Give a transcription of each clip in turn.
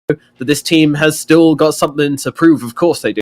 that this team has still got something to prove. Of course they do.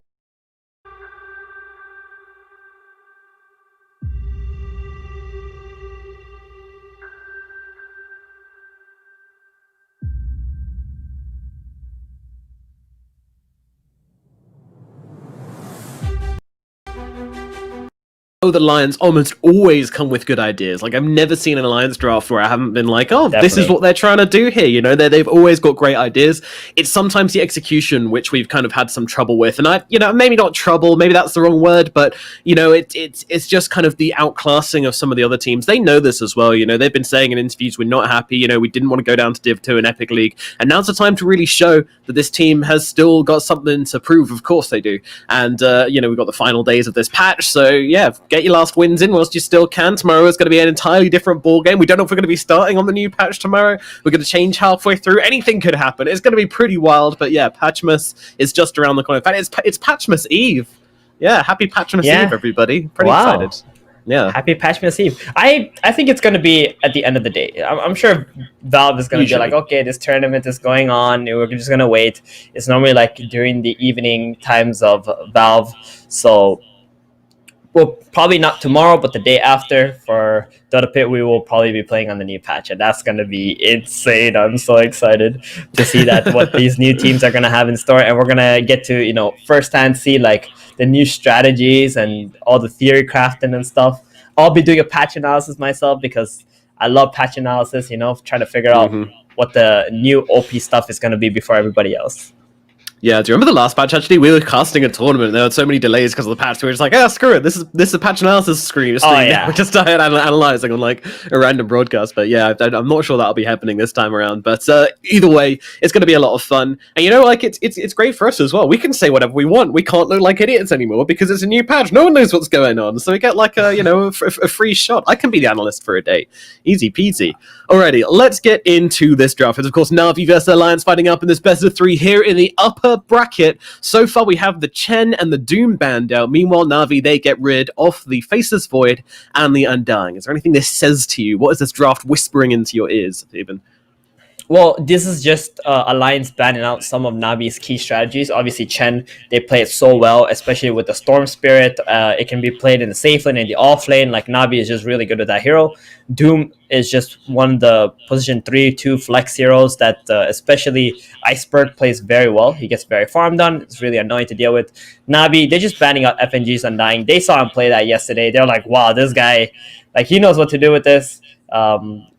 The Lions almost always come with good ideas. Like, I've never seen an Alliance draft where I haven't been like, oh, Definitely. This is what they're trying to do here. You know, they've always got great ideas. It's sometimes the execution which we've kind of had some trouble with. And maybe not trouble, maybe that's the wrong word, but, it's just kind of the outclassing of some of the other teams. They know this as well. They've been saying in interviews, we're not happy. We didn't want to go down to Div 2 in Epic League. And now's the time to really show that this team has still got something to prove. Of course they do. And, we've got the final days of this patch. So, yeah, get your last wins in whilst you still can. Tomorrow is going to be an entirely different ball game. We don't know if we're going to be starting on the new patch tomorrow. We're going to change halfway through. Anything could happen. It's going to be pretty wild, but yeah, Patchmas is just around the corner. In fact, it's Patchmas Eve. Yeah, happy Patchmas Eve, everybody. Pretty excited. Yeah, happy Patchmas Eve. I think it's going to be at the end of the day. I'm sure Valve is going to be like, okay, this tournament is going on. We're just going to wait. It's normally like during the evening times of Valve. So well, probably not tomorrow, but the day after for Dota Pit, we will probably be playing on the new patch, and that's going to be insane. I'm so excited to see that what these new teams are going to have in store, and we're going to get to, firsthand see like the new strategies and all the theory crafting and stuff. I'll be doing a patch analysis myself because I love patch analysis, trying to figure out what the new OP stuff is going to be before everybody else. Yeah, do you remember the last patch, actually? We were casting a tournament, and there were so many delays because of the patch, we were just like, screw it, this is a patch analysis screen. We're just started analyzing on, like, a random broadcast, but yeah, I'm not sure that'll be happening this time around, but either way, it's going to be a lot of fun, and it's great for us as well. We can say whatever we want. We can't look like idiots anymore because it's a new patch. No one knows what's going on, so we get, like, a free shot. I can be the analyst for a day. Easy peasy. Alrighty, let's get into this draft. It's, of course, NAVI versus Alliance fighting up in this best of 3 here in the upper bracket. So far, we have the Chen and the Doom banned out. Meanwhile, NAVI, they get rid of the Faceless Void and the Undying. Is there anything this says to you? What is this draft whispering into your ears, even? Well, this is just Alliance banning out some of Navi's key strategies. Obviously, Chen, they play it so well, especially with the Storm Spirit. It can be played in the safe lane and the off lane. Like, Navi is just really good with that hero. Doom is just one of the position 3-2 flex heroes that especially Iceberg plays very well. He gets very farm done. It's really annoying to deal with. Navi, they're just banning out FNG's Undying. They saw him play that yesterday. They're like, wow, this guy, like, he knows what to do with this.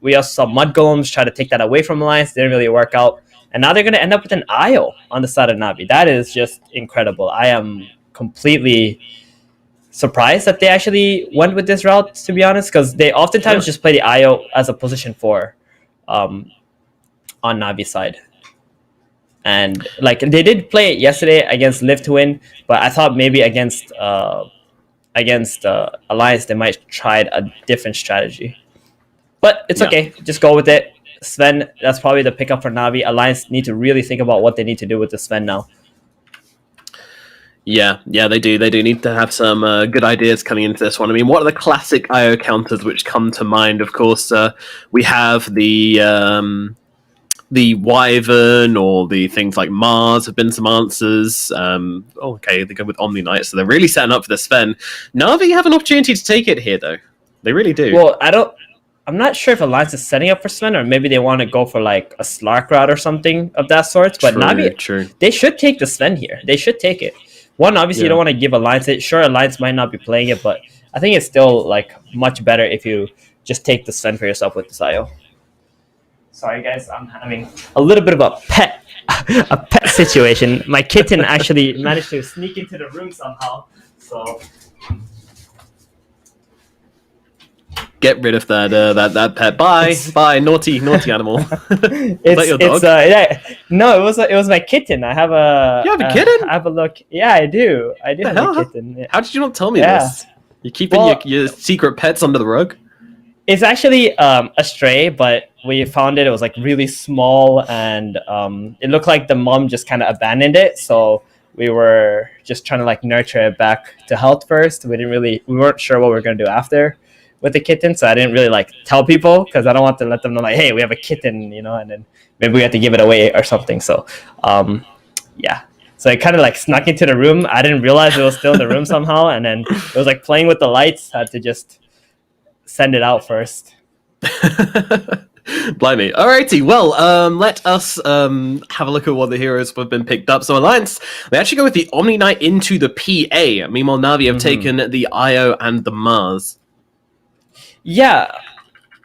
We also saw Mud Golems try to take that away from Alliance. Didn't really work out. And now they're going to end up with an IO on the side of Navi. That is just incredible. I am completely surprised that they actually went with this route, to be honest, because they oftentimes just play the IO as a position 4 on Navi's side. And like, they did play it yesterday against Live to Win, but I thought maybe against Alliance they might try a different strategy. But it's okay. Just go with it. Sven, that's probably the pickup for Navi. Alliance need to really think about what they need to do with the Sven now. Yeah, they do. They do need to have some good ideas coming into this one. I mean, what are the classic IO counters which come to mind? Of course, we have the Wyvern, or the things like Mars have been some answers. Okay, they go with Omni Knight, so they're really setting up for the Sven. Navi have an opportunity to take it here, though. They really do. Well, I'm not sure if Alliance is setting up for Sven, or maybe they want to go for like a Slark route or something of that sort. But Navi, they should take the Sven here. They should take it. One, obviously, you don't want to give Alliance it. Sure, Alliance might not be playing it, but I think it's still like much better if you just take the Sven for yourself with this IO. Sorry, guys, I'm having a little bit of a pet situation. My kitten actually managed to sneak into the room somehow. So. Get rid of that pet. Bye, naughty animal. It's your dog? No, it was my kitten. I have a. You have a kitten? I have a look. Yeah, I do. I do have a kitten. Yeah. How did you not tell me this? You're keeping your secret pets under the rug? It's actually a stray, but we found it. It was like really small, and it looked like the mom just kind of abandoned it. So we were just trying to like nurture it back to health first. We weren't sure what we were gonna do after. with the kitten, so I didn't really like tell people because I don't want to let them know like, hey, we have a kitten, you know, and then maybe we have to give it away or something. So yeah, so it kind of like snuck into the room. I didn't realize it was still in the room somehow, and then it was like playing with the lights. I had to just send it out first. Blimey. Alrighty, well, let us have a look at what the heroes have been picked up. So Alliance, they actually go with the Omni Knight into the PA. Meanwhile, Navi have taken the Io and the Mars. Yeah,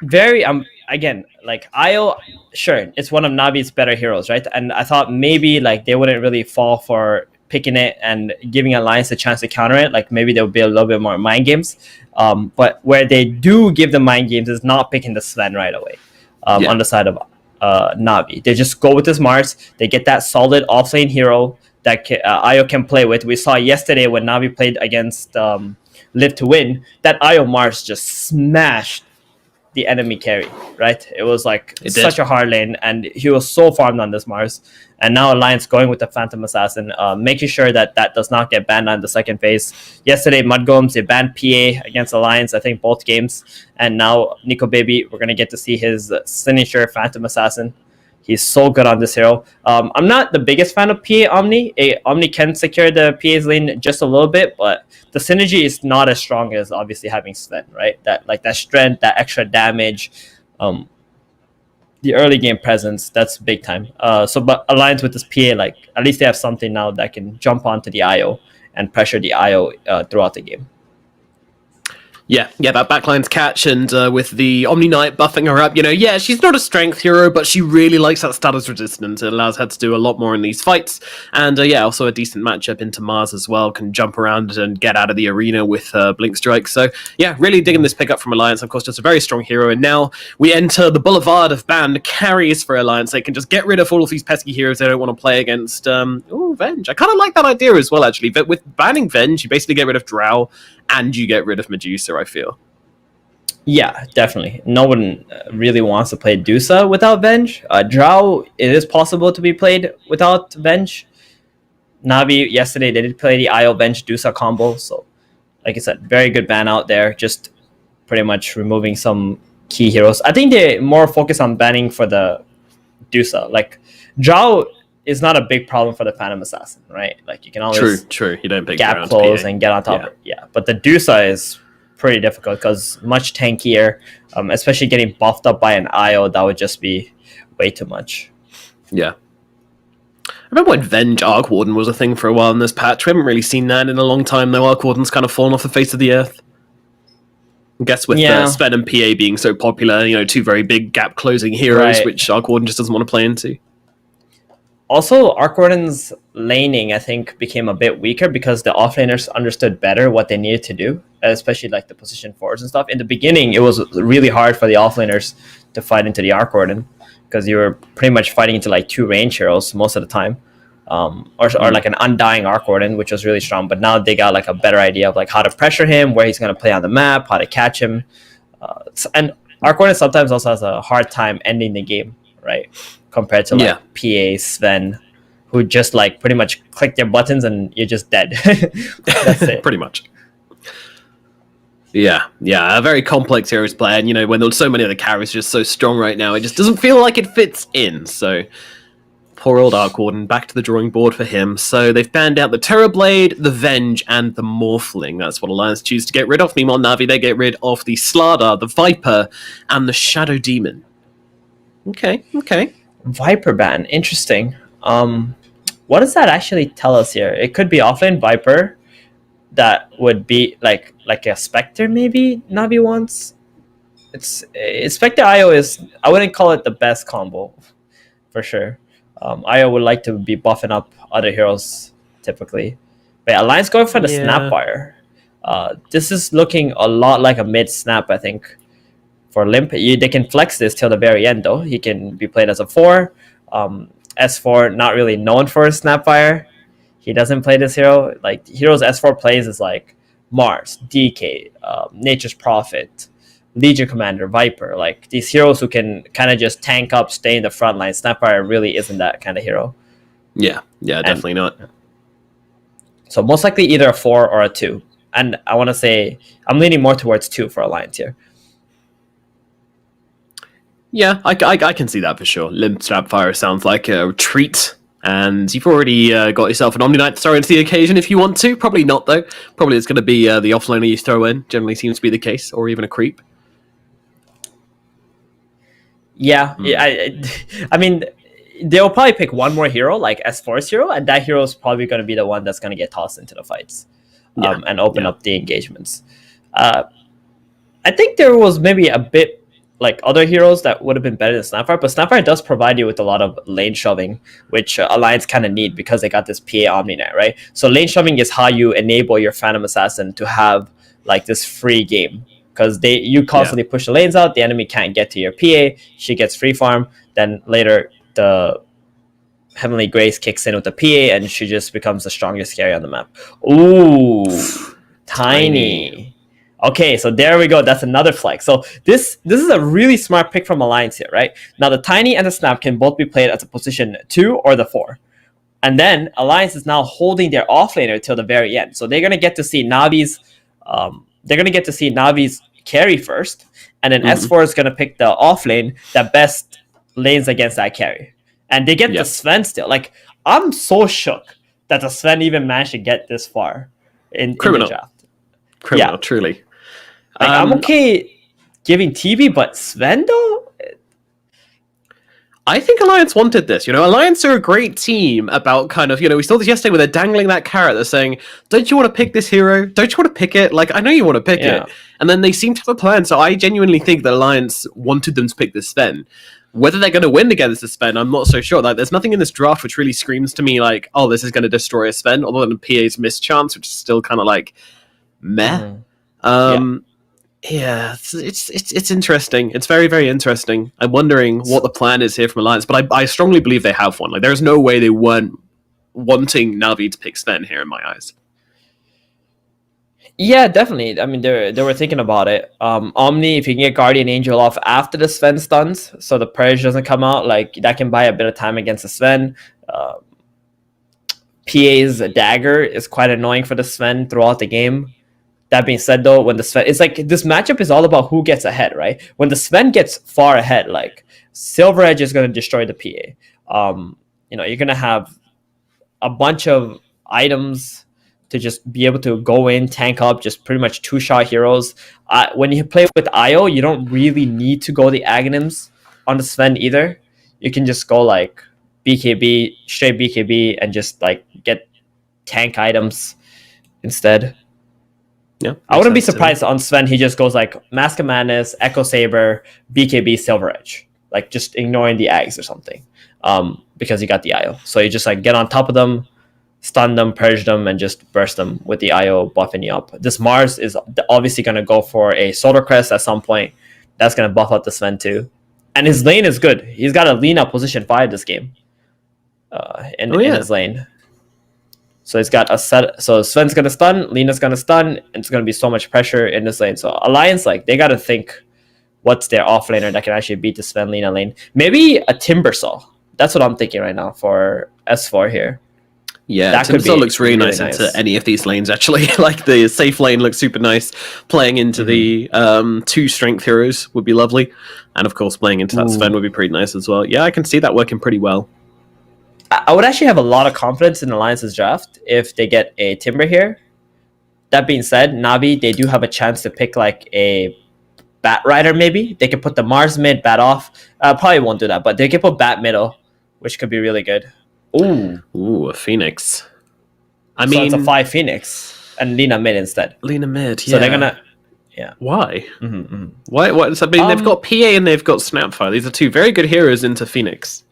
very again, like Io, sure, it's one of Navi's better heroes, right? And I thought maybe like they wouldn't really fall for picking it and giving Alliance a chance to counter it. Like maybe there would be a little bit more mind games. But where they do give the mind games is not picking the Sven right away. On the side of Navi, they just go with this Mars. They get that solid offlane hero that Io can play with. We saw yesterday when Navi played against Live to Win, that Io Mars just smashed the enemy carry, right? It was like such a hard lane, and he was so farmed on this Mars. And now Alliance going with the Phantom Assassin, making sure that that does not get banned on the second phase. Yesterday, Mudgolems, they banned PA against Alliance, I think both games. And now Nico Baby, we're going to get to see his signature Phantom Assassin. He's so good on this hero. I'm not the biggest fan of PA Omni. Omni can secure the PA's lane just a little bit, but the synergy is not as strong as obviously having Sven, right? That strength, that extra damage, the early game presence, that's big time. But Alliance with this PA, like at least they have something now that can jump onto the IO and pressure the IO throughout the game. Yeah, that backline's catch, and with the Omni Knight buffing her up, she's not a strength hero, but she really likes that status resistance. It allows her to do a lot more in these fights, and also a decent matchup into Mars as well, can jump around and get out of the arena with Blink Strike. So yeah, really digging this pickup from Alliance. Of course, just a very strong hero, and now we enter the boulevard of banned carries for Alliance. They can just get rid of all of these pesky heroes they don't want to play against. Venge. I kind of like that idea as well, actually, but with banning Venge, you basically get rid of Drow, and you get rid of Medusa, I feel. Yeah, definitely. No one really wants to play Dusa without Venge. Drow, it is possible to be played without Venge. Navi, yesterday, they did play the IO Venge Dusa combo. So, like I said, very good ban out there. Just pretty much removing some key heroes. I think they more focus on banning for the Dusa. Like, Drow is not a big problem for the Phantom Assassin, right? Like, you can always true. You don't pick gap close and get on top of it. Yeah, but the Dusa is pretty difficult because much tankier, especially getting buffed up by an IO, that would just be way too much. Yeah. I remember when Venge Arc Warden was a thing for a while in this patch. We haven't really seen that in a long time, though. Arc Warden's kind of fallen off the face of the earth. I guess with Sven and PA being so popular, two very big gap-closing heroes, which Arc Warden just doesn't want to play into. Also, Arc Warden's laning, I think, became a bit weaker because the offlaners understood better what they needed to do, especially like the position forwards and stuff. In the beginning, it was really hard for the offlaners to fight into the Arc Warden because you were pretty much fighting into like two range heroes most of the time, or like an Undying Arc Warden, which was really strong. But now they got like a better idea of like how to pressure him, where he's going to play on the map, how to catch him. And Arc Warden sometimes also has a hard time ending the game, right? Compared to like PA, Sven, who just like pretty much click their buttons and you're just dead. That's it. Pretty much. Yeah, a very complex heroes play, and when there's so many other carries just so strong right now, it just doesn't feel like it fits in. So poor old Arc Warden, back to the drawing board for him. So they've banned out the Terrorblade, the Venge, and the Morphling. That's what Alliance choose to get rid of. Meanwhile, Navi, they get rid of the Slardar, the Viper, and the Shadow Demon. Okay. Viper ban, interesting. What does that actually tell us here? It could be offlane Viper. That would be like a Spectre, maybe Navi wants. It's Spectre IO is, I wouldn't call it the best combo for sure. IO would like to be buffing up other heroes typically, but Alliance going for the Snapfire. This is looking a lot like a mid snap, I think. For Limp, they can flex this till the very end, though. He can be played as a 4. S4, not really known for his Snapfire. He doesn't play this hero. Like, heroes S4 plays is like Mars, DK, Nature's Prophet, Legion Commander, Viper. Like, these heroes who can kind of just tank up, stay in the front line. Snapfire really isn't that kind of hero. Yeah, definitely not. So most likely either a 4 or a 2. And I want to say I'm leaning more towards 2 for Alliance here. Yeah, I can see that for sure. Limp SAPPHIRE sounds like a treat. And you've already got yourself an Omni Knight to throw into the occasion if you want to. Probably not, though. Probably it's going to be the offlaner you throw in. Generally seems to be the case. Or even a creep. Yeah. I mean, they'll probably pick one more hero, like S4's hero. And that hero is probably going to be the one that's going to get tossed into the fights. And open up the engagements. I think there was maybe a bit like other heroes that would have been better than SNAPPHIRE, but SNAPPHIRE does provide you with a lot of lane shoving, which Alliance kind of need because they got this PA Omni Knight, right? So lane shoving is how you enable your Phantom Assassin to have like this free game, because you constantly push the lanes out, the enemy can't get to your PA, she gets free farm, then later the Heavenly Grace kicks in with the PA and she just becomes the strongest carry on the map. Ooh, tiny. Okay, so there we go. That's another flex. So this is a really smart pick from Alliance here, right? Now the Tiny and the Snap can both be played as a position 2 or the 4. And then Alliance is now holding their offlaner till the very end. So they're gonna get to see Navi's carry first, and then S4 is gonna pick the offlane that best lanes against that carry. And they get the Sven still. Like, I'm so shook that the Sven even managed to get this far in the draft. Criminal, truly. Like, I'm okay giving TV, but Sven though? I think Alliance wanted this. Alliance are a great team about kind of, we saw this yesterday where they're dangling that carrot. They're saying, don't you want to pick this hero? Don't you want to pick it? Like, I know you want to pick it. And then they seem to have a plan. So I genuinely think that Alliance wanted them to pick this Sven. Whether they're going to win against the Sven, I'm not so sure. Like, there's nothing in this draft which really screams to me like, oh, this is going to destroy a Sven, other than PA's mischance, which is still kind of like, meh. Yeah, it's interesting. It's very, very interesting. I'm wondering what the plan is here from Alliance, but I strongly believe they have one. Like, there's no way they weren't wanting Navi to pick Sven here in my eyes. Yeah, definitely. I mean, they were thinking about it. Omni, if you can get Guardian Angel off after the Sven stuns, so the Purge doesn't come out, like, that can buy a bit of time against the Sven. PA's dagger is quite annoying for the Sven throughout the game. That being said, though, when the Sven... It's like, this matchup is all about who gets ahead, right? When the Sven gets far ahead, like, Silver Edge is going to destroy the PA. You're going to have a bunch of items to just be able to go in, tank up, just pretty much two-shot heroes. When you play with IO, you don't really need to go the Aghanims on the Sven either. You can just go, like, BKB, straight BKB, and just, like, get tank items instead. Yeah, I wouldn't be surprised on Sven. He just goes like Mask of Madness, Echo Saber, BKB, Silver Edge, like just ignoring the Ags or something, because you got the IO. So you just like get on top of them, stun them, purge them, and just burst them with the IO buffing you up. This Mars is obviously going to go for a Solar Crest at some point. That's going to buff up the Sven too, and his lane is good. He's got a Lina position 5 this game, in his lane. So it's got a set. So Sven's gonna stun, Lina's gonna stun, and it's gonna be so much pressure in this lane. So Alliance, like, they gotta think what's their offlaner that can actually beat the Sven Lina lane. Maybe a Timbersaw. That's what I'm thinking right now for S4 here. Yeah, Timbersaw looks really nice into any of these lanes, actually. Like, the safe lane looks super nice. Playing into the 2 strength heroes would be lovely. And of course, playing into that Sven would be pretty nice as well. Yeah, I can see that working pretty well. I would actually have a lot of confidence in Alliance's draft if they get a Timber here. That being said, Navi, they do have a chance to pick like a Bat Rider maybe. They could put the Mars mid, Bat off. Probably won't do that, but they could put Bat middle, which could be really good. Ooh, a Phoenix. So it's a 5 Phoenix and Lina mid instead. Lina mid, yeah. So they're gonna... Yeah. Why? Why? What? I mean, they've got PA and they've got SNAPPHIRE. These are 2 very good heroes into Phoenix.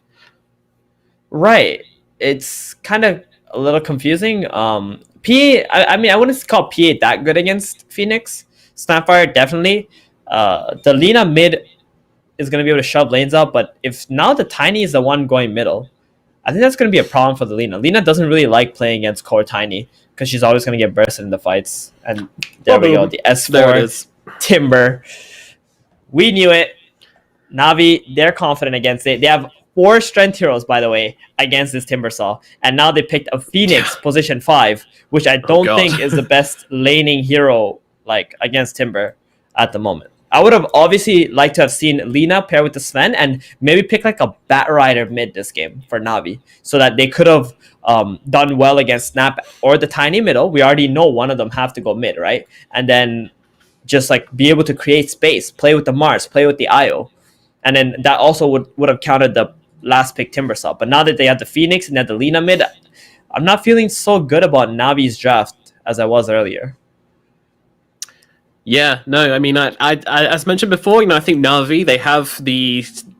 Right. It's kind of a little confusing. PA, I mean, I wouldn't call PA that good against Phoenix. SNAPPHIRE, definitely. The Lina mid is going to be able to shove lanes out, but if now the Tiny is the one going middle, I think that's going to be a problem for the Lina. Lina doesn't really like playing against core Tiny because she's always going to get bursted in the fights. And there we go. The S4, Timber. We knew it. Navi, they're confident against it. They have 4 strength heroes, by the way, against this Timbersaw, and now they picked a Phoenix position 5, which I don't think is the best laning hero like against Timber at the moment. I would have obviously liked to have seen Lina pair with the Sven and maybe pick like a Bat Rider mid this game for Navi, so that they could have done well against Snap or the Tiny middle. We already know one of them have to go mid, right? And then just like be able to create space, play with the Mars, play with the IO. And then that also would have countered the last pick Timbersaw. But now that they have the Phoenix and they have the Lina mid, I'm not feeling so good about Navi's draft as I was earlier. Yeah, no, I mean, I as mentioned before, I think Navi, they have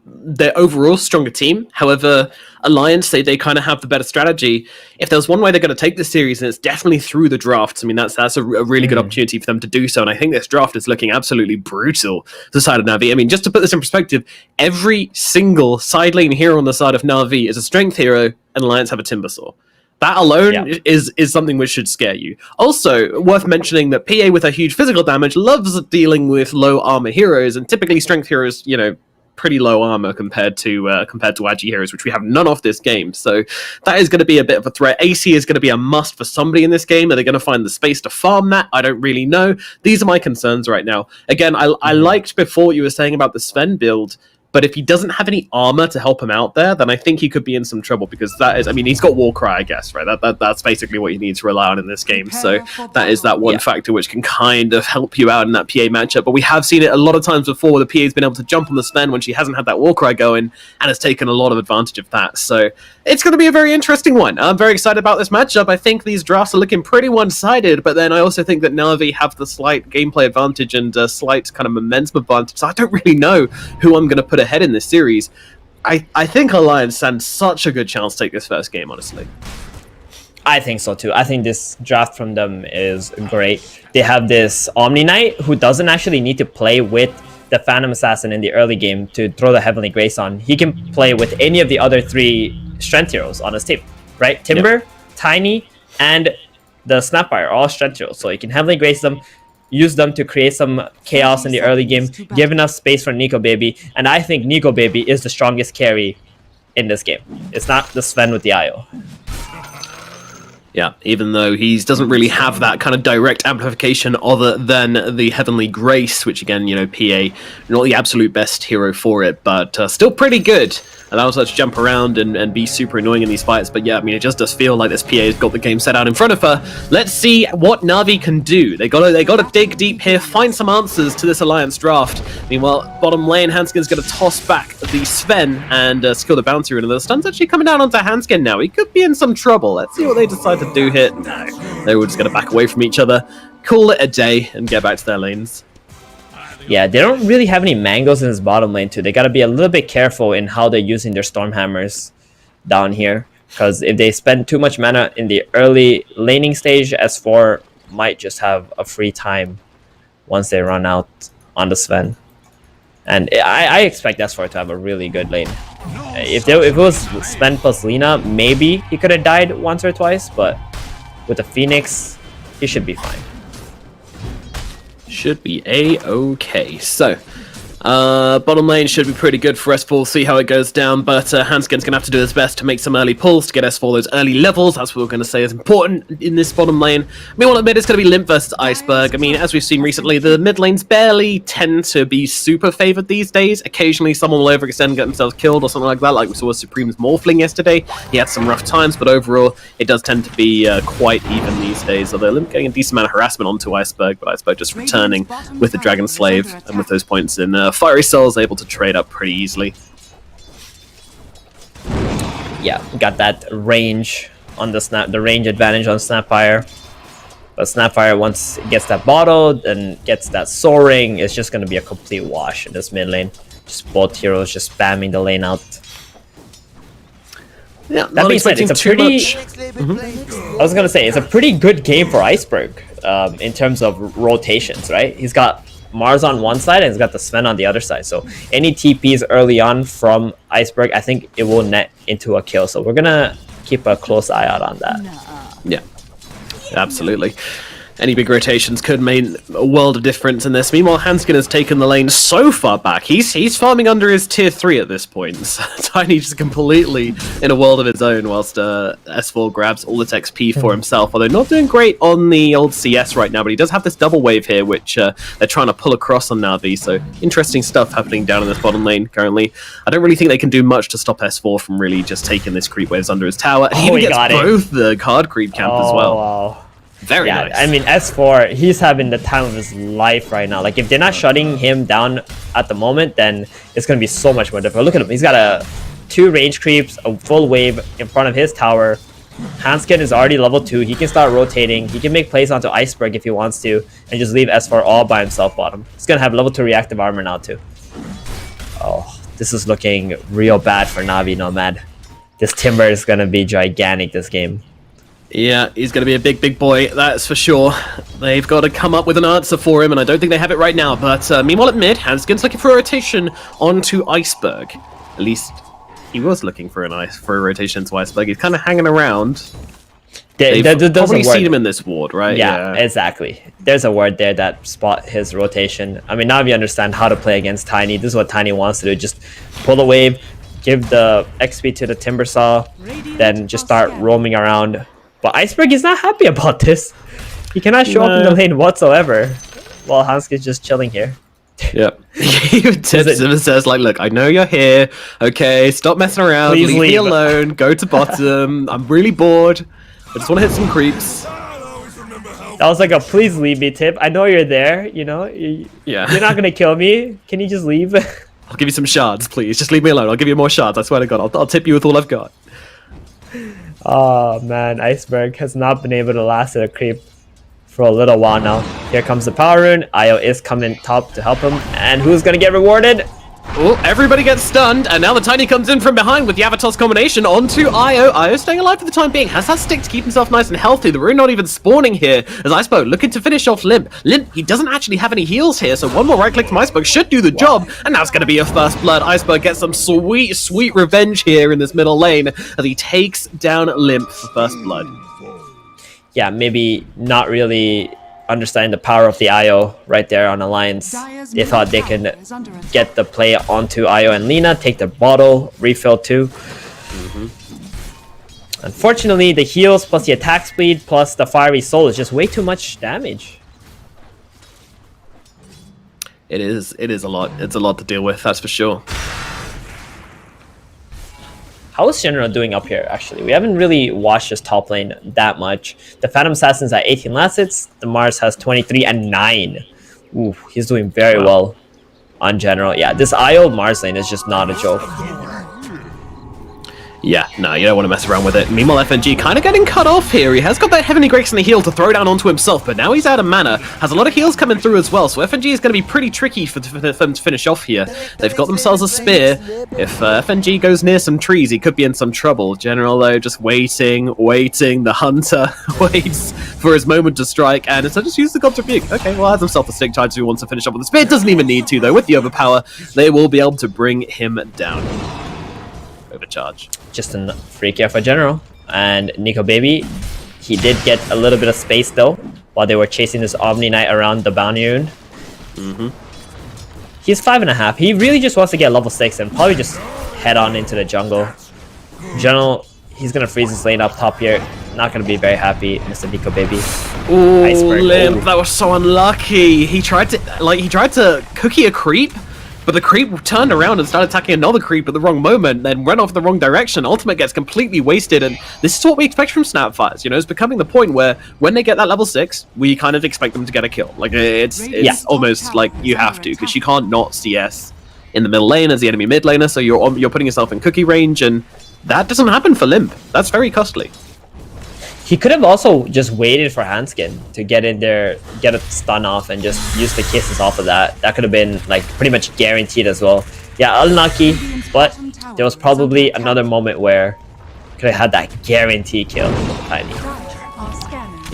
their overall stronger team. However, Alliance, they kind of have the better strategy. If there's one way they're going to take this series, and it's definitely through the drafts. I mean, that's a really good opportunity for them to do so. And I think this draft is looking absolutely brutal to the side of Navi. I mean, just to put this in perspective, every single side lane hero on the side of Navi is a strength hero, and Alliance have a Timbersaw. That alone is something which should scare you. Also, worth mentioning that PA with a huge physical damage loves dealing with low armor heroes, and typically strength heroes, pretty low armor compared to Agi heroes, which we have none of this game. So that is going to be a bit of a threat. AC is going to be a must for somebody in this game. Are they going to find the space to farm that? I don't really know. These are my concerns right now. Again, I liked before what you were saying about the Sven build. But if he doesn't have any armor to help him out there, then I think he could be in some trouble, because that is, I mean, he's got Warcry, I guess, right? That's basically what you need to rely on in this game. So that is that one factor which can kind of help you out in that PA matchup. But we have seen it a lot of times before where the PA's been able to jump on the Sven when she hasn't had that Warcry going, and has taken a lot of advantage of that. So it's going to be a very interesting one. I'm very excited about this matchup. I think these drafts are looking pretty one-sided, but then I also think that Navi have the slight gameplay advantage and slight kind of momentum advantage. So I don't really know who I'm going to put ahead in this series. I think Alliance stands such a good chance to take this first game, honestly. I think so too. I think this draft from them is great. They have this Omni Knight who doesn't actually need to play with the Phantom Assassin in the early game to throw the Heavenly Grace on. He can play with any of the other 3 strength heroes on his team, right? Timber, Tiny, and the Snapfire, all strength heroes. So he can Heavenly Grace them, use them to create some chaos in the early game, give enough space for Nico Baby, and I think Nico Baby is the strongest carry in this game. It's not the Sven with the IO. Yeah, even though he doesn't really have that kind of direct amplification other than the Heavenly Grace, which again, PA, not the absolute best hero for it, but still pretty good. Allows her to jump around and be super annoying in these fights. But yeah, I mean, it just does feel like this PA has got the game set out in front of her. Let's see what Navi can do. They gotta dig deep here, find some answers to this Alliance draft. Meanwhile, bottom lane, Hanskin's gonna toss back the Sven and skill the bounty rune. And the stun's actually coming down onto Hanskin now. He could be in some trouble. Let's see what they decide to do here. No, they were just gonna back away from each other, call it a day, and get back to their lanes. Yeah, they don't really have any mangoes in this bottom lane too. They got to be a little bit careful in how they're using their Stormhammers down here. Because if they spend too much mana in the early laning stage, S4 might just have a free time once they run out on the Sven. And I expect S4 to have a really good lane. If it was Sven plus Lina, maybe he could have died once or twice. But with the Phoenix, he should be fine. Should be a-okay. So, bottom lane should be pretty good for S4. See how it goes down, but Hanskin's going to have to do his best to make some early pulls to get S4 those early levels. That's what we're going to say is important in this bottom lane. I mean, well, mid it's going to be Limp versus Iceberg. I mean, as we've seen recently, the mid lanes barely tend to be super favored these days. Occasionally, someone will overextend and get themselves killed or something like that, like we saw with Supreme's Morphling yesterday. He had some rough times, but overall, it does tend to be quite even these days. Although Limp getting a decent amount of harassment onto Iceberg, but Iceberg just returning with the Dragon Slave and with those points in Fiery Soul's able to trade up pretty easily. Yeah, got that range on the range advantage on Snapfire. But Snapfire, once it gets that bottled and gets that soaring, it's just going to be a complete wash in this mid lane. Just both heroes just spamming the lane out. Yeah, that being said, it's a pretty... I was going to say, it's a pretty good game for Iceberg in terms of rotations, right? He's got Mars on one side and he's got the Sven on the other side. So any TPs early on from Iceberg, I think it will net into a kill. So we're going to keep a close eye out on that. Yeah, absolutely. Any big rotations could mean a world of difference in this. Meanwhile, Hanskin has taken the lane so far back. He's farming under his tier 3 at this point. So Tiny just completely in a world of his own, whilst S4 grabs all its XP for himself. Although not doing great on the old CS right now, but he does have this double wave here, which they're trying to pull across on Navi. So interesting stuff happening down in this bottom lane currently. I don't really think they can do much to stop S4 from really just taking this creep waves under his tower. And he even gets both the card creep camp as well. Wow. Very nice. I mean, S4, he's having the time of his life right now. Like, if they're not shutting him down at the moment, then it's going to be so much more difficult. Look at him. He's got 2 range creeps, a full wave in front of his tower. Hanskin is already level 2. He can start rotating. He can make plays onto Iceberg if he wants to, and just leave S4 all by himself bottom. He's going to have level 2 reactive armor now, too. Oh, this is looking real bad for Navi Nomad. This Timber is going to be gigantic this game. Yeah, he's going to be a big boy, that's for sure. They've got to come up with an answer for him, and I don't think they have it right now. But meanwhile at mid, Hanskin's looking for a rotation onto Iceberg. At least he was looking for a rotation into Iceberg. He's kind of hanging around. They've probably seen him in this ward, right? Yeah, exactly. There's a ward there that spot his rotation. I mean, Navi understand how to play against Tiny. This is what Tiny wants to do. Just pull a wave, give the XP to the Timber Saw, then just start roaming around. But Iceberg is not happy about this. He cannot show up in the lane whatsoever, while Hanskin's just chilling here. Yep. He even says, like, look, I know you're here. Okay, stop messing around. Leave me alone. Go to bottom. I'm really bored. I just want to hit some creeps. That was like a please leave me tip. I know you're there, you know? You're not going to kill me. Can you just leave? I'll give you some shards, please. Just leave me alone. I'll give you more shards. I swear to God. I'll tip you with all I've got. Oh man, Iceberg has not been able to last at a creep for a little while now. Here comes the power rune. Io is coming top to help him. And who's going to get rewarded? Oh, everybody gets stunned, and now the Tiny comes in from behind with the Avatos combination onto Io. Io staying alive for the time being, has that stick to keep himself nice and healthy. The rune not even spawning here, as Iceberg looking to finish off Limp. Limp, he doesn't actually have any heals here, so one more right click from Iceberg should do the job, and now it's going to be a first blood. Iceberg gets some sweet revenge here in this middle lane, as he takes down Limp for first blood. Yeah, maybe not really understanding the power of the IO right there on Alliance. They thought they could get the play onto IO and Lina, take the bottle, refill too. Unfortunately, the heals plus the attack speed plus the fiery soul is just way too much damage. It is a lot. It's a lot to deal with, that's for sure. How is General doing up here, actually? We haven't really watched his top lane that much. The Phantom Assassin's at 18 last hits. The Mars has 23 and 9. Ooh, he's doing very well on General. Yeah, this IO Mars lane is just not a joke. Yeah, no, you don't want to mess around with it. Meanwhile, FNG kind of getting cut off here. He has got that Heavenly Grace and the heal to throw down onto himself, but now he's out of mana. Has a lot of heals coming through as well, so FNG is going to be pretty tricky for them to finish off here. They've got themselves a spear. If FNG goes near some trees, he could be in some trouble. General, though, just waiting. The Hunter waits for his moment to strike, and instead just use the God Rebuke. Okay, well, has himself a stick charge, so he wants to finish up with the spear. Doesn't even need to, though. With the overpower, they will be able to bring him down. Overcharge. Just a free care for General. And Nico Baby, he did get a little bit of space though while they were chasing this Omni Knight around the bounty rune. He's 5.5. He really just wants to get level 6 and probably just head on into the jungle. General, he's gonna freeze his lane up top here. Not gonna be very happy, Mr. Nico Baby. Ooh, Iceberg. Limp, that was so unlucky. He tried to cookie a creep, but the creep turned around and started attacking another creep at the wrong moment, then went off the wrong direction. Ultimate gets completely wasted, and this is what we expect from Snapfires. You know, it's becoming the point where when they get that level 6, we kind of expect them to get a kill. Like, it's almost like you have to, because you can't not CS in the middle lane as the enemy mid laner, so you're putting yourself in cookie range, and that doesn't happen for Limp. That's very costly. He could have also just waited for Hanskin to get in there, get a stun off, and just use the kisses off of that. That could have been like pretty much guaranteed as well. Yeah, unlucky, but there was probably another moment where could have had that guarantee kill. Tiny.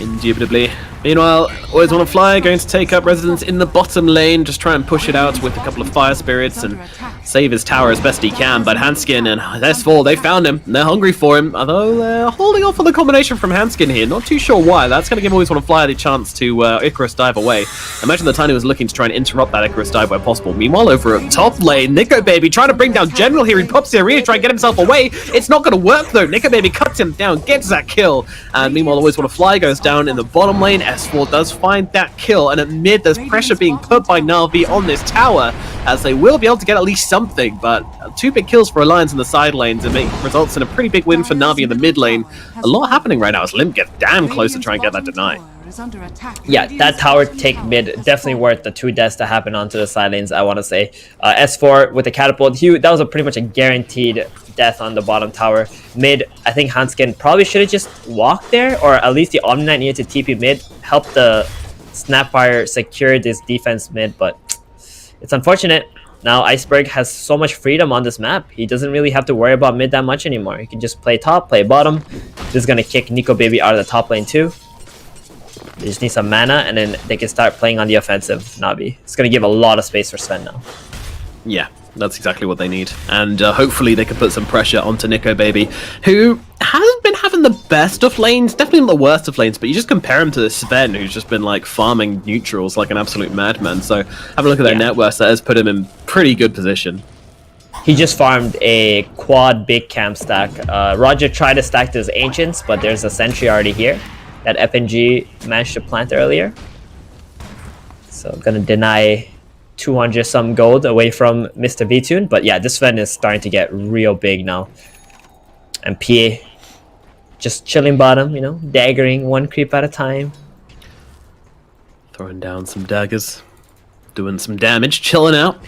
Indubitably. Meanwhile, Always Want to Fly going to take up residence in the bottom lane, just try and push it out with a couple of fire spirits and save his tower as best he can. But Hanskin and S4, they found him. They're hungry for him, although they're holding off on the combination from Hanskin here. Not too sure why. That's going to give Always Want to Fly the chance to Icarus dive away. Imagine the Tiny was looking to try and interrupt that Icarus dive where possible. Meanwhile, over at top lane, Nico Baby trying to bring down General here. He pops the arena, trying to get himself away. It's not going to work though. Nico Baby cuts him down, gets that kill. And meanwhile, Always Want to Fly goes down in the bottom lane. S4 does find that kill, and at mid, there's pressure being put by NAVI on this tower, as they will be able to get at least something, but 2 big kills for Alliance in the side lanes, and it results in a pretty big win for NAVI in the mid lane. A lot happening right now as Limp gets damn close to try and get that deny. Yeah, that tower take mid, definitely worth the 2 deaths to happen onto the side lanes, I want to say. S4 with the catapult, that was pretty much a guaranteed death on the bottom tower. Mid, I think Hanskin probably should have just walked there, or at least the Omni Knight needed to TP mid, help the Snapfire secure this defense mid, but it's unfortunate. Now Iceberg has so much freedom on this map. He doesn't really have to worry about mid that much anymore. He can just play top, play bottom. This is going to kick Nico Baby out of the top lane too. They just need some mana, and then they can start playing on the offensive. Navi. It's going to give a lot of space for Sven now. Yeah, that's exactly what they need. And hopefully they can put some pressure onto Nico Baby, who hasn't been having the best of lanes, definitely not the worst of lanes, but you just compare him to Sven, who's just been like farming neutrals like an absolute madman. So have a look at their net worth. That has put him in pretty good position. He just farmed a quad big camp stack. Roger tried to stack those Ancients, but there's a sentry already here that FNG managed to plant earlier. So I'm gonna deny 200 some gold away from Mr. VTune. But yeah, this Sven is starting to get real big now. And PA just chilling bottom, you know, daggering 1 creep at a time. Throwing down some daggers, doing some damage, chilling out.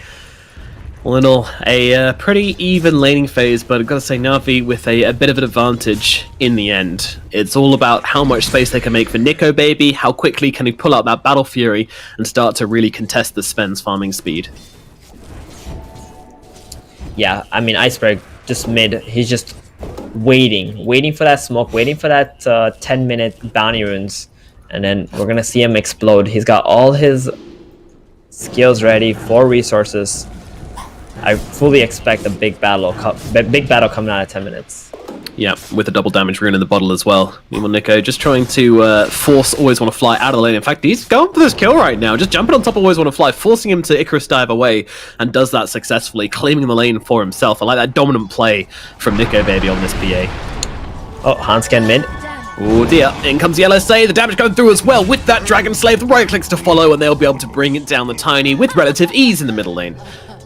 All in all, a pretty even laning phase, but I've got to say Navi with a bit of an advantage in the end. It's all about how much space they can make for Nico Baby, how quickly can he pull out that Battle Fury and start to really contest the Sven's farming speed. Yeah, I mean, Iceberg just mid, he's just waiting for that smoke, waiting for that 10-minute bounty runes, and then we're going to see him explode. He's got all his skills ready, 4 resources. I fully expect a big battle coming out of 10 minutes. Yeah, with a double damage rune in the bottle as well. Meanwhile, Nico just trying to force Always Want to Fly out of the lane. In fact, he's going for this kill right now, just jumping on top of Always Want to Fly, forcing him to Icarus dive away, and does that successfully, claiming the lane for himself. I like that dominant play from Nico Baby on this PA. Oh, Hanskin mid. Oh dear, in comes the LSA, the damage going through as well with that Dragon Slave, the right clicks to follow, and they'll be able to bring it down the Tiny with relative ease in the middle lane.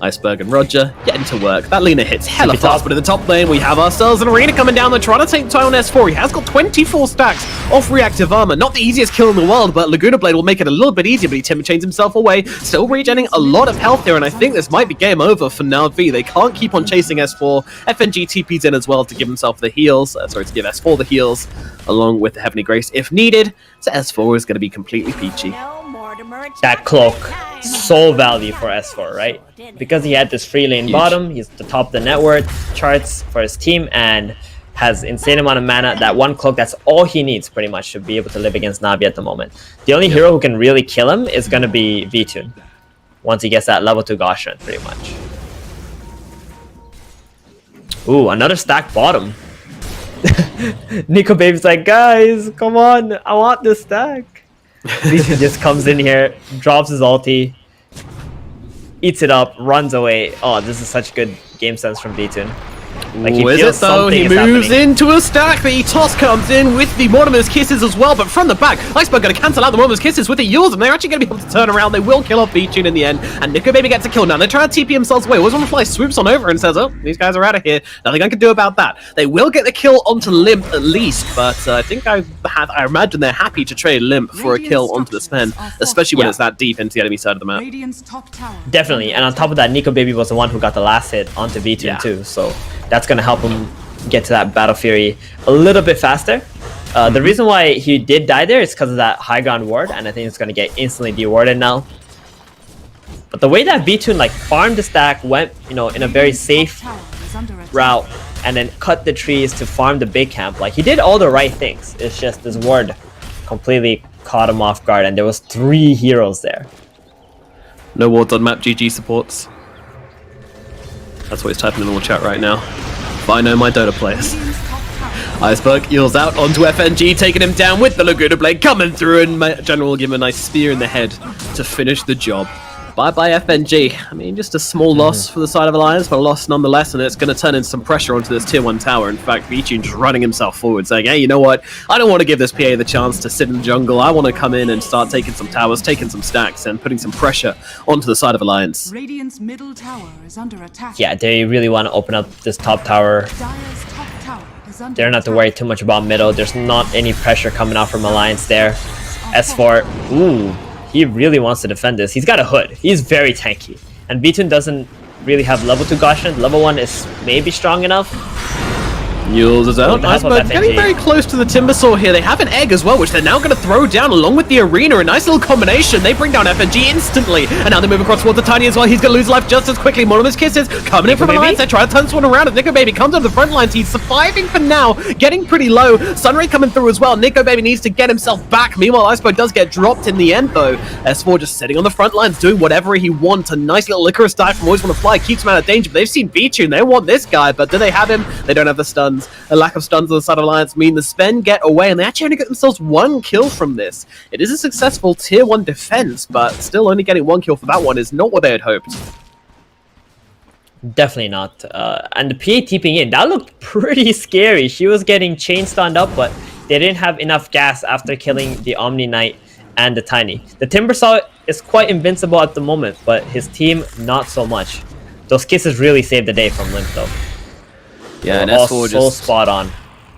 Iceberg and Roger getting to work. That Lina hits hella fast, but in the top lane we have ourselves an arena coming down. They're trying to take down S4. He has got 24 stacks off reactive armor. Not the easiest kill in the world, but Laguna Blade will make it a little bit easier, but he timber chains himself away. Still regenerating a lot of health here, and I think this might be game over for NAVI. They can't keep on chasing S4. FNG TP's in as well to give himself the heals. To give S4 the heals, along with the Heavenly Grace if needed. So S4 is going to be completely peachy. That cloak, so value for S4, right? Because he had this free lane bottom, he's the top of the net worth charts for his team, and has insane amount of mana. That 1 cloak, that's all he needs pretty much to be able to live against Navi at the moment. The only hero who can really kill him is going to be VTune once he gets that level 2 Gauss strength pretty much. Ooh, another stack bottom. Nico Baby's like, guys, come on, I want this stack. VTune just comes in here, drops his ulti, eats it up, runs away. Oh, this is such good game sense from VTune. Like, he feels something He moves into a stack. The toss comes in with the Mortimer's Kisses as well, but from the back, Iceberg going to cancel out the Mortimer's Kisses with the Yules, and they're actually going to be able to turn around. They will kill off VTune in the end, and Nico Baby gets a kill now. They're trying to TP themselves away. Always Want to Fly swoops on over and says, oh, these guys are out of here. Nothing I can do about that. They will get the kill onto Limp at least, but I think I imagine they're happy to trade Limp for a kill onto the Sven, especially when it's that deep into the enemy side of the map. Definitely, and on top of that, Nico Baby was the one who got the last hit onto VTune too, so that's going to help him get to that Battle Fury a little bit faster. The reason why he did die there is because of that high ground ward, and I think it's going to get instantly dewarded now. But the way that VTune like farmed the stack, went, you know, in a very safe route, and then cut the trees to farm the big camp, like he did all the right things. It's just this ward completely caught him off guard, and there was 3 heroes there. No wards on map, GG supports. That's what he's typing in the little chat right now. But I know my Dota players. Iceberg heals out onto FNG, taking him down with the Laguna Blade coming through, and General will give him a nice spear in the head to finish the job. Bye-bye FNG. I mean, just a small loss for the side of Alliance, but a loss nonetheless, and it's going to turn in some pressure onto this tier 1 tower. In fact, Vichun just running himself forward, saying, hey, you know what? I don't want to give this PA the chance to sit in the jungle. I want to come in and start taking some towers, taking some stacks, and putting some pressure onto the side of Alliance. Radiant's middle tower is under attack. Yeah, they really want to open up this top tower. Dire's top tower is under They don't have to worry too much about middle. There's not any pressure coming out from Alliance there. S4, ooh. He really wants to defend this. He's got a hood. He's very tanky. And B2 doesn't really have level 2 Gaussian. Level 1 is maybe strong enough. Mules is out. Iceberg getting very close to the Timbersaw here. They have an egg as well, which they're now going to throw down along with the arena. A nice little combination. They bring down FNG instantly. And now they move across towards the Tiny as well. He's going to lose life just as quickly. One of his kisses coming in from Alliance. They try to turn this one around. And Nico Baby comes on the front lines. He's surviving for now. Getting pretty low. Sunray coming through as well. Nico Baby needs to get himself back. Meanwhile, Iceberg does get dropped in the end though. S4 just sitting on the front lines, doing whatever he wants. A nice little Licorice dive from Always Wanna Fly. Keeps him out of danger. But they've seen Vichun. They want this guy. But do they have him? They don't have the stuns. A lack of stuns on the side of Alliance mean the Sven get away, and they actually only get themselves 1 kill from this. It is a successful tier 1 defense, but still only getting 1 kill for that one is not what they had hoped. Definitely not. And the PA TPing in, that looked pretty scary. She was getting chain stunned up, but they didn't have enough gas after killing the Omni Knight and the Tiny. The Timbersaw is quite invincible at the moment, but his team not so much. Those kisses really saved the day from Limp though. Yeah, and S4 so just spot on.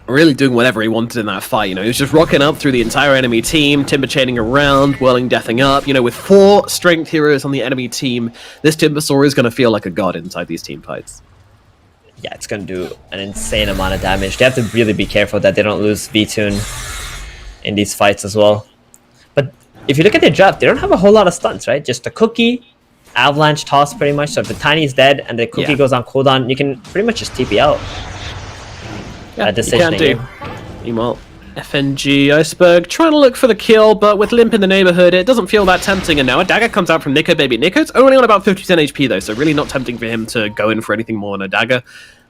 Really doing whatever he wanted in that fight, you know. He was just rocking up through the entire enemy team, timber chaining around, whirling deathing up. You know, with 4 strength heroes on the enemy team, this Timbersaw is going to feel like a god inside these team fights. Yeah, it's going to do an insane amount of damage. They have to really be careful that they don't lose V-Tune in these fights as well. But if you look at their draft, they don't have a whole lot of stunts, right? Just a cookie, avalanche toss pretty much. So if the Tiny is dead and the cookie goes on cooldown, you can pretty much just TP out. Yeah, you can do. Meanwhile, FNG Iceberg trying to look for the kill, but with Limp in the neighborhood, it doesn't feel that tempting. And now a dagger comes out from Nico Baby. Nico's only on about 50% HP though, so really not tempting for him to go in for anything more than a dagger.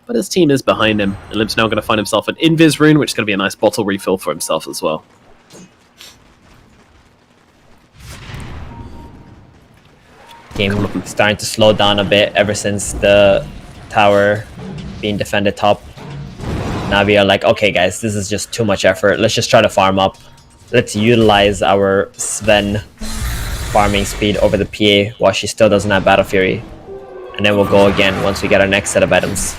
But his team is behind him, and Limp's now going to find himself an Invis rune, which is going to be a nice bottle refill for himself as well. Game starting to slow down a bit ever since the tower being defended top. Navi are like, okay guys, this is just too much effort. Let's just try to farm up. Let's utilize our Sven farming speed over the PA while she still doesn't have Battle Fury. And then we'll go again once we get our next set of items.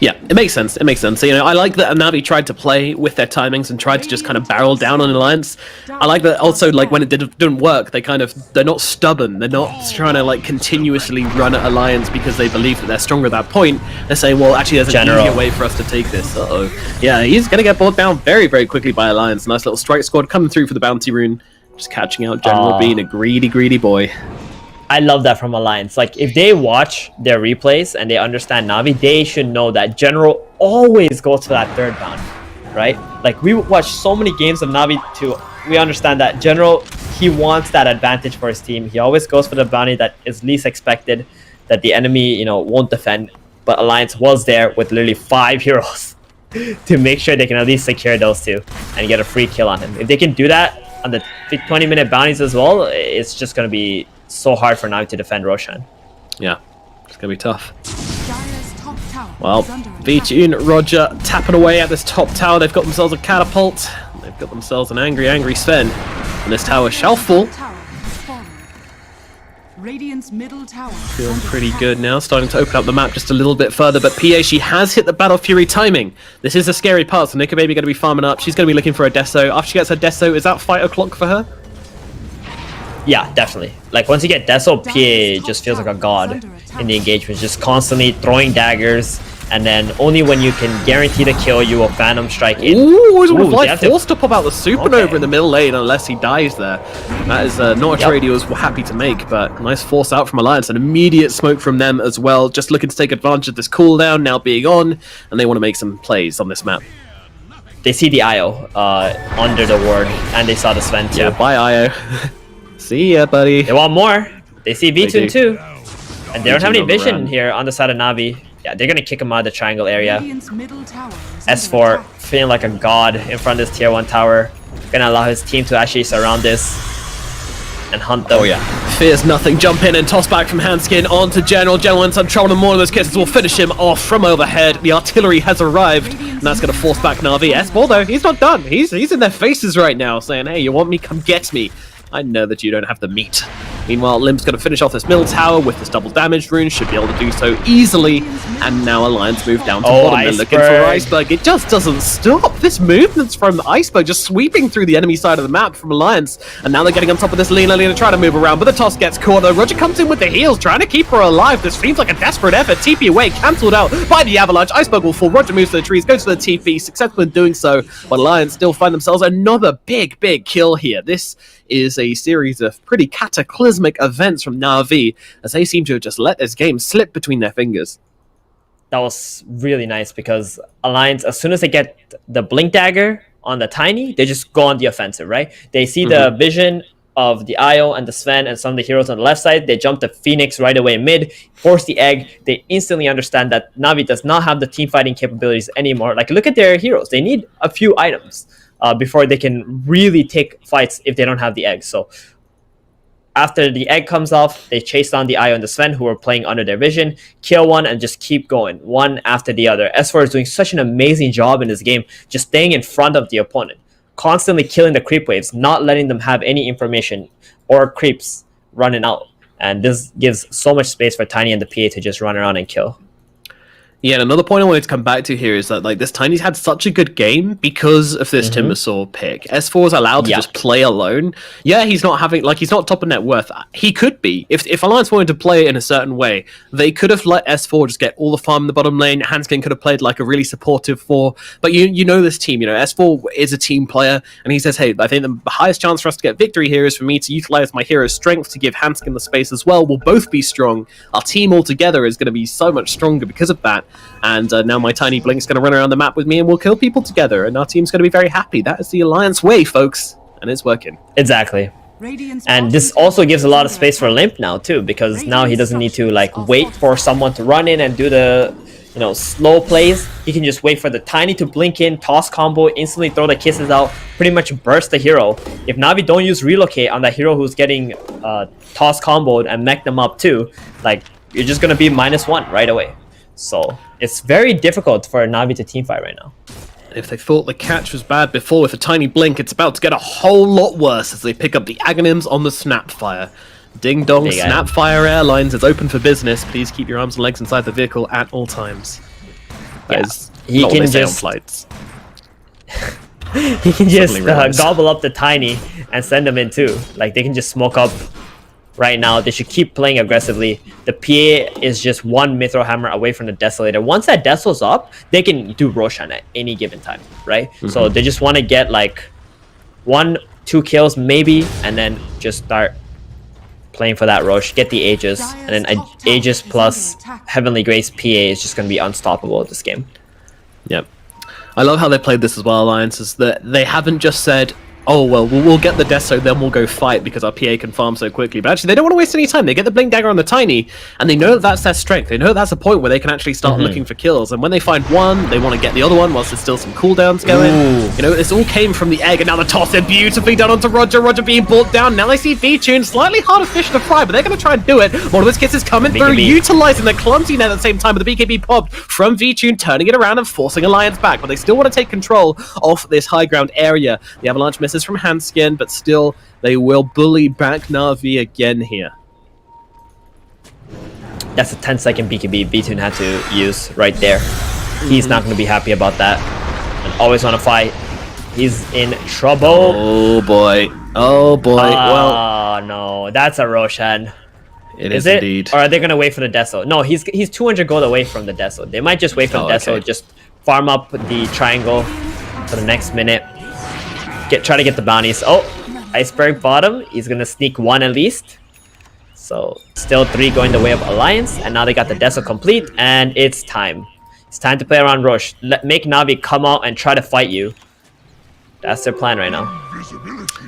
Yeah, it makes sense. It makes sense. So, you know, I like that Navi tried to play with their timings and tried to just kind of barrel down on Alliance. I like that also, like, when it didn't work, they're not stubborn. They're not trying to, like, continuously run at Alliance because they believe that they're stronger at that point. They're saying, well, actually, there's an easier way for us to take this. Uh-oh. Yeah, he's going to get brought down very, very quickly by Alliance. Nice little strike squad coming through for the bounty rune. Just catching out General, being a greedy, greedy boy. I love that from Alliance. Like, if they watch their replays and they understand Navi, they should know that General always goes for that 3rd bounty, right? Like, we watch so many games of Navi too. We understand that General, he wants that advantage for his team. He always goes for the bounty that is least expected, that the enemy, you know, won't defend. But Alliance was there with literally 5 heroes to make sure they can at least secure those 2 and get a free kill on him. If they can do that on the 20-minute bounties as well, it's just going to be so hard for Navi to defend Roshan. Yeah, it's going to be tough. Well, Vichun, Roger tapping away at this top tower. They've got themselves a catapult. They've got themselves an angry, angry Sven. And this tower shall fall. Radiant's middle tower Feeling pretty good now, starting to open up the map just a little bit further, but PA, she has hit the Battle Fury timing. This is a scary part, so Nico Baby going to be farming up. She's going to be looking for a Deso. After she gets her Deso, is that fight o'clock for her? Yeah, definitely. Like, once you get Deso, PA just feels like a god in the engagement, just constantly throwing daggers, and then only when you can guarantee the kill, you will Phantom Strike in. Ooh, forced to pop out the Supernova in the middle lane unless he dies there. That is not a trade he was happy to make, but nice force out from Alliance. An immediate smoke from them as well, just looking to take advantage of this cooldown now being on, and they want to make some plays on this map. They see the IO under the ward, and they saw the Sven too. Yeah, bye IO. See ya, buddy. They want more. They see VTune too. And they don't have any vision run. here on the side of Navi. Yeah, they're gonna kick him out of the triangle area. Radiant's middle tower is S4 under attack. feeling like a god in front of this tier 1 tower. Gonna allow his team to actually surround this and hunt them. Oh yeah. Fears nothing. Jump in and toss back from Handskin onto General. General in some trouble, and more of those kisses will finish him off from overhead. The artillery has arrived, and that's going to force back Navi. S4 though, he's not done. He's in their faces right now, saying, "Hey, you want me? Come get me. I know that you don't have the meat." Meanwhile, Lim's going to finish off this middle tower with this double damage rune. Should be able to do so easily. And now Alliance move down to bottom. They're looking for Iceberg. It just doesn't stop. This movement's from Iceberg just sweeping through the enemy side of the map from Alliance. And now they're getting on top of this Lena. Lena trying to move around, but the toss gets caught though. Roger comes in with the heals, trying to keep her alive. This seems like a desperate effort. TP away, cancelled out by the Avalanche. Iceberg will fall. Roger moves to the trees, goes to the TP, successful in doing so. But Alliance still find themselves another big kill here. This is a series of pretty cataclysmic events from NAVI, as they seem to have just let this game slip between their fingers. That was really nice because Alliance, as soon as they get the Blink Dagger on the Tiny, they just go on the offensive, right? They see the vision of the IO and the Sven and some of the heroes on the left side. They jump the Phoenix right away mid, force the egg. They instantly understand that Navi does not have the team fighting capabilities anymore. Like, look at their heroes. They need a few items before they can really take fights if they don't have the egg. So after the egg comes off, they chase down the IO and the Sven, who are playing under their vision, kill one, and just keep going, one after the other. S4 is doing such an amazing job in this game, just staying in front of the opponent, constantly killing the creep waves, not letting them have any information or creeps running out. And this gives so much space for Tiny and the PA to just run around and kill. Yeah, and another point I wanted to come back to here is that, like, this Tiny's had such a good game because of this Timbersaw pick. S4 is allowed to just play alone. Yeah, he's not having, like, he's not top of net worth. He could be. If Alliance wanted to play in a certain way, they could have let S4 just get all the farm in the bottom lane. Hanskin could have played, like, a really supportive 4. But you know this team, you know, S4 is a team player, and he says, hey, I think the highest chance for us to get victory here is for me to utilize my hero's strength to give Hanskin the space as well. We'll both be strong. Our team altogether is going to be so much stronger because of that. And now my Tiny Blink's going to run around the map with me and we'll kill people together. And our team's going to be very happy. That is the Alliance way, folks. And it's working. Exactly. And this also gives a lot of space for Limp now, too. Because now he doesn't need to, like, wait for someone to run in and do the, you know, slow plays. He can just wait for the Tiny to blink in, toss combo, instantly throw the kisses out, pretty much burst the hero. If Navi don't use Relocate on that hero who's getting toss comboed and mech them up, too, like, you're just going to be -1 right away. So it's very difficult for Navi to teamfight right now. If they thought the catch was bad before with a Tiny Blink, it's about to get a whole lot worse as they pick up the Aghanims on the Snapfire. Ding dong, Snapfire Airlines is open for business. Please keep your arms and legs inside the vehicle at all times. That is he not can what they say on just flights. he can just gobble up the Tiny and send them in too. Like, they can just smoke up. Right now, they should keep playing aggressively. The PA is just one Mithril Hammer away from the Desolator. Once that Desol's up, they can do Roshan at any given time, right? So they just want to get like 1-2 kills maybe, and then just start playing for that Rosh, get the Aegis, and then Aegis plus Heavenly Grace PA is just going to be unstoppable at this game. Yep. I love how they played this as well, Alliance, is that they haven't just said, oh, well, we'll get the Deso, then we'll go fight because our PA can farm so quickly. But actually, they don't want to waste any time. They get the Blink Dagger on the Tiny, and they know that that's their strength. They know that's a point where they can actually start looking for kills. And when they find one, they want to get the other one whilst there's still some cooldowns going. You know, this all came from the egg, and now the toss is beautifully done onto Roger. Roger being brought down. Now they see VTune, slightly harder fish to fry, but they're going to try and do it. One of those kisses coming through, utilizing the clumsy net at the same time, but the BKB popped from VTune, turning it around and forcing Alliance back. But they still want to take control of this high ground area. The Avalanche misses from Handskin, but still, they will bully back Navi again here. That's a 10-second BKB VTune had to use right there. He's not going to be happy about that. And always want to fight. He's in trouble. Oh boy. Oh boy. Well, no, that's a Roshan. It is indeed. Or are they going to wait for the Deso? No, he's 200 gold away from the Deso. They might just wait for the Deso, just farm up the triangle for the next minute. Try to get the bounties. Oh, Iceberg bottom. He's gonna sneak one at least. So still 3 going the way of Alliance, and now they got the Deso complete, and it's time. It's time to play around Rosh. Make Navi come out and try to fight you. That's their plan right now.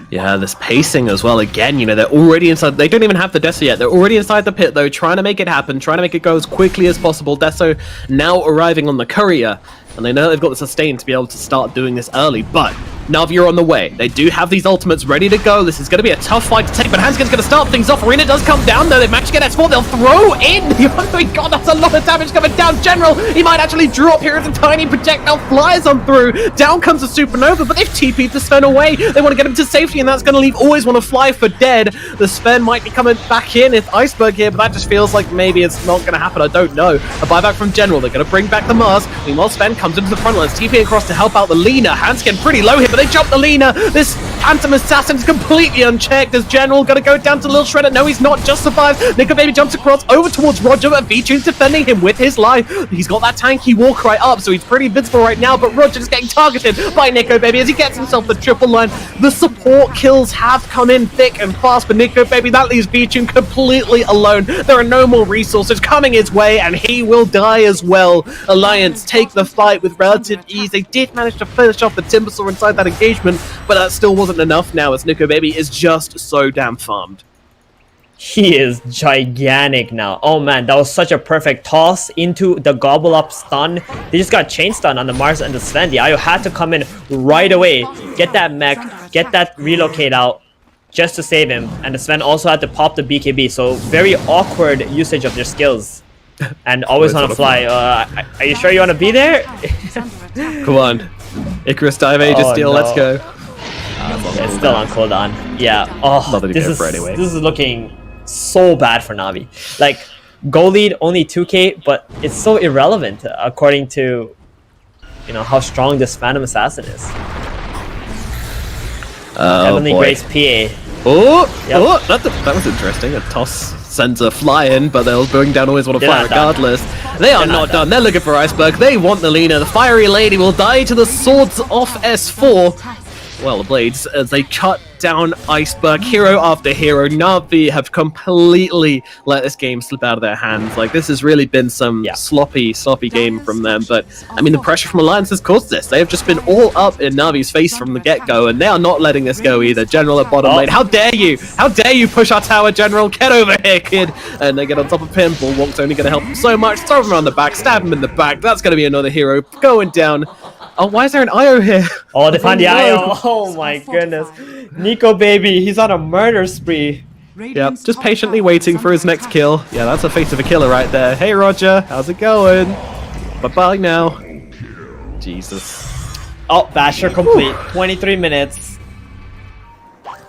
Yeah, this pacing as well. Again, you know, they're already inside. They don't even have the Deso yet. They're already inside the pit, though, trying to make it happen, trying to make it go as quickly as possible. Deso now arriving on the courier, and they know they've got the sustain to be able to start doing this early, but Navi are on the way. They do have these ultimates ready to go. This is going to be a tough fight to take, but Hanskin's going to start things off. Arena does come down, though. They managed to get S4. They'll throw in. Oh my god, that's a lot of damage coming down. General, he might actually drop here as a tiny projectile flies on through. Down comes a supernova, but they've TP'd the Sven away. They want to get him to safety, and that's going to leave Always Want to Fly for dead. The Sven might be coming back in if Iceberg here, but that just feels like maybe it's not going to happen. I don't know. A buyback from General. They're going to bring back the Mars. Meanwhile, Sven comes into the front lines, TPing across to help out the Lina. Hanskin pretty low here, but they jump the Lina. This Phantom Assassin is completely unchecked. As General going to go down to Lil Shredder. No, he's not. Just survived. Nico Baby jumps across over towards Roger, but V-Tune's defending him with his life. He's got that tanky walk right up, so he's pretty invincible right now, but Roger is getting targeted by Nico Baby as he gets himself the triple line. The support kills have come in thick and fast, but Nico Baby, that leaves V-Tune completely alone. There are no more resources coming his way, and he will die as well. Alliance take the fight with relative ease. They did manage to finish off the Timbersaw inside that engagement, but that still wasn't enough now, as Nico Baby is just so damn farmed. He is gigantic now. Oh man, that was such a perfect toss into the gobble up stun. They just got chain stun on the Mars and the Sven. The IO had to come in right away, get that mech, get that relocate out just to save him. And the Sven also had to pop the BKB, so very awkward usage of their skills. And Always Want to Fly. Are you sure you want to be there? Come on. Icarus Dive Aegis deal, no. let's go. It's still on cooldown. Yeah. Oh, this is looking so bad for Navi. Like, goal lead only 2k, but it's so irrelevant according to, you know, how strong this Phantom Assassin is. Heavenly Grace PA. Oh, Yep. oh, that was interesting. A toss sends a fly in, but they'll bring down Always Want to Fly regardless. They are not done. They're looking for Iceberg. They want the Lina. The Fiery Lady will die to the swords off S4. Well, the blades, as they cut down Iceberg, hero after hero. Navi have completely let this game slip out of their hands. Like, this has really been some sloppy game from them. But, I mean, the pressure from Alliance has caused this. They have just been all up in Navi's face from the get-go, and they are not letting this go either. General at bottom lane. How dare you? How dare you push our tower, General? Get over here, kid. And they get on top of him. Bullwalk's only going to help him so much. Throw him around the back, stab him in the back. That's going to be another hero going down. Oh, why is there an IO here? Oh, they found the IO. Oh my goodness. Nico Baby, he's on a murder spree. Yep, just patiently waiting for his next kill. Yeah, that's a face of a killer right there. Hey, Roger, how's it going? Bye-bye now. Jesus. Oh, Basher complete. 23 minutes.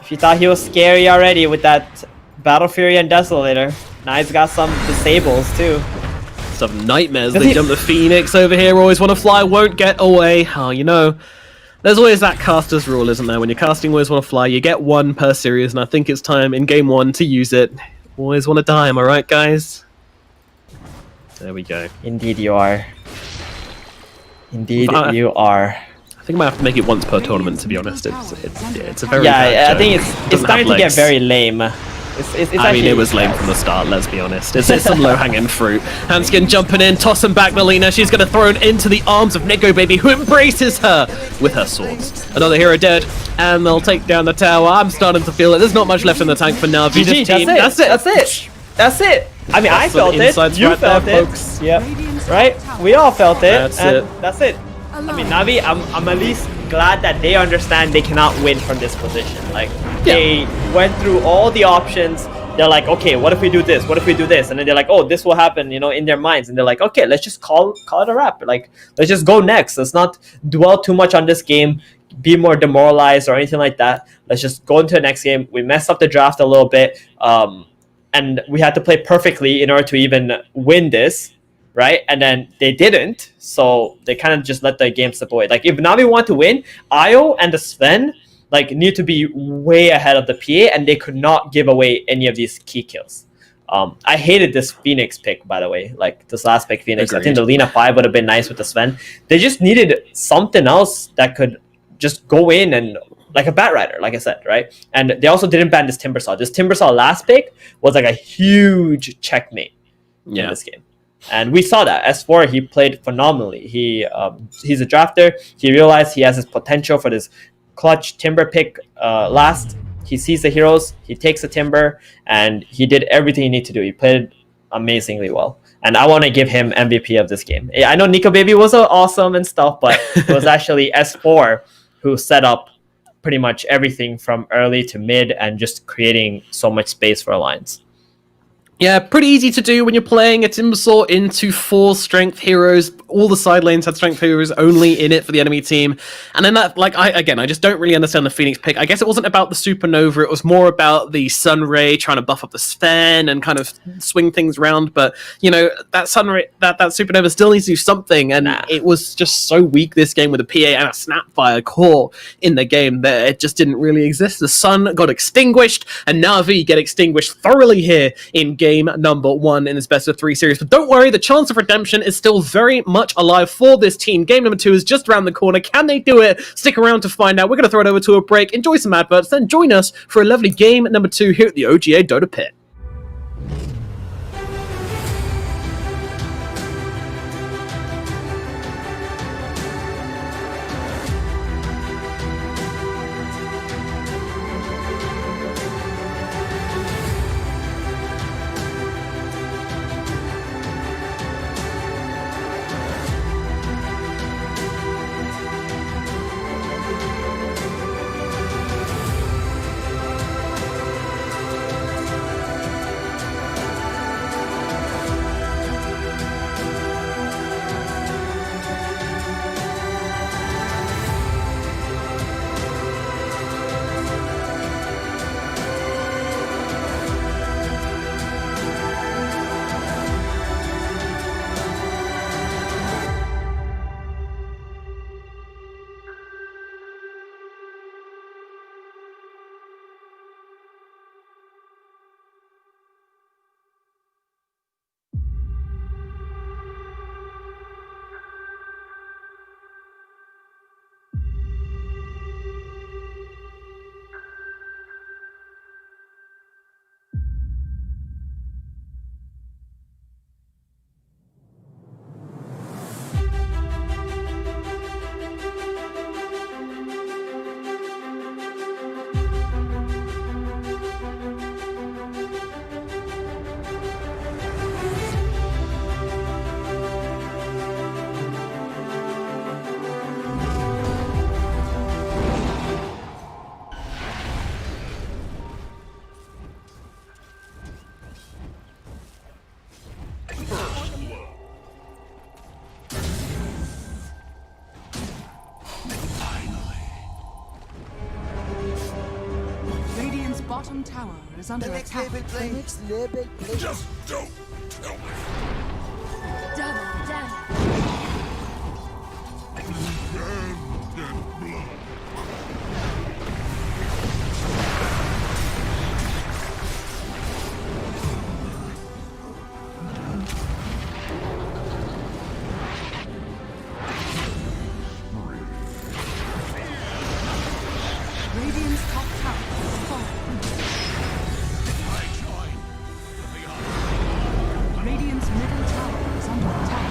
If you thought he was scary already with that Battle Fury and Desolator, now he's got some disables too. Some nightmares. They jump the Phoenix over here. Always Want to Fly, won't get away. Oh, you know, there's always that caster's rule, isn't there? When you're casting Always Want to Fly, you get one per series, and I think it's time in game one to use it. Always want to die, am I right, guys? There we go. Indeed you are. Indeed you are. I think I might have to make it once per tournament, to be honest. It's a very I think it's starting to get very lame. I mean, it was lame from the start, let's be honest. It's some low-hanging fruit. Hanskin jumping in, tossing back Melina. She's going to throw it into the arms of Nico Baby, who embraces her with her swords. Another hero dead, and they'll take down the tower. I'm starting to feel it. There's not much left in the tank for Navi. GG, that's it. I mean, I felt it. You felt it. Folks. Yep. Right? We all felt it. That's it. I mean, Navi, I'm at least glad that they understand they cannot win from this position. Like, they went through all the options. They're like, okay, what if we do this? What if we do this? And then they're like, oh, this will happen, you know, in their minds. And they're like, okay, let's just call it a wrap. Like, let's just go next. Let's not dwell too much on this game, be more demoralized or anything like that. Let's just go into the next game. We messed up the draft a little bit. And we had to play perfectly in order to even win this. Right, and then they didn't, so they kind of just let the game slip away. Like, if Navi want to win, Io and the Sven need to be way ahead of the PA, and they could not give away any of these key kills. I hated this Phoenix pick, by the way. Like, this last pick, Phoenix. Agreed. I think the Lina 5 would have been nice with the Sven. They just needed something else that could just go in and, like a Bat Rider, like I said, right? And they also didn't ban this Timbersaw. This Timbersaw last pick was like a huge checkmate in this game. And we saw that. S4, he played phenomenally. He's a drafter. He realized he has his potential for this clutch Timber pick last. He sees the heroes, he takes the Timber, and he did everything he needed to do. He played amazingly well. And I want to give him MVP of this game. I know Nico Baby was awesome and stuff, but it was actually S4 who set up pretty much everything from early to mid and just creating so much space for Alliance. Yeah, pretty easy to do when you're playing a Timbersaw into 4 strength heroes. All the side lanes had strength heroes only in it for the enemy team. And then that, like, I just don't really understand the Phoenix pick. I guess it wasn't about the Supernova, it was more about the Sunray trying to buff up the Sven and kind of swing things around. But, you know, that Sunray, that Supernova still needs to do something, and it was just so weak this game with a PA and a Snapfire core in the game that it just didn't really exist. The sun got extinguished, and NAVI get extinguished thoroughly here in game number 1 in this best of 3 series. But don't worry, the chance of redemption is still very much alive for this team. Game number 2 is just around the corner. Can they do it? Stick around to find out. We're going to throw it over to a break, enjoy some adverts, then join us for a lovely game number 2 here at the OGA Dota Pit. bottom tower is under attack. Next level play. Just don't tell me. Double damage. Damn dead blood. Radiant's top tower is falling. I join. Radiant's middle tower is under attack.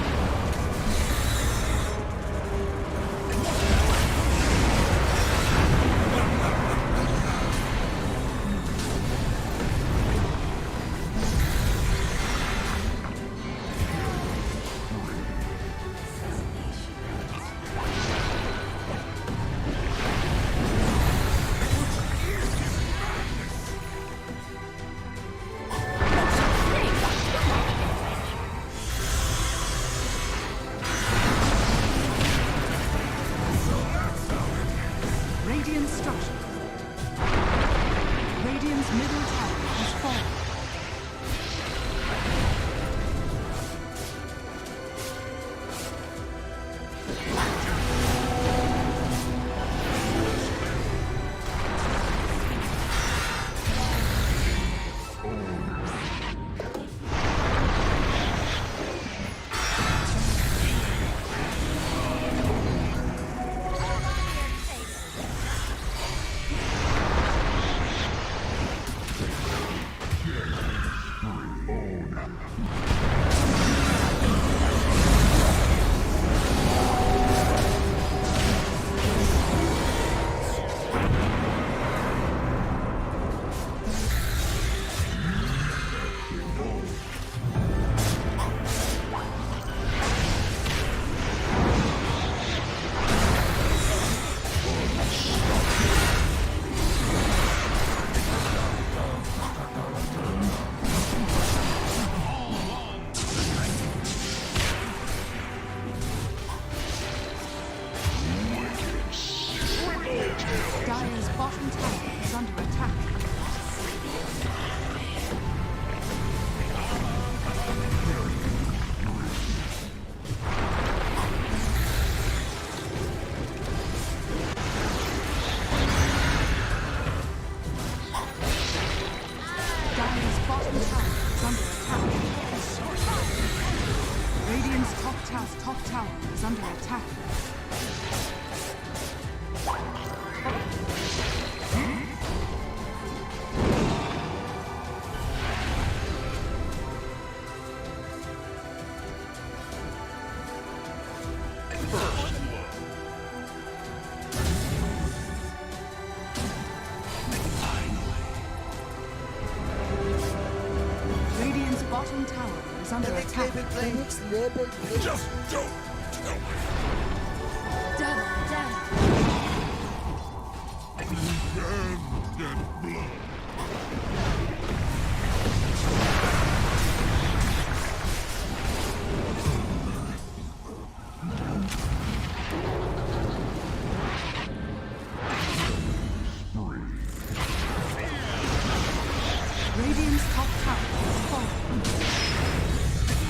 Radiant structure. Radiant's middle tower has fallen. Dire's bottom tower is under attack. Dire's bottom tower is under attack. Radiant's top tower is under attack. Radiant's bottom tower is under attack. Next level play. Just don't kill me. Double damage. Abandon me. Radiant's top tower is falling.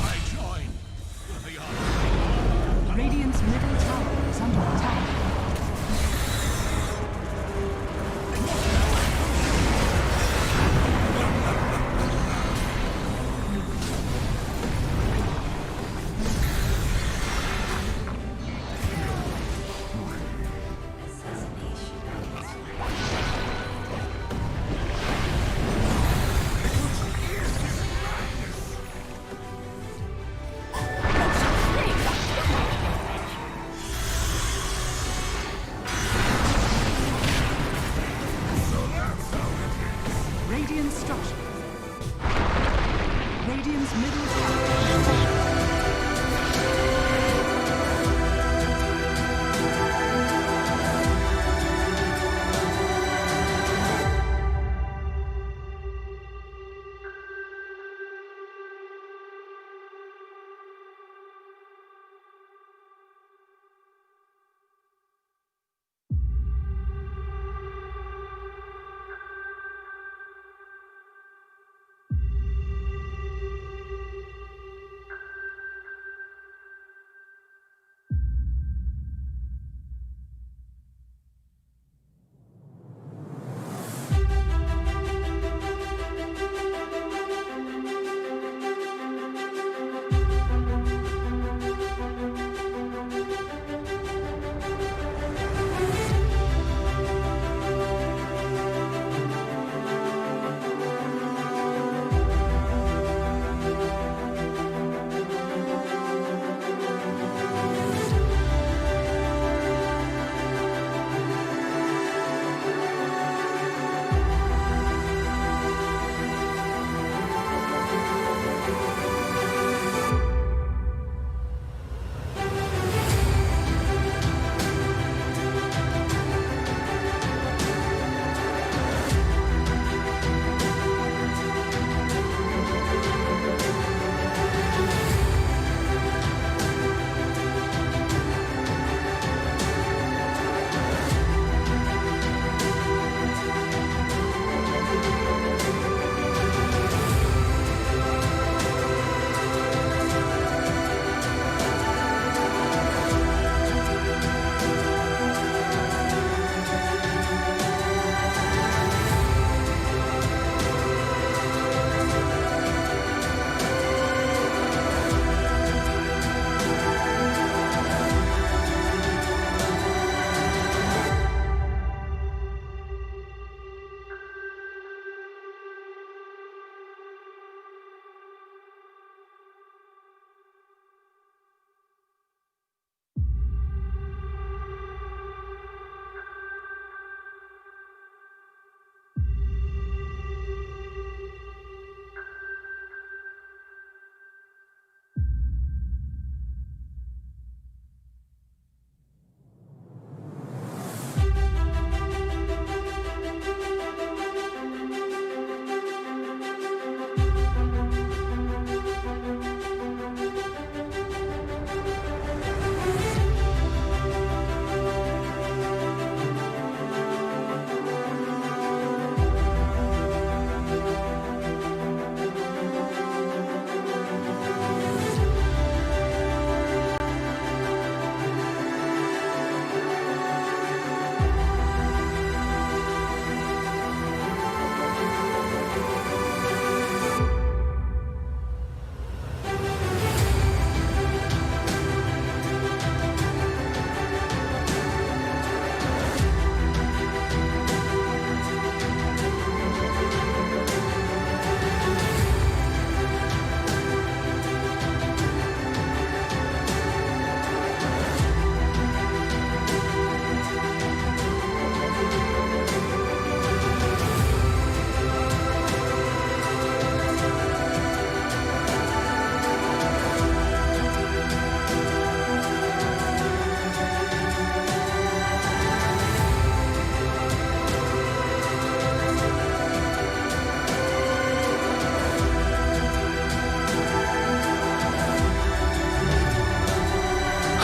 I join the army. Radiant's middle tower is under attack. Radiant structure. Radiant's middle tower is falling.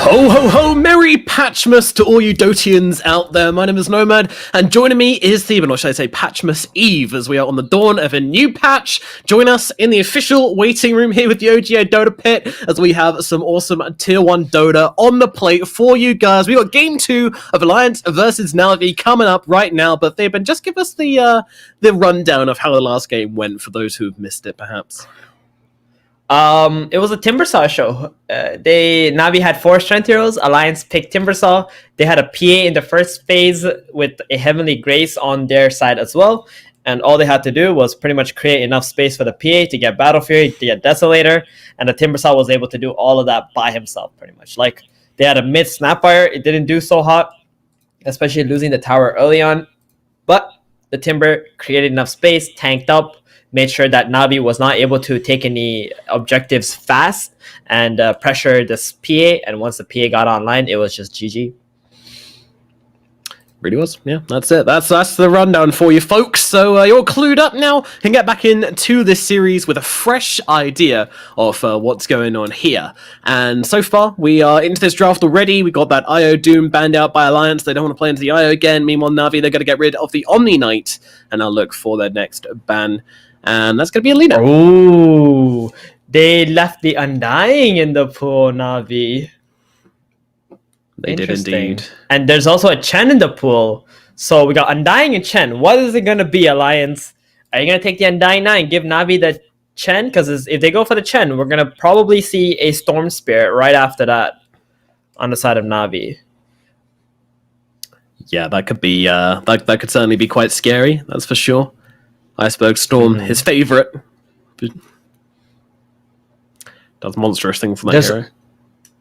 Ho ho ho! Merry Patchmas to all you Dotians out there. My name is Nomad, and joining me is Theben, or should I say Patchmas Eve, as we are on the dawn of a new patch. Join us in the official waiting room here with the OGA Dota Pit, as we have some awesome Tier 1 Dota on the plate for you guys. We got Game 2 of Alliance versus NAVI coming up right now, but Theben, just give us the rundown of how the last game went for those who have missed it, perhaps. It was a Timbersaw show. Navi had 4 strength heroes. Alliance picked Timbersaw. They had a PA in the first phase with a Heavenly Grace on their side as well. And all they had to do was pretty much create enough space for the PA to get Battle Fury, to get Desolator. And the Timbersaw was able to do all of that by himself, pretty much. Like, they had a mid Snapfire. It didn't do so hot, especially losing the tower early on. But the Timber created enough space, tanked up, made sure that Navi was not able to take any objectives fast, and pressure this PA. And once the PA got online, it was just GG. Really was. Yeah, that's it. That's the rundown for you folks. So you're clued up now, can get back into this series with a fresh idea of what's going on here. And so far, we are into this draft already. We got that IO Doom banned out by Alliance. They don't want to play into the IO again. Meanwhile, Navi, they're going to get rid of the Omni Knight, and I'll look for their next ban. And that's going to be a leader. Ooh, they left the Undying in the pool, Navi. They did indeed. And there's also a Chen in the pool. So we got Undying and Chen. What is it going to be, Alliance? Are you going to take the Undying now and give Navi the Chen? Because if they go for the Chen, we're going to probably see a Storm Spirit right after that on the side of Navi. Yeah, that could be. That could certainly be quite scary. That's for sure. Iceberg Storm, his favorite. Does monstrous things for that hero.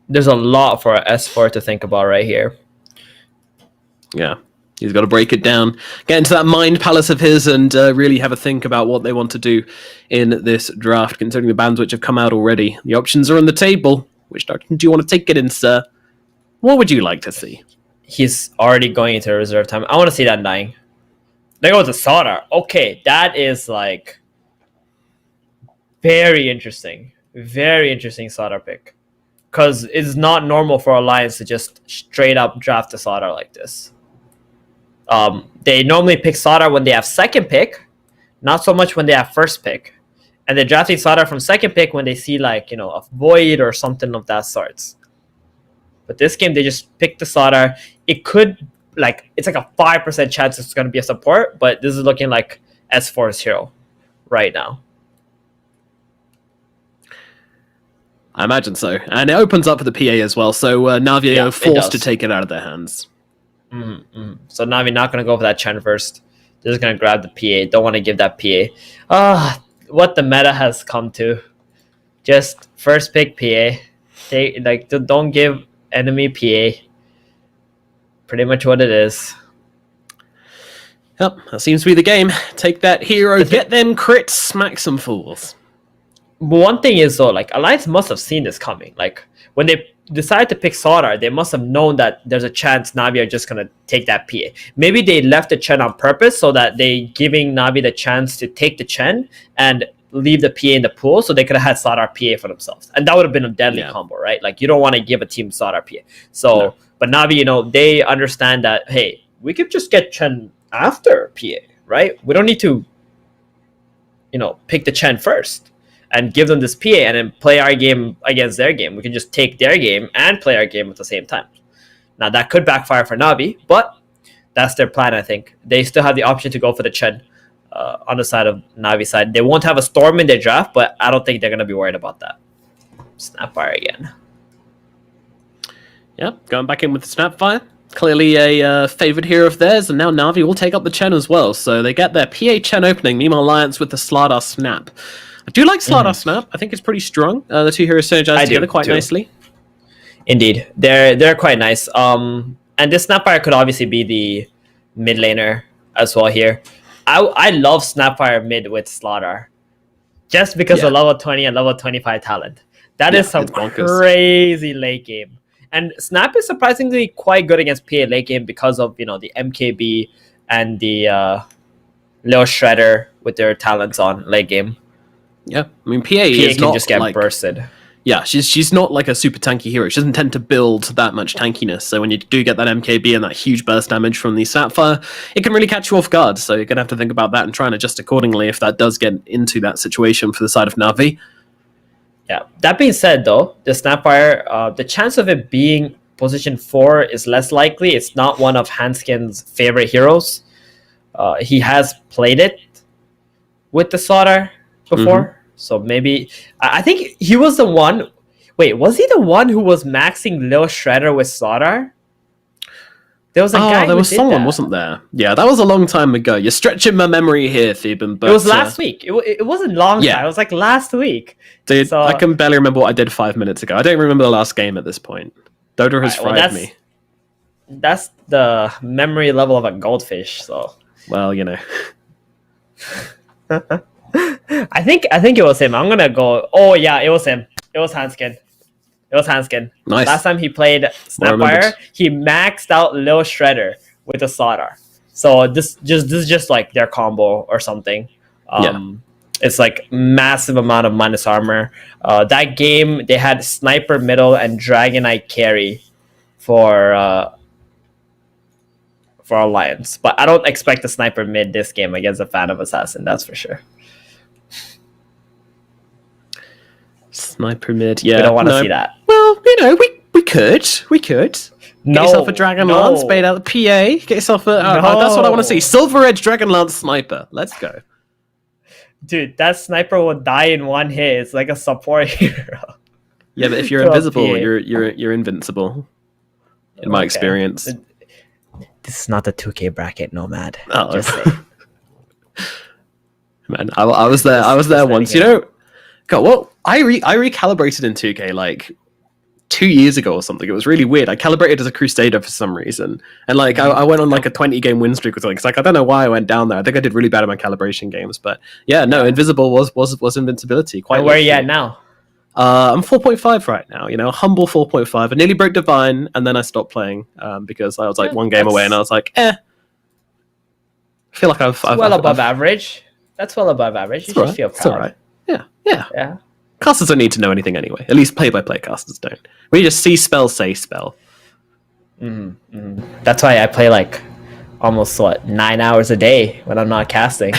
There's a lot for S4 to think about right here. Yeah, he's got to break it down, get into that mind palace of his, and really have a think about what they want to do in this draft, considering the bans which have come out already. The options are on the table. Which direction do you want to take it in, sir? What would you like to see? He's already going into reserve time. I want to see that dying. They go with the Sonar. Okay, that is like very interesting. Very interesting Sonar pick. Because it's not normal for Alliance to just straight up draft a Sonar like this. They normally pick Sonar when they have second pick, not so much when they have first pick. And they're drafting Sonar from second pick when they see, like, you know, a Void or something of that sorts. But this game, they just picked the Sonar. It could, like, it's like a 5% chance it's going to be a support, but this is looking like S4's hero right now. I imagine so. And it opens up for the PA as well, so Navi are forced to take it out of their hands. So Navi not going to go for that Chen first. They're just going to grab the PA. Don't want to give that PA. What the meta has come to. Just first pick PA. Don't give enemy PA. Pretty much what it is. Yep, that seems to be the game. Take that hero, get them crits, smack some fools. But one thing is, though, like, Alliance must have seen this coming. Like, when they decided to pick Sonar, they must have known that there's a chance Navi are just going to take that PA. Maybe they left the Chen on purpose so that they giving Navi the chance to take the Chen and leave the PA in the pool, so they could have had Sonar PA for themselves. And that would have been a deadly combo, right? Like, you don't want to give a team Sonar PA. So, no. But Navi, you know, they understand that, hey, we could just get Chen after PA, right? We don't need to, you know, pick the Chen first and give them this PA and then play our game against their game. We can just take their game and play our game at the same time. Now, that could backfire for Navi, but that's their plan, I think. They still have the option to go for the Chen on the side of Navi side. They won't have a Storm in their draft, but I don't think they're going to be worried about that. Snapfire again. Yep, going back in with the Snapfire. Clearly a favorite hero of theirs, and now Navi will take up the Chen as well. So they get their PA Chen opening. Meanwhile, Alliance with the Slardar Snap. I do like Slardar Snap. I think it's pretty strong. The two heroes synergize together quite nicely. Indeed, they're quite nice. And this Snapfire could obviously be the mid laner as well here. I love Snapfire mid with Slardar, just because of level 20 and level 25 talent. That is some crazy late game. And Snap is surprisingly quite good against PA late game because of, you know, the MKB and the Lil Shredder with their talents on late game. Yeah, I mean PA is can not just get like, bursted. Yeah, she's not like a super tanky hero. She doesn't tend to build that much tankiness. So when you do get that MKB and that huge burst damage from the Sapphire, it can really catch you off guard. So you're gonna have to think about that and try and adjust accordingly if that does get into that situation for the side of Navi. Yeah. That being said, though, the Snapfire, the chance of it being position 4 is less likely. It's not one of Hanskin's favorite heroes. He has played it with the Slaughter before, so maybe I think he was the one. Wait, was he the one who was maxing Lil Shredder with Slaughter? There was a guy. There was someone, wasn't there? Yeah, that was a long time ago. You're stretching my memory here, Theban. But it was last week. It wasn't long time. It was like last week. Dude, so, I can barely remember what I did 5 minutes ago. I don't remember the last game at this point. Dota has fried me. That's the memory level of a goldfish. So, well, you know. I think it was him. I'm gonna go. Oh yeah, it was him. It was Hanskin. Nice. Last time he played Snapfire, he maxed out Lil Shredder with a Slaughter. So this is just like their combo or something. It's like massive amount of minus armor. That game they had Sniper middle and Dragonite carry for Alliance, but I don't expect a Sniper mid this game against a Phantom Assassin. That's for sure. Sniper mid, yeah. We don't want to see that. Well, you know, we could. Get yourself a Dragon Lance, bait out the PA. Get yourself a. That's what I want to see. Silver Edge Dragon Lance Sniper. Let's go. Dude, that Sniper will die in one hit. It's like a support hero. Yeah, but if you're invisible, you're invincible. In my experience. This is not the 2K bracket, Nomad. Oh, just say. Man, I was there once. You know. God, well, I recalibrated in 2K like 2 years ago or something. It was really weird. I calibrated as a Crusader for some reason, and like I went on like a 20-game win streak or something. It's like I don't know why I went down there. I think I did really bad at my calibration games, but yeah, no, invisible was invincibility. Quite. And where are you at now? I'm 4.5 right now. You know, humble 4.5. I nearly broke Divine, and then I stopped playing because I was like one game away, and I was like, I feel like I've above average. That's well above average. You should feel proud. It's all right. Yeah. Casters don't need to know anything anyway. At least play-by-play casters don't. We just see spell, say spell. That's why I play like almost 9 hours a day when I'm not casting.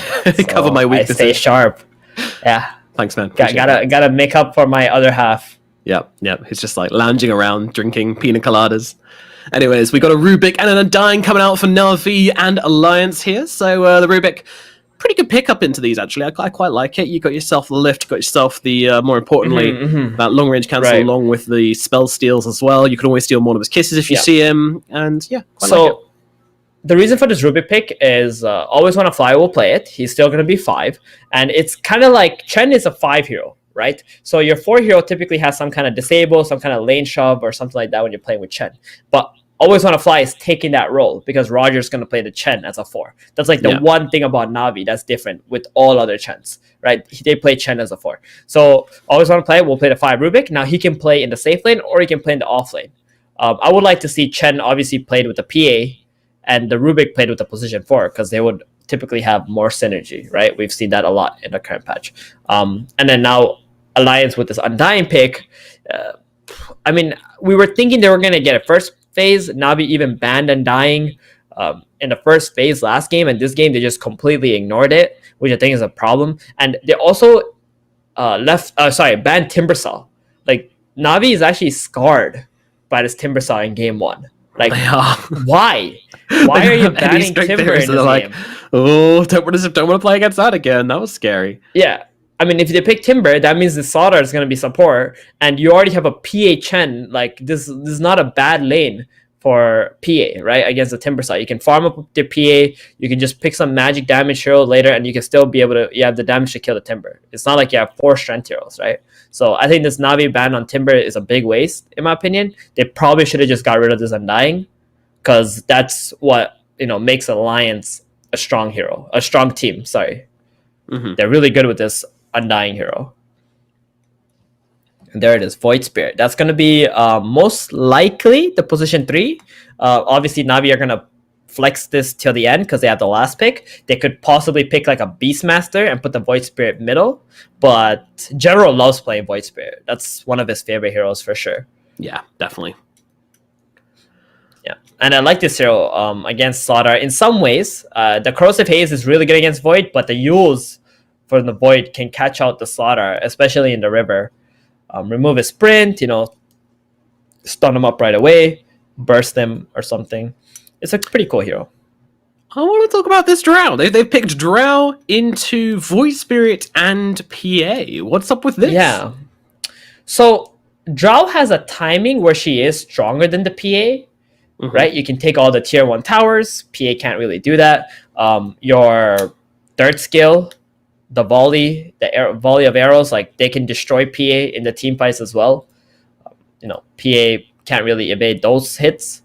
Cover my weaknesses. I stay sharp. Yeah. Thanks, man. Gotta make up for my other half. Yep. He's just like lounging around, drinking pina coladas. Anyways, we got a Rubik and an Undying coming out for Navi and Alliance here. So the Rubik, pretty good pickup into these actually. I quite like it. You got yourself the lift, you got yourself the more importantly that long range cancel along with the spell steals as well. You can always steal more of his kisses if you see him, and quite like it. The reason for this Rubik pick is always when a fly will play it, he's still going to be 5, and it's kind of like Chen is a 5 hero, right? So your 4 hero typically has some kind of disable, some kind of lane shove or something like that when you're playing with Chen, but Always Wanna Fly is taking that role because Roger's going to play the Chen as a 4. That's like the one thing about Navi that's different with all other Chens, right? They play Chen as a 4. So Always Wanna Play will play the 5 Rubik. Now he can play in the safe lane or he can play in the off lane. I would like to see Chen obviously played with the PA and the Rubik played with the position 4 because they would typically have more synergy, right? We've seen that a lot in the current patch. And then now Alliance with this Undying pick. I mean, we were thinking they were going to get a first phase. Navi even banned Undying in the first phase last game, and this game they just completely ignored it, which I think is a problem. And they also banned Timbersaw. Like, Navi is actually scarred by this Timbersaw in game 1. Like, why? Why are you banning Timber in this game? Oh, don't want to play against that again. That was scary. Yeah. I mean, if they pick Timber, that means the Slaughter is going to be support, and you already have a PA Chen. Like, this is not a bad lane for PA, right? Against the Timber side. You can farm up the PA, you can just pick some magic damage hero later, and you can still be able to, you have the damage to kill the Timber. It's not like you have 4 strength heroes, right? So I think this Navi ban on Timber is a big waste, in my opinion. They probably should have just got rid of this Undying, because that's what, makes Alliance a strong hero, a strong team, sorry. Mm-hmm. They're really good with this Undying hero. And there it is, Void Spirit. That's going to be most likely the position 3. Obviously, Navi are going to flex this till the end because they have the last pick. They could possibly pick like a Beastmaster and put the Void Spirit middle. But General loves playing Void Spirit. That's one of his favorite heroes for sure. Yeah, definitely. Yeah, and I like this hero against Slaughter. In some ways, the Corrosive Haze is really good against Void, but the Yules from the Void can catch out the Slaughter, especially in the river. Remove his sprint, stun him up right away, burst him or something. It's a pretty cool hero. I want to talk about this Drow. They've picked Drow into Void Spirit and PA. What's up with this? Yeah. So Drow has a timing where she is stronger than the PA, right? You can take all the tier 1 towers. PA can't really do that. Your third skill, the volley, volley of arrows, like they can destroy PA in the team fights as well. PA can't really evade those hits.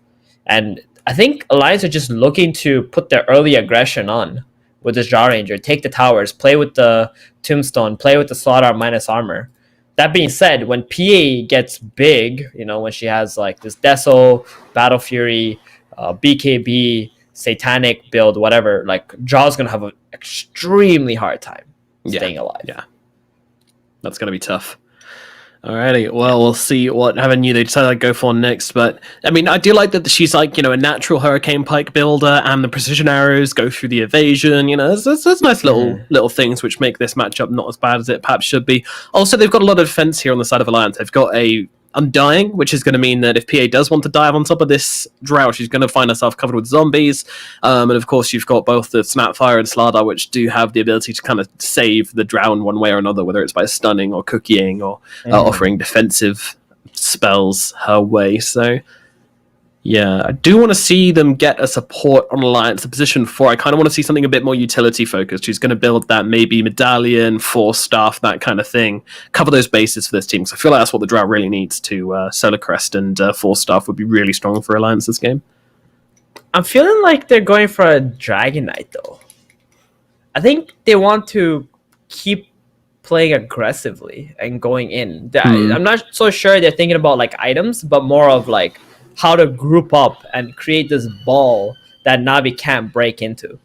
And I think Alliance are just looking to put their early aggression on with this Drow Ranger. Take the towers, play with the Tombstone, play with the Slaughter minus armor. That being said, when PA gets big, when she has like this Deso, Battle Fury, BKB, Satanic build, whatever, like Draw's going to have an extremely hard time staying alive. Yeah. That's going to be tough. Alrighty, well, we'll see what avenue they decide to go for next. But I mean, I do like that she's like, a natural Hurricane Pike builder, and the precision arrows go through the evasion. There's nice little things which make this matchup not as bad as it perhaps should be. Also, they've got a lot of defense here on the side of Alliance. They've got a Undying, which is going to mean that if PA does want to dive on top of this Drow, she's going to find herself covered with zombies. And of course, you've got both the Snapfire and Slardar, which do have the ability to kind of save the Drow in one way or another, whether it's by stunning or cookieing or offering defensive spells her way. So, yeah, I do want to see them get a support on Alliance. The position 4, I kind of want to see something a bit more utility focused. Who's going to build that maybe medallion, force staff, that kind of thing. Cover those bases for this team. So I feel like that's what the Drow really needs to Solar Crest, and force staff would be really strong for Alliance this game. I'm feeling like they're going for a Dragon Knight though. I think they want to keep playing aggressively and going in. I'm not so sure they're thinking about like items, but more of like how to group up and create this ball that Navi can't break into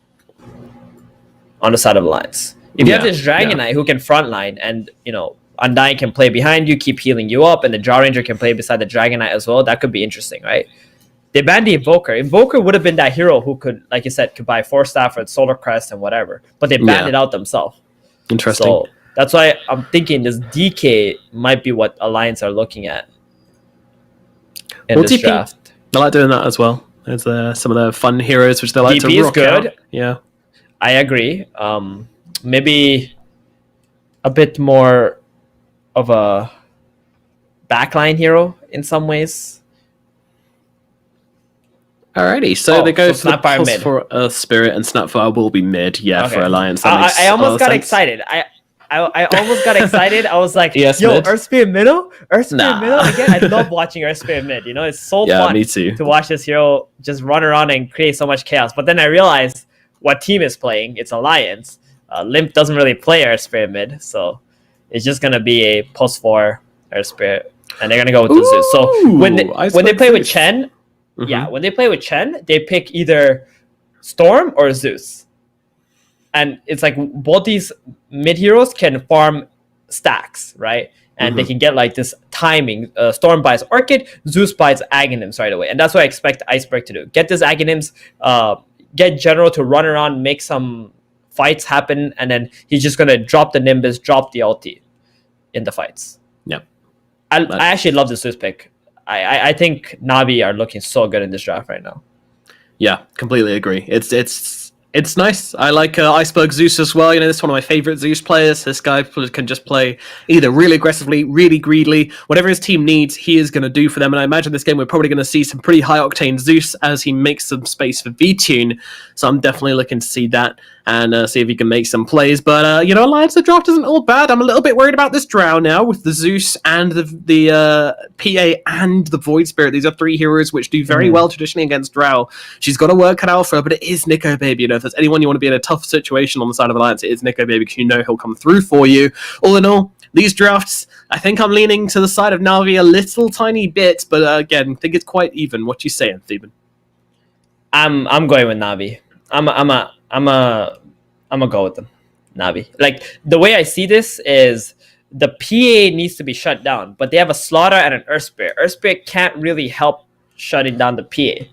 on the side of Alliance. If you have this Dragon Knight who can frontline, and Undying can play behind you, keep healing you up, and the Drow Ranger can play beside the Dragon Knight as well, that could be interesting, right? They banned the Invoker. Invoker would have been that hero who could, like you said, could buy Force Staff or Solar Crest and whatever, but they banned it out themselves. Interesting. So that's why I'm thinking this DK might be what Alliance are looking at in this draft. I like doing that as well. There's some of the fun heroes which they like DP to rock is good. out. Yeah, I agree. Maybe a bit more of a backline hero in some ways. Alrighty, so they go so for the Snapfire pulse mid. for Earth Spirit, and Snapfire will be mid. Yeah, for Alliance. I almost got excited. I almost got excited. I was like, yes, yo, mid? Earth Spirit middle? Earth Spirit middle? Again, I love watching Earth Spirit mid. It's so fun me too. to watch this hero just run around and create so much chaos. But then I realized what team is playing. It's Alliance. Limp doesn't really play Earth Spirit mid, so it's just going to be a post 4 Earth Spirit. And they're going to go with the Zeus. So when they play with Chen, when they play with Chen, they pick either Storm or Zeus. And it's like both these mid heroes can farm stacks, right? And they can get like this timing. Storm buys Orchid, Zeus buys Aghanims right away. And that's what I expect Iceberg to do. Get this Aghanims, get General to run around, make some fights happen, and then he's just going to drop the Nimbus, drop the ulti in the fights. Yep. I actually love the Zeus pick. I think Navi are looking so good in this draft right now. Yeah, completely agree. It's nice. I like Iceberg Zeus as well. This is one of my favorite Zeus players. This guy can just play either really aggressively, really greedily. Whatever his team needs, he is going to do for them. And I imagine this game we're probably going to see some pretty high-octane Zeus as he makes some space for V-Tune. So I'm definitely looking to see that and see if he can make some plays. But, Alliance, the draft isn't all bad. I'm a little bit worried about this Drow now with the Zeus and the PA and the Void Spirit. These are 3 heroes which do very well traditionally against Drow. She's got to work cut out for her, but it is Nico Baby. If there's anyone you want to be in a tough situation on the side of Alliance, it is Nico Baby, because he'll come through for you. All in all, these drafts, I think I'm leaning to the side of Navi a little tiny bit, but again, I think it's quite even. What you saying, Theban? I'm going with Navi. I'm a go with them. Navi. Like the way I see this is the PA needs to be shut down, but they have a Slaughter and an Earth Spirit. Earth Spirit can't really help shutting down the PA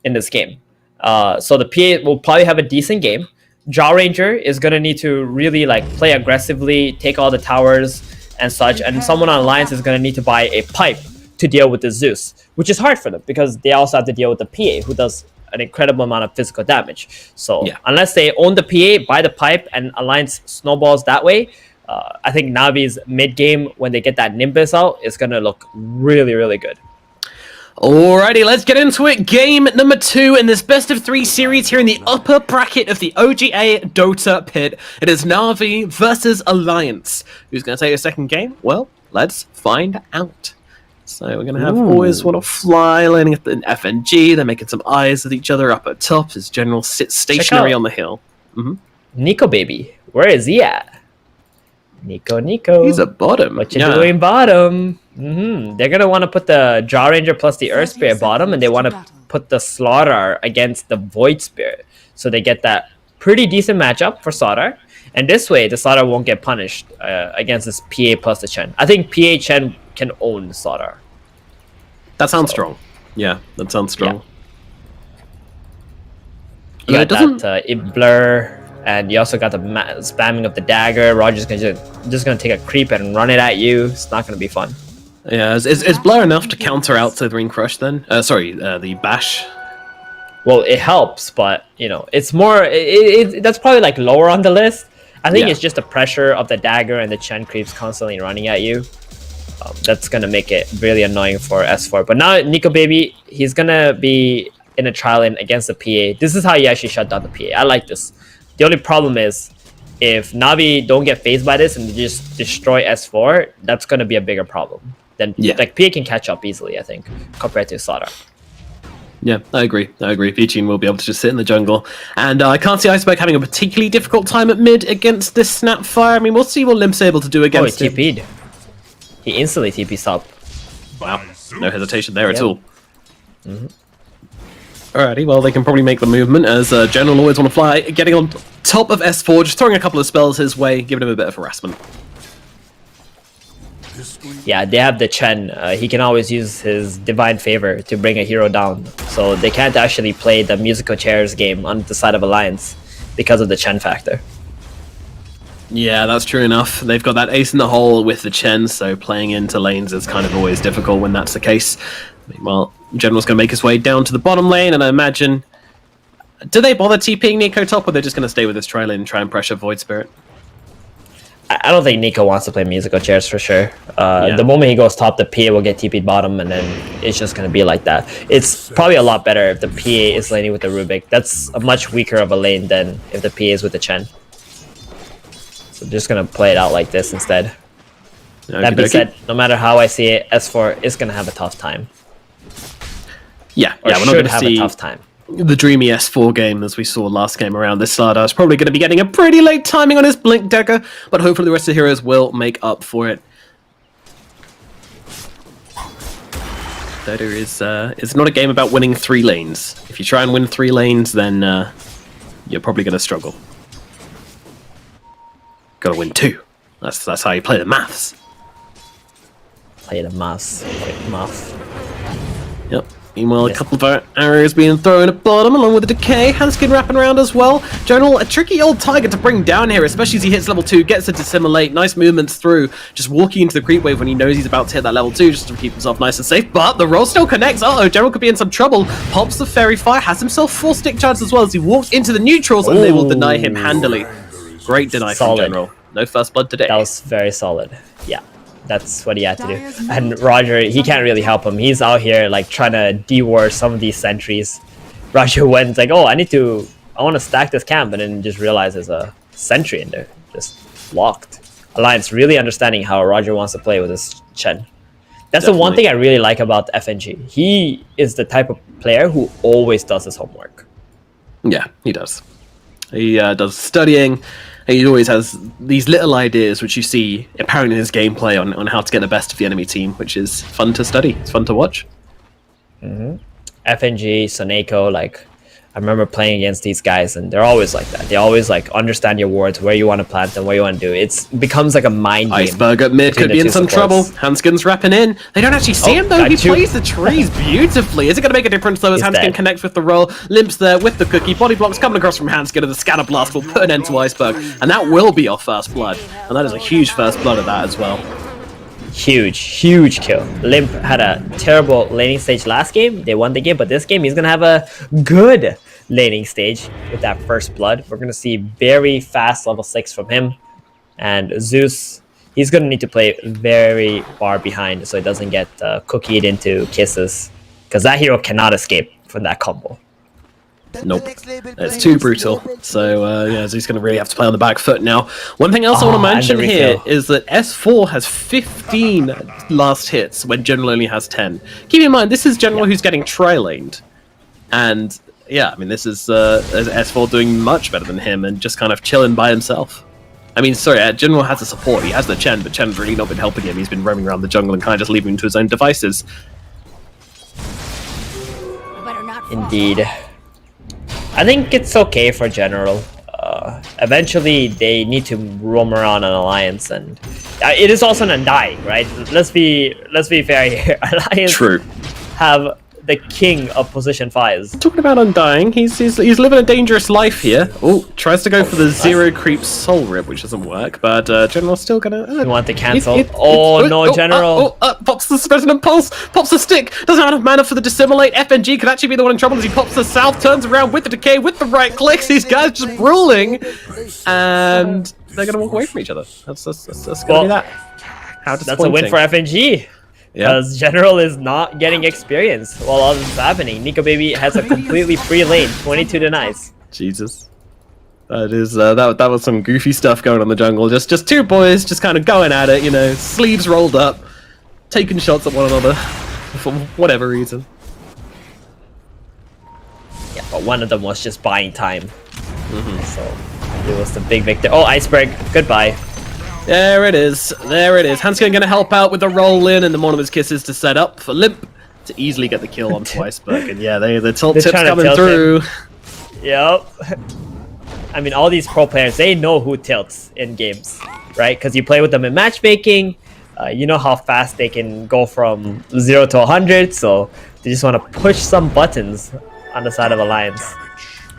in this game. So the PA will probably have a decent game. Jaw Ranger is gonna need to really like play aggressively, take all the towers and such, and someone on Alliance is gonna need to buy a pipe to deal with the Zeus, which is hard for them because they also have to deal with the PA, who does an incredible amount of physical damage. So unless they own the PA, buy the pipe, and Alliance snowballs that way, I think Navi's mid game when they get that Nimbus out is gonna look really, really good. Alrighty, let's get into it. Game number 2 in this best of 3 series here in the upper bracket of the OGA Dota pit. It is Navi versus Alliance. Who's going to take a second game? Well, let's find out. So we're going to have Always Want to Fly landing at the FNG. They're making some eyes with each other up at top as General sits stationary on the hill. Nico baby, where is he at? Nico. He's at bottom. What you doing bottom? They're going to want to put the Jaw Ranger plus the Earth Spirit bottom, and they want to put the Slaughter against the Void Spirit. So they get that pretty decent matchup for Slaughter. And this way, the Slaughter won't get punished against this PA plus the Chen. I think PA Chen can own the Slaughter. That sounds strong. Yeah, that sounds strong. You got that Blur. And you also got the spamming of the dagger. Roger's just gonna take a creep and run it at you. It's not gonna be fun. Yeah, is Blur enough to counter out Slithering Crush then? The Bash. Well, it helps, but you know, it's more. That's probably like lower on the list. I think it's just the pressure of the dagger and the Chen creeps constantly running at you. That's gonna make it really annoying for S4. But now Nico baby, he's gonna be in a trial in against the PA. This is how you actually shut down the PA. I like this. The only problem is, if Navi don't get phased by this and they just destroy S4, that's going to be a bigger problem. Then like PA can catch up easily, I think, compared to Slaughter. Yeah, I agree. Vichin will be able to just sit in the jungle. And I can't see Iceberg having a particularly difficult time at mid against this Snapfire. I mean, we'll see what Limp's able to do against him. He TP'd. He instantly TP'd up. Wow, no hesitation there at all. Alrighty, well, they can probably make the movement as General Always Want to Fly, getting on top of S4, just throwing a couple of spells his way, giving him a bit of harassment. Yeah, they have the Chen. He can always use his Divine Favor to bring a hero down. So they can't actually play the musical chairs game on the side of Alliance because of the Chen factor. Yeah, that's true enough. They've got that ace in the hole with the Chen, so playing into lanes is kind of always difficult when that's the case. Meanwhile, General's going to make his way down to the bottom lane, and I imagine... Do they bother TPing Nico top, or they're just going to stay with this tri lane and try and pressure Void Spirit? I don't think Nico wants to play musical chairs for sure. The moment he goes top, the PA will get TP'd bottom, and then it's just going to be like that. It's probably a lot better if the PA is laning with the Rubik. That's a much weaker of a lane than if the PA is with the Chen. So I'm just going to play it out like this instead. That being said, no matter how I see it, S4 is going to have a tough time. Yeah, we're not going to have a tough time. The dreamy S4 game, as we saw last game around, this Slardar is probably going to be getting a pretty late timing on his Blink Dagger, but hopefully the rest of the heroes will make up for it. Dota is not a game about winning 3 lanes. If you try and win 3 lanes, then you're probably going to struggle. Got to win 2. That's how you play the maths. Play the maths. Quick math. Yep. Meanwhile, a couple of arrows being thrown at bottom, along with the decay. Handskin wrapping around as well. General, a tricky old tiger to bring down here, especially as he hits level 2, gets to dissimulate. Nice movements through, just walking into the creep wave when he knows he's about to hit that level 2, just to keep himself nice and safe. But the roll still connects. Uh-oh, General could be in some trouble. Pops the Fairy Fire, has himself 4 stick charges as well as he walks into the neutrals, and they will deny him handily. Great deny from General. No first blood today. That was very solid. Yeah. That's what he had to do. And Roger, he can't really help him. He's out here like trying to de-war some of these sentries. Roger went like, oh, I want to stack this camp, and then just realized there's a sentry in there. Just locked. Alliance really understanding how Roger wants to play with his Chen. That's the one thing I really like about FNG. He is the type of player who always does his homework. Yeah, he does. He does studying. He always has these little ideas which you see apparent in his gameplay on how to get the best of the enemy team, which is fun to study. It's fun to watch. And FNG, Soneko, like I remember playing against these guys, and they're always like that. They always like understand your wards, where you want to plant them, what you want to do. It becomes like a mind game. Iceberg at mid could be in some trouble. Hanskin's wrapping in. They don't actually see him though. He plays the trees beautifully. Is it going to make a difference though as Hanskin connects with the roll? Limp's there with the cookie. Body blocks coming across from Hanskin, and the scatter blast will put an end to Iceberg. And that will be our first blood. And that is a huge first blood of that as well. Huge kill. Limp had a terrible laning stage last game. They won the game, but this game he's going to have a good laning stage with that first blood. We're going to see very fast level 6 from him. And Zeus, he's going to need to play very far behind so he doesn't get cookied into kisses. Because that hero cannot escape from that combo. Nope, it's too brutal. So yeah, Zeus going to really have to play on the back foot now. One thing else I want to mention here is that S4 has 15 last hits when General only has 10. Keep in mind, this is General who's getting tri-laned. And yeah, I mean, this is S4 doing much better than him and just kind of chilling by himself. I mean, sorry, General has the support. He has the Chen, but Chen's really not been helping him. He's been roaming around the jungle and kind of just leaving him to his own devices. Indeed. I think it's okay for General. Eventually, they need to roam around an alliance, and it is also an undying, right? Let's be fair here. Alliance True. Have the king of position 5s. Talking about undying, he's living a dangerous life here. Oh, tries to go for the zero creep soul rip, which doesn't work, but General's still gonna... You want to cancel? General. Pops the resonant pulse, pops the stick, doesn't have enough mana for the dissimilate. FNG could actually be the one in trouble as he pops the south, turns around with the decay, with the right clicks. These guys just brawling, and they're gonna walk away from each other. That's gonna be that. How disappointing. That's a win for FNG. Because General is not getting experience while all this is happening. Nico Baby has a completely free lane, 22 denies. Jesus. That is that was some goofy stuff going on in the jungle. Just two boys just kind of going at it, you know, sleeves rolled up, taking shots at one another for whatever reason. Yeah, but one of them was just buying time. So it was the big victor. Oh, Iceberg, goodbye. There it is. There it is. Hanskin going to help out with the roll in and the Monomer's kisses to set up for Limp to easily get the kill on Iceberg. And yeah, the tilt tips coming through. Yep. I mean, all these pro players, they know who tilts in games, right? Because you play with them in matchmaking. You know how fast they can go from 0 to 100. So they just want to push some buttons on the side of Alliance.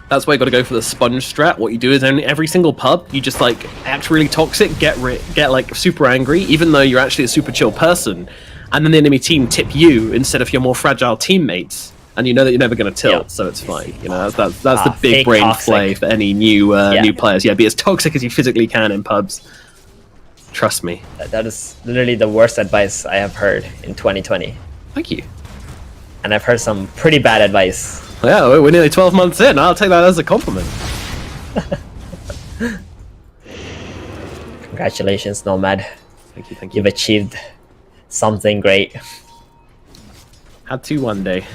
That's why you got to go for the sponge strat. What you do is every single pub, you just like act really toxic, get like super angry, even though you're actually a super chill person, and then the enemy team tip you instead of your more fragile teammates, and you know that you're never going to tilt, so it's fine. You know, that's the big brain toxic play for any new players. Yeah, be as toxic as you physically can in pubs. Trust me. That is literally the worst advice I have heard in 2020. Thank you. And I've heard some pretty bad advice. Yeah, we're nearly 12 months in. I'll take that as a compliment. Congratulations, Nomad. Thank you. You've achieved something great. Had to one day.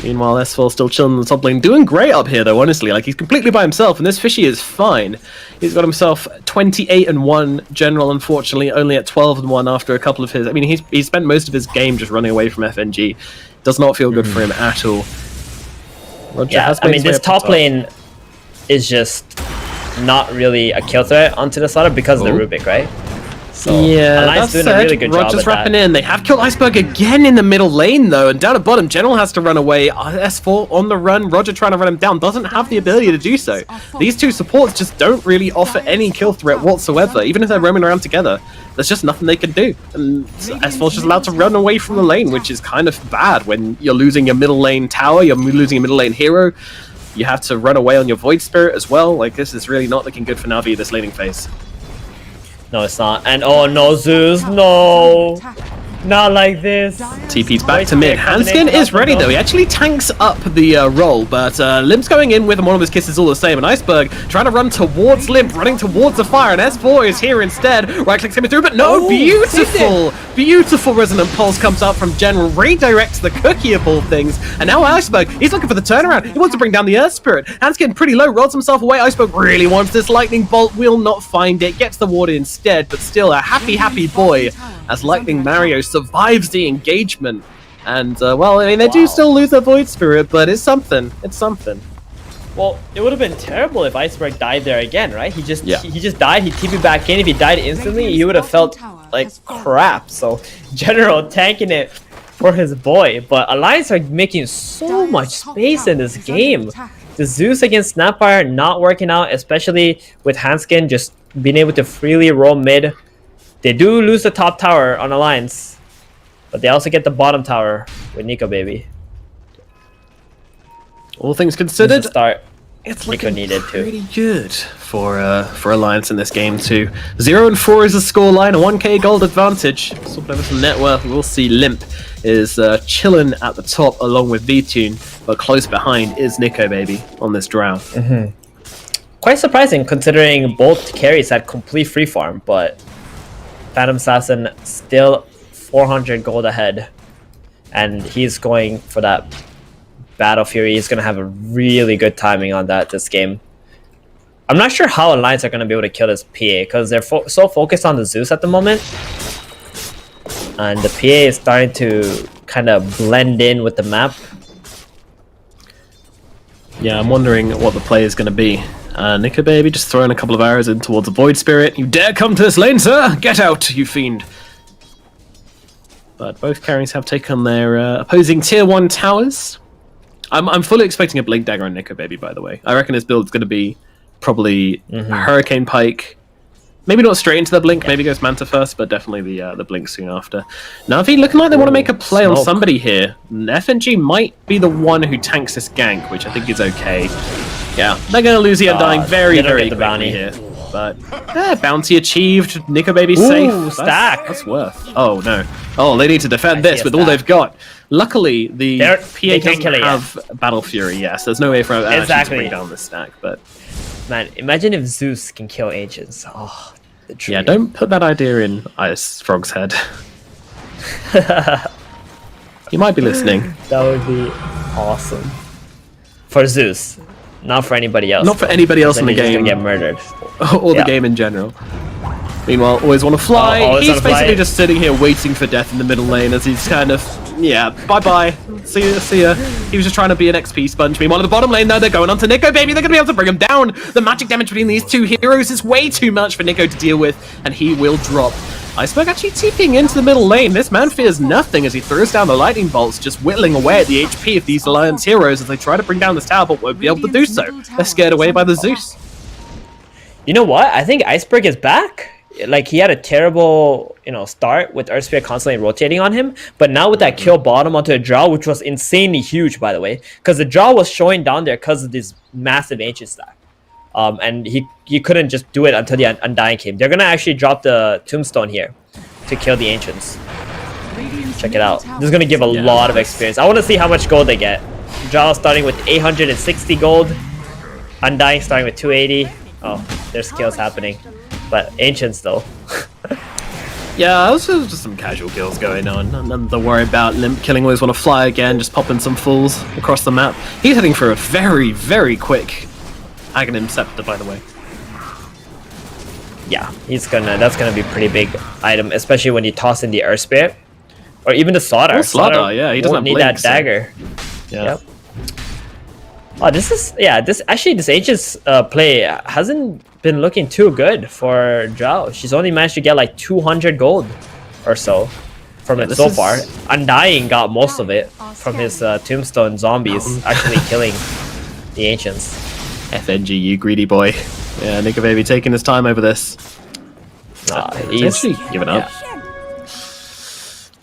Meanwhile, S4 still chilling in the top lane. Doing great up here, though, honestly. Like, he's completely by himself, and this Fishy is fine. He's got himself 28-1. General, unfortunately, only at 12-1 after a couple of his... I mean, he spent most of his game just running away from FNG. Does not feel good for him at all. Roger has I mean, this top lane is just not really a kill threat onto the starter because of the Rubik, right? So, yeah, Alliance doing a really good job Roger's at wrapping that. in. They have killed Iceberg again in the middle lane, though, and down at bottom, General has to run away. S4 on the run. Roger trying to run him down. Doesn't have the ability to do so. These two supports just don't really offer any kill threat whatsoever, even if they're roaming around together. There's just nothing they can do. And S4's just allowed to run away from the lane, which is kind of bad when you're losing your middle lane tower, you're losing a middle lane hero. You have to run away on your Void Spirit as well. Like, this is really not looking good for Navi this laning phase. No, it's not. And oh no, Zeus, no! Not like this. TP's back to mid. Hanskin is ready though. He actually tanks up the roll, but Limp's going in with one of his kisses all the same. And Iceberg trying to run towards Limp, running towards the fire. And S4 is here instead. Right clicks coming through, but no, beautiful! Beautiful Resonant Pulse comes out from General, redirects the cookie of all things. And now Iceberg, he's looking for the turnaround. He wants to bring down the Earth Spirit. Hanskin pretty low, rolls himself away. Iceberg really wants this Lightning Bolt, will not find it. Gets the ward instead, but still a happy boy as Lightning Mario survives the engagement, And well, I mean, they do still lose their Void Spirit, but it's something. It's something. Well, it would have been terrible if Iceberg died there again, right? He just died. He TP'd back in. If he died instantly, he would have felt like crap. So, General tanking it for his boy. But Alliance are making so much space in this game. The Zeus against Snapfire not working out, especially with Hanskin just being able to freely roll mid. They do lose the top tower on Alliance, but they also get the bottom tower with Nico Baby. All things considered, Start. it's Nico looking needed pretty good for Alliance in this game too. 0-4 is the scoreline, a 1k gold advantage. Swapping over some net worth, we'll see Limp is chilling at the top along with V-Tune, but close behind is Nico Baby on this drow. Quite surprising considering both carries had complete free farm, but Phantom Assassin still 400 gold ahead, and he's going for that Battle Fury. He's going to have a really good timing on that this game. I'm not sure how Alliance are going to be able to kill this PA because they're so focused on the Zeus at the moment. And the PA is starting to kind of blend in with the map. Yeah, I'm wondering what the play is going to be. Nico Baby just throwing a couple of arrows in towards a Void Spirit. You dare come to this lane, sir? Get out, you fiend. But both carries have taken their opposing tier 1 towers. I'm fully expecting a Blink Dagger on Nico Baby, by the way. I reckon his build's going to be probably Hurricane Pike. Maybe not straight into the Blink, maybe goes Manta first, but definitely the Blink soon after. Navi looking like they want to make a play on somebody here. FNG might be the one who tanks this gank, which I think is okay. Yeah, they're going to lose the Undying very quickly here. But bounty achieved. Nico Baby safe. Stack. That's worth. Oh no. Oh, they need to defend this with all they've got. Luckily, the PA doesn't have Battle Fury. Yes, there's no way for to bring down this stack. But man, imagine if Zeus can kill Ancients. Oh, the dream. Yeah, don't put that idea in Ice Frog's head. He might be listening. That would be awesome for Zeus. Not for anybody else. Not for anybody else in the game. Gonna get murdered. Or the game in general. Meanwhile, always want to fly. He's basically just sitting here waiting for death in the middle lane as he's kind of, bye-bye. See ya. He was just trying to be an XP sponge. Meanwhile, in the bottom lane, though, they're going on to Nico Baby. They're going to be able to bring him down. The magic damage between these two heroes is way too much for Nico to deal with, and he will drop. Iceberg actually TPing into the middle lane. This man fears nothing as he throws down the lightning bolts, just whittling away at the HP of these Alliance heroes as they try to bring down this tower, but won't be able to do so. They're scared away by the Zeus. You know what? I think Iceberg is back. Like, he had a terrible, start with Earthsphere constantly rotating on him, but now with that kill bottom onto a draw, which was insanely huge, by the way, because the draw was showing down there because of this massive ancient stack. And he couldn't just do it until the Undying came. They're going to actually drop the Tombstone here to kill the Ancients. Check it out. This is going to give a lot of experience. I want to see how much gold they get. Draw starting with 860 gold. Undying starting with 280. Oh, there's kills happening. But Ancients, though. Yeah, this was just some casual kills going on. Nothing to worry about. Limp killing always want to fly again, just popping some fools across the map. He's heading for a very, very quick Aghanim Scepter, by the way. Yeah, that's gonna be a pretty big item, especially when you toss in the Earth Spirit. Or even the Slaughter. Slaughter, yeah, he doesn't need blink, that dagger. Yeah. Yep. Oh, this Ancients play hasn't been looking too good for Zhao. She's only managed to get like 200 gold or so from it so far. Undying got most of it from his Tombstone zombies actually killing the Ancients. FNG, you greedy boy. Yeah, Nico Baby taking his time over this. He's actually given up.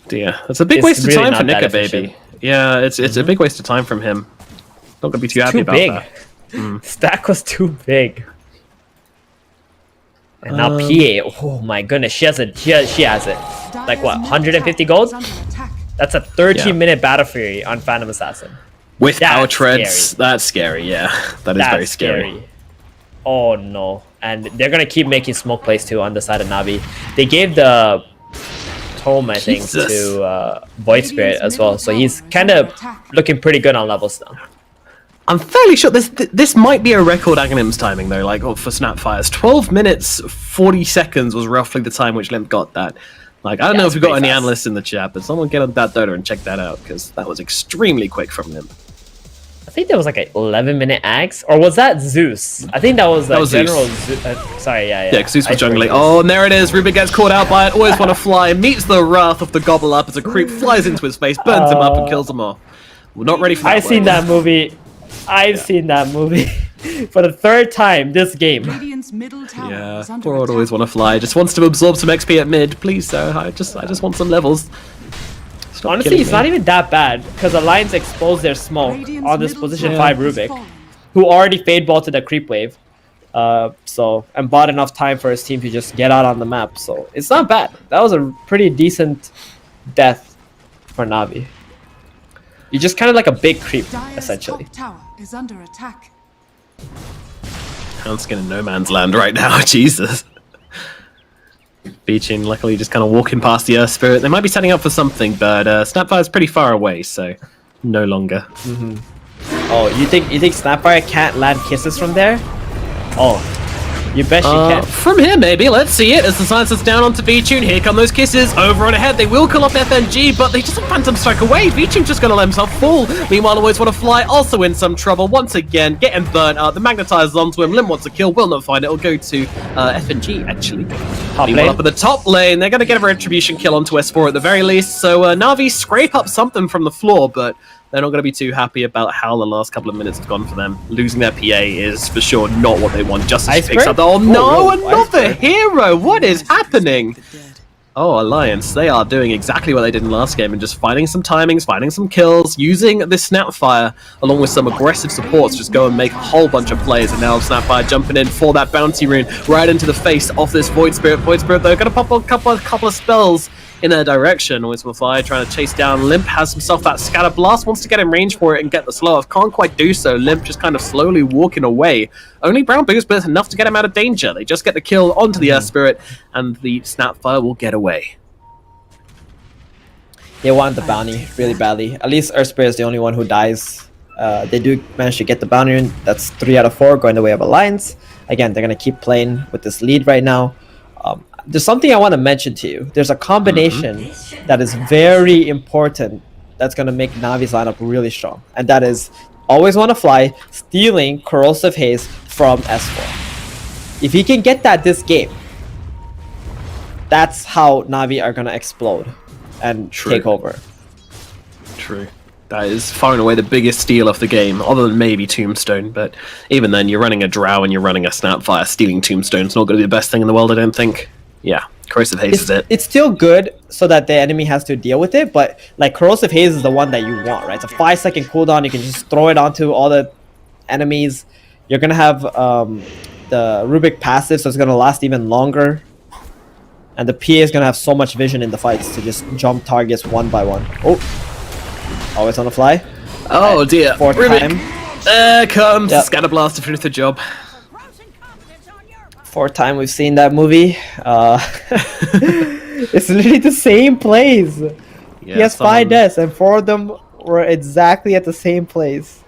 Dear, it's a big waste of time for Nico Baby. Yeah, it's a big waste of time from him. Not gonna be too happy about that. Stack was too big. And now PA, oh my goodness, she has it. Like what, 150 gold? That's a 13-minute Battle Fury on Phantom Assassin. With power treads, that's scary, yeah. That is very scary. Oh no. And they're gonna keep making smoke plays too on the side of Navi. They gave the Tome, I think, to Void Spirit as well. So he's kind of looking pretty good on levels now. I'm fairly sure this might be a record Aghanim's timing though, like for Snapfires. 12 minutes 40 seconds was roughly the time which Limp got that. Like, I don't Yeah, know it's if we've got pretty any fast. analysts in the chat, but someone get on that Dota and check that out, because that was extremely quick from him. I think there was like an 11-minute axe, or was that Zeus? I think that was That was General Zeus. sorry, yeah. Yeah, because Zeus was I jungling. forget. Oh, and there it is. Rubik gets caught out by it. Always want to fly. Meets the wrath of the gobble up as a creep flies into his face, burns him up, and kills him off. We're not ready for that. I've seen that movie. I've seen that movie for the third time this game. Radiant's middle tower Yeah, is under poor old attack. always want to fly. Just wants to absorb some XP at mid, please, sir. I just want some levels. Stop Honestly, killing it's me. not even that bad because Alliance exposed their smoke Radiant's on this middle position tower 5 is Rubik, falling. who already fade ball to the creep wave. And bought enough time for his team to just get out on the map. So it's not bad. That was a pretty decent death for Navi. You're just kind of like a big creep, Dire's essentially. top tower is under attack. Houndskin in no man's land right now. Jesus. Beaching, luckily, just kind of walking past the Earth Spirit. They might be setting up for something, but Snapfire's pretty far away, so no longer. Oh, you think Snapfire can't land kisses from there? Oh, you bet she can. From here, maybe. Let's see it. As the science is down onto V-Tune, here come those kisses. Over and ahead, they will kill off FNG, but they just Phantom Strike away. V-Tune's just going to let himself fall. Meanwhile, always want to fly, also in some trouble. Once again, getting burnt out. The Magnetizer's onto him. Lim wants a kill, will not find it. It'll go to FNG, actually. Top Meanwhile, lane. up at the top lane, they're going to get a retribution kill onto S4 at the very least. So Navi scrape up something from the floor, but they're not going to be too happy about how the last couple of minutes have gone for them. Losing their PA is for sure not what they want. Just as she picks Iceberg? up the... Oh no, whoa, another Iceberg. hero! What is happening? Oh, Alliance, they are doing exactly what they did in the last game and just finding some timings, finding some kills, using this Snapfire along with some aggressive supports, just go and make a whole bunch of plays. And now Snapfire jumping in for that bounty rune right into the face of this Void Spirit. Void Spirit, though, gonna pop a couple of spells in their direction. Always will fly, trying to chase down Limp, has himself that scatter blast, wants to get in range for it and get the slow off, can't quite do so. Limp just kind of slowly walking away. Only Brown Boost, but it's enough to get him out of danger. They just get the kill onto the Earth Spirit, and the Snapfire will get away. They want the bounty really badly. At least Earth Spirit is the only one who dies. They do manage to get the bounty, and that's 3 out of 4 going the way of Alliance. Again, they're going to keep playing with this lead right now. There's something I want to mention to you. There's a combination that is very important that's going to make Navi's lineup really strong. And that is always want to fly, stealing Corrosive Haze from S4. If he can get that this game, that's how Navi are going to explode and True. take over. True. That is far and away the biggest steal of the game, other than maybe Tombstone, but even then, you're running a Drow and you're running a Snapfire. Stealing Tombstone's not going to be the best thing in the world, I don't think. Yeah, Corrosive Haze is it. It's still good so that the enemy has to deal with it, but like Corrosive Haze is the one that you want, right? It's a 5-second cooldown. You can just throw it onto all the enemies. You're gonna have the Rubik passive, so it's gonna last even longer. And the PA is gonna have so much vision in the fights to just jump targets one by one. Oh, always on the fly. Oh dear. Fourth Rubik. time. There comes Yep. Scatter Blast to finish the job. Fourth time we've seen that movie. It's literally the same plays. Yeah, He has 5 deaths, and 4 of them were exactly at the same place.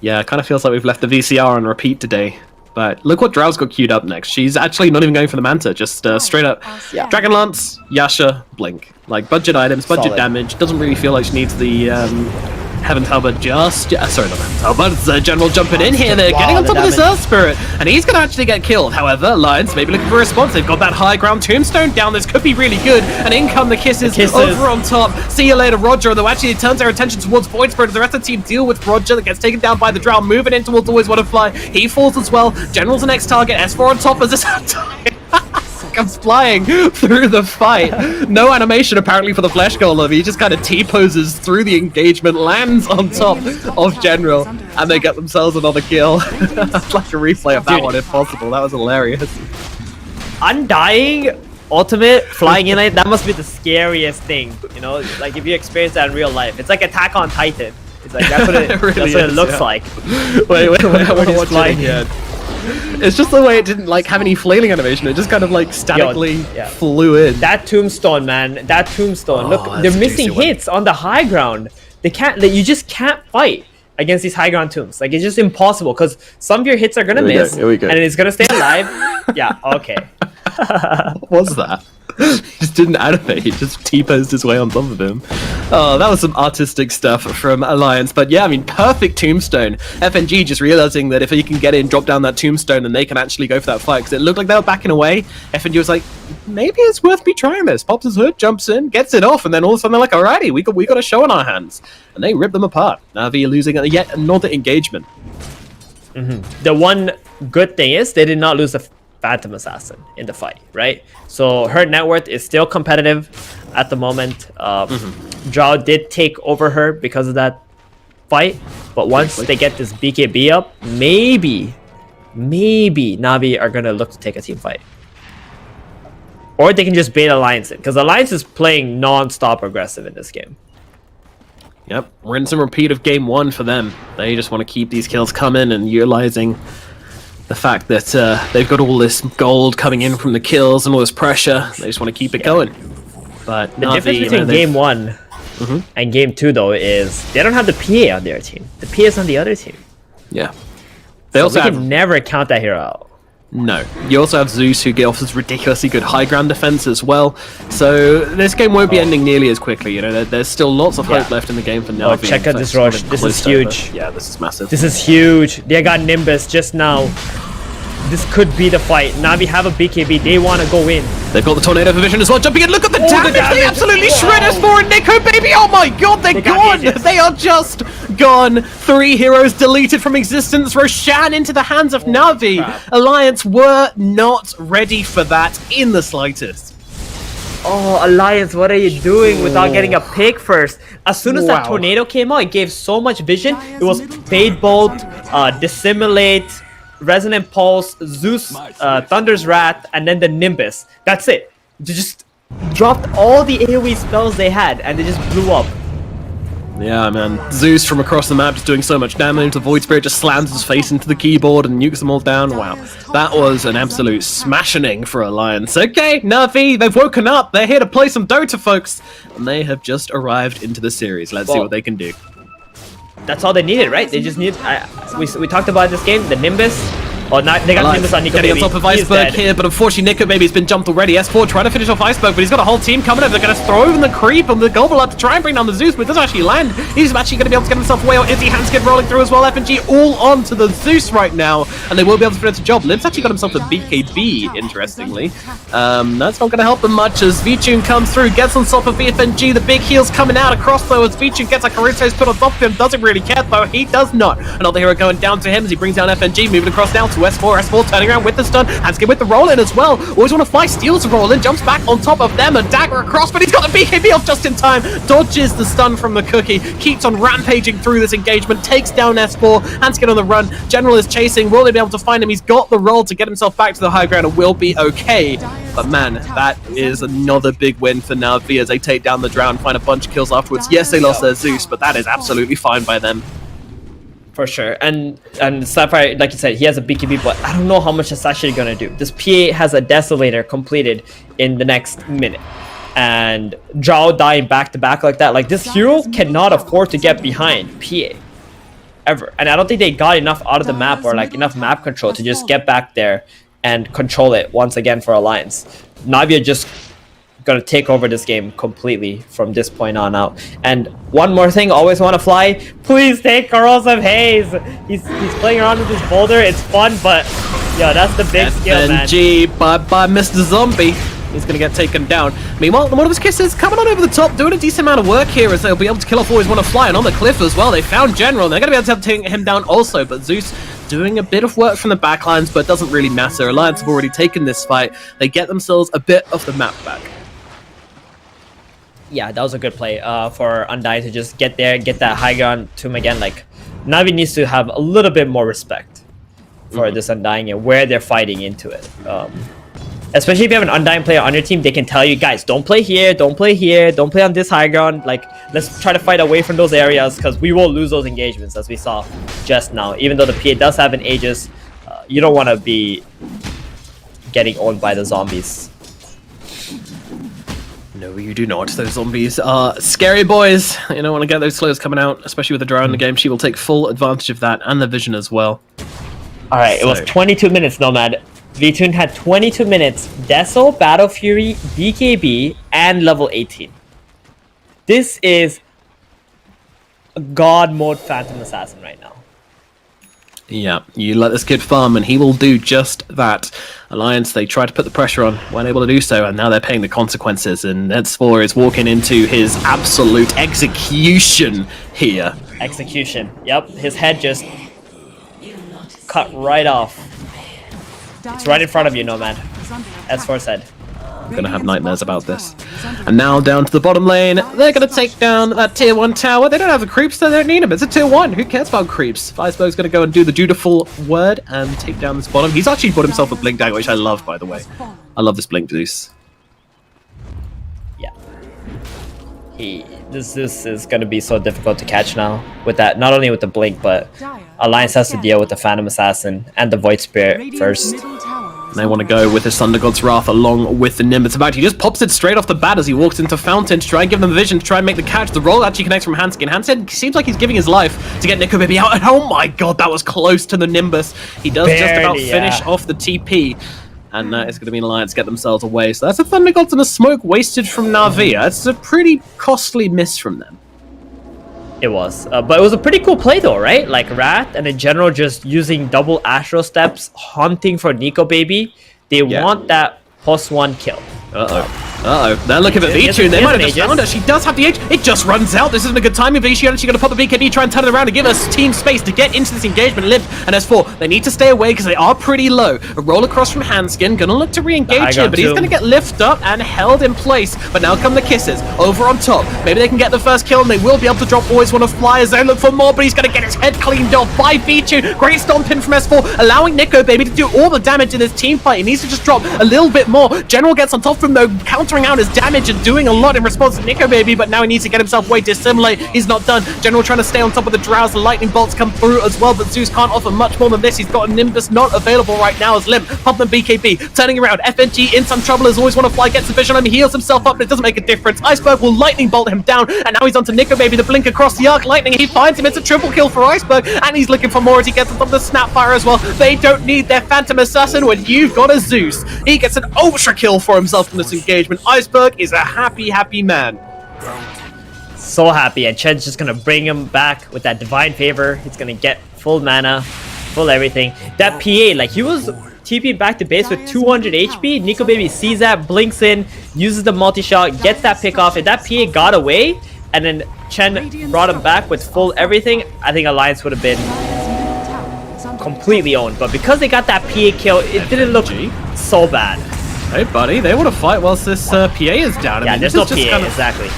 Yeah, it kind of feels like we've left the VCR on repeat today. But look what Drow's got queued up next. She's actually not even going for the Manta, just straight up. Yeah. Dragon Lance, Yasha, Blink. Like, budget items, budget Solid. damage. Doesn't really feel like she needs the Heaven's Halberd just... sorry, not Heaven's Halberd. It's General jumping in here. They're Wow, getting on the top of this damage. Earth Spirit. And he's going to actually get killed. However, Alliance may be looking for a response. They've got that high ground Tombstone down. This could be really good. And in come the kisses, over on top. See you later, Roger. Though actually it turns their attention towards Void Spirit. The rest of the team deal with Roger that gets taken down by the Drow. Moving in towards Always Want to Fly. He falls as well. General's the next target. S4 on top as this comes flying through the fight. No animation apparently for the Flesh Golem. He just kind of T-poses through the engagement, lands on top of General, and they get themselves another kill. That's like a replay of that one if possible. That was hilarious. Undying ultimate flying in like that must be the scariest thing, you know, like if you experience that in real life. It's like Attack on Titan. It's like that's what it, Really that's what it is, looks yeah. like. Wait, When he's watch it flying. again. It's just the way it didn't like have any flailing animation. It just kind of like statically yeah. flew in. That tombstone, man, that tombstone. Oh, Look, that's they're a missing juicy one. hits on the high ground. They can't. You just can't fight against these high ground tombs. Like it's just impossible because some of your hits are gonna Here we go, miss, here we go. and it's gonna stay alive. Yeah. Okay. What was that? He just didn't animate, he just T-posed his way on top of him. Oh, that was some artistic stuff from Alliance. But yeah, I mean, perfect tombstone. FNG just realizing that if he can get in, drop down that tombstone, then they can actually go for that fight, because it looked like they were backing away. FNG was like, maybe it's worth me trying this. Pops his hood, jumps in, gets it off, and then all of a sudden they're like, alrighty, we got a show on our hands. And they rip them apart. Navi losing yet another engagement. The one good thing is they did not lose the Phantom Assassin in the fight, right? So her net worth is still competitive at the moment. Drow did take over her because of that fight, but once they get this BKB up, maybe Navi are gonna look to take a team fight, or they can just bait Alliance in, because Alliance is playing non-stop aggressive in this game. Yep, rinse and repeat of game 1 for them. They just want to keep these kills coming and utilizing the fact that they've got all this gold coming in from the kills and all this pressure. They just want to keep it going. But The difference between game 1 and game 2, though, is they don't have the PA on their team. The PA is on the other team. Yeah. They So also we have... can never count that hero out. No. You also have Zeus, who offers ridiculously good high ground defense as well. So this game won't be ending nearly as quickly. You know, there's still lots of hope left in the game for Navi. Oh, check out this rush. This is huge. Yeah, this is massive. This is huge. They got Nimbus just now. This could be the fight. Navi have a BKB. They want to go in. They've got the Tornado for Vision as well. Jumping in. Look at the damage. They damage. absolutely shred us for it. Nico, baby. Oh my god, they're got gone. Aegis. They are just gone. 3 heroes deleted from existence. Roshan into the hands of Navi. crap. Alliance were not ready for that in the slightest. Oh, Alliance, what are you doing without getting a pick first? As soon as that Wow. tornado came out, it gave so much vision. It was Fade Bolt, Dissimulate, Resonant Pulse, Zeus, Thunder's Wrath, and then the Nimbus. That's it. They just dropped all the AoE spells they had, and they just blew up. Yeah, man. Zeus from across the map just doing so much damage. The Void Spirit just slams his face into the keyboard and nukes them all down. Wow. That was an absolute smashing for Alliance. Okay, Navi, they've woken up. They're here to play some Dota, folks. And they have just arrived into the series. Let's see what they can do. That's all they needed, right? They just need. We talked about this game, the Nimbus. Oh, not, they got Nimbus on Nico Getting Baby. on top of He's Iceberg dead. here, but unfortunately Nico Baby's been jumped already. S4 trying to finish off Iceberg, but he's got a whole team coming over. They're going to throw in the creep and the gobble up to try and bring down the Zeus, but it doesn't actually land. He's actually going to be able to get himself away, or is he Handskid rolling through as well? FNG all on to the Zeus right now, and they will be able to finish the job. Lim's actually got himself a BKB, interestingly. That's not going to help him much as Vichun comes through, gets on top of FNG. The big heel's coming out across though as Vichun gets a Karuto's put on top of him. Doesn't really care though, he does not. Another hero going down to him as he brings down FNG, moving across now to S4. S4 turning around with the stun, Handskid with the roll in as well. Always want to fly, steals the roll in, jumps back on top of them, a dagger across, but he's got the BKB off just in time. Dodges the stun from the cookie, keeps on rampaging through this engagement, takes down S4. Handskid on the run, General is chasing, will they be able to find him? He's got the roll to get himself back to the high ground and will be okay. But man, that is another big win for Navi as they take down the Drow and find a bunch of kills afterwards. Yes, they lost their Zeus, but that is absolutely fine by them. For sure. And Sapphire, like you said, he has a BKB, but I don't know how much that's actually going to do. This PA has a Desolator completed in the next minute. And Drow dying back to back like that. Like, this hero cannot afford to get behind PA. Ever. And I don't think they got enough out of the map or like enough map control to just get back there and control it once again for Alliance. Navi are just gonna take over this game completely from this point on out. And one more thing, always want to fly. Please take Corrosive Haze. He's playing around with his boulder. It's fun, but yeah, that's the big skill, man. FNG by Mr. Zombie. He's going to get taken down. Meanwhile, the Modernist Kisses coming on over the top, doing a decent amount of work here as they'll be able to kill off Always Want to Fly. And on the cliff as well, they found General. And they're going to be able to take him down also. But Zeus doing a bit of work from the backlines, but it doesn't really matter. Alliance have already taken this fight. They get themselves a bit of the map back. Yeah, that was a good play for Undying to just get there, get that high ground to him again. Like, Navi needs to have a little bit more respect for this Undying and where they're fighting into it. Especially if you have an Undying player on your team, they can tell you, guys, don't play here, don't play here, don't play on this high ground. Like, let's try to fight away from those areas because we will lose those engagements, as we saw just now. Even though the PA does have an Aegis, you don't want to be getting owned by the zombies. No, you do not. Those zombies are scary boys. You don't want to get those slows coming out, especially with the Drow in the game. She will take full advantage of that and the vision as well. All right, it was 22 minutes, Nomad. V-Tune had 22 minutes, Deso, Battle Fury, BKB, and level 18. This is a god mode Phantom Assassin right now. Yeah, you let this kid farm and he will do just that. Alliance, they tried to put the pressure on, weren't able to do so, and now they're paying the consequences, and S4 is walking into his absolute execution here. Execution. Yep, his head just cut right off. It's right in front of you, Nomad. S4 said. I'm gonna have nightmares about this. And now down to the bottom lane, they're gonna take down that tier 1 tower. They don't have the creeps, so they don't need them. It's a tier 1. Who cares about creeps? Iceberg's gonna go and do the dutiful word and take down this bottom. He's actually bought himself a blink dagger, which I love, by the way. I love this blink Zeus. Yeah. This is gonna be so difficult to catch now with that. Not only with the blink, but Alliance has to deal with the Phantom Assassin and the Void Spirit first. And they want to go with his Thunder God's Wrath along with the Nimbus. About he just pops it straight off the bat as he walks into Fountain to try and give them vision, to try and make the catch. The roll actually connects from Hanskin. Hanskin seems like he's giving his life to get Nico Baby out. And oh my god, that was close to the Nimbus. He does just about finish off the TP. And it's going to be an Alliance get themselves away. So that's a Thunder Gods and a smoke wasted from NAVI. It's a pretty costly miss from them. It was, but it was a pretty cool play though, right? Like Wrath and in general just using double Astro Steps, hunting for Nico Baby. They want that +1 kill. They're looking at V-Tune. They might have just found her. She does have the H. It just runs out. This isn't a good timing. She's actually going to pop the BKB, try and turn it around and give us team space to get into this engagement. Limp and S4, they need to stay away because they are pretty low. A roll across from Hanskin. Going to look to re-engage here, but he's going to get lifted up and held in place. But now come the kisses. Over on top. Maybe they can get the first kill and they will be able to drop Always Wanna Fly as they look for more, but he's going to get his head cleaned off by V-Tune. Great stomp in from S4, allowing Nico Baby to do all the damage in this team fight. He needs to just drop a little bit more. General gets on top of him though, countering out his damage and doing a lot in response to Nico Baby, but now he needs to get himself way to assimilate. He's not done. General trying to stay on top of the Drows. The lightning bolts come through as well, but Zeus can't offer much more than this. He's got a Nimbus not available right now as Limp. Pump and BKB turning around. FNG in some trouble as Always Wanna Fly gets the vision on him. He heals himself up, but it doesn't make a difference. Iceberg will lightning bolt him down, and now he's onto Nico Baby. The blink across the arc. Lightning, he finds him. It's a triple kill for Iceberg, and he's looking for more as he gets on top of the Snapfire as well. They don't need their Phantom Assassin when you've got a Zeus. He gets an ultra kill for himself from this engagement. Iceberg is a happy man. So happy, and Chen's just gonna bring him back with that divine favor. He's gonna get full mana, full everything. That PA, like he was TP back to base with 200 HP. Nico Baby sees that, blinks in, uses the multi-shot, gets that pick off. If that PA got away, and then Chen brought him back with full everything, I think Alliance would have been completely owned. But because they got that PA kill, it didn't look so bad. Hey buddy, they want to fight whilst this PA is down. Yeah, there's no PA, exactly.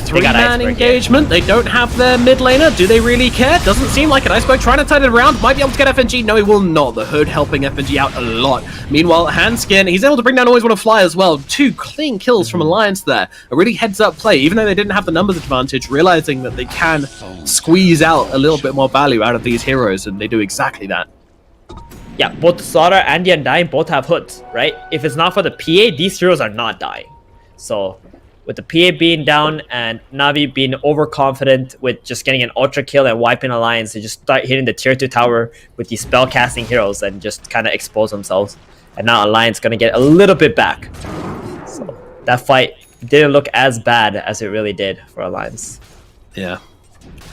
Three-man engagement. They don't have their mid laner. Do they really care? Doesn't seem like it. Iceberg trying to turn it around. Might be able to get FNG. No, he will not. The Hood helping FNG out a lot. Meanwhile, Hanskin, he's able to bring down Always Wanna Fly as well. 2 clean kills from Alliance there. A really heads-up play, even though they didn't have the numbers advantage, realizing that they can squeeze out a little bit more value out of these heroes, and they do exactly that. Yeah, both Slaughter and the Undying both have hoods, right? If it's not for the PA, these heroes are not dying. So with the PA being down and Navi being overconfident with just getting an ultra kill and wiping Alliance, they just start hitting the tier 2 tower with these spell casting heroes and just kind of expose themselves. And now Alliance gonna get a little bit back. So that fight didn't look as bad as it really did for Alliance. Yeah.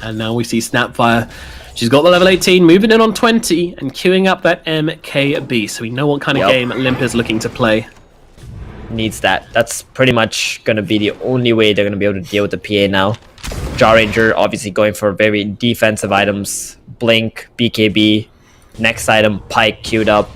And now we see Snapfire. She's got the level 18, moving in on 20 and queuing up that MKB. So we know what kind of game Limp is looking to play. Needs that. That's pretty much going to be the only way they're going to be able to deal with the PA now. Jaw Ranger obviously going for very defensive items. Blink, BKB. Next item, Pike queued up.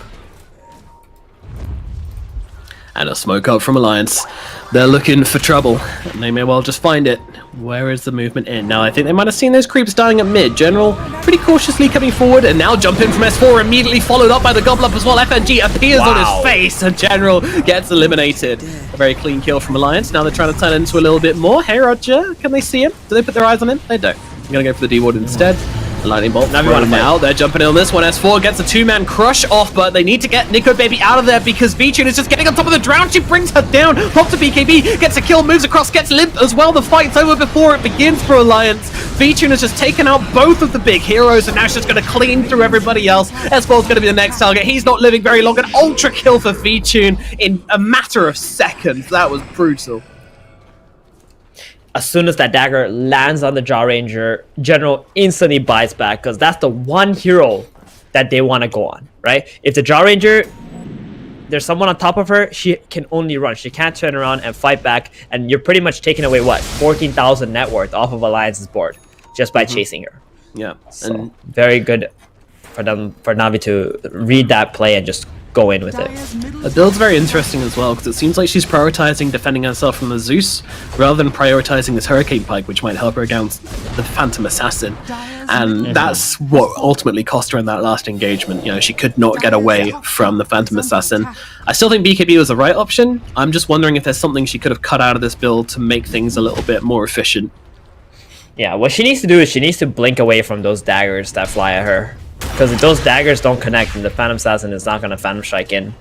And a smoke up from Alliance. They're looking for trouble, and they may well just find it. Where is the movement in? Now, I think they might have seen those creeps dying at mid. General pretty cautiously coming forward, and now jump in from S4, immediately followed up by the Gobble Up as well. FNG appears on his face, and General gets eliminated. A very clean kill from Alliance. Now they're trying to turn it into a little bit more. Hey, Roger, can they see him? Do they put their eyes on him? They don't. I'm going to go for the D-Ward instead. Lightning bolt. Navi wanna fight. Now they're jumping in on this one. S4 gets a 2-man crush off, but they need to get Nico Baby out of there because V-Tune is just getting on top of the drown. She brings her down. Pops to BKB, gets a kill, moves across, gets Limp as well. The fight's over before it begins for Alliance. V-Tune has just taken out both of the big heroes, and now she's just going to clean through everybody else. S4's going to be the next target. He's not living very long. An ultra kill for V-Tune in a matter of seconds. That was brutal. As soon as that dagger lands on the Jaw Ranger, General instantly bites back because that's the one hero that they want to go on, right? If the Jaw Ranger, there's someone on top of her, she can only run. She can't turn around and fight back, and you're pretty much taking away, what, 14,000 net worth off of Alliance's board just by chasing her. Yeah. So, And very good for Navi to read that play and just go in with it. the build's very interesting as well, because it seems like she's prioritizing defending herself from the Zeus rather than prioritizing this Hurricane Pike, which might help her against the Phantom Assassin. And that's what ultimately cost her in that last engagement. You know, she could not get away from the Phantom Assassin. I still think BKB was the right option. I'm just wondering if there's something she could have cut out of this build to make things a little bit more efficient. Yeah, what she needs to do is she needs to blink away from those daggers that fly at her. Because if those daggers don't connect, and the Phantom Assassin is not going to Phantom Strike in.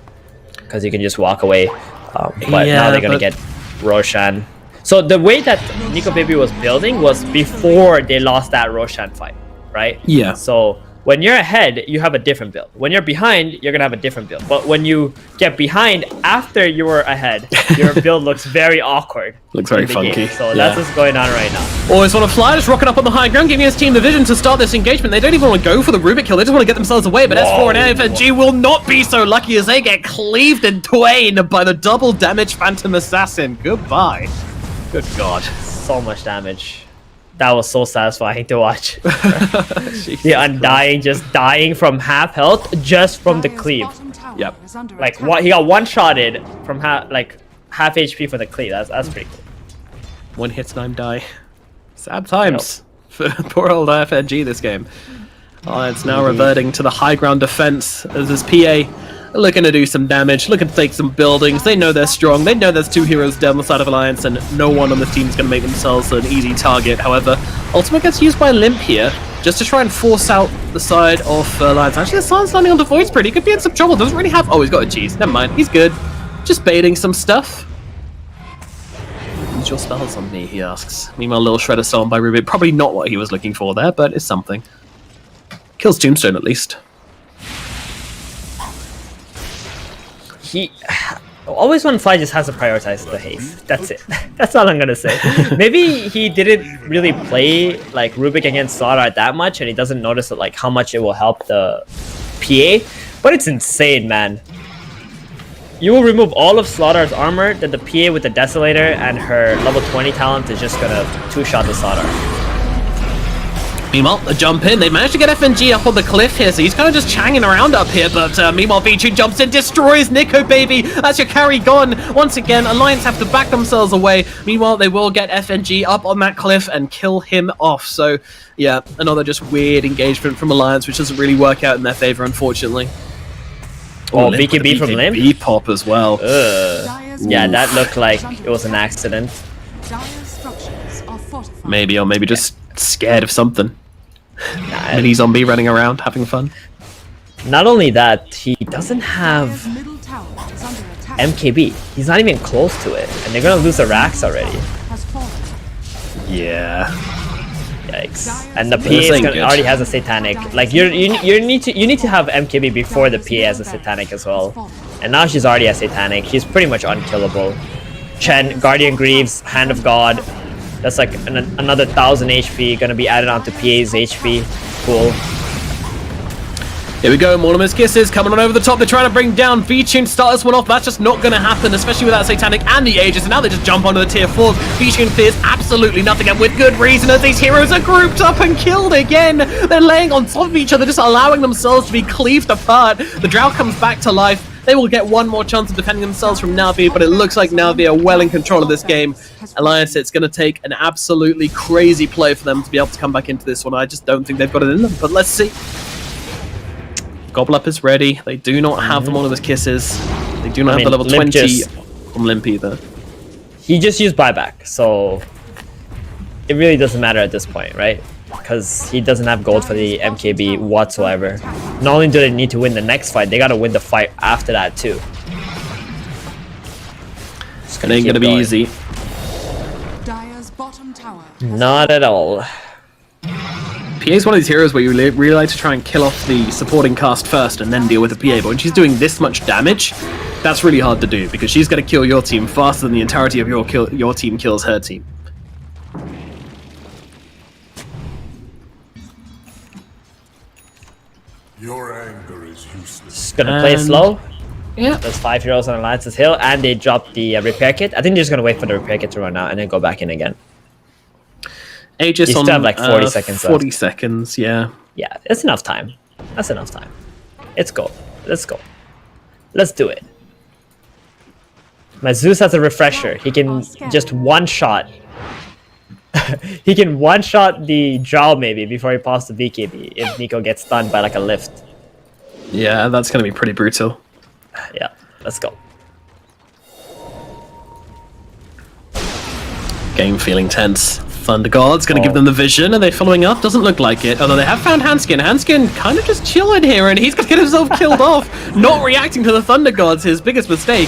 Because you can just walk away. But now they're going to get Roshan. So the way that Nico Baby was building was before they lost that Roshan fight, right? Yeah. So when you're ahead, you have a different build. When you're behind, you're going to have a different build. But when you get behind after you were ahead, your build looks very awkward. Looks very in the funky. game. So that's what's going on right now. Always want to fly, just rocking up on the high ground, giving his team the vision to start this engagement. They don't even want to go for the Rubik kill, they just want to get themselves away, but S4 and AFNG will not be so lucky as they get cleaved in twain by the double damage Phantom Assassin. Goodbye. Good God. So much damage. That was so satisfying to watch. The Undying just dying from half health just from the cleave. Yep. Like what he got one-shotted from half HP for the cleave. That's pretty cool. One hit and I'm die. Sad times for poor old FNG this game. It's now reverting to the high ground defense as his PA looking to do some damage, looking to take some buildings. They know they're strong. They know there's two heroes down the side of Alliance, and no one on the team is going to make themselves an easy target. However, Ultimate gets used by Limp here just to try and force out the side of Alliance. Actually, the Silence landing on the Void Spirit. He could be in some trouble. Doesn't really have... Oh, he's got a cheese. Never mind. He's good. Just baiting some stuff. Use your spells on me, he asks. Meanwhile, little Shredder stolen by Rubik. Probably not what he was looking for there, but it's something. Kills Tombstone at least. He always when Fly just has to prioritize the haste. That's it. That's all I'm gonna say. Maybe he didn't really play like Rubik against Slaughter that much, and he doesn't notice that, like how much it will help the PA. But it's insane, man. You will remove all of Slaughter's armor, then the PA with the Desolator and her level 20 talent is just gonna two-shot the Slaughter. Meanwhile, a jump in. They managed to get FNG up on the cliff here, so he's kind of just changing around up here. But meanwhile, V2 jumps in, destroys Nico Baby. That's your carry gone. Once again, Alliance have to back themselves away. Meanwhile, they will get FNG up on that cliff and kill him off. So, yeah, another just weird engagement from Alliance, which doesn't really work out in their favor, unfortunately. Oh, BKB from Limp? BKB pop as well. Yeah, that looked like it was an accident. Maybe, or maybe just scared of something. Mini zombie running around having fun. Not only that, he doesn't have MKB. He's not even close to it, and they're gonna lose the racks already. Yeah. Yikes! And the PA already has a Satanic. Like you need to have MKB before the PA has a Satanic as well. And now she's already a Satanic. She's pretty much unkillable. Chen, Guardian Greaves, Hand of God. That's like another 1000 HP gonna be added onto PA's HP. Cool. Here we go, Mortimer's Kisses coming on over the top. They're trying to bring down V-Tune to start this one off. That's just not going to happen, especially without Satanic and the Aegis. And now they just jump onto the tier 4s. V-Tune fears absolutely nothing, and with good reason, as these heroes are grouped up and killed again. They're laying on top of each other, just allowing themselves to be cleaved apart. The Drow comes back to life. They will get one more chance of defending themselves from NAVI, but it looks like NAVI are well in control of this game. Alliance, it's going to take an absolutely crazy play for them to be able to come back into this one. I just don't think they've got it in them, but let's see. Gobble Up is ready. They do not have the Mortimer's Kisses. They do not have the level 20 on Limp either. He just used buyback, so it really doesn't matter at this point, right? because he doesn't have gold for the MKB whatsoever. Not only do they need to win the next fight, they gotta win the fight after that too. It ain't gonna be easy. Dire's bottom tower has Not at all. PA's one of these heroes where you really like to try and kill off the supporting cast first and then deal with the PA, but when she's doing this much damage, that's really hard to do, because she's going to kill your team faster than the entirety of your team kills her team. Your anger is useless. Just gonna play slow. Yeah. There's 5 heroes on Alliance's hill, and they dropped the repair kit. I think they're just gonna wait for the repair kit to run out and then go back in again. Aegis You on still have like 40 seconds left. 40 seconds, yeah. Yeah, it's enough time. That's enough time. Let's go. Let's go. Let's do it. My Zeus has a refresher. He can just one-shot. He can one-shot the Drow maybe before he pops the BKB if Nico gets stunned by like a lift. Yeah, that's going to be pretty brutal. Yeah, let's go. Game feeling tense. Thunder God's going to give them the vision. Are they following up? Doesn't look like it. Although they have found Hanskin. Hanskin kind of just chilling here, and he's going to get himself killed off. Not reacting to the Thunder Gods, his biggest mistake.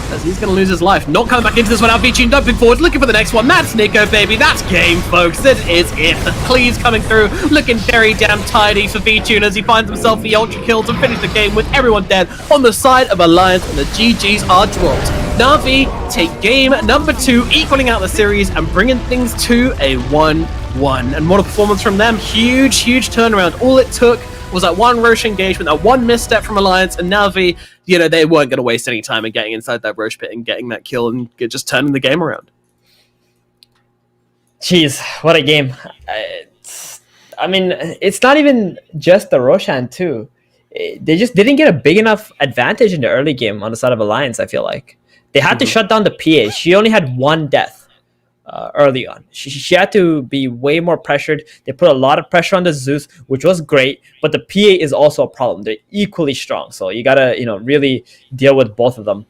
As he's going to lose his life. Not coming back into this one. Alvici dumping forward, looking for the next one. That's Nico, baby. That's game, folks. This is it. The Cleaves coming through, looking very damn tidy for V-Tune as he finds himself the ultra kill to finish the game with everyone dead on the side of Alliance, and the GGs are dropped. NAVI take game number 2, equaling out the series and bringing things to a 1-1. And what a performance from them. Huge, huge turnaround. All it took was that one Roche engagement, that one misstep from Alliance, and NAVI, you know, they weren't going to waste any time in getting inside that Roche pit and getting that kill and just turning the game around. Jeez, what a game. I mean, it's not even just the Roshan too. They just didn't get a big enough advantage in the early game on the side of Alliance, I feel like. They had to shut down the PA. She only had 1 death early on. She had to be way more pressured. They put a lot of pressure on the Zeus, which was great, but the PA is also a problem. They're equally strong, so you gotta, you know, really deal with both of them.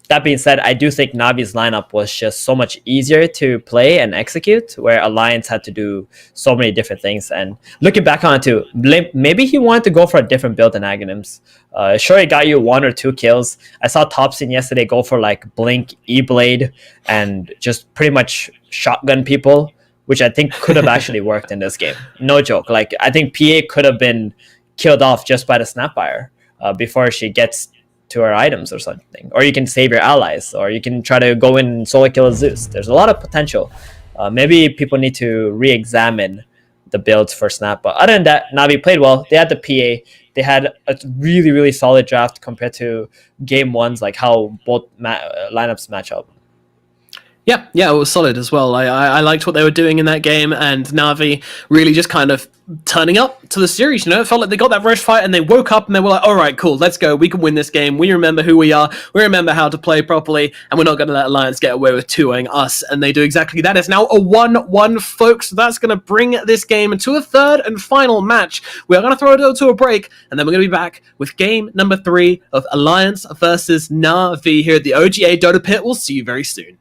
That being said, I do think Navi's lineup was just so much easier to play and execute, where Alliance had to do so many different things. And looking back on it too, maybe he wanted to go for a different build than Aghanims. Sure, it got you 1 or 2 kills. I saw Topsin yesterday go for like Blink, E-Blade, and just pretty much shotgun people, which I think could have actually worked in this game. No joke. Like, I think PA could have been killed off just by the Snapfire before she gets to her items or something. Or you can save your allies, or you can try to go in and solo kill a Zeus. There's a lot of potential. Maybe people need to re-examine the builds for Snap. But other than that, Navi played well. They had the PA. They had a really, really solid draft compared to game ones, like how both lineups match up. Yeah, it was solid as well. I liked what they were doing in that game, and Navi really just kind of turning up to the series. You know, it felt like they got that Roche fight and they woke up and they were like, all right, cool, let's go. We can win this game. We remember who we are. We remember how to play properly, and we're not going to let Alliance get away with 2-0ing us. And they do exactly that. It's now a 1-1, folks. So that's going to bring this game into a third and final match. We are going to throw it to a break, and then we're going to be back with game number 3 of Alliance versus Navi here at the OGA Dota Pit. We'll see you very soon.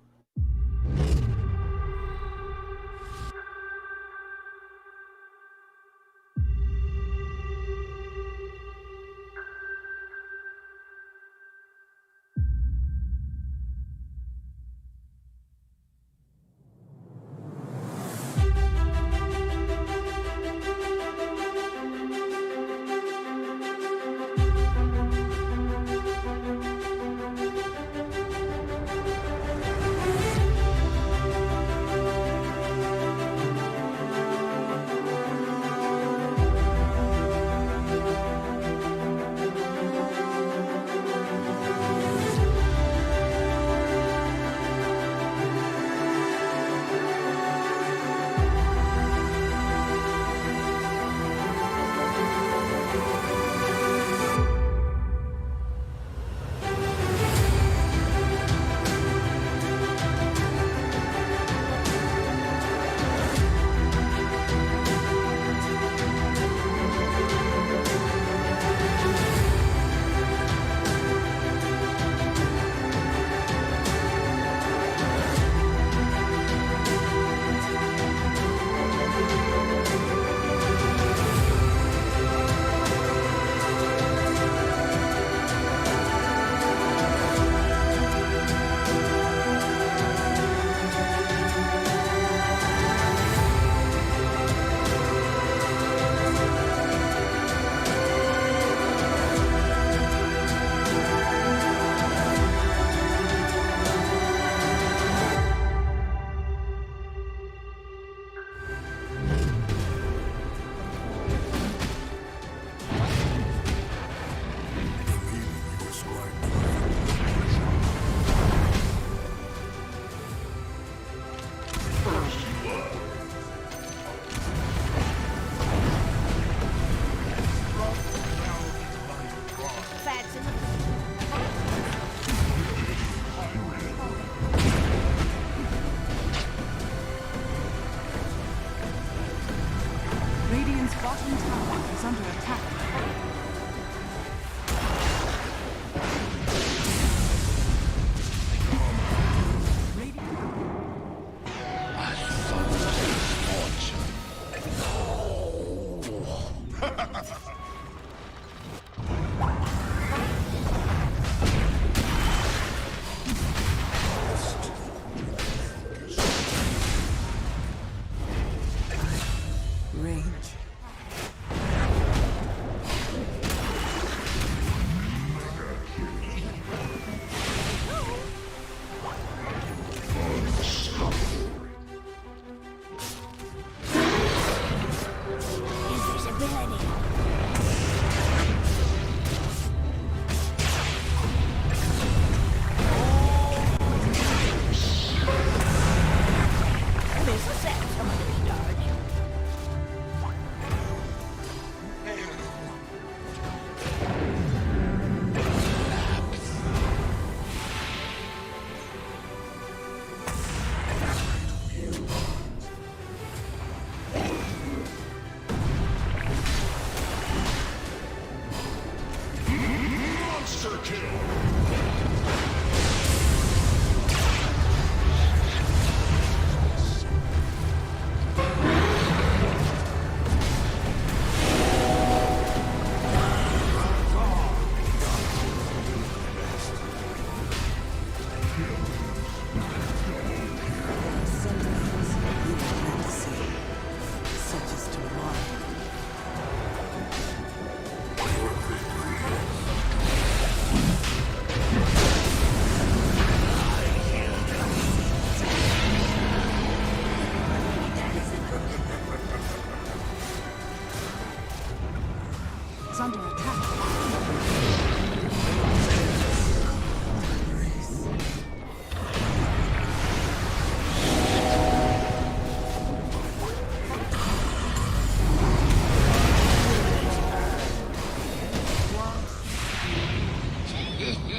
It's under attack.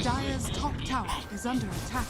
Dire's top tower is under attack.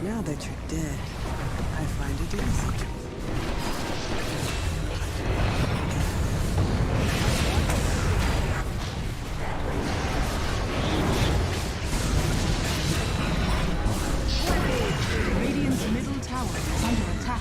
Now that you're dead, I find it easy. Radiant's middle tower is under attack.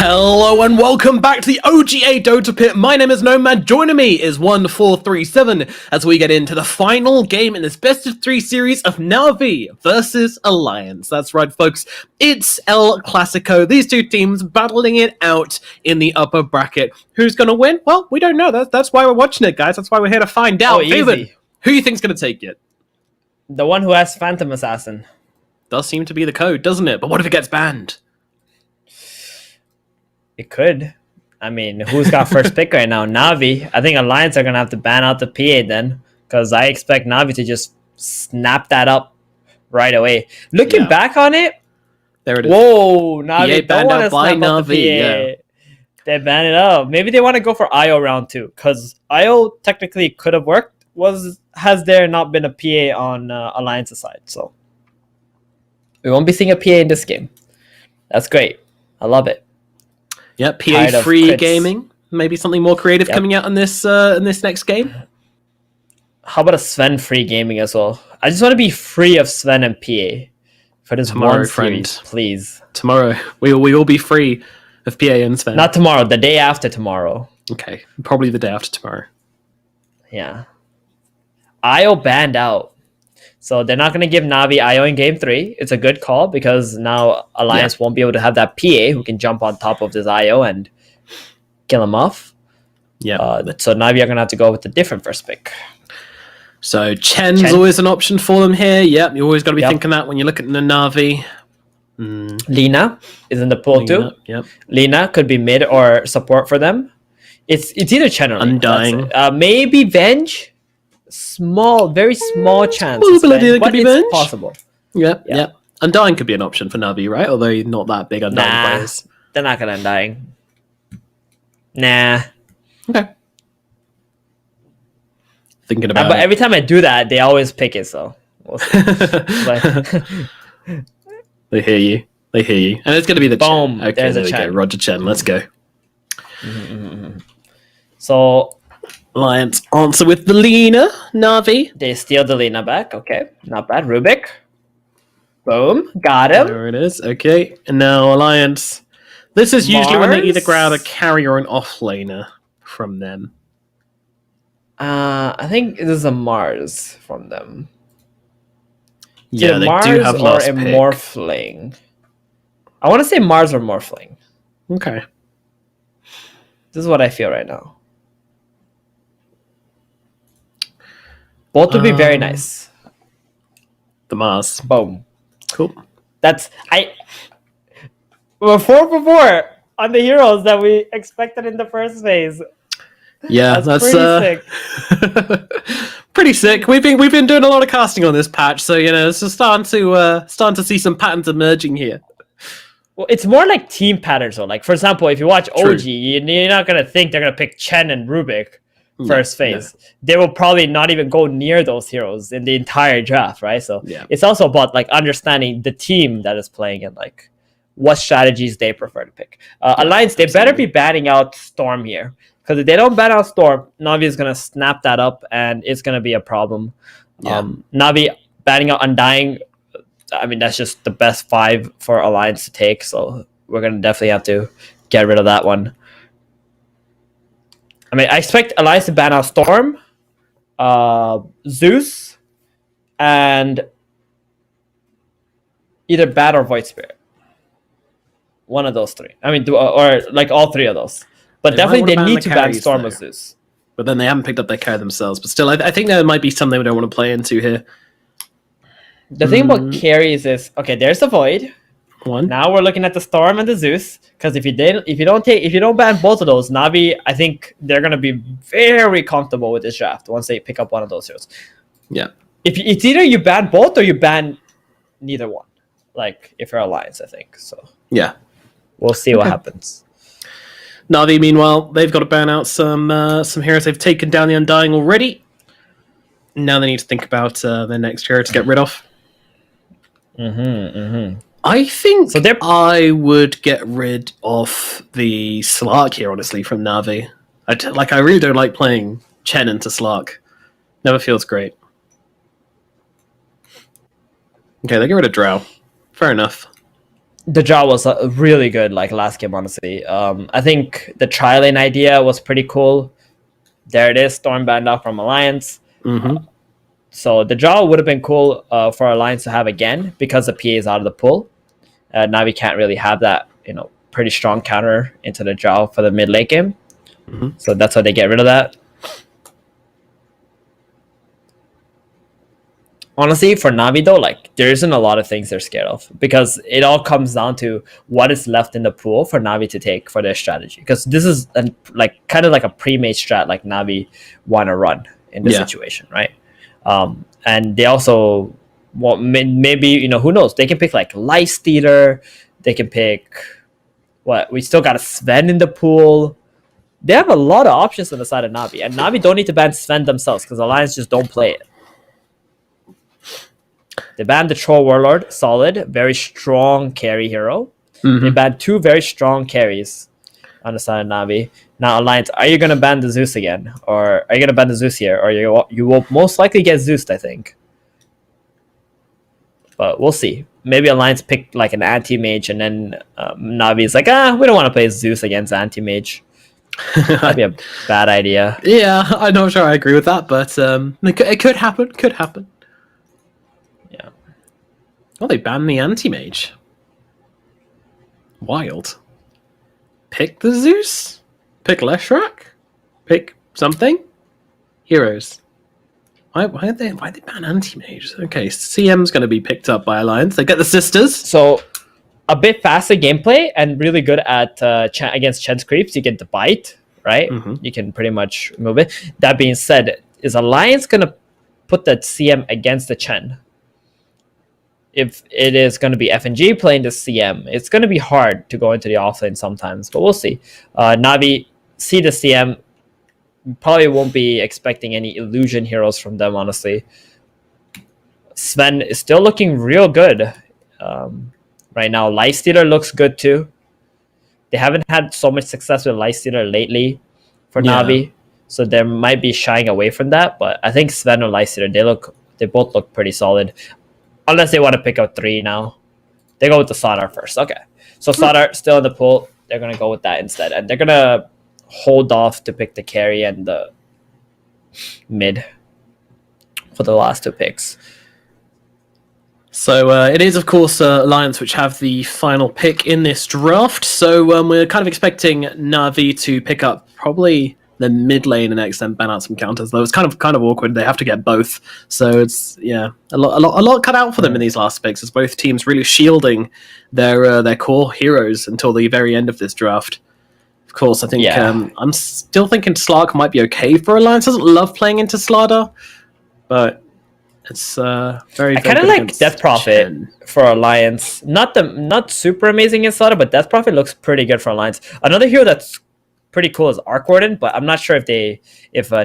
Hello and welcome back to the OGA Dota Pit. My name is Nomad. Joining me is 1437 as we get into the final game in this best of 3 series of NAVI versus Alliance. That's right, folks. It's El Clasico. These two teams battling it out in the upper bracket. Who's going to win? Well, we don't know. That's why we're watching it, guys. That's why we're here to find out. Oh, Faven, easy. who do you think's going to take it? The one who has Phantom Assassin. Does seem to be the code, doesn't it? But what if it gets banned? It could. I mean, who's got first pick right now? Navi. I think Alliance are gonna have to ban out the PA then, because I expect Navi to just snap that up right away. Looking back on it, there it is. Whoa, Navi don't want to by snap up the Navi. PA. Yeah. They ban it up. Maybe they want to go for IO round 2, because IO technically could have worked. Has there not been a PA on Alliance's side? So we won't be seeing a PA in this game. That's great. I love it. Yeah, Tired PA of free crits. gaming. Maybe something more creative coming out in this next game. How about a Sven free gaming as well? I just want to be free of Sven and PA for this Tomorrow, one friend. series, please. Tomorrow we will be free of PA and Sven. Not tomorrow. The day after tomorrow. Okay, probably the day after tomorrow. Yeah. IO banned out. So they're not going to give Navi IO in game 3. It's a good call because now Alliance won't be able to have that PA who can jump on top of this IO and kill him off. Yeah. So Navi are going to have to go with a different first pick. So Chen's always an option for them here. Yep, you always got to be thinking that when you look at the Navi. Lina is in the pool too. Yep. Lina could be mid or support for them. It's either Chen or Lina. Undying. Maybe Venge. Very small chance. Possibility that but could be it's Venge. possible. Yep. Undying could be an option for Navi, right? Although you're not that big Undying players. They're not gonna Undying. Nah. Okay. Thinking about But it. every time I do that, they always pick it. So we'll see. They hear you. And it's going to be the Boom. Chen. Okay, There's there a we go. Chen. Roger Chen. Let's go. So Alliance answer with the Lina. Navi. they steal the Lina back. Okay, not bad. Rubik. Boom. Got him. There it is. Okay. And now Alliance. This is usually when they either grab a carry or an offlaner from them. I think this is a Mars from them. Yeah, they Mars do have or last a pick. Morphling. I want to say Mars or Morphling. Okay. This is what I feel right now. Both would be very nice. The Mars. Boom. Cool. We're 4 for 4 on the heroes that we expected in the first phase. Yeah, That's pretty sick. pretty sick. We've been doing a lot of casting on this patch, so it's just starting to see some patterns emerging here. Well, it's more like team patterns, though. Like, for example, if you watch True. OG, you're not gonna think they're gonna pick Chen and Rubik first phase. No. They will probably not even go near those heroes in the entire draft, right? So Yeah. it's also about like understanding the team that is playing and like what strategies they prefer to pick. Alliance, they better be banning out Storm here. Because if they don't ban out Storm, Navi is going to snap that up and it's going to be a problem. Yeah. Navi banning out Undying, I mean, that's just the best 5 for Alliance to take. So we're going to definitely have to get rid of that one. I mean, I expect Alliance to ban out Storm, Zeus, and either Bat or Void Spirit. One of those 3. I mean, or like all 3 of those. But They might definitely wanna they ban need the to ban carries, Storm though. or Zeus. But then they haven't picked up their carry themselves. But still, I think there might be something we don't want to play into here. The thing about carries is, okay, there's the Void. One. Now we're looking at the Storm and the Zeus. Because if you don't ban both of those, Navi, I think they're gonna be very comfortable with this draft once they pick up one of those heroes. Yeah. It's either you ban both or you ban neither one. Like if you're Alliance, I think. So Yeah. we'll see what happens. Navi, meanwhile, they've got to ban out some heroes. They've taken down the Undying already. Now they need to think about their next hero to get rid of. I think So I would get rid of the Slark here, honestly, from Navi. I really don't like playing Chen into Slark. Never feels great. Okay, they get rid of Drow. Fair enough. The draw was really good, like last game, honestly. I think the tri-lane idea was pretty cool. There it is, Storm banned out from Alliance. So the draw would have been cool for Alliance to have again because the PA is out of the pool. Navi can't really have that, pretty strong counter into the draw for the mid late game. So that's why they get rid of that. honestly, for Navi though, like there isn't a lot of things they're scared of because it all comes down to what is left in the pool for Navi to take for their strategy. Because this is like kind of like a pre-made strat like Navi want to run in this situation, right? And they also maybe, you know, who knows? They can pick like Life Stealer. They can pick what? We still got a Sven in the pool. They have a lot of options on the side of Navi, and Navi don't need to ban Sven themselves because Alliance just don't play it. They banned the Troll Warlord, solid, very strong carry hero. They banned 2 very strong carries on the side of Navi. Now Alliance, are you gonna ban the Zeus again, or are you gonna ban the Zeus here, or you will most likely get Zeus, I think. But we'll see. Maybe Alliance picked like an anti-mage, and then Navi is like, we don't want to play Zeus against anti-mage. That'd be a bad idea. Yeah, I'm not sure I agree with that, but it could happen. Could happen. Yeah. Oh, they banned the anti-mage. Wild. Pick the Zeus? Pick Leshrac? Pick something? Heroes. Why they ban anti-mage? Okay, CM's going to be picked up by Alliance. They get the sisters. So a bit faster gameplay and really good at against Chen's creeps. You get the bite, right? You can pretty much move it. That being said, is Alliance going to put that CM against the Chen? If it is going to be FNG playing the CM, it's going to be hard to go into the offlane sometimes, but we'll see. Navi see the CM, probably won't be expecting any illusion heroes from them, honestly. Sven is still looking real good right now. Lifestealer looks good too. They haven't had so much success with Lifestealer lately for Navi, so they might be shying away from that, but I think Sven or Lifestealer, they both look pretty solid. Unless they want to pick up 3 now. They go with the Slardar first. Okay. So Slardar still in the pool. They're going to go with that instead. And they're going to hold off to pick the carry and the mid for the last 2 picks. So it is, of course, Alliance which have the final pick in this draft. So we're kind of expecting Navi to pick up probably the mid lane and next, then ban out some counters. Though it's kind of awkward. They have to get both. So it's a lot cut out for them in these last picks, as both teams really shielding their core heroes until the very end of this draft. Of course, I think I'm still thinking Slark might be okay for Alliance. Doesn't love playing into Slardar, but it's very. I kind of like Death Prophet for Alliance. Not super amazing in Slardar, but Death Prophet looks pretty good for Alliance. Another hero that's pretty cool is Arc Warden, but I'm not sure if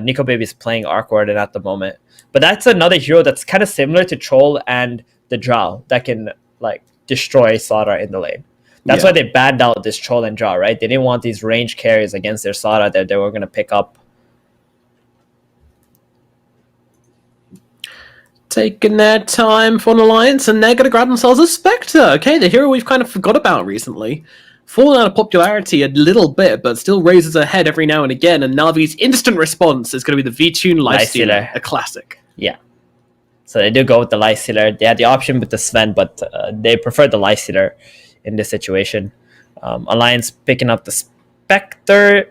Nico Baby is playing Arc Warden at the moment. But that's another hero that's kind of similar to Troll and the Drow that can like destroy Slardar in the lane. That's why they banned out this Troll and Drow, right? They didn't want these range carries against their Slardar that they were going to pick up. Taking their time for an Alliance, and they're going to grab themselves a Spectre. Okay, the hero we've kind of forgot about recently. Fallen out of popularity a little bit, but still raises her head every now and again, and Navi's instant response is going to be the V-Tune Lifestealer, a classic. Yeah. So they do go with the Lifestealer. They had the option with the Sven, but they preferred the Lifestealer in this situation. Alliance picking up the Spectre.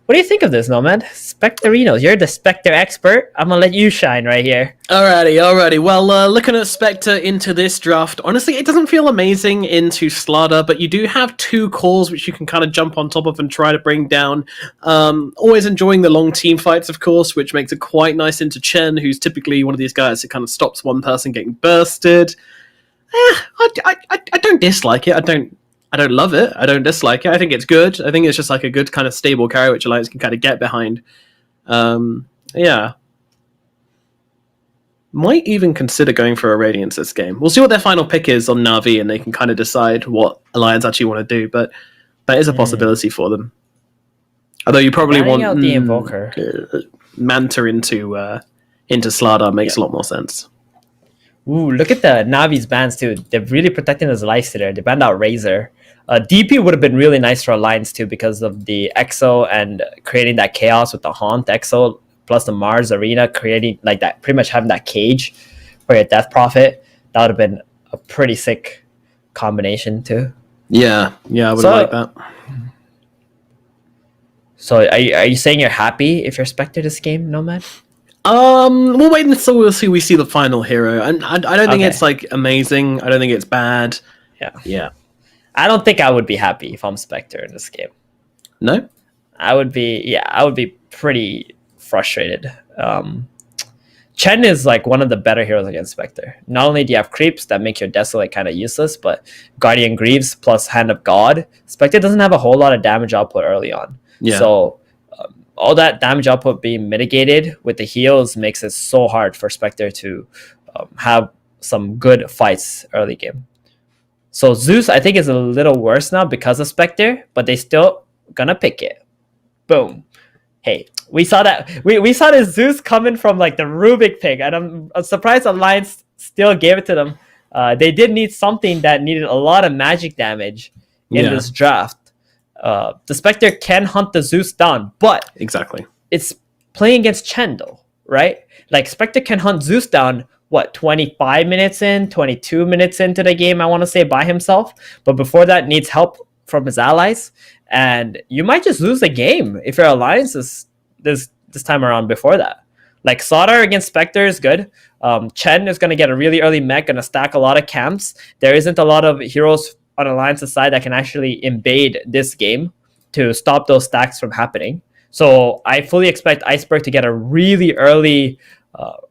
What do you think of this, Nomad? Specterinos, you're the Spectre expert. I'm gonna let you shine right here. Alrighty. Well, looking at Spectre into this draft, honestly, it doesn't feel amazing into Slardar, but you do have 2 cores which you can kind of jump on top of and try to bring down. Always enjoying the long team fights, of course, which makes it quite nice into Chen, who's typically one of these guys that kind of stops one person getting bursted. I don't dislike it. I don't love it. I don't dislike it. I think it's good. I think it's just like a good kind of stable carry which Alliance can kind of get behind. Might even consider going for a Radiance this game. We'll see what their final pick is on Navi, and they can kind of decide what Alliance actually want to do, but that is a possibility for them. Although you probably want out the Invoker. Manta into Slardar makes a lot more sense. Ooh, look at the Navi's bans too. They're really protecting his Lifestealer. They banned out Razor. DP would have been really nice for Alliance too because of the Exo and creating that chaos with the Haunt Exo plus the Mars Arena, creating like that, pretty much having that cage for your Death Prophet. That would have been a pretty sick combination too. Yeah, I would like that. So are you saying you're happy if you're Spectre this game, Nomad? We'll wait until we see the final hero, and I don't think Okay. it's like amazing. I don't think it's bad. Yeah. I don't think I would be happy if I'm Spectre in this game. No. I would be pretty frustrated. Chen is like one of the better heroes against Spectre. Not only do you have creeps that make your Desolate kind of useless, but Guardian Greaves plus Hand of God. Spectre doesn't have a whole lot of damage output early on. Yeah. So all that damage output being mitigated with the heals makes it so hard for Spectre to have some good fights early game. So Zeus, I think, is a little worse now because of Spectre, but they still gonna pick it. Boom. Hey, we saw that. We saw the Zeus coming from like the Rubik pig, and I'm surprised Alliance still gave it to them. They did need something that needed a lot of magic damage in this draft. The Spectre can hunt the Zeus down, but Exactly. it's playing against Chen though, right? Like Spectre can hunt Zeus down, what, 25 minutes in, 22 minutes into the game, I want to say, by himself. But before that, needs help from his allies. And you might just lose the game if your alliance is this time around before that. Like Slaughter against Spectre is good. Chen is going to get a really early mech, going to stack a lot of camps. There isn't a lot of heroes on Alliance's side that can actually invade this game to stop those stacks from happening. So I fully expect Iceberg to get a really early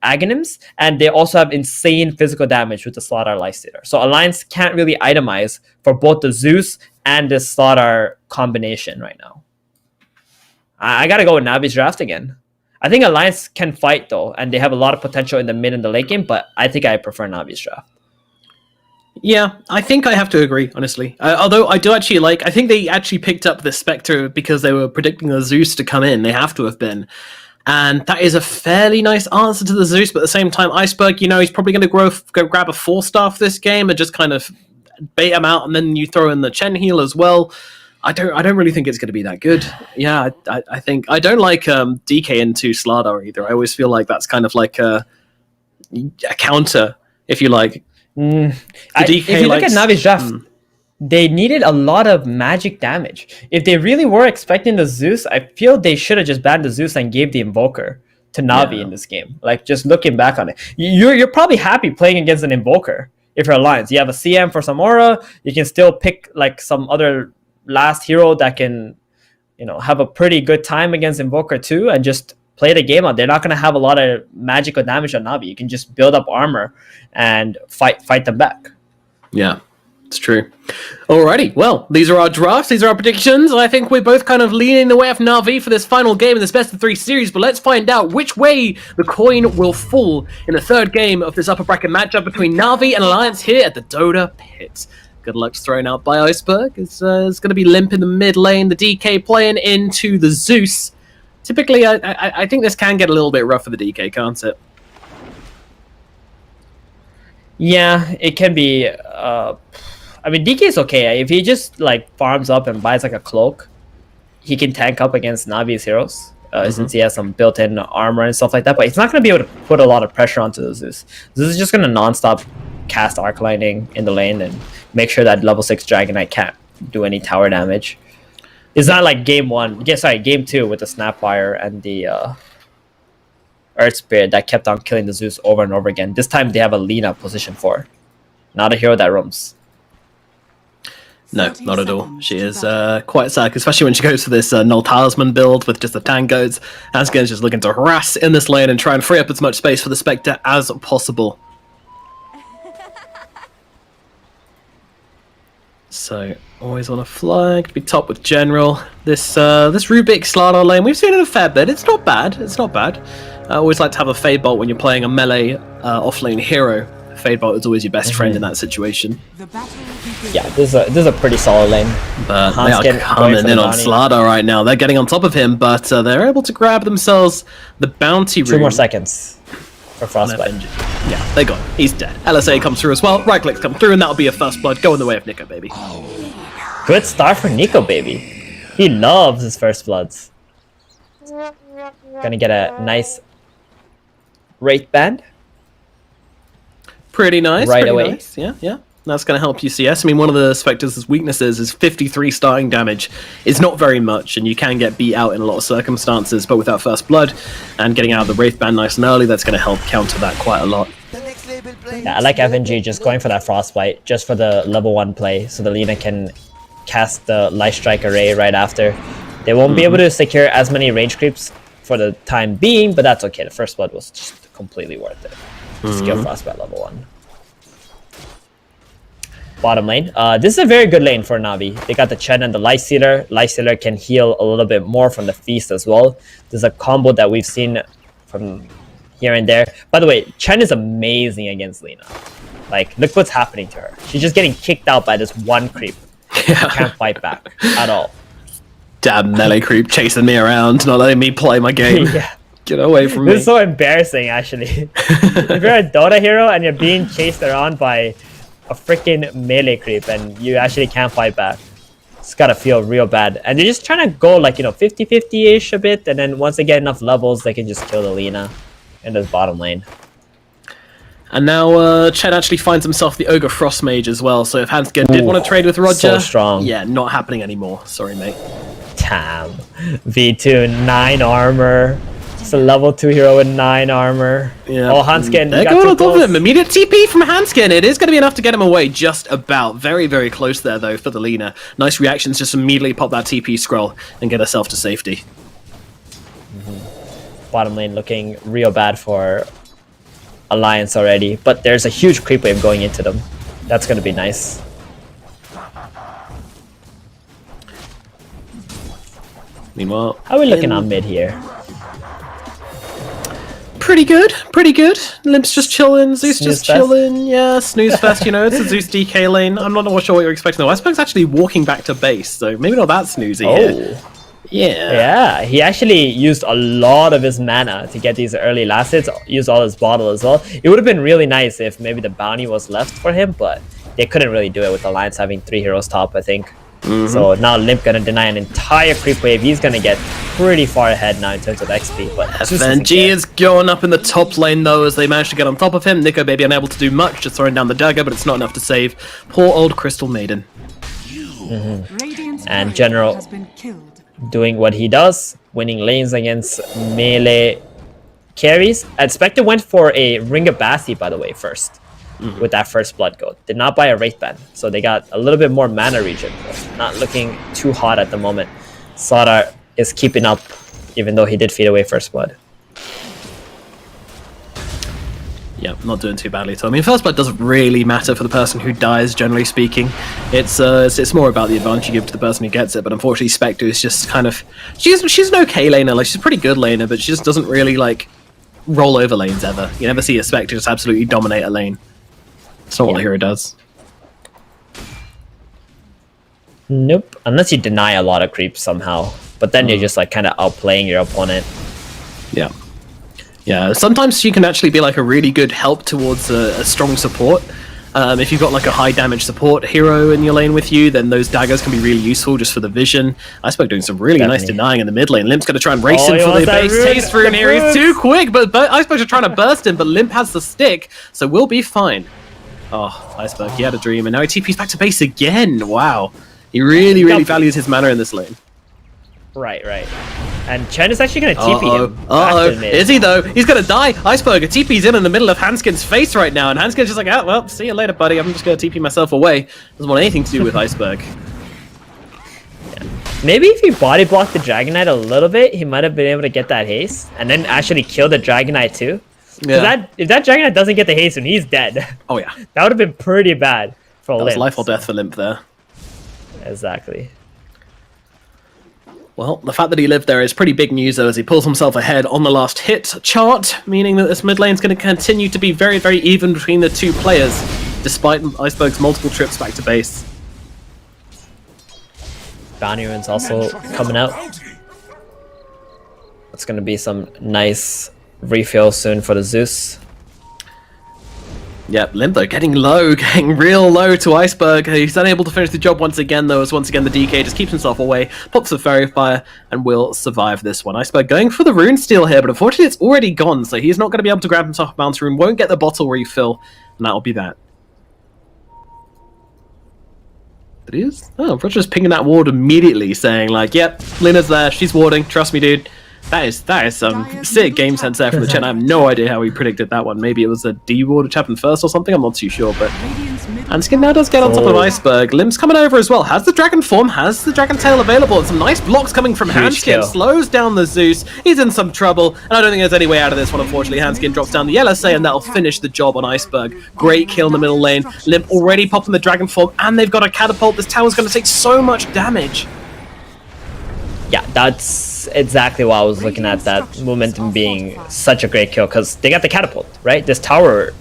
Aghanims, and they also have insane physical damage with the Slaughter Lifestealer. So Alliance can't really itemize for both the Zeus and the Slaughter combination right now. I gotta go with Navi's draft again. I think Alliance can fight though, and they have a lot of potential in the mid and the late game, but I think I prefer Navi's draft. Yeah, I think I have to agree, honestly. Although I do actually I think they actually picked up the Spectre because they were predicting the Zeus to come in. They have to have been. And that is a fairly nice answer to the Zeus, but at the same time, Iceberg, he's probably going to go grab a 4-star for this game and just kind of bait him out, and then you throw in the Chen heal as well. I don't really think it's going to be that good. Yeah, I think I don't like DK into Slaughter either. I always feel like that's kind of like a counter, if you like. If you look at Navi's draft, they needed a lot of magic damage. If they really were expecting the Zeus, I feel they should have just banned the Zeus and gave the Invoker to Navi in this game. Like, just looking back on it, you're probably happy playing against an Invoker if you're Alliance. You have a CM for some aura. You can still pick like some other last hero that can, have a pretty good time against Invoker too, and just play the game out. They're not going to have a lot of magical damage on Navi. You can just build up armor and fight them back. Yeah, it's true. Alrighty, well, these are our drafts, these are our predictions. I think we're both kind of leaning the way of Navi for this final game in this best of 3 series, but let's find out which way the coin will fall in the third game of this upper bracket matchup between Navi and Alliance here at the Dota Pit. Good luck's thrown out by Iceberg. It's going to be Limp in the mid lane, the DK playing into the Zeus. Typically, I think this can get a little bit rough for the DK, can't it? Yeah, it can be. DK is okay. If he just farms up and buys a cloak, he can tank up against Navi's heroes. Since he has some built-in armor and stuff like that. But he's not going to be able to put a lot of pressure onto the Zeus. Zeus is just going to non-stop cast Arc Lightning in the lane and make sure that level 6 Dragon Knight can't do any tower damage. It's not like game 2 with the Snapfire and the Earth Spirit that kept on killing the Zeus over and over again. This time they have a Lina position 4. Not a hero that roams. No, not at all. She is quite sad, especially when she goes for this Null Talisman build with just the Tangos. Asgen's just looking to harass in this lane and try and free up as much space for the Spectre as possible. So, always on a flag to be top with General. This Rubik Slaughter lane, we've seen it a fair bit. It's not bad. It's not bad. I always like to have a Fade Bolt when you're playing a melee off-lane hero. Fade Bolt is always your best friend in that situation. Yeah, this is a pretty solid lane. But they are coming in on Slaughter right now. They're getting on top of him, but they're able to grab themselves the bounty room. 2 more seconds for Frostbite. Yeah, they got him. He's dead. LSA comes through as well. Right clicks come through, and that'll be a first blood. Go in the way of Nico, baby. Good start for Nico, baby. He loves his first bloods. Gonna get a nice Wraith Band. Pretty nice. Right pretty away. Nice. Yeah, yeah. That's going to help you CS. I mean, one of the Spectre's weaknesses is 53 starting damage is not very much, and you can get beat out in a lot of circumstances, but without First Blood and getting out of the Wraith Band nice and early, that's going to help counter that quite a lot. Yeah, I like FNG just going for that Frostbite, just for the level 1 play, so the Lina can cast the Light Strike Array right after. They won't be able to secure as many range creeps for the time being, but that's okay. The First Blood was just completely worth it. Just kill Frostbite level 1. Bottom lane. This is a very good lane for Navi. They got the Chen and the Light Sealer. Light Sealer can heal a little bit more from the Feast as well. There's a combo that we've seen from here and there. By the way, Chen is amazing against Lina. Like, look what's happening to her. She's just getting kicked out by this one creep. She can't fight back at all. Damn melee creep chasing me around, not letting me play my game. Yeah. Get away from me. This is so embarrassing, actually. If you're a Dota hero and you're being chased around by a freaking melee creep and you actually can't fight back, it's gotta feel real bad. And they're just trying to go like, 50-50-ish a bit, and then once they get enough levels, they can just kill the Lina in this bottom lane. And now Chen actually finds himself the Ogre Frost Mage as well, so if Hansgen did want to trade with Roger, so strong. Yeah, not happening anymore. Sorry, mate. Damn. V2, 9 armor. It's a level 2 hero with 9 armor. Yeah. Oh, Hansgen. They're going on top of him. Immediate TP from Hansgen. It is going to be enough to get him away just about. Very, very close there, though, for the Lina. Nice reactions. Just immediately pop that TP scroll and get herself to safety. Bottom lane looking real bad for Alliance already. But there's a huge creep wave going into them. That's going to be nice. Meanwhile, how are we looking on mid here? Pretty good, pretty good. Limp's just chilling, Zeus Snooze just fest? chilling. Yeah, snooze fest, it's a Zeus DK lane. I'm not sure what you're expecting though. Iceberg's actually walking back to base, so maybe not that snoozy here. Yeah, he actually used a lot of his mana to get these early last hits, used all his bottle as well. It would have been really nice if maybe the bounty was left for him, but they couldn't really do it with Alliance having 3 heroes top, I think. So now Limp gonna deny an entire creep wave. He's gonna get pretty far ahead now in terms of XP. But FNG is going up in the top lane though as they manage to get on top of him. Nico Baby unable to do much, just throwing down the dagger, but it's not enough to save poor old Crystal Maiden. And General has been killed. doing what he does, winning lanes against melee carries. And Spectre went for a Ring of Basi, by the way, first. With that first blood goat. Did not buy a Wraith Band, so they got a little bit more mana regen. Not looking too hot at the moment. Sada is keeping up, even though he did feed away first blood. Yeah, not doing too badly at all. I mean, first blood doesn't really matter for the person who dies, generally speaking. It's more about the advantage you give to the person who gets it, but unfortunately Spectre is just kind of... She's an okay laner, like she's a pretty good laner, but she just doesn't really, like, roll over lanes ever. You never see a Spectre just absolutely dominate a lane. That's not what the hero does. Nope, unless you deny a lot of creeps somehow. But then you're just like kind of outplaying your opponent. Yeah. Yeah, sometimes she can actually be like a really good help towards a strong support. If you've got like a high damage support hero in your lane with you, then those daggers can be really useful just for the vision. Iceberg doing some really nice denying in the mid lane. Limp's going to try and race him for the base. Taste rune here. He's too quick, but Iceberg's are trying to burst him, but Limp has the stick, so we'll be fine. Oh, Iceberg, he had a dream, and now he TP's back to base again. Wow. He really, really values his mana in this lane. Right. And Chen is actually going to TP him. Is he though? He's going to die. Iceberg, a TP's in the middle of Hanskin's face right now, and Hanskin's just like, oh, well, see you later, buddy. I'm just going to TP myself away. Doesn't want anything to do with Iceberg. Maybe if he body blocked the Dragon Knight a little bit, he might have been able to get that haste, and then actually kill the Dragon Knight too. Yeah. If that Dragon Knight doesn't get the haste, then he's dead. Oh yeah. That would have been pretty bad for Limp. That was life or death for Limp there. Exactly. Well, the fact that he lived there is pretty big news, though, as he pulls himself ahead on the last hit chart, meaning that this mid lane is going to continue to be very, very even between the two players, despite Iceberg's multiple trips back to base. Bounty rune's also coming out. It's going to be some nice refill soon for the Zeus. Yep, Limp though, getting low, getting real low to Iceberg. He's unable to finish the job once again, though, as once again the DK just keeps himself away, pops a Fairy Fire, and will survive this one. Iceberg going for the Rune Steal here, but unfortunately it's already gone, so he's not going to be able to grab himself a Bounce Rune, won't get the bottle refill, and that'll be that. Maybe if he body blocked the Dragon Knight a little bit, he might have been able to do something with Iceberg. That is? Oh, Roger's pinging that ward immediately, saying like, "Yep, Lina's there. She's warding. Trust me, dude." That is some sick game sense there from the Chen. I have no idea how he predicted that one. Maybe it was a D ward which happened first or something. I'm not too sure, but Hanskin now does get on top of Iceberg. Lim's coming over as well. Has the Dragon Form, has the Dragon Tail available. And some nice blocks coming from Hanskin. Slows down the Zeus. He's in some trouble. And I don't think there's any way out of this one, unfortunately. Hanskin drops down the LSA and that'll finish the job on Iceberg. Great kill in the middle lane. Lim already popping the Dragon Form and they've got a catapult. This tower's going to take so much damage. Yeah, that's exactly why I was looking at that momentum being such a great kill, because they got the catapult, right? This tower,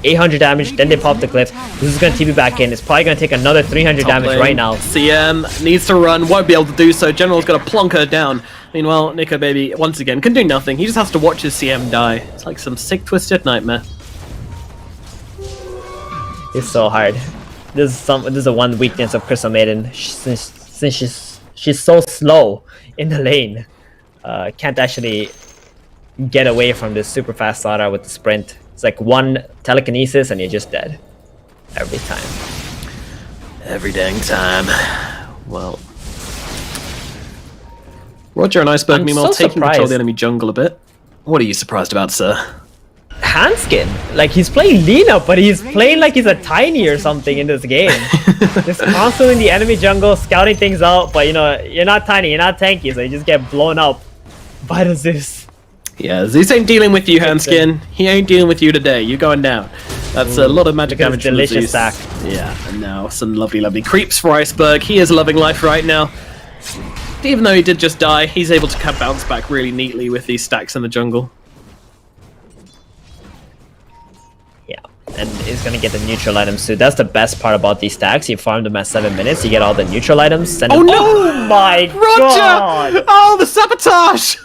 800 damage, then they pop the cliff. This is going to TP back in. It's probably going to take another 300 damage right now. CM needs to run, won't be able to do so. General's going to plonk her down. Meanwhile, Nico Baby, once again, can do nothing. He just has to watch his CM die. It's like some sick, twisted nightmare. It's so hard. This is the one weakness of Crystal Maiden. Since she's so slow in the lane, can't actually get away from this super fast slaughter with the sprint. It's like one telekinesis and you're just dead every time. Every dang time. Well, Roger and Iceberg, meanwhile, taking control of the enemy jungle a bit. What are you surprised about, sir? Hanskin, like he's playing Lina, but he's playing like he's a tiny or something in this game. Just constantly in the enemy jungle, scouting things out, but you know, you're not tiny, you're not tanky, so you just get blown up by the Zeus. Yeah, Zeus ain't dealing with you, Hanskin. He ain't dealing with you today. You're going down. That's a lot of magic damage from the Zeus. Stack. Yeah, and now some lovely creeps for Iceberg. He is loving life right now. Even though he did just die, he's able to bounce back really neatly with these stacks in the jungle. And he's gonna get the neutral items too. That's the best part about these stacks. You farm them at 7 minutes, you get all the neutral items. Oh no! Oh my god! Roger! Oh, the sabotage!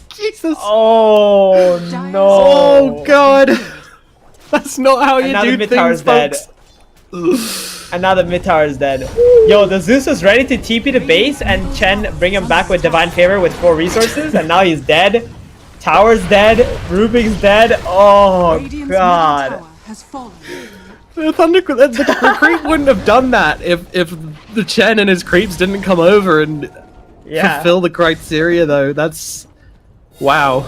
Jesus! Oh no! Oh god! That's not how you do things, folks. And now the mid tower is dead. Yo, the Zeus was ready to TP the base and Chen bring him back with Divine Favor with 4 resources, and now he's dead. Tower's dead, Rubik's dead. Oh god. The creep wouldn't have done that if the Chen and his creeps didn't come over and fulfill the criteria though. That's wow.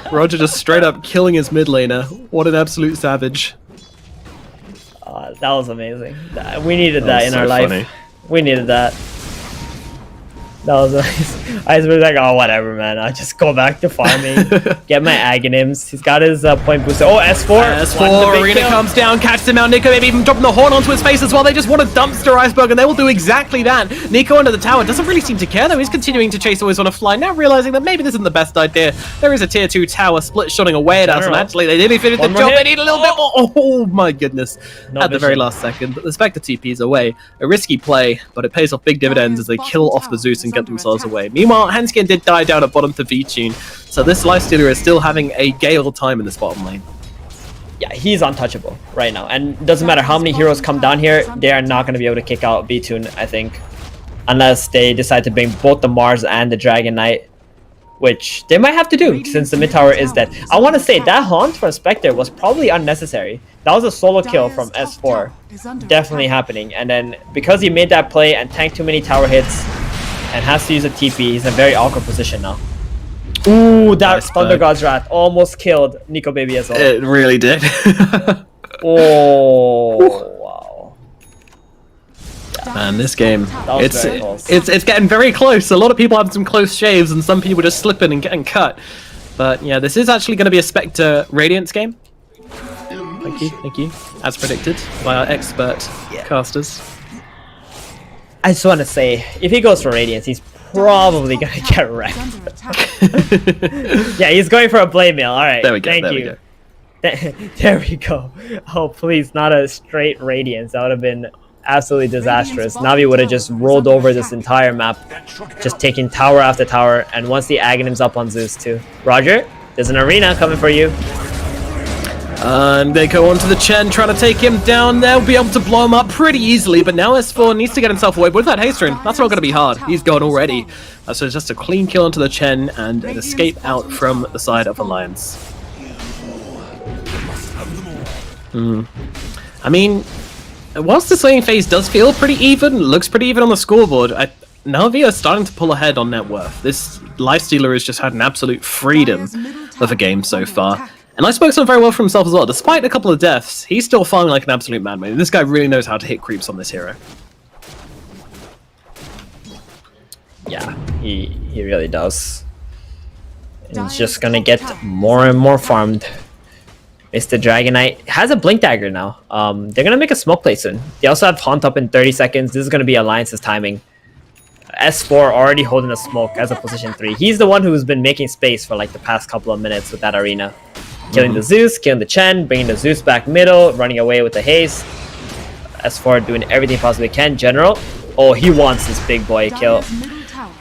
Roger just straight up killing his mid laner. What an absolute savage. That was amazing. We needed that in our life. Funny. We needed that. That was nice. I was like, oh, whatever, man. I just go back to farming, get my Aghanims. He's got his point booster. Oh, S4. S4, Arena comes down, catches him out. Nico maybe even dropping the horn onto his face as well. They just want to dumpster Iceberg, and they will do exactly that. Nico under the tower doesn't really seem to care, though. He's continuing to chase Always Wanna Fly, now realizing that maybe this isn't the best idea. There is a tier 2 tower split shotting away at us, and actually they nearly finished the job. They need a little bit more. Oh, my goodness. At the very last second, but the Spectre TP's away. A risky play, but it pays off big dividends as they kill off the Zeus and get themselves away. Meanwhile, Hanskin did die down at bottom to V-Tune, so this Lifestealer is still having a gale time in this bottom lane. Yeah, he's untouchable right now, and it doesn't matter how many heroes come down here, they are not going to be able to kick out V-Tune, I think, unless they decide to bring both the Mars and the Dragon Knight, which they might have to do since the mid tower is dead. I want to say that haunt from Spectre was probably unnecessary. That was a solo kill from S4, definitely happening, and then because he made that play and tanked too many tower hits and has to use a TP, he's in a very awkward position now. Ooh, that Thunder God's Wrath almost killed Nico Baby as well. It really did. Oh, wow. Man, this game, it's getting very close. A lot of people have some close shaves, and some people just slipping and getting cut. But yeah, this is actually going to be a Spectre Radiance game. Thank you. As predicted by our expert casters. I just want to say, if he goes for Radiance, he's probably going to get wrecked. Yeah, he's going for a blade mail. Alright, there we go. Thank you. There we go. Oh, please, not a straight Radiance. That would have been absolutely disastrous. Navi would have just rolled over this entire map, just taking tower after tower, and once the Aghanim's up on Zeus too. Roger, there's an arena coming for you. And they go on to the Chen, trying to take him down. They'll be able to blow him up pretty easily, but now S4 needs to get himself away. But with that haste rune, that's not going to be hard. He's gone already. So it's just a clean kill onto the Chen and an escape out from the side of Alliance. I mean, whilst the swinging phase does feel pretty even, looks pretty even on the scoreboard, NAVI are starting to pull ahead on net worth. This Lifestealer has just had an absolute freedom of a game so far. And I spoke some very well for himself as well. Despite a couple of deaths, he's still farming like an absolute madman. This guy really knows how to hit creeps on this hero. Yeah, he really does. And he's just gonna get more and more farmed. Mr. Dragonite has a Blink Dagger now. They're gonna make a smoke play soon. They also have Haunt up in 30 seconds. This is gonna be Alliance's timing. S4 already holding a smoke as a position 3. He's the one who's been making space for like the past couple of minutes with that arena. Killing the Zeus, killing the Chen, bringing the Zeus back middle, running away with the haze. S4 doing everything possibly can. General. Oh, he wants this big boy kill.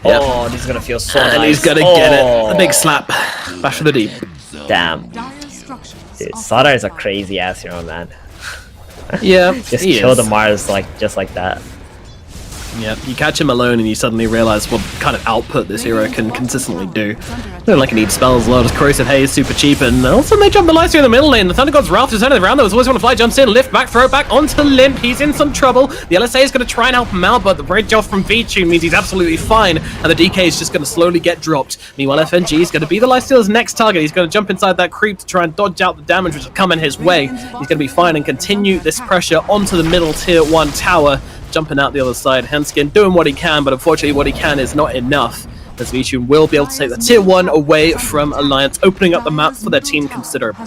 Oh, this is gonna feel so nice. And he's gonna get it. A big slap. Bash for the deep. Damn. Dude, Sada is a crazy ass hero, man. Yeah, just kill the Mars just like that. Yeah, you catch him alone and you suddenly realize what kind of output this hero can consistently do. Don't like he needs spells a lot, as Corrosive Haze super cheap, and all of a sudden they jump the Lifestealer in the middle lane. The Thunder God's Wrath is turning around, though. Always want to fly, jumps in, lift back, throw it back onto Limp. He's in some trouble. The LSA is going to try and help him out, but the bridge off from V-Tune means he's absolutely fine, and the DK is just going to slowly get dropped. Meanwhile, FNG is going to be the Lifestealer's next target. He's going to jump inside that creep to try and dodge out the damage which is coming his way. He's going to be fine and continue this pressure onto the middle tier 1 tower. Jumping out the other side, Hanskin doing what he can, but unfortunately what he can is not enough, as V-Tune will be able to take the tier 1 away from Alliance, opening up the map for their team considerably.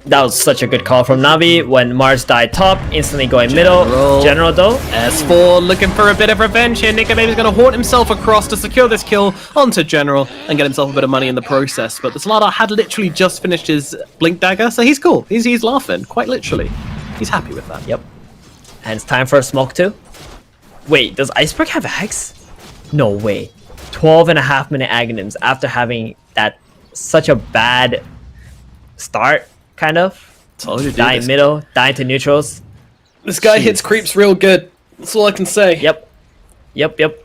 That was such a good call from Navi. When Mars died top, instantly going middle. General though. S4 looking for a bit of revenge here. Nika Baby's going to haunt himself across to secure this kill onto General and get himself a bit of money in the process. But the Slardar had literally just finished his Blink Dagger, so he's cool. He's laughing, quite literally. He's happy with that. Yep. And it's time for a smoke too. Wait, does Iceberg have Ags? No way. 12.5-minute Aghanims after having that such a bad start, kind of. Told you, dying middle, dying to neutrals. This guy hits creeps real good. That's all I can say. Yep.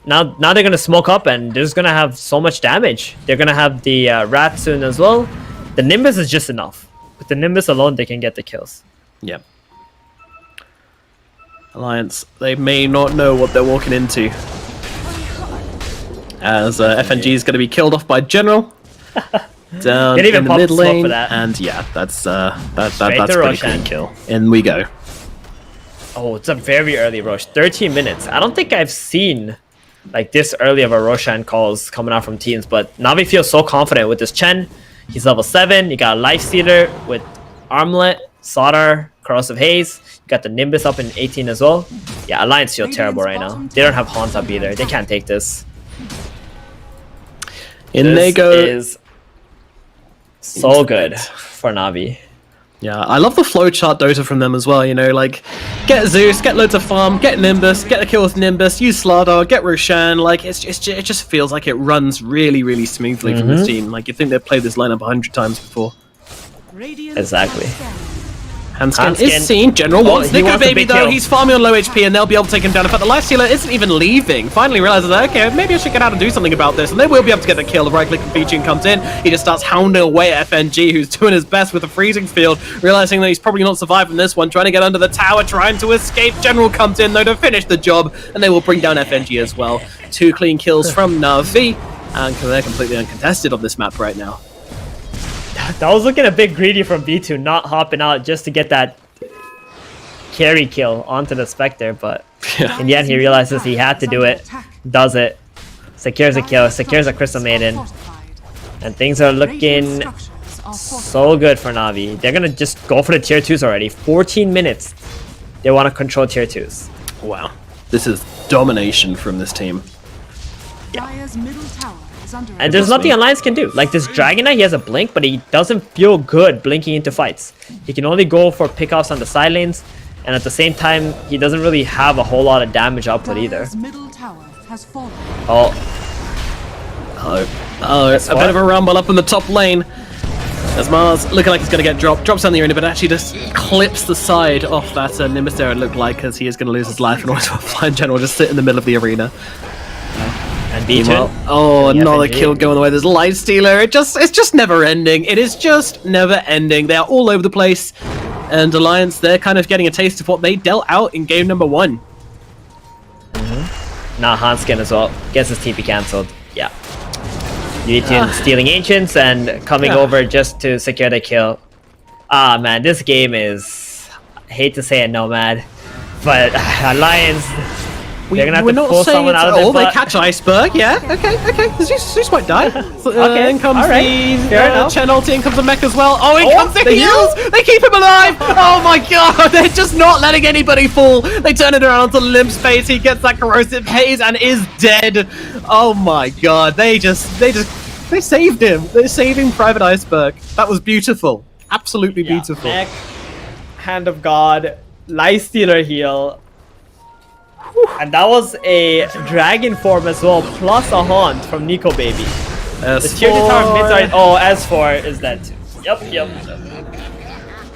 Now they're gonna smoke up and they're just gonna have so much damage. They're gonna have the rat soon as well. The Nimbus is just enough. With the Nimbus alone, they can get the kills. Yep. Alliance, they may not know what they're walking into. As FNG is going to be killed off by General. Down in the mid lane. And yeah, that's pretty clean kill. In we go. Oh, it's a very early Rosh. 13 minutes. I don't think I've seen like this early of a Roshan calls coming out from teams, but Navi feels so confident with this Chen. He's level 7. You got a Lifestealer with Armlet, Solder, Corrosive Haze. You got the Nimbus up in 18 as well. Yeah, Alliance feel terrible right now. They don't have Haunt up either. They can't take this. In they go. Is so good for Navi. Yeah, I love the flowchart Dota from them as well, you know, like, get Zeus, get loads of farm, get Nimbus, get a kill with Nimbus, use Slardar, get Roshan, like, it just feels like it runs really, really smoothly from this team. Like, you think they've played this lineup 100 times before. Exactly. Hanskin is seen. General wants Nika Baby though. He's farming on low HP and they'll be able to take him down. In fact, the Lifestealer isn't even leaving. Finally realizes that, okay, maybe I should get out and do something about this. And they will be able to get the kill. The right click from V-Tune comes in. He just starts hounding away at FNG, who's doing his best with a freezing field, realizing that he's probably not surviving this one, trying to get under the tower, trying to escape. General comes in though to finish the job, and they will bring down FNG as well. 2 clean kills from Navi, and they're completely uncontested on this map right now. That was looking a bit greedy from B2, not hopping out just to get that carry kill onto the Spectre, but in the end he realizes he had to do it, does it, secures a kill, secures a Crystal Maiden, and things are looking so good for Navi. They're gonna just go for the tier 2s already. 14 minutes. They want to control tier 2s. Wow. This is domination from this team. And there's nothing Alliance can do. Like this Dragonite, he has a blink, but he doesn't feel good blinking into fights. He can only go for pickoffs on the side lanes, and at the same time, he doesn't really have a whole lot of damage output either. Oh, a bit of a rumble up in the top lane. As Mars looking like he's going to get dropped. Drops down the arena, but actually just clips the side off that Nimbus there, it looked like, because he is going to lose his life in order to fly in general, just sit in the middle of the arena. And B2. Oh, another kill going away. There's Lifestealer. It's just never ending. It is just never ending. They are all over the place. and Alliance, they're kind of getting a taste of what they dealt out in game number 1. Now Hanskin as well gets his TP cancelled. Yeah. Yutun stealing Ancients and coming over just to secure the kill. Ah man, this game is, I hate to say it, Nomad, but Alliance, they're gonna have to pull someone out of their butt. They catch Iceberg, yeah, okay. Zeus might die. Okay, In comes alright, fair enough. Chen ulti, in comes the mech as well. Oh, in comes the heals! They keep him alive! Oh my god, they're just not letting anybody fall. They turn it around to Limp's face, he gets that corrosive haze and is dead. Oh my god, they saved him. They're saving Private Iceberg. That was beautiful. Absolutely beautiful. Mech, Hand of God, Lifestealer heal. And that was a dragon form as well, plus a haunt from Nico Baby. The tier 2 tower mid side. Oh, S4 is dead too. Yep.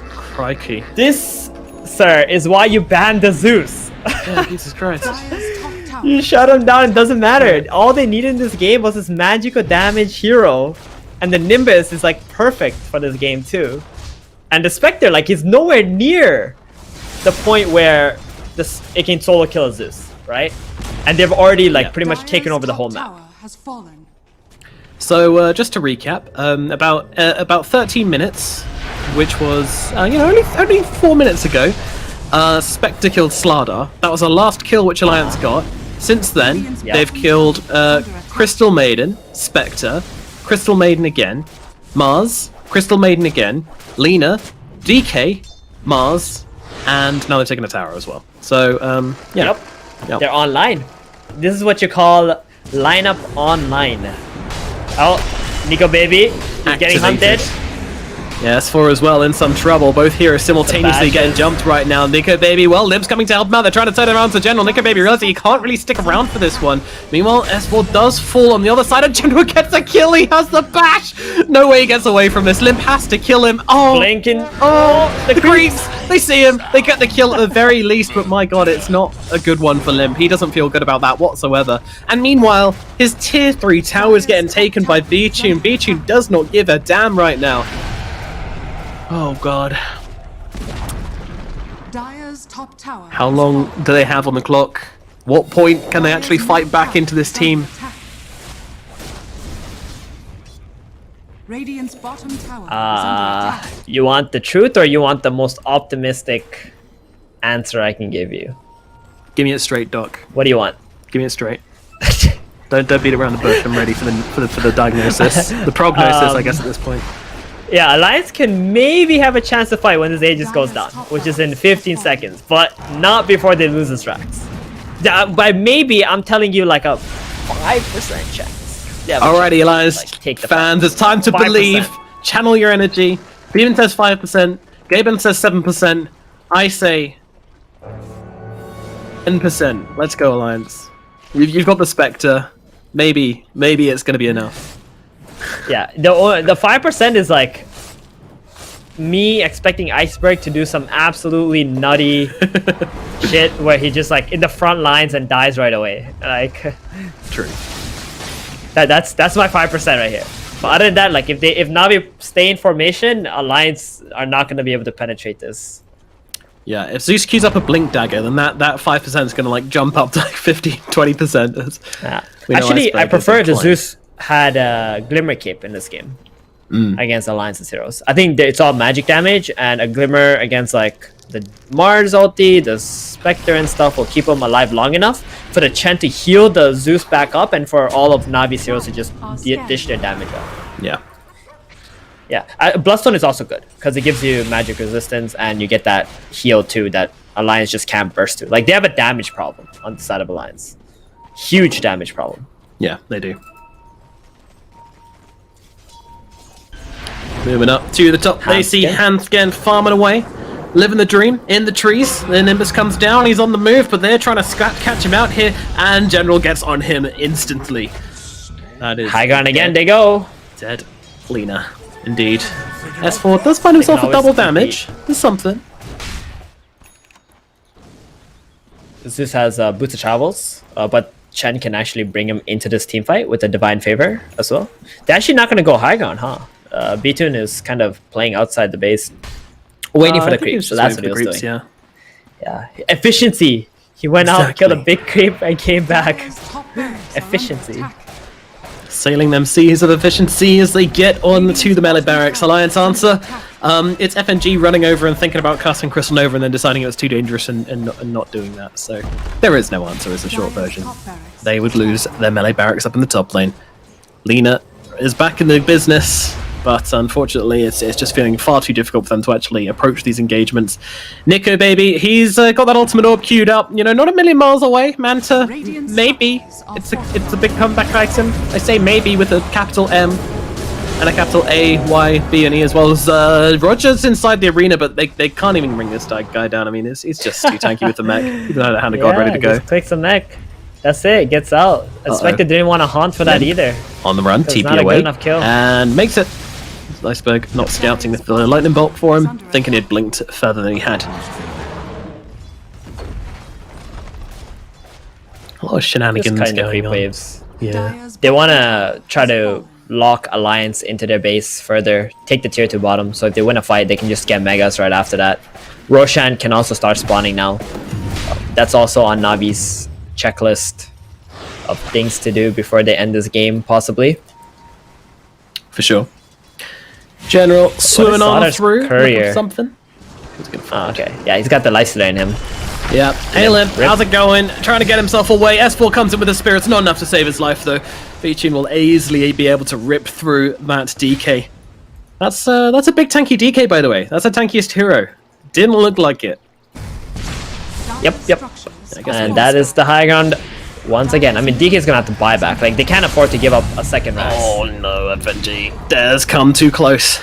Crikey. This, sir, is why you banned the Zeus. Yeah, Jesus Christ. Dire's top tower. You shut him down, it doesn't matter. All they needed in this game was this magical damage hero. And the Nimbus is like perfect for this game too. And the Spectre, like, he's nowhere near the point where it can solo kill a Zeus, right? And they've already like pretty much taken over the whole map. Tower has fallen. So just to recap, about 13 minutes, which was only 4 minutes ago, Spectre killed Slardar. That was our last kill which Alliance got. Since then, they've killed Crystal Maiden, Spectre, Crystal Maiden again, Mars, Crystal Maiden again, Lena, DK, Mars, and now they've taken a tower as well. So, yeah. Yep. They're online. This is what you call lineup online. Oh, Nico Baby is getting hunted. Yeah, S4 as well in some trouble. Both heroes simultaneously getting jumped right now. Nico Baby, well, Limp's coming to help him out. They're trying to turn around to General. Nico Baby realizes he can't really stick around for this one. Meanwhile, S4 does fall on the other side, and General gets a kill. He has the bash. No way he gets away from this. Limp has to kill him. Oh, Blinking. Oh, the creeps. They see him. They get the kill at the very least, but my god, it's not a good one for Limp. He doesn't feel good about that whatsoever. And meanwhile, his tier 3 tower is getting taken by B-Tune. B-Tune does not give a damn right now. Oh god. Dire's top tower. How long do they have on the clock? What point can they actually fight back into this team? Radiant's bottom tower is under attack. You want the truth or you want the most optimistic answer I can give you? Give me it straight, Doc. What do you want? Give me it straight. Don't beat around the bush. I'm ready for the diagnosis, the prognosis, I guess at this point. Yeah, Alliance can maybe have a chance to fight when this Aegis goes down, which is in 15 seconds, but not before they lose the tracks. By maybe, I'm telling you like a 5% chance. Yeah, alrighty, Alliance fans, it's time to 5%. Believe. Channel your energy. Beeman says 5%. Gaben says 7%. I say 10%. Let's go, Alliance. You've got the Spectre. Maybe it's going to be enough. Yeah, the 5% is like me expecting Iceberg to do some absolutely nutty shit where he just like in the front lines and dies right away. Like, true. That's my 5% right here. But other than that, like if Navi stay in formation, Alliance are not going to be able to penetrate this. Yeah, if Zeus queues up a Blink Dagger, then that 5% is going to like jump up to like 50-20%. Yeah. Actually, I prefer the Zeus had a Glimmer Cape in this game against Alliance's heroes. I think it's all magic damage, and a Glimmer against like the Mars ulti, the Spectre and stuff will keep him alive long enough for the Chen to heal the Zeus back up and for all of Navi's heroes to just dish their damage out. Yeah. Yeah, Bloodstone is also good because it gives you magic resistance and you get that heal too that Alliance just can't burst to. Like, they have a damage problem on the side of Alliance. Huge damage problem. Yeah, they do. Moving up to the top, they see Hansgen farming away, living the dream in the trees. The Nimbus comes down, he's on the move, but they're trying to catch him out here, and General gets on him instantly. That is high ground again, they go. Dead. Lena, indeed. S4 does find himself a double damage. There's something. Zeus has Boots of Travels, but Chen can actually bring him into this team fight with a Divine Favor as well. They're actually not going to go high ground, huh? B-Tune is kind of playing outside the base. Waiting for I the think he creep, was so just that's waiting what for he the was doing. creeps, Yeah, efficiency. He went out, killed a big creep, and came back. Dire's top barracks are under Efficiency. attack. Sailing them seas of efficiency as they get on to the melee barracks. Alliance answer. It's FNG running over and thinking about casting Crystal Nova and then deciding it was too dangerous and not doing that. So there is no answer is the short Dire's version. top barracks They would lose their melee barracks up in the top lane. Lina is back in the business, but unfortunately it's just feeling far too difficult for them to actually approach these engagements. Nico, baby, he's got that ultimate orb queued up. You know, not a million miles away. Manta, maybe. It's a big comeback item. I say maybe with a capital M and a capital A, Y, B, and E, as well as Roger's inside the arena, but they can't even bring this guy down. I mean, he's just too tanky with the mech. Even had a hand of God ready to go. Just clicks the neck. That's it. Gets out. Spectre didn't want to haunt for that either. On the run, So it's TP not a good away, enough kill. and makes it. Iceberg not scouting with the lightning bolt for him, thinking he'd blinked further than he had. A lot of Just shenanigans kind of going creep on. waves. Yeah. Dire's They bottom want tower to try to lock Alliance into their base further, take the tier 2 bottom, so if they win a fight, they can just get Megas right after that. Roshan can also start spawning now. That's also on Navi's checklist of things to do before they end this game, possibly. For sure. General swimming on Sauter's through courier? looking for something. He's gonna Oh, find. okay. Yeah, he's got the Lifestealer in him. Yeah. Hey Limp, Rip. how's it going? Trying to get himself away. S4 comes in with the spirits, not enough to save his life though. Featuring will easily be able to rip through that DK. That's a big tanky DK, by the way. That's the tankiest hero. Didn't look like it. Yep. structures I guess are And that is the high ground once again. I mean, DK is going to have to buy back. Like, they can't afford to give up a second race. Oh no, FNG. Dares come too close.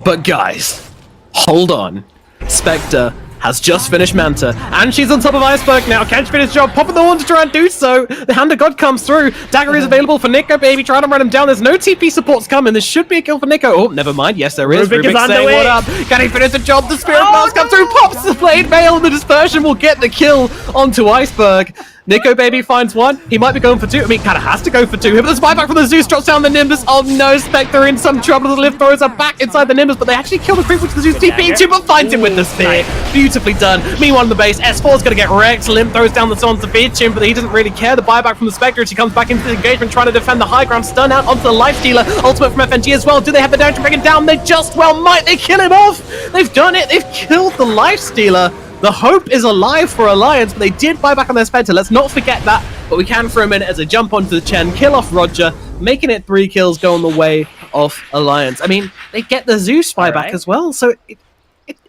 But guys, hold on. Spectre has just finished Manta, and she's on top of Iceberg now. Can she finish the job? Popping the horn to try and do so. The Hand of God comes through. Dagger is available for Nico, baby. Trying to run him down. There's no TP supports coming. This should be a kill for Nico. Oh, never mind. Yes, there is. Rubik is on the saying way. what up. Can he finish the job? The Spirit Blast comes through. Pops the Blade Mail, and the dispersion will get the kill onto Iceberg. Nico, baby, finds one. He might be going for two. I mean, kind of has to go for two. But the spy back from the Zeus drops down the Nimbus. Oh no, Spectre in some trouble. The lift throws are back inside the Nimbus, but they actually kill the creep, which the Zeus TP to, but finds him with the spear. Beautifully done. Meanwhile, on the base, S4's going to get wrecked. Limp throws down the Sons to beat him, but he doesn't really care. The buyback from the Spectre as he comes back into the engagement, trying to defend the high ground. Stun out onto the Life Stealer. Ultimate from FNG as well. Do they have the damage to bring it down? They just well might. They kill him off. They've done it. They've killed the Life Stealer. The hope is alive for Alliance, but they did buy back on their Spectre. Let's not forget that. But we can for a minute as they jump onto the Chen, kill off Roger, making it 3 kills, go on the way of Alliance. I mean, they get the Zeus buyback as well, so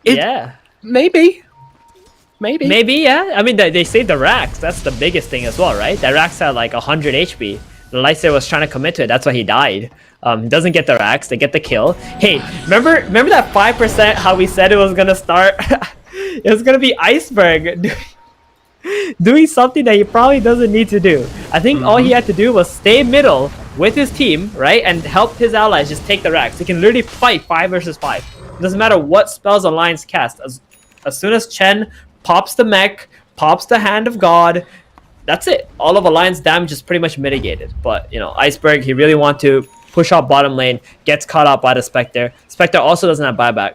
Yeah. maybe. Maybe, yeah. I mean, they saved the racks. That's the biggest thing as well, right? The racks had like 100 HP. The Lifestealer was trying to commit to it. That's why he died. He doesn't get the racks. They get the kill. Hey, remember that 5% how we said it was going to start? It was going to be Iceberg doing something that he probably doesn't need to do. I think all he had to do was stay middle with his team, right? And help his allies just take the racks. He can literally fight 5 versus 5. It doesn't matter what spells Alliance cast. As soon as Chen pops the mech, pops the Hand of God, that's it. All of Alliance damage is pretty much mitigated. But, you know, Iceberg, he really wants to push out bottom lane, gets caught out by the Spectre. Spectre also doesn't have buyback,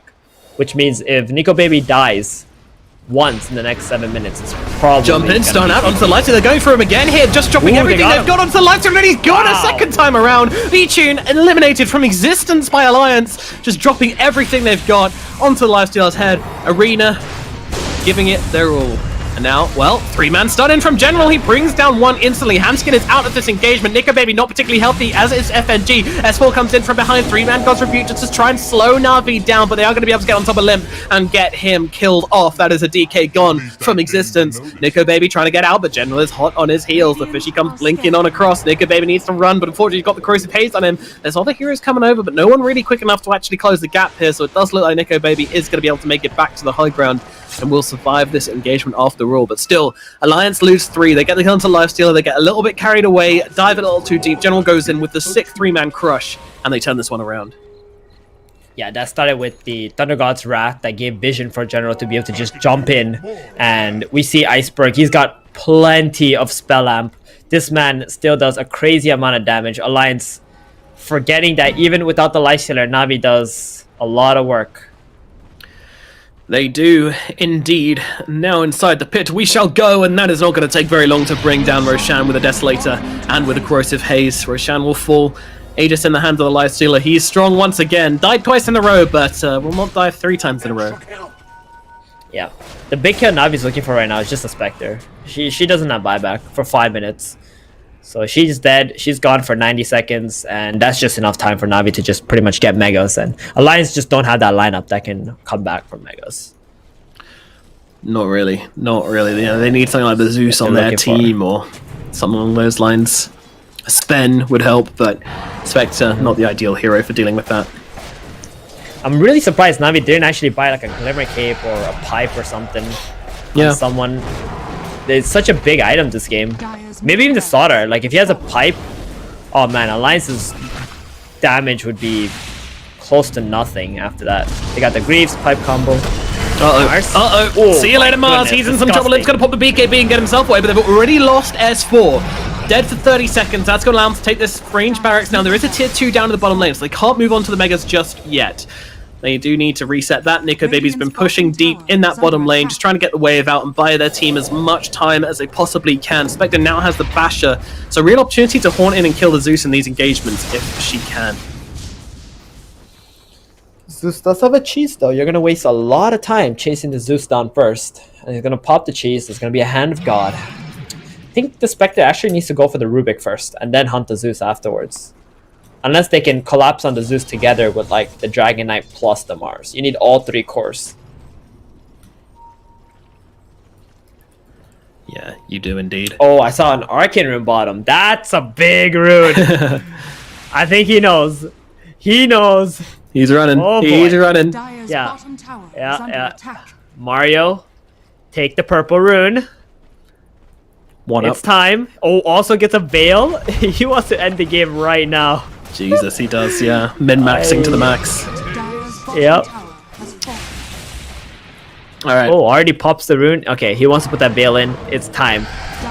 which means if Nico Baby dies once in the next 7 minutes, it's probably Jump in, gonna stun be- out onto the Light Stealer. They're going for him again here, just dropping Ooh, they everything got they've him. got onto the Light Stealer, and he's gone a Wow. second time around. V-Tune eliminated from existence by Alliance, just dropping everything they've got onto the Light Stealer's head. Arena giving it their all. And now, well, 3-man stun in from General. He brings down one instantly. Hamskin is out of this engagement. Nico Baby not particularly healthy, as is FNG. S4 comes in from behind. 3-man God's Rebuke just to try and slow Navi down, but they are going to be able to get on top of Limp and get him killed off. That is a DK gone from existence. Nico Baby trying to get out, but General is hot on his heels. The fishy comes blinking on across. Nico Baby needs to run, but unfortunately he's got the corrosive haze on him. There's other heroes coming over, but no one really quick enough to actually close the gap here, so it does look like Nico Baby is going to be able to make it back to the high ground and will survive this engagement after all. But still, Alliance lose 3. They get the kill onto Lifestealer. They get a little bit carried away, dive a little too deep. General goes in with the 6th 3-man crush, and they turn this one around. Yeah, that started with the Thunder God's Wrath that gave vision for General to be able to just jump in. And we see Iceberg. He's got plenty of spell amp. This man still does a crazy amount of damage. Alliance forgetting that even without the Lifestealer, Navi does a lot of work. They do indeed. Now inside the pit we shall go, and that is not going to take very long to bring down Roshan with a Desolator and with a Corrosive Haze. Roshan will fall. Aegis in the hands of the Lifestealer. He's strong once again. Died twice in a row, but will not die 3 times in a row. Yeah. The big kill Navi's looking for right now is just a Spectre. She doesn't have buyback for 5 minutes. So she's dead. She's gone for 90 seconds, and that's just enough time for Navi to just pretty much get Megas. And Alliance just don't have that lineup that can come back from Megas. Not really. Not really. You know, they need something like the Zeus on their team or something along those lines. Sven would help, but Spectre, not the ideal hero for dealing with that. I'm really surprised Navi didn't actually buy like a Glimmer Cape or a Pipe or something. Yeah. Someone. It's such a big item this game. Maybe even the Slaughter. Like if he has a Pipe, oh man, Alliance's damage would be close to nothing after that. They got the Greaves Pipe combo. Uh-oh. See you later, Mars. Goodness, He's in some trouble. He's going to pop the BKB and get himself away, but they've already lost S4. Dead for 30 seconds. That's going to allow them to take this range barracks now. There is a tier 2 down to the bottom lane, so they can't move on to the Megas just yet. They do need to reset that. Nico Baby's been pushing deep in that bottom lane, just trying to get the wave out and buy their team as much time as they possibly can. Spectre now has the Basher, so real opportunity to haunt in and kill the Zeus in these engagements if she can. Zeus does have a cheese though. You're going to waste a lot of time chasing the Zeus down first. And he's going to pop the cheese. There's going to be a Hand of God. I think the Spectre actually needs to go for the Rubik first and then hunt the Zeus afterwards. Unless they can collapse on the Zeus together with like the Dragon Knight plus the Mars. You need all 3 cores. Yeah, you do indeed. Oh, I saw an Arcane Rune bottom. That's a big rune. I think he knows. He knows. He's running. Oh, He's boy. running. Dire's Yeah. bottom tower is Yeah, under yeah. attack. Mario, take the purple rune. One It's up. time. Oh, also gets a Veil. He wants to end the game right now. Jesus, he does, yeah. Min-maxing to the max. Dire's bottom Yep. tower has fallen. Alright. Oh, already pops the rune. Okay, he wants to put that Veil in. It's time.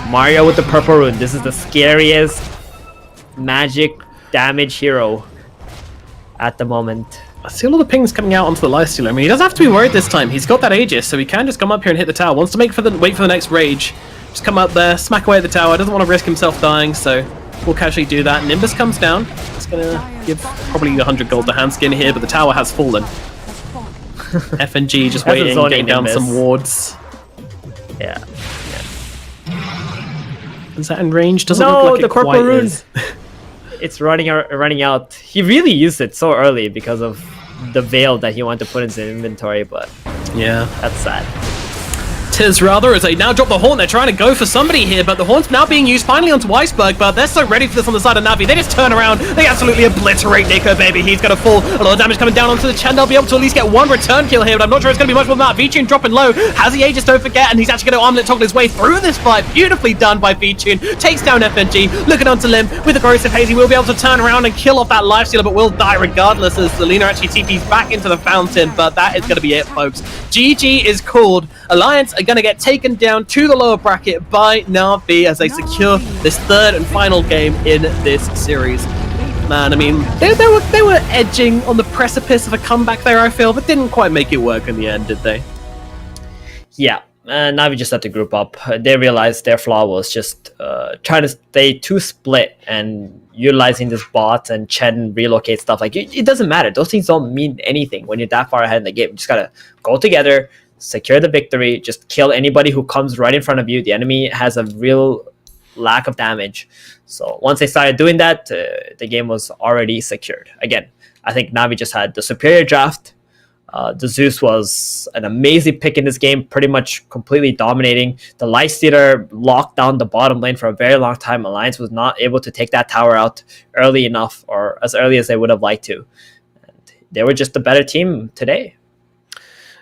Mario with the purple rune. This is the scariest magic damage hero at the moment. I see a lot of pings coming out onto the Lifestealer. I mean, he doesn't have to be worried this time. He's got that Aegis, so he can just come up here and hit the tower. Wants to wait for the next Rage. Just come up there, smack away at the tower. Doesn't want to risk himself dying, so we'll casually do that. Nimbus comes down. It's going to give probably 100 gold to Handskin here, but the tower has fallen. FNG just That's a waiting, zoning getting down Nimbus. some wards. Yeah. Is that in range? Doesn't No, look like the it purple quite rune. is. It's running out. He really used it so early because of the Veil that he wanted to put into inventory, but Yeah. that's sad. Tis rather as they now drop the Haunt. They're trying to go for somebody here, but the Haunt's now being used finally onto Weisberg, but they're so ready for this on the side of Navi. They just turn around. They absolutely obliterate Nico Baby. He's going to fall. A lot of damage coming down onto the Chen. They'll be able to at least get one return kill here, but I'm not sure it's going to be much more than that. V-Tune dropping low. Has the Aegis, don't forget, and he's actually going to armlet toggle his way through this fight. Beautifully done by V-Tune. Takes down FNG. Looking onto Lim with the Corrosive Haze. He will be able to turn around and kill off that Lifestealer, but will die regardless as Selena actually TPs back into the fountain. But that is going to be it, folks. GG is called. Alliance are going to get taken down to the lower bracket by NAVI as they secure this 3rd and final game in this series. Man, I mean, they were edging on the precipice of a comeback there, I feel, but didn't quite make it work in the end, did they? Yeah, Navi just had to group up. They realized their flaw was just trying to stay too split and utilizing this bot and Chen relocate stuff. Like, it doesn't matter. Those things don't mean anything when you're that far ahead in the game. You just gotta go together, secure the victory, just kill anybody who comes right in front of you. The enemy has a real lack of damage. So once they started doing that, the game was already secured. Again, I think Navi just had the superior draft. The Zeus was an amazing pick in this game, pretty much completely dominating. The Lifestealer locked down the bottom lane for a very long time. Alliance was not able to take that tower out early enough, or as early as they would have liked to. And they were just the better team today.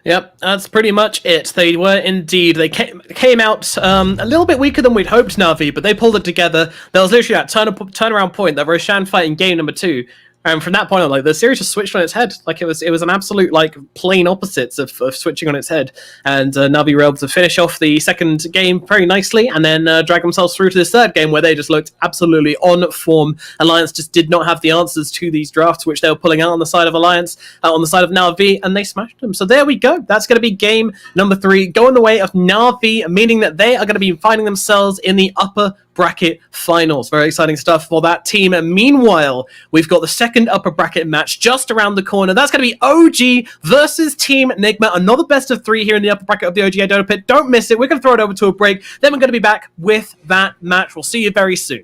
Yep, that's pretty much it. They were indeed. They came out a little bit weaker than we'd hoped, Navi, but they pulled it together. There was literally that turnaround point, that Roshan fight in game number 2, And from that point on, like the series just switched on its head. Like it was an absolute like plain opposites of switching on its head. And Navi were able to finish off the second game very nicely, and then drag themselves through to this third game where they just looked absolutely on form. Alliance just did not have the answers to these drafts, which they were pulling out on the side of Alliance, on the side of NAVI, and they smashed them. So there we go. That's going to be game number 3, going the way of NAVI, meaning that they are going to be finding themselves in the upper bracket finals. Very exciting stuff for that team. And meanwhile, we've got the second upper bracket match just around the corner. That's going to be OG versus Team Enigma. Another best of 3 here in the upper bracket of the OGA Dota Pit. Don't miss it. We're going to throw it over to a break. Then we're going to be back with that match. We'll see you very soon.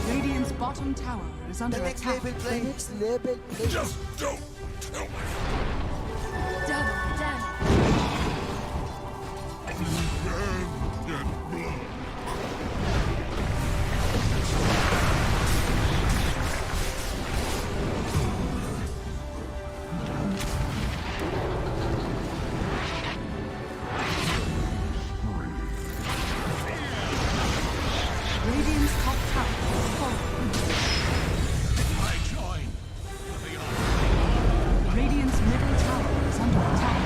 Radiant's bottom tower is under attack. Next level, Just don't tell me. double damage. Radiant's top tower is falling. I join. Radiant's middle tower is under attack.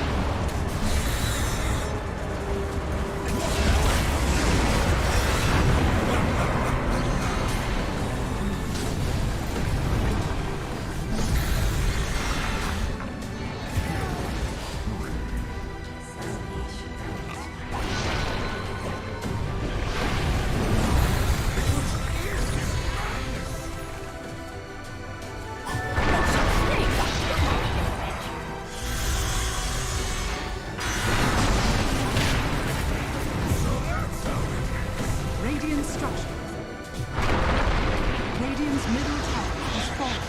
Radiant structures. Radiant's middle tower is falling.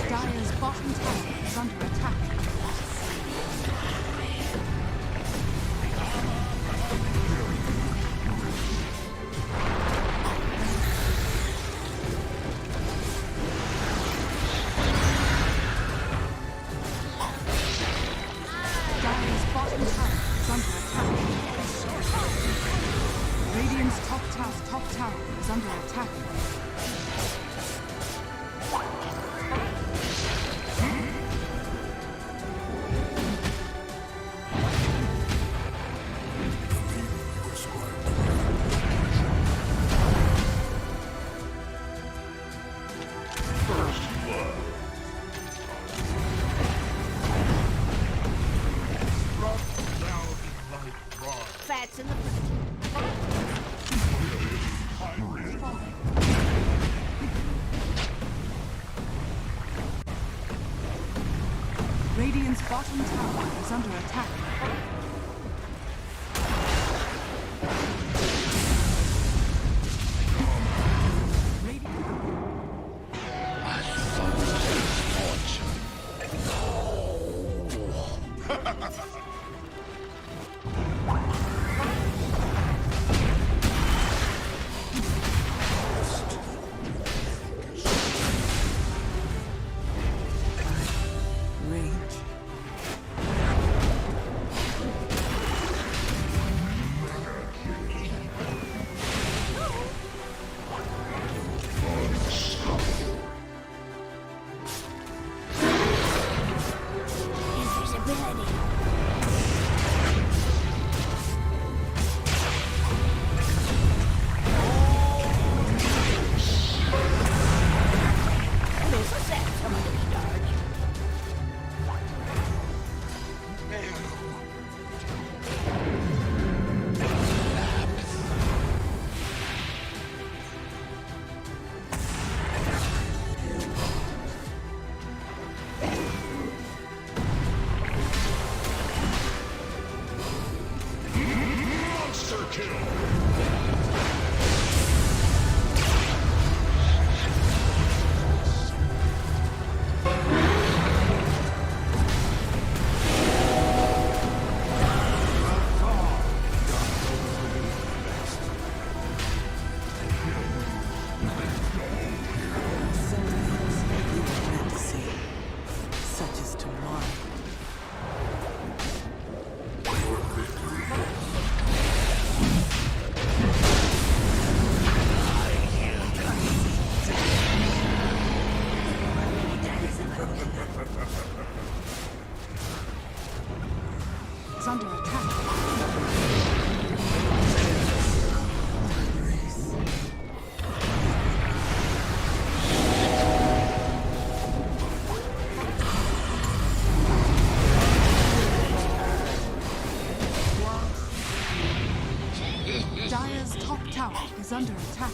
Dire's bottom tower is under attack. Dire's bottom tower is under attack. Radiant's top tower is under attack. Fats in the Radiant's bottom tower is under attack. Range. invisibility. This is set some of the stars. Monster kill! Some things you were meant to see, such as tomorrow. Is under attack. Dire's top tower is under attack.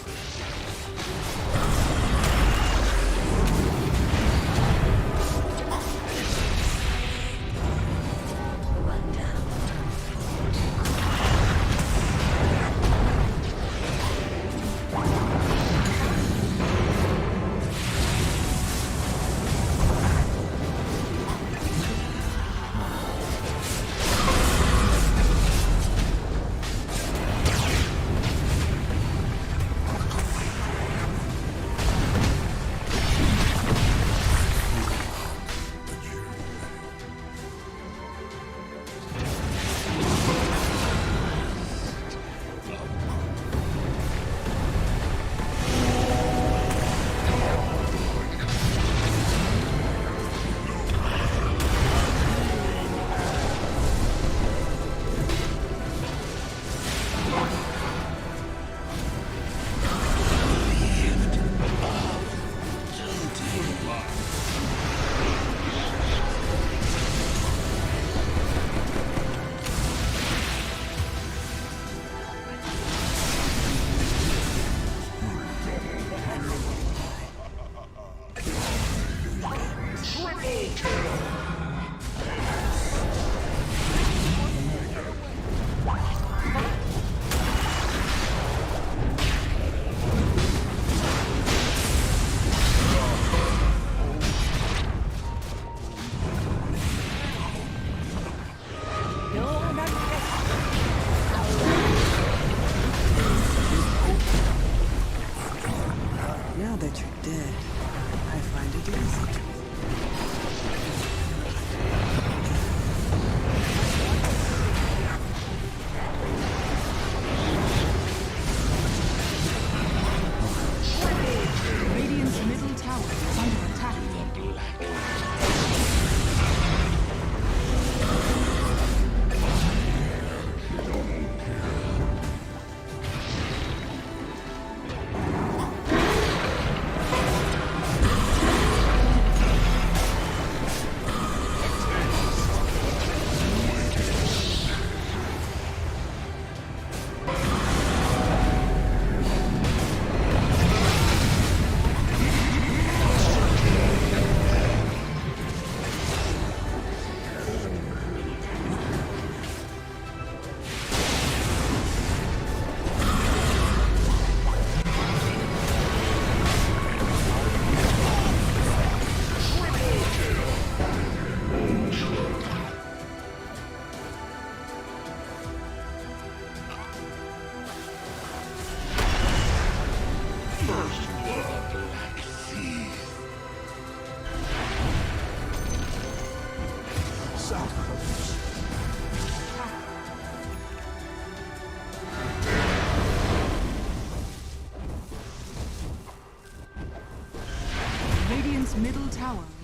find it easy. Radiant's middle tower is under attack.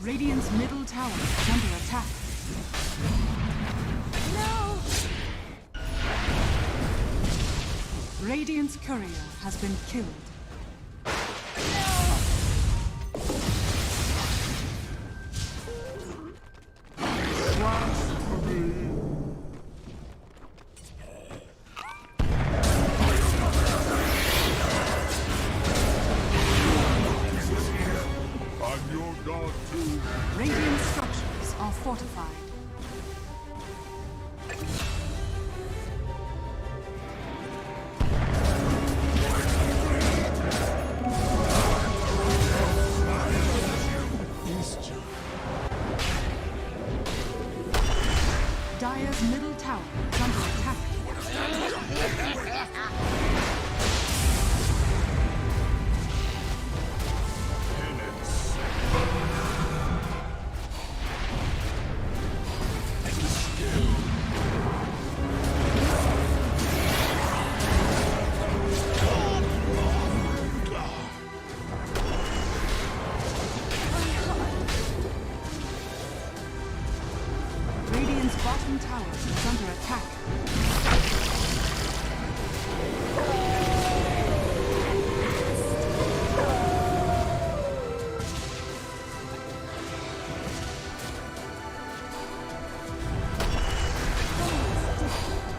Radiant's middle tower is under attack. No! Radiant's courier has been killed. I'm your god too. Radiant structures are fortified. Dire's middle tower is under attack. Radiant's bottom tower is under attack.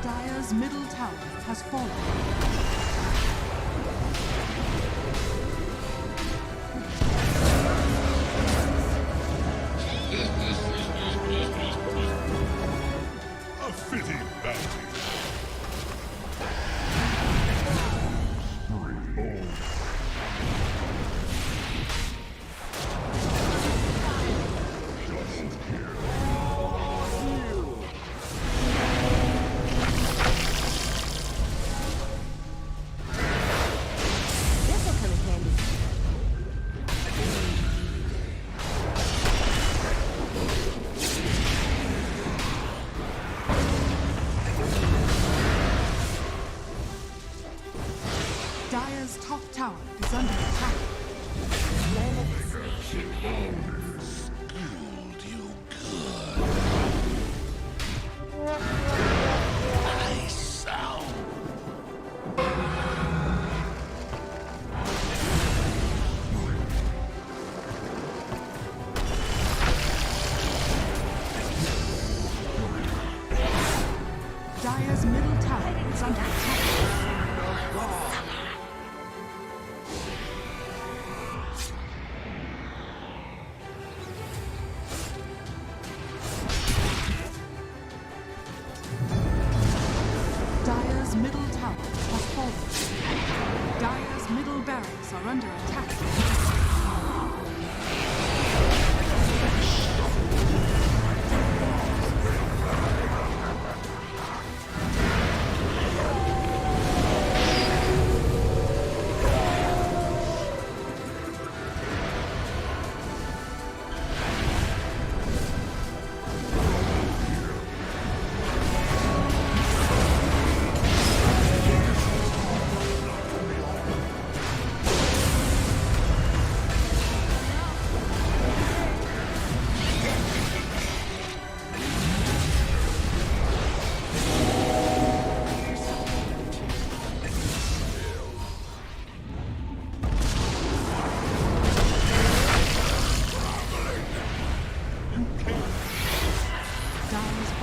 Dire's middle tower has fallen. A fitting bounty. This'll come in handy. Dire's top tower is under attack. Dire's middle tower is under attack. Dire's middle tower has fallen. Dire's middle barracks are under attack.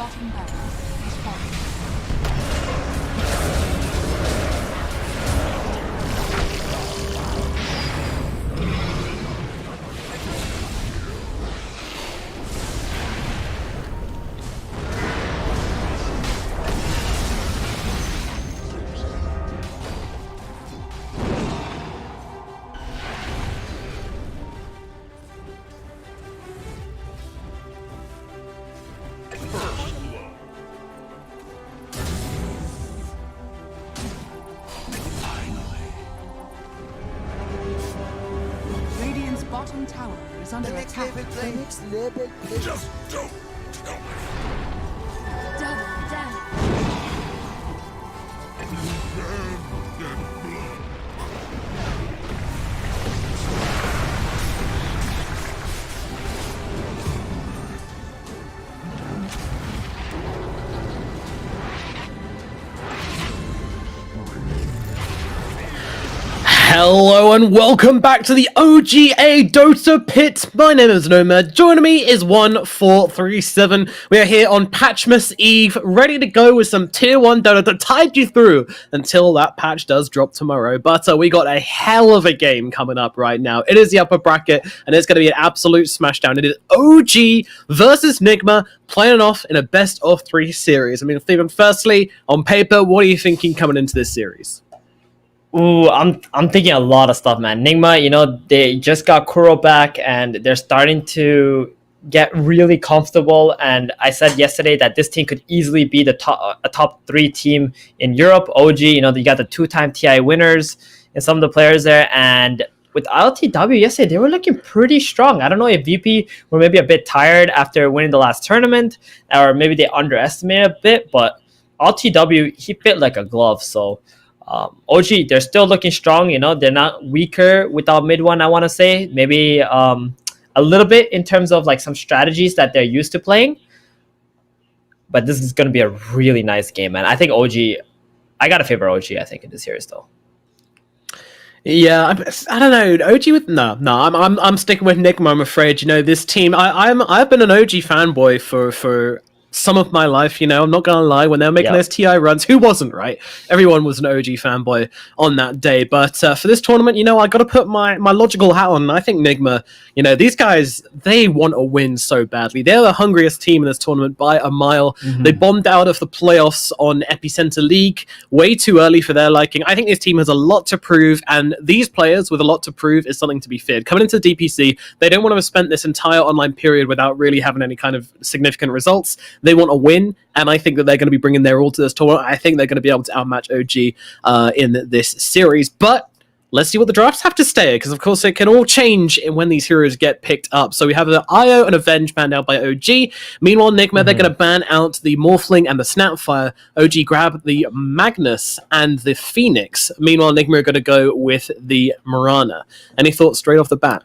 bottom barracks has fallen. Radiant's bottom tower is under attack. Just don't tell me. Double damage. Damn dead blood. Hello and welcome back to the OGA Dota Pit. My name is Nomad. Joining me is 1437. We are here on Patchmas Eve, ready to go with some tier 1 Dota to tide you through until that patch does drop tomorrow. But we got a hell of a game coming up right now. It is the upper bracket, and it's going to be an absolute smashdown. It is OG versus Nigma, playing off in a best of 3 series. I mean, Stephen, firstly, on paper, what are you thinking coming into this series? Ooh, I'm thinking a lot of stuff, man. Nigma, you know, they just got Kuro back and they're starting to get really comfortable. And I said yesterday that this team could easily be a top 3 team in Europe. OG, you know, you got the 2-time TI winners and some of the players there. And with LTW yesterday, they were looking pretty strong. I don't know if VP were maybe a bit tired after winning the last tournament, or maybe they underestimated a bit, but LTW, he fit like a glove. So OG, they're still looking strong. You know, they're not weaker without mid one, I want to say. Maybe a little bit in terms of like some strategies that they're used to playing. But this is going to be a really nice game, man. I think OG, I got to favor OG, I think, in this series, though. Yeah, I don't know. OG with I'm sticking with Nigma. I'm afraid. You know, this team. I've been an OG fanboy for some of my life, you know, I'm not gonna lie. When they were making those TI runs, who wasn't, right? Everyone was an OG fanboy on that day. But for this tournament, you know, I got to put my logical hat on. I think Nigma, you know, these guys, they want to win so badly. They're the hungriest team in this tournament by a mile. Mm-hmm. They bombed out of the playoffs on Epicenter League way too early for their liking. I think this team has a lot to prove, and these players with a lot to prove is something to be feared. Coming into DPC, they don't want to have spent this entire online period without really having any kind of significant results. They want to win, and I think that they're going to be bringing their all to this tournament. I think they're going to be able to outmatch OG in this series, but let's see what the drafts have to say, because of course it can all change when these heroes get picked up. So we have the IO and Avenge banned out by OG. Meanwhile, Nigma, they're going to ban out the Morphling and the Snapfire. OG grab the Magnus and the Phoenix. Meanwhile, Nigma are going to go with the Mirana. Any thoughts straight off the bat?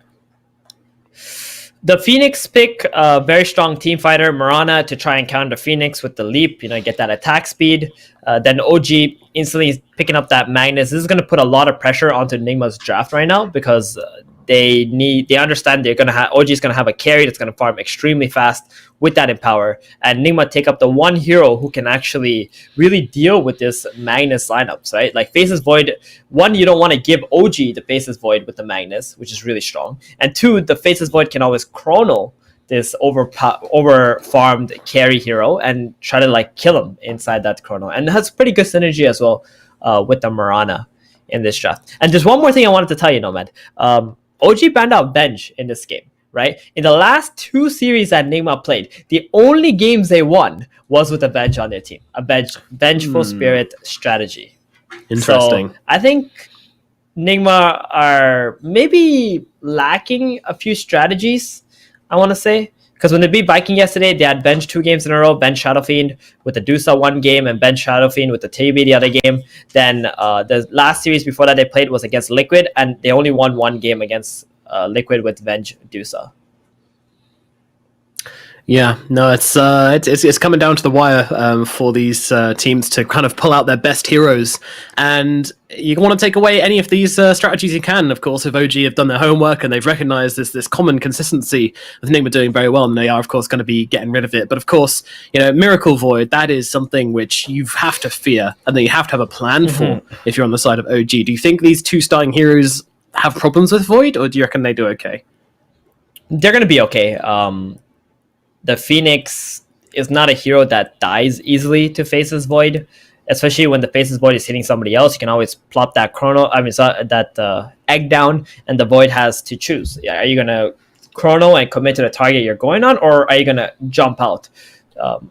The Phoenix pick, very strong team fighter, Mirana, to try and counter Phoenix with the leap, you know, get that attack speed. Then OG instantly picking up that Magnus. This is going to put a lot of pressure onto Nigma's draft right now, because they understand they're going to have, OG is going to have a carry that's going to farm extremely fast with that Empower, and Nigma take up the one hero who can actually really deal with this Magnus lineups, right? Like Faceless Void, one, you don't want to give OG the Faceless Void with the Magnus, which is really strong, and two, the Faceless Void can always chrono this over farmed carry hero and try to like kill him inside that chrono, and it has pretty good synergy as well with the Mirana in this draft. And there's one more thing I wanted to tell you, Nomad. OG banned out Bench in this game, right? In the last 2 series that Nigma played, the only games they won was with a Bench on their team. A Vengeful Spirit strategy. Interesting. So I think Nigma are maybe lacking a few strategies, I want to say. Because when they beat Viking yesterday, they had Bench 2 games in a row, Bench Shadow Fiend with the DOTA 1 game, and Bench Shadow Fiend with the TB the other game. Then the last series before that they played was against Liquid, and they only won 1 game against Liquid with Venge DOTA. Yeah, no, it's coming down to the wire for these teams to kind of pull out their best heroes, and you want to take away any of these strategies you can. Of course, if OG have done their homework and they've recognised this common consistency with Enigma doing very well, and they are of course going to be getting rid of it. But of course, Miracle Void, that is something which you have to fear and that you have to have a plan for if you're on the side of OG. Do you think these two starting heroes have problems with Void, or do you reckon they do okay? They're going to be okay. The Phoenix is not a hero that dies easily to Faceless Void, especially when the Faceless Void is hitting somebody else. You can always plop that egg down, and the Void has to choose. Are you gonna chrono and commit to the target you're going on, or are you gonna jump out?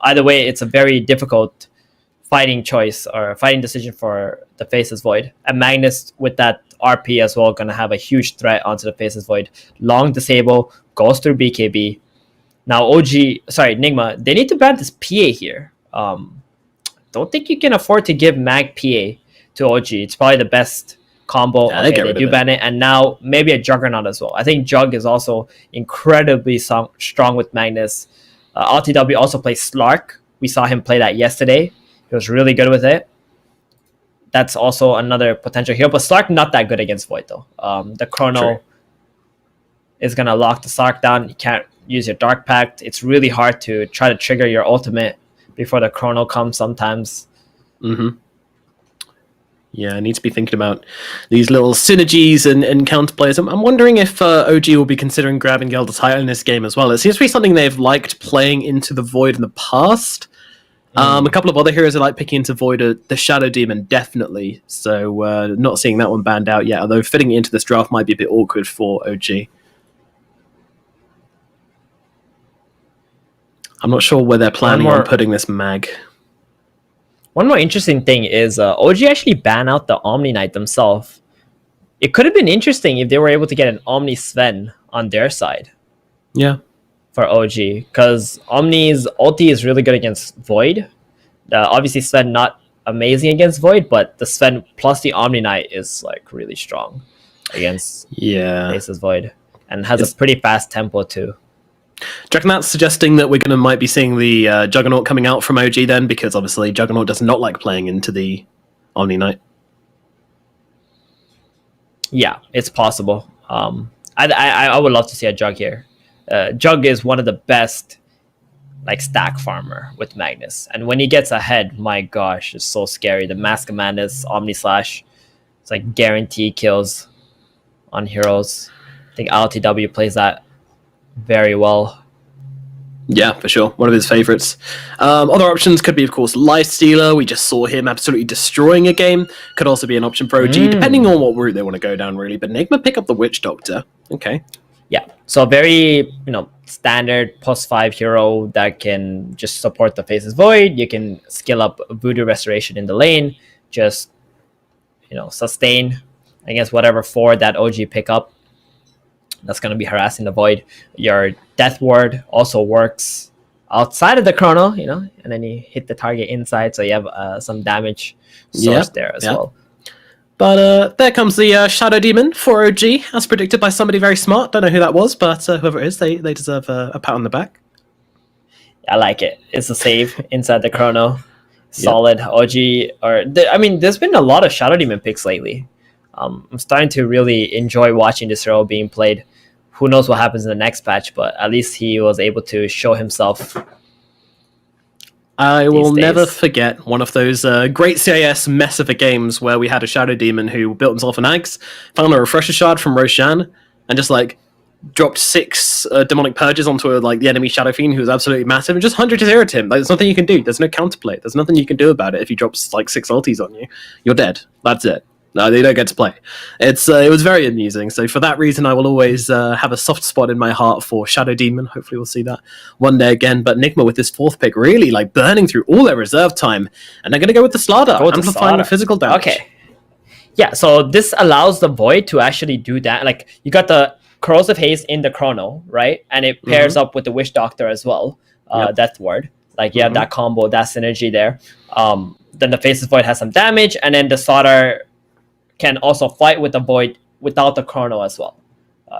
Either way, it's a very difficult fighting choice or fighting decision for the Faceless Void. And Magnus with that RP as well, gonna have a huge threat onto the Faceless Void. Long disable, goes through BKB. Now Enigma, they need to ban this PA here. Don't think you can afford to give Mag PA to OG. It's probably the best combo. Yeah, okay, they do ban it, and now maybe a Juggernaut as well. I think Jug is also incredibly strong with Magnus. LTW also plays Slark. We saw him play that yesterday. He was really good with it. That's also another potential hero, but Slark not that good against Void though. The Chrono is gonna lock the Slark down. You can't use your Dark Pact. It's really hard to try to trigger your ultimate before the Chrono comes sometimes. Yeah, I need to be thinking about these little synergies and counterplays. I'm wondering if OG will be considering grabbing Gelder's Titan in this game as well. It seems to be something they've liked playing into the Void in the past. A couple of other heroes I like picking into Void are the Shadow Demon, definitely. So not seeing that one banned out yet, although fitting it into this draft might be a bit awkward for OG. I'm not sure where they're planning on putting this Mag. One more interesting thing is OG actually banned out the Omni Knight themselves. It could have been interesting if they were able to get an Omni Sven on their side. Yeah. For OG, because Omni's ulti is really good against Void. Obviously Sven not amazing against Void, but the Sven plus the Omni Knight is like really strong against Faceless Void, and has a pretty fast tempo too. Do you reckon that's suggesting that we're might be seeing the Juggernaut coming out from OG then? Because obviously Juggernaut does not like playing into the Omni Knight. Yeah, it's possible. I would love to see a Jug here. Jug is one of the best like stack farmer with Magnus, and when he gets ahead, my gosh, it's so scary. The Mask of Madness, Omni Slash, it's like guaranteed kills on heroes. I think LTW plays that very well. Yeah, for sure. One of his favorites. Other options could be, of course, Lifestealer. We just saw him absolutely destroying a game. Could also be an option for OG, depending on what route they want to go down, really. But Enigma pick up the Witch Doctor. Okay. Yeah. So very, standard +5 hero that can just support the Faceless Void. You can skill up Voodoo Restoration in the lane. Just, sustain against whatever 4 that OG pick up. That's going to be harassing the Void. Your Death Ward also works outside of the Chrono, and then you hit the target inside, so you have some damage source there as well. But there comes the Shadow Demon for OG, as predicted by somebody very smart. Don't know who that was, but whoever it is, they deserve a pat on the back. I like it. It's a save inside the Chrono. Solid OG. There's been a lot of Shadow Demon picks lately. I'm starting to really enjoy watching this hero being played. Who knows what happens in the next patch, but at least he was able to show himself. I will never forget one of those great CIS mess of a games where we had a Shadow Demon who built himself an axe, found a Refresher Shard from Roshan, and just dropped 6 Demonic Purges onto the enemy Shadow Fiend, who was absolutely massive, and just 100-0'd him. There's nothing you can do. There's no counterplay. There's nothing you can do about it. If he drops 6 ultis on you, you're dead. That's it. No, they don't get to play. It was very amusing. So for that reason, I will always have a soft spot in my heart for Shadow Demon. Hopefully we'll see that one day again. But Enigma with this 4th pick really burning through all their reserve time. And they're going to go with the Slaughter, amplifying the physical damage. Okay. Yeah, so this allows the Void to actually do that. You got the Corrosive Haze in the Chrono, right? And it pairs up with the Witch Doctor as well. Death Ward. You have that combo, that synergy there. Then the Faceless Void has some damage. And then the Slaughter can also fight with the Void without the Chrono as well.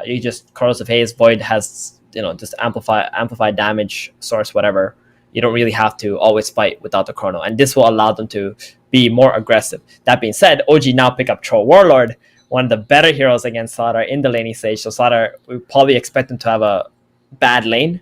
You just Corrosive Haze, Void has just amplify damage source, whatever. You don't really have to always fight without the chrono, and this will allow them to be more aggressive. That being said, OG now pick up Troll Warlord, one of the better heroes against Slaughter in the laning stage. So Slaughter, we probably expect him to have a bad lane,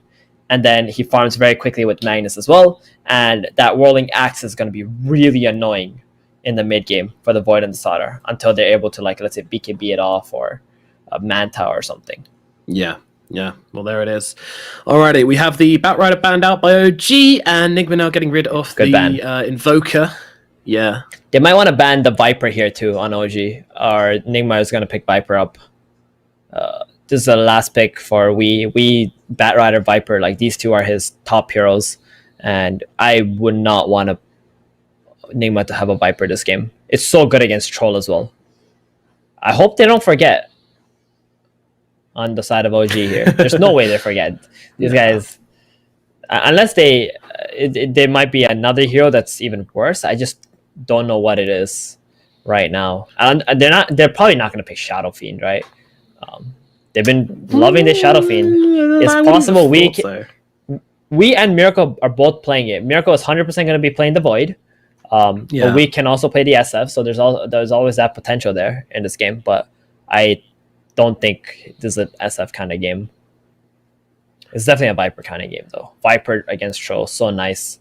and then he farms very quickly with Magnus as well, and that Whirling Axe is going to be really annoying in the mid game for the Void and the Slaughter until they're able to, like, let's say BKB it off or a Manta or something. Yeah. Well, there it is. Alrighty, we have the Batrider banned out by OG, and Nigma now getting rid of the Invoker. Yeah. They might want to ban the Viper here too on OG, or Nigma is going to pick Viper up. This is the last pick for we Batrider Viper. Like, these two are his top heroes, and I would not want Nigma to have a Viper this game. It's so good against Troll as well. I hope they don't forget on the side of OG here. There's no way they forget. These guys, unless they might be another hero that's even worse. I just don't know what it is right now. And they're probably not going to pick Shadow Fiend, right? They've been loving the Shadow Fiend. It's possible we and Miracle are both playing it. Miracle is 100% going to be playing the Void. But we can also play the SF, so there's always that potential there in this game. But I don't think this is an SF kind of game. It's definitely a Viper kind of game, though. Viper against Troll, so nice.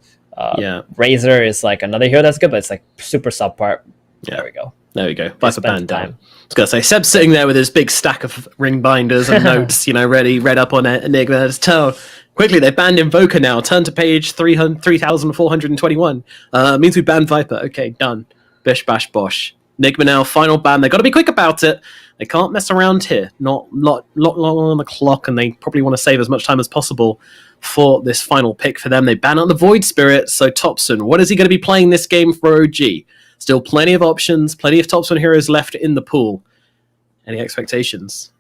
Razor is like another hero that's good, but it's like super subpar. Yeah. There we go. Viper banned down. I was going to say, Seb's sitting there with his big stack of ring binders and notes, read up on it. Enigma. Let's tell. Quickly, they banned Invoker now. Turn to page 3,421. Means we banned Viper. Okay, done. Bish, bash, bosh. Enigma now, final ban. They got to be quick about it. They can't mess around here. Not long on the clock, and they probably want to save as much time as possible for this final pick for them. They ban out the Void Spirit. So Topson, what is he going to be playing this game for OG? Still plenty of options, plenty of Topson heroes left in the pool. Any expectations?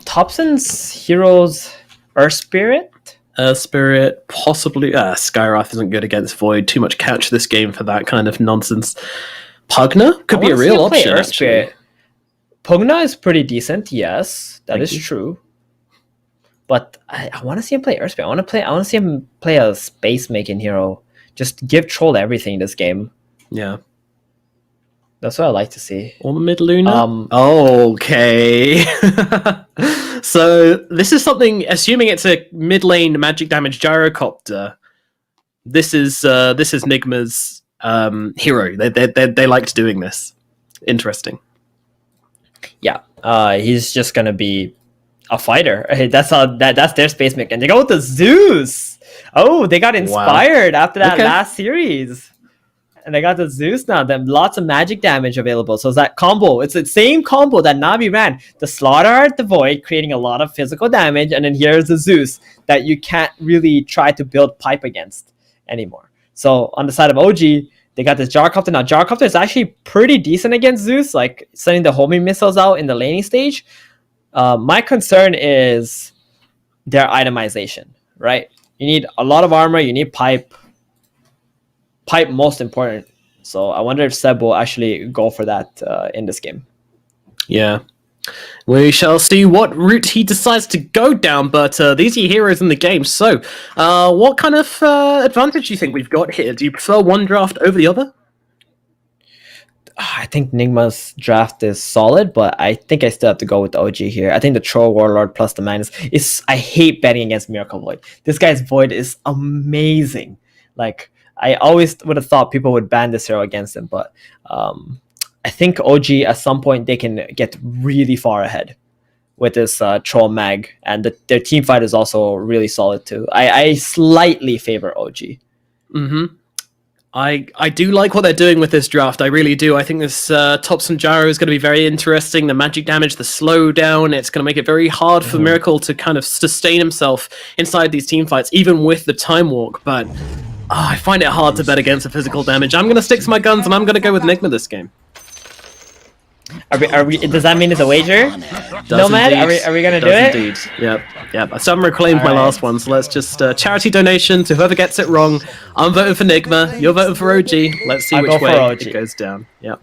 Topson's heroes, Earth Spirit? Spirit, possibly. Skywrath isn't good against Void. Too much catch this game for that kind of nonsense. Pugna could be a real option. Earth Spirit. Pugna is pretty decent, yes. That is true. But I want to see him play Earth Spirit. I want to see him play a space making hero. Just give Troll everything this game. Yeah. That's what I like to see. Or the mid Luna? Okay. So this is something, assuming it's a mid lane magic damage gyrocopter, this is Nigma's hero. They liked doing this. Interesting. Yeah. He's just gonna be a fighter. That's their space mech. And they go with the Zeus. Oh, they got inspired after that last series. And they got the Zeus now. Then lots of magic damage available. So it's that combo. It's the same combo that Navi ran. The Slaughter, the Void, creating a lot of physical damage. And then here's the Zeus that you can't really try to build pipe against anymore. So on the side of OG, they got this Gyrocopter. Now, Gyrocopter is actually pretty decent against Zeus, like sending the homing missiles out in the laning stage. My concern is their itemization, right? You need a lot of armor. You need pipe. Pipe most important. So I wonder if Seb will actually go for that in this game. Yeah. We shall see what route he decides to go down, but these are your heroes in the game. So what kind of advantage do you think we've got here? Do you prefer one draft over the other? I think Nigma's draft is solid, but I think I still have to go with the OG here. I think the Troll Warlord plus the Magnus is... I hate betting against Miracle Void. This guy's Void is amazing. Like, I always would have thought people would ban this hero against him, but I think OG at some point they can get really far ahead with this Troll Mag, and their team fight is also really solid too. I slightly favor OG. Mm-hmm. I do like what they're doing with this draft. I really do. I think this Topson Gyro is going to be very interesting. The magic damage, the slowdown, it's going to make it very hard for Miracle to kind of sustain himself inside these team fights, even with the Time Walk. But I find it hard to bet against the physical damage. I'm going to stick to my guns, and I'm going to go with Enigma this game. Are we? Does that mean it's a wager? Nomad? Are we gonna do it? Indeed. Yep. So I've reclaimed my last one, so let's just charity donation to whoever gets it wrong. I'm voting for Enigma. You're voting for OG. Let's see which way it goes down. Yep.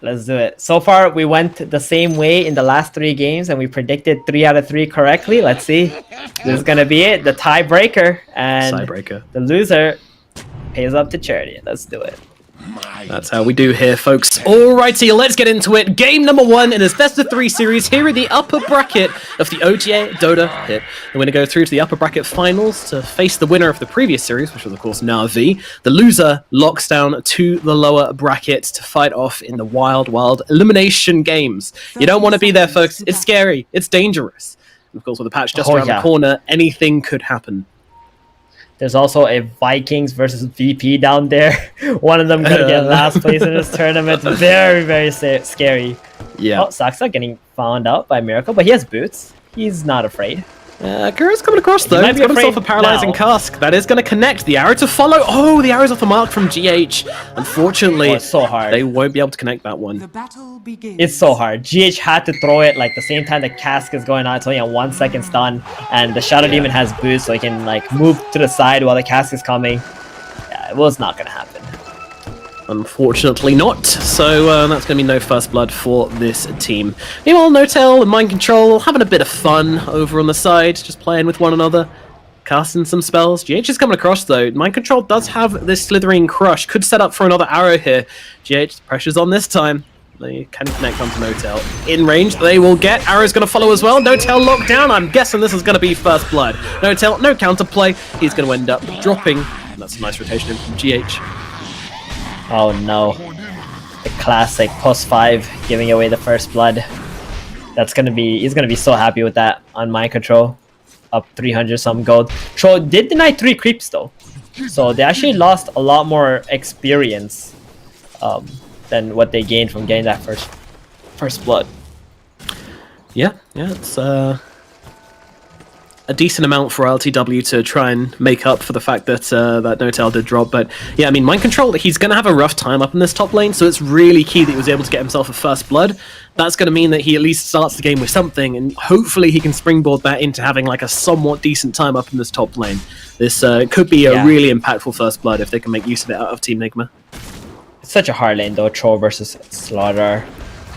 Let's do it. So far, we went the same way in the last 3 games, and we predicted 3 out of 3 correctly. Let's see. This is gonna be it, the tiebreaker, and Tiebreaker. the loser pays up to charity. Let's do it. That's how we do here, folks. Alrighty, let's get into it. Game number 1 in this best of 3 series here in the upper bracket of the OGA DOTA hit. We're going to go through to the upper bracket finals to face the winner of the previous series, which was, of course, NAVI. The loser locks down to the lower bracket to fight off in the wild elimination games. You don't want to be there, folks. It's scary. It's dangerous. And of course, with the patch just around the corner, anything could happen. There's also a Vikings versus VP down there. One of them gonna get last place in this tournament. Very, very scary. Yeah. Oh, Saksa getting found out by Miracle, but he has boots. He's not afraid. Kuro's coming across though. He's got himself a paralyzing cask. That is going to connect. The arrow to follow. Oh, the arrow's off the mark from GH. Unfortunately, it's so hard. They won't be able to connect that one. The battle begins. It's so hard. GH had to throw it like the same time the cask is going on. It's only a 1 second stun, and the Shadow Demon has boost, so he can like move to the side while the cask is coming. Yeah, it was not going to happen. Unfortunately not, so that's going to be no first blood for this team. Meanwhile, Notel and Mind Control having a bit of fun over on the side, just playing with one another, casting some spells. GH is coming across though. Mind Control does have this Slithering Crush, could set up for another arrow here. GH, pressure's on this time. They can connect onto Notel. In range, they will get. Arrow's going to follow as well. Notel locked down. I'm guessing this is going to be first blood. Notel, no counterplay. He's going to end up dropping. And that's a nice rotation in from GH. Oh no. The classic +5 giving away the first blood. He's gonna be so happy with that on Mind Control. Up 300 some gold. Troll did deny 3 creeps though. So they actually lost a lot more experience than what they gained from getting that first blood. Yeah, it's a decent amount for LTW to try and make up for the fact that that Notel did drop. But yeah, I mean, Mind Control, he's going to have a rough time up in this top lane, so it's really key that he was able to get himself a first blood. That's going to mean that he at least starts the game with something, and hopefully he can springboard that into having like a somewhat decent time up in this top lane. This could be a really impactful first blood if they can make use of it out of Team Nigma. It's such a hard lane though, Troll versus Slaughter.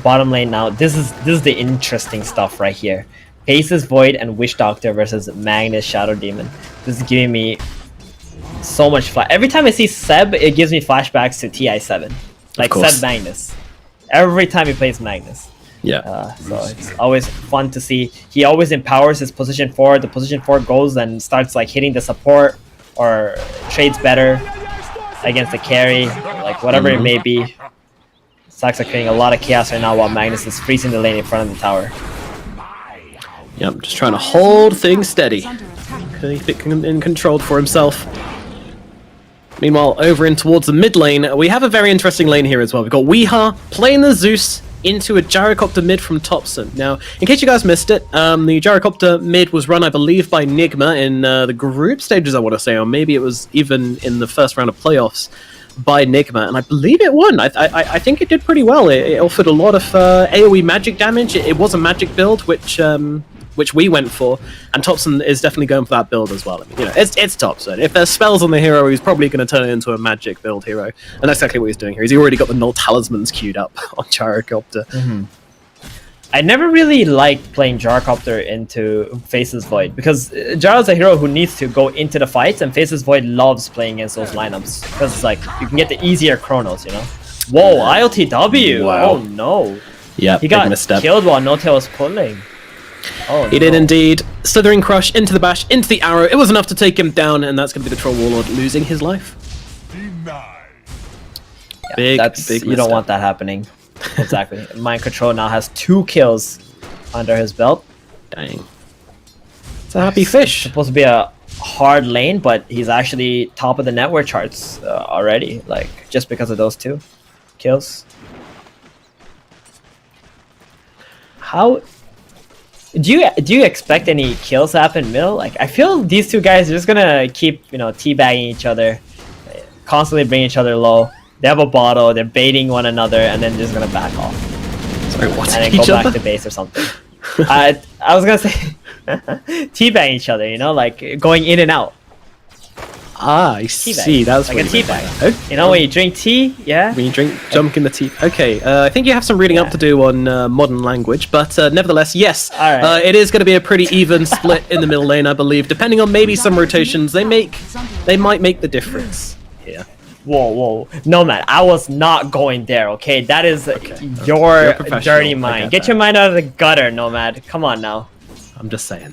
Bottom lane now, this is the interesting stuff right here. Faceless Void and Witch Doctor versus Magnus Shadow Demon. This is giving me so much flash. Every time I see Seb, it gives me flashbacks to TI7. Like Seb Magnus. Every time he plays Magnus. Yeah. So it's always fun to see. He always empowers his position 4. The position 4 goes and starts like hitting the support or trades better against the carry, like whatever it may be. Sacks are creating a lot of chaos right now while Magnus is freezing the lane in front of the tower. Yep, just trying to hold things steady. Keep it controlled for himself. Meanwhile, over in towards the mid lane, we have a very interesting lane here as well. We've got Weeha playing the Zeus into a Gyrocopter mid from Topson. Now, in case you guys missed it, the Gyrocopter mid was run, I believe, by Nigma in the group stages, I want to say, or maybe it was even in the first round of playoffs by Nigma, and I believe it won. I think it did pretty well. It offered a lot of AoE magic damage. It was a magic build, which we went for, and Topson is definitely going for that build as well. I mean, you know, it's Topson. If there's spells on the hero, he's probably going to turn it into a magic build hero, and that's exactly what he's doing here. He's already got the null talismans queued up on Gyrocopter. I never really liked playing Gyrocopter into Faceless Void because Gyro's a hero who needs to go into the fights, and Faceless Void loves playing against those lineups because it's like you can get the easier chronos, you know. Whoa, ILTW! Wow. Oh no! Yeah, he got killed while Notel was pulling. Oh, he did indeed. Slithering Crush into the bash, into the arrow. It was enough to take him down, and that's going to be the Troll Warlord losing his life. Yeah, big you don't want that happening. Exactly. Mind Control now has 2 kills under his belt. Dang. It's a happy fish. It's supposed to be a hard lane, but he's actually top of the network charts already, like just because of those 2 kills. How do you expect any kills to happen middle? Like I feel these 2 guys are just gonna keep, you know, teabagging each other, constantly bring each other low. They have a bottle, they're baiting one another, and then just gonna back off. Sorry, what? And then go back to base or something. I was gonna say teabang each other, you know, like going in and out. Ah, I see. That's like what a tea you meant bag. by that. You know when you drink tea, yeah. When you drink junk in the tea. Okay, I think you have some reading up to do on modern language, but nevertheless, yes, Alright. it is going to be a pretty even split in the middle lane, I believe. Depending on maybe some rotations, they might make the difference here. Whoa, Nomad, I was not going there, okay? That is You're your professional, dirty I mind. get Get your that. mind out of the gutter, Nomad. Come on now. I'm just saying.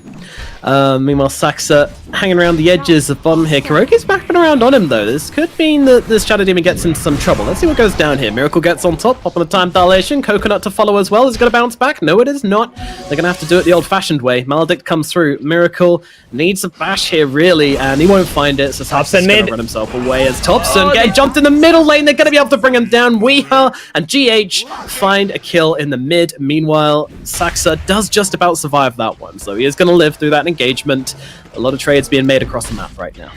Meanwhile, Saxa hanging around the edges of bottom here. Kuroki's backing around on him, though. This could mean that this Shadow Demon gets into some trouble. Let's see what goes down here. Miracle gets on top, pop on the time dilation. Coconut to follow as well. Is it going to bounce back? No, it is not. They're going to have to do it the old-fashioned way. Maledict comes through. Miracle needs a bash here, really, and he won't find it. So Saxa's going to run himself away as Thompson getting jumped in the middle lane. They're going to be able to bring him down. Weeha and GH find a kill in the mid. Meanwhile, Saxa does just about survive that one. So he is going to live through that engagement. A lot of trades being made across the map right now.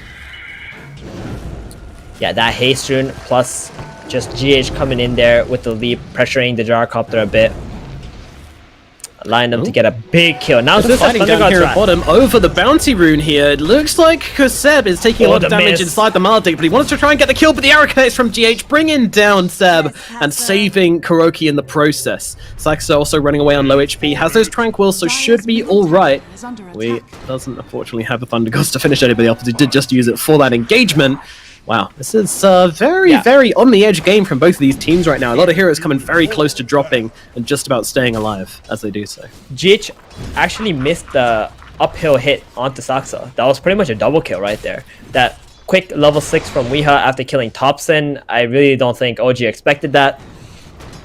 Yeah, that haste rune plus just GH coming in there with the leap, pressuring the gyrocopter a bit. Allowing them to get a big kill. Now it's Fighting down here at bottom over the bounty rune here. It looks like Seb is taking a lot of damage inside the Maledict, but he wants to try and get the kill, but the arrow connects from GH, bringing down Seb and saving Kuroki in the process. Saxa also running away on low HP, has those tranquils, so should be alright. We doesn't unfortunately have the Thunder Ghost to finish anybody else, but he did just use it for that engagement. Wow, this is very on the edge game from both of these teams right now. A lot of heroes coming very close to dropping and just about staying alive as they do so. GH actually missed the uphill hit onto Saxa. That was pretty much a double kill right there. That quick level 6 from Weeha after killing Thompson, I really don't think OG expected that.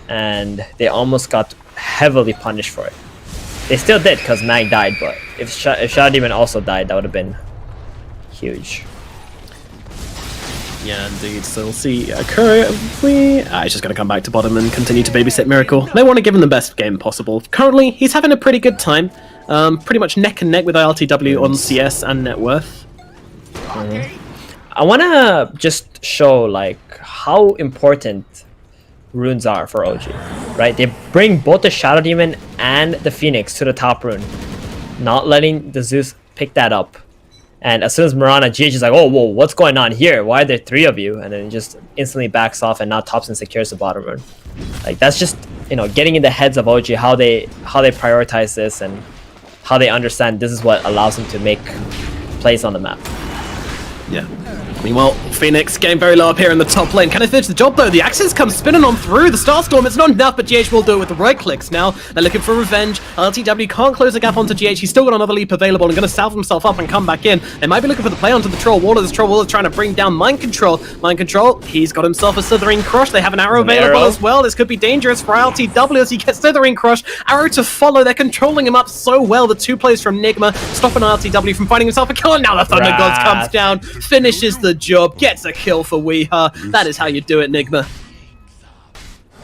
And they almost got heavily punished for it. They still did because Mag died, but if Shadow Demon also died, that would have been huge. Yeah, indeed. So we'll see. Currently, he's just going to come back to bottom and continue to babysit Miracle. They want to give him the best game possible. Currently, he's having a pretty good time. Pretty much neck and neck with ILTW on CS and net worth. I want to just show like how important runes are for OG, right? They bring both the Shadow Demon and the Phoenix to the top rune, not letting the Zeus pick that up. And as soon as Mirana, GH is like, oh, whoa, what's going on here? Why are there 3 of you? And then just instantly backs off, and now Thompson secures the bottom rune. Like, that's just, you know, getting in the heads of OG, how they prioritize this and how they understand this is what allows them to make plays on the map. Yeah. Meanwhile, Phoenix getting very low up here in the top lane. Can they finish the job though? The Axis comes spinning on through. The Starstorm, it's not enough, but GH will do it with the right clicks now. They're looking for revenge. LTW can't close the gap onto GH. He's still got another leap available and going to salve himself up and come back in. They might be looking for the play onto the Troll Waller. This Troll Waller is trying to bring down Mind Control. Mind Control, he's got himself a Slithering Crush. They have an arrow available as well. This could be dangerous for LTW as he gets Slithering Crush. Arrow to follow. They're controlling him up so well. The 2 plays from Nigma, stopping LTW from finding himself a kill. And now the Thunder Gods comes down, finishes the job, gets a kill for Weeha. That is how you do it, Nigma.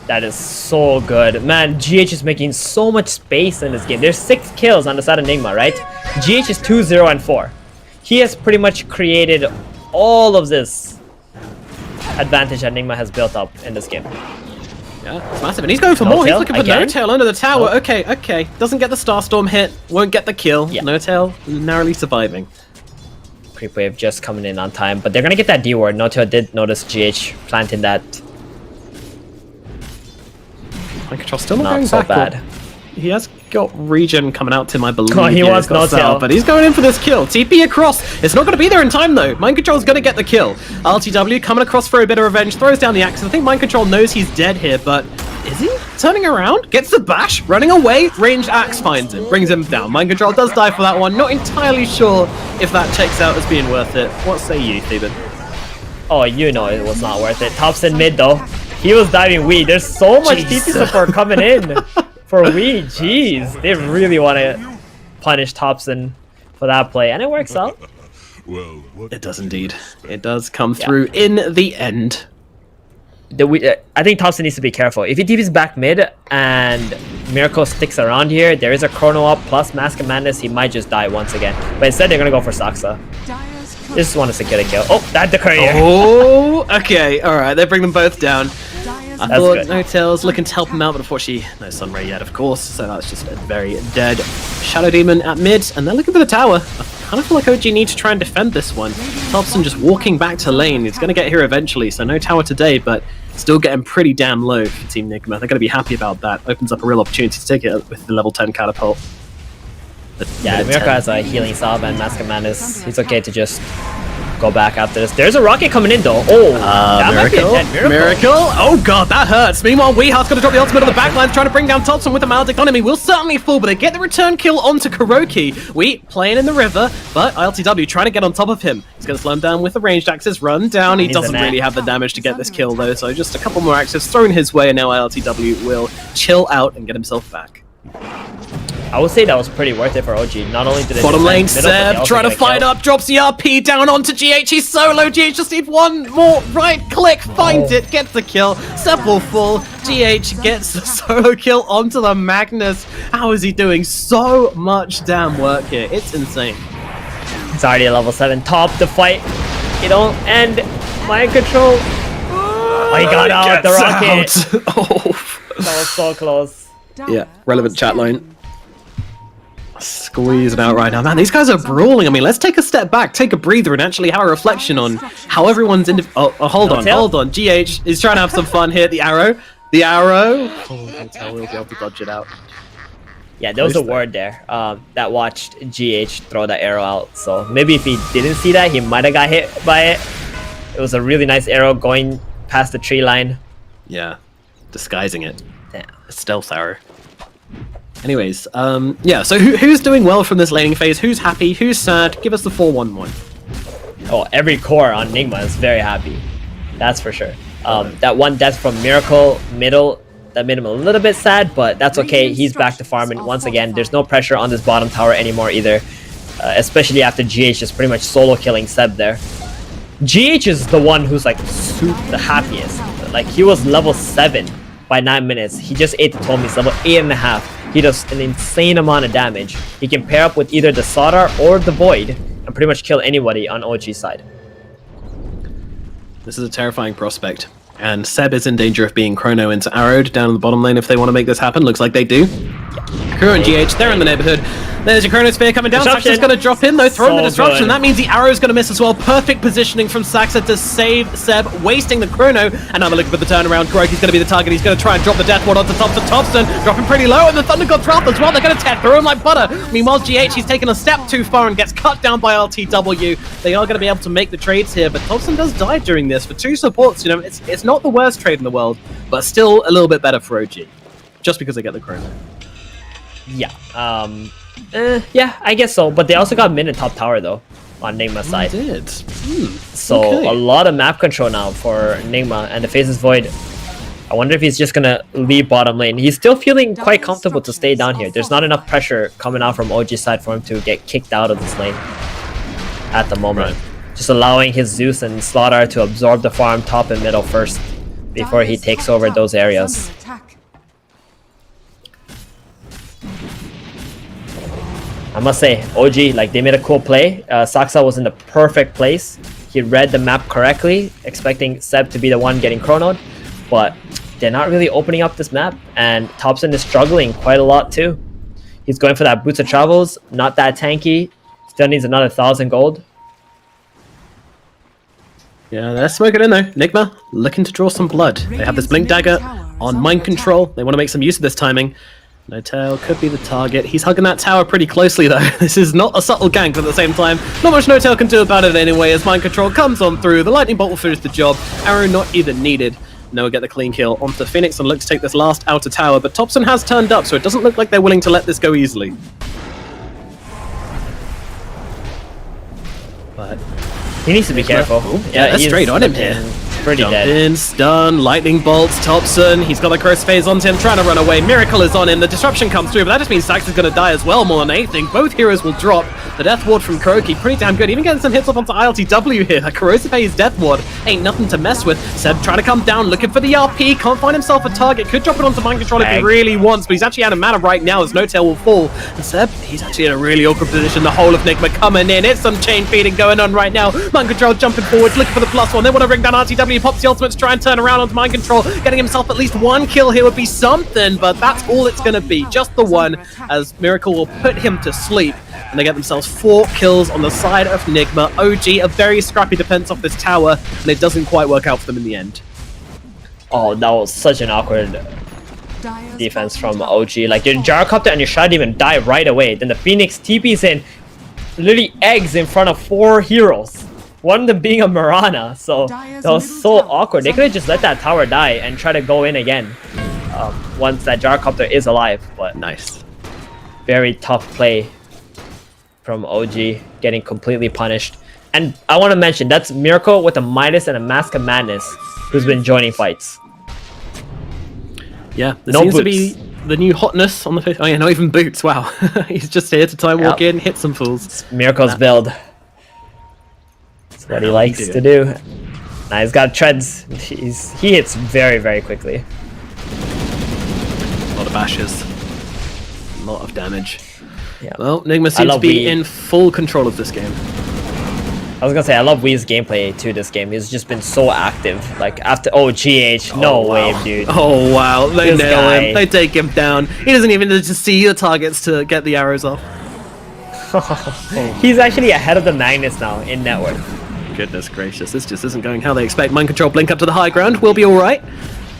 That is so good. Man, GH is making so much space in this game. There's 6 kills on the side of Nigma, right? GH is 2-0 and 4. He has pretty much created all of this advantage that Nigma has built up in this game. Yeah, it's massive. And he's going for more. He's looking for No-Tail under the tower. Okay. Doesn't get the Starstorm hit. Won't get the kill. Yeah. No-Tail narrowly surviving. Creep Wave just coming in on time, but they're gonna get that D ward. No-Tail did notice GH planting that. Mind Control still not Not going so backward. bad. He has got regen coming out to him, I believe. Oh, he Yeah, wants he's got No-Tail. Cell, but he's going in for this kill. TP across. It's not going to be there in time, though. Mind Control's going to get the kill. LTW coming across for a bit of revenge. Throws down the axe. I think Mind Control knows he's dead here, but is he? Turning around. Gets the bash. Running away. Ranged axe finds him. Brings him down. Mind Control does die for that one. Not entirely sure if that checks out as being worth it. What say you, Theban? Oh, you know it was not worth it. Thompson mid, though. He was diving Wii. There's so much TP support coming in for Wii. Jeez. They really want to punish Thompson for that play, and it works out. Well, what It does indeed. It does come through in the end. I think Thompson needs to be careful. If he TP's back mid and Miracle sticks around here, there is a Chrono up plus Mask of Madness. He might just die once again. But instead, they're going to go for Saxa. They just want to get a kill. Oh, that the courier. Oh, okay. All right. They bring them both down. I That's thought good. No-Tail's looking to help him out, but unfortunately, no Sunray yet, of course. So that's just a very dead Shadow Demon at mid, and they're looking for the tower. kind of feel like OG need to try and defend this one. Thompson just walking back to lane. He's going to get here eventually, so no tower today, but still getting pretty damn low for Team Nigma. They're going to be happy about that. Opens up a real opportunity to take it with the level 10 catapult. Yeah, Mirko has a healing sub and Mask of Madness. He's okay to just go back after this. There's a rocket coming in though. Oh, that might be a dead Miracle. Oh god, that hurts. Meanwhile, Weehart's going to drop the ultimate on the backline, trying to bring down Thompson with the Maledict on him. He will certainly fall, but they get the return kill onto Kuroki. We playing in the river, but ILTW trying to get on top of him. He's going to slow him down with the ranged axes. Run down. He doesn't really have the damage to get this kill though, so just a couple more axes thrown his way, and now ILTW will chill out and get himself back. I would say that was pretty worth it for OG. Not only did they bottom lane, Seb trying to fight up, drops the RP down onto GH. He's solo. GH just need one more right click, finds it, gets the kill. Seb will fall. GH gets the solo kill onto the Magnus. How is he doing so much damn work here? It's insane. He's already at level 7. Top the fight. You don't end. Mind control. Oh, he got out with the rocket. Oh. That was so close. Yeah, relevant chat line. Squeezing out right now. Man, these guys are brawling. I mean, let's take a step back, take a breather, and actually have a reflection on how everyone's in. Hold on. GH is trying to have some fun here. The arrow. Oh, Hotel will be able to dodge it out. Yeah, there was a word there that watched GH throw that arrow out. So maybe if he didn't see that, he might have got hit by it. It was a really nice arrow going past the tree line. Yeah, disguising it. Damn. A stealth arrow. Anyways, yeah, so who's doing well from this laning phase? Who's happy? Who's sad? Give us the 4-1-1. Oh, every core on Nigma is very happy. That's for sure. That one death from Miracle middle, that made him a little bit sad, but that's okay. He's back to farming once again. There's no pressure on this bottom tower anymore either, especially after GH is pretty much solo killing Seb there. GH is the one who's like the happiest. Like, he was level 7 by 9 minutes. He just ate the Toll. He's level 8.5. He does an insane amount of damage. He can pair up with either the Sodar or the Void and pretty much kill anybody on OG's side. This is a terrifying prospect. And Seb is in danger of being chrono into arrowed down in the bottom lane if they want to make this happen. Looks like they do. Kuro and GH, they're in the neighborhood. There's your Chronosphere coming down. Saxa's going to drop in though, throwing the disruption. Good. That means the arrow's going to miss as well. Perfect positioning from Saxa to save Seb, wasting the chrono. And now they're looking for the turnaround. Kuroki's going to be the target. He's going to try and drop the death ward onto Thompson, dropping pretty low, and the Thunder God Trout as well. They're going to tear through him like butter. Meanwhile, GH, he's taken a step too far and gets cut down by LTW. They are going to be able to make the trades here, but Thompson does die during this for 2 supports. You know, it's not the worst trade in the world, but still a little bit better for OG, just because they get the chrono. Yeah, yeah, I guess so. But they also got mid and top tower though on Nigma's side. They did. So okay. A lot of map control now for Nigma, and the Faceless Void. I wonder if he's just gonna leave bottom lane. He's still feeling quite comfortable to stay down here. There's not enough pressure coming out from OG's side for him to get kicked out of this lane at the moment. Right. Just allowing his Zeus and Slaughter to absorb the farm top and middle first before he takes over those areas. I must say, OG, like, they made a cool play. Saxa was in the perfect place. He read the map correctly, expecting Seb to be the one getting chronoed, but they're not really opening up this map, and Thompson is struggling quite a lot too. He's going for that Boots of Travels, not that tanky, still needs another 1,000 gold. Yeah, they're smoking in though. Nigma looking to draw some blood. They have this Blink Dagger on mind control. They want to make some use of this timing. No-Tail could be the target. He's hugging that tower pretty closely though. This is not a subtle gank, but at the same time, not much No-Tail can do about it anyway as mind control comes on through. The Lightning Bolt will finish the job. Arrow not even needed. Noah get the clean kill onto Phoenix and look to take this last outer tower, but Thompson has turned up, so it doesn't look like they're willing to let this go easily. But he needs to be careful. Yeah, they're straight on him here. Pretty dead. In, stun, lightning bolts, Thompson. He's got the cross phase onto him, trying to run away. Miracle is on him. The disruption comes through, but that just means Sax is going to die as well more than anything. Both heroes will drop. The death ward from Kuroki, pretty damn good. Even getting some hits off onto ILTW here. That Corrosive Haze death ward ain't nothing to mess with. Seb trying to come down, looking for the RP. Can't find himself a target. Could drop it onto mind control if he really wants, but he's actually out of mana right now as No-Tail will fall. And Seb, he's actually in a really awkward position. The whole of Nigma coming in. It's some chain feeding going on right now. Mind control jumping forward, looking for the +1. They want to bring down RTW. He pops the ultimate to try and turn around onto mind control. Getting himself at least one kill here would be something, but that's all it's going to be. Just the one, as Miracle will put him to sleep. And they get themselves 4 kills on the side of Nigma. OG, a very scrappy defense off this tower, and it doesn't quite work out for them in the end. Oh, that was such an awkward defense from OG. Like, your gyrocopter and your shot didn't even die right away. Then the Phoenix TP's in, literally eggs in front of 4 heroes. One of them being a Mirana. So that was so awkward. They could have just let that tower die and try to go in again once that gyrocopter is alive. But nice. Very tough play from OG, getting completely punished. And I want to mention, that's Miracle with a Midas and a Mask of Madness who's been joining fights. Yeah, there seems to be the new hotness on the face. Oh yeah, not even boots, wow. He's just here to time walk in, hit some fools. It's Miracle's build. That's what he likes to do. Nah, he's got treads. He hits very, very quickly. A lot of bashes. A lot of damage. Yeah. Well, Nigma seems to be in full control of this game. I was gonna say, I love Wee's gameplay too this game. He's just been so active. Like, after GH, no way, dude. Oh wow, they nail him. They take him down. He doesn't even need to see the targets to get the arrows off. He's actually ahead of the Magnus now in net worth. Goodness gracious, this just isn't going how they expect. Mind control blink up to the high ground. We'll be alright.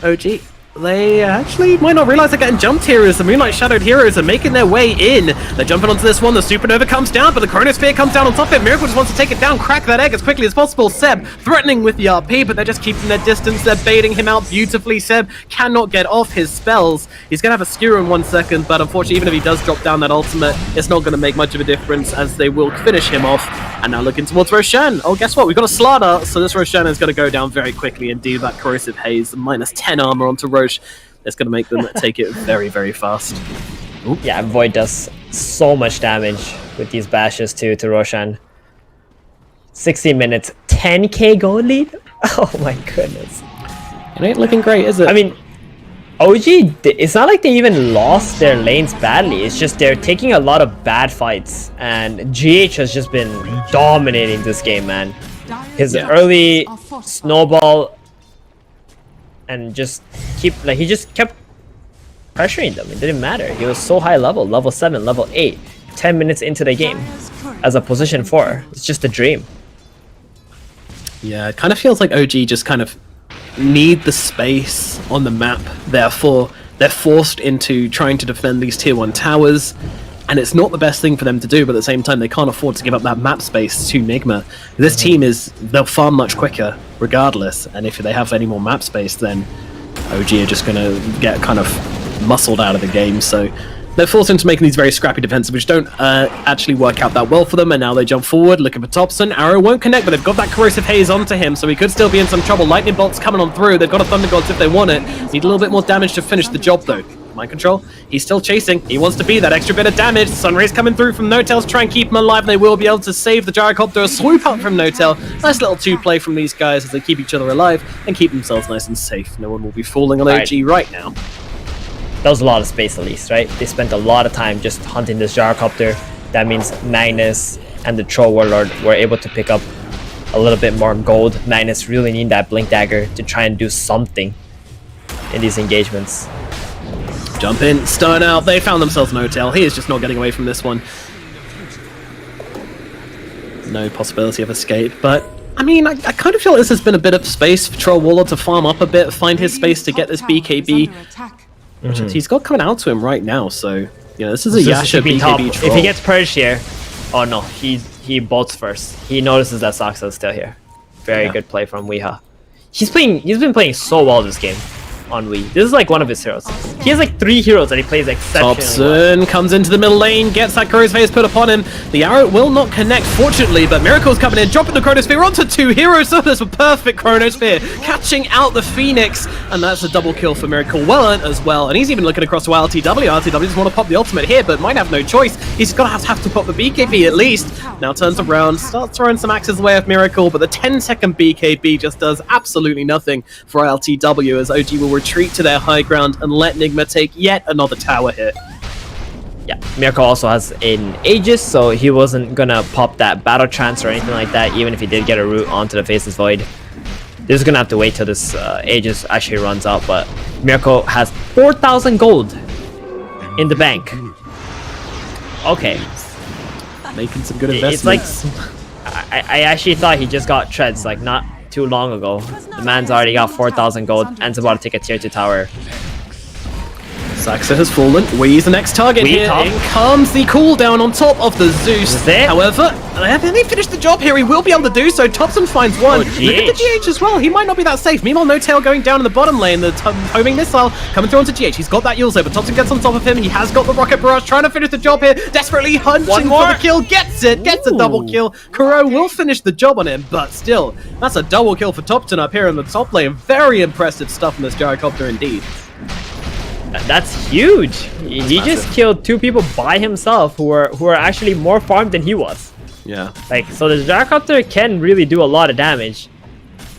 OG. They actually might not realize they're getting jumped here as the Moonlight Shadowed heroes are making their way in. They're jumping onto this one. The Supernova comes down, but the Chronosphere comes down on top of it. Miracle just wants to take it down, crack that egg as quickly as possible. Seb threatening with the RP, but they're just keeping their distance. They're baiting him out beautifully. Seb cannot get off his spells. He's going to have a skewer in 1 second, but unfortunately, even if he does drop down that ultimate, it's not going to make much of a difference as they will finish him off. And now looking towards Roshan. Oh, guess what? We've got a Slaughter, so this Roshan is going to go down very quickly indeed. That Corrosive Haze, minus 10 armor onto Roche. It's going to make them take it very, very fast. Ooh. Yeah, Void does so much damage with these bashes too to Roshan. 16 minutes, 10k gold lead? Oh my goodness. It ain't looking great, is it? I mean, OG, it's not like they even lost their lanes badly. It's just they're taking a lot of bad fights. And GH has just been dominating this game, man. His early snowball and just he just kept pressuring them. It didn't matter. He was so high level 7, level 8, 10 minutes into the game as a position 4. It's just a dream. Yeah, it kind of feels like OG just kind of need the space on the map. Therefore, they're forced into trying to defend these tier 1 towers. And it's not the best thing for them to do, but at the same time, they can't afford to give up that map space to Nigma. This team they'll farm much quicker, regardless. And if they have any more map space, then OG are just going to get kind of muscled out of the game. So they're forced into making these very scrappy defenses, which don't actually work out that well for them. And now they jump forward, looking for Thompson. Arrow won't connect, but they've got that Corrosive Haze onto him, so he could still be in some trouble. Lightning Bolt's coming on through. They've got a Thunder Gods if they want it. Need a little bit more damage to finish the job, though. Mind control. He's still chasing. He wants to be that extra bit of damage. Sunray's coming through from Notel to try and keep him alive, and they will be able to save the Gyrocopter. A swoop up from Notel. Nice little 2-play from these guys as they keep each other alive and keep themselves nice and safe. No one will be falling on OG right now. That was a lot of space, at least, right? They spent a lot of time just hunting this Gyrocopter. That means Magnus and the Troll Warlord were able to pick up a little bit more gold. Magnus really need that Blink Dagger to try and do something in these engagements. Jump in, stun out. They found themselves Notel. He is just not getting away from this one. No possibility of escape, but I mean, I kind of feel like this has been a bit of space for Troll Warlord to farm up a bit, find his space to get this BKB. Which he's got coming out to him right now, so you know, this is a Yasha BKB Troll. If he gets purged here, oh no, he bolts first. He notices that Saksa is still here. Very good play from Weeha. He's been playing so well this game on Wii. This is like one of his heroes. He has like 3 heroes that he plays exceptionally Thompson well. Comes into the middle lane, gets that Corrosive Haze put upon him. The arrow will not connect, fortunately, but Miracle's coming in, dropping the Chronosphere onto 2 heroes. So there's a perfect Chronosphere, catching out the Phoenix, and that's a double kill for Miracle. Well earned as well, and he's even looking across to LTW. LTW doesn't want to pop the ultimate here, but might have no choice. He's going to have to pop the BKB at least. Now turns around, starts throwing some axes away of Miracle, but the 10-second BKB just does absolutely nothing for LTW as OG will retreat to their high ground and let Nigma take yet another tower hit. Yeah, Miracle also has an Aegis, so he wasn't gonna pop that battle trance or anything like that, even if he did get a route onto the Faceless Void. They're just gonna have to wait till this Aegis actually runs out. But Miracle has 4,000 gold in the bank. Okay. Making some good It's like investments. I actually thought he just got treads like not too long ago. The man's already got 4,000 gold and is about to take a tier 2 tower. Saxa has fallen. Wee's the next target Wee here. top. In comes the cooldown on top of the Zeus. Is it? However, they finished the job here. He will be able to do so. Thompson finds one. Oh, Look at the GH as well. He might not be that safe. Meanwhile, No Tail going down in the bottom lane. The homing missile coming through onto GH. He's got that Yulzo, but Thompson gets on top of him. He has got the Rocket Barrage trying to finish the job here. Desperately hunting One for more. the kill. Gets it. Gets a double kill. Kuro will finish the job on him, but still, that's a double kill for Thompson up here in the top lane. Very impressive stuff from this Gyrocopter indeed. That's huge. He just killed 2 people by himself who are actually more farmed than he was. Yeah. Like, so the Gyrocopter can really do a lot of damage.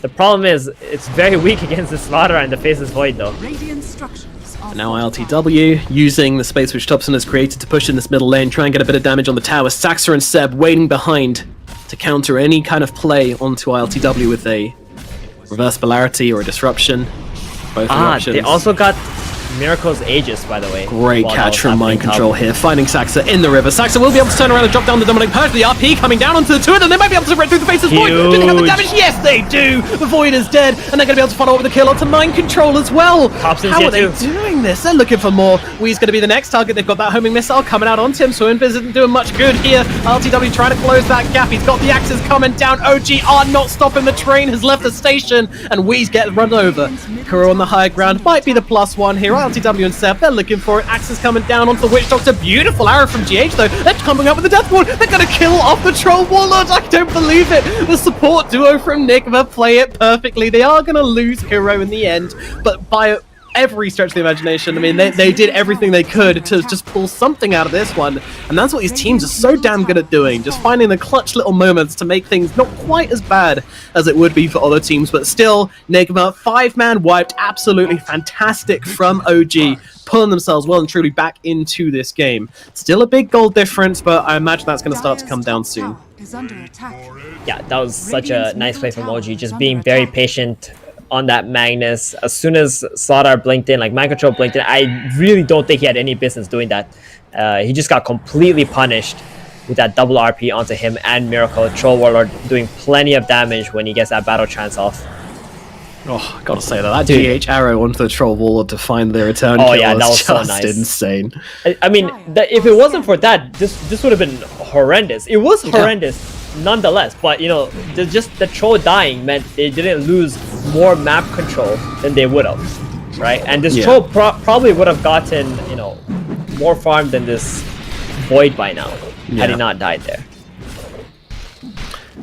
The problem is it's very weak against the Slaughter and the Faceless Void though. Radiant structures are Now ILTW using the space which Thompson has created to push in this middle lane, try and get a bit of damage on the tower. Saxa and Seb waiting behind to counter any kind of play onto ILTW with a reverse polarity or a disruption. Both are options. They also got Miracle's Aegis, by the way. Great while that catch was from Mind happening Control top. here, finding Saxa in the river. Saxa will be able to turn around and drop down the Dominant Purge. The RP coming down onto the 2 of them. They might be able to rip through the faces Void. Do they have the Huge. damage? Yes, they do. The Void is dead, and they're going to be able to follow up with a kill onto Mind Control as well. Thompson's How here are they too. doing this? They're looking for more. Wee's going to be the next target. They've got that homing missile coming out onto him, so Invis isn't doing much good here. RTW trying to close that gap. He's got the axes coming down. OG are not stopping. The train has left the station, and Wee's getting run over. Kuro on the high ground might be the +1 here. RTW and Seb, they're looking for it. Axes coming down onto the Witch Doctor. Beautiful arrow from GH though. They're coming up with the Death Ward. They're going to kill off the Troll Warlord. I don't believe it. The support duo from Nigma play it perfectly. They are going to lose Kuro in the end, but by every stretch of the imagination, I mean, they did everything they could to just pull something out of this one, and that's what these teams are so damn good at doing, just finding the clutch little moments to make things not quite as bad as it would be for other teams, but still, Nigma, 5-man wiped, absolutely fantastic from OG, pulling themselves well and truly back into this game. Still a big goal difference, but I imagine that's going to start to come down soon. is under attack. Yeah, that was such a nice play from OG, just being very patient on that Magnus. As soon as Slaughter blinked in, like Mind Control blinked in, I really don't think he had any business doing that. He just got completely punished with that double RP onto him and Miracle. Troll Warlord doing plenty of damage when he gets that battle trance off. Oh, gotta say that GH arrow onto the Troll Warlord to find their return kill yeah, that was so just nice. insane. I mean, if it wasn't for that, this would have been horrendous. It was horrendous nonetheless, but you know, just the troll dying meant they didn't lose more map control than they would have, right? And this troll probably would have gotten, you know, more farm than this Void by now had he not died there.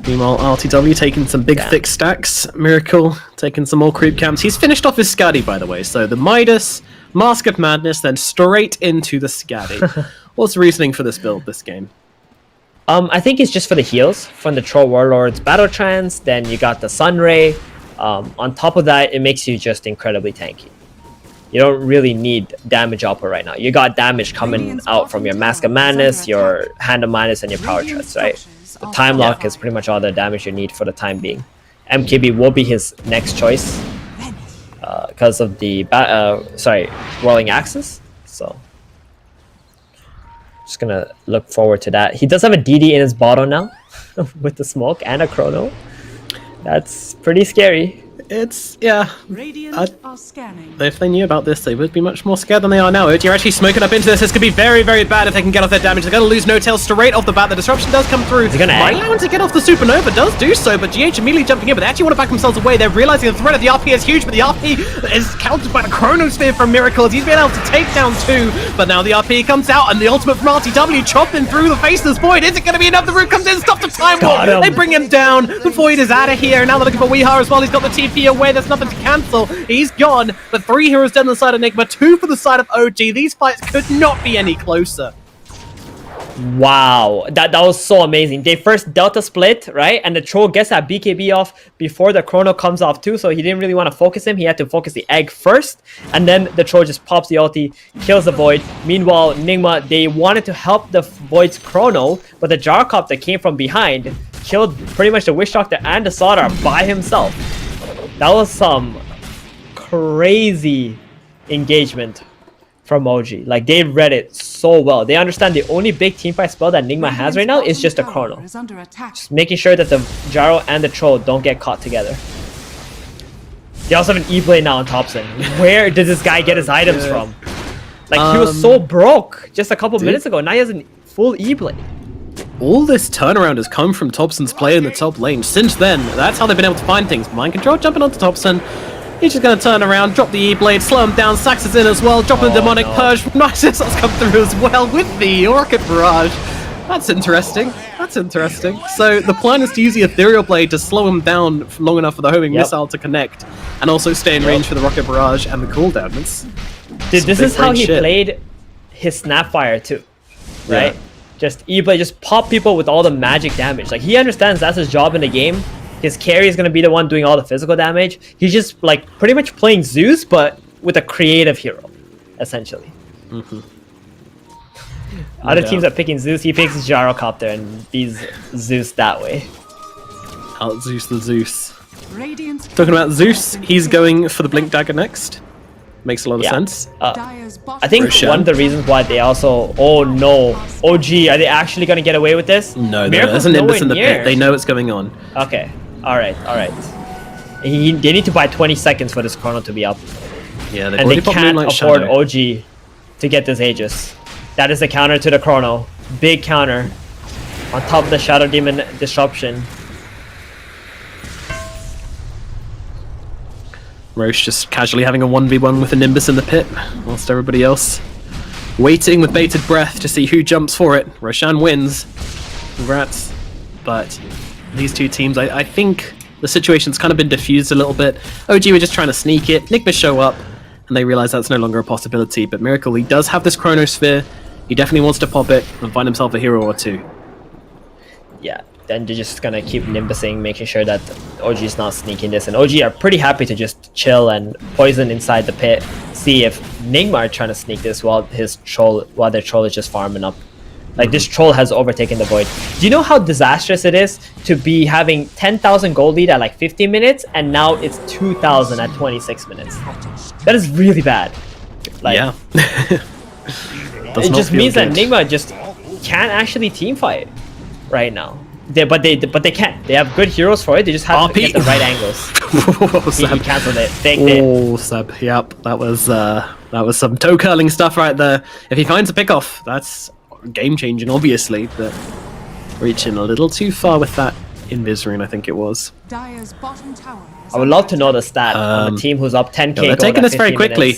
Meanwhile, RTW taking some big thick stacks. Miracle taking some more creep camps. He's finished off his Scuddy, by the way. So the Midas, Mask of Madness, then straight into the Scuddy. What's the reasoning for this build, this game? I think it's just for the heals from the Troll Warlord's Battle Trance. Then you got the Sunray. On top of that, it makes you just incredibly tanky. You don't really need damage output right now. You got damage coming out from your Mask of Madness, your Hand of Madness, and your Power Trance, right? The Time Lock is pretty much all the damage you need for the time being. MKB will be his next choice because of the Rolling Axis. So just gonna look forward to that. He does have a DD in his bottle now with the smoke and a chrono. That's pretty scary. It's, yeah. Radiant are scanning. If they knew about this, they would be much more scared than they are now. You're actually smoking up into this. This could be very, very bad if they can get off their damage. They're going to lose No Tail straight off the bat. The disruption does come through. Is he gonna Might egg? allow him to get off the Supernova. Does do so, but GH immediately jumping in. But they actually want to back themselves away. They're realizing the threat of the RP is huge, but the RP is countered by the Chronosphere from Miracles. He's been able to take down 2, but now the RP comes out, and the ultimate from RTW chopping through the Faceless Void. Is it going to be enough? The Root comes in, stop the Time Warp. They bring him down. The Void is out of here. Now they're looking for Weehar as well. He's got the TP away. There's nothing to cancel. He's gone, but 3 heroes dead on the side of Enigma, 2 for the side of OG. These fights could not be any closer. Wow, that was so amazing. They first Delta split, right? And the troll gets that BKB off before the chrono comes off too, so he didn't really want to focus him. He had to focus the egg first, and then the troll just pops the ulti, kills the Void. Meanwhile, Nigma, they wanted to help the Void's chrono, but the Gyrocopter came from behind, killed pretty much the Wish Doctor and the Slaughter by himself. That was some crazy engagement from OG. Like, they read it so well. They understand the only big teamfight spell that Nigma has right now is just a chrono. Is under attack. Just making sure that the gyro and the troll don't get caught together. They also have an E-Blade now on Thompson. Where did this guy get his items from? Like, he was so broke just a couple minutes ago. Now he has a full E-Blade. All this turnaround has come from Thompson's play in the top lane. Since then, that's how they've been able to find things. Mind control, jumping onto Thompson. He's just going to turn around, drop the E-Blade, slow him down. Sax is in as well, dropping the Demonic Purge. Nice missiles come through as well with the Rocket Barrage. That's interesting. That's interesting. So the plan is to use the Ethereal Blade to slow him down long enough for the homing missile to connect, and also stay in range for the Rocket Barrage and the cooldown. Dude, this is how he played his Snapfire too, right? Yeah. Just E-Blade, just pop people with all the magic damage. Like, he understands that's his job in the game. His carry is going to be the one doing all the physical damage. He's just, like, pretty much playing Zeus, but with a creative hero, essentially. Other teams are picking Zeus. He picks Gyrocopter and beats Zeus that way. Out Zeus the Zeus. Radiant's Talking about Zeus, he's going for the Blink Dagger next. Makes a lot of sense. Dire's bottom I think Roshan. one of the reasons why they also... Oh no. OG, are they actually going to get away with this? No, Miracle's there's an Nimbus nowhere in the near. pit. They know what's going on. Okay. Alright, alright. They need to buy 20 seconds for this chrono to be up. Yeah, they've And already they popped can't Moonlight afford Shadow. OG to get this Aegis. That is the counter to the chrono. Big counter. On top of the Shadow Demon disruption. Roche just casually having a 1v1 with a Nimbus in the pit, whilst everybody else waiting with bated breath to see who jumps for it. Roshan wins. Congrats. But these two teams, I think the situation's kind of been diffused a little bit. OG were just trying to sneak it. Nigma show up, and they realize that's no longer a possibility. But Miracle, he does have this Chronosphere. He definitely wants to pop it and find himself a hero or two. Yeah, then they're just gonna keep Nimbusing, making sure that OG is not sneaking this. And OG are pretty happy to just chill and poison inside the pit. See if Nigma are trying to sneak this while their troll is just farming up. Like, this troll has overtaken the void. Do you know how disastrous it is to be having 10,000 gold lead at like 15 minutes and now it's 2,000 at 26 minutes? That is really bad. Like, Yeah. it just means that Nigma just can't actually team fight right now. But they can't. They have good heroes for it. They just have to get the right angles. He cancelled it. Faked it. Oh, Seb. Yep, that was some toe curling stuff right there. If he finds a pick off, that's game changing, obviously. But reaching a little too far with that Invis rune, I think it was. Dire's bottom tower is I would love to know the stat on the team who's up 10k. They're taking this very quickly.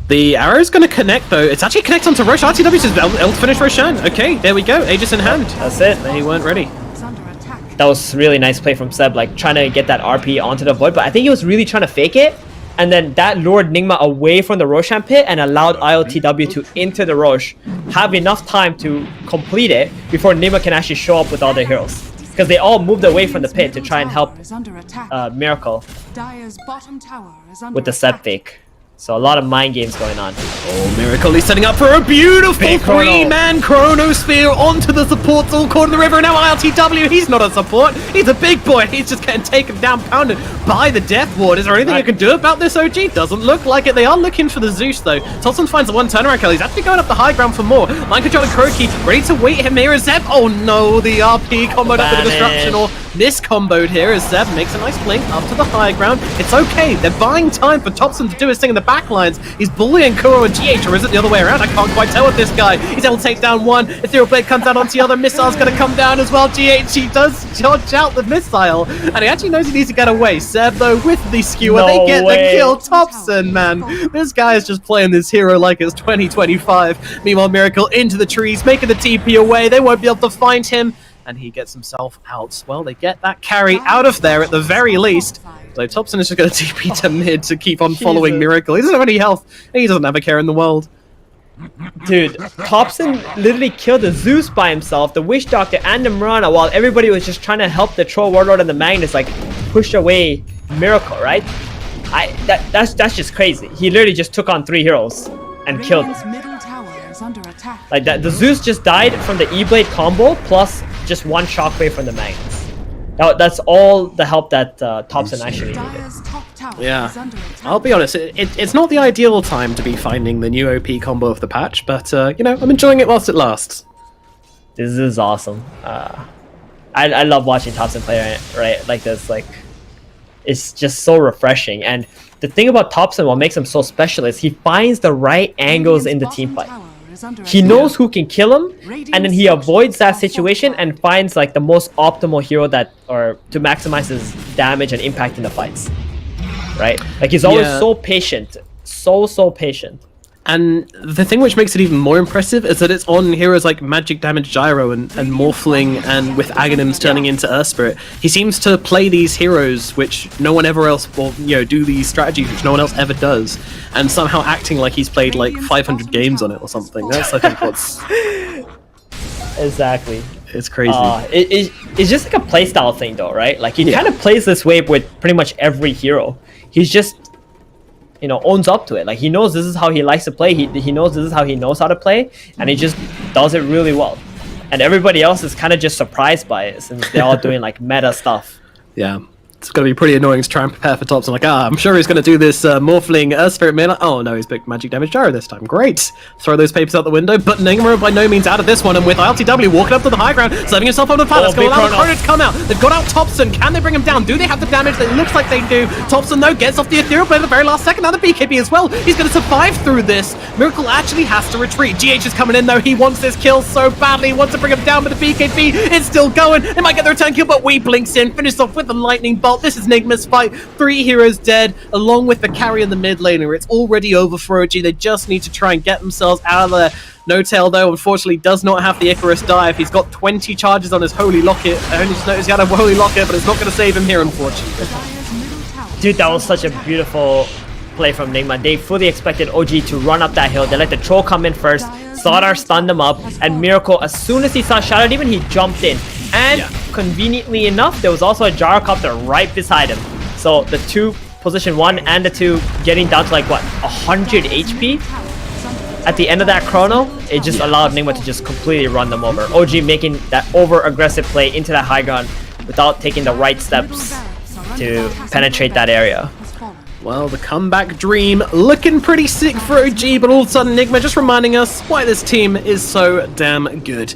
The arrow's going to connect, though. It's actually connected onto Roche. RTW says, "I'll finish Roshan." Okay, there we go. Aegis in hand. That's it. They weren't ready. under attack. That was really nice play from Seb, like trying to get that RP onto the void. But I think he was really trying to fake it. And then that lured Nigma away from the Roshan pit and allowed IOTW to enter the Roche, have enough time to complete it before Nigma can actually show up with all their heroes. Because they all moved away from the pit to try and help Miracle Dire's bottom tower is under with the attack. Seb fake. So a lot of mind games going on. Oh, Miracle, he's setting up for a beautiful Big chrono. three-man Chronosphere onto the supports all caught in the river. Now ILTW, he's not a support. He's a big boy. He's just getting taken down, pounded by the Death Ward. Is there anything you can do about this, OG? Doesn't look like it. They are looking for the Zeus, though. Tolson finds the one turnaround kill. He's actually going up the high ground for more. Mind Control and Kroki ready to wait him here as Zeb. Oh, no, the RP comboed up with the disruption, or miscomboed here as Zeb makes a nice blink up to the high ground. It's okay. They're buying time for Thompson to do his thing in the back lines. He's bullying Kuro and GH, or is it the other way around? I can't quite tell with this guy. He's able to take down one. Ethereal Blade comes out onto the other. Missile's going to come down as well. GH, he does dodge out the missile, and he actually knows he needs to get away. Seb, though, with the skewer, they get the kill. Thompson, man. This guy is just playing this hero like it's 2025. Meanwhile, Miracle into the trees, making the TP away. They won't be able to find him, and he gets himself out. Well, they get that carry out of there at the very least. So Thompson is just going to TP to mid to keep on following Jesus. Miracle. He doesn't have any health, and he doesn't have a care in the world. Dude, Thompson literally killed the Zeus by himself, the Wish Doctor, and the Mirana, while everybody was just trying to help the Troll Warlord and the Magnus, like, push away Miracle, right? That's just crazy. He literally just took on 3 heroes and killed them. Radiant's middle tower is under attack. Like that, the Zeus just died from the E-Blade combo plus just one shockwave from the Magnus. That's all the help that Thompson actually needed. Dire's top tower Yeah. is under attack. I'll be honest, it's not the ideal time to be finding the new OP combo of the patch, but you know, I'm enjoying it whilst it lasts. This is awesome. I love watching Thompson play right like this. Like, it's just so refreshing. And the thing about Thompson, what makes him so special, is he finds the right angles in the team fight. He knows who can kill him, and then he avoids that situation and finds like the most optimal hero to maximize his damage and impact in the fights. Right? Like, he's always so patient, so patient. And the thing which makes it even more impressive is that it's on heroes like Magic Damage Gyro and Morphling, and with Aghanims turning into Earth Spirit. He seems to play these heroes which no one ever else, or you know, do these strategies which no one else ever does, and somehow acting like he's played like 500 games on it or something. That's, I think, what's Exactly. it's crazy. It's just like a playstyle thing though, right? Like, he kind of plays this way with pretty much every hero. He's just, you know, owns up to it. Like, he knows this is how he likes to play. He knows this is how he knows how to play, and he just does it really well. And everybody else is kind of just surprised by it, since they're all doing like meta stuff. Yeah. It's going to be pretty annoying to try and prepare for Thompson. Like, I'm sure he's going to do this Morphling Earth Spirit melee. Oh no, he's picked Magic Damage Gyro this time. Great. Throw those papers out the window, but Nigma by no means out of this one, and with LTW walking up to the high ground, serving himself on the palace, going to allow the Chrono to come out. They've got out Thompson. Can they bring him down? Do they have the damage? It looks like they do. Thompson, though, gets off the Ethereal Blade at the very last second. Now the BKB as well. He's going to survive through this. Miracle actually has to retreat. GH is coming in, though. He wants this kill so badly. He wants to bring him down, but the BKB is still going. They might get the return kill, but we blinks in, finishes off with the lightning bolt. This is Nigma's fight. 3 heroes dead, along with the carry in the mid lane, where it's already over for OG. They just need to try and get themselves out of there. No Tail, though, unfortunately does not have the Icarus dive. He's got 20 charges on his Holy Locket. I only just noticed he had a Holy Locket, but it's not going to save him here, unfortunately. Dude, that was such a beautiful play from Nigma. They fully expected OG to run up that hill. They let the troll come in first. Slardar stunned them up, and Miracle, as soon as he saw Shadow Demon, he jumped in. And conveniently enough, there was also a Gyrocopter right beside him. So the 2 position 1 and the 2 getting down to like what, 100 HP at the end of that chrono, it just allowed Nigma to just completely run them over. OG making that over aggressive play into that high ground without taking the right steps to penetrate that area. Well, the comeback dream looking pretty sick for OG, but all of a sudden Nigma just reminding us why this team is so damn good.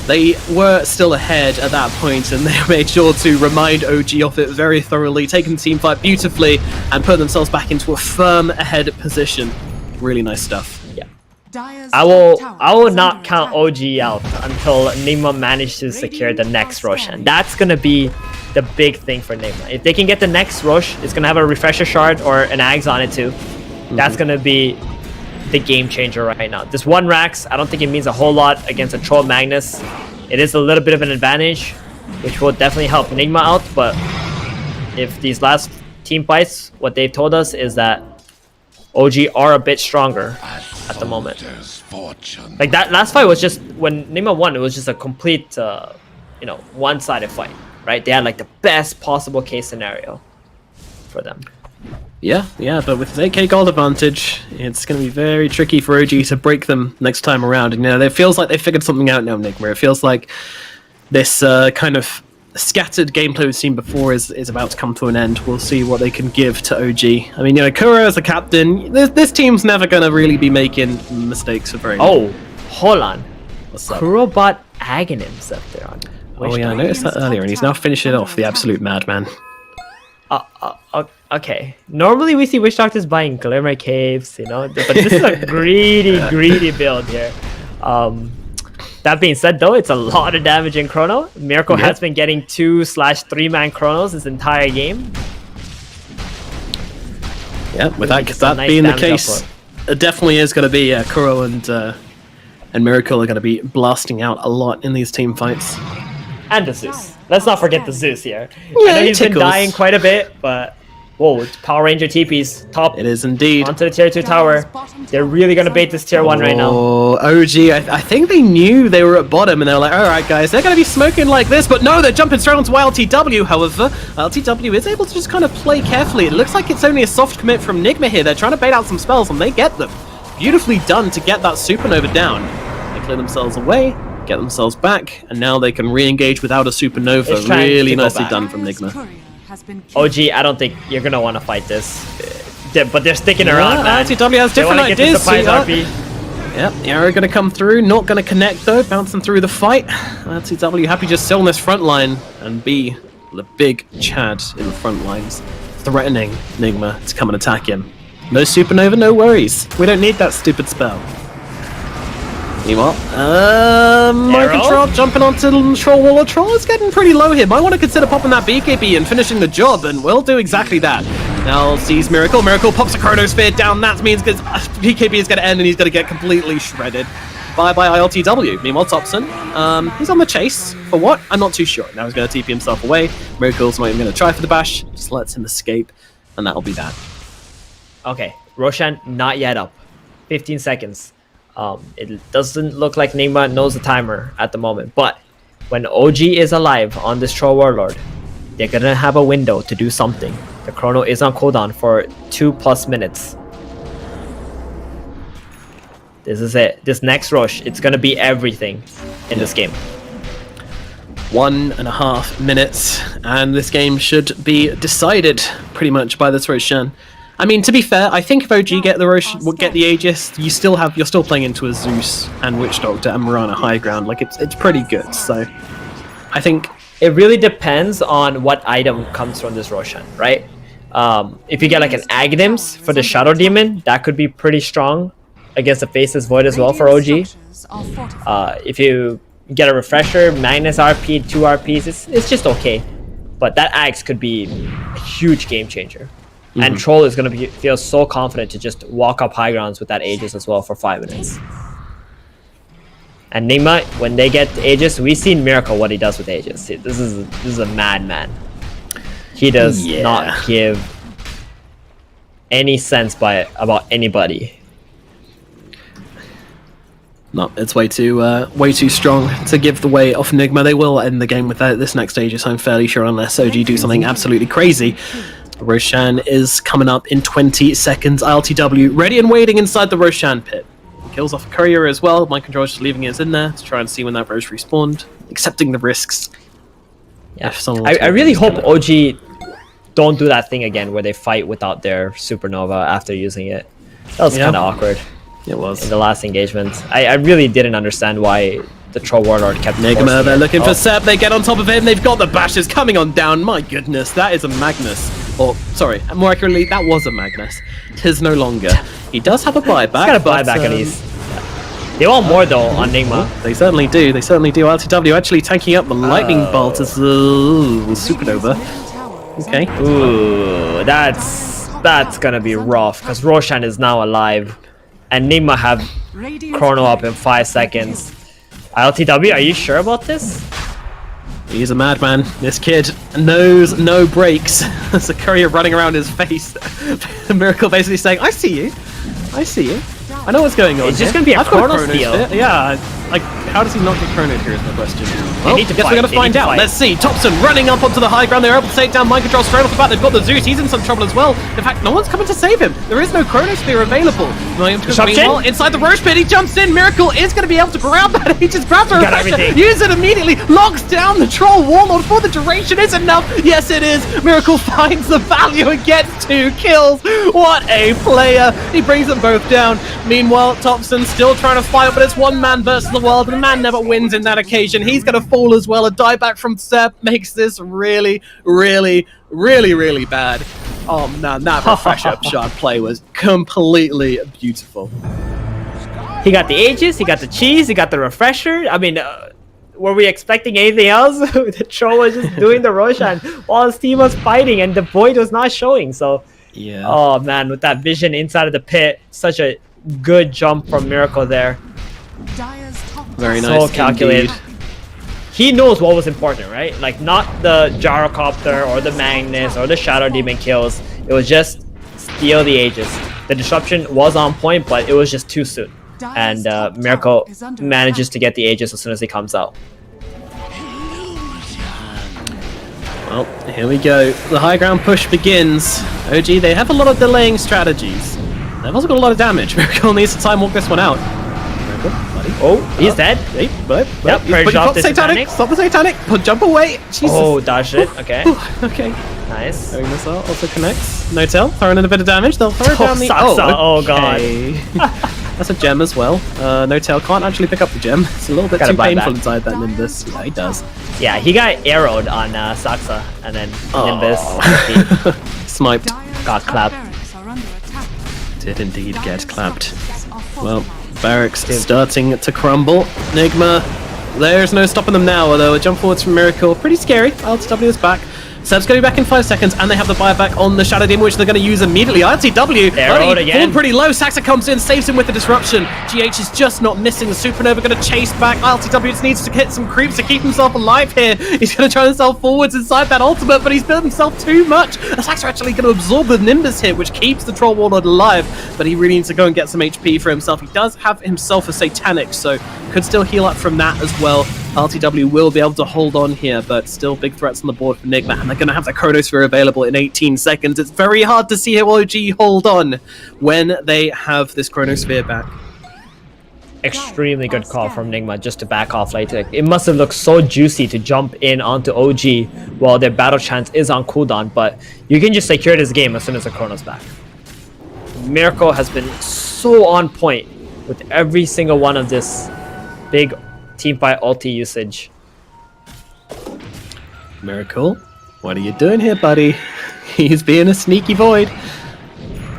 They were still ahead at that point, and they made sure to remind OG of it very thoroughly, taking the team fight beautifully and put themselves back into a firm ahead position. Really nice stuff. Yeah. I will not count OG out until Nigma manages to secure the next Rosh, and that's gonna be the big thing for Nigma. If they can get the next Rosh, it's gonna have a Refresher Shard or an Ags on it too. That's gonna be the game changer right now. This 1 Rax, I don't think it means a whole lot against a Troll Magnus. It is a little bit of an advantage, which will definitely help Nigma out, but if these last team fights, what they've told us is that OG are a bit stronger at the moment. Like, that last fight was just, when Nigma won, it was just a complete, you know, one-sided fight, right? They had like the best possible case scenario for them. Yeah, but with his AK gold advantage, it's going to be very tricky for OG to break them next time around. And, you know, it feels like they figured something out now, Nigma. It feels like this kind of scattered gameplay we've seen before is about to come to an end. We'll see what they can give to OG. I mean, you know, Kuro as a captain, this team's never going to really be making mistakes for very long. Oh, hold on. What's up? Kuro bought Aghanims up there on. Oh yeah, I noticed that earlier, and he's now finishing off the absolute madman. Okay. Normally we see Witch Doctors buying Glimmer Caves, you know, but this is a greedy build here. That being said, though, it's a lot of damage in Chrono. Miracle has been getting 2/3 man Chronos this entire game. Yeah, with that nice being the case, it definitely is going to be Kuro and Miracle are going to be blasting out a lot in these team fights. And the Zeus. Let's not forget the Zeus here. Yeah, I know he's been dying quite a bit, but whoa, Power Ranger TP's top. It is indeed. Onto the tier 2 tower. They're really going to bait this tier 1 right now. Oh, OG, I think they knew they were at bottom, and they were like, alright guys, they're going to be smoking like this, but no, they're jumping straight onto LTW. However, LTW is able to just kind of play carefully. It looks like it's only a soft commit from Nigma here. They're trying to bait out some spells, and they get them. Beautifully done to get that Supernova down. They clear themselves away, get themselves back, and now they can re-engage without a It's supernova. trying Really to go nicely back. done from Dire's Nigma. courier has been killed. OG, I don't think you're gonna want to fight this. But they're sticking around, Yeah, man. LTW has They different wanna get the ideas. surprise sweetheart. RP. Yep, the arrow going to come through, not going to connect though, bouncing through the fight. LTW happy just still on this front line, and B, the big Chad in the front lines, threatening Nigma to come and attack him. No supernova, no worries. We don't need that stupid spell. Meanwhile, my Arrow? control jumping onto the Troll Wall. Troll is getting pretty low here. Might want to consider popping that BKB and finishing the job, and we'll do exactly that. Now sees Miracle. Miracle pops a Chronosphere down. That means BKB is going to end, and he's going to get completely shredded by ILTW. Meanwhile, Thompson, he's on the chase. For what? I'm not too sure. Now he's going to TP himself away. Miracle's not even going to try for the bash. Just lets him escape, and that'll be that. Okay, Roshan not yet up. 15 seconds. It doesn't look like Nigma knows the timer at the moment, but when OG is alive on this Troll Warlord, they're gonna have a window to do something. The chrono is on cooldown for 2+ minutes. This is it. This next rush, it's gonna be everything in this game. 1.5 minutes, and this game should be decided pretty much by this Roshan. I mean, to be fair, I think if OG get the Aegis, you're still playing into a Zeus and Witch Doctor and Mirana high ground. Like it's pretty good. So I think It really depends on what item comes from this Roshan, right? If you get like an Aghanim's for the Shadow Demon, that could be pretty strong against the Faceless Void as well for OG. Radiant structures are fortified. If you get a Refresher, Magnus RP, 2 RPs, it's just okay. But that Axe could be a huge game changer. And Troll is going to feel so confident to just walk up high grounds with that Aegis as well for 5 minutes. And Nigma, when they get Aegis, we've seen Miracle what he does with Aegis. This is a madman. He does not give any sense about anybody. no, it's way too strong to give the way off Nigma. They will end the game without this next Aegis, I'm fairly sure, unless OG do something absolutely crazy. Roshan is coming up in 20 seconds. ILTW ready and waiting inside the Roshan pit. Kills off a courier as well. My controller's just leaving his in there to try and see when that Rosh respawned. Accepting the risks. Yeah, If someone I really hope OG don't do that thing again where they fight without their supernova after using it. That was kind of awkward It was. in the last engagement. I really didn't understand why the Troll Warlord kept Nigma, forcing they're it. looking for Oh, Seb. They get on top of him. They've got the bashes coming on down. My goodness, that is a Magnus. Or, sorry, more accurately, that was a Magnus. Tis no longer. He does have a buyback. He's got a but, buyback at least. They want more though on Nigma. They certainly do. They certainly do. LTW actually tanking up the lightning bolt as the supernova. Middle tower is Okay. under Ooh, that's gonna be rough because Roshan is now alive, and Nigma have Radiant's chrono up courier in 5 seconds. ILTW, are you sure about this? He's a madman. This kid knows no breaks. There's a courier running around his face. Miracle basically saying, I see you. I see you. I know what's going on. It's just here. gonna be a I've got chrono steal. sphere." Yeah, like, how does he not get chrono here is the question. Well, need to guess fight. we're gonna They find need to out. fight. Let's see. Thompson running up onto the high ground. They're able to take down Mind Control straight off the bat. They've got the Zeus. He's in some trouble as well. In fact, no one's coming to save him. There is no chronosphere available. Disruption? Meanwhile, inside the Roche pit, he jumps in. Miracle is going to be able to grab that. He just grabs her. Got everything. Use it immediately. Locks down the Troll Warlord for the duration. Is enough. Yes, it is. Miracle finds the value and gets 2 kills. What a player. He brings them both down. Meanwhile, Thompson still trying to fight, but it's one man versus the world, and the man never wins in that occasion. He's going to fall as well. A dieback from Seb makes this really, really, really, really bad. Oh man, that refresher shot play was completely beautiful. He got the Aegis, he got the cheese, he got the refresher. I mean, were we expecting anything else? The Troll was just doing the Roshan while his team was fighting, and the Void was not showing. So, Yeah. oh man, with that vision inside of the pit, such a good jump from Miracle there. Dire's top Very tower nice So calculated. indeed. He knows what was important, right? Like, not the Gyrocopter or the Magnus or the Shadow Demon kills. It was just steal the Aegis. The disruption was on point, but it was just too soon. And Miracle manages to get the Aegis as soon as he comes out. Well, here we go. The high ground push begins. OG, they have a lot of delaying strategies. They've also got a lot of damage. Miracle needs to time walk this one out. Miracle, buddy. Oh, he's dead. Hey, Yep, Purge off the Satanic. Stop the Satanic. Jump away. Jesus. Oh, dodge it. Okay. Okay. Nice. Throwing this out. Also connects. No tail. Throwing in a bit of damage. They'll throw it down the... Saksa. Oh, God. That's a gem as well. No tail can't actually pick up the gem. It's a little bit Gotta too buy painful back. inside that Nimbus. Yeah, he does. Yeah, he got arrowed on Saksa, and then Nimbus Sniped. Dire's Got top clapped. barracks are under attack. Did indeed get Dire's clapped. structures are Well, fortified. barracks starting to crumble. Nigma, there's no stopping them now, although a jump forwards from Miracle. Pretty scary. LTW is back. Seb's going to be back in 5 seconds, and they have the buyback on the Shadow Demon, which they're going to use immediately. RTW, Arrowed buddy, again. falling pretty low. Saxa comes in, saves him with the disruption. GH is just not missing. The Supernova going to chase back. RTW just needs to hit some creeps to keep himself alive here. He's going to try himself forwards inside that ultimate, but he's built himself too much. Saxa actually going to absorb the Nimbus hit, which keeps the Troll Warlord alive, but he really needs to go and get some HP for himself. He does have himself a Satanic, so could still heal up from that as well. RTW will be able to hold on here, but still big threats on the board for Nigma, and they're going to have the Chronosphere available in 18 seconds. It's very hard to see how OG hold on when they have this Chronosphere back. Extremely good call from Nigma just to back off later. It must have looked so juicy to jump in onto OG while their battle chance is on cooldown, but you can just secure this game as soon as the Chrono's back. Miracle has been so on point with every single one of this big teamfight ulti usage. Miracle, what are you doing here, buddy? He's being a sneaky void.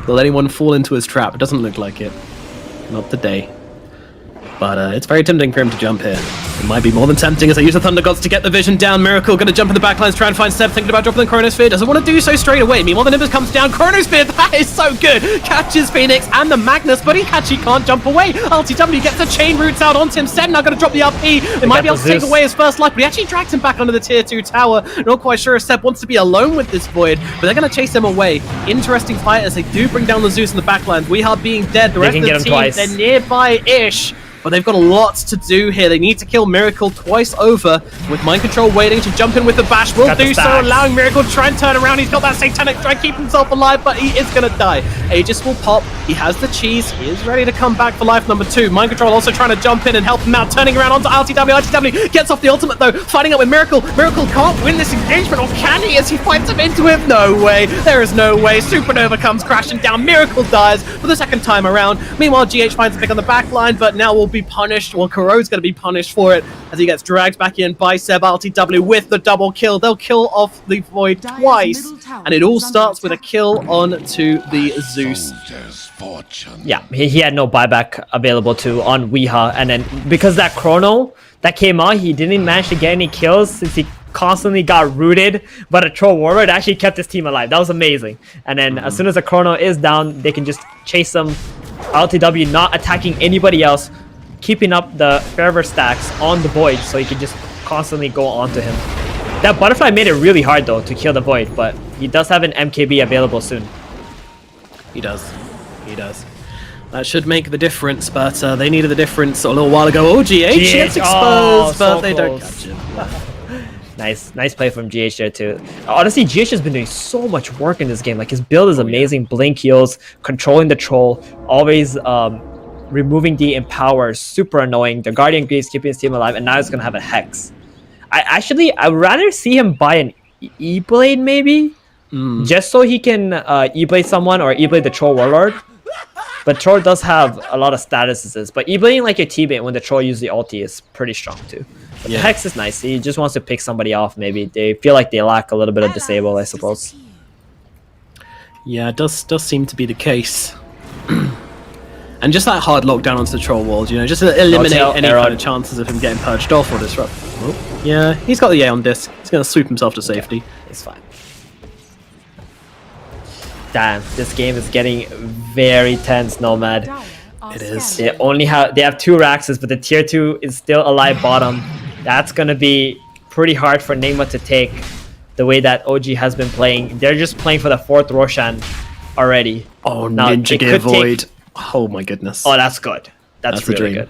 Will anyone fall into his trap? It doesn't look like it. Not today. But it's very tempting for him to jump here. It might be more than tempting as they use the Thunder Gods to get the vision down. Miracle gonna jump in the backlines, try and find Seb, thinking about dropping the Chronosphere. Doesn't want to do so straight away. Meanwhile, the Nimbus comes down. Chronosphere, that is so good. Catches Phoenix and the Magnus, but he actually can't jump away. LTW gets the chain roots out onto him. Seb now gonna drop the RP. They might be able to take away his first life, but he actually drags him back under the tier 2 tower. Not quite sure if Seb wants to be alone with this Void, but they're gonna chase him away. Interesting fight as they do bring down the Zeus in the backlines. We are being dead. The rest of the team, they're nearby-ish. But they've got a lot to do here. They need to kill Miracle twice over, with Mind Control waiting to jump in with the bash. Will do so, allowing Miracle to try and turn around. He's got that Satanic, try and keep himself alive, but he is going to die. Aegis will pop. He has the cheese. He is ready to come back for life number 2. Mind Control also trying to jump in and help him out, turning around onto RTW. RTW gets off the ultimate, though, fighting up with Miracle. Miracle can't win this engagement, or can he, as he fights him into him? No way. There is no way. Supernova comes crashing down. Miracle dies for the second time around. Meanwhile, GH finds a pick on the back line, but now will be punished. Well, Kuro's going to be punished for it as he gets dragged back in by Seb. RTW with the double kill. They'll kill off the Void twice, and it all starts with a kill on to the Zeus. Soldier's fortune. Yeah, he had no buyback available to on Weeha, and then because that Chrono that came out, he didn't manage to get any kills since he constantly got rooted, but a Troll Warlord actually kept his team alive. That was amazing. And then as soon as the Chrono is down, they can just chase them. LTW not attacking anybody else, keeping up the fervor stacks on the Void, so he can just constantly go onto him. That Butterfly made it really hard though to kill the Void, but he does have an MKB available soon. He does. He does. That should make the difference, but they needed the difference a little while ago. Oh, GH gets exposed, but so they don't close. catch him. Nice play from GH there too. Honestly, GH has been doing so much work in this game. Like his build is amazing. Blink heals, controlling the troll, always removing the Empower, super annoying. The Guardian Greaves keeping his team alive, and now he's gonna have a Hex. I'd rather see him buy an E-Blade maybe, just so he can E-Blade someone or E-Blade the Troll Warlord. But Troll does have a lot of statuses, but E-Blading like your teammate when the Troll uses the ulti is pretty strong too. But the Hex is nice. He just wants to pick somebody off maybe. They feel like they lack a little bit of disable, I suppose. Yeah, it does seem to be the case. And just that hard lockdown onto the troll walls, you know, just to eliminate any kind of chances of him getting purged off or disrupt. Oh, yeah, he's got the A on disc. He's going to swoop himself to safety. Yeah, it's fine. Damn, this game is getting very tense, Nomad. It is. They have 2 Raxes, but the tier 2 is still alive bottom. That's gonna be pretty hard for Nigma to take the way that OG has been playing. They're just playing for the 4th Roshan already. Oh, now, Ninja Gear Void. Oh my goodness. Oh, that's good. That's really good.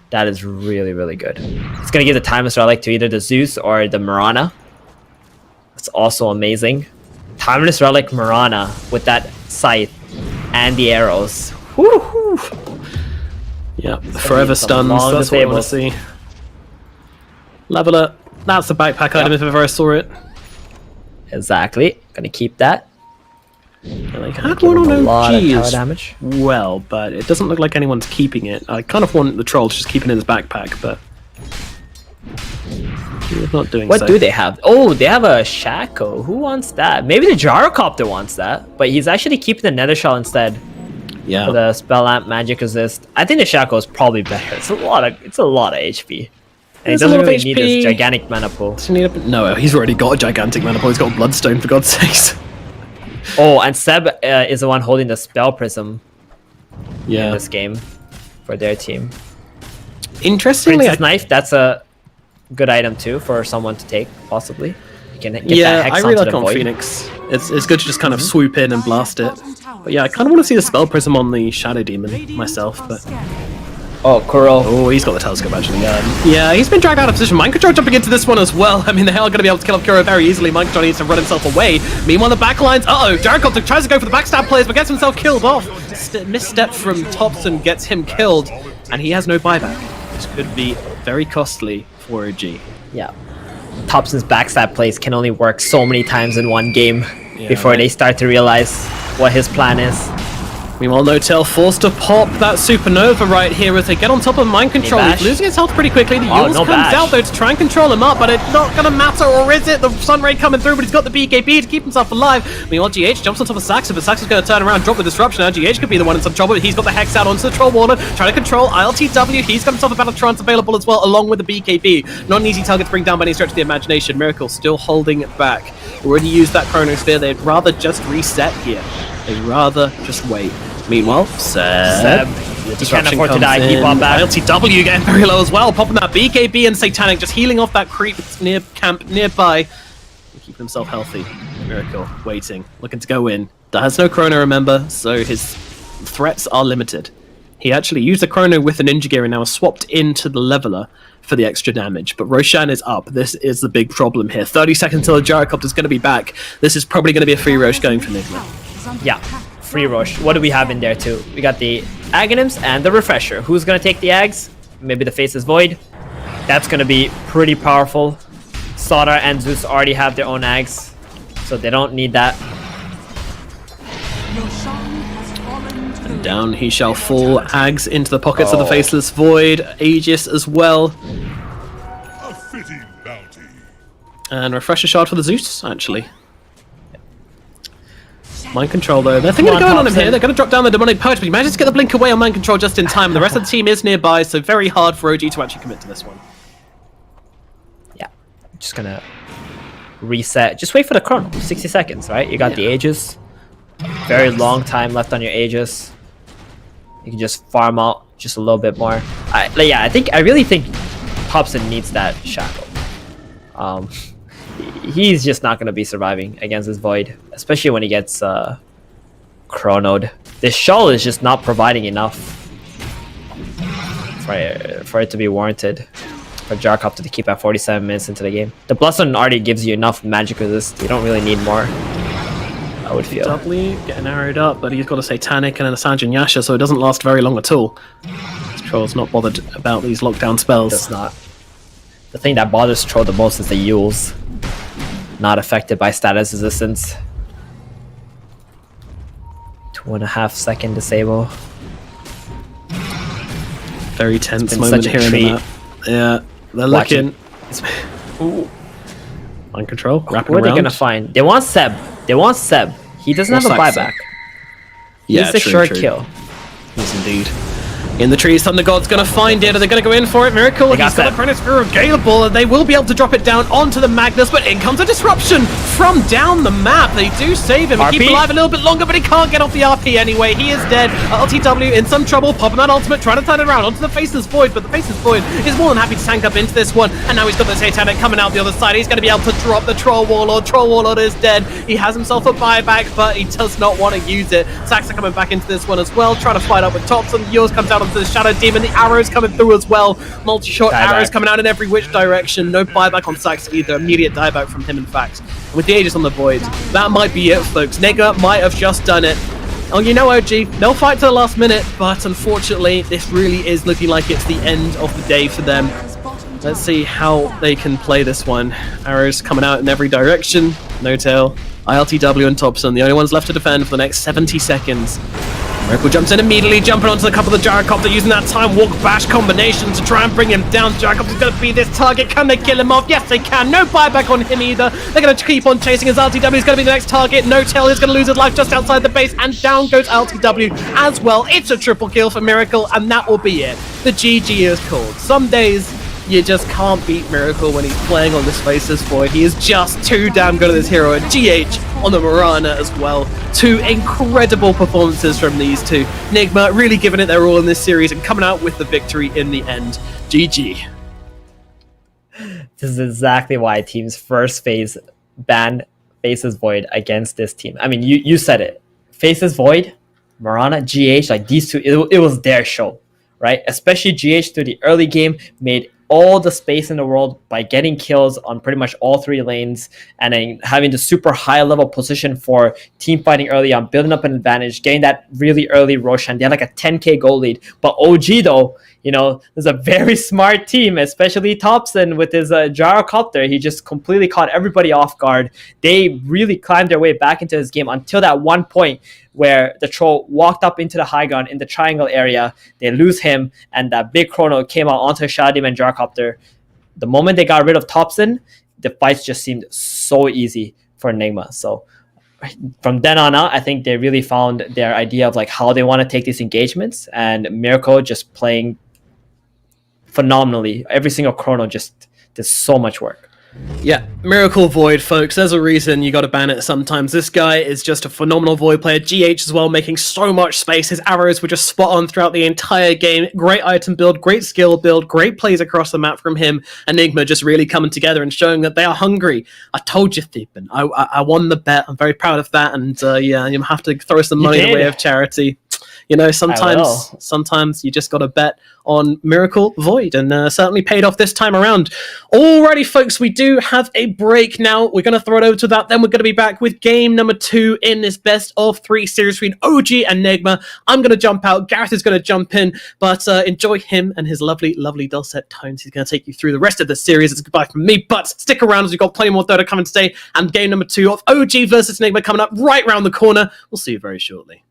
That is really, really good. It's gonna give the Timeless Relic to either the Zeus or the Mirana. That's also amazing. Timeless Relic Mirana with that scythe and the arrows. Woo-hoo. Yeah, forever stuns. long That's what I want to disables. see. Leveler. That's the backpack item if ever I saw it. Exactly. Gonna keep that. Like, Gonna had give one him on a lot of tower OG damage. well, but it doesn't look like anyone's keeping it. I kind of want the troll to just keep it in his backpack, but he's not doing What so. do they have? Oh, they have a Shaco. Who wants that? Maybe the Gyrocopter wants that, but he's actually keeping the Nether Shell instead. Yeah. For the Spell Lamp Magic Resist. I think the Shaco is probably better. It's a lot of HP. And It's he a doesn't lot of really need HP. this gigantic mana pool. Does he need a... No, he's already got a gigantic mana pool. He's got a Bloodstone, for God's sakes. Oh, and Seb is the one holding the Spell Prism in Yeah. this game for their team. Interestingly, Princess Knife, that's a good item too for someone to take, possibly. You can get that yeah, Hex I really onto like the on Void. Phoenix. It's good to just kind of swoop in and blast it. But yeah, I kind of want to see the Spell Prism on the Shadow Demon myself, but... Oh, Kuro. Oh, he's got the telescope actually. Yeah, he's been dragged out of position. Mind Control jumping into this one as well. I mean, they are going to be able to kill off Kuro very easily. Mind Control needs to run himself away. Meanwhile, the backlines. Uh-oh, Gyrocopter tries to go for the backstab players, but gets himself killed off. Misstep from Thompson gets him killed, and he has no buyback. This could be very costly for OG. Yeah. Thompson's backstab plays can only work so many times in one game before they start to realize what his plan is. Meanwhile, No-Tail forced to pop that Supernova right here as they get on top of Mind Control. He's losing his health pretty quickly. The Yules no comes bash. out though to try and control him up, but it's not going to matter, or is it? The Sunray coming through, but he's got the BKB to keep himself alive. Meanwhile, GH jumps on top of Saxon, but Saxon's going to turn around, drop the disruption. Now GH could be the one in some trouble. He's got the Hex out onto the Troll Warner, trying to control ILTW. He's got himself a Battle Trance available as well, along with the BKB. Not an easy target to bring down by any stretch of the imagination. Miracle still holding it back. Already used that Chronosphere. They'd rather just reset here. They'd rather just wait. Meanwhile, Seb. He can't afford to die. Keep on back. ILTW getting very low as well, popping that BKB and Satanic, just healing off that creep near camp nearby. Keeping himself healthy. Miracle, waiting, looking to go in. That has no chrono, remember, so his threats are limited. He actually used the chrono with the Ninja Gear and now has swapped into the Leveler for the extra damage. But Roshan is up. This is the big problem here. 30 seconds till the Gyrocopter's going to be back. This is probably going to be a free Rosh going for Nigma. Yeah. Free Rosh. What do we have in there too? We got the Aghanims and the Refresher. Who's gonna take the Ags? Maybe the Faceless Void. That's gonna be pretty powerful. Sodar and Zeus already have their own Ags, so they don't need that. And down he shall fall. Ags into the pockets of the Faceless Void. Aegis as well. A fitting bounty. And Refresher Shard for the Zeus, actually. Mind Control though, they're thinking of going on him here, they're going to drop down the Demonic Purge, but he manages to get the blink away on Mind Control just in time. The rest of the team is nearby, so very hard for OG to actually commit to this one. Yeah, just gonna reset, just wait for the chrono, 60 seconds, right? You got the Aegis, very long time left on your Aegis. You can just farm out just a little bit more. I really think Thompson needs that Shackle. He's just not going to be surviving against this Void, especially when he gets chronoed. This Shawl is just not providing enough for it to be warranted for Gyrocopter to keep at 47 minutes into the game. The Bloodstone already gives you enough magic resist. You don't really need more, I would feel. Doubly getting arrowed up, but he's got a Satanic and a Sanjin Yasha, so it doesn't last very long at all. This Troll's not bothered about these lockdown spells. It's not. The thing that bothers Troll the most is the Yules. Not affected by status resistance. 2.5 second disable. Very tense been moment such a here in the treat. map. Yeah, they're looking. Mind Control, wrapping What are around. they gonna find? They want Seb. They want Seb. He doesn't have a Saxon. buyback. Yeah, He's the true, short true. kill. Yes, indeed. In the trees, Thunder God's gonna find it. Are they gonna go in for it? Miracle, he's got that. the Chronosphere available, and they will be able to drop it down onto the Magnus, but in comes a disruption from down the map. They do save him and keep RP? him alive a little bit longer, but he can't get off the RP anyway. He is dead. LTW in some trouble, popping that ultimate, trying to turn it around onto the Faceless Void, but the Faceless Void is more than happy to tank up into this one, and now he's got the Satanic coming out the other side. He's gonna be able to drop the Troll Warlord. Troll Warlord is dead. He has himself a buyback, but he does not want to use it. Saxa coming back into this one as well, trying to fight up with Thompson. Yours comes out onto the Shadow Demon. The arrows coming through as well. Multi-shot arrows coming out in every which direction. No buyback on Sax either. Immediate dieback from him, in fact. With the Aegis on the Void, that might be it, folks. Nega might have just done it. Oh, you know, OG, they'll fight to the last minute, but unfortunately, this really is looking like it's the end of the day for them. Let's see how they can play this one. Arrows coming out in every direction. No tail. ILTW and Thompson, the only ones left to defend for the next 70 seconds. Miracle jumps in immediately, jumping onto the couple of the Gyrocopter, using that time walk bash combination to try and bring him down. Gyrocopter's going to be this target. Can they kill him off? Yes, they can. No buyback on him either. They're going to keep on chasing his LTW. Is going to be the next target. No tail is going to lose his life just outside the base, and down goes LTW as well. It's a triple kill for Miracle, and that will be it. The GG is called. Some days you just can't beat Miracle when he's playing on this Faceless Void. He is just too damn good at this hero, and GH on the Mirana as well. Two incredible performances from these two. Nigma really giving it their all in this series and coming out with the victory in the end. GG. This is exactly why team's first phase ban Faceless Void against this team. I mean, you said it. Faceless Void, Mirana, GH, like these two, it was their show, right? Especially GH through the early game made all the space in the world by getting kills on pretty much all 3 lanes and then having the super high level position for team fighting early on, building up an advantage, getting that really early Roshan. They had like a 10k goal lead. But OG though, you know, there's a very smart team, especially Thompson with his Gyrocopter. He just completely caught everybody off guard. They really climbed their way back into this game until that one point where the troll walked up into the high ground in the triangle area. They lose him, and that big chrono came out onto Shadim and Gyrocopter. The moment they got rid of Thompson, the fights just seemed so easy for Enigma. So from then on out, I think they really found their idea of like how they want to take these engagements, and Miracle just playing phenomenally. Every single chrono just did so much work. Yeah, Miracle Void, folks. There's a reason you got to ban it sometimes. This guy is just a phenomenal Void player. GH as well, making so much space. His arrows were just spot on throughout the entire game. Great item build, great skill build, great plays across the map from him. Enigma just really coming together and showing that they are hungry. I told you, Thiepen. I won the bet. I'm very proud of that. And yeah, you have to throw some money in the way of charity. You know, sometimes you just got to bet on Miracle Void, and certainly paid off this time around. Alrighty, folks, we do have a break now. We're going to throw it over to that. Then we're going to be back with game number 2 in this best of 3 series between OG and Enigma. I'm going to jump out. Gareth is going to jump in, but enjoy him and his lovely, lovely dulcet tones. He's going to take you through the rest of the series. It's goodbye from me, but stick around as we've got plenty more Dota coming today, and game number 2 of OG versus Enigma coming up right around the corner. We'll see you very shortly.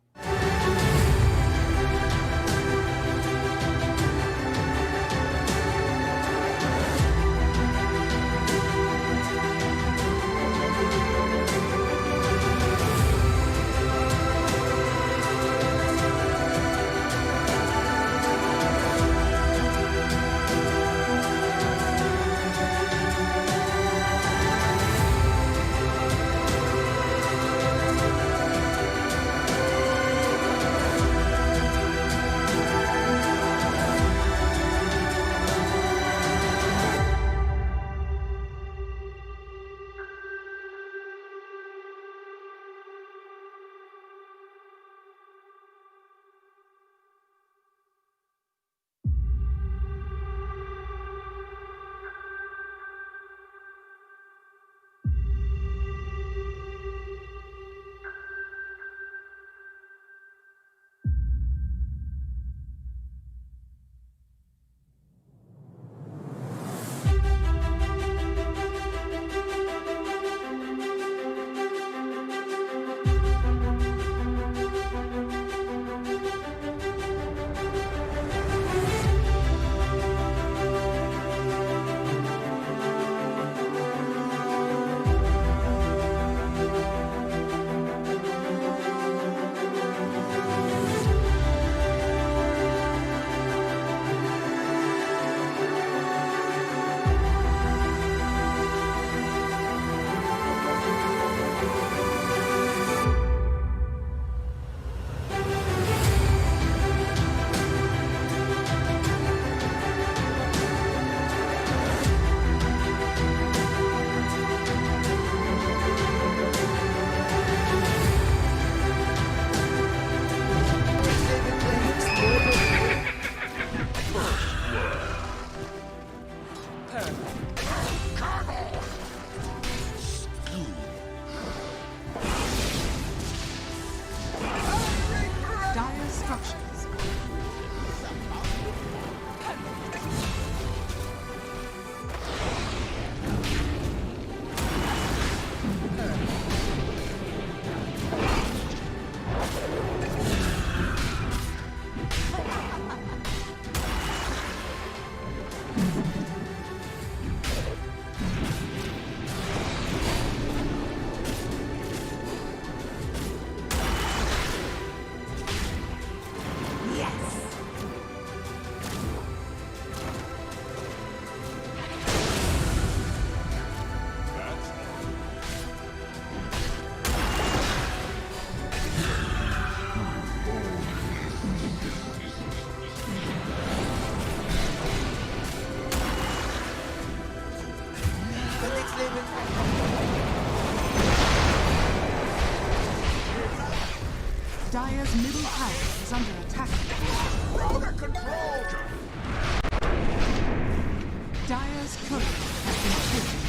Dire's middle tower is under attack. Dire's turret has been killed.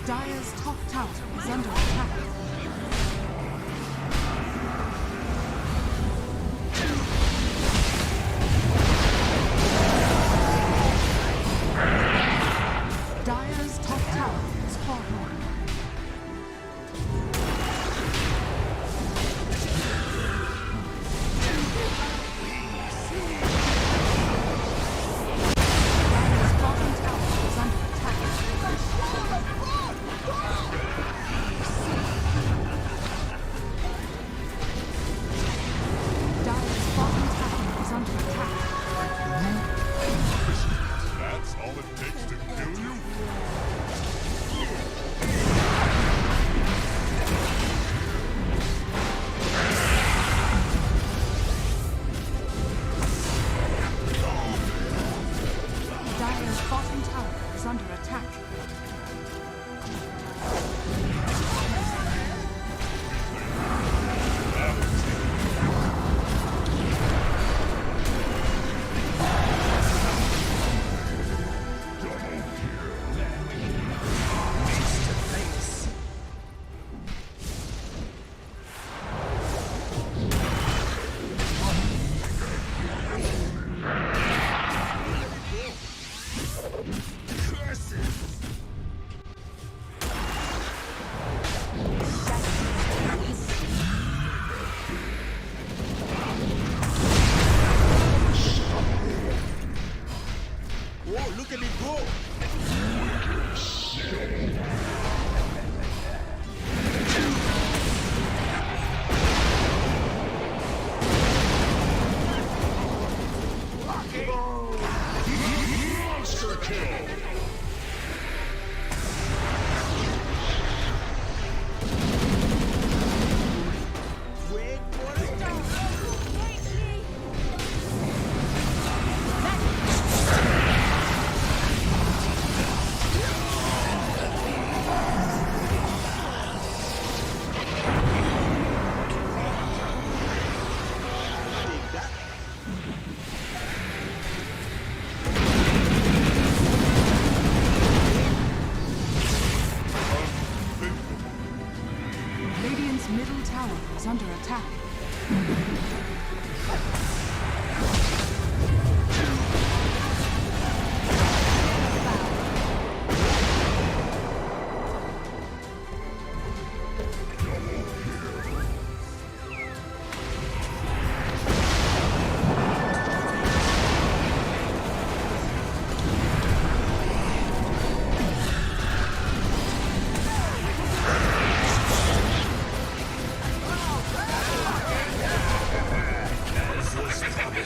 Dire's top tower is under attack. Dire's top tower is falling. Dire's bottom tower is under attack. Dire's bottom tower is under attack. That's all it takes to kill you? Dire's bottom tower is under attack. Whoa, look at it go! Monster kill! Wait for it! Take that. Radiant's middle tower is under attack.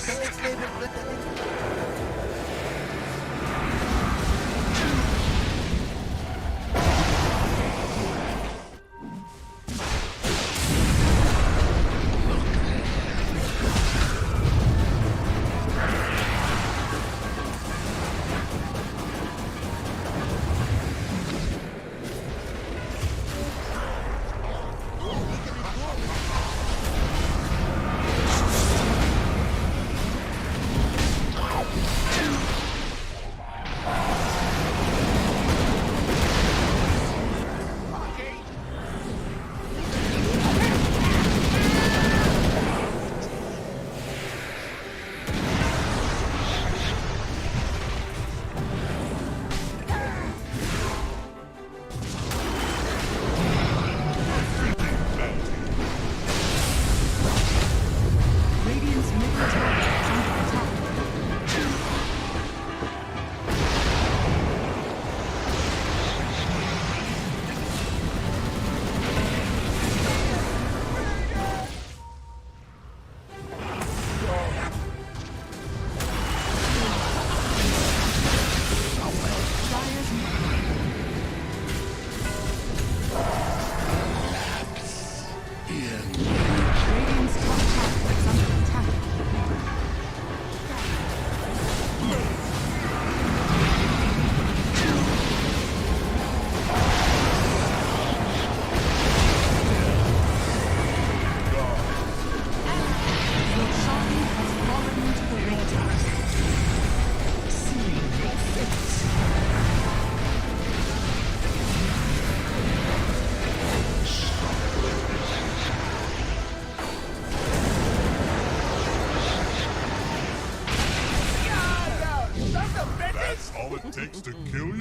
Thanks, David.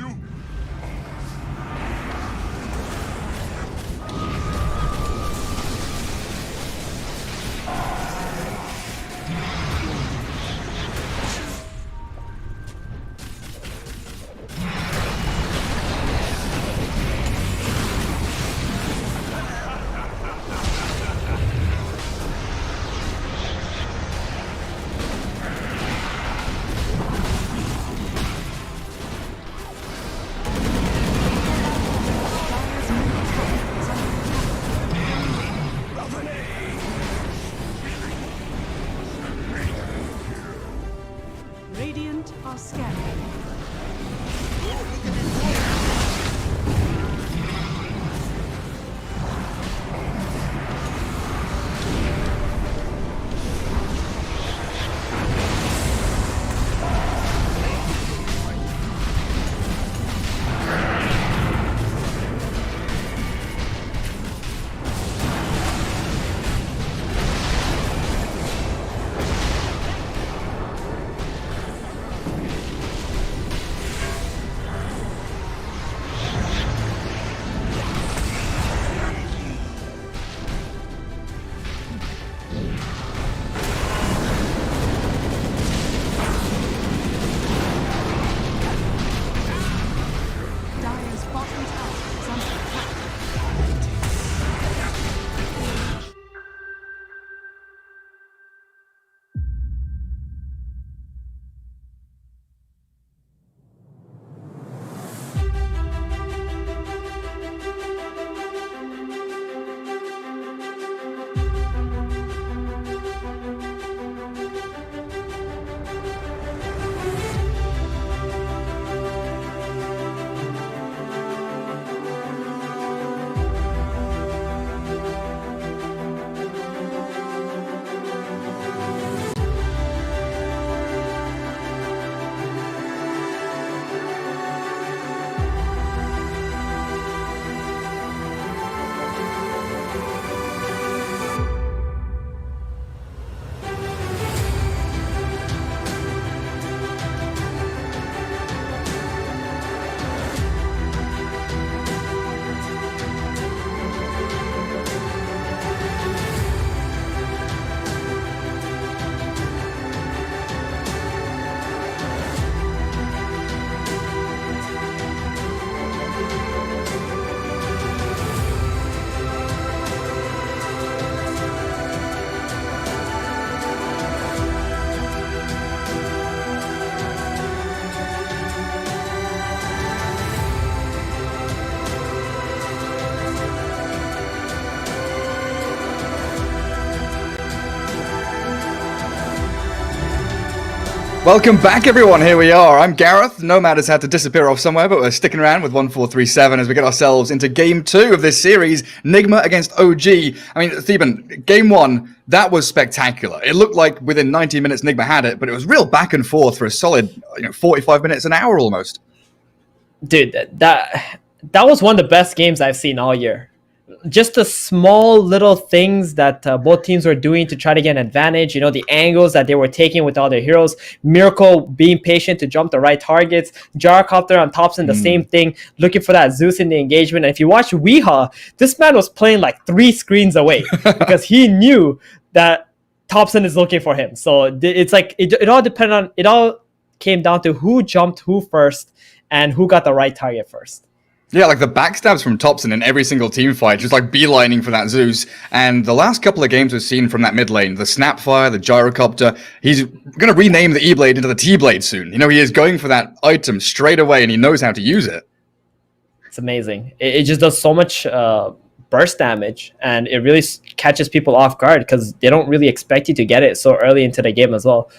you? Radiant are scanning. Dire's bottom tower is under attack. Welcome back, everyone. Here we are. I'm Gareth. Nomad has had to disappear off somewhere, but we're sticking around with 1437 as we get ourselves into Game 2 of this series, Nigma against OG. I mean, Theban, Game 1, that was spectacular. It looked like within 90 minutes Nigma had it, but it was real back and forth for a solid 45 minutes, an hour almost. Dude, that was one of the best games I've seen all year. Just the small little things that both teams were doing to try to get an advantage, the angles that they were taking with all their heroes, Miracle being patient to jump the right targets, Gyrocopter on Thompson, the same thing, looking for that Zeus in the engagement. And if you watch Weehaw, this man was playing like 3 screens away because he knew that Thompson is looking for him. So it's like, it all came down to who jumped who first and who got the right target first. Yeah, like the backstabs from Thompson in every single team fight, just like beelining for that Zeus. And the last couple of games we've seen from that mid lane, the Snapfire, the Gyrocopter, he's going to rename the E-Blade into the T-Blade soon. He is going for that item straight away, and he knows how to use it. It's amazing. It just does so much burst damage, and it really catches people off guard because they don't really expect you to get it so early into the game as well.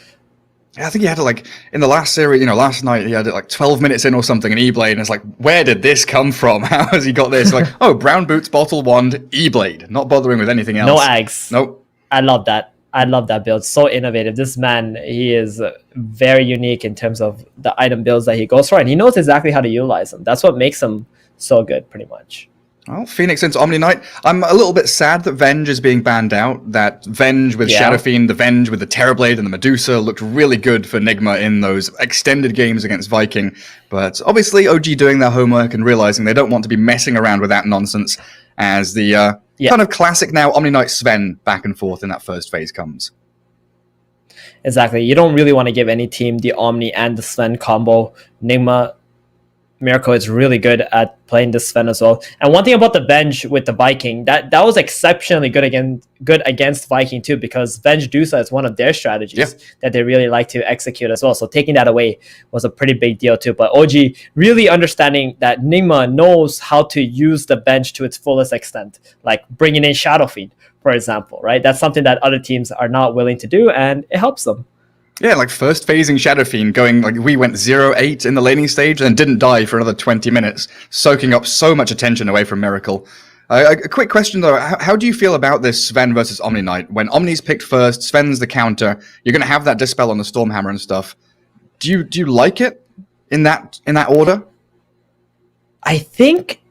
I think he had it in the last series, last night he had it 12 minutes in or something, an E-Blade, and it's like, where did this come from? How has he got this? Oh, brown boots, bottle wand, E-Blade, not bothering with anything else. No ags. Nope. I love that. I love that build. So innovative. This man, he is very unique in terms of the item builds that he goes for, and he knows exactly how to utilize them. That's what makes him so good, pretty much. Well, Phoenix into Omni Knight. I'm a little bit sad that Venge is being banned out. That Venge with Shadow Fiend, the Venge with the Terrorblade and the Medusa looked really good for Nigma in those extended games against Viking. But obviously OG doing their homework and realizing they don't want to be messing around with that nonsense as the kind of classic now Omni Knight Sven back and forth in that first phase comes. Exactly. You don't really want to give any team the Omni and the Sven combo. Nigma Miracle is really good at playing the Sven as well. And one thing about the Venge with the Viking, that was exceptionally good against Viking too, because Venge Dusa is one of their strategies that they really like to execute as well. So taking that away was a pretty big deal too. But OG really understanding that Nigma knows how to use the Venge to its fullest extent, like bringing in Shadow Fiend, for example, right? That's something that other teams are not willing to do, and it helps them. Yeah, like first phasing Shadow Fiend going, like we went 0-8 in the laning stage and didn't die for another 20 minutes, soaking up so much attention away from Miracle. A quick question though, how do you feel about this Sven versus Omni Knight? When Omni's picked first, Sven's the counter, you're going to have that Dispel on the Stormhammer and stuff. Do you like it in that order? I think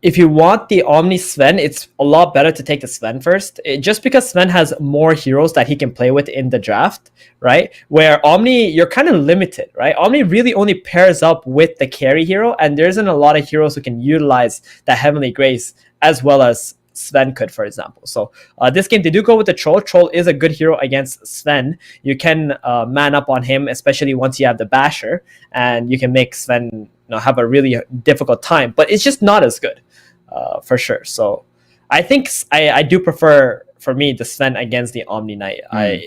if you want the Omni Sven, it's a lot better to take the Sven first. Just because Sven has more heroes that he can play with in the draft, right? Where Omni, you're kind of limited, right? Omni really only pairs up with the carry hero, and there isn't a lot of heroes who can utilize that Heavenly Grace as well as Sven could, for example. So this game, they do go with the Troll. Troll is a good hero against Sven. You can man up on him, especially once you have the Basher, and you can make Sven have a really difficult time, but it's just not as good. For sure. So I think I do prefer, for me, the Sven against the Omni Knight.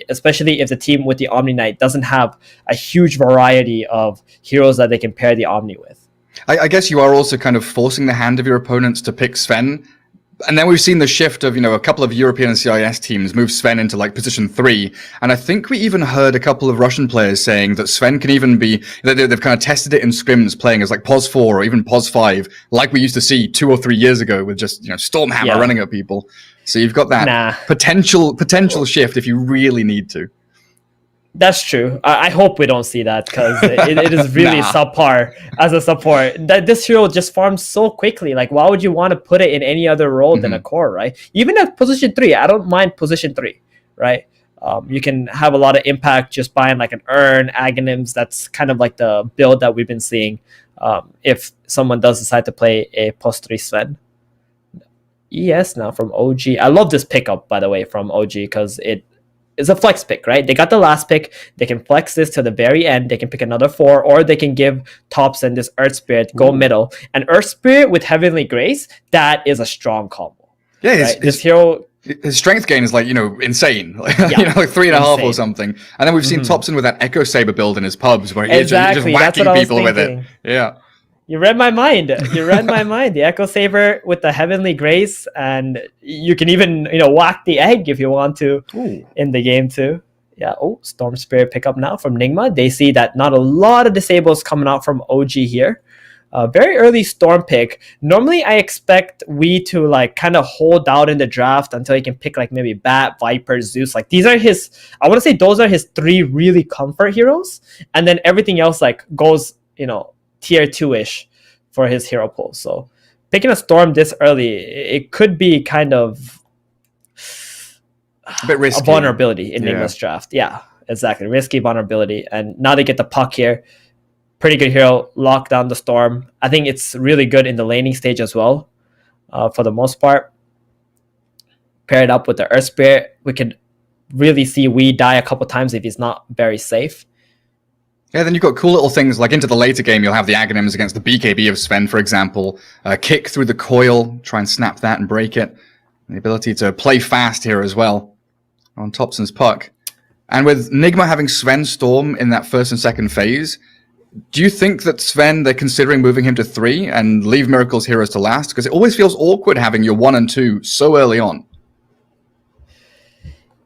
Especially if the team with the Omni Knight doesn't have a huge variety of heroes that they can pair the Omni with. I guess you are also kind of forcing the hand of your opponents to pick Sven. And then we've seen the shift of, a couple of European and CIS teams move Sven into like position 3. And I think we even heard a couple of Russian players saying that Sven can even be, they've kind of tested it in scrims playing as like POS 4 or even POS 5, like we used to see 2 or 3 years ago with just, Stormhammer running at people. So you've got that potential shift if you really need to. That's true. I hope we don't see that, because it is really subpar as a support. That this hero just farms so quickly. Like, why would you want to put it in any other role than a core, right? Even at position 3, I don't mind position 3, right? You can have a lot of impact just buying like an Urn, Aghanims. That's kind of like the build that we've been seeing if someone does decide to play a post 3 Sven. ES now from OG. I love this pickup, by the way, from OG, because it's a flex pick, right? They got the last pick. They can flex this to the very end. They can pick another 4, or they can give Thompson this Earth Spirit, go middle. And Earth Spirit with Heavenly Grace, that is a strong combo. Yeah, right? This hero... His strength gain is like, insane. Like 3.5 or something. And then we've seen Thompson with that Echo Saber build in his pubs where he's just whacking people with it. Yeah. You read my mind. The Echo Saber with the Heavenly Grace, and you can even, whack the egg if you want to in the game too. Yeah. Oh, Storm Spirit pickup now from Nigma. They see that not a lot of disables coming out from OG here. Very early Storm pick. Normally, I expect we to like kind of hold out in the draft until he can pick like maybe Bat, Viper, Zeus. Like these are his. I want to say those are his 3 really comfort heroes, and then everything else like goes, tier 2-ish for his hero pool. So picking a Storm this early, it could be kind of a bit risky. A vulnerability in Nigma's draft. Yeah, exactly. Risky vulnerability. And now they get the puck here. Pretty good hero, lock down the Storm. I think it's really good in the laning stage as well, for the most part. Pair it up with the Earth Spirit. We could really see we die a couple times if he's not very safe. Yeah, then you've got cool little things, like into the later game, you'll have the Aghanims against the BKB of Sven, for example. Kick through the coil, try and snap that and break it. The ability to play fast here as well on Thompson's puck. And with Nigma having Sven Storm in that first and second phase, do you think that Sven, they're considering moving him to 3 and leave Miracle's heroes to last? Because it always feels awkward having your 1 and 2 so early on.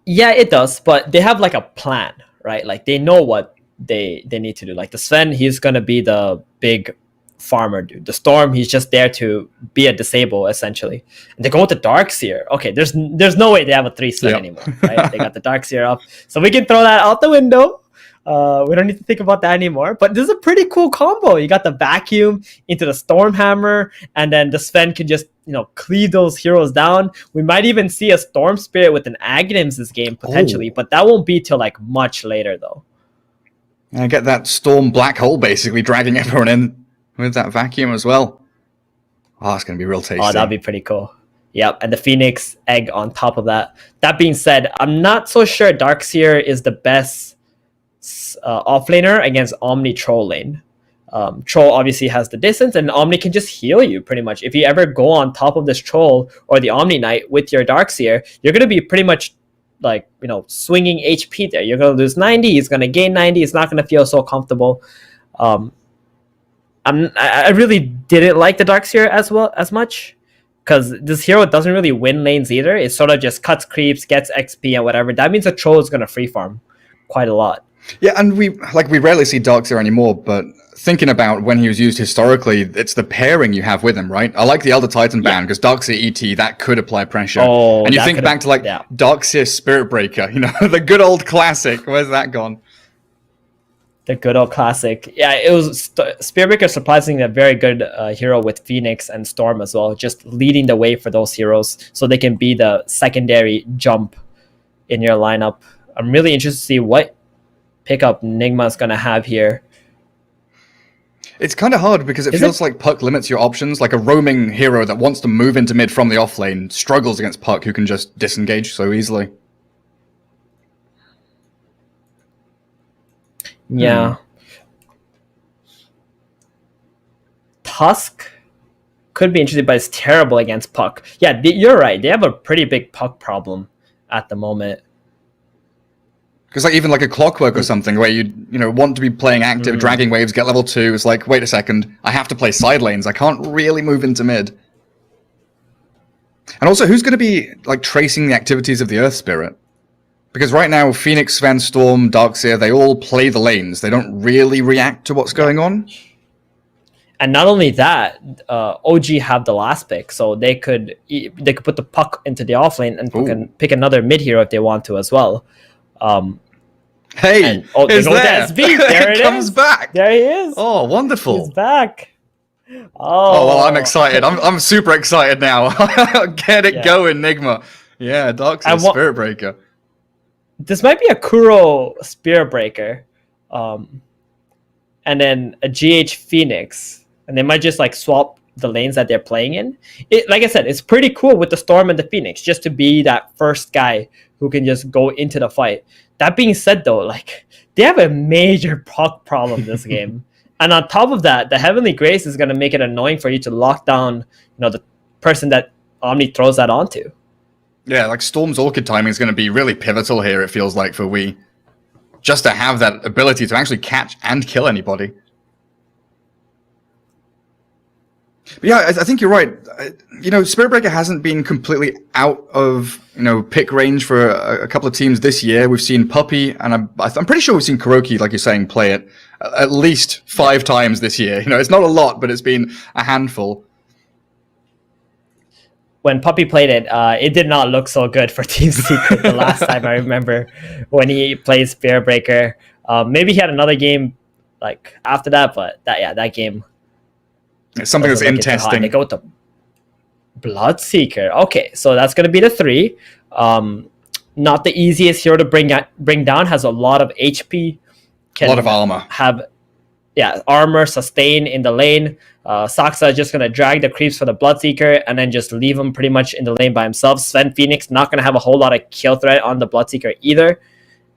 Yeah, it does, but they have like a plan, right? Like they know what they need to do. Like the Sven, he's gonna be the big farmer dude. The Storm, he's just there to be a disable essentially. And they go with the Darkseer. Okay, there's no way they have a 3 Sven anymore, right? They got the Darkseer up, so we can throw that out the window. We don't need to think about that anymore. But this is a pretty cool combo. You got the vacuum into the Stormhammer, and then the Sven can just, cleave those heroes down. We might even see a Storm Spirit with an Aghanims this game potentially, but that won't be till like much later though. And I get that Storm Black Hole basically dragging everyone in with that vacuum as well. Oh, it's going to be real tasty. Oh, that'd be pretty cool. Yep, and the Phoenix Egg on top of that. That being said, I'm not so sure Darkseer is the best offlaner against Omni Troll lane. Troll obviously has the distance, and Omni can just heal you pretty much. If you ever go on top of this Troll or the Omni Knight with your Darkseer, you're going to be pretty much like, swinging HP there. You're going to lose 90, he's going to gain 90, it's not going to feel so comfortable. I really didn't like the Darkseer as much, because this hero doesn't really win lanes either. It sort of just cuts creeps, gets XP and whatever. That means the Troll is going to free farm quite a lot. Yeah, and we rarely see Darkseer anymore, but thinking about when he was used historically, it's the pairing you have with him, right? I like the Elder Titan ban because Darkseer ET, that could apply pressure. Oh, and you think back to Darkseer Spirit Breaker, the good old classic. Where's that gone? The good old classic. Yeah, it was Spirit Breaker, surprisingly a very good hero with Phoenix and Storm as well, just leading the way for those heroes so they can be the secondary jump in your lineup. I'm really interested to see what pickup Nigma's going to have here. It's kind of hard because it feels like Puck limits your options. Like a roaming hero that wants to move into mid from the off lane struggles against Puck, who can just disengage so easily. Yeah. Tusk could be interesting, but it's terrible against Puck. Yeah, you're right. They have a pretty big Puck problem at the moment. Because even like a Clockwork or something where you want to be playing active, dragging waves, get level 2, it's like, wait a second, I have to play side lanes. I can't really move into mid. And also, who's going to be like tracing the activities of the Earth Spirit? Because right now, Phoenix, Sven, Storm, Darkseer, they all play the lanes. They don't really react to what's going on. And not only that, OG have the last pick, so they could put the Puck into the offlane and pick another mid hero if they want to as well. Hey, is there? There it comes back. There he is. Oh, wonderful. He's back. Oh, well, I'm excited. I'm super excited now. Get it going, Nigma. Yeah, Darkseer Spirit Breaker. This might be a Kuro Spirit Breaker, and then a GH Phoenix, and they might just like swap the lanes that they're playing in. Like I said, it's pretty cool with the Storm and the Phoenix, just to be that first guy who can just go into the fight. That being said, though, like they have a major Puck problem this game, and on top of that, the Heavenly Grace is going to make it annoying for you to lock down, the person that Omni throws that onto. Yeah, like Storm's Orchid timing is going to be really pivotal here, it feels like, for we. Just to have that ability to actually catch and kill anybody. But yeah, I think you're right. Spirit Breaker hasn't been completely out of, pick range for a couple of teams this year. We've seen Puppy, and I'm pretty sure we've seen Kuroki, like you're saying, play it at least 5 times this year. It's not a lot, but it's been a handful. When Puppy played it, it did not look so good for Team Secret the last time I remember when he played Spirit Breaker. Maybe he had another game like after that, but that game. It's something that's in testing. They go with the Bloodseeker. Okay, so that's going to be the 3. Not the easiest hero to bring down. Has a lot of HP. A lot of armor. Armor, sustain in the lane. Saksa is just going to drag the creeps for the Bloodseeker and then just leave him pretty much in the lane by himself. Sven Phoenix not going to have a whole lot of kill threat on the Bloodseeker either.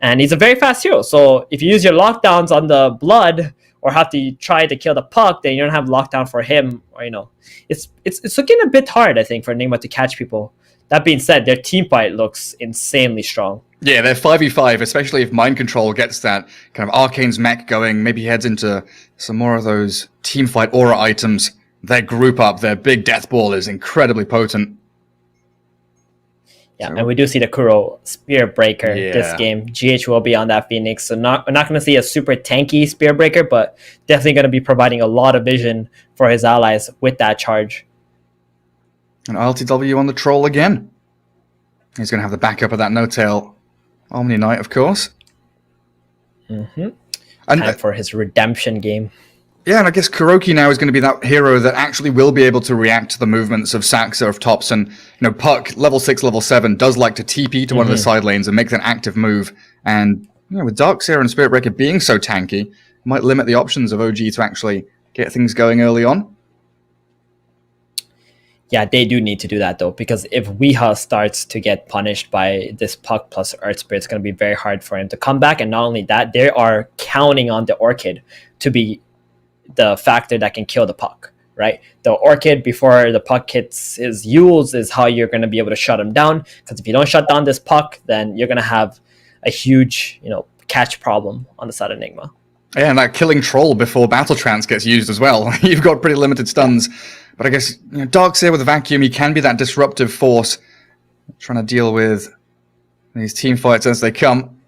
And he's a very fast hero. So if you use your lockdowns on the Blood or have to try to kill the Puck, then you don't have lockdown for him. Or it's looking a bit hard, I think, for Enigma to catch people. That being said, their team fight looks insanely strong. Yeah, they're 5v5, especially if Mind Control gets that kind of Arcane's mech going. Maybe heads into some more of those team fight aura items. Their group up, their big death ball is incredibly potent. Yeah, and we do see the Kuro Spirit Breaker this game. GH will be on that Phoenix, so we're not going to see a super tanky Spirit Breaker, but definitely going to be providing a lot of vision for his allies with that charge. And LTW on the Troll again. He's going to have the backup of that No-Tail Omni Knight, of course. And Time for his redemption game. yeah, and I guess Kuroki now is going to be that hero that actually will be able to react to the movements of Saxa, of Thompson. You know, Puck, level 6, level 7, does like to TP to one of the side lanes and make an active move. And you know, with Darkseer and Spirit Breaker being so tanky, it might limit the options of OG to actually get things going early on. Yeah, they do need to do that though, because if Weeha starts to get punished by this Puck plus Earth Spirit, it's going to be very hard for him to come back. And not only that, they are counting on the Orchid to be the factor that can kill the Puck, right? The Orchid before the Puck hits his Yules is how you're going to be able to shut him down. Because if you don't shut down this Puck, then you're going to have a huge, catch problem on the side of Nigma. Yeah, and that killing Troll before Battle Trance gets used as well. You've got pretty limited stuns. But I guess Darkseer with the Vacuum, he can be that disruptive force, trying to deal with these team fights as they come.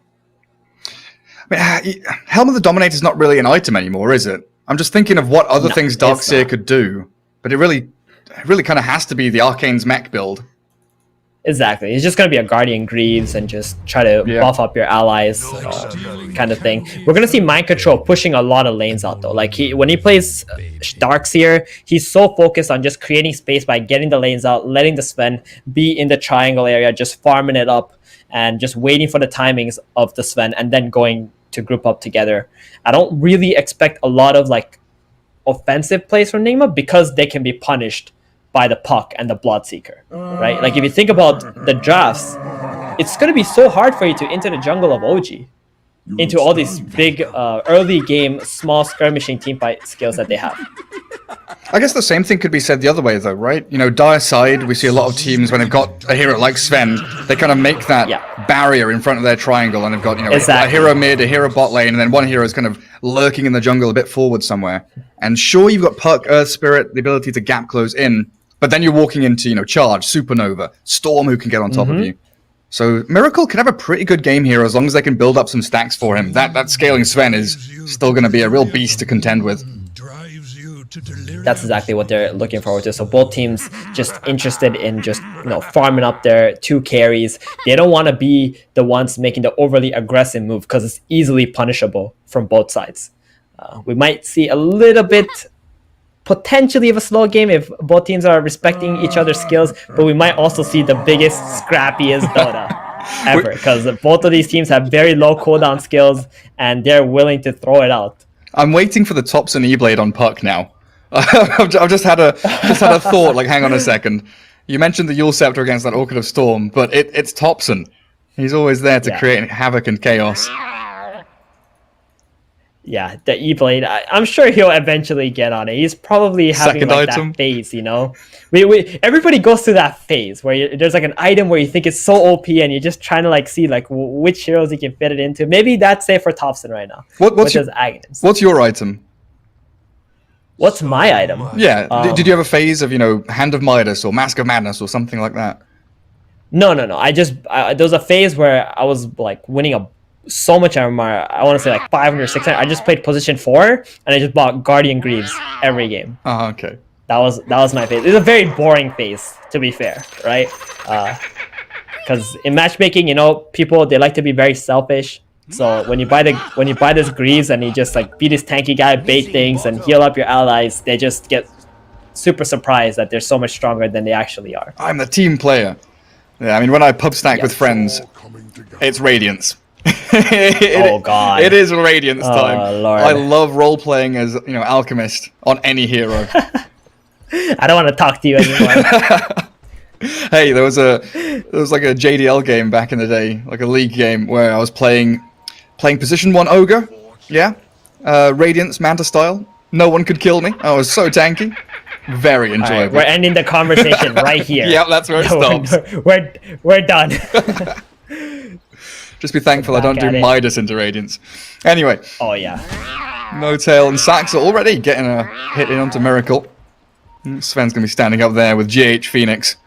I mean, Helm of the Dominator is not really an item anymore, is it? I'm just thinking of what other things Darkseer could do, but it really kind of has to be the Arcane's mech build. Exactly. It's just going to be a Guardian Greaves and just try to buff up your allies kind of thing. We're going to see Mind Control pushing a lot of lanes out though. Like when he plays Darkseer, he's so focused on just creating space by getting the lanes out, letting the Sven be in the triangle area, just farming it up and just waiting for the timings of the Sven and then going to group up together. I don't really expect a lot of like offensive plays from Nigma because they can be punished by the Puck and the Bloodseeker, right? Like if you think about the drafts, it's going to be so hard for you to enter the jungle of OG, into all these big early game, small skirmishing team fight skills that they have. I guess the same thing could be said the other way though, right? Dire side, we see a lot of teams when they've got a hero like Sven, they kind of make that barrier in front of their triangle and they've got, a hero mid, a hero bot lane, and then one hero is kind of lurking in the jungle a bit forward somewhere. And sure, you've got Puck, Earth Spirit, the ability to gap close in, but then you're walking into, Charge, Supernova, Storm who can get on top of you. So Miracle can have a pretty good game here as long as they can build up some stacks for him. That scaling Sven is still going to be a real beast to contend with. That's exactly what they're looking forward to. So both teams just interested in just farming up their 2 carries. They don't want to be the ones making the overly aggressive move because it's easily punishable from both sides. We might see a little bit potentially of a slow game if both teams are respecting each other's skills, but we might also see the biggest, scrappiest Dota ever because both of these teams have very low cooldown skills and they're willing to throw it out. I'm waiting for the Thompson E-Blade on Puck now. I've just had a thought, like, hang on a second. You mentioned the Yule Scepter against that Orchid of Storm, but it's Thompson. He's always there to create havoc and chaos. Yeah, the E-Blade, I'm sure he'll eventually get on it. He's probably having that phase, everybody goes through that phase where there's like an item where you think it's so OP and you're just trying to see which heroes you can fit it into. Maybe that's it for Thompson right now. What's your item? What's my item? Yeah, did you have a phase of, Hand of Midas or Mask of Madness or something like that? No. There was a phase where I was winning so much armor. I want to say 500, 600. I just played position 4 and I just bought Guardian Greaves every game. Oh, okay. That was my phase. It's a very boring phase, to be fair, right? Because in matchmaking, people, they like to be very selfish. So when you buy this Greaves and you just beat this tanky guy, bait things, and heal up your allies, they just get super surprised that they're so much stronger than they actually are. I'm the team player. Yeah, I mean, when I pub stack with friends, it's Radiance. Oh god, it is Radiance time. Lord. I love role playing as Alchemist on any hero. I don't want to talk to you anymore. Hey, there was like a JDL game back in the day, like a league game where I was playing position 1 Ogre, Radiance Manta style. No one could kill me. I was so tanky. Very enjoyable. Right, we're ending the conversation right here. Yeah, that's where it stops. We're done. Just be thankful I don't do Midas into Radiance. Anyway. Oh yeah. No Tail and Saxa already getting a hit in onto Miracle. Sven's going to be standing up there with GH Phoenix.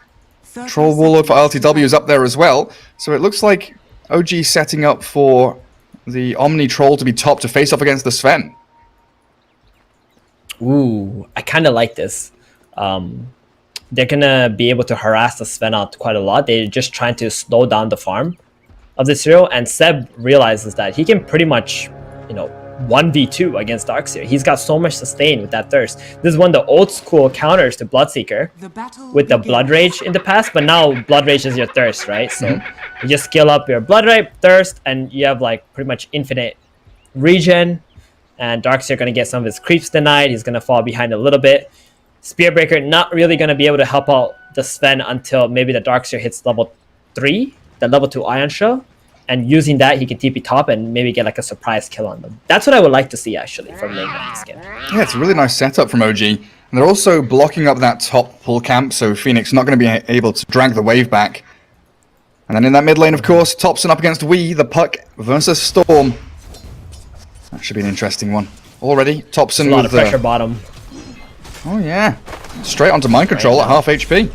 Troll Warlord for LTW is up there as well. So it looks like OG setting up for the Omni Troll to be top to face off against the Sven. Ooh, I kind of like this. They're going to be able to harass the Sven out quite a lot. They're just trying to slow down the farm of this hero, and Seb realizes that he can pretty much you know, 1v2 against Darkseer. He's got so much sustain with that Thirst. This is one of the old school counters to Bloodseeker with the Blood Rage in the past, but now Blood Rage is your Thirst, right? So you just skill up your Blood Rage, Thirst, and you have like pretty much infinite regen. And Darkseer going to get some of his creeps denied. He's going to fall behind a little bit. Spearbreaker not really going to be able to help out the Sven until maybe the Darkseer hits level 3, the level 2 Ion Shell. And using that, he can TP top and maybe get like a surprise kill on them. That's what I would like to see, actually, from Nomad this game. Yeah, it's a really nice setup from OG. And they're also blocking up that top pull camp, so Phoenix not going to be able to drag the wave back. And then in that mid lane, of course, Topson up against Wii, the Puck versus Storm. That should be an interesting one. Already, Topson a lot with of pressure bottom. Oh yeah, straight onto mind control at half HP.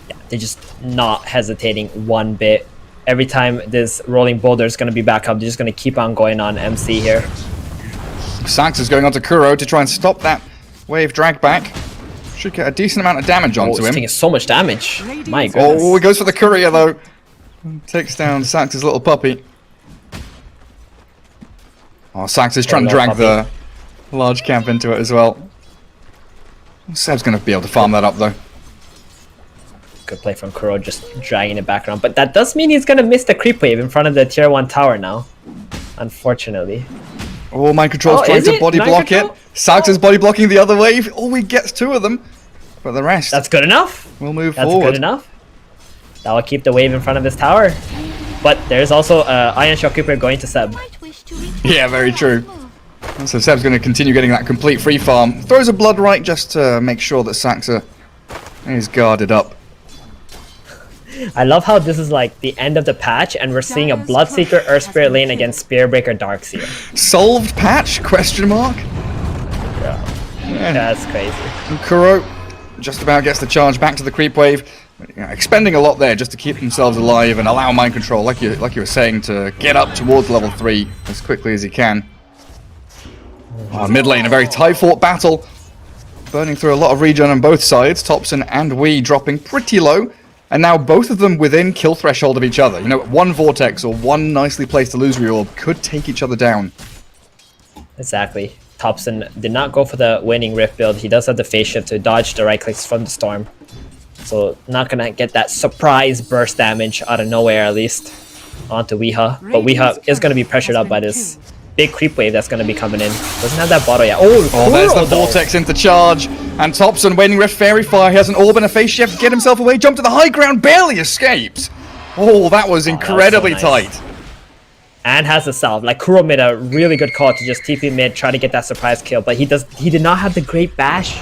Yeah, they're just not hesitating one bit. Every time this rolling boulder is going to be back up, they're just going to keep on going on MC here. Sax is going onto Kuro to try and stop that wave drag back. Should get a decent amount of damage onto he's him. taking so much damage. My goodness. Oh, he goes for the courier though. Takes down Sax's little puppy. Oh, Sax is trying to drag the large camp into it as well. Seb's going to be able to farm that up though. Good play from Kuro, just dragging it back around. But that does mean he's going to miss the creep wave in front of the tier 1 tower now. Unfortunately. Oh, mind control's trying to body block it. Sax is body blocking the other wave. Oh, he gets 2 of them. But the rest... That's good enough. We'll move That's forward. Good enough. That will keep the wave in front of his tower. But there's also Iron Shell Creeper going to Seb. Yeah, very true. So Seb's going to continue getting that complete free farm. Throws a Blood Right just to make sure that Saxa is guarded up. I love how this is like the end of the patch and we're seeing a Bloodseeker Earth Spirit lane against Spearbreaker Darkseer. Solved patch? Question mark? Yeah. That's crazy. And Kuro just about gets the charge back to the creep wave. You know, expending a lot there just to keep themselves alive and allow mind control, like you were saying, to get up towards level 3 as quickly as he can. Oh, mid lane, a very tight-fought battle. Burning through a lot of regen on both sides. Topson and Wii dropping pretty low. And now both of them within kill threshold of each other. You know, one Vortex or one nicely placed Illusory Orb could take each other down. Exactly. Topson did not go for the winning Rift build. He does have the phase shift to dodge the right clicks from the Storm. So not gonna get that surprise burst damage out of nowhere, at least, onto Weeha. But Weeha is gonna be pressured up by this big creep wave that's gonna be coming in. Doesn't have that bottle yet. Oh, there's the Vortex into charge. And Topson waiting Rift Fairy Fire. He has an orb and a face shift. Get himself away. Jump to the high ground. Barely escapes. Oh, that was incredibly that was so nice. tight. And has the salve. Like, Kuro made a really good call to just TP mid, try to get that surprise kill. But he did not have the great bash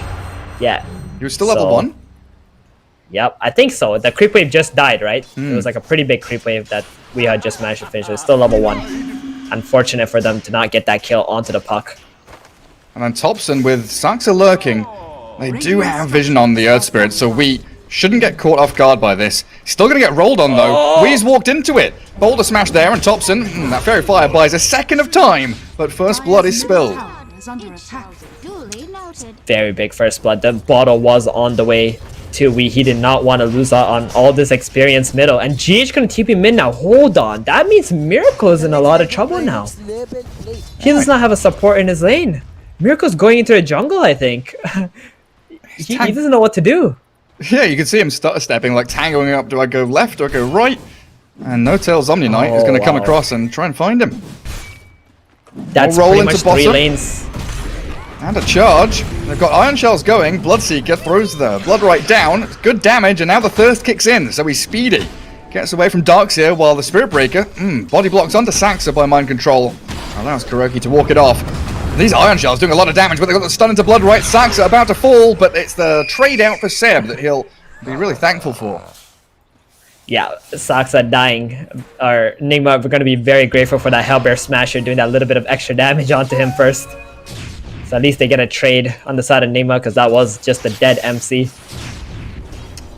yet. He was still level 1? Yep, I think so. The creep wave just died, right? It was like a pretty big creep wave that we had just managed to finish. It was still level 1. Unfortunate for them to not get that kill onto the puck. And then Topson with Saxa lurking. They do have vision on the Earth Spirit, so we shouldn't get caught off guard by this. Still going to get rolled on, though. Wee's walked into it. Boulder smash there, and Topson, that Fairy Fire buys a second of time, but first blood is spilled. Very big first blood. The bottle was on the way to Wii. He did not want to lose out on all this experience middle. And GH going to TP mid now. Hold on. That means Miracle is in a lot of trouble now. He does not have a support in his lane. Miracle's going into the jungle, I think. he doesn't know what to do. Yeah, you can see him stepping, like tangoing up. Do I go left or go right? And No Tails Omni Knight is going to come across and try and find him. That's roll pretty into much bottom. 3 lanes. And a charge. They've got Iron Shells going. Bloodseeker throws the Blood Right down. Good damage, and now the Thirst kicks in, so he's speedy. Gets away from Darkseer while the Spirit Breaker body blocks onto Saxa by mind control. Allows Kuroki to walk it off. These Iron Shells doing a lot of damage, but they've got the stun into Blood Right. Saxa about to fall, but it's the trade out for Seb that he'll be really thankful for. Yeah, Saxa dying. Or Nigma, we're going to be very grateful for that Hellbear Smasher doing that little bit of extra damage onto him first. So at least they get a trade on the side of Nigma, because that was just a dead MC.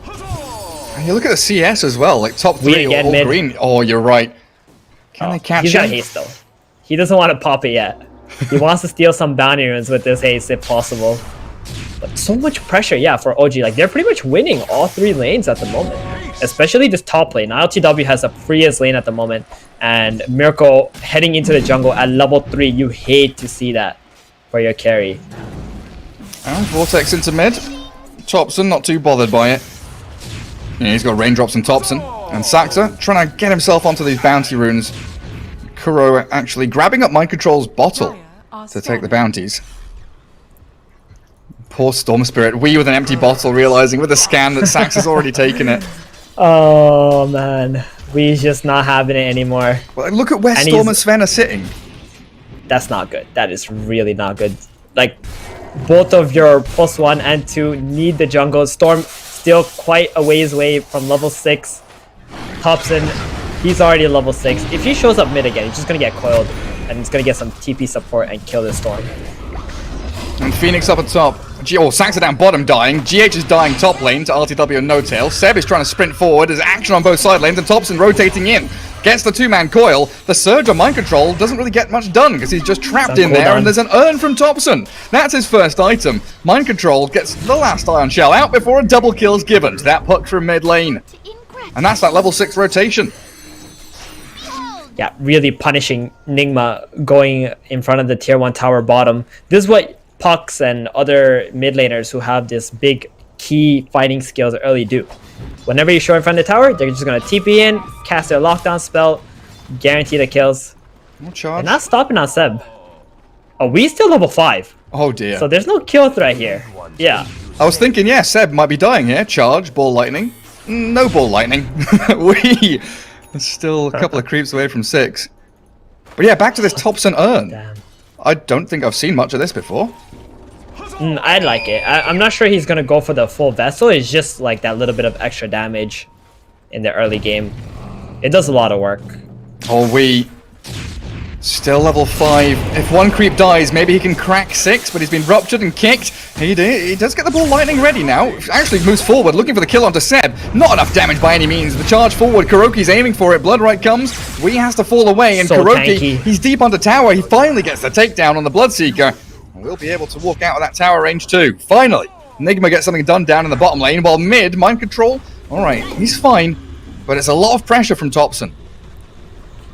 And you look at the CS as well, like top 3 all mid. green. Oh, you're right. Can they catch He's got him? haste though. He doesn't want to pop it yet. He wants to steal some bounty runes with this haste if possible. But so much pressure, yeah, for OG. Like, they're pretty much winning all 3 lanes at the moment. especially this top lane. LTW has the freest lane at the moment, and Miracle heading into the jungle at level 3. You hate to see that for your carry. And Vortex into mid. Thompson not too bothered by it. Yeah, he's got raindrops on Thompson. And Saxa trying to get himself onto these bounty runes. Kuro actually grabbing up Mind Control's bottle to take the bounties. Poor Storm Spirit. We with an empty bottle, realizing with a scan that Saxa's already taken it. Oh man, we's just not having it anymore. Well, look at where And Storm and Sven are sitting. That's not good. That is really not good. Like, both of your +1 and 2 need the jungle. Storm still quite a ways away from level 6. Thompson, he's already level 6. If he shows up mid again, he's just gonna get coiled, and he's gonna get some TP support and kill the Storm. And Phoenix up at top. Saxa down bottom dying. GH is dying top lane to RTW and No Tail. Seb is trying to sprint forward. There's action on both side lanes, and Thompson rotating in. Gets the 2-man coil. The surge on Mind Control doesn't really get much done because he's just trapped in there, and there's an urn from Thompson. That's his first item. Mind Control gets the last Ion Shell out before a double kill's given to that puck from mid lane. And that's that level 6 rotation. Yeah, really punishing Nigma going in front of the tier 1 tower bottom. This is what Pucks and other mid laners who have this big key fighting skills early do. Whenever you show in front of the tower, they're just going to TP in, cast their lockdown spell, guarantee the kills. No charge. And not stopping on Seb. Oh, we still level 5. Oh dear. So there's no kill threat here. Yeah. I was thinking, yeah, Seb might be dying here. Charge, ball lightning. No ball lightning. There's still a couple of creeps away from 6. But yeah, back to this Thompson urn. Damn. I don't think I've seen much of this before. I like it. I'm not sure he's going to go for the full vessel. It's just like that little bit of extra damage in the early game. It does a lot of work. Oh, we still level 5. If one creep dies, maybe he can crack 6, but he's been ruptured and kicked. He does get the ball lightning ready now. Actually moves forward, looking for the kill onto Seb. Not enough damage by any means. The charge forward, Kuroki's aiming for it. Bloodright comes. Wee has to fall away, and So Kuroki, tanky. he's deep under tower. He finally gets the takedown on the Bloodseeker. We'll be able to walk out of that tower range too. Finally, Nigma gets something done down in the bottom lane, while mid, Mind Control, alright, he's fine, but it's a lot of pressure from Thompson.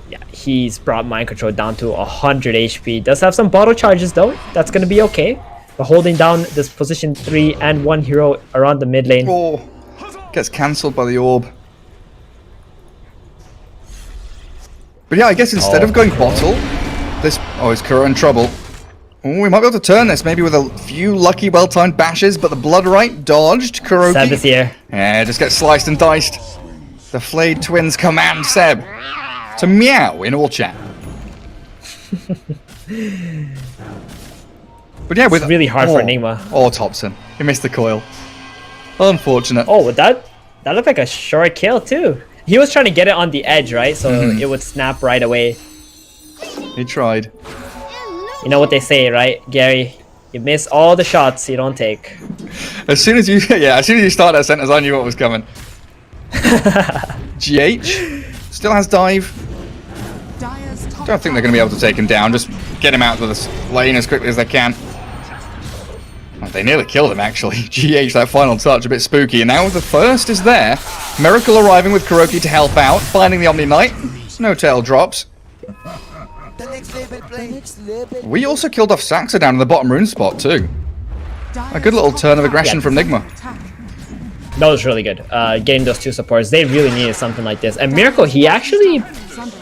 Yeah, he's brought Mind Control down to 100 HP. Does have some bottle charges though. That's going to be okay. But holding down this position 3 and 1 hero around the mid lane. Oh, gets cancelled by the orb. But yeah, I guess instead of going bottle, this... Oh, is Kuro in trouble? Oh, we might be able to turn this, maybe with a few lucky, well-timed bashes, but the Bloodright dodged. Kuroki... Seb is here. Yeah, just gets sliced and diced. The Flayed Twins command Seb to meow in all chat. But yeah, with... It's really hard for Enigma. Oh, Thompson. He missed the coil. Unfortunate. Oh, that looked like a short kill too. He was trying to get it on the edge, right? So it would snap right away. He tried. You know what they say, right, Gary? You miss all the shots you don't take. As soon as you start that sentence, I knew what was coming. GH still has dive. Don't think they're going to be able to take him down. Just get him out of this lane as quickly as they can. Oh, they nearly killed him, actually. GH, that final touch, a bit spooky. And now the first is there. Miracle arriving with Kuroki to help out, finding the Omni Knight. No tail drops. We also killed off Saxa down in the bottom rune spot, too. A good little turn of aggression from Nigma. That was really good. Getting those 2 supports, they really needed something like this. And Miracle, he actually,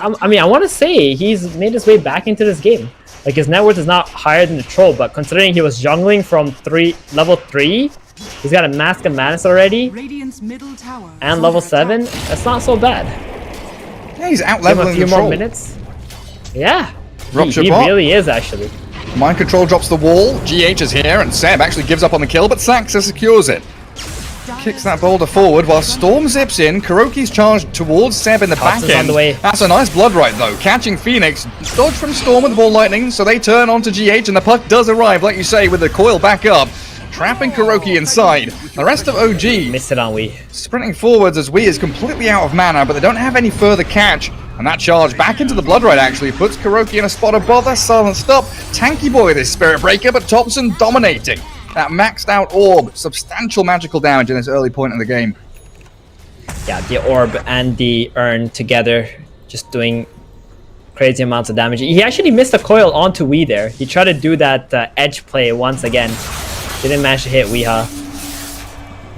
I mean, I want to say he's made his way back into this game. Like, his net worth is not higher than the troll, but considering he was jungling from level 3, he's got a Mask of Madness already, and level 7. That's not so bad. Yeah, he's out leveling the troll. Give him a few more minutes. Yeah, he bot. really is actually. Mind Control drops the wall. GH is here, and Seb actually gives up on the kill, but Saxa secures it. Kicks that boulder forward while Storm zips in. Kuroki's charged towards Seb in the back end. On the way. That's a nice Bloodright though. Catching Phoenix. Dodge from Storm with the ball lightning, so they turn onto GH, and the puck does arrive, like you say, with the coil back up. Trapping Kuroki inside. The rest of OG missed it on Wii. sprinting forwards as Wii is completely out of mana, but they don't have any further catch. And that charge back into the Bloodright actually puts Kuroki in a spot of bother. Silent stop. Tanky boy this Spirit Breaker, but Thompson dominating. That maxed out orb. Substantial magical damage in this early point in the game. Yeah, the orb and the urn together, just doing crazy amounts of damage. He actually missed a coil onto Wii there. He tried to do that edge play once again. Didn't manage to hit Weeha.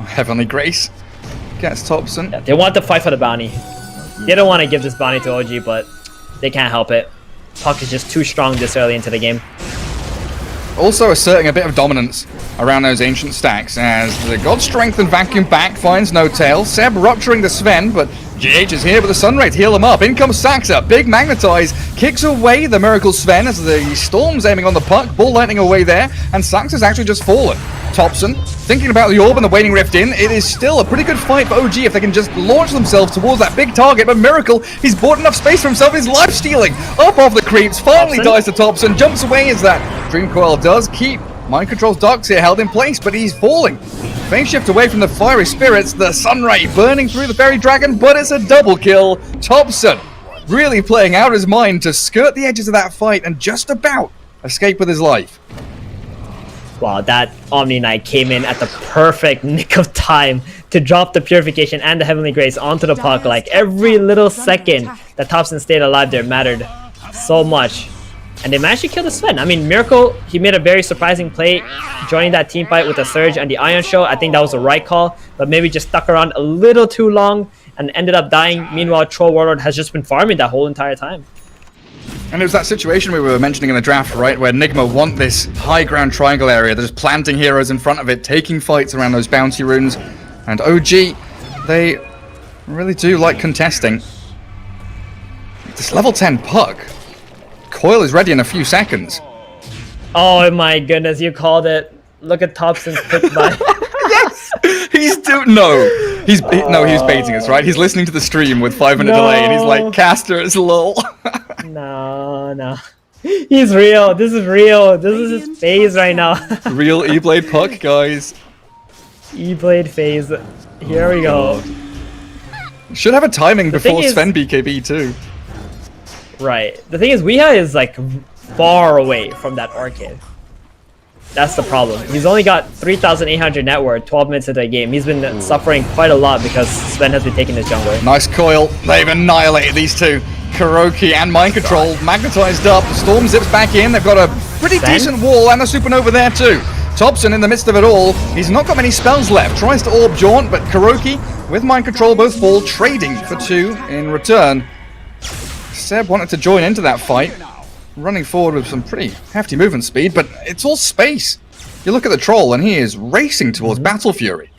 Heavenly Grace gets Thompson. Yeah, they want to fight for the bounty. They don't want to give this bounty to OG, but they can't help it. Puck is just too strong this early into the game. Also asserting a bit of dominance around those ancient stacks as the God Strength and Vacuum back finds no tail. Seb rupturing the Sven, but GH is here with the Sunray to heal him up. In comes Saxa, big magnetize, kicks away the Miracle Sven as the Storm's aiming on the puck, Bull Lightning away there, and Saxa's actually just fallen. Thompson, thinking about the orb and the Waning Rift in, it is still a pretty good fight for OG if they can just launch themselves towards that big target, but Miracle, he's bought enough space for himself, he's life-stealing, up off the creeps, finally Thompson dies to Thompson, jumps away as that Dream Coil does keep Mind Control's Ducks here held in place, but he's falling. Phase shift away from the Fiery Spirits, the Sunray burning through the Fairy Dragon, but it's a double kill. Thompson really playing out his mind to skirt the edges of that fight and just about escape with his life. Wow, that Omni Knight came in at the perfect nick of time to drop the Purification and the Heavenly Grace onto the puck. Like every little second that Thompson stayed alive there mattered so much. And they managed to kill the Sven. I mean, Miracle, he made a very surprising play joining that team fight with the Surge and the Ion Show. I think that was the right call, but maybe just stuck around a little too long and ended up dying. Meanwhile, Troll Warlord has just been farming that whole entire time. And it was that situation we were mentioning in the draft, right, where Nigma want this high ground triangle area. They're just planting heroes in front of it, taking fights around those bounty runes. And OG, they really do like contesting. This level 10 puck. Coil is ready in a few seconds. Oh my goodness, you called it. Look at Thompson's pick by. Yes! He's he was baiting us, right? He's listening to the stream with 5-minute delay and he's like, casters, lol. No. He's real. This is real. This is his phase right now. Real E-Blade puck, guys. E-Blade phase. Here we go. Should have a timing before is, Sven BKB too. Right. The thing is, Weeha is like far away from that arcade. That's the problem. He's only got 3,800 net worth 12 minutes into the game. He's been suffering quite a lot because Sven has been taking his jungler. Nice coil. They've annihilated these two. Kuroki and Mind Control magnetized up. The Storm zips back in. They've got a pretty decent wall and a Supernova there too. Thompson in the midst of it all. He's not got many spells left. Tries to orb Jaunt, but Kuroki with Mind Control both fall, trading for 2 in return. Seb wanted to join into that fight, running forward with some pretty hefty movement speed, but it's all space. You look at the Troll and he is racing towards Battle Fury.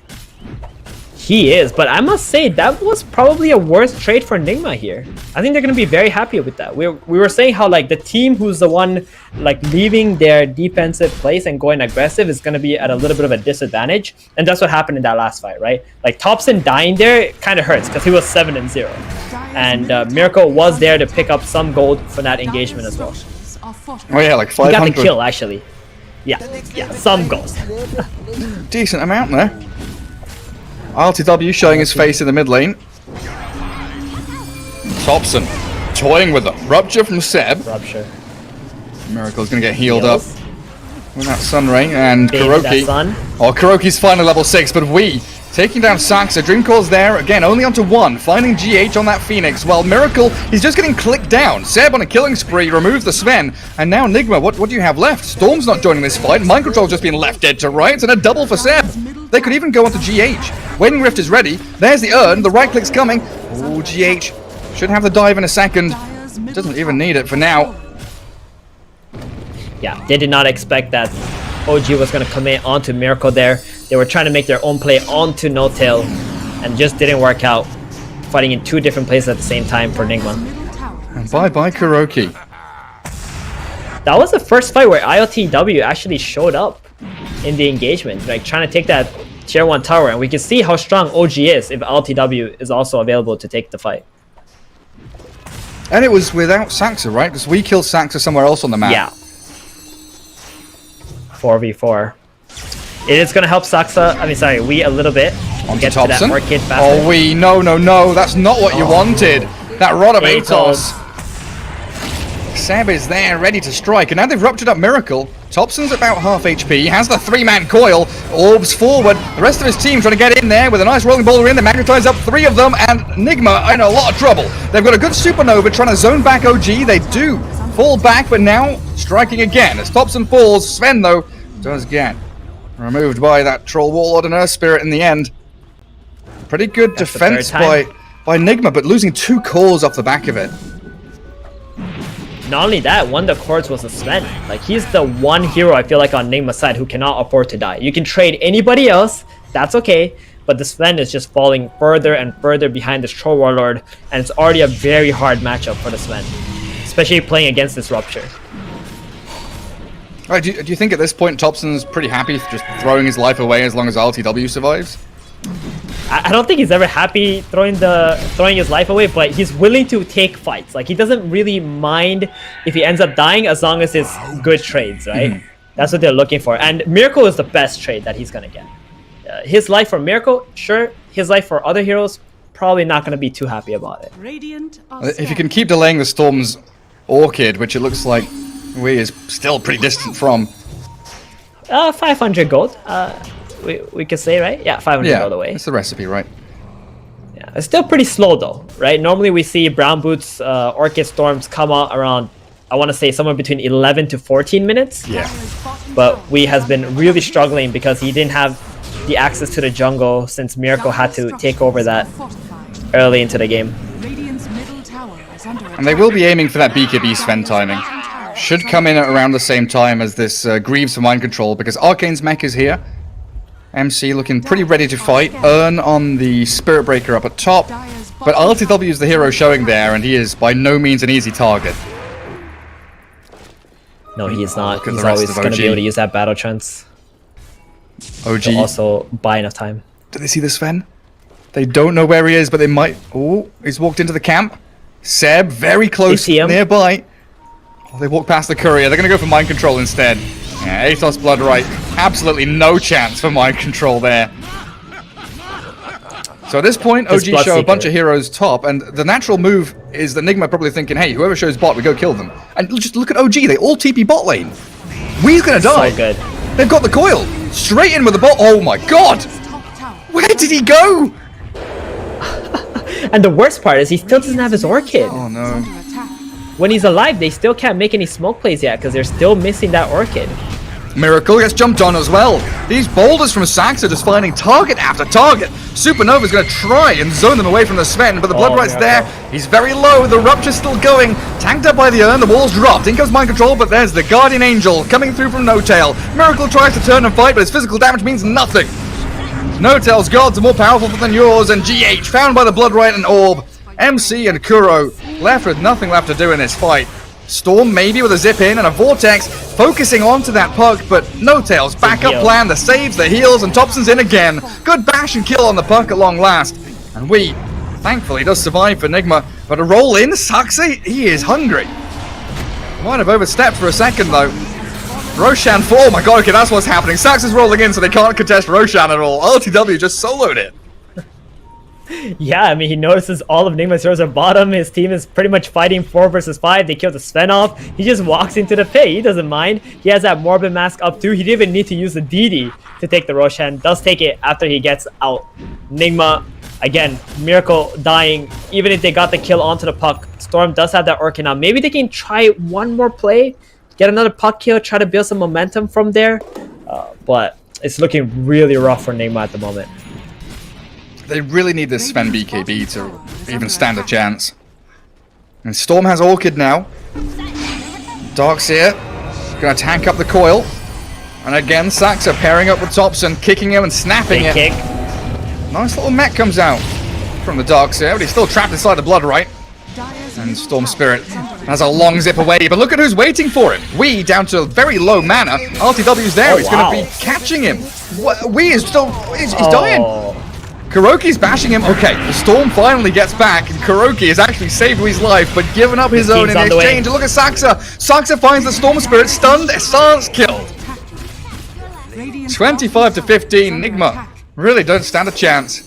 He is, but I must say that was probably a worse trade for Nigma here. I think they're going to be very happy with that. We were saying how like the team who's the one like leaving their defensive place and going aggressive is going to be at a little bit of a disadvantage, and that's what happened in that last fight, right? Like Thompson dying there kind of hurts because he was 7-0, and Miracle was there to pick up some gold for that engagement as well. Oh yeah, like 500. He got the kill actually. Yeah, some gold. Decent amount there. RTW showing his face in the mid lane. Thompson toying with them. Rupture from Seb. Rupture. Miracle's gonna get healed up with that Sunray and Baby, Kuroki. Oh, Kuroki's finally level 6, but we taking down Saxa. Dream Coil's there again, only onto 1. Finding GH on that Phoenix. While Miracle, he's just getting clicked down. Seb on a killing spree removes the Sven, and now Nigma. What do you have left? Storm's not joining this fight. Mind Control's just been left dead to rights, and a double for Seb. They could even go onto GH. Waning Rift is ready. There's the urn. The right click's coming. Oh, GH should have the dive in a second. Doesn't even need it for now. Yeah, they did not expect that OG was going to commit onto Miracle there. They were trying to make their own play onto No Tail and just didn't work out. Fighting in 2 different places at the same time for Nigma. And bye-bye Kuroki. That was the first fight where ILTW actually showed up in the engagement, like trying to take that tier 1 tower, and we can see how strong OG is if LTW is also available to take the fight. And it was without Saxa, right? Because we killed Saxa somewhere else on the map. Yeah. 4v4. It is going to help Saxa, we a little bit. Onto Get Thompson. to that arcade faster. Oh, we, no, that's not what you wanted. That Rod of Atos. Seb is there, ready to strike, and now they've ruptured up Miracle. Thompson's about half HP. He has the 3-man coil. Orbs forward. The rest of his team trying to get in there with a nice rolling boulder in. They magnetize up 3 of them, and Nigma in a lot of trouble. They've got a good supernova trying to zone back OG. They do fall back, but now striking again. As Thompson falls, Sven, though, does get removed by that Troll Warlord and Earth Spirit in the end. Pretty good defense by Nigma, but losing 2 cores off the back of it. Not only that, one of the cores was a Sven. Like, he's the one hero I feel like on Nigma's side who cannot afford to die. You can trade anybody else, that's okay, but the Sven is just falling further and further behind this Troll Warlord, and it's already a very hard matchup for the Sven, especially playing against this Rupture. Right, do you think at this point Thompson's pretty happy just throwing his life away as long as RTW survives? I don't think he's ever happy throwing his life away, but he's willing to take fights. Like, he doesn't really mind if he ends up dying as long as it's good trades, right? That's what they're looking for. And Miracle is the best trade that he's gonna get. His life for Miracle, sure. His life for other heroes, probably not gonna be too happy about it. Radiant are If you can keep delaying the Storm's Orchid, which it looks like we is still pretty distant from. 500 gold. We could say, right? Yeah, 500 gold away. That's the recipe, right? Yeah, it's still pretty slow though, right? Normally we see Brown Boots Orchid Storms come out around, I want to say somewhere between 11 to 14 minutes. Yeah. But we has been really struggling because he didn't have the access to the jungle since Miracle had to take over that early into the game. Radiant's middle tower is under And they will be aiming for that BKB Sven timing. Should come in at around the same time as this Greaves for Mind Control, because Arcane's mech is here. MC looking pretty ready to fight. Earn on the Spirit Breaker up at top. But RTW is the hero showing there, and he is by no means an easy target. No, he's not. Look at He's the rest always of going to be OG. able to use that battle trance OG. to also buy enough time. Do they see the Sven? They don't know where he is, but they might. Oh, he's walked into the camp. Seb, very close, see him. nearby. Oh, they walk past the courier. They're going to go for Mind Control instead. Yeah, Atos Bloodright. Absolutely no chance for Mind Control there. So at this point, OG show a bunch of heroes top, and the natural move is that Nigma probably thinking, hey, whoever shows bot, we go kill them. And just look at OG, they all TP bot lane. We's gonna die. So good. They've got the coil. Straight in with the bot. Oh my god! top tower. Where did he go? And the worst part is he still doesn't have his Orchid. Oh no. Under attack. When he's alive, they still can't make any smoke plays yet because they're still missing that Orchid. Miracle gets jumped on as well. These boulders from Sax are just finding target after target. Supernova's going to try and zone them away from the Sven, but the Bloodright's there. He's very low. The Rupture's still going. Tanked up by the Urn. The wall's dropped. In comes Mind Control, but there's the Guardian Angel coming through from No Tail. Miracle tries to turn and fight, but his physical damage means nothing. No Tail's gods are more powerful than yours, and GH found by the Bloodright and Orb. MC and Kuro left with nothing left to do in this fight. Storm maybe with a zip in and a vortex focusing onto that puck, but No Tail's backup plan, the saves, the heals, and Thompson's in again. Good bash and kill on the puck at long last. And we, thankfully, does survive for Nigma, but a roll in, Saxy, he is hungry. Might have overstepped for a second though. Roshan, oh my god, okay, that's what's happening. Sax is rolling in so they can't contest Roshan at all. RTW just soloed it. Yeah, I mean, he notices all of Nigma's heroes are bottom. His team is pretty much fighting 4 versus 5. They kill the Sven off. He just walks into the pit. He doesn't mind. He has that Morbid Mask up too. He didn't even need to use the DD to take the Roshan. Does take it after he gets out. Nigma, again, Miracle dying. Even if they got the kill onto the puck, Storm does have that Orchid now. Maybe they can try one more play, get another puck kill, try to build some momentum from there. But it's looking really rough for Nigma at the moment. They really need this Sven BKB to even stand a chance. And Storm has Orchid now. Darkseer gonna tank up the coil. And again, Saxa pairing up with Thompson, kicking him and snapping it. Kick. Nice little mech comes out from the Darkseer, but he's still trapped inside the Bloodright. And Storm Spirit has a long zip away, but look at who's waiting for him. We down to very low mana. RTW's there, he's gonna be catching him. We is still, he's dying. Kuroki's bashing him. Okay, the Storm finally gets back, and Kuroki has actually saved his life, but given up his own in the exchange. Look at Saxa. Saxa finds the Storm Spirit stunned. Sans killed. 25 to 15. Nigma really don't stand a chance.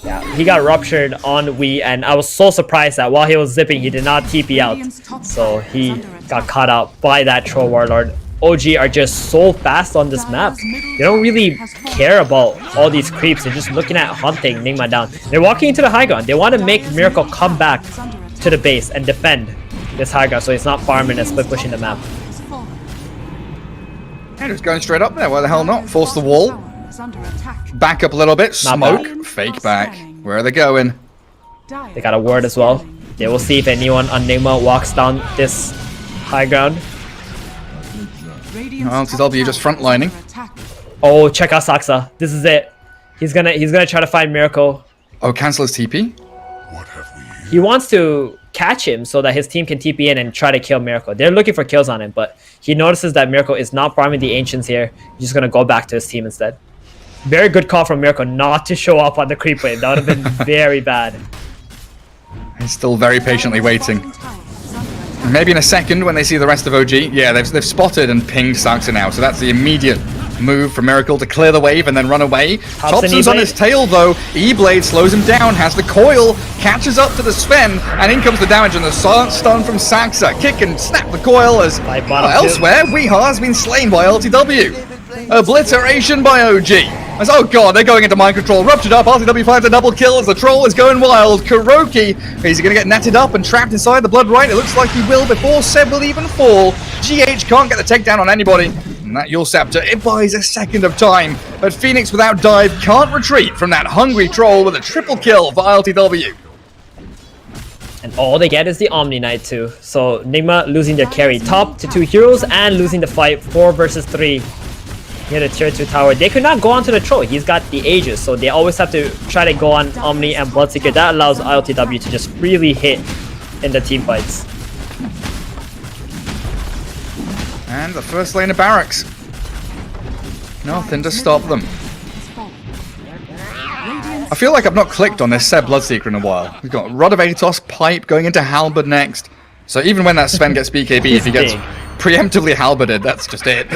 Yeah, he got ruptured on Wii, and I was so surprised that while he was zipping, he did not TP out. So he got caught out by that Troll Warlord. OG are just so fast on this map. They don't really care about all these creeps. They're just looking at hunting Nigma down. They're walking into the high ground. They want to make Miracle come back to the base and defend this high ground so he's not farming and split pushing the map. And just going straight up there. Why the hell not? Force the wall. Back up a little bit. Smoke. Fake back. Where are they going? They got a ward as well. They will see if anyone on Nigma walks down this high ground. LTW just frontlining. Oh, check out Saksa. This is it. He's gonna try to find Miracle. Oh, cancel his TP? What have we here? He wants to catch him so that his team can TP in and try to kill Miracle. They're looking for kills on him, but he notices that Miracle is not farming the Ancients here. He's just gonna go back to his team instead. Very good call from Miracle not to show up on the creep wave. That would have been very bad. He's still very patiently waiting. Maybe in a second when they see the rest of OG. Yeah, they've spotted and pinged Saksa now, so that's the immediate move for Miracle to clear the wave and then run away. Thompson's on his tail though. E-Blade slows him down, has the coil, catches up to the Sven, and in comes the damage and the stun from Saksa. Kick and snap the coil as elsewhere, Weeha has been slain by LTW. Obliteration by OG. As, oh god, they're going into mind control. Ruptured up, LTW finds a double kill as the troll is going wild. Kuroki, is he going to get netted up and trapped inside the blood right? It looks like he will before Seb will even fall. GH can't get the takedown on anybody. And that Your Scepter, it buys a second of time. But Phoenix without dive can't retreat from that hungry troll with a triple kill for LTW. And all they get is the Omni Knight too. So Nigma losing their carry top to 2 heroes and losing the fight 4 versus 3. Near the tier 2 tower. They could not go onto the troll. He's got the Aegis, so they always have to try to go on Omni and Bloodseeker. That allows LTW to just really hit in the team fights. And the first lane of barracks. Nothing to stop them. I feel like I've not clicked on this Seb Bloodseeker in a while. We've got Rod of Atos, Pipe, going into Halberd next. So even when that Sven gets BKB, if he gets preemptively halberded, that's just it.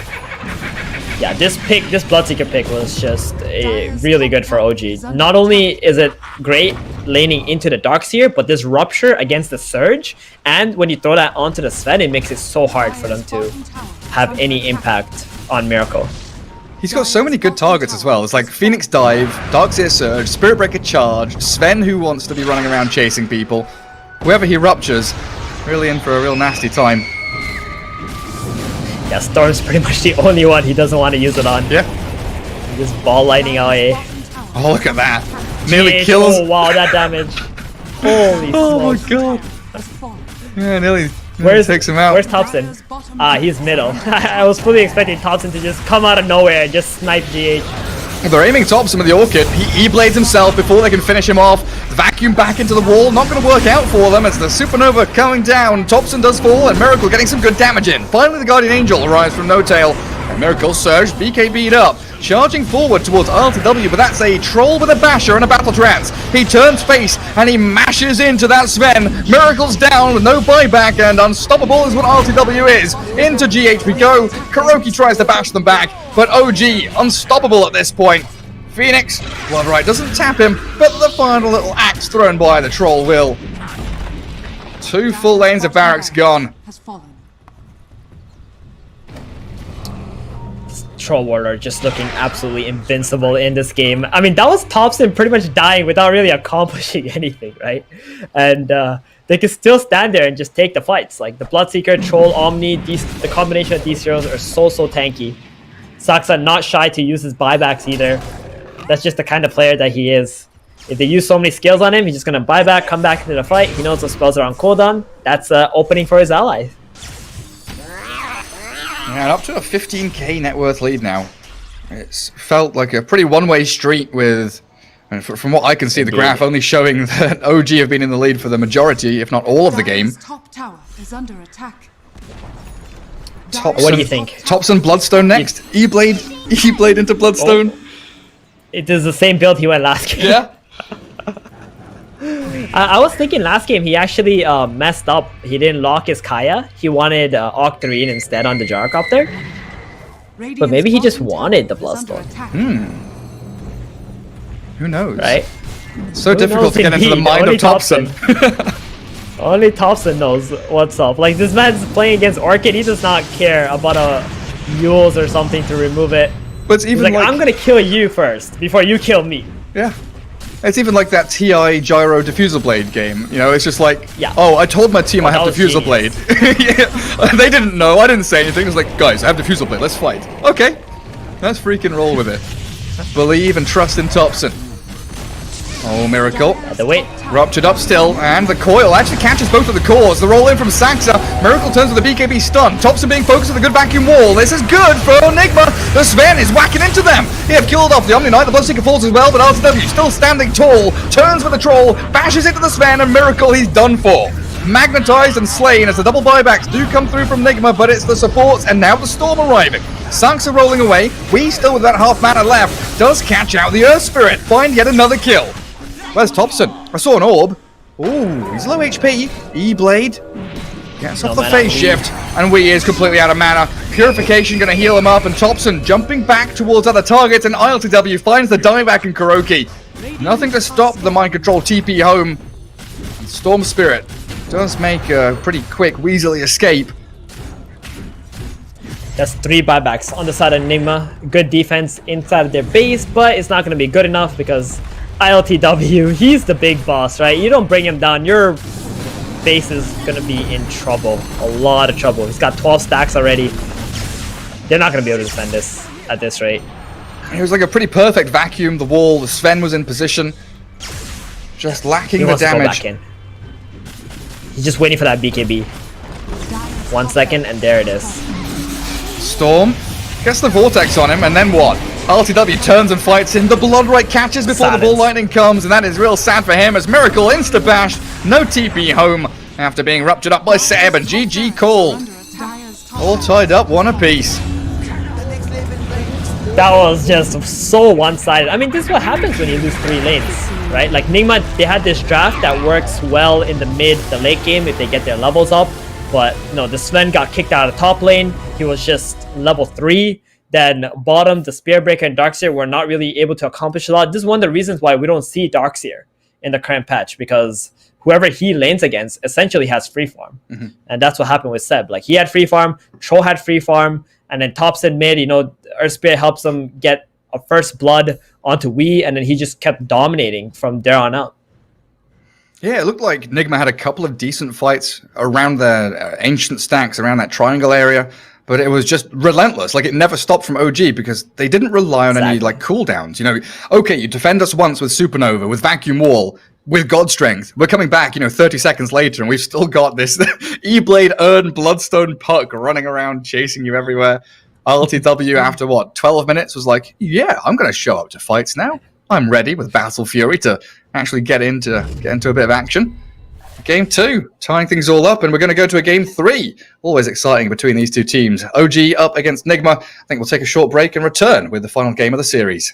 Yeah, this Bloodseeker pick was just really good for OG. Not only is it great laning into the Darkseer, but this Rupture against the Surge, and when you throw that onto the Sven, it makes it so hard for them to have any impact on Miracle. He's got so many good targets as well. It's like Phoenix Dive, Darkseer Surge, Spirit Breaker Charge, Sven who wants to be running around chasing people. Whoever he ruptures, really in for a real nasty time. Yeah, Storm's pretty much the only one he doesn't want to use it on. Yeah. Just ball lightning away. Oh, look at that. Nearly kills. Oh, wow, that damage. Holy Oh smokes. my god. Yeah, nearly takes him out. Where's Thompson? He's middle. I was fully expecting Thompson to just come out of nowhere and just snipe GH. They're aiming Thompson with the Orchid. He E-blades himself before they can finish him off. Vacuum back into the wall. Not going to work out for them as the Supernova coming down. Thompson does fall and Miracle getting some good damage in. Finally, the Guardian Angel arrives from No Tail. And Miracle Surge, BKB'd up. Charging forward towards LTW, but that's a troll with a basher and a battle trance. He turns face and he mashes into that Sven. Miracle's down with no buyback and unstoppable is what LTW is. Into GH we go. Kuroki tries to bash them back, but OG unstoppable at this point. Phoenix, Bloodright doesn't tap him, but the final little axe thrown by the troll will. 2 full lanes of barracks gone. Troll Warlord just looking absolutely invincible in this game. I mean, that was Thompson pretty much dying without really accomplishing anything, right? And they can still stand there and just take the fights. Like the Bloodseeker, Troll, Omni, the combination of these heroes are so tanky. Saksa not shy to use his buybacks either. That's just the kind of player that he is. If they use so many skills on him, he's just going to buy back, come back into the fight. He knows the spells are on cooldown. That's opening for his allies. Yeah, and up to a 15k net worth lead now. It's felt like a pretty one-way street with, and from what I can see, the graph only showing that OG have been in the lead for the majority, if not all of the game. Top tower is under attack. Thompson, what do you think? Thompson Bloodstone next. E-Blade into Bloodstone. Oh. It is the same build he went last game. Yeah. I was thinking last game he actually messed up. He didn't lock his Kaya. He wanted Octarine instead on the Gyrocopter. But maybe he just wanted the Bloodstorm. Who knows? Right? So difficult to get into the mind of Thompson. Only Thompson knows what's up. Like, this man's playing against Orchid. He does not care about a mules or something to remove it. But it's He's even like, I'm gonna kill you first before you kill me. Yeah. It's even like that TI gyro diffuser blade game. You know, it's just like, Yeah. oh, I told my team I have that was diffuser blade. Yeah. They didn't know. I didn't say anything. It was like, guys, I have diffuser blade. Let's fight. Okay. Let's freaking roll with it. Believe and trust in Thompson. Oh, miracle. The wait. Ruptured up still, and the coil actually catches both of the cores. The roll in from Saxa. Miracle turns with the BKB stun. Thompson being focused with a good vacuum wall. This is good for Enigma. The Sven is whacking into them. They have killed off the Omni Knight. The Bloodseeker falls as well, but RTW still standing tall. Turns with the troll, bashes into the Sven, and Miracle, he's done for. Magnetized and slain as the double buybacks do come through from Enigma, but it's the supports and now the Storm arriving. Saxa rolling away. We still with that half mana left. Does catch out the Earth Spirit. Find yet another kill. Where's Thompson? I saw an orb. Ooh, he's low HP. E-Blade gets off the phase shift, and Wee is completely out of mana. Purification gonna heal him up, and Thompson jumping back towards other targets, and ILTW finds the dieback in Kuroki. Nothing to stop the mind control TP home. And Storm Spirit does make a pretty quick Weasley escape. That's 3 buybacks on the side of Enigma. Good defense inside of their base, but it's not gonna be good enough because ILTW, he's the big boss, right? You don't bring him down, your base is gonna be in trouble. A lot of trouble. He's got 12 stacks already. They're not gonna be able to defend this at this rate. It was like a pretty perfect vacuum. The wall, the Sven was in position. Just lacking He the wants to go damage. back in. He's just waiting for that BKB. 1 second, and there it is. Storm gets the vortex on him, and then what? RTW turns and fights him. The Blood Right catches before the Ball Lightning comes, and that is real sad for him as Miracle insta-bash. No TP home after being ruptured up by Seb, and GG called. All tied up, one apiece. That was just so one-sided. I mean, this is what happens when you lose 3 lanes, right? Like Nigma, they had this draft that works well in the mid, the late game if they get their levels up. But no, the Sven got kicked out of the top lane. He was just level 3. Then bottom, the Spearbreaker and Darkseer were not really able to accomplish a lot. This is one of the reasons why we don't see Darkseer in the current patch, because whoever he lanes against essentially has free farm. And that's what happened with Seb. Like, he had free farm, Troll had free farm, and then tops and mid, you know, Earth Spirit helps him get a first blood onto Wii, and then he just kept dominating from there on out. Yeah, it looked like Nigma had a couple of decent fights around the ancient stacks, around that triangle area, but it was just relentless. Like, it never stopped from OG because they didn't rely on any, like, cooldowns. You know, okay, you defend us once with Supernova, with Vacuum Wall, with God Strength. We're coming back, you know, 30 seconds later, and we've still got this E-Blade Urn Bloodstone Puck running around, chasing you everywhere. RTW, after, what, 12 minutes, was like, yeah, I'm going to show up to fights now. I'm ready with Battle Fury to actually get into a bit of action. Game 2, tying things all up, and we're going to go to a Game 3. Always exciting between these two teams. OG up against Nigma. I think we'll take a short break and return with the final game of the series.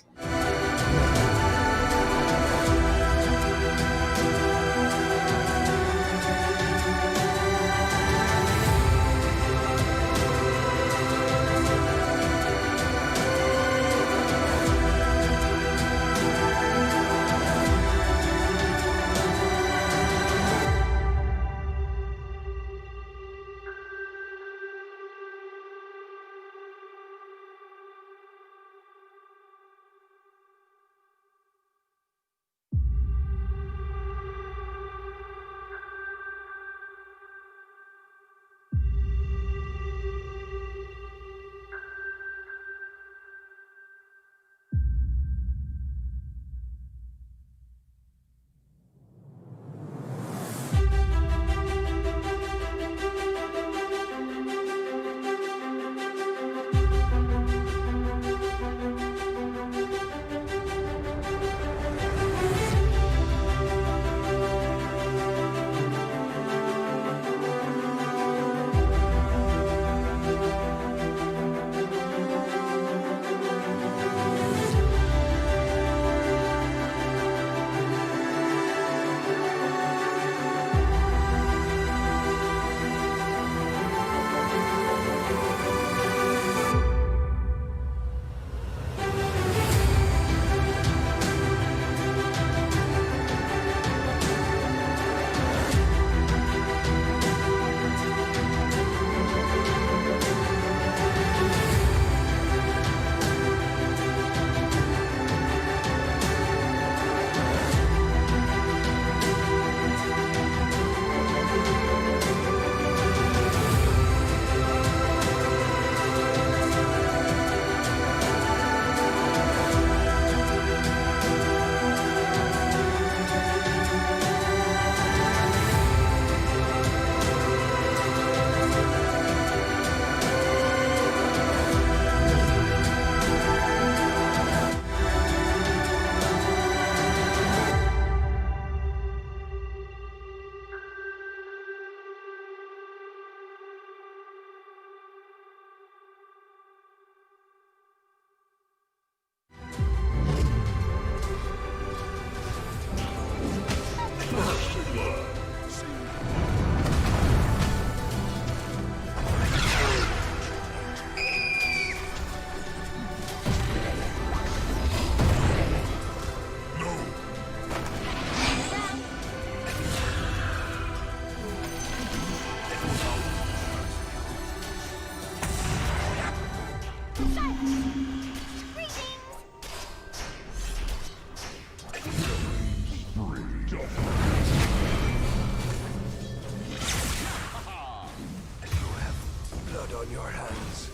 Blood on your hands.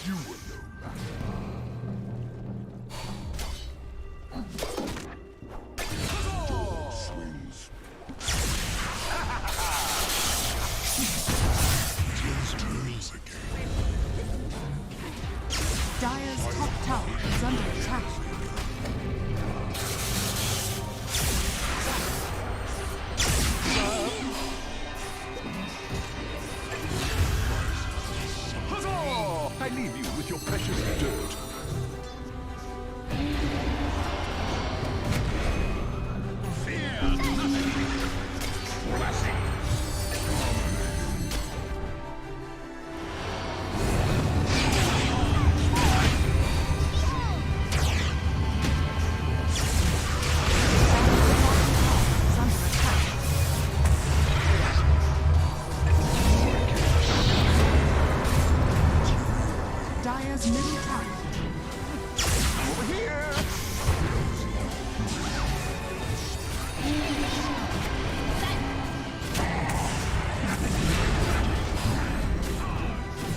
You were no swings. Turns again. Dire's top tower is under attack. I leave you with your precious dirt. Fear nothing. Is under attack. Dire's middle tower. Over here.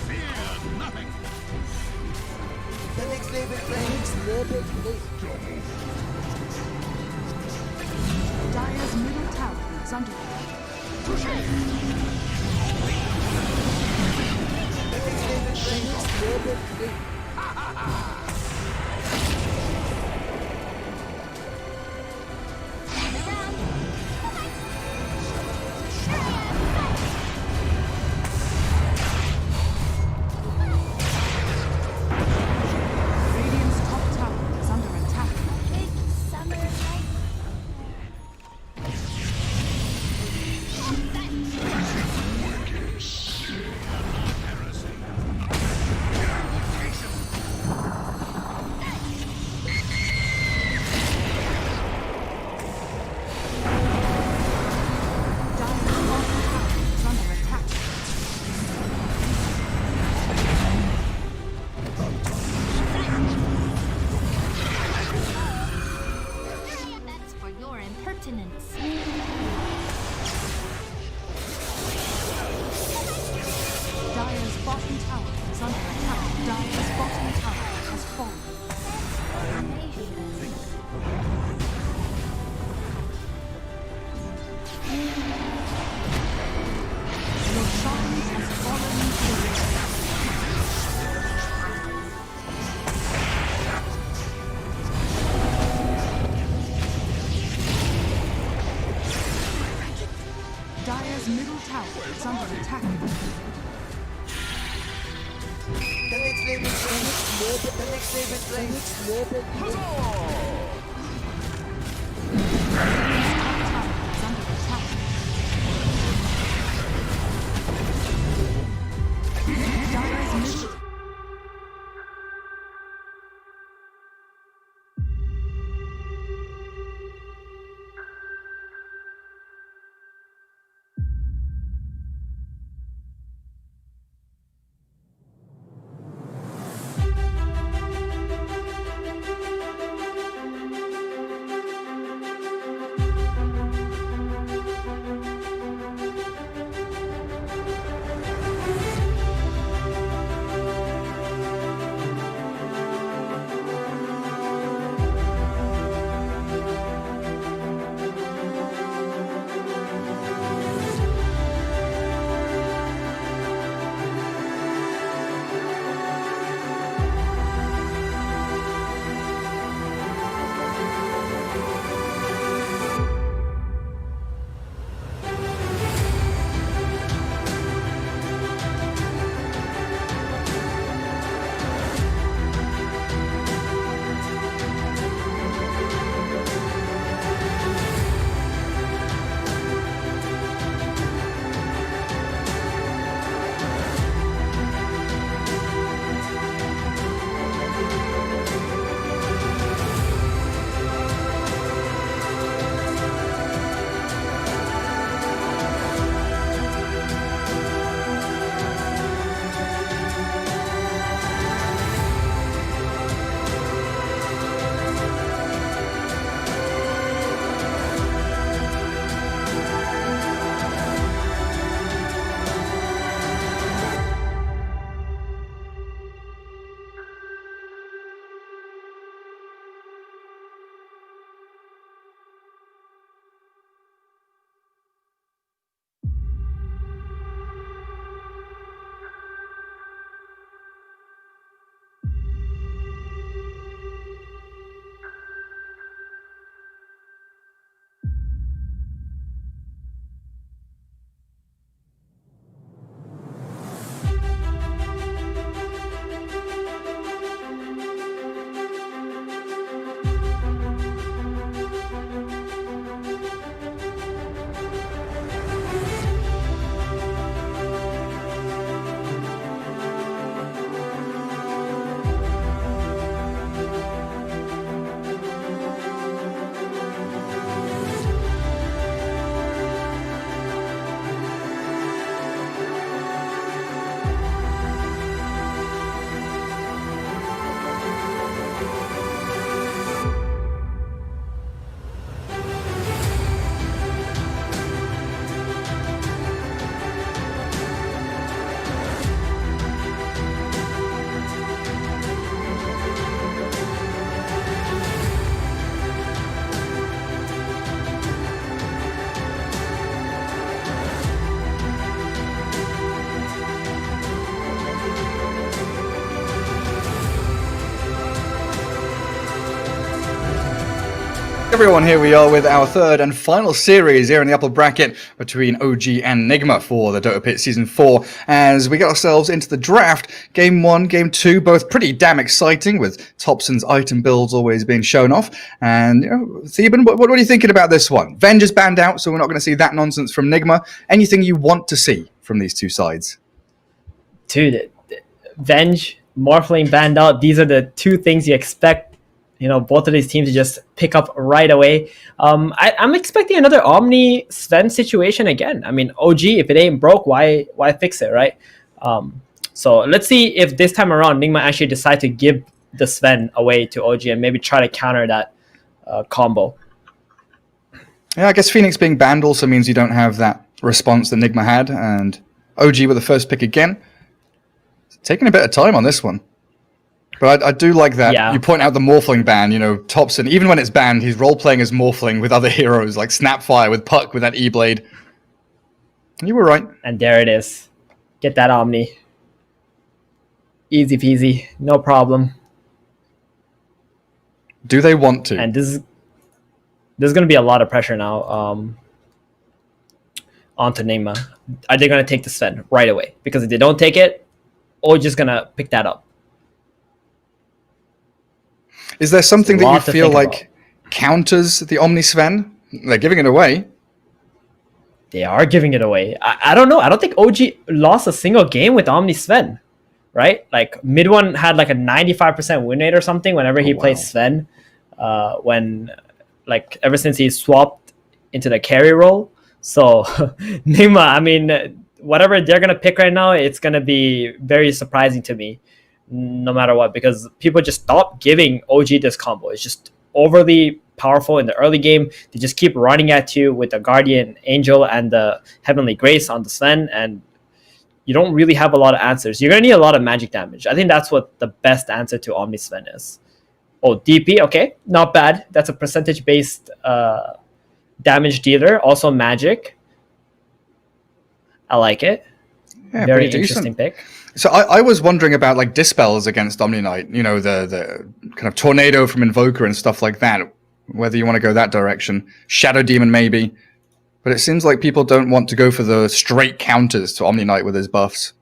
Fear nothing. The next level play. Dire's middle tower is under attack. Radiant's top tower is under attack. Big summer night. Dire's bottom tower is under attack. That's for your impertinence. Dire's bottom tower is under attack. Dire's bottom tower has fallen. Your shrine has fallen to the river. Dire's middle tower is under attack. The next level play. The next level play. Top tower is under attack. Dire's middle. Everyone, here we are with our third and final series here in the upper bracket between OG and Nigma for the Dota Pit Season 4 as we get ourselves into the draft. Game 1, Game 2, both pretty damn exciting with Thompson's item builds always being shown off. And, you know, Theban, what are you thinking about this one? Venge is banned out, so we're not going to see that nonsense from Nigma. Anything you want to see from these two sides? Dude, Venge, Morphling banned out. These are the two things you expect, you know, both of these teams to just pick up right away. I'm expecting another Omni Sven situation again. I mean, OG, if it ain't broke, why fix it, right? So let's see if this time around Nigma actually decide to give the Sven away to OG and maybe try to counter that combo. Yeah, I guess Phoenix being banned also means you don't have that response that Nigma had, and OG with the first pick again. Taking a bit of time on this one. But I do like that. Yeah. You point out the Morphling ban, you know, Thompson, even when it's banned, he's role-playing as Morphling with other heroes, like Snapfire with Puck with that E-Blade. You were right. And there it is. Get that Omni. Easy peasy. No problem. Do they want to? And there's going to be a lot of pressure now onto Nigma. Are they going to take the Sven right away? Because if they don't take it, OG's going to pick that up. Is there something that you feel like counters the Omni Sven? They're giving it away. They are giving it away. I don't know. I don't think OG lost a single game with Omni Sven, right? Like mid one had like a 95% win rate or something whenever he plays Sven. When like ever since he swapped into the carry role. So Nigma, I mean, whatever they're gonna pick right now, it's gonna be very surprising to me. No matter what, because people just stop giving OG this combo. It's just overly powerful in the early game. They just keep running at you with the Guardian Angel and the Heavenly Grace on the Sven, and you don't really have a lot of answers. You're going to need a lot of magic damage. I think that's what the best answer to Omni Sven is. Oh, DP, okay, not bad. That's a percentage-based damage dealer, also magic. I like it. Yeah, very interesting pick. So I was wondering about like dispels against Omni Knight, you know, the kind of tornado from Invoker and stuff like that, whether you want to go that direction. Shadow Demon maybe, but it seems like people don't want to go for the straight counters to Omni Knight with his buffs.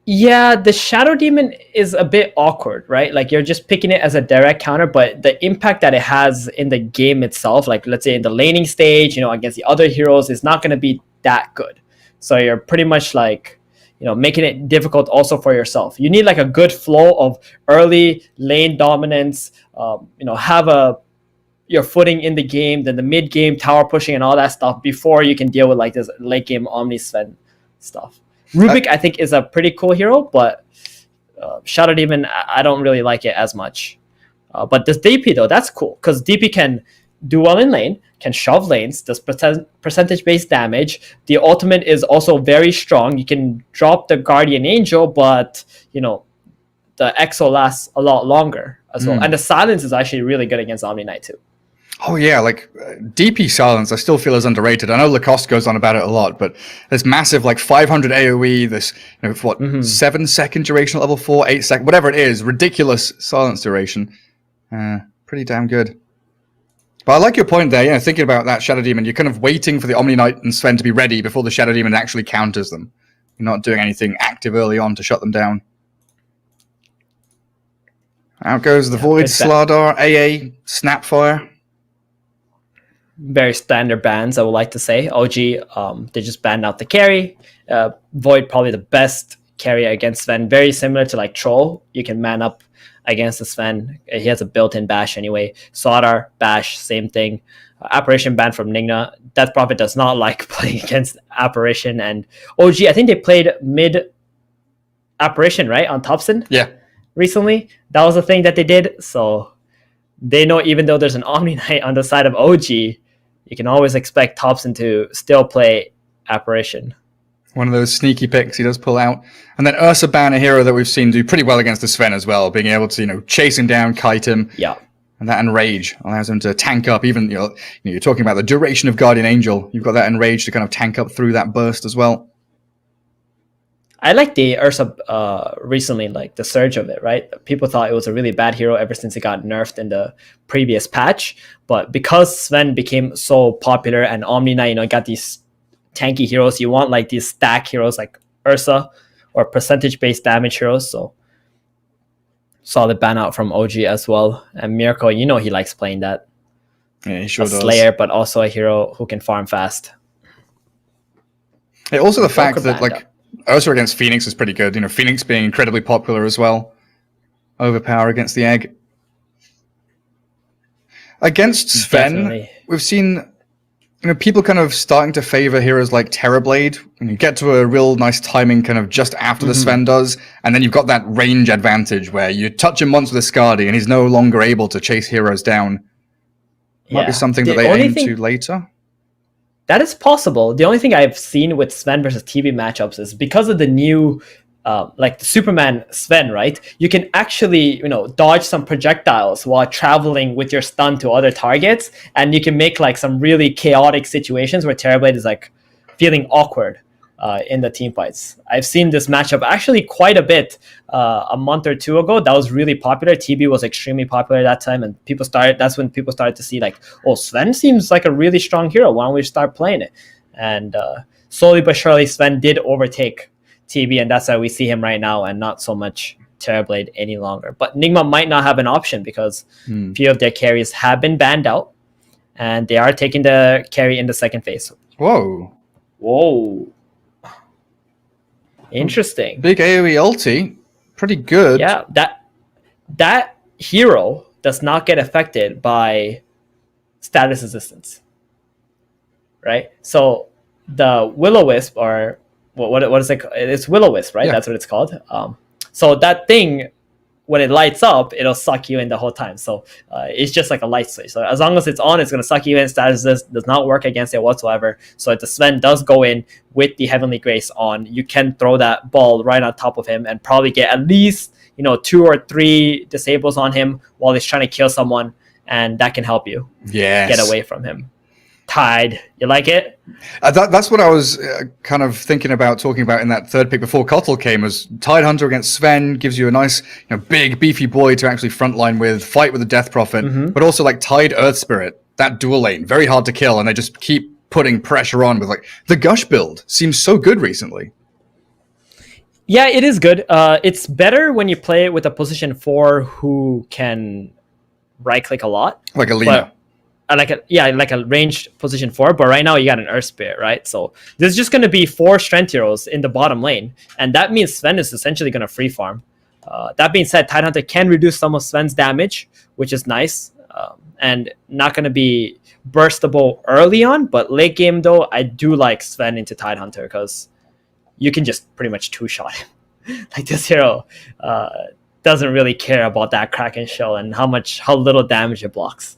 Yeah, the Shadow Demon is a bit awkward, right? Like you're just picking it as a direct counter, but the impact that it has in the game itself, like let's say in the laning stage, you know, against the other heroes, is not going to be that good. So you're pretty much like, you know, making it difficult also for yourself. You need like a good flow of early lane dominance, you know, have your footing in the game, then the mid game tower pushing and all that stuff before you can deal with like this late game Omni Sven stuff. Rubik, I think, is a pretty cool hero, but Shadow Demon, I don't really like it as much. But this DP though, that's cool because DP can do well in lane, can shove lanes, does percentage-based damage. The ultimate is also very strong. You can drop the Guardian Angel, but, you know, the Exo lasts a lot longer as well. And the silence is actually really good against Omni Knight too. Oh yeah, like DP silence I still feel is underrated. I know Lacoste goes on about it a lot, but this massive like 500 AoE, this, you know, what, 7 second duration at level 4, 8 second, whatever it is, ridiculous silence duration. Pretty damn good. But I like your point there, you know, thinking about that Shadow Demon, you're kind of waiting for the Omni Knight and Sven to be ready before the Shadow Demon actually counters them. You're not doing anything active early on to shut them down. Out goes the Void, Slardar, AA, Snapfire. Very standard bans, I would like to say. OG, they just banned out the carry. Void, probably the best carry against Sven. Very similar to like Troll. You can man up against the Sven. He has a built-in bash anyway. Slardar, bash, same thing. Apparition ban from Nigma. Death Prophet does not like playing against Apparition. And OG, I think they played mid Apparition, right? On Thompson? Yeah. Recently. That was the thing that they did. So they know even though there's an Omni Knight on the side of OG, you can always expect Thompson to still play Apparition. One of those sneaky picks he does pull out. And then Ursa ban, a hero that we've seen do pretty well against the Sven as well, being able to, you know, chase him down, kite him. Yeah. And that Enrage allows him to tank up, even, you know, you're talking about the duration of Guardian Angel. You've got that Enrage to kind of tank up through that burst as well. I like the Ursa recently, like the surge of it, right? People thought it was a really bad hero ever since it got nerfed in the previous patch. But because Sven became so popular and Omni now, you know, got these tanky heroes, you want like these stack heroes like Ursa or percentage-based damage heroes. So solid ban out from OG as well. And Miracle, you know he likes playing that. Yeah, he sure a does. Slayer, but also a hero who can farm fast. Yeah, also the fact that banned like Ursa against Phoenix is pretty good. You know, Phoenix being incredibly popular as well. Overpower against the egg. Against Sven, Definitely. we've seen people kind of starting to favor heroes like Terrorblade. And you get to a real nice timing kind of just after the Sven does, and then you've got that range advantage where you touch him once with a Skadi and he's no longer able to chase heroes down. Might be something that they aim to later. That is possible. The only thing I've seen with Sven versus TV matchups is because of the new, like the Superman Sven, right? You can actually, dodge some projectiles while traveling with your stun to other targets, and you can make like some really chaotic situations where Terrorblade is like feeling awkward in the team fights. I've seen this matchup actually quite a bit a month or two ago. That was really popular. TB was extremely popular at that time, and that's when people started to see like, oh, Sven seems like a really strong hero. Why don't we start playing it? And slowly but surely, Sven did overtake TB, and that's why we see him right now and not so much Terrorblade any longer. But Nigma might not have an option because a few of their carries have been banned out, and they are taking the carry in the second phase. Whoa. Interesting. Big AoE ulti. Pretty good. Yeah, that hero does not get affected by status resistance. Right? So the Will-O-Wisp, or what is it? It's Will-O-Wisp, right? Yeah. That's what it's called. So that thing, when it lights up, it'll suck you in the whole time. So it's just like a light switch. So as long as it's on, it's going to suck you in. Status does not work against it whatsoever. So if the Sven does go in with the Heavenly Grace on, you can throw that ball right on top of him and probably get at least 2 or 3 disables on him while he's trying to kill someone, and that can help you get away from him. Tide, you like it? That's what I was kind of thinking about talking about in that third pick before Kotl came, was Tide Hunter against Sven gives you a nice, big, beefy boy to actually frontline with, fight with the Death Prophet, but also like Tide Earth Spirit, that dual lane, very hard to kill, and they just keep putting pressure on with like, the Gush build seems so good recently. Yeah, it is good. It's better when you play it with a position 4 who can right-click a lot. Like a Lina. Like a ranged position 4, but right now you got an Earth Spirit, right? So there's just going to be 4 strength heroes in the bottom lane, and that means Sven is essentially going to free farm. That being said, Tidehunter can reduce some of Sven's damage, which is nice, and not going to be burstable early on, but late game though, I do like Sven into Tidehunter because you can just pretty much 2-shot him. Like this hero doesn't really care about that Kraken shell and how little damage it blocks.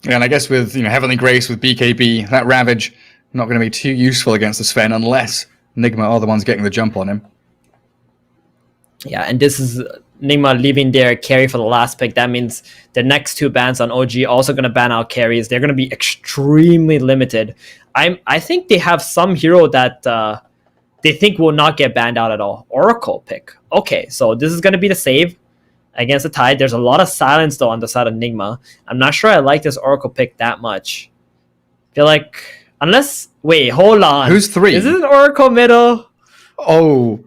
Yeah, and I guess with Heavenly Grace, with BKB, that Ravage, not going to be too useful against the Sven unless Nigma are the ones getting the jump on him. Yeah, and this is Nigma leaving their carry for the last pick. That means the next 2 bans on OG also going to ban out carries. They're going to be extremely limited. I think they have some hero that they think will not get banned out at all. Oracle pick. Okay, so this is going to be the save against the Tide. There's a lot of silence though on the side of Nigma. I'm not sure I like this Oracle pick that much. I feel like wait, hold on. Who's 3? Is this an Oracle middle? Oh,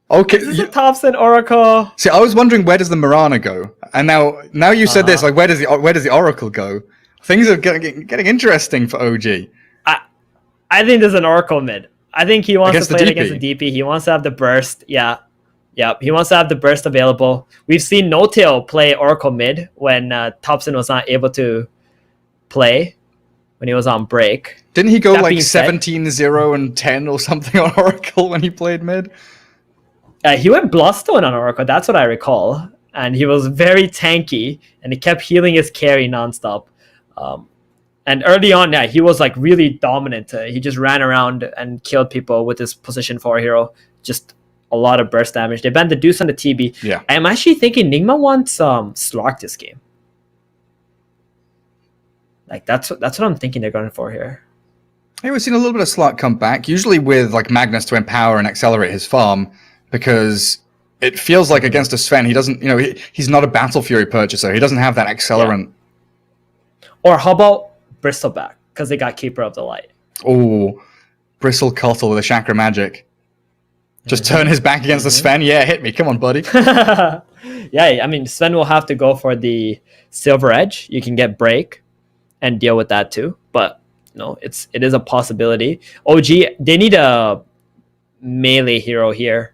okay. Is this a Thompson Oracle? See, I was wondering where does the Mirana go, and now you said this, like where does the Oracle go? Things are getting interesting for OG. I think this is an Oracle mid. I think he wants to play it against DP. the DP. He wants to have the burst. Yeah. He wants to have the burst available. We've seen No-Tail play Oracle mid when Thompson was not able to play when he was on break. Didn't he go like 17-0 and 10 or something on Oracle when he played mid? He went Bloodstone on Oracle. That's what I recall. And he was very tanky, and he kept healing his carry nonstop. And early on, he was like really dominant. He just ran around and killed people with his position 4 hero. Just a lot of burst damage. They banned the Deuce on the TB. Yeah. I'm actually thinking Nigma wants Slark this game. Like that's what I'm thinking they're going for here. Hey, we've seen a little bit of Slark come back, usually with like Magnus to empower and accelerate his farm, because it feels like against a Sven, he doesn't, he's not a Battle Fury purchaser. He doesn't have that accelerant. Yeah. Or how about Bristleback? Because they got Keeper of the Light. Oh, Bristle Cottle with a Chakra Magic. Just turn his back against the Sven. Yeah, hit me. Come on, buddy. Yeah, I mean, Sven will have to go for the Silver Edge. You can get Break and deal with that too. But no, it is a possibility. OG, they need a melee hero here.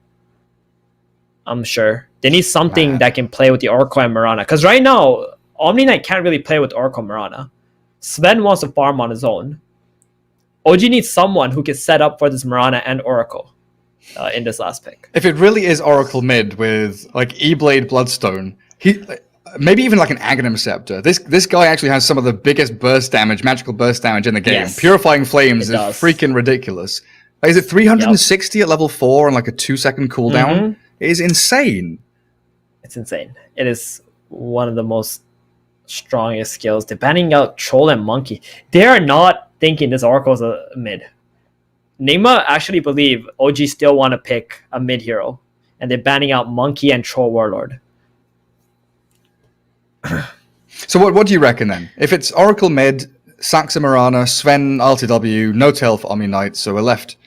I'm sure. They need something that can play with the Oracle and Mirana. Because right now, Omni Knight can't really play with Oracle Mirana. Sven wants to farm on his own. OG needs someone who can set up for this Mirana and Oracle in this last pick. If it really is Oracle mid with like E-Blade Bloodstone, maybe even like an Aghanim Scepter. This guy actually has some of the biggest burst damage, magical burst damage in the game. Yes, Purifying Flames is freaking ridiculous. Like, is it 360 at level 4 and like a 2-second cooldown? It is insane. It's insane. It is one of the most strongest skills. They're banning out Troll and Monkey. They are not thinking this Oracle is a mid. Nigma actually believe OG still want to pick a mid hero, and they're banning out Monkey and Troll Warlord. So what do you reckon then? If it's Oracle mid, Saxa Mirana, Sven RTW, no tail for Omni Knight, so we're left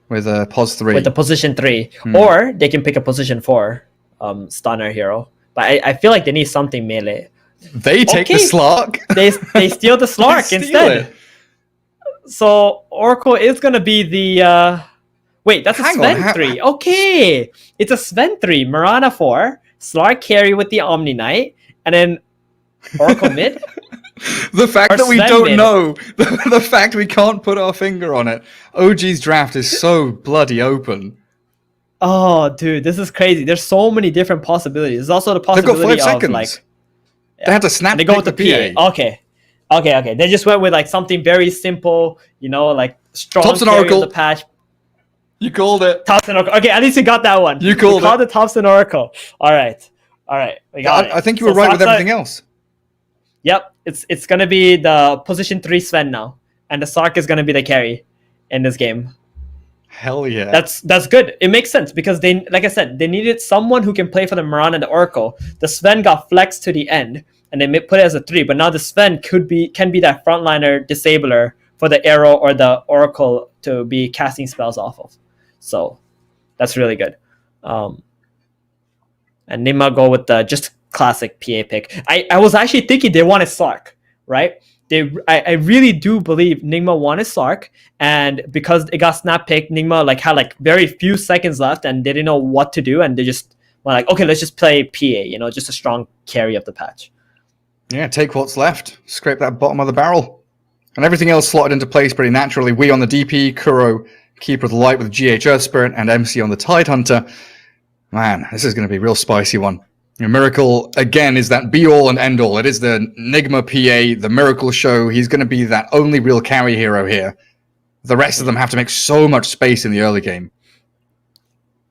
with a pos 3. With the position 3. Or they can pick a position 4 stunner hero. But I feel like they need something melee. They take the Slark. They steal the Slark instead. So Oracle is gonna be the wait, that's a Sven 3. Okay. It's a Sven 3, Mirana 4, Slark carry with the Omni Knight, and then Oracle mid. The fact that we don't know, the fact we can't put our finger on it. OG's draft is so bloody open. Oh, dude, this is crazy. There's so many different possibilities. There's also the possibility They've got 5 of seconds. like they had to snap. They go with the PA. Okay. They just went with like something very simple, like strong Thompson carry Oracle. of the patch. You called it. Thompson Oracle. Okay, at least you got that one. You called it the Thompson Oracle. All right. We got it. I think you were right with everything else. Yep, it's gonna be the position 3 Sven now, and the Sark is gonna be the carry in this game. Hell yeah. That's good. It makes sense because they, like I said, they needed someone who can play for the Mirana and the Oracle. The Sven got flexed to the end, and they put it as a 3. But now the Sven can be that frontliner disabler for the Arrow or the Oracle to be casting spells off of. So that's really good. And Nima go with the just classic PA pick. I was actually thinking they wanted Slark, right? I really do believe Nigma wanted Slark, and because it got snap picked, Nigma had very few seconds left, and they didn't know what to do, and they just were like, okay, let's just play PA, just a strong carry of the patch. Yeah, take what's left, scrape that bottom of the barrel, and everything else slotted into place pretty naturally. We on the DP, Kuro, Keeper of the Light with GH Earth Spirit, and MC on the Tidehunter. Man, this is going to be a real spicy one. Miracle, again, is that be-all and end-all. It is the Nigma PA, the Miracle Show. He's going to be that only real carry hero here. The rest of them have to make so much space in the early game.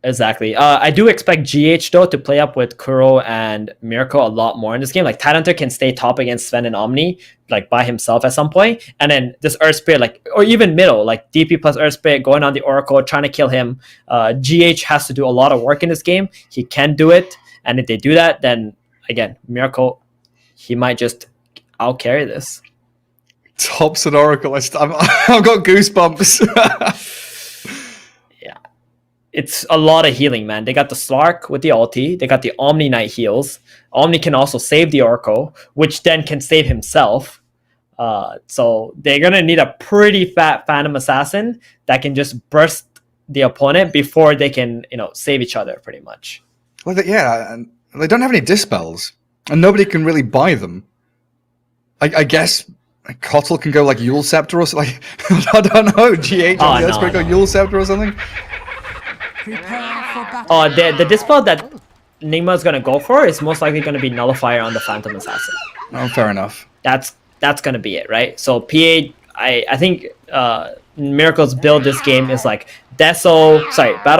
Exactly. I do expect GH, though, to play up with Kuro and Miracle a lot more in this game. Like, Tidehunter can stay top against Sven and Omni, by himself at some point. And then this Earth Spirit, or even middle, DP plus Earth Spirit, going on the Oracle, trying to kill him. GH has to do a lot of work in this game. He can do it. And if they do that, then, again, Miracle, he might just out-carry this. Thompson Oracle, I've got goosebumps. Yeah. It's a lot of healing, man. They got the Slark with the ulti. They got the Omni Knight heals. Omni can also save the Oracle, which then can save himself. So they're going to need a pretty fat Phantom Assassin that can just burst the opponent before they can, save each other, pretty much. Well, and they don't have any dispels, and nobody can really buy them. I guess Kotl can go Yule Scepter or something. I don't know. GH on the Earthquake or Yule Scepter or something. Prepare for battle. The dispel that Nigma is going to go for is most likely going to be Nullifier on the Phantom Assassin. Oh, fair enough. That's going to be it, right? So PA, I think Miracle's build this game is Battle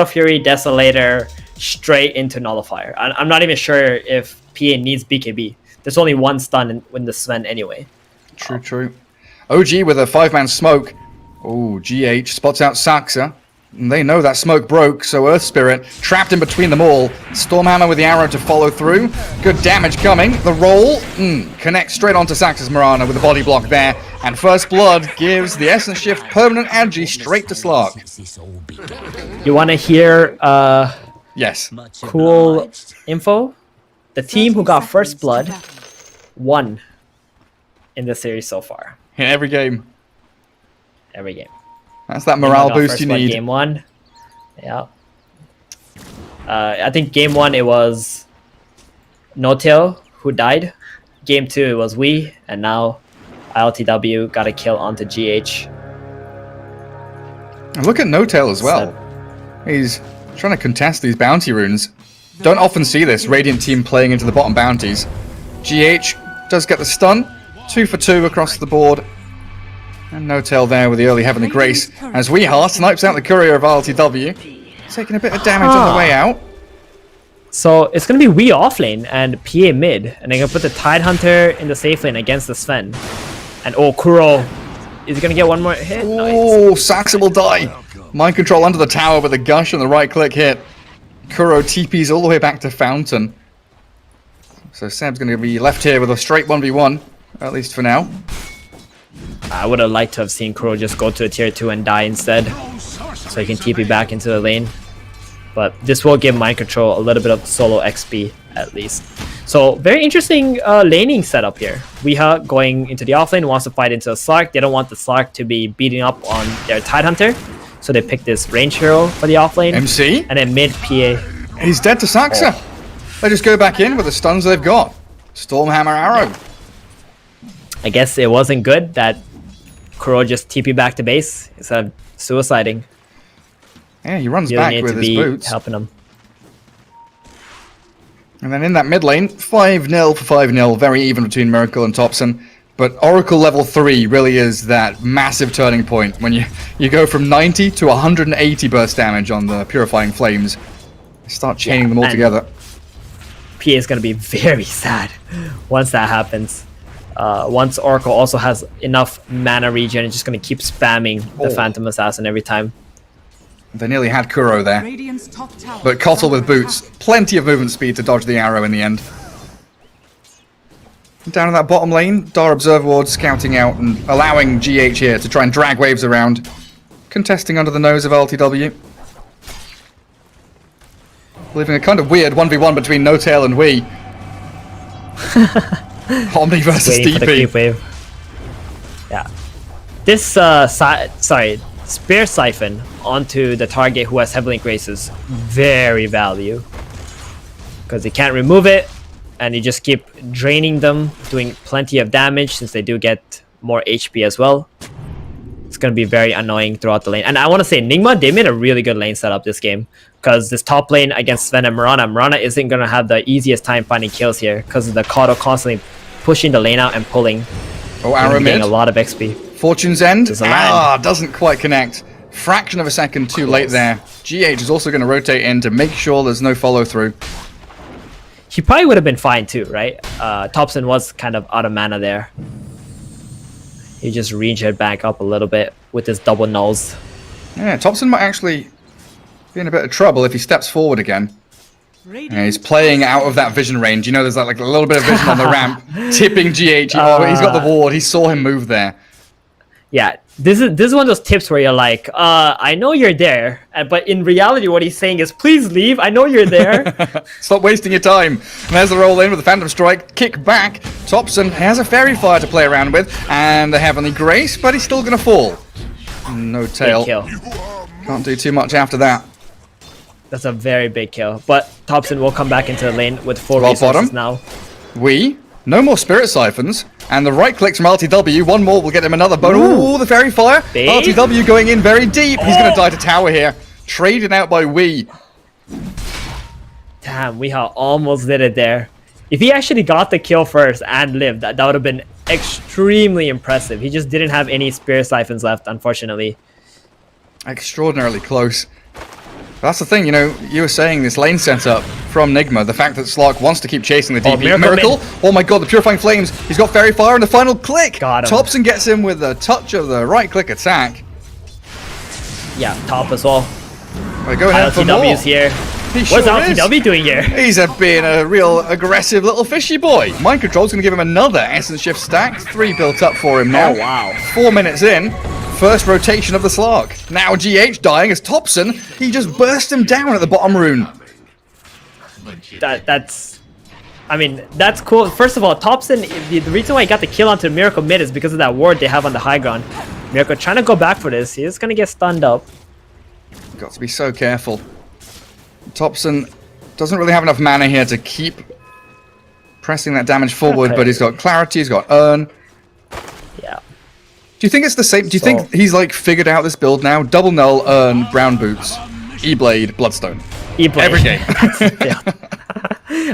Fury, Desolator, straight into Nullifier. I'm not even sure if PA needs BKB. There's only one stun in the Sven anyway. True. OG with a 5-man smoke. Oh, GH spots out Saxa. And they know that smoke broke, so Earth Spirit trapped in between them all. Stormhammer with the arrow to follow through. Good damage coming. The roll connects straight onto Saxa's Mirana with the body block there. And First Blood gives the Essence Shift permanent agi straight to Slark. You want to hear Yes. cool info? The team who got First Blood won in the series so far. In every game. Every game. That's that morale boost First you Blood need. Game 1. Yeah. I think game 1 it was No-Tail who died. Game 2 it was we, and now ILTW got a kill onto GH. And look at No-Tail as well. He's trying to contest these bounty runes. Don't often see this Radiant team playing into the bottom bounties. GH does get the stun. 2 for 2 across the board. And No-Tail there with the early Heavenly Grace. As Weeha snipes out the courier of ILTW. Taking a bit of damage on the way out. So it's going to be we off lane and PA mid. And they're going to put the Tidehunter in the safe lane against the Sven. And oh, Kuro is going to get one more hit. Oh, Saxa will die. Mind control under the tower with a gush and the right click hit. Kuro TPs all the way back to Fountain. So Seb's going to be left here with a straight 1v1, at least for now. I would have liked to have seen Kuro just go to a tier 2 and die instead. So he can TP back into the lane. But this will give Mind Control a little bit of solo XP at least. So very interesting laning setup here. Weeha going into the offlane wants to fight into a Slark. They don't want the Slark to be beating up on their Tidehunter. So they pick this range hero for the offlane. MC? And then mid PA. He's dead to Saxa. They just go back in with the stuns they've got. Stormhammer arrow. I guess it wasn't good that Kuro just TP back to base instead of suiciding. Yeah, he runs You don't back need with to his be boots. helping him. And then in that mid lane, 5-0 for 5-0, very even between Miracle and Topson. But Oracle level 3 really is that massive turning point when you go from 90 to 180 burst damage on the Purifying Flames. Start chaining them all together. PA is going to be very sad once that happens. Once Oracle also has enough mana regen, it's just going to keep spamming the Phantom Assassin every time. They nearly had Kuro there. Radiant's top tower But Kotl with boots, plenty of movement speed to dodge the arrow in the end. Down in that bottom lane, Dar Observer Ward scouting out and allowing GH here to try and drag waves around. Contesting under the nose of LTW. Leaving a kind of weird 1v1 between No-Tail and Wee. Omni versus Waiting for the creep DP. wave. Yeah. This, Spear Siphon onto the target who has Heavenly Grace is very value. Because you can't remove it, and you just keep draining them, doing plenty of damage since they do get more HP as well. It's going to be very annoying throughout the lane. And I want to say, Nigma, they made a really good lane setup this game. Because this top lane against Sven and Mirana isn't going to have the easiest time finding kills here. Because of the Kato constantly pushing the lane out and pulling. Oh, arrow mid. Getting a lot of XP. Fortune's End. There's a land. Doesn't quite connect. Fraction of a second too late there. GH is also going to rotate in to make sure there's no follow through. He probably would have been fine too, right? Topson was kind of out of mana there. He just regen back up a little bit with his double nulls. Yeah, Topson might actually be in a bit of trouble if he steps forward again. Yeah, he's playing out of that vision range. You know, there's like a little bit of vision on the ramp, tipping GH. Oh, he's got the ward. He saw him move there. Yeah, this is one of those tips where you're like, I know you're there, but in reality, what he's saying is, please leave. I know you're there. Stop wasting your time. And there's the roll in with the Phantom Strike. Kick back. Topson has a Fairy Fire to play around with, and the Heavenly Grace, but he's still going to fall. No-Tail. Big kill. Can't do too much after that. That's a very big kill. But Topson will come back into the lane with full Well, resources bottom. now. No more Spirit Siphons. And the right clicks from LTW. One more will get him another bonus. Ooh, the Fairy Fire. Big. LTW going in very deep. He's going to die to tower here. Traded out by Wee. Damn, Weeha almost did it there. If he actually got the kill first and lived, that would have been extremely impressive. He just didn't have any Spirit Siphons left, unfortunately. Extraordinarily close. That's the thing, you know, you were saying this lane setup from Nigma, the fact that Slark wants to keep chasing the DP. Miracle. Oh my god, the Purifying Flames. He's got Fairy Fire and the final click. Got him. Topson gets him with a touch of the right click attack. Yeah, top as well. We're going in for more. LTW's here. He What's sure LTW is. doing here? He's being a real aggressive little fishy boy. Mind Control's going to give him another Essence Shift stack. 3 built up for him now. Oh, wow. 4 minutes in. First rotation of the slog. Now GH dying as Thompson. He just burst him down at the bottom rune. That's... I mean, that's cool. First of all, Thompson, the reason why he got the kill onto Miracle mid is because of that ward they have on the high ground. Miracle trying to go back for this. He is going to get stunned up. Got to be so careful. Thompson doesn't really have enough mana here to keep pressing that damage forward, but he's got clarity, he's got earn. Yeah. Do you think it's the same? Do you think he's like figured out this build now? Double null, earn, brown boots, E-blade, bloodstone. E-blade. Every game.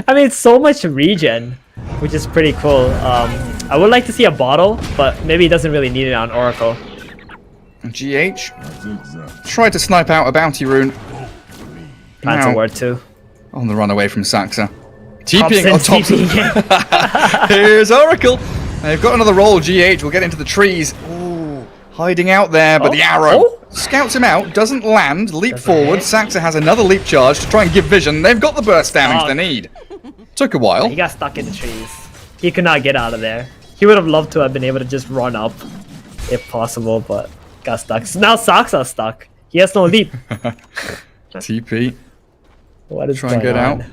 I mean, it's so much regen, which is pretty cool. I would like to see a bottle, but maybe he doesn't really need it on Oracle. GH tried to snipe out a bounty rune. That's a word too. On the run away from Saxa. TPing. TPing. Here's Oracle. They've got another roll. GH will get into the trees. Ooh, hiding out there, but the arrow scouts him out, doesn't land, leap forward. Saxa has another leap charge to try and give vision. They've got the burst damage they need. Took a while. He got stuck in the trees. He could not get out of there. He would have loved to have been able to just run up, if possible, but got stuck. So now Saxa's stuck. He has no leap. TP. What is Try and going get on? out.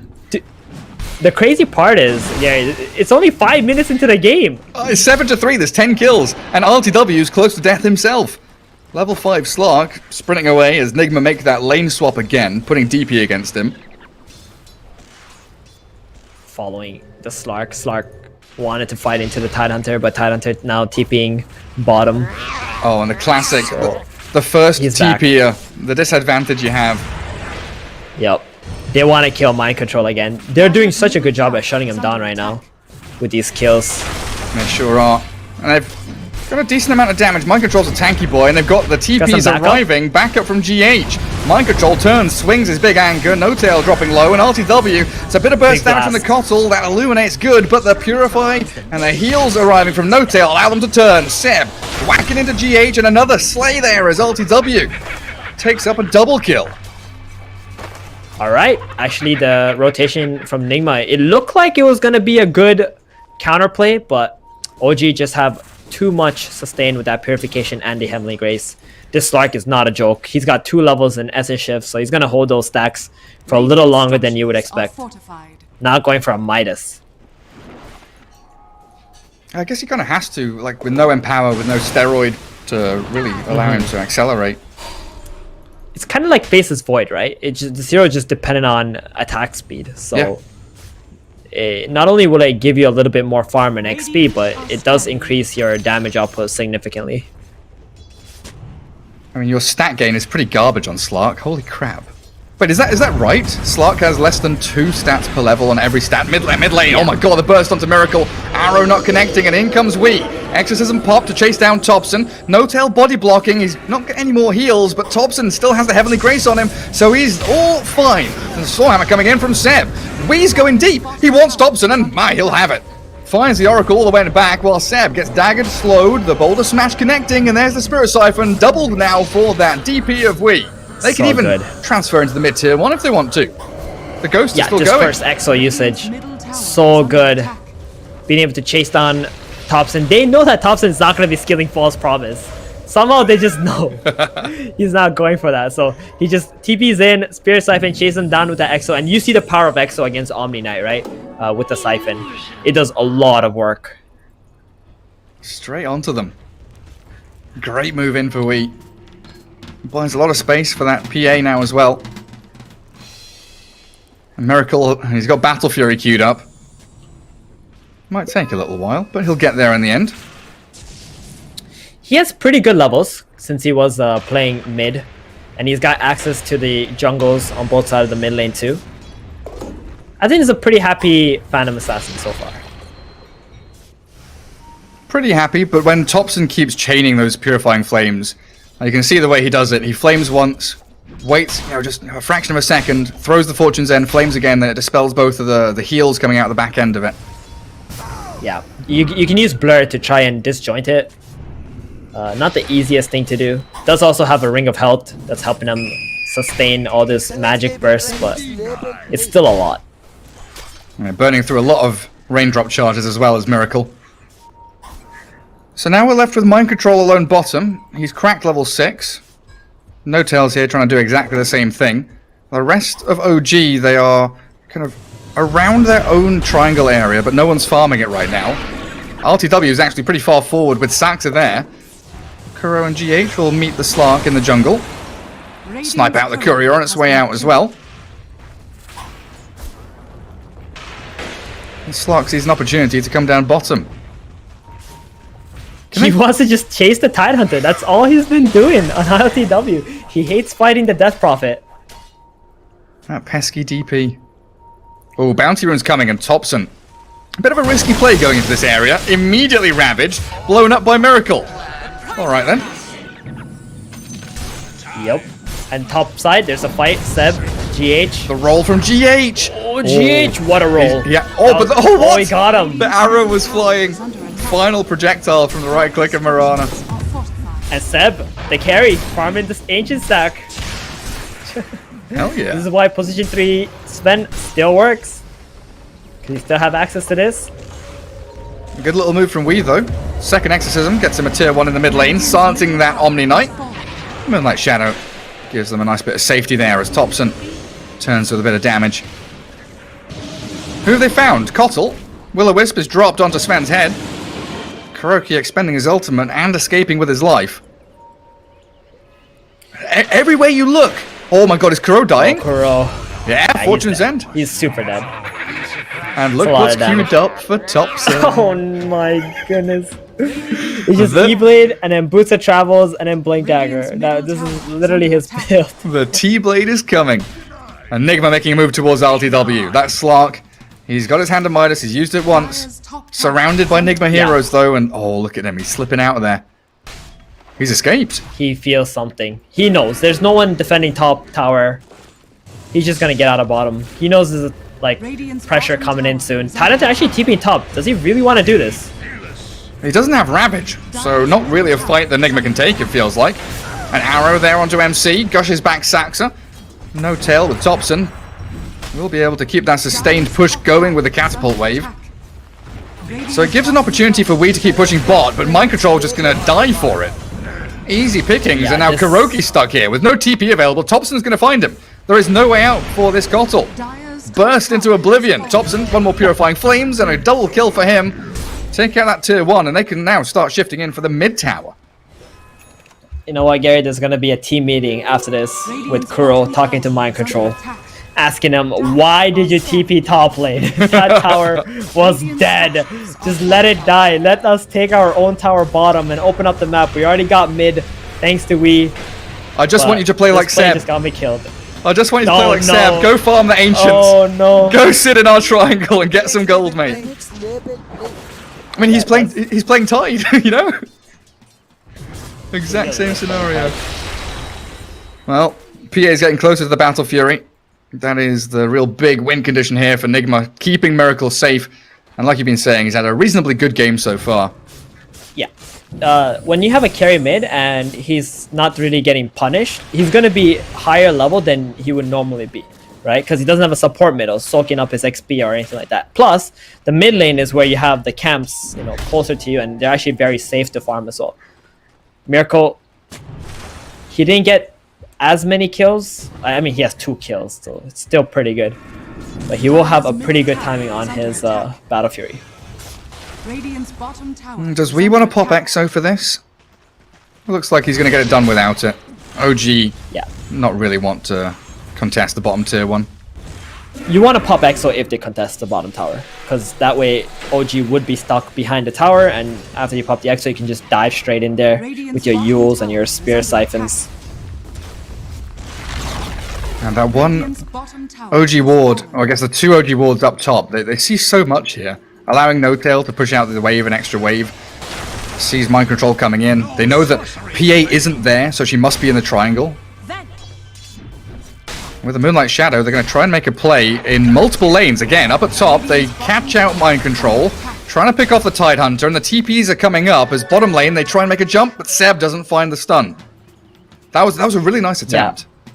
The crazy part is, yeah, it's only 5 minutes into the game. It's 7-3. There's 10 kills, and RTW's close to death himself. Level 5 Slark sprinting away as Nigma make that lane swap again, putting DP against him. Following the Slark. Slark wanted to fight into the Tidehunter, but Tidehunter now TPing bottom. Oh, and the classic, the first TP, the disadvantage you have. Yep. They want to kill Mind Control again. They're doing such a good job at shutting him down right now with these kills. They sure are. And they've got a decent amount of damage. Mind Control's a tanky boy, and they've got the TPs arriving. Backup from GH. Mind Control turns, swings his big anger. No Tail dropping low, and RTW. It's a bit of burst damage from the Kotl. That illuminates good, but the Purify and the heals arriving from No Tail allow them to turn. Seb whacking into GH, and another slay there as RTW takes up a double kill. Alright, actually the rotation from Nigma, it looked like it was going to be a good counterplay, but OG just have too much sustain with that Purification and the Heavenly Grace. This Slark is not a joke. He's got 2 levels in Essence Shift, so he's going to hold those stacks for a little longer than you would expect. Not going for a Midas. I guess he kind of has to, like with no Empower, with no Steroid, to really allow him to accelerate. It's kind of like Faceless Void, right? It's just, the zero just dependent on attack speed. So not only will it give you a little bit more farm and XP, but it does increase your damage output significantly. I mean, your stat gain is pretty garbage on Slark. Holy crap. Wait, is that right? Slark has less than 2 stats per level on every stat. Mid lane. Oh my god, the burst onto Miracle. Arrow not connecting, and in comes Wee. Exorcism pop to chase down Thompson. No Tail body blocking. He's not getting any more heals, but Thompson still has the Heavenly Grace on him, so he's all fine. And Slawhammer coming in from Seb. Wee's going deep. He wants Thompson, and he'll have it. Finds the Oracle all the way in the back, while Seb gets daggered, slowed, the Boulder Smash connecting, and there's the Spirit Siphon, doubled now for that DP of Wee. They can even transfer into the mid-tier 1 if they want to. The Ghost is still going. Yeah, just first Exo usage. So good. Being able to chase down Thompson. They know that Thompson's not going to be skilling False Promise. Somehow they just know. He's not going for that. So he just TP's in, Spirit Siphon, chase him down with that Exo. And you see the power of Exo against Omni Knight, right? With the Siphon. It does a lot of work. Straight onto them. Great move in for Wee. Buys a lot of space for that PA now as well. And Miracle, he's got Battle Fury queued up. Might take a little while, but he'll get there in the end. He has pretty good levels since he was playing mid. And he's got access to the jungles on both sides of the mid lane too. I think he's a pretty happy Phantom Assassin so far. Pretty happy, but when Thompson keeps chaining those Purifying Flames, you can see the way he does it. He flames once, waits, just a fraction of a second, throws the Fortune's End, flames again, then it dispels both of the heals coming out the back end of it. Yeah, you can use Blur to try and disjoint it. Not the easiest thing to do. Does also have a ring of health that's helping him sustain all this magic burst, but it's still a lot. Yeah, burning through a lot of raindrop charges as well as Miracle. So now we're left with Mind Control alone bottom. He's cracked level 6. No Tails here trying to do exactly the same thing. The rest of OG, they are kind of around their own triangle area, but no one's farming it right now. RTW is actually pretty far forward with Saxa there. Kuro and GH will meet the Slark in the jungle. Snipe out the Courier on its way out as well. And Slark sees an opportunity to come down bottom. He wants to just chase the Tidehunter. That's all he's been doing on RTW. He hates fighting the Death Prophet. That pesky DP. Oh, Bounty Rune's coming and Thompson. A bit of a risky play going into this area. Immediately ravaged. Blown up by Miracle. Alright then. Yep. And top side, there's a fight. Seb, GH. The roll from GH. Oh, GH, what a roll. Yeah. Oh, but what? Oh, he got him. The arrow was flying. Final projectile from the right click of Mirana. And Seb, the carry, farming this ancient stack. Hell yeah. This is why position 3 Sven still works. Can you still have access to this? A good little move from Wee though. Second Exorcism gets him a tier 1 in the mid lane, silencing that Omni Knight. Moonlight Shadow gives them a nice bit of safety there as Thompson turns with a bit of damage. Who have they found? Kotl. Will-O-Wisp is dropped onto Sven's head. Kuroki expending his ultimate and escaping with his life. Everywhere you look! Oh my god, is Kuro dying? Oh, Kuro. Yeah, Fortune's End. He's super dead. And look what's queued up for Thompson. Oh my goodness. He just E-Blade and then Boots of Travels and then Blink Dagger. Now, this is literally his build. The T-Blade is coming. Enigma making a move towards RTW. That's Slark. He's got his hand on Midas. He's used it once. Surrounded by Enigma heroes though, and oh, look at him. He's slipping out of there. He's escaped. He feels something. He knows. There's no one defending top tower. He's just gonna get out of bottom. He knows there's like pressure coming in soon. Tidehunter actually TPing top. Does he really want to do this? He doesn't have Ravage, so not really a fight that Enigma can take, it feels like. An arrow there onto MC. Gushes back Saxa. No tail with Thompson. We'll be able to keep that sustained push going with the catapult wave. So it gives an opportunity for Wee to keep pushing bot, but Mind Control just gonna die for it. Easy pickings, and now Kuroki's stuck here with no TP available. Thompson's gonna find him. There is no way out for this Kotl. Burst into oblivion. Thompson, one more Purifying Flames, and a double kill for him. Take out that tier 1, and they can now start shifting in for the mid tower. You know what, Gary? There's gonna be a team meeting after this with Kuro talking to Mind Control, asking him, why did you TP top lane? That tower was dead. Just let it die. Let us take our own tower bottom and open up the map. We already got mid, thanks to Wee. I just want you to play like Seb. Just got me killed. I just want you to play like Seb. Go farm the Ancients. Oh no. Go sit in our triangle and get some gold, mate. I mean, he's playing Tide, you know? Exact same scenario. Well, PA is getting closer to the Battle Fury. That is the real big win condition here for Nigma, keeping Miracle safe. And like you've been saying, he's had a reasonably good game so far. Yeah. When you have a carry mid and he's not really getting punished, he's going to be higher level than he would normally be, right? Because he doesn't have a support middle soaking up his XP or anything like that. Plus, the mid lane is where you have the camps, you know, closer to you, and they're actually very safe to farm as well. Miracle, he didn't get as many kills. I mean, he has 2 kills, so it's still pretty good. But he will have a pretty good timing on his Battle Fury. Does we want to pop Exo for this? It looks like he's going to get it done without it. OG, yeah, not really want to contest the bottom tier 1. You want to pop Exo if they contest the bottom tower, because that way OG would be stuck behind the tower, and after you pop the Exo, you can just dive straight in there with your Yules and your Spear Siphons. And that one OG ward, or I guess the 2 OG wards up top, they see so much here. Allowing No Tail to push out the wave, an extra wave. Sees Mind Control coming in. They know that PA isn't there, so she must be in the triangle. With the Moonlight Shadow, they're going to try and make a play in multiple lanes. Again, up at top, they catch out Mind Control. Trying to pick off the Tidehunter, and the TPs are coming up as bottom lane they try and make a jump, but Seb doesn't find the stun. That was a really nice attempt. Yeah,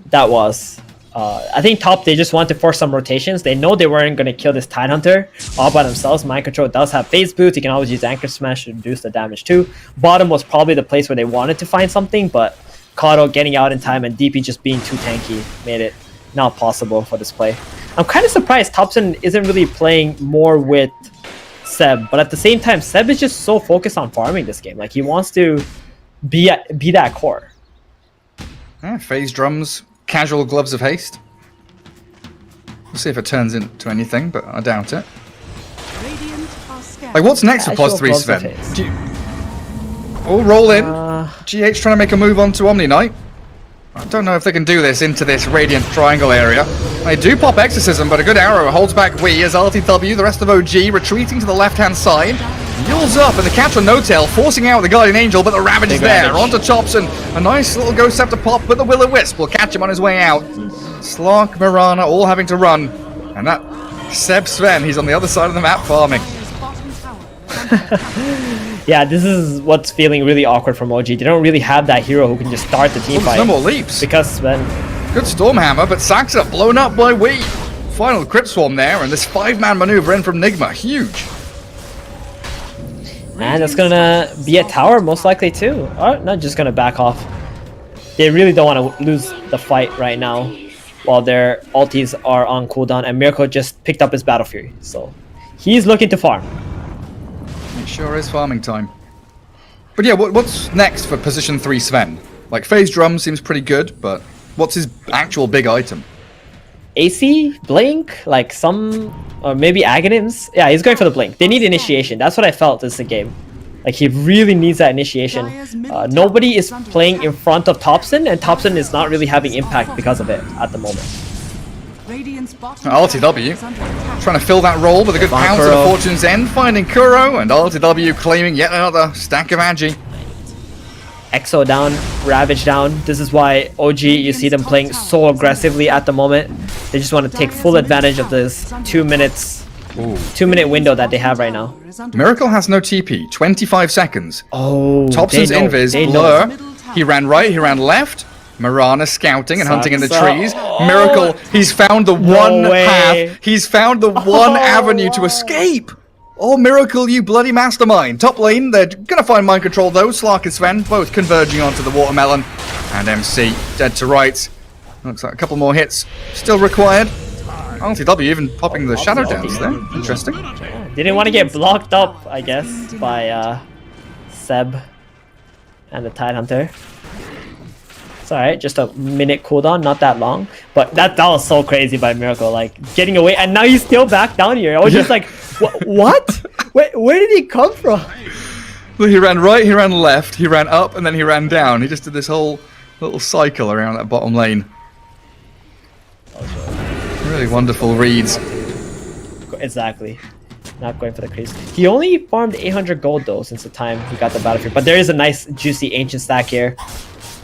that was. I think top, they just wanted to force some rotations. They know they weren't going to kill this Tidehunter all by themselves. Mind Control does have phase boots. You can always use Anchor Smash to reduce the damage too. Bottom was probably the place where they wanted to find something, but Kato getting out in time and DP just being too tanky made it not possible for this play. I'm kind of surprised Thompson isn't really playing more with Seb, but at the same time, Seb is just so focused on farming this game. Like, he wants to be that core. Phase drums, casual gloves of haste. We'll see if it turns into anything, but I doubt it. Radiant are scared. Like, what's next for Pos 3, Sven? Oh, roll in. GH trying to make a move onto Omni Knight. I don't know if they can do this into this Radiant Triangle area. They do pop Exorcism, but a good arrow holds back Wii as RTW, the rest of OG, retreating to the left-hand side. Yules up, and the catch on No-Tail, forcing out the Guardian Angel, but the Ravage is there. Onto Thompson, a nice little Ghost Scepter pop, but the Will-O-Wisp will catch him on his way out. Slark, Mirana, all having to run. And that Seb Sven, he's on the other side of the map farming. Yeah, this is what's feeling really awkward from OG. They don't really have that hero who can just start the team fight. No more leaps. Because Sven... Good Stormhammer, but Saxa blown up by Wii. Final Crypt Swarm there, and this 5-man maneuver in from Nigma, huge. And it's gonna be a tower most likely too. Or not just gonna back off. They really don't want to lose the fight right now while their ultis are on cooldown, and Miracle just picked up his Battle Fury. So he's looking to farm. It sure is farming time. But yeah, what's next for position 3 Sven? Like, Phase Drum seems pretty good, but what's his actual big item? AC? Blink? Like some... Or maybe Aghanims? Yeah, he's going for the Blink. They need initiation. That's what I felt this game. Like, he really needs that initiation. Nobody is playing in front of Thompson, and Thompson is not really having impact because of it at the moment. RTW trying to fill that role with a good pounce at the Fortune's End, finding Kuro, and RTW claiming yet another stack of Agi. Exo down, Ravage down. This is why OG, you see them playing so aggressively at the moment. They just want to take full advantage of this 2 minute window that they have right now. Miracle has no TP, 25 seconds. Oh, Thompson's invis, blur. He ran right, he ran left. Mirana scouting and hunting in the trees. Miracle, he's found the one path. He's found the one avenue to escape. Oh, Miracle, you bloody mastermind. Top lane, they're going to find mind control though. Slark and Sven both converging onto the Watermelon. And MC dead to rights. Looks like a couple more hits still required. RTW even popping the Shadow Dance there. Interesting. Didn't want to get blocked up, I guess, by Seb and the Tidehunter. It's alright, just a minute cooldown, not that long. But that was so crazy by Miracle, like getting away, and now he's still back down here. I was just like, what? Where did he come from? Well, he ran right, he ran left, he ran up, and then he ran down. He just did this whole little cycle around that bottom lane. Really wonderful reads. Exactly. Not going for the craze. He only farmed 800 gold though since the time he got the Battlefield. But there is a nice juicy ancient stack here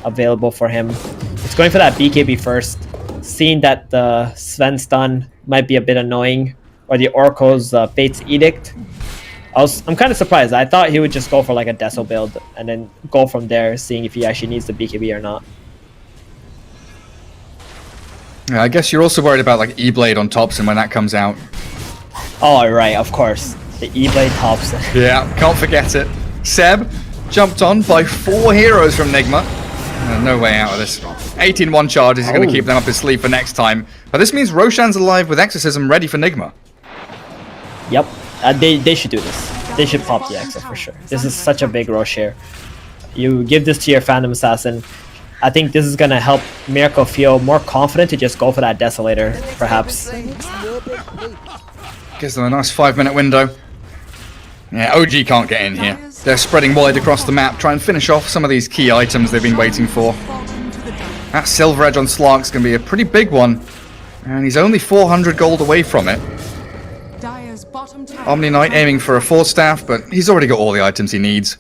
available for him. It's going for that BKB first. Seeing that the Sven stun might be a bit annoying, or the Oracle's Fate's Edict. I'm kind of surprised. I thought he would just go for like a Deso build and then go from there, seeing if he actually needs the BKB or not. Yeah, I guess you're also worried about like E-Blade on Thompson when that comes out. Oh, right, of course. The E-Blade Thompson. Yeah, can't forget it. Seb jumped on by 4 heroes from Nigma. No way out of this. 18-1 charges, he's going to keep them up his sleeve for next time. But this means Roshan's alive with Exorcism ready for Nigma. Yep, they should do this. They should pop the Exo for sure. This is such a big Rosh here. You give this to your Phantom Assassin. I think this is going to help Miracle feel more confident to just go for that Desolator, perhaps. Gives them a nice 5-minute window. Yeah, OG can't get in here. They're spreading wide across the map, try and finish off some of these key items they've been waiting for. That Silver Edge on Slark's going to be a pretty big one. And he's only 400 gold away from it. Omni Knight aiming for a 4-staff, but he's already got all the items he needs.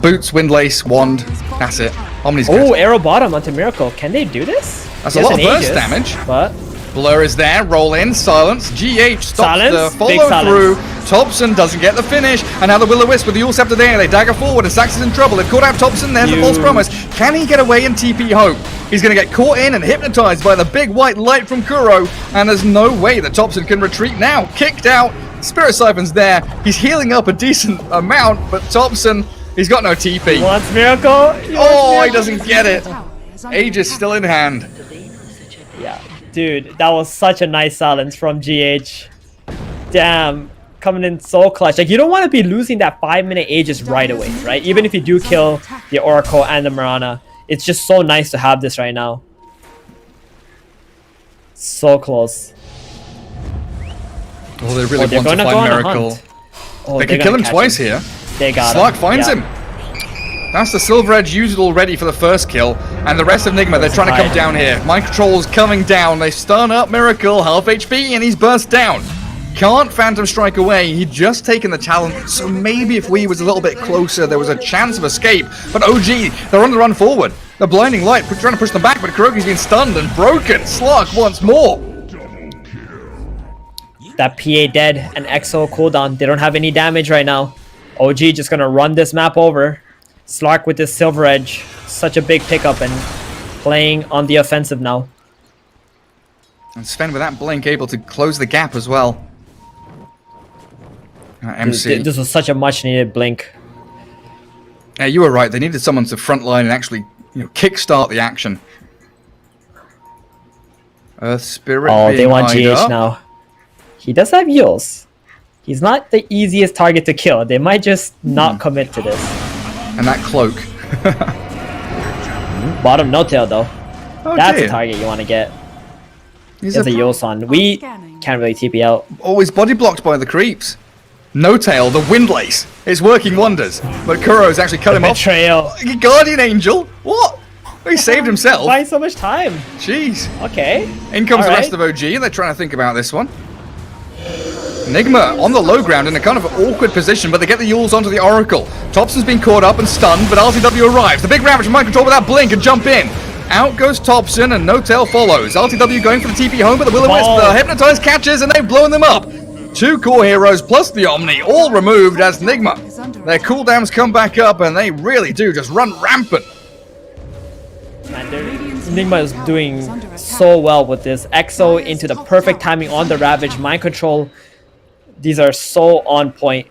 Boots, Windlace, Wand, that's it. Omni's good. Oh, arrow bottom onto Miracle. Can they do this? That's a lot of burst damage. But Blur is there, roll in, silence. GH stops Silence, the big follow through. silence. Thompson doesn't get the finish, and now the Will-O-Wisp with the Ult Scepter there. They dagger forward, and Sax is in trouble. They've caught out Thompson, there's the false promise. Can he get away and TP home? He's going to get caught in and hypnotized by the big white light from Kuro, and there's no way that Thompson can retreat now. Kicked out, Spirit Siphon's there. He's healing up a decent amount, but Thompson, he's got no TP. Wants Miracle? Oh, he doesn't get it. Aegis still in hand. Yeah, dude, that was such a nice silence from GH. Damn, coming in so clutch. Like, you don't want to be losing that 5-minute Aegis right away, right? Even if you do kill the Oracle and the Mirana, it's just so nice to have this right now. So close. Oh, they really they're want to gonna go find on a Miracle. hunt. Oh, They they're can kill gonna him catch twice here. They got Slark him. finds Yeah. him. That's the Silver Edge used already for the first kill. And the rest of Nigma, they're trying to come Right. down here. Mind Control's coming down. They stun up Miracle, half HP, and he's burst down. Can't Phantom Strike away. He'd just taken the talent, so maybe if we was a little bit closer, there was a chance of escape. But OG, they're on the run forward. The blinding light, trying to push them back, but Kuroki's been stunned and broken. Slark once more. That PA dead and EXO cooldown. They don't have any damage right now. OG just gonna run this map over. Slark with this Silver Edge. Such a big pickup and playing on the offensive now. And Sven with that blink able to close the gap as well. MC. This was such a much needed blink. Yeah, you were right. They needed someone to frontline and actually, kickstart the action. Earth Spirit. Oh, they want being GH eyed up. now. He does have heals. He's not the easiest target to kill. They might just not commit to this. And that cloak. Bottom no tail though. Oh, That's dear. a target you want to get. He's There's a Yosan. We can't really TP out. always body blocked by the creeps. No tail, the Windlace. It's working wonders. But Kuro's actually cut him off. Betrayal. Guardian Angel? What? He saved himself. Why so much time? Jeez. Okay. In comes the Alright. rest of OG, and they're trying to think about this one. Enigma on the low ground in a kind of awkward position, but they get the Yules onto the Oracle. Thompson's been caught up and stunned, but RTW arrives. The big Ravage from Mind Control with that blink and jump in. Out goes Thompson, and No Tail follows. RTW going for the TP home, but the Will-O-Wisp, the Hypnotize catches, and they've blown them up. 2 core heroes plus the Omni, all removed as Enigma. Their cooldowns come back up, and they really do just run rampant. Enigma is doing so well with this. EXO into the perfect timing on the Ravage. Mind Control. These are so on point.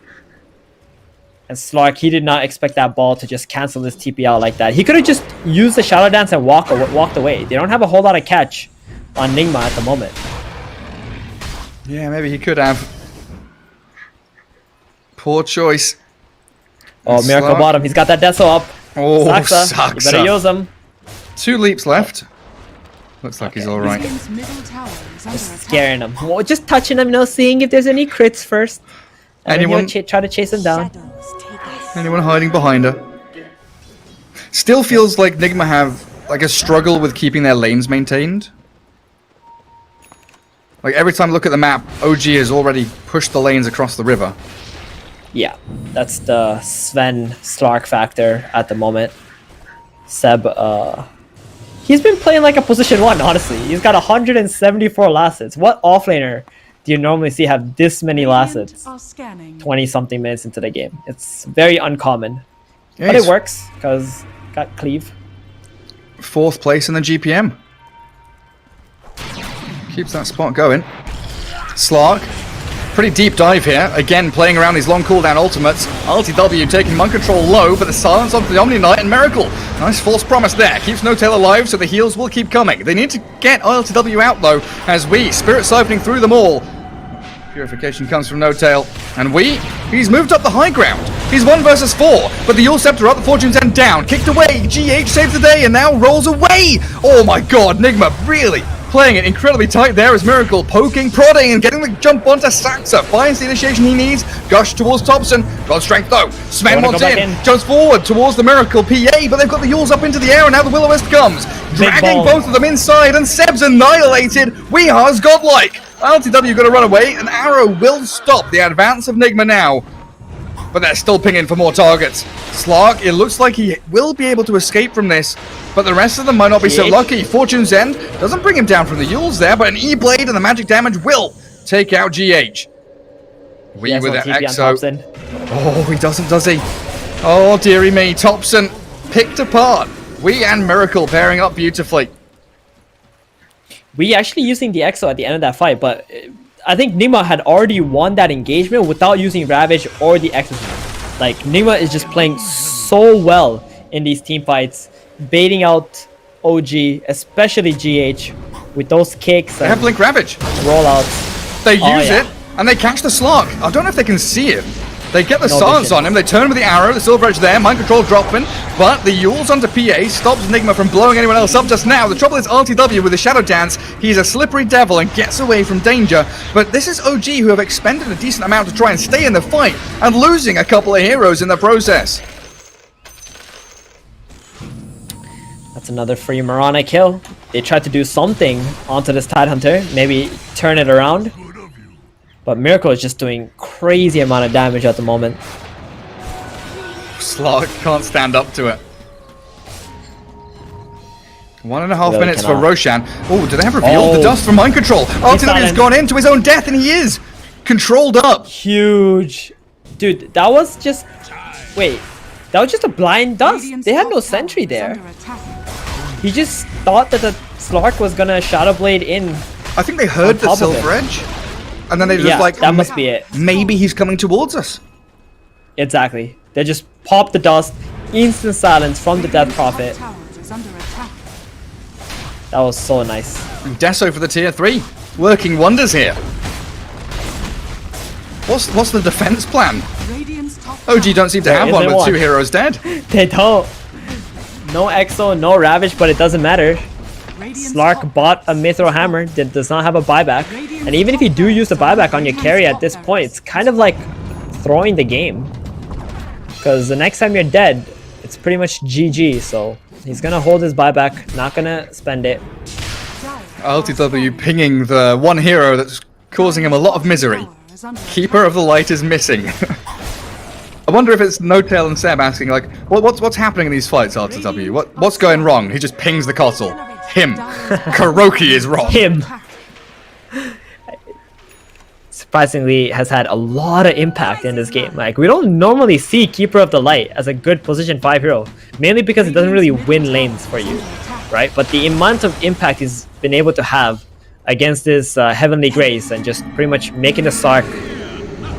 And Slark, he did not expect that ball to just cancel this TP out like that. He could have just used the Shadow Dance and walked away. They don't have a whole lot of catch on Enigma at the moment. Yeah, maybe he could have. Poor choice. Oh, Miracle Slark. bottom. He's got that Deso up. Oh, Saxa, you better Saxa. use him. 2 leaps left. Looks like he's Okay. alright. Radiant's middle tower is under attack. Scaring him. Oh, just touching him, seeing if there's any crits first. And Anyone- then try to chase him down. Anyone hiding behind her? Still feels like Nigma have like a struggle with keeping their lanes maintained. Like every time I look at the map, OG has already pushed the lanes across the river. Yeah, that's the Sven Slark factor at the moment. Seb, he's been playing like a position 1, honestly. He's got 174 last hits. What offlaner do you normally see have this many last Radiant hits? are scanning. 20-something minutes into the game. It's very uncommon. Yeah, But it he's works, because got cleave. 4th place in the GPM. Keeps that spot going. Slark. Pretty deep dive here. Again, playing around these long cooldown ultimates. RTW taking Mind Control low, but the silence onto the Omni Knight and Miracle. Nice false promise there. Keeps No Tail alive, so the heals will keep coming. They need to get RTW out, though, as we, Spirit Siphoning through them all. Purification comes from No Tail. And he's moved up the high ground. He's 1 versus 4, but the Yule Scepter up, the Fortune's End down. Kicked away, GH saves the day and now rolls away. Oh my god, Nigma really playing it incredibly tight there as Miracle poking, prodding, and getting the jump onto Saxa. Finds the initiation he needs. Gush towards Thompson. God strength though. Sven wants in. Jumps forward towards the Miracle PA, but they've got the Yules up into the air and now the Will-O-Wisp comes. Dragging both of them inside and Seb's annihilated. Weehar's godlike. LTW going to run away. An arrow will stop the advance of Nigma now. but they're still pinging for more targets. Slark, it looks like he will be able to escape from this, but the rest of them might not be so lucky. Fortune's End doesn't bring him down from the Yules there, but an E-Blade and the magic damage will take out GH. We with that Exo. Oh, he doesn't, does he? Oh, dearie me. Thompson picked apart. We and Miracle pairing up beautifully. We actually using the Exo at the end of that fight, but I think Nigma had already won that engagement without using Ravage or the Exo. Like, Nigma is just playing so well in these team fights, baiting out OG, especially GH, with those kicks. They have Blink Ravage. Rollouts. They use it, and they catch the Slark. I don't know if they can see him. They get the silence on him, they turn with the arrow, the Silver Edge there, mind control dropping, but the Yules onto PA stops Nigma from blowing anyone else up just now. The trouble is RTW with the Shadow Dance, he's a slippery devil and gets away from danger, but this is OG who have expended a decent amount to try and stay in the fight, and losing a couple of heroes in the process. That's another free Mirana kill. They tried to do something onto this Tidehunter, maybe turn it around. But Miracle is just doing crazy amount of damage at the moment. Slark can't stand up to it. 1.5 minutes for Roshan. Oh, do they have revealed the dust from mind control? RTW has gone into his own death and he is controlled up. Huge. Dude, that was just... Wait. That was just a blind dust. They had no sentry there. He just thought that the Slark was gonna Shadow Blade in. I think they heard the Silver Edge. And then they just like, that must be it. Maybe he's coming towards us. Exactly. They just pop the dust, instant silence from the Death Prophet. That was so nice. Deso for the tier 3, working wonders here. What's the defense plan? OG don't seem to have one with 2 heroes dead. They don't. No Exo, no Ravage, but it doesn't matter. Slark bought a Mithril Hammer that does not have a buyback, and even if you do use the buyback on your carry at this point, it's kind of like throwing the game, because the next time you're dead, it's pretty much GG. So he's gonna hold his buyback, not gonna spend it. LTW pinging the one hero that's causing him a lot of misery. Keeper of the Light is missing. I wonder if it's No-Tail and Seb asking, like, what's happening in these fights, RTW? What's going wrong? He just pings the console. Him. Kuroki is wrong. Him. Surprisingly, has had a lot of impact in this game. Like, we don't normally see Keeper of the Light as a good position 5 hero, mainly because it doesn't really win lanes for you, right? But the amount of impact he's been able to have against this Heavenly Grace and just pretty much making the Slark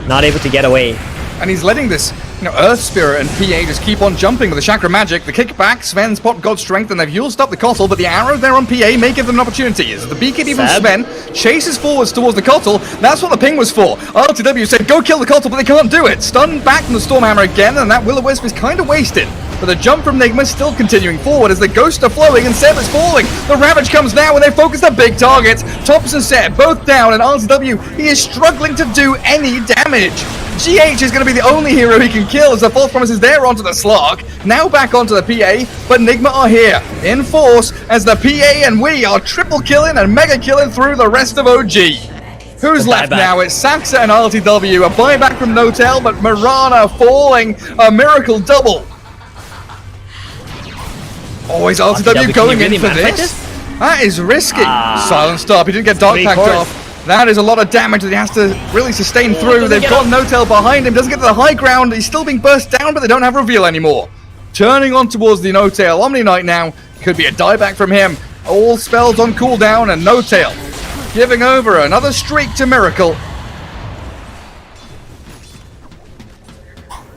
not able to get away. And he's letting this, Earth Spirit and PA just keep on jumping with the Chakra Magic. The kickback, Sven's popped God's Strength, and they've used up the Kotl, but the arrow there on PA may give them an opportunity. As the BKB from Sven chases forwards towards the Kotl, that's what the ping was for. RTW said, go kill the Kotl, but they can't do it. Stunned back from the Stormhammer again, and that Will-O-Wisp is kind of wasted. But the jump from Nigma is still continuing forward as the ghosts are flowing and Seb is falling. The Ravage comes now and they focus the big targets. Tops and Seb both down, and RTW, he is struggling to do any damage. GH is going to be the only hero he can kill as the False Promise is there onto the Slark. Now back onto the PA, but Nigma are here in force as the PA and we are triple killing and mega killing through the rest of OG. Who's left now? It's Saxa and RTW. A buyback from No-Tail, but Mirana falling. A miracle double. Always RTW going in for this. That is risky. Silent stop. He didn't get Dark Packed off. That is a lot of damage that he has to really sustain through. They've got No-Tail behind him. Doesn't get to the high ground. He's still being burst down, but they don't have reveal anymore. Turning on towards the No-Tail. Omni Knight now. Could be a dieback from him. All spells on cooldown, and No-Tail giving over another streak to Miracle.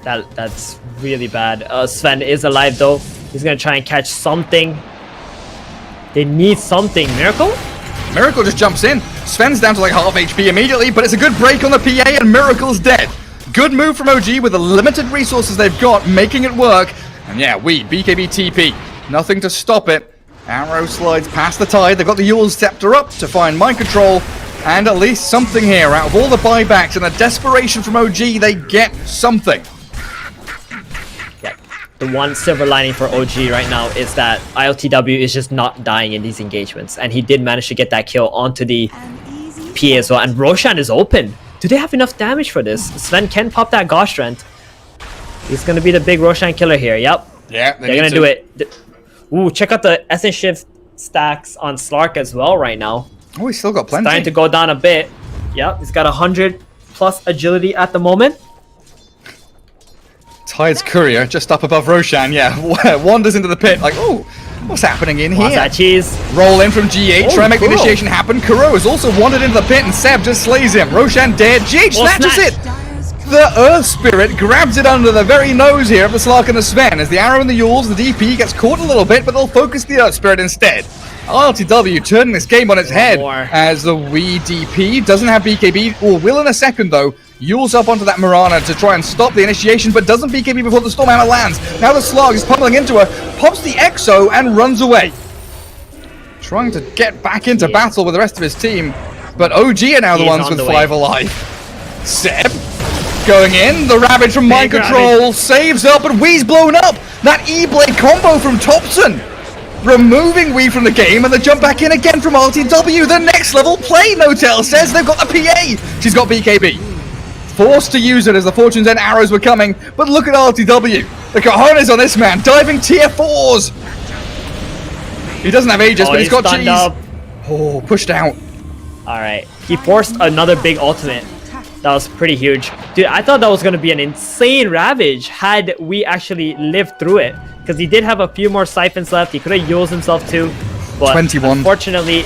That's really bad. Sven is alive though. He's gonna try and catch something. They need something. Miracle? Miracle just jumps in. Sven's down to like half HP immediately, but it's a good break on the PA and Miracle's dead. Good move from OG with the limited resources they've got, making it work. And yeah, BKB TP. Nothing to stop it. Arrow slides past the tide. They've got the Yule's Scepter up to find mind control. And at least something here. Out of all the buybacks and the desperation from OG, they get something. The one silver lining for OG right now is that ILTW is just not dying in these engagements, and he did manage to get that kill onto the PA as well. And Roshan is open. Do they have enough damage for this? Sven can pop that Gosh Strength, He's gonna be the big Roshan killer here. Yep. Yeah, They're gonna do it. Ooh, check out the essence shift stacks on Slark as well right now. Oh, he's still got plenty. Starting to go down a bit. Yep, he's got 100+ agility at the moment. Tide's courier just up above Roshan, yeah, wanders into the pit like, oh, what's happening in What's here? that cheese? Roll in from GH, try to make the Kuro. initiation happen. Kuro has also wandered into the pit and Seb just slays him. Roshan dead, GH snatches snatch. it! The Earth Spirit grabs it under the very nose here of the Slark and the Sven. As the arrow and the Yules, the DP gets caught a little bit, but they'll focus the Earth Spirit instead. RTW turning this game on its head more. as the Wii DP doesn't have BKB, or will in a second though. Yules up onto that Mirana to try and stop the initiation, but doesn't BKB before the Stormhammer lands. Now the Slark is pummeling into her, pops the Exo and runs away. Trying to get back into battle with the rest of his team, but OG are now the He's ones on with the 5 way. alive. Seb going in, the Ravage from Mind Big Control Ravage. saves up, but Wee's blown up. That E-Blade combo from Thompson, removing Wee from the game, and the jump back in again from RTW. The next level play, Notel says. They've got the PA. She's got BKB. Forced to use it as the Fortune's End arrows were coming, but look at RTW. The cojones on this man, diving tier 4s. He doesn't have Aegis, but he's got stunned cheese. up. Oh, pushed out. Alright. He forced another big ultimate. That was pretty huge. Dude, I thought that was going to be an insane Ravage had we actually lived through it. Because he did have a few more siphons left. He could have used himself too. But 21. unfortunately,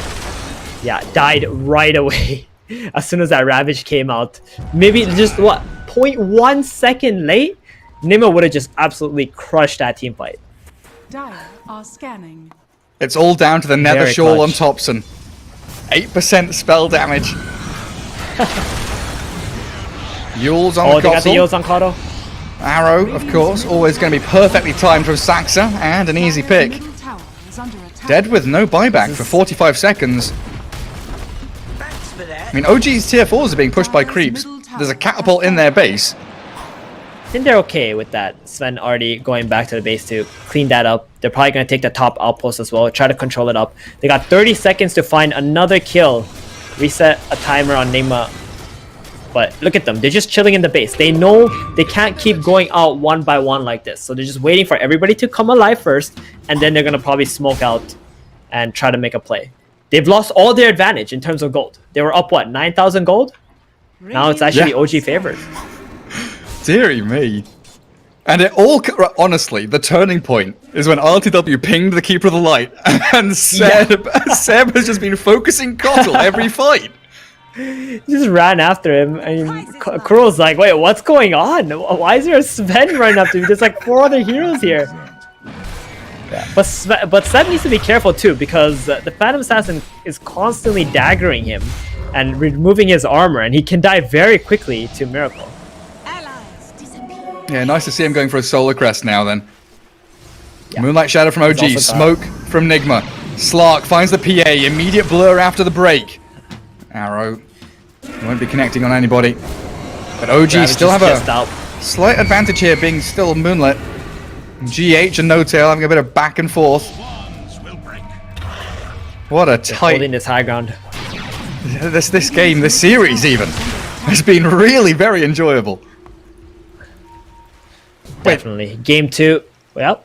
yeah, died right away. As soon as that Ravage came out. Maybe just, what, 0.1 second late? Nima would have just absolutely crushed that team fight. Dire are scanning. It's all down to the Nether Very Shawl on clutch. Thompson. 8% spell damage. Yules on Oh, the they got the Kossel. heals on Kato. Arrow, of course, always going to be perfectly timed from Saxa, and an easy pick. Middle tower is under attack. Dead with no buyback for 45 seconds. Thanks for that. I mean, OG's tier 4s are being pushed by creeps. There's a catapult in their base. I think they're okay with that. Sven already going back to the base to clean that up. They're probably going to take the top outpost as well, try to control it up. They got 30 seconds to find another kill. Reset a timer on Nima. But look at them. They're just chilling in the base. They know they can't keep going out one by one like this. So they're just waiting for everybody to come alive first. And then they're going to probably smoke out and try to make a play. They've lost all their advantage in terms of gold. They were up, what, 9,000 gold? Now it's actually OG favored. Deary me. And it all, honestly, the turning point is when RTW pinged the Keeper of the Light, and Seb has just been focusing Kossel every fight. Just ran after him. I mean, Kuro's like, wait, what's going on? Why is there a Sven running after me? There's like 4 other heroes here. Yeah. But Seb needs to be careful too, because the Phantom Assassin is constantly daggering him and removing his armor, and he can die very quickly to Miracle. Allies disappear. Yeah, nice to see him going for a solar crest now then. Yeah. Moonlight Shadow from OG, also smoke from Nigma. Slark finds the PA, immediate blur after the break. Arrow won't be connecting on anybody. But OG Ravage still is have just a out. slight advantage here, being still moonlit. GH and No Tail having a bit of back and forth. What a tight Holding this high ground. this game, this series even, has been really very enjoyable. Definitely. Game 2. Well,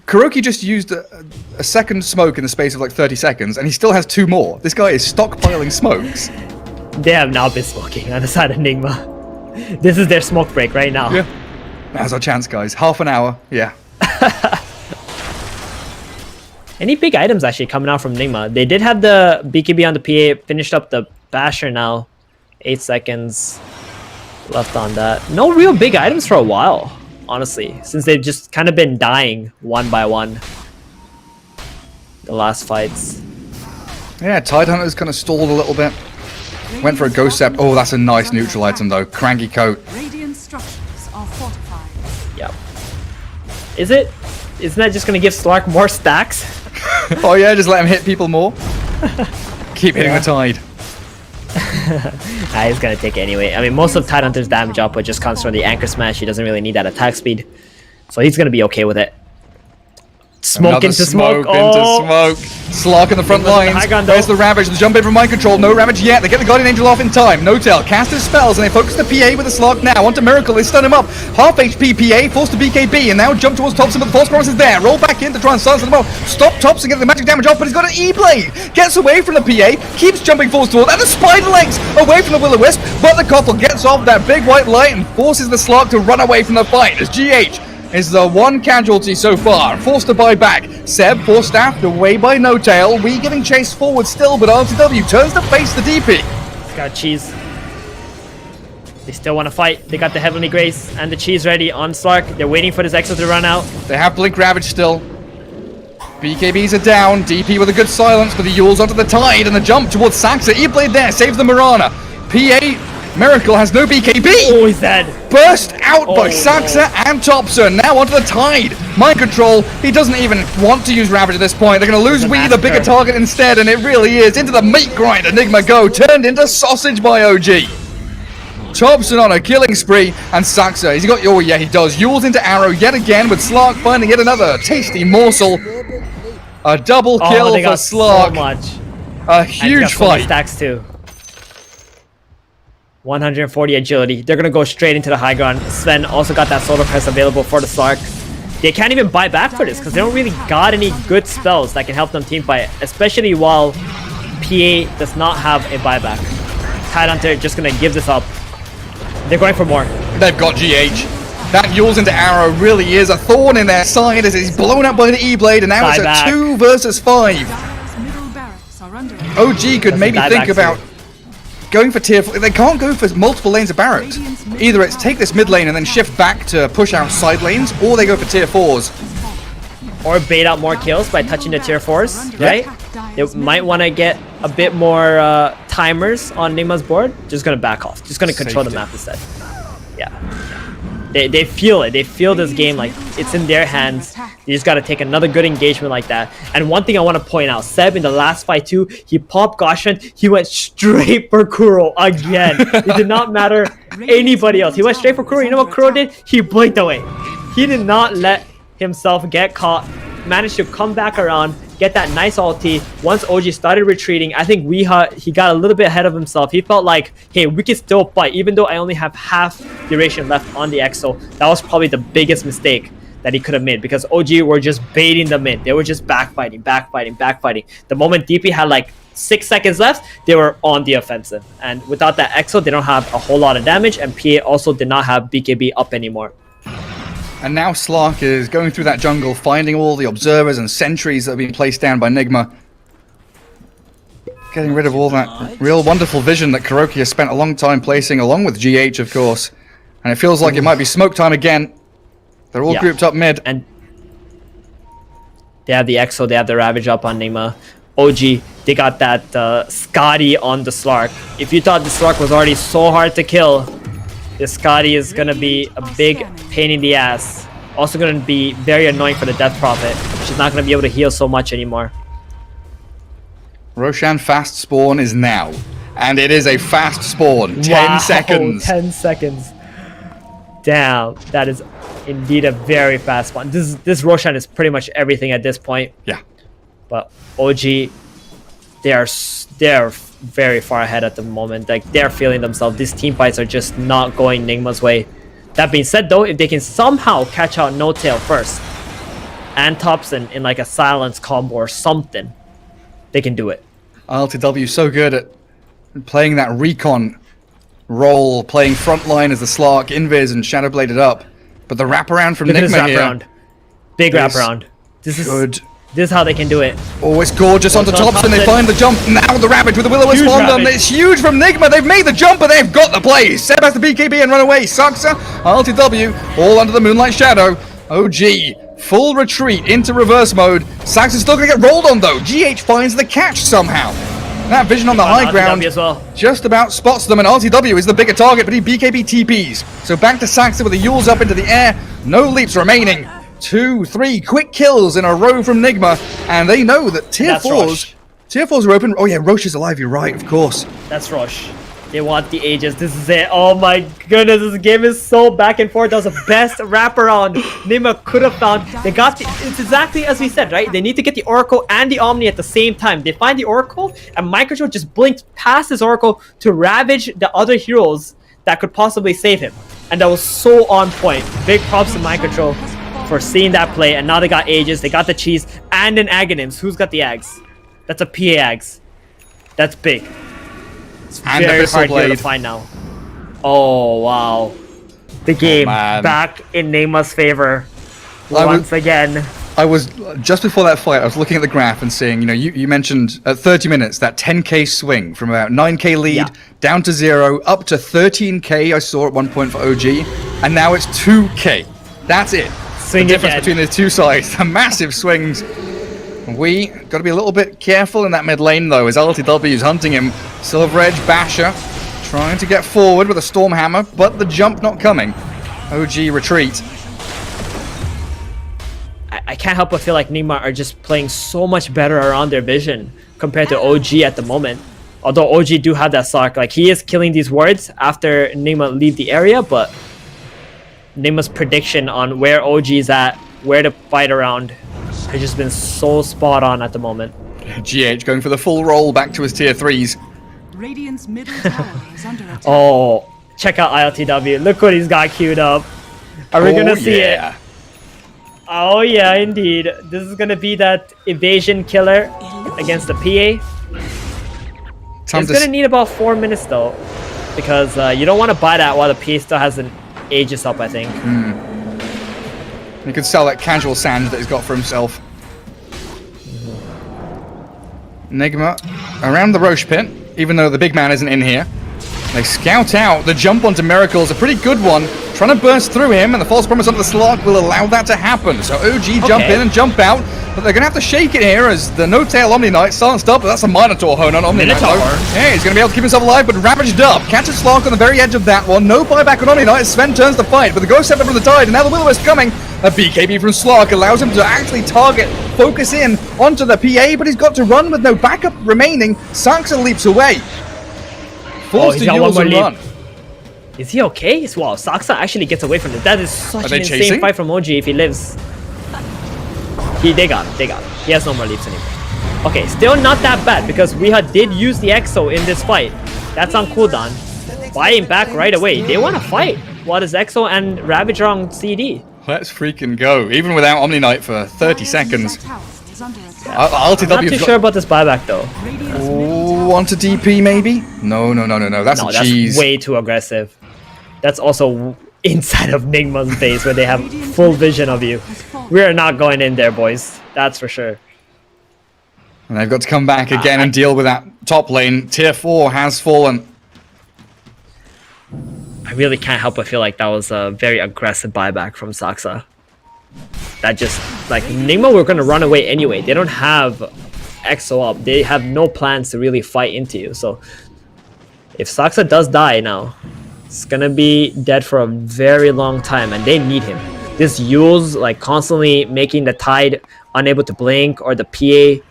Kuroki just used a second smoke in the space of like 30 seconds, and he still has 2 more. This guy is stockpiling smokes. they have now been smoking on the side of Nigma. This is their smoke break right now. Yeah. Now's our chance, guys. Half an hour. Yeah. Any big items actually coming out from Nigma? They did have the BKB on the PA, finished up the Basher now. 8 seconds left on that. No real big items for a while, honestly, since they've just kind of been dying one by one. The last fights. Yeah, Tidehunter's kind of stalled a little bit. Went for a Ghost Scepter. Oh, that's a nice neutral item, though. Cranky Coat. Radiant structures are fortified. Yep. Is it? Isn't that just going to give Slark more stacks? Oh, yeah, just let him hit people more. Keep hitting the Tide. Nah, he's going to take it anyway. I mean, most of Tidehunter's damage output just comes from the Anchor Smash. He doesn't really need that attack speed. So he's going to be okay with it. Smoke into smoke. Into smoke. Slark in the front lines. There's the Ravage. The jump in from mind control. No Ravage yet. They get the Guardian Angel off in time. No tail. Cast his spells and they focus the PA with the Slark now. Onto Miracle. They stun him up. Half HP PA. Forced to BKB and now jump towards Thompson, but the Force Promise is there. Roll back in to try and silence them off. Stop Thompson, get the magic damage off, but he's got an E-Blade. Gets away from the PA. Keeps jumping forwards towards, and the Spider Legs away from the Will-O-Wisp, but the Koppel gets off that big white light and forces the Slark to run away from the fight as GH is the one casualty so far, forced to buy back. Seb forced staffed away by No Tail. We getting chased forward still, but RTW turns to face the DP. Got cheese. They still want to fight. They got the Heavenly Grace and the cheese ready on Slark. They're waiting for this Exo to run out. They have Blink Ravage still. BKBs are down. DP with a good silence, but the Yules onto the Tide and the jump towards Saxa. E-Blade there saves the Mirana. PA Miracle has no BKB. Oh, he's dead. Burst out by Saxa and Thompson. Now onto the Tide. Mind control. He doesn't even want to use Ravage at this point. They're going to lose Wee, the bigger target instead, and it really is. Into the meat grind. Enigma Go turned into sausage by OG. Thompson on a killing spree, and Saxa, he's got, oh yeah, he does. Yules into Arrow yet again, with Slark finding yet another tasty morsel. A double kill for Slark. So much. A huge fight. Stacks too. 140 agility. They're gonna go straight into the high ground. Sven also got that solar press available for the Slark. They can't even buy back for this because they don't really got any good spells that can help them team fight, especially while PA does not have a buyback. Tidehunter just gonna give this up. They're going for more. They've got GH. That Yules into Arrow really is a thorn in their side as he's blown up by the E-Blade, and now it's a 2 versus 5. OG could maybe think about going for tier 4. They can't go for multiple lanes of barracks. Either it's take this mid lane and then shift back to push out side lanes, or they go for tier 4s. Or bait out more kills by touching the tier 4s, right? They might want to get a bit more timers on Nigma's board. Just going to back off. Just going to control the map instead. Yeah. They feel it. They feel this game like it's in their hands. You just got to take another good engagement like that. And one thing I want to point out, Seb in the last fight too, he popped Goshen. He went straight for Kuro again. It did not matter anybody else. He went straight for Kuro. You know what Kuro did? He blinked away. He did not let himself get caught. Managed to come back around, get that nice ulti. Once OG started retreating, I think he got a little bit ahead of himself. He felt like, hey, we can still fight even though I only have half duration left on the Exo. That was probably the biggest mistake that he could have made because OG were just baiting the mid. They were just backfighting. The moment DP had like 6 seconds left, they were on the offensive. And without that Exo, they don't have a whole lot of damage, and PA also did not have BKB up anymore. And now Slark is going through that jungle, finding all the observers and sentries that have been placed down by Nigma. Getting rid of all that real wonderful vision that Kuroki has spent a long time placing, along with GH, of course. And it feels like it might be smoke time again. They're all grouped up mid. And they have the Exo, they have the Ravage up on Nigma. OG, they got that Scotty on the Slark. If you thought the Slark was already so hard to kill, this Scotty is going to be a big pain in the ass. Also going to be very annoying for the Death Prophet. She's not going to be able to heal so much anymore. Roshan fast spawn is now. And it is a fast spawn. 10 seconds. 10 seconds. Damn. That is indeed a very fast spawn. This Roshan is pretty much everything at this point. Yeah. But OG, they're very far ahead at the moment. Like, they're feeling themselves. These team fights are just not going Nigma's way. That being said though, if they can somehow catch out No Tail first and Thompson in like a silence combo or something, they can do it. RTW so good at playing that recon role, playing frontline as the Slark, Invis and Shadowbladed up. But the wraparound from Nigma here. Big wraparound. This is good. This is how they can do it. Oh, it's gorgeous onto Thompson. They find the jump. Now the Ravage with the Will-O-Wisp on them. It's huge from Nigma. They've made the jump, but they've got the plays. Seb has the BKB and run away. Saxa, RTW, all under the Moonlight Shadow. OG, full retreat into reverse mode. Saxa's still going to get rolled on, though. GH finds the catch somehow. That vision on the high ground just about spots them, and RTW is the bigger target, but he BKB TPs. So back to Saxa with the Yules up into the air. No leaps remaining. 2, 3 quick kills in a row from Nigma, and they know that tier 4s are open. Oh yeah, Roche is alive, you're right, of course. That's Roche. They want the Aegis. This is it. Oh my goodness, this game is so back and forth. That was the best wraparound Nima could have found. They got the, it's exactly as we said, right? They need to get the Oracle and the Omni at the same time. They find the Oracle, and Microsoft just blinked past this Oracle to ravage the other heroes that could possibly save him. And that was so on point. Big props to Microsoft for seeing that play. And now they got Aegis, they got the cheese, and an Aghanims. Who's got the Ags? That's a PA Ags. That's big. It's And very the hard here to Blade. find now. Oh, wow. The game man. back in Neyma's favor I once again. I was, just before that fight, I was looking at the graph and seeing, you know, you mentioned at 30 minutes, that 10k swing from about 9k lead Yeah. down to 0, up to 13k I saw at one point for OG, and now it's 2k. That's it. Swing the difference again. between the two sides, the massive swings. We got to be a little bit careful in that mid lane, though, as LTW is hunting him. Silver Edge Basher trying to get forward with a Storm Hammer, but the jump not coming. OG retreat. I can't help but feel like Neyma are just playing so much better around their vision compared to OG at the moment. Although OG do have that sock, like he is killing these wards after Neyma leave the area, but Neyma's prediction on where OG is at, where to fight around, has just been so spot on at the moment. GH going for the full roll back to his tier 3s. Radiant's middle tower is under attack. Oh, check out ILTW. Look what he's got queued up. Are we gonna see it? Oh yeah, indeed. This is gonna be that evasion killer against the PA. It's gonna need about 4 minutes though, because you don't want to buy that while the PA still has an Aegis up, I think. He could sell that casual sand that he's got for himself. Enigma around the Roche pit, even though the big man isn't in here. They scout out. The jump onto Miracle is a pretty good one. Trying to burst through him, and the false promise onto the slot will allow that to happen. So OG jump in and jump out, but they're going to have to shake it here as the No-Tail Omni Knight starts up, but that's a Minotaur Hone on Omni Knight. Yeah, he's going to be able to keep himself alive, but ravaged up. Catches Slark on the very edge of that one. No buyback on Omni Knight as Sven turns the fight, but the Ghost Scepter from the Tide, and now the Will-O-Wisp coming. A BKB from Slark allows him to actually target, focus in onto the PA, but he's got to run with no backup remaining. Saxa leaps away. Forced to use and run. Is he okay? Wow, Saxa actually gets away from it. That is such an insane chasing? fight from OG if he lives. They got him. He has no more leaps anymore. Okay, still not that bad because we did use the Exo in this fight. That's on cooldown. Buying back right away. They want to fight. What is Exo and Ravage are on CD? Let's freaking go. Even without Omni Knight for 30 seconds. Tower is under attack. I'm not too LTW's sure about this buyback though. Radiant's middle got onto DP maybe? No. That's No, a that's cheese. way too aggressive. That's also inside of Nigma's base where they have full vision of you. We are not going in there, boys. That's for sure. And they've got to come back again and deal with that top lane. Tier 4 has fallen. I really can't help but feel like that was a very aggressive buyback from Saxa. That just, like, Nigma were going to run away anyway. They don't have Exo up. They have no plans to really fight into you. So, if Saxa does die now, it's going to be dead for a very long time. And they need him. This Yule's, like, constantly making the Tide unable to blink, or the PA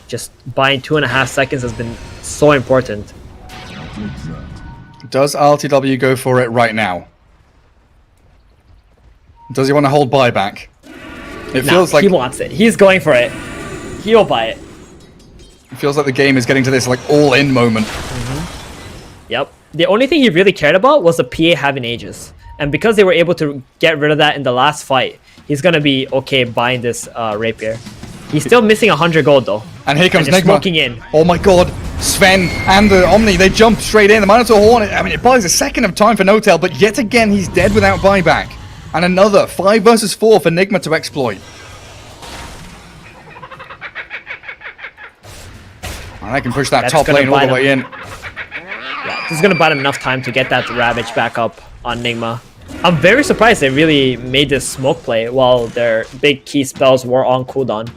just buying 2.5 seconds has been so important. Does RTW go for it right now? Does he want to hold buyback? It feels like he wants it. He's going for it. He'll buy it. it feels like the game is getting to this like all-in moment. Yep. The only thing he really cared about was the PA having Aegis. And because they were able to get rid of that in the last fight, he's going to be okay buying this Rapier. He's still missing 100 gold though. And here comes just Nigma. smoking in. Oh my god. Sven and the Omni, they jump straight in. The Minotaur Horn, I mean, it buys a second of time for No-Tail, but yet again, he's dead without buyback. And another 5 versus 4 for Nigma to exploit. And I can push that That's top gonna lane all buy the way in. Yeah, this is going to buy them enough time to get that Ravage back up on Nigma. I'm very surprised they really made this smoke play while their big key spells were on cooldown.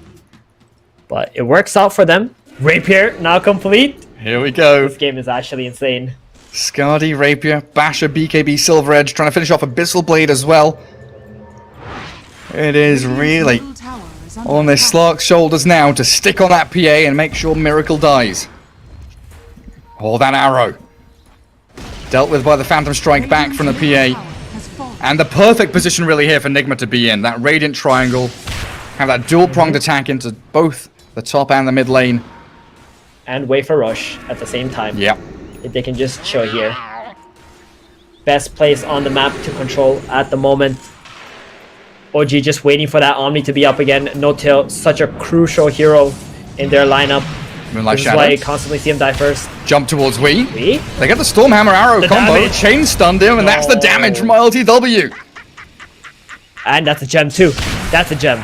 But it works out for them. Rapier now complete. Here we go. This game is actually insane. Skadi, Rapier, Basher, BKB, Silver Edge, trying to finish off Abyssal Blade as well. It is really middle tower is under on this attack. Slark's shoulders now to stick on that PA and make sure Miracle dies. Oh, that arrow. Dealt with by the Phantom Strike back from the PA. Has fallen. And the perfect position really here for Nigma to be in. That Radiant Triangle. Have that dual-pronged attack into both the top and the mid lane. And wait for rush at the same time. Yeah. If they can just chill here. Best place on the map to control at the moment. OG just waiting for that Omni to be up again. No-Tail, such a crucial hero in their lineup. Moonlight This is why Shadow. you constantly see him die first. Jump towards Wii. We? They get the Stormhammer Arrow The combo. damage. Chain stunned him, and that's the No. damage from LTW. And that's a gem too. That's a gem.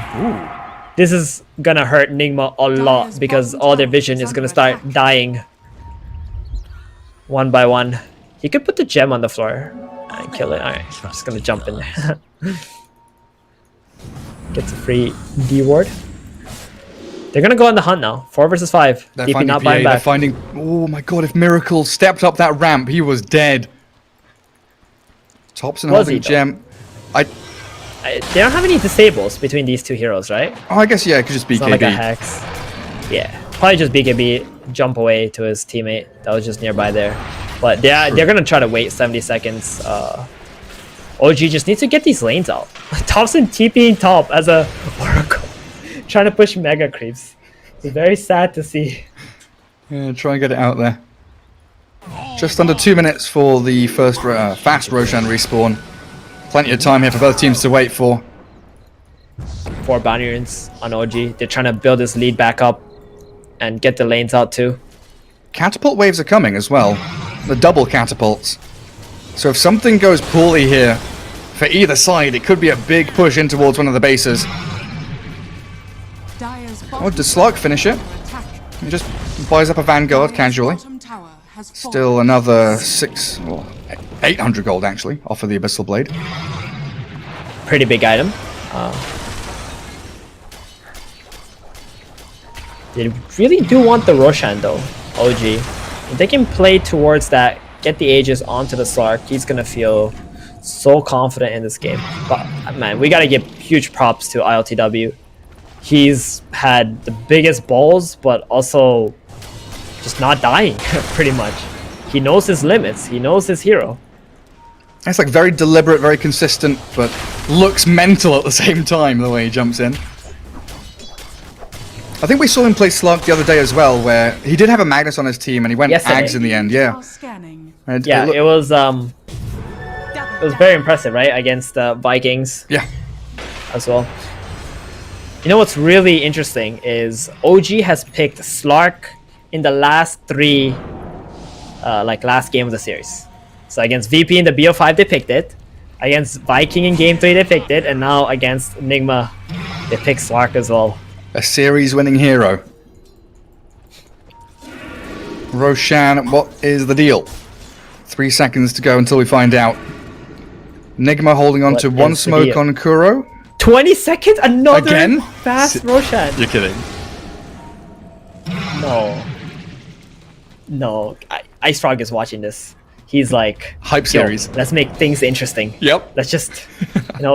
This is gonna hurt Nigma a lot because all their vision is gonna start dying. One by one. He could put the gem on the floor and kill it. Alright, I'm just gonna jump in there. Gets a free D ward. They're gonna go on the hunt now. 4 versus 5. They're DP finding not PA, buying they're back. finding... Oh my god, if Miracle stepped up that ramp, he was dead. Thompson Was he, holding gem. They don't have any disables between these two heroes, right? Oh, I guess, yeah, it could just be It's not KB. like a hex. Yeah, probably just BKB jump away to his teammate that was just nearby there. But they're gonna try to wait 70 seconds. OG just needs to get these lanes out. Thompson TPing top as a Oracle, trying to push mega creeps. It's very sad to see. Yeah, try and get it out there. Just under 2 minutes for the first fast Roshan respawn. Plenty of time here for both teams to wait for. 4 bounty runes on OG. They're trying to build this lead back up and get the lanes out too. Catapult waves are coming as well. The double catapults. So if something goes poorly here for either side, it could be a big push in towards one of the bases. Dire's Oh, does Slug finish it? attack. He just buys up a Vanguard casually. Bottom tower has fallen. Still another 800 gold actually off of the Abyssal Blade. Pretty big item. They really do want the Roshan though, OG. If they can play towards that, get the Aegis onto the Slark, he's gonna feel so confident in this game. But man, we gotta give huge props to ILTW. He's had the biggest balls, but also just not dying, pretty much. He knows his limits, he knows his hero. It's like very deliberate, very consistent, but looks mental at the same time the way he jumps in. I think we saw him play Slug the other day as well, where he did have a Magnus on his team and he went Yesterday. Ags in the end, yeah. Scanning. And Yeah, looked- it was very impressive, right? Against the Vikings yeah. as well. You know what's really interesting is OG has picked Slark in the last 3, last game of the series. So against VP in the BO5 they picked it, against Viking in game 3 they picked it, and now against Enigma they picked Slark as well. A series-winning hero. Roshan, what is the deal? 3 seconds to go until we find out. Nigma holding on What to 1 is the smoke deal? on Kuro. 20 seconds? Another Again? fast Roshan. You're kidding. No. No. Ice Frog is watching this. He's like, Hype "Yo, series. let's make things interesting. Yep. Let's just,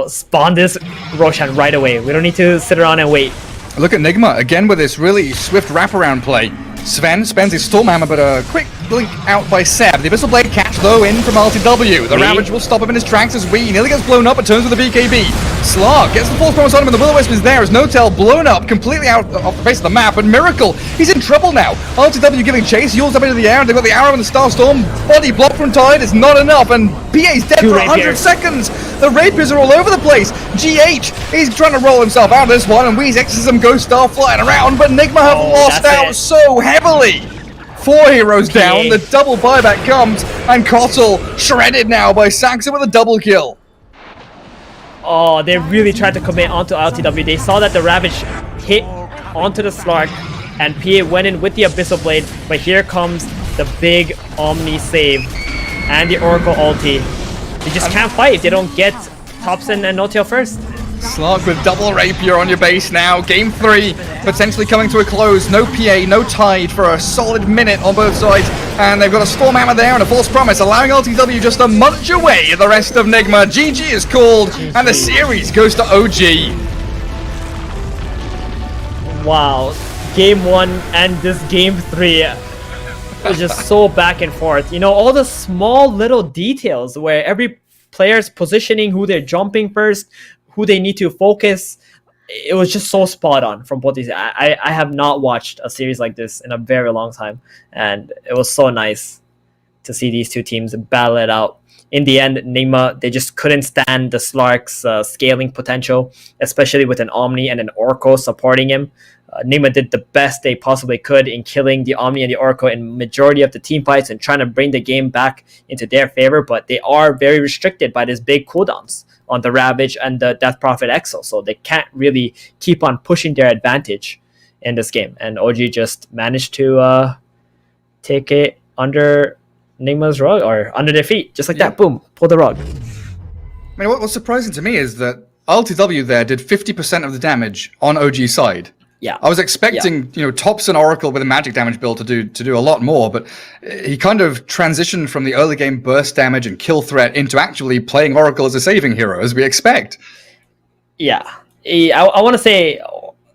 spawn this Roshan right away. We don't need to sit around and wait." Look at Nigma, again with this really swift wraparound play. Sven spends his Stormhammer, but a quick blink out by Seb. The Abyssal Blade catch, though, in from RTW. The Wee. Ravage will stop him in his tracks as Wee nearly gets blown up, but turns with the BKB. Slark gets the False Promise on him, and the Will-O-Wisp is there as No-Tail blown up, completely out off the face of the map, and Miracle, he's in trouble now. RTW giving chase, Yule's up into the air, and they've got the arrow and the Starstorm. Body block from Tide is not enough, and PA's dead 2 for 100 rapiers. seconds. The rapiers are all over the place. GH, he's trying to roll himself out of this one, and Wee's Exorcism Ghost Star flying around, but Nigma have lost that's out it. so heavily. 4 heroes down, the double buyback comes, and Kotl shredded now by Saxa with a double kill. Oh, they really tried to commit onto LTW. They saw that the Ravage hit onto the Slark, and PA went in with the Abyssal Blade, but here comes the big Omni save and the Oracle ulti. They just can't fight if they don't get Thompson and No-Tail first. Slark with double rapier on your base now. Game 3 potentially coming to a close. No PA, no Tide for a solid minute on both sides. And they've got a Stormhammer there and a False Promise, allowing LTW just to munch away the rest of Nigma. GG is called, and the series goes to OG. Wow, game 1 and this game 3. was just so back and forth. You know, all the small little details where every player's positioning, who they're jumping first, who they need to focus. It was just so spot on from both these. I have not watched a series like this in a very long time, and it was so nice to see these two teams battle it out. In the end, Nigma, they just couldn't stand the Slark's scaling potential, especially with an Omni and an Oracle supporting him. Nigma did the best they possibly could in killing the Omni and the Oracle in majority of the team fights and trying to bring the game back into their favor, but they are very restricted by these big cooldowns on the Ravage and the Death Prophet Exo, so they can't really keep on pushing their advantage in this game. And OG just managed to take it under Nigma's rug, or under their feet, just like that. Boom, pull the rug. I mean, what's surprising to me is that RTW there did 50% of the damage on OG side. Yeah, I was expecting, you know, Tops and Oracle with a magic damage build to do a lot more, but he kind of transitioned from the early game burst damage and kill threat into actually playing Oracle as a saving hero, as we expect. Yeah, I want to say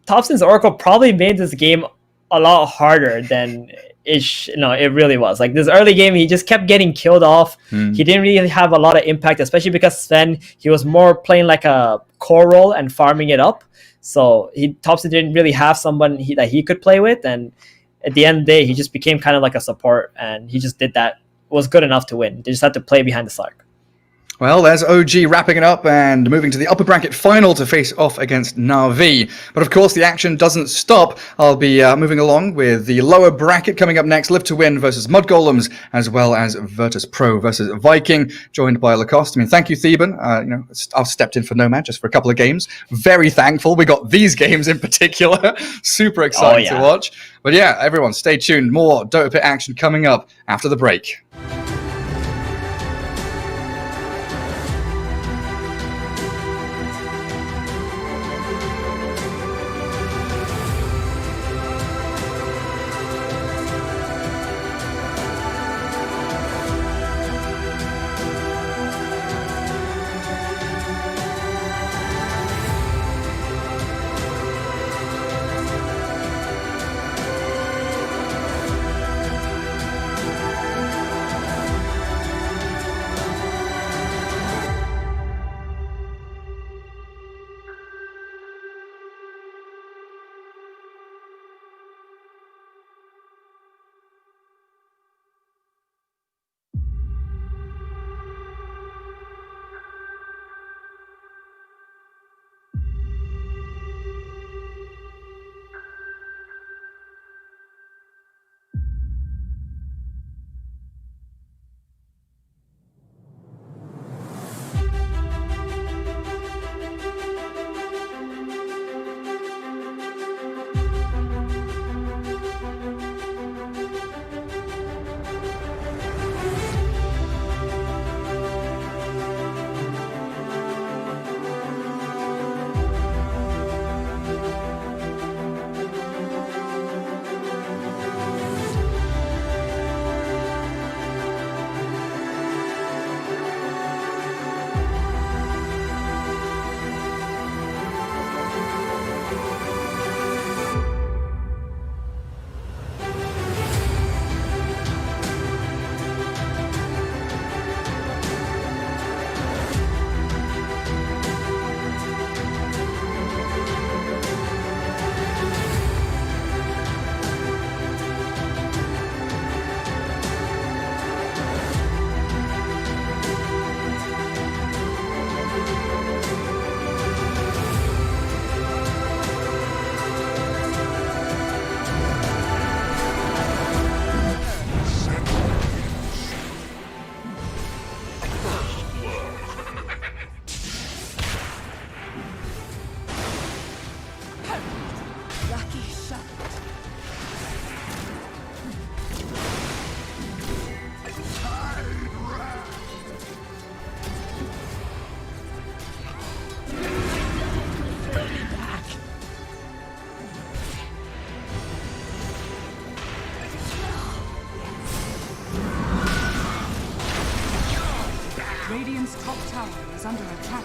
Thompson's Oracle probably made this game a lot harder than it really was. Like, this early game, he just kept getting killed off. He didn't really have a lot of impact, especially because Sven, he was more playing like a core role and farming it up. So Thompson didn't really have someone that he could play with, and at the end of the day, he just became kind of like a support, and he just did that. Was good enough to win. They just had to play behind the Slark. Well, there's OG wrapping it up and moving to the upper bracket final to face off against NAVI. But of course, the action doesn't stop. I'll be moving along with the lower bracket coming up next. Live to Win versus Mud Golems, as well as Virtus Pro versus Viking, joined by Lacoste. I mean, thank you, Theban. I've stepped in for Nomad just for a couple of games. Very thankful we got these games in particular. Super exciting to watch. But yeah, everyone, stay tuned. More Dota Pit action coming up after the break. Radiant's top tower is under attack.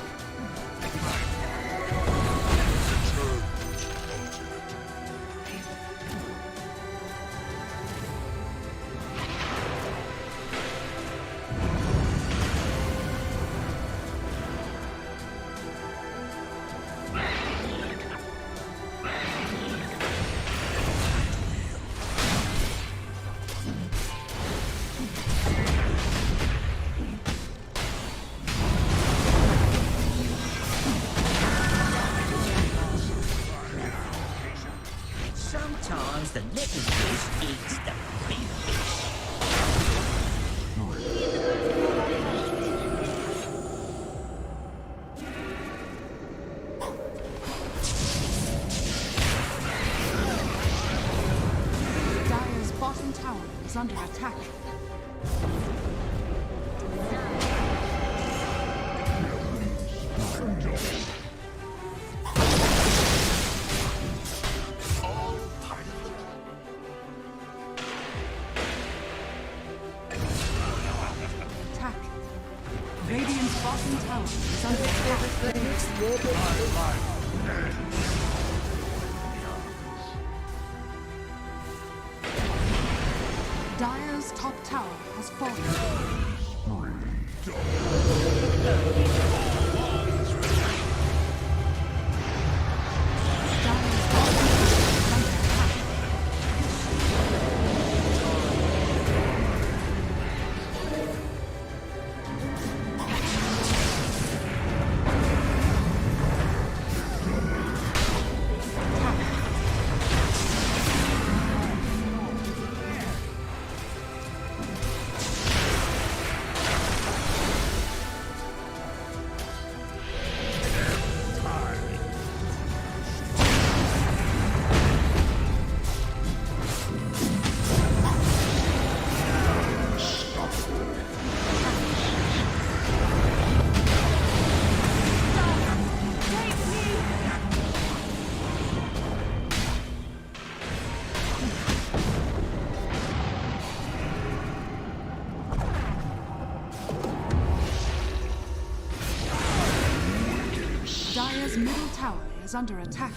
Dire's bottom tower is under attack. Attack. Radiant's bottom tower is under attack. Dire's top tower has fallen. Dire's bottom tower is under attack. Dire's middle tower is under attack.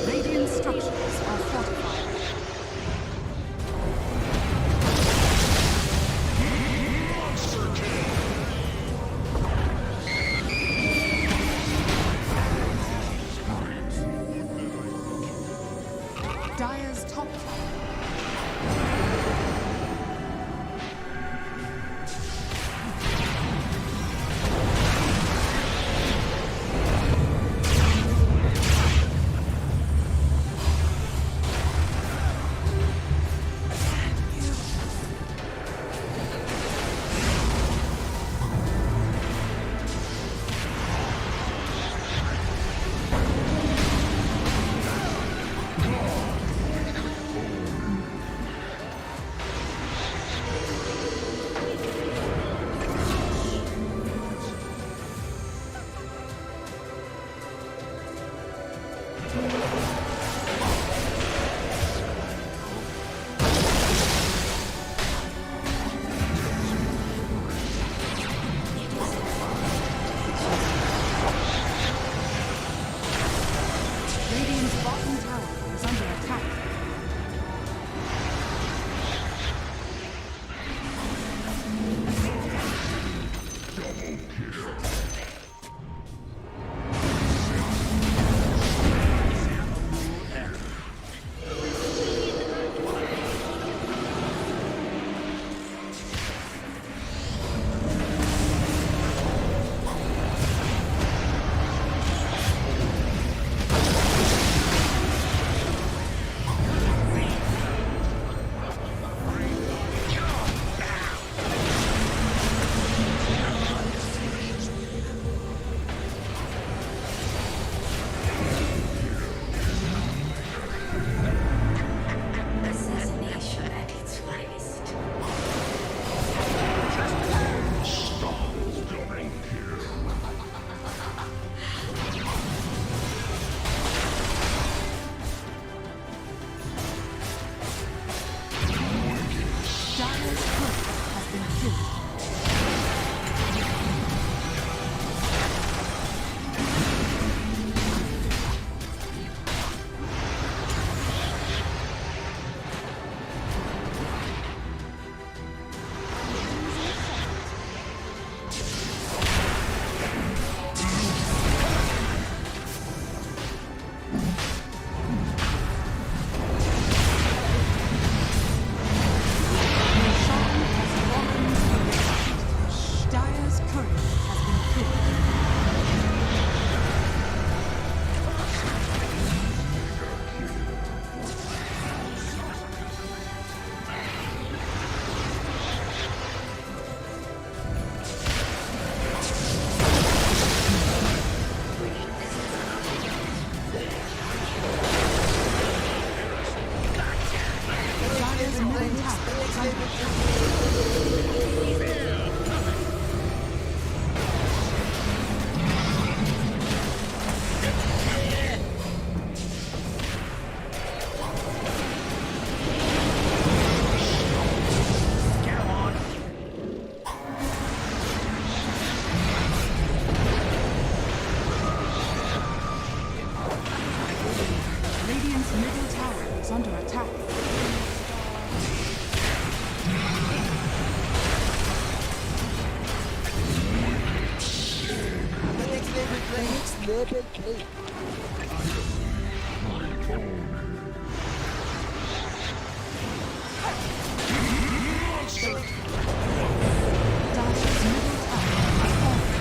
Radiant structures are fortified. Dire's top tower. Radiant's bottom tower is under attack. label, please. Dire's middle tower has fallen.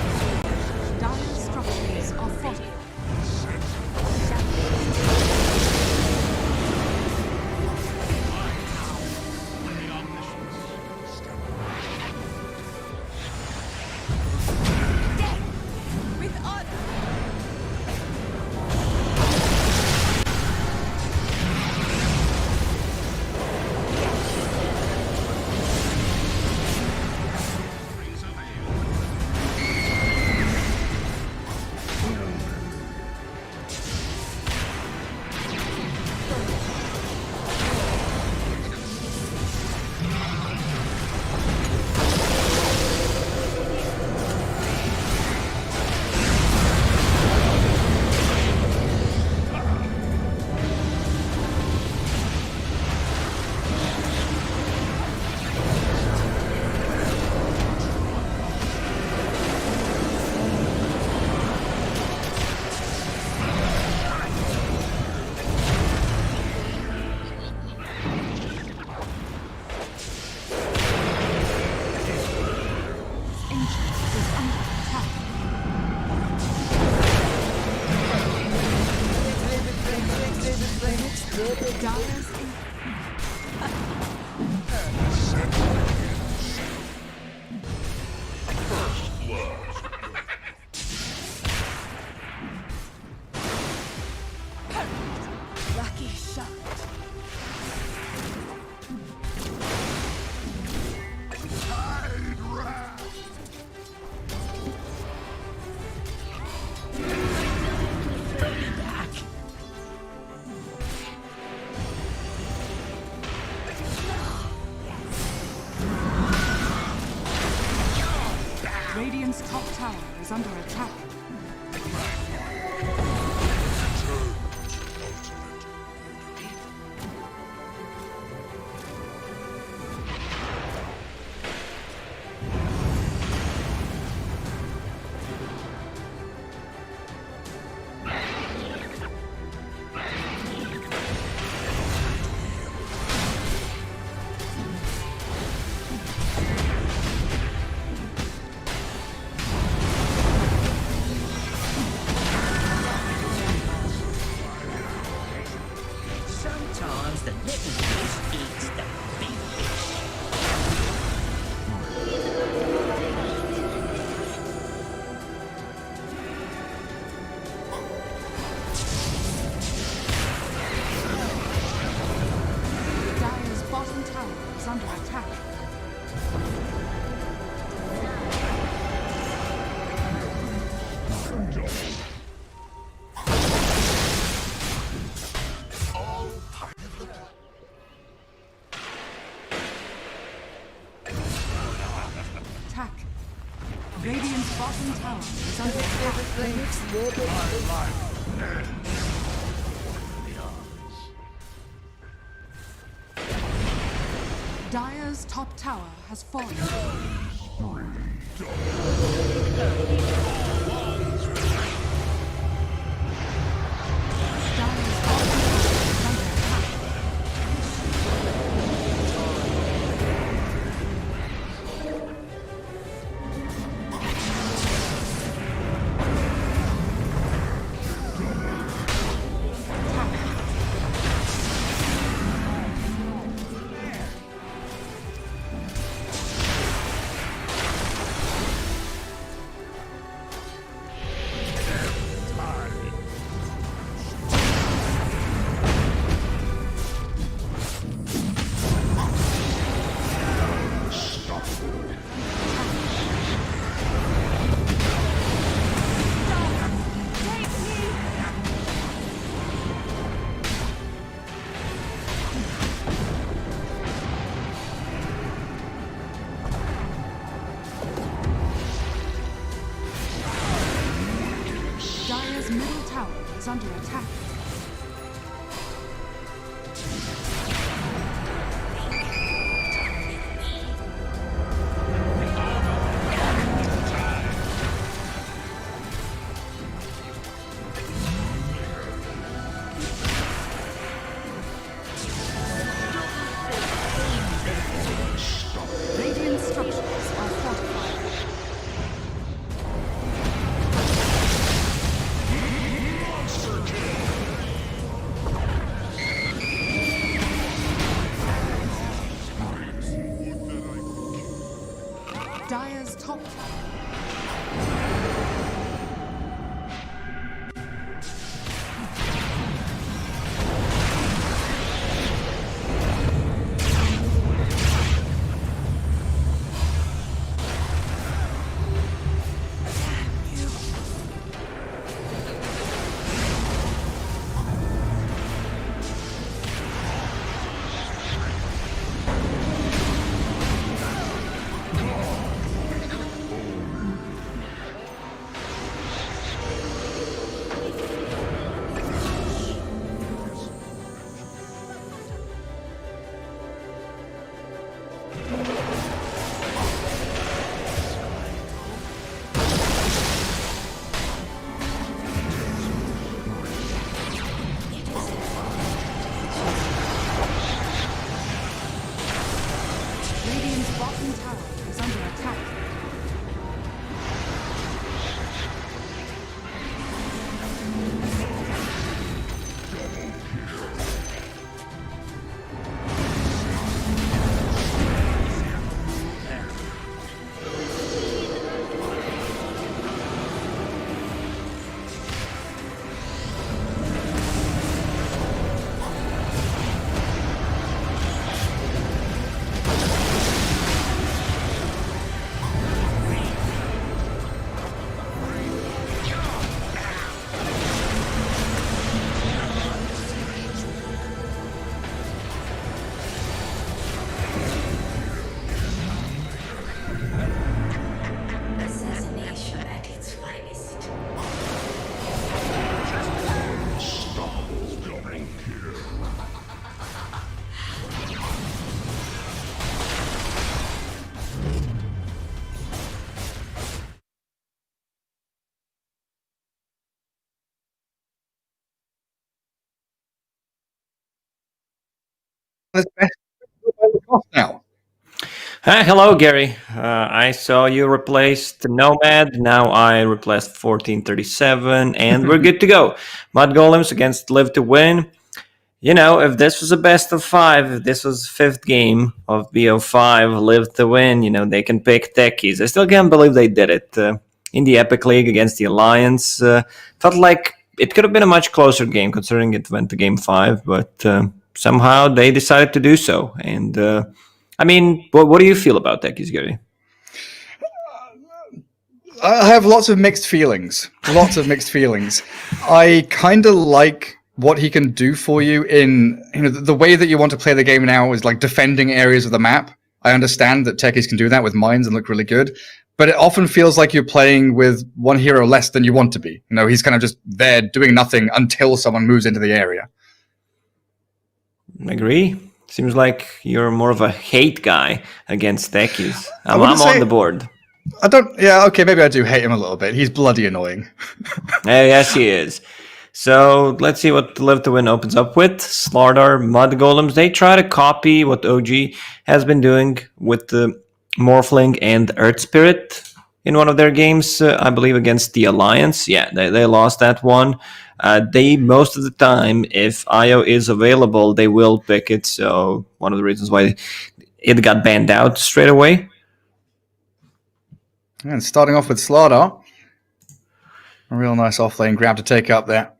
Dire's structures are fortified. With honor. Dire's Lucky shot. Radiant's top tower is under attack. Sometimes the little fish eats the big fish. Dire's bottom tower is under attack. Attack. Radiant's bottom tower is under attack. Dire's top tower has fallen. Dire's bottom tower is under attack. Dire's middle tower is under attack. this best now. Hello, Gary. I saw you replaced Nomad. Now I replaced 1437, and we're good to go. Mud Golems against Live to Win. You know, if this was a best of 5, if this was 5th game of BO5, Live to Win, you know, they can pick techies. I still can't believe they did it. In the Epic League against the Alliance, felt like it could have been a much closer game considering it went to game 5, but somehow they decided to do so. And I mean, what do you feel about techies, Gary? I have lots of mixed feelings. I kind of like what he can do for you in, you know, the way that you want to play the game now is like defending areas of the map. I understand that techies can do that with mines and look really good, but it often feels like you're playing with one hero less than you want to be. You know, he's kind of just there doing nothing until someone moves into the area. I agree. Seems like you're more of a hate guy against techies. I'm wouldn't say- on the board. I don't, yeah, okay, maybe I do hate him a little bit. He's bloody annoying. Yes, he is. So let's see what Live to Win opens up with. Slardar, Mud Golems, they try to copy what OG has been doing with the Morphling and Earth Spirit in one of their games, I believe against the Alliance. Yeah, they lost that one. They, most of the time, if IO is available, they will pick it. So one of the reasons why it got banned out straight away. And starting off with Slardar. A real nice off-lane grab to take up there.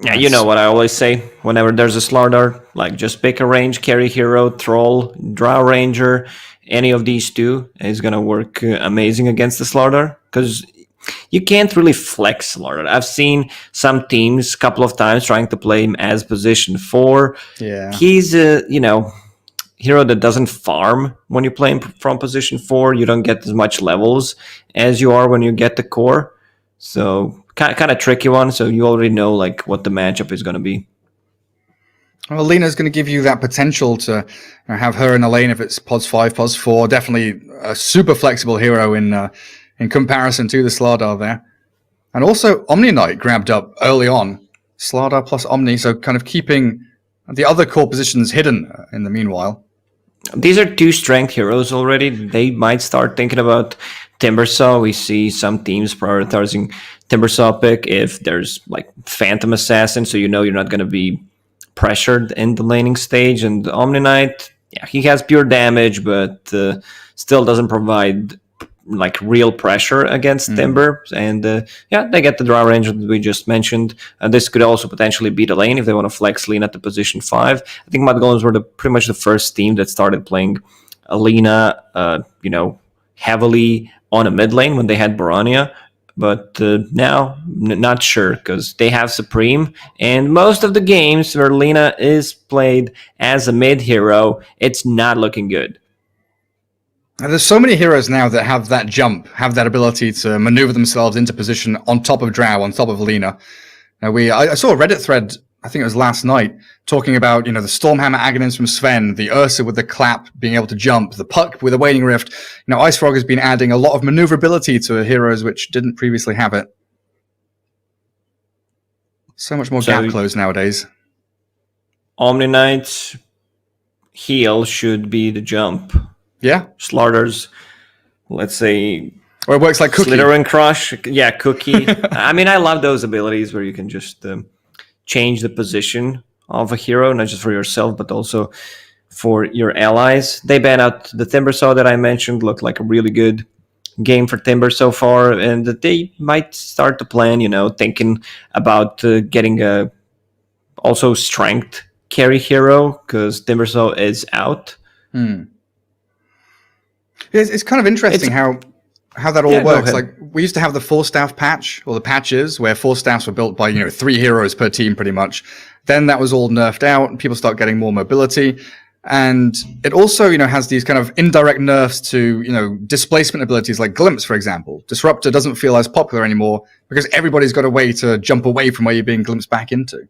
Yeah, you know what I always say. Whenever there's a Slardar, like just pick a range, carry hero, troll, Drow Ranger. Any of these two is going to work amazing against the Slardar. Because you can't really flex Slardar. I've seen some teams a couple of times trying to play him as position 4. Yeah. He's hero that doesn't farm when you play him from position 4. You don't get as much levels as you are when you get the core. So kind of tricky one. So you already know like what the matchup is going to be. Well, Lena's going to give you that potential to have her in the lane if it's pods 5, pods 4. Definitely a super flexible hero in comparison to the Slardar there. And also Omni Knight grabbed up early on. Slardar plus Omni, so kind of keeping the other core positions hidden in the meanwhile. These are 2 strength heroes already. They might start thinking about Timbersaw. We see some teams prioritizing Timbersaw pick if there's like Phantom Assassin, so you know you're not going to be pressured in the laning stage. And Omni Knight, yeah, he has pure damage, but still doesn't provide like real pressure against Timber. And yeah, they get the draw range that we just mentioned. This could also potentially be the lane if they want to flex Lina to position 5. I think Mud Golems were pretty much the first team that started playing Lina, heavily on a mid lane when they had Barania. But now, not sure, because they have Supreme, and most of the games where Lina is played as a mid hero, it's not looking good. There's so many heroes now that have that jump, have that ability to maneuver themselves into position on top of Drow, on top of Lina. Now I saw a Reddit thread, I think it was last night, talking about, you know, the Stormhammer Aghanim's from Sven, the Ursa with the clap being able to jump, the Puck with a Waning Rift. You know, Ice Frog has been adding a lot of maneuverability to heroes which didn't previously have it. So much more gap close nowadays. Omni Knight's heal should be the jump. Yeah. Slardar's, let's say... Or it works like Cookie. Slither and Crush. Yeah, Cookie. I mean, I love those abilities where you can just change the position of a hero, not just for yourself, but also for your allies. They ban out the Timbersaw that I mentioned. Looked like a really good game for Timber so far. And they might start to plan, you know, thinking about getting a also strength carry hero, because Timbersaw is out. It's kind of interesting how that all works. Like, we used to have the 4-staff patch, or the patches, where 4 staffs were built by, you know, 3 heroes per team pretty much. Then that was all nerfed out, and people start getting more mobility. And it also, you know, has these kind of indirect nerfs to, you know, displacement abilities like Glimpse, for example. Disruptor doesn't feel as popular anymore because everybody's got a way to jump away from where you're being glimpsed back into.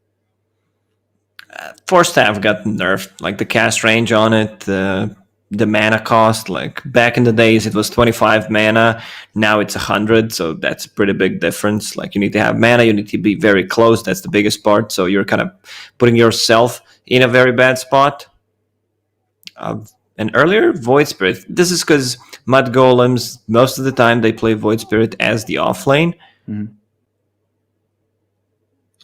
4-staff got nerfed, like the cast range on it, the mana cost. Like back in the days it was 25 mana, now it's 100, so that's a pretty big difference. Like you need to have mana, you need to be very close, that's the biggest part, so you're kind of putting yourself in a very bad spot. of an earlier Void Spirit. This is because Mud Golems, most of the time, they play Void Spirit as the off lane. I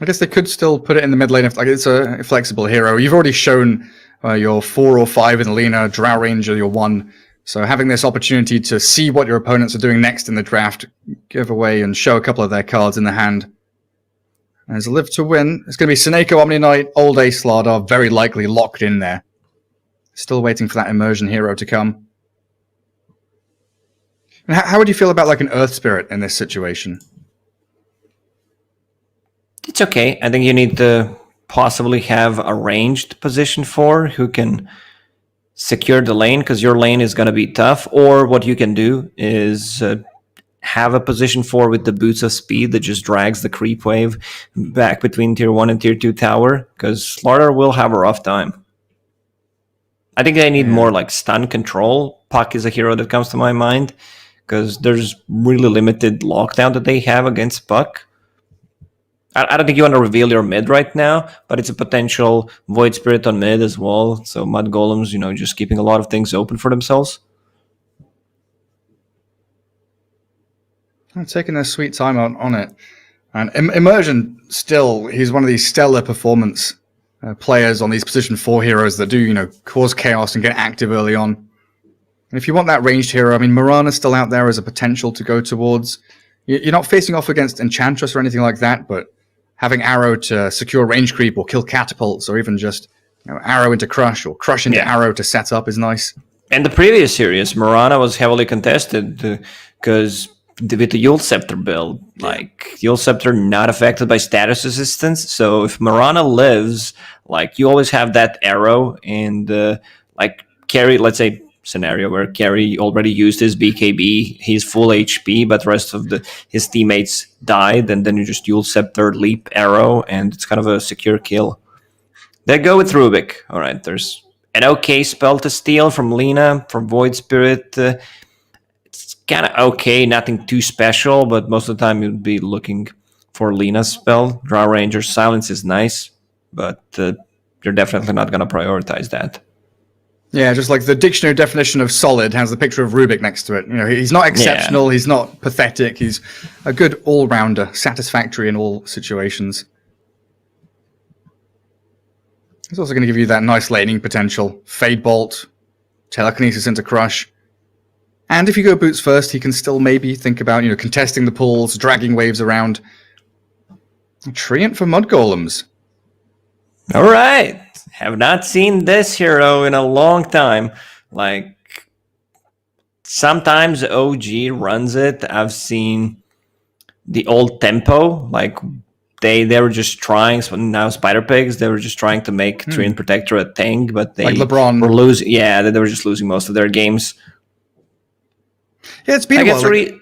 guess they could still put it in the mid lane if like it's a flexible hero. You've already shown your 4 or 5 in Lina, Drow Ranger, your 1. So having this opportunity to see what your opponents are doing next in the draft, give away and show a couple of their cards in the hand. There's a live to win. It's going to be Seneko, Omni Knight, Old Ace Slardar, very likely locked in there. Still waiting for that immersion hero to come. And how would you feel about like an Earth Spirit in this situation? It's okay. I think you need to possibly have a ranged position for who can secure the lane, because your lane is going to be tough. Or what you can do is have a position 4 with the boots of speed that just drags the creep wave back between tier 1 and tier 2 tower, because Slardar will have a rough time. I think they need more like stun control. Puck is a hero that comes to my mind, because there's really limited lockdown that they have against Puck. I don't think you want to reveal your mid right now, but it's a potential Void Spirit on mid as well. So Mud Golems, you know, just keeping a lot of things open for themselves. I'm taking their sweet time on it. And Immersion, still, he's one of these stellar performance players on these position 4 heroes that do, you know, cause chaos and get active early on. And if you want that ranged hero, I mean, Mirana's still out there as a potential to go towards. You're not facing off against Enchantress or anything like that, but having Arrow to secure range creep or kill catapults, or even just, you know, Arrow into Crush or Crush into Arrow to set up is nice. And the previous series, Mirana was heavily contested because with the Yule Scepter build, like Yule Scepter not affected by status resistance. So if Mirana lives, like you always have that Arrow, and like Carry, let's say scenario where Carry already used his BKB, he's full HP, but the rest of his teammates died, and then you just Yule Scepter, leap, Arrow, and it's kind of a secure kill. They go with Rubik. All right, there's an okay spell to steal from Lina, from Void Spirit. It's kind of okay, nothing too special, but most of the time you'd be looking for Lina's spell. Drow Ranger Silence is nice, but you're definitely not going to prioritize that. Yeah, just like the dictionary definition of solid has the picture of Rubik next to it. You know, he's not exceptional, he's not pathetic, he's a good all-rounder, satisfactory in all situations. He's also going to give you that nice laning potential. Fade Bolt, Telekinesis into Crush. And if you go boots first, he can still maybe think about, you know, contesting the pulls, dragging waves around. Treant for Mud Golems. All right. Have not seen this hero in a long time. Like, sometimes OG runs it. I've seen the old Tempo. Like, they were just trying. So now Spider Pigs, they were just trying to make Treant Protector a thing, but they like LeBron were losing. Yeah, they were just losing most of their games. Yeah, it's been a while.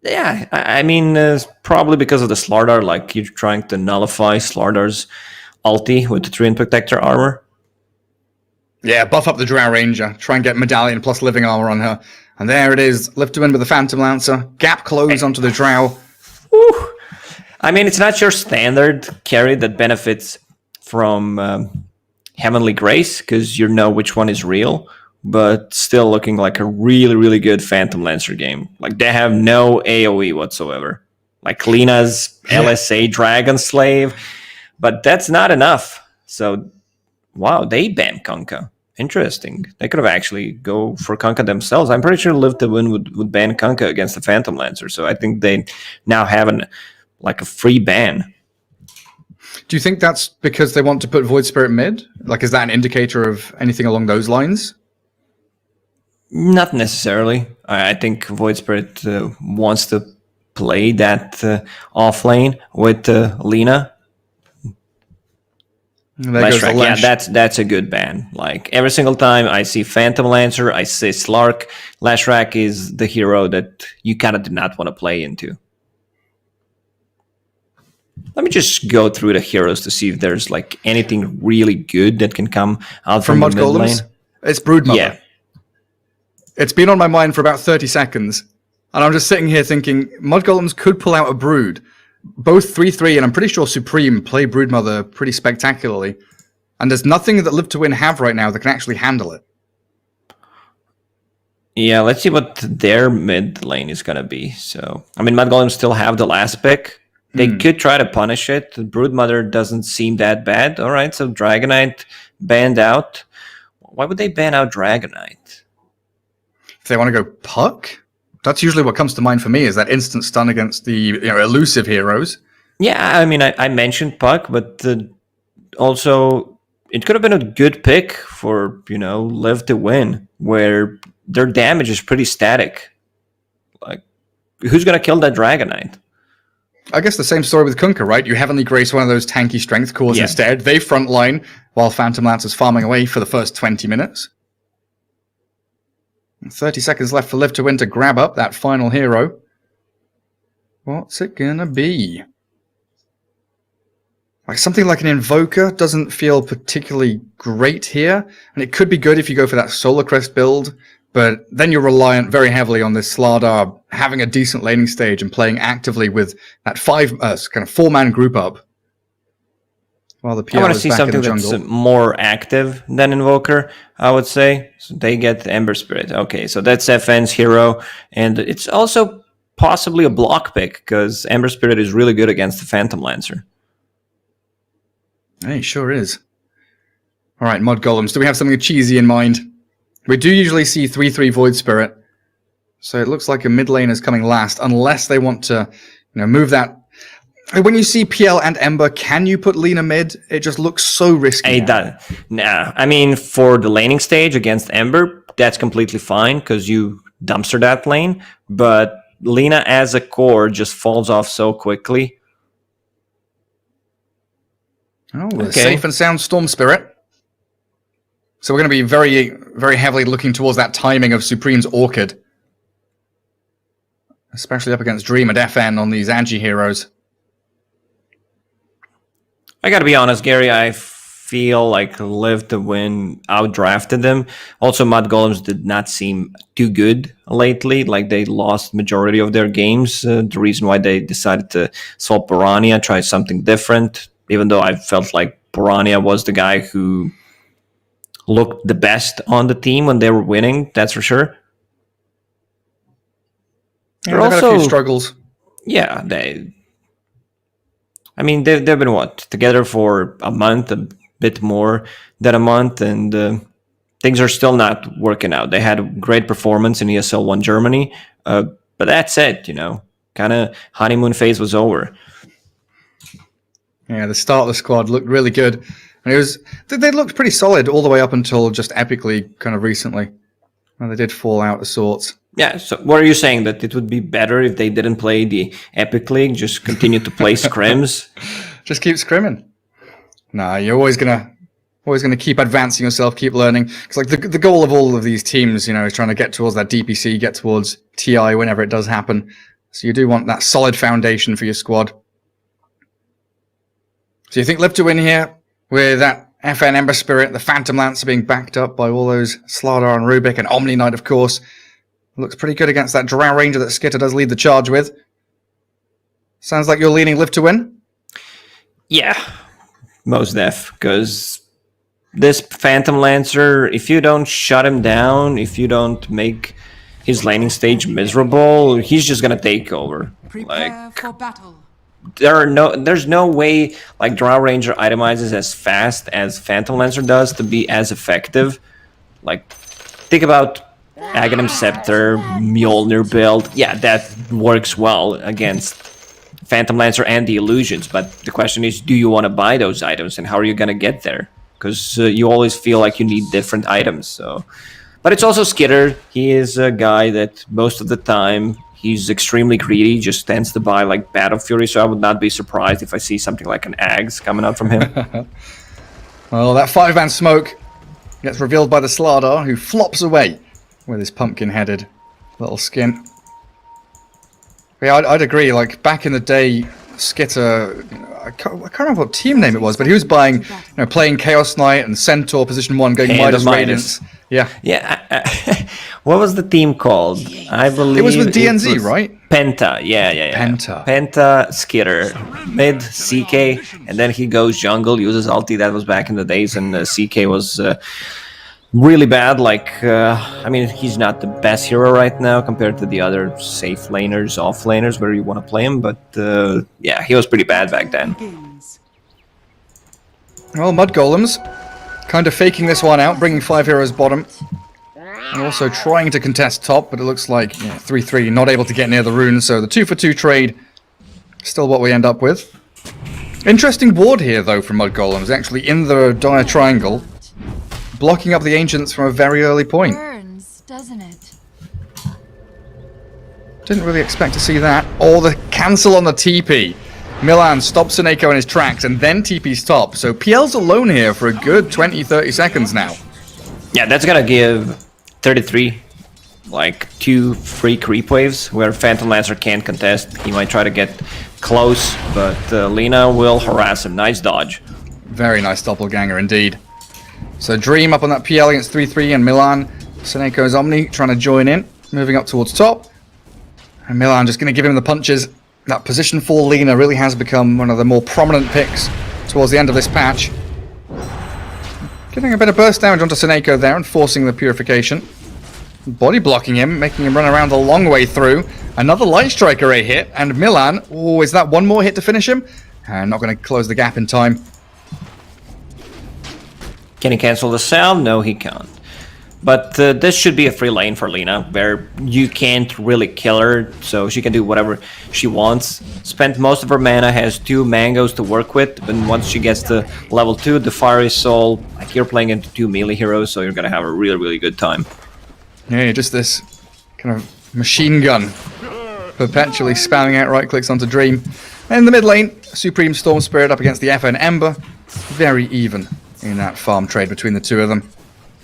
Yeah, I mean, probably because of the Slardar. Like, you're trying to nullify Slardar's ulti with the Treant Protector armor. Yeah, buff up the Drow Ranger. Try and get Medallion plus Living Armor on her. And there it is. Lift to win with the Phantom Lancer. Gap close onto the Drow. Whew. I mean, it's not your standard carry that benefits from Heavenly Grace, because you know which one is real, but still looking like a really, really good Phantom Lancer game. Like, they have no AoE whatsoever. Like Lina's LSA Dragon Slave. But that's not enough. So, wow, they banned Kunkka. Interesting. They could have actually go for Kunkka themselves. I'm pretty sure Live to Win would ban Kunkka against the Phantom Lancer. So I think they now have a free ban. Do you think that's because they want to put Void Spirit mid? Like, is that an indicator of anything along those lines? Not necessarily. I think Void Spirit wants to play that off lane with Lina. Lashrak, yeah, that's a good ban. Like, every single time I see Phantom Lancer, I see Slark, Lashrak is the hero that you kind of do not want to play into. Let me just go through the heroes to see if there's like anything really good that can come out from the mid lane. It's Broodmother. Yeah. It's been on my mind for about 30 seconds, and I'm just sitting here thinking Mud Golems could pull out a Brood. Both 3-3, and I'm pretty sure Supreme play Broodmother pretty spectacularly. And there's nothing that Live to Win have right now that can actually handle it. Yeah, let's see what their mid lane is gonna be. So, I mean, Mad Golems still have the last pick. They could try to punish it. The Broodmother doesn't seem that bad. All right, so Dragonite banned out. Why would they ban out Dragonite? If they want to go Puck, that's usually what comes to mind for me, is that instant stun against the elusive heroes. Yeah, I mean, I mentioned Puck, but also it could have been a good pick for, Live to Win, where their damage is pretty static. Like, who's going to kill that Dragonite? I guess the same story with Kunkka, right? You Heavenly Grace one of those tanky strength cores instead. They frontline while Phantom Lance is farming away for the first 20 minutes. 30 seconds left for Live to Win to grab up that final hero. What's it gonna be? Something like an Invoker doesn't feel particularly great here, and it could be good if you go for that Solar Crest build, but then you're reliant very heavily on this Slardar having a decent laning stage and playing actively with that kind of 4-man group up. While the PL I want to is see back in the something jungle. that's more active than Invoker, I would say. So they get Ember Spirit. Okay, so that's FN's hero, and it's also possibly a block pick, because Ember Spirit is really good against the Phantom Lancer. Hey, sure is. All right, Mod Golems, do we have something cheesy in mind? We do usually see 3/3 Void Spirit, so it looks like a mid lane is coming last, unless they want to, move that. When you see PL and Ember, can you put Lina mid? It just looks so risky. Nah, I mean, for the laning stage against Ember, that's completely fine, because you dumpster that lane, but Lina as a core just falls off so quickly. Oh, okay. Safe and sound Storm Spirit. So we're going to be very, very heavily looking towards that timing of Supreme's Orchid. Especially up against Dream and FN on these Agi heroes. I gotta be honest, Gary, I feel like Live to Win outdrafted them. Also, Mud Golems did not seem too good lately. Like, they lost majority of their games. The reason why they decided to swap Piranha, try something different. Even though I felt like Piranha was the guy who looked the best on the team when they were winning, that's for sure. Yeah, they've had a few struggles. Yeah, they've been together for a month, a bit more than a month, and things are still not working out. They had a great performance in ESL 1 Germany, but that's it, kind of honeymoon phase was over. Yeah, the start of the squad looked really good. And they looked pretty solid all the way up until just Epic League kind of recently. And they did fall out of sorts. Yeah, so what are you saying? That it would be better if they didn't play the Epic League, just continue to play scrims? Just keep scrimming. Nah, you're always gonna keep advancing yourself, keep learning. It's like the goal of all of these teams, is trying to get towards that DPC, get towards TI whenever it does happen. So you do want that solid foundation for your squad. So you think Live to Win here with that FN Ember Spirit, the Phantom Lancer being backed up by all those Slardar and Rubik and Omni Knight, of course. Looks pretty good against that Drow Ranger that Skitter does lead the charge with. Sounds like you're leaning Live to Win? Yeah, most def, because this Phantom Lancer, if you don't shut him down, if you don't make his laning stage miserable, he's just gonna take over. Prepare for battle. There's no way like Drow Ranger itemizes as fast as Phantom Lancer does to be as effective. Like, think about Aghanim Scepter, Mjolnir build. Yeah, that works well against Phantom Lancer and the illusions, but the question is, do you want to buy those items, and how are you going to get there? Because you always feel like you need different items. So, but it's also Skitter. He is a guy that most of the time he's extremely greedy, just tends to buy like Battle Fury, so I would not be surprised if I see something like an Ags coming out from him. Well, that 5-man smoke gets revealed by the Slardar, who flops away with his pumpkin-headed little skin. Yeah, I'd agree. Like, back in the day, Skitter, I can't remember what team name it was, but he was buying, playing Chaos Knight and Centaur position 1, going Midas Radiance. Yeah. Yeah. What was the team called? I believe it was with DNZ, right? Penta. Yeah. Penta, Skitter, mid, CK, and then he goes jungle, uses ulti. That was back in the days, and CK was really bad. Like, I mean, he's not the best hero right now compared to the other safe laners, off laners, where you want to play him. But yeah, he was pretty bad back then. Well, Mud Golems kind of faking this one out, bringing 5 heroes bottom. And also trying to contest top, but it looks like 3-3, not able to get near the rune, so the 2-for-2 trade, still what we end up with. Interesting ward here, though, from Mud Golems, actually in the dire triangle, blocking up the Ancients from a very early point. Burns, doesn't it? Didn't really expect to see that. Oh, the cancel on the TP. Milan stops Seneko in his tracks and then TP's top, so PL's alone here for a good 20-30 seconds now. Yeah, that's gonna give 33, like 2 free creep waves where Phantom Lancer can't contest. He might try to get close, but Lina will harass him. Nice dodge. Very nice doppelganger indeed. So Dream up on that PL against 3-3 and Milan. Seneco's Omni trying to join in, moving up towards top. And Milan just going to give him the punches. That position 4 Lina really has become one of the more prominent picks towards the end of this patch. Getting a bit of burst damage onto Seneko there and forcing the purification. Body blocking him, making him run around the long way through. Another Light Strike array hit, and Milan, oh, is that one more hit to finish him? Not going to close the gap in time. Can he cancel the cell? No, he can't. But this should be a free lane for Lina, where you can't really kill her, so she can do whatever she wants. Spent most of her mana, has 2 mangoes to work with, and once she gets to level 2, the Fiery Soul, like you're playing into 2 melee heroes, so you're gonna have a really, really good time. Yeah, just this kind of machine gun, perpetually spamming out right clicks onto Dream. And in the mid lane, Supreme Storm Spirit up against the FN Ember. Very even in that farm trade between the two of them.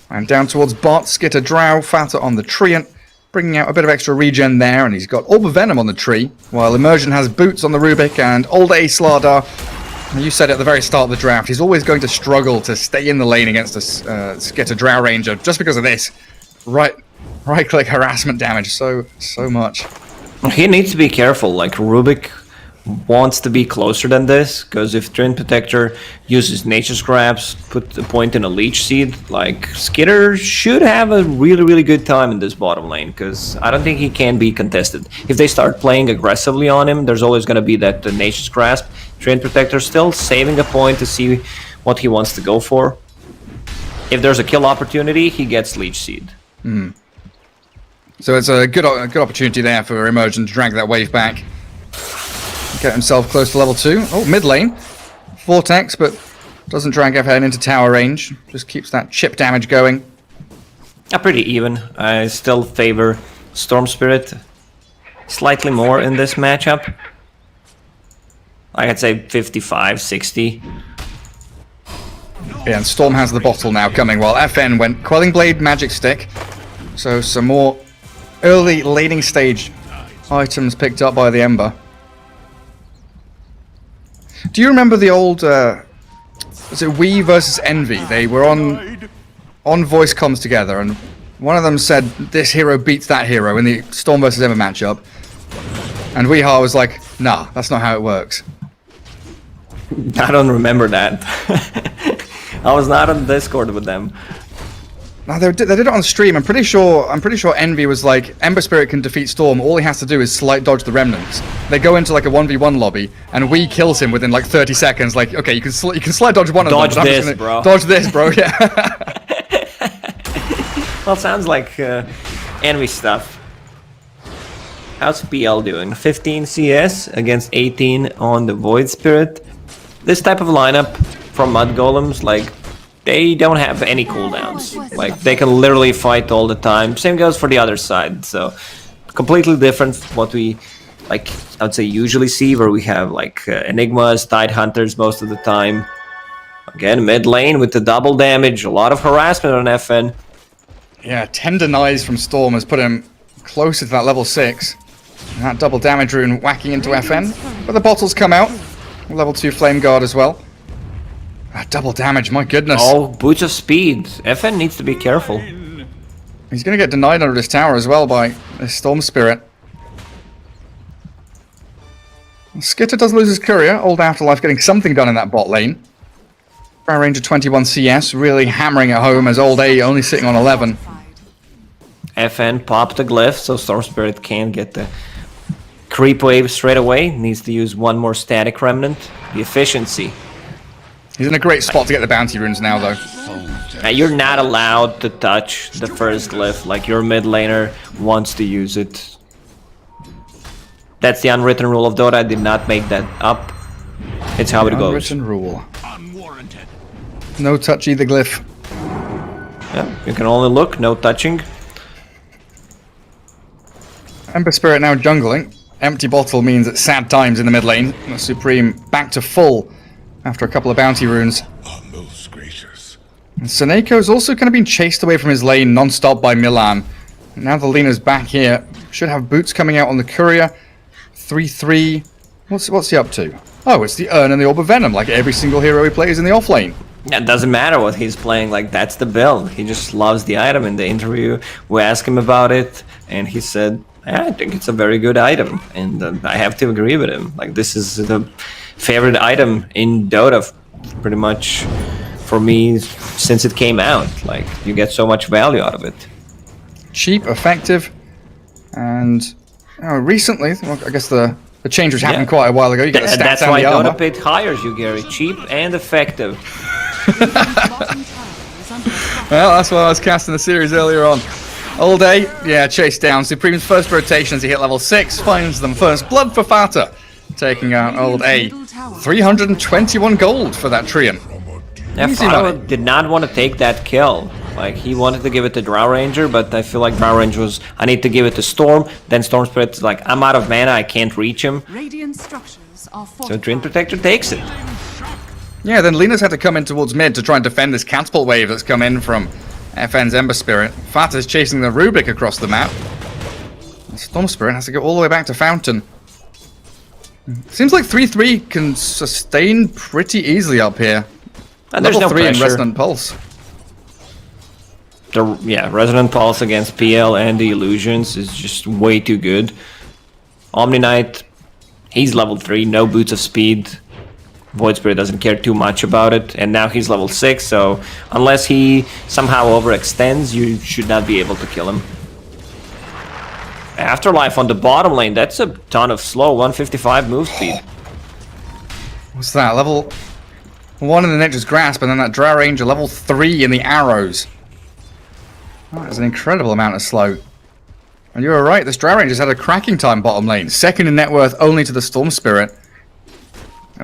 And down towards bot, Skitter Drow, Fatter on the Treant, bringing out a bit of extra regen there, and he's got Orb of Venom on the tree, while Immersion has Boots on the Rubik, and Old A Slardar, you said at the very start of the draft, he's always going to struggle to stay in the lane against a Skitter Drow Ranger, just because of this. Right-click harassment damage, so much. He needs to be careful, like Rubik wants to be closer than this, because if Treant Protector uses Nature Scraps, put the point in a Leech Seed, like Skitter should have a really, really good time in this bottom lane, because I don't think he can be contested. If they start playing aggressively on him, there's always going to be that Nature's Grasp. Treant Protector still saving a point to see what he wants to go for. If there's a kill opportunity, he gets Leech Seed. So it's a good opportunity there for Immersion to drag that wave back. Get himself close to level 2. Oh, mid lane. Vortex, but doesn't drag FN into tower range. Just keeps that chip damage going. Pretty even. I still favor Storm Spirit slightly more in this matchup. I'd say 55-60. Yeah, and Storm has the bottle now coming, while FN went Quelling Blade, Magic Stick. So some more early laning stage items picked up by the Ember. Do you remember the old, was it We versus Envy? They were on voice comms together, and one of them said, this hero beats that hero in the Storm versus Ember matchup. And Weehaw was like, nah, that's not how it works. I don't remember that. I was not on Discord with them. No, they did it on stream. I'm pretty sure Envy was like, Ember Spirit can defeat Storm. All he has to do is slight dodge the remnants. They go into like a 1v1 lobby, and we kills him within like 30 seconds. Like, okay, you can slight dodge one of them. Dodge this, bro. Dodge this, bro. Yeah. Well, sounds like Envy stuff. How's PL doing? 15 CS against 18 on the Void Spirit. This type of lineup from Mud Golems, like, they don't have any cooldowns. Like, they can literally fight all the time. Same goes for the other side. So, completely different what we, like, I would say usually see, where we have, like, Enigmas, Tide Hunters most of the time. Again, mid lane with the double damage, a lot of harassment on FN. Yeah, 10 denies from Storm has put him closer to that level 6. And that double damage rune whacking into FN. But the bottles come out. Level 2 Flame Guard as well. Double damage, my goodness. Oh, Boots of Speed. FN needs to be careful. He's going to get denied under this tower as well by this Storm Spirit. Skitter does lose his courier. Old Afterlife getting something done in that bot lane. Power Ranger 21 CS really hammering it home as Old A only sitting on 11. FN popped a glyph, so Storm Spirit can't get the creep wave straight away. Needs to use one more static remnant. The efficiency. He's in a great spot to get the bounty runes now, though. You're not allowed to touch the first glyph. Like, your mid laner wants to use it. That's the unwritten rule of Dota. I did not make that up. It's how it goes. Unwritten rule. Unwarranted. No touch either glyph. Yeah, you can only look, no touching. Ember Spirit now jungling. Empty bottle means it's sad times in the mid lane. The Supreme back to full after a couple of bounty runes. Oh, most gracious. And Seneco's also kind of been chased away from his lane non-stop by Milan. And now the Lena's back here. Should have boots coming out on the courier. 3-3. What's he up to? Oh, it's the Urn and the Orb of Venom, like every single hero he plays in the offlane. It doesn't matter what he's playing, like that's the build. He just loves the item. In the interview, we asked him about it, and he said, yeah, I think it's a very good item, and I have to agree with him. Like, this is the favorite item in Dota, pretty much, for me, since it came out. Like, you get so much value out of it. Cheap, effective, and recently, well, I guess the change was happening quite a while ago. You get the stats That's and why the armor. Dota Pit hires you, Gary. Cheap and effective. Well, that's why I was casting the series earlier on. All day, yeah, chased down. Supreme's first rotation as he hit level 6 finds them first blood for Fata, taking out Old A. 321 gold for that Trian. Yeah, Fata did not want to take that kill. Like, he wanted to give it to Drow Ranger, but I feel like Drow Ranger was, I need to give it to Storm. Then Storm Spirit's like, I'm out of mana, I can't reach him. Radiant structures are So Dream Protector takes it. Yeah, then Lena's had to come in towards mid to try and defend this catapult wave that's come in from FN's Ember Spirit. Fata's chasing the Rubik across the map. Storm Spirit has to go all the way back to Fountain. Seems like 3-3 can sustain pretty easily up here. And there's Level no 3 in pressure. Resonant Pulse. Yeah, Resonant Pulse against PL and the Illusions is just way too good. Omni Knight, he's level 3, no boots of speed. Void Spirit doesn't care too much about it, and now he's level 6, so unless he somehow overextends, you should not be able to kill him. Afterlife on the bottom lane, that's a ton of slow, 155 move speed. What's that? Level 1 in the Nature's Grasp, and then that Drow Ranger level 3 in the Arrows. That is an incredible amount of slow. And you were right, this Drow Ranger's had a cracking time bottom lane. Second in net worth only to the Storm Spirit.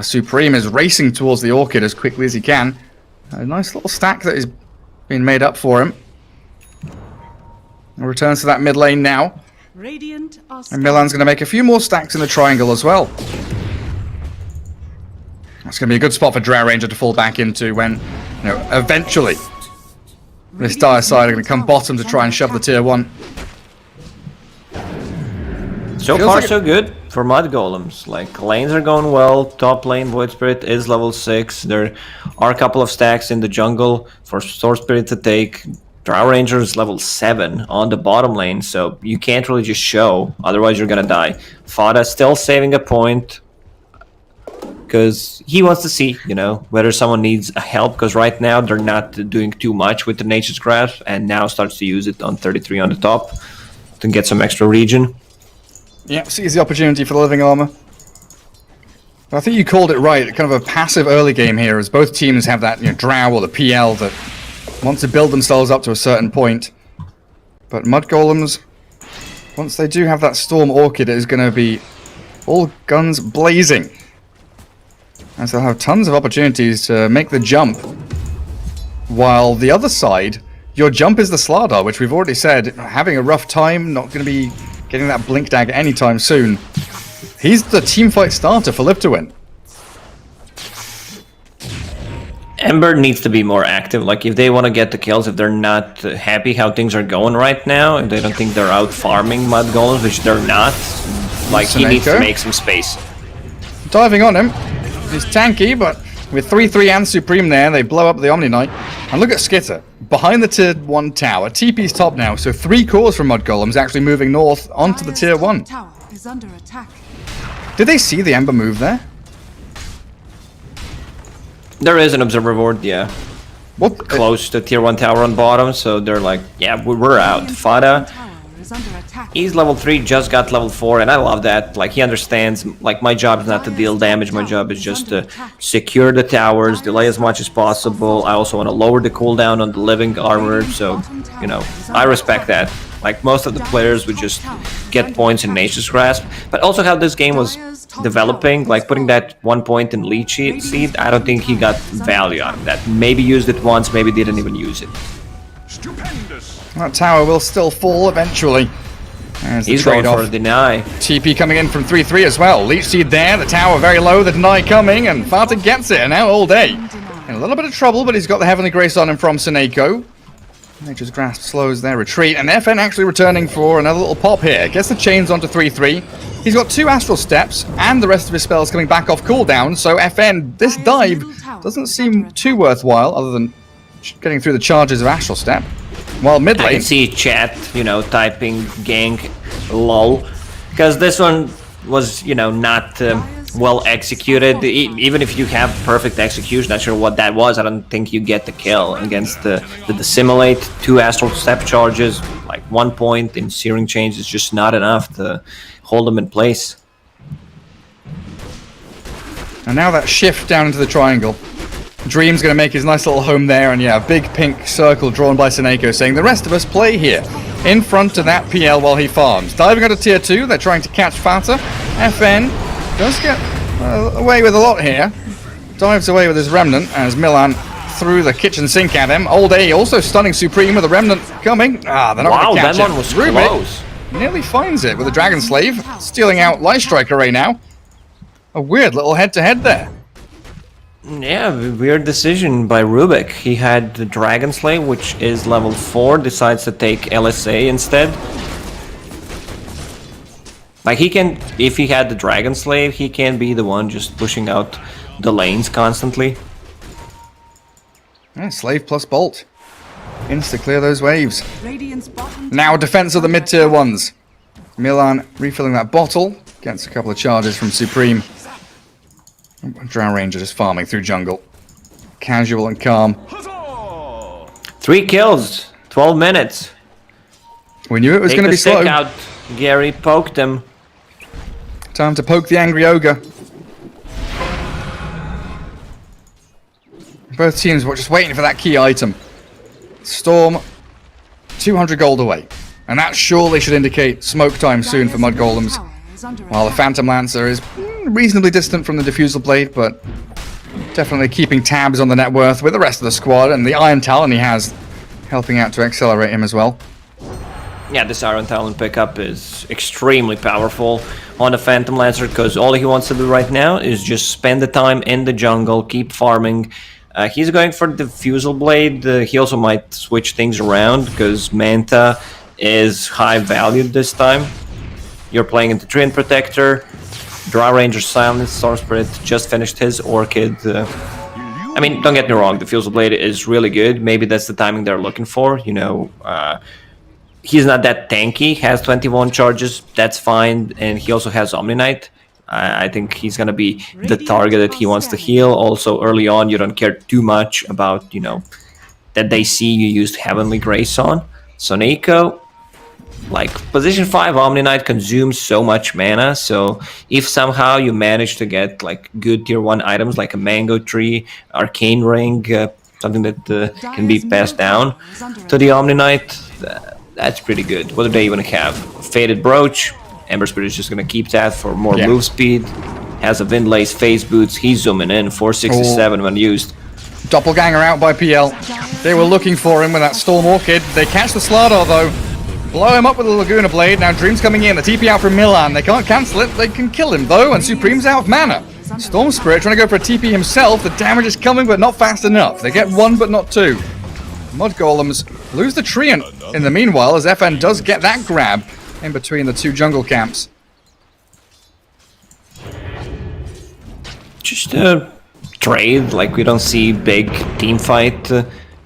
Supreme is racing towards the Orchid as quickly as he can. A nice little stack that is being made up for him. Returns to that mid lane now. Radiant are And Milan's going to make a few more stacks in the triangle as well. That's going to be a good spot for Drow Ranger to fall back into when, eventually this dire side are going to come bottom to try and shove the tier 1. So Feels far, like so good for Mud Golems. Like, lanes are going well. Top lane, Void Spirit is level 6. There are a couple of stacks in the jungle for Storm Spirit to take. Drow Ranger is level 7 on the bottom lane, so you can't really just show, otherwise you're gonna die. Fada still saving a point, because he wants to see, whether someone needs help, because right now they're not doing too much with the Nature's Grasp, and now starts to use it on 33 on the top to get some extra regen. Yeah, sees the opportunity for the living armor. I think you called it right, kind of a passive early game here, as both teams have that Drow or the PL that wants to build themselves up to a certain point. But Mud Golems, once they do have that Storm Orchid, it is going to be all guns blazing. And so they'll have tons of opportunities to make the jump. While the other side, your jump is the Slardar, which we've already said, having a rough time, not going to be getting that Blink Dagger anytime soon. He's the teamfight starter for Live to Win. Ember needs to be more active. Like, if they want to get the kills, if they're not happy how things are going right now, and they don't think they're out farming Mud Golems, which they're not, like, he needs to make some space. Diving on him. He's tanky, but with 3-3 and Supreme there, they blow up the Omni Knight. And look at Skitter, behind the tier 1 tower. TP's top now, so 3 cores from Mud Golems actually moving north onto the tier 1. Tower is under attack. Did they see the Ember move there? There is an observer ward, yeah. What? Close to tier 1 tower on bottom, so they're like, yeah, we're out. Fada, he's level 3, just got level 4, and I love that. Like, he understands, like, my job is not to deal damage, my job is just to secure the towers, delay as much as possible. I also want to lower the cooldown on the living armor, so, you know, I respect that. Like, most of the players would just get points in Nature's Grasp, but also how this game was developing, like putting that 1 point in lead seed, I don't think he got value out of that. Maybe used it once, maybe didn't even use it. Stupendous. That tower will still fall eventually. There's the He's going trade-off. for a deny. TP coming in from 3-3 as well. Leech seed there, the tower very low, the deny coming, and Fata gets it, and now all day. In a little bit of trouble, but he's got the Heavenly Grace on him from Seneko. Nature's Grasp slows their retreat, and FN actually returning for another little pop here. Gets the chains onto 3-3. He's got 2 Astral Steps, and the rest of his spells coming back off cooldown, so FN, this dive doesn't seem too worthwhile, other than getting through the charges of Astral Step. While mid I lane... can see chat, you know, typing gank lol, because this one was, you know, not well executed. Even if you have perfect execution, not sure what that was, I don't think you get the kill against the Dissimulate. 2 Astral Step charges, like 1 point in Searing Chains is just not enough to hold them in place. And now that shift down into the triangle. Dream's going to make his nice little home there, and yeah, a big pink circle drawn by Seneko saying the rest of us play here, in front of that PL while he farms. Diving onto tier 2, they're trying to catch Fata. FN does get away with a lot here. Dives away with his Remnant as Milan threw the kitchen sink at him. All day also stunning Supreme with a Remnant coming. Ah, they're not going to catch that him. one was Rubik close. nearly finds it with a Dragon Slave, stealing out Light Striker right now. A weird little head-to-head there. Yeah, weird decision by Rubik. He had the Dragon Slave, which is level 4, decides to take LSA instead. Like, he can, if he had the Dragon Slave, he can be the one just pushing out the lanes constantly. Yeah, Slave plus Bolt. Insta-clear those waves. Now defense of the mid-tier ones. Milan refilling that bottle. Gets a couple of charges from Supreme. Drow Ranger just farming through jungle. Casual and calm. 3 kills, 12 minutes. We knew it was going to be slow. Take out. Gary poked him. Time to poke the angry ogre. Both teams were just waiting for that key item. Storm, 200 gold away. And that surely should indicate smoke time soon for Mud Golems. While the Phantom Lancer is reasonably distant from the Diffusal Blade, but definitely keeping tabs on the net worth with the rest of the squad, and the Iron Talon he has helping out to accelerate him as well. Yeah, this Iron Talon pickup is extremely powerful on the Phantom Lancer, because all he wants to do right now is just spend the time in the jungle, keep farming. He's going for the Diffusal Blade. He also might switch things around, because Manta is high valued this time. You're playing into Treant Protector, Drow Ranger Silence, Storm Spirit just finished his Orchid. I mean, don't get me wrong, the Diffusal Blade is really good. Maybe that's the timing they're looking for. You know, he's not that tanky, has 21 charges, that's fine, and he also has Omni Knight. I think he's gonna be the target that he wants to heal. Also, early on, you don't care too much about, you know, that they see you used Heavenly Grace on. Soneko, like, position 5 Omni Knight consumes so much mana, so if somehow you manage to get, like, good tier 1 items like a Mango Tree, Arcane Ring, something that can be passed down to the Omni Knight, that's pretty good. What do they even have? Faded Brooch, Ember Spirit is just gonna keep that for more move speed, has a Windlace, Phase Boots, he's zooming in, 467 when used. Doppelganger out by PL. They were looking for him with that Storm Orchid. They catch the Slardar though. Blow him up with a Laguna Blade. Now Dream's coming in. The TP out from Milan. They can't cancel it. They can kill him though, and Supreme's out of mana. Storm Spirit trying to go for a TP himself. The damage is coming, but not fast enough. They get 1, but not 2. Mud Golems lose the Treant in the meanwhile, as FN does get that grab in between the 2 jungle camps. Just a trade, like we don't see big team fight.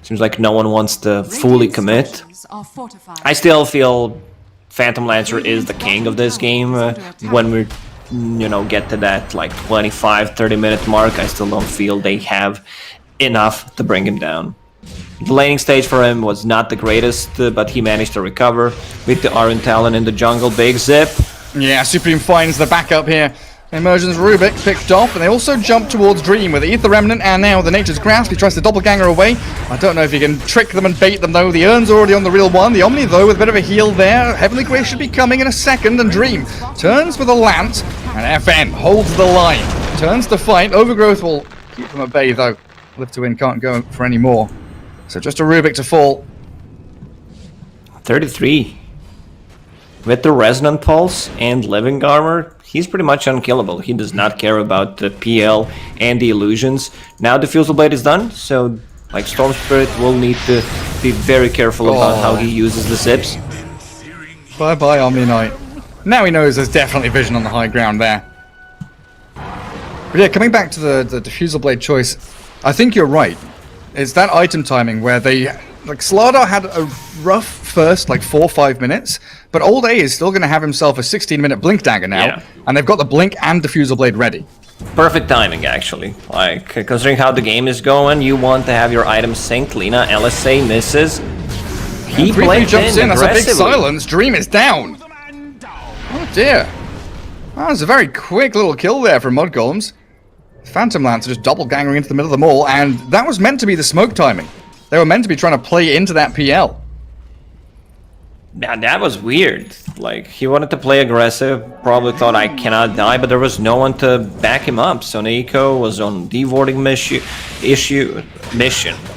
Seems like no one wants to fully commit. I still feel Phantom Lancer is the king of this game when we're get to that like 25-30 minute mark, I still don't feel they have enough to bring him down. The laning stage for him was not the greatest, but he managed to recover with the Iron Talon in the jungle. Big zip. Yeah, Supreme finds the backup here. Immersion's Rubik picked off, and they also jump towards Dream with the Ether Remnant, and now the Nature's Grasp. He tries to doppelganger away. I don't know if he can trick them and bait them, though. The Urn's already on the real one. The Omni, though, with a bit of a heal there. Heavenly Grace should be coming in a second, and Dream turns for the Lance, and FN holds the line. Turns to fight. Overgrowth will keep them at bay, though. Live to win can't go for any more. So just a Rubik to fall. 33. With the Resonant Pulse and Living Armor, he's pretty much unkillable. He does not care about the PL and the illusions. Now the Fusel Blade is done, so like Storm Spirit will need to be very careful about how he uses the zips. Bye-bye, Omni Knight. Now he knows there's definitely vision on the high ground there. But yeah, coming back to the Diffusal Blade choice, I think you're right. It's that item timing where they... Like, Slardar had a rough first, like, 4 or 5 minutes, but Old A is still going to have himself a 16-minute Blink Dagger now, and they've got the Blink and Diffusal Blade ready. Perfect timing, actually. Like, considering how the game is going, you want to have your items synced. Lina, LSA misses. He jumps in, that's a big silence. Dream is down. Oh, dear. That was a very quick little kill there from Mud Golems. Phantom Lancer just doppelgangering into the middle of the mall, and that was meant to be the smoke timing. They were meant to be trying to play into that PL. Yeah, that was weird. Like, he wanted to play aggressive, probably thought I cannot die, but there was no one to back him up. So Nico was on devording mission.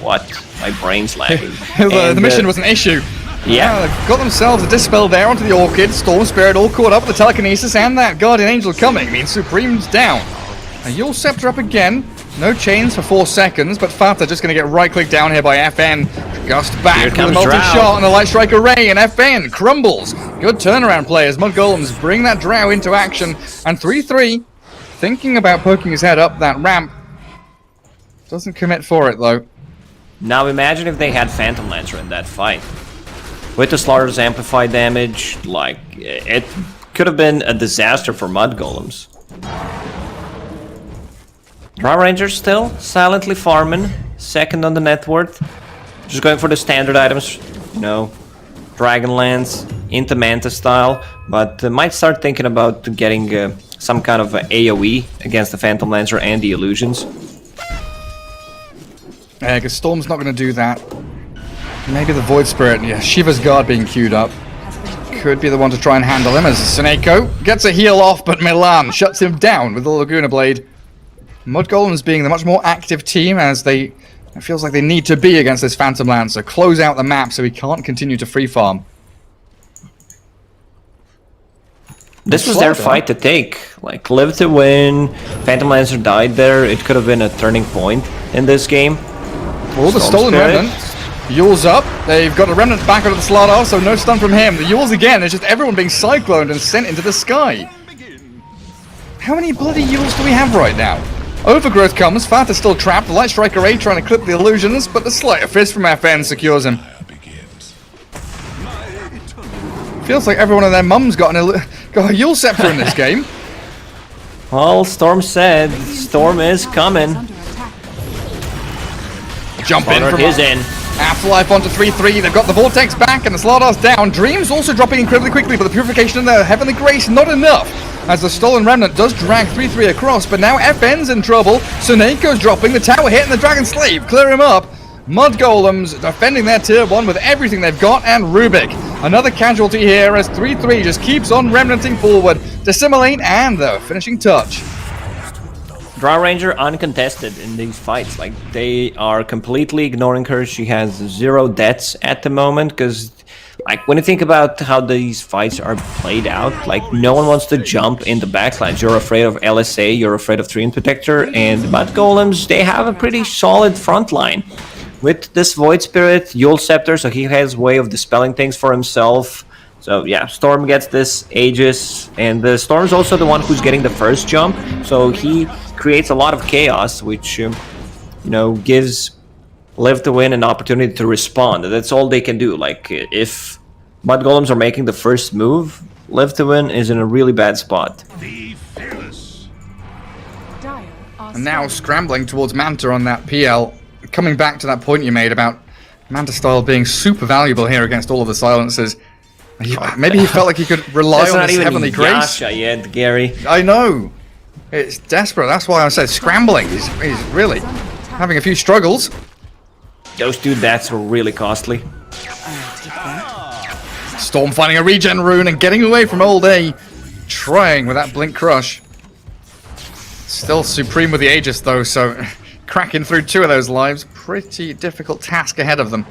What? My brain's lagging. The mission was an issue. Yeah. They've got themselves a Dispel there onto the Orchid. Storm Spirit all caught up with the Telekinesis, and that Guardian Angel coming means Supreme's down. A Yule Scepter up again. No chains for 4 seconds, but Fata just going to get right-clicked down here by FN. Gust back with a multi-shot and a Light Strike Array, and FN crumbles. Good turnaround play as Mud Golems bring that Drow into action. And 3-3, thinking about poking his head up that ramp. Doesn't commit for it, though. Now imagine if they had Phantom Lancer in that fight. With the Slaughter's amplified damage, like, it could have been a disaster for Mud Golems. Drow Ranger still silently farming, second on the net worth. Just going for the standard items, Dragonlance into Manta style, but might start thinking about getting some kind of AoE against the Phantom Lancer and the illusions. Yeah, because Storm's not going to do that. Maybe the Void Spirit, yeah, Shiva's Guard being queued up. Could be the one to try and handle him as Seneko gets a heal off, but Milan shuts him down with the Laguna Blade. Mud Golems being the much more active team as it feels like they need to be against this Phantom Lancer. Close out the map so he can't continue to free farm. This was their fight to take. Like, live to win. Phantom Lancer died there. It could have been a turning point in this game. Oh, the Stolen Remnant. Yule's up. They've got a Remnant back onto the Slardar, so no stun from him. The Yule's again. It's just everyone being cycloned and sent into the sky. How many bloody Yules do we have right now? Overgrowth comes, Fat is still trapped, the Light Strike Array trying to clip the illusions, but the Sleight of Fist from FN secures him. Feels like everyone and their mum's got a Yule Scepter in this game. Well, Storm said, Storm is coming. Jump in from in. Afterlife onto 3-3, they've got the Vortex back and the Slardar's down. Dream's also dropping incredibly quickly, but the Purification and the Heavenly Grace not enough. As the Stolen Remnant does drag 3-3 across, but now FN's in trouble. Suneiko's dropping, the tower hit, and the Dragon Slave clear him up. Mud Golems defending their tier 1 with everything they've got, and Rubik. Another casualty here as 3-3 just keeps on remnanting forward. Dissimilate and the finishing touch. Drow Ranger uncontested in these fights. Like, they are completely ignoring her. She has 0 deaths at the moment because, like, when you think about how these fights are played out, like, no one wants to jump in the backlines. You're afraid of LSA, you're afraid of Treant Protector, and Mud Golems, they have a pretty solid front line. With this Void Spirit, Yule Scepter, so he has a way of dispelling things for himself. So yeah, Storm gets this Aegis, and the Storm's also the one who's getting the first jump, so he creates a lot of chaos, which, gives Live to Win an opportunity to respond. That's all they can do. Like, if Mud Golems are making the first move, Live to Win is in a really bad spot. And now scrambling towards Manta on that PL. Coming back to that point you made about Manta style being super valuable here against all of the silences. Maybe he felt like he could rely on his heavenly grace. Yasha yet, Gary. I know. It's desperate. That's why I said scrambling. He's really having a few struggles. Those two deaths were really costly. Storm finding a regen rune and getting away from Old A. Trying with that Blink Crush. Still supreme with the Aegis though, so cracking through 2 of those lives. Pretty difficult task ahead of them.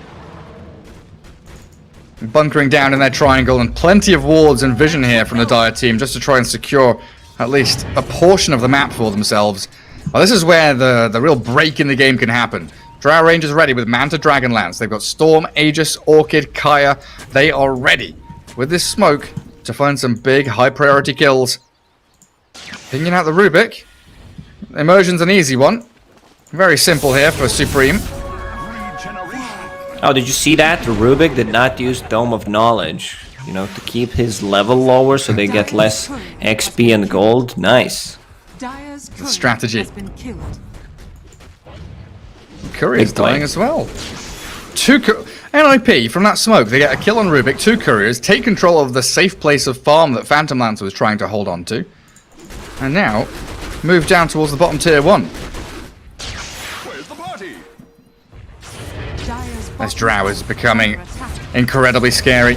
Bunkering down in their triangle and plenty of wards and vision here from the Dire team just to try and secure at least a portion of the map for themselves. Well, this is where the real break in the game can happen. Drow Rangers ready with Manta Dragonlance. They've got Storm, Aegis, Orchid, Kaya. They are ready with this smoke to find some big high priority kills. Pinging out the Rubik. Immersion's an easy one. Very simple here for Supreme. Oh, did you see that? The Rubik did not use Dome of Knowledge, you know, to keep his level lower so they get less XP and gold. Nice. Dire's strategy. has been killed. Courier's dying as well. 2 NIP from that smoke. They get a kill on Rubik, 2 couriers, take control of the safe place of farm that Phantom Lancer was trying to hold on to. And now, move down towards the bottom tier 1. Where's the party? This Drow is becoming incredibly scary.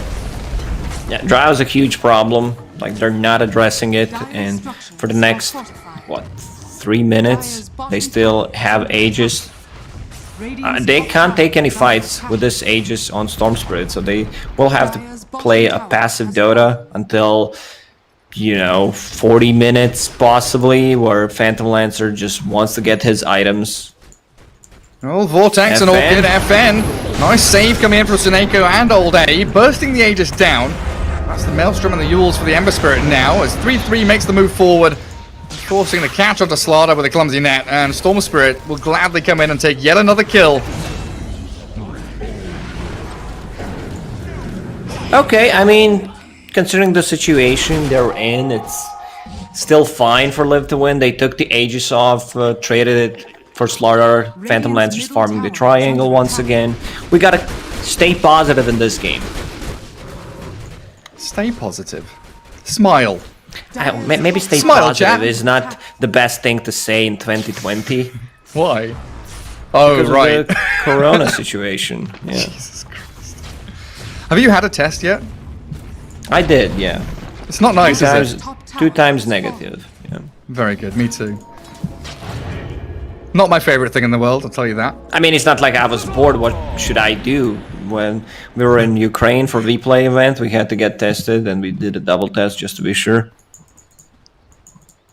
Yeah, Drow is a huge problem. Like, they're not addressing it, and for the next, what, 3 minutes, they still have Aegis. They can't take any fights with this Aegis on Storm Spirit, so they will have to play a passive Dota until, you know, 40 minutes possibly, where Phantom Lancer just wants to get his items. Oh, Vortex and Orchid, FN. Nice save coming in from Suneko and Old A, bursting the Aegis down. That's the Maelstrom and the Yules for the Ember Spirit now, as 3-3 makes the move forward, forcing the catch onto Slaughter with a clumsy net, and Storm Spirit will gladly come in and take yet another kill. Okay, I mean, considering the situation they're in, it's still fine for Live to win. They took the Aegis off, traded it for Slaughter. Phantom Lancer's farming the triangle once again. We gotta stay positive in this game. Stay positive. Smile. Maybe stay Smile, positive chat. is not the best thing to say in 2020. Why? Oh, Because right. of the Corona situation. Yeah, Jesus Christ. Have you had a test yet? I did. Yeah, It's not nice, is it? 2 times negative. Yeah. Very good, me too. Not my favorite thing in the world, I'll tell you that. I mean, it's not like I was bored. What should I do? When we were in Ukraine for replay event, we had to get tested, and we did a double test just to be sure.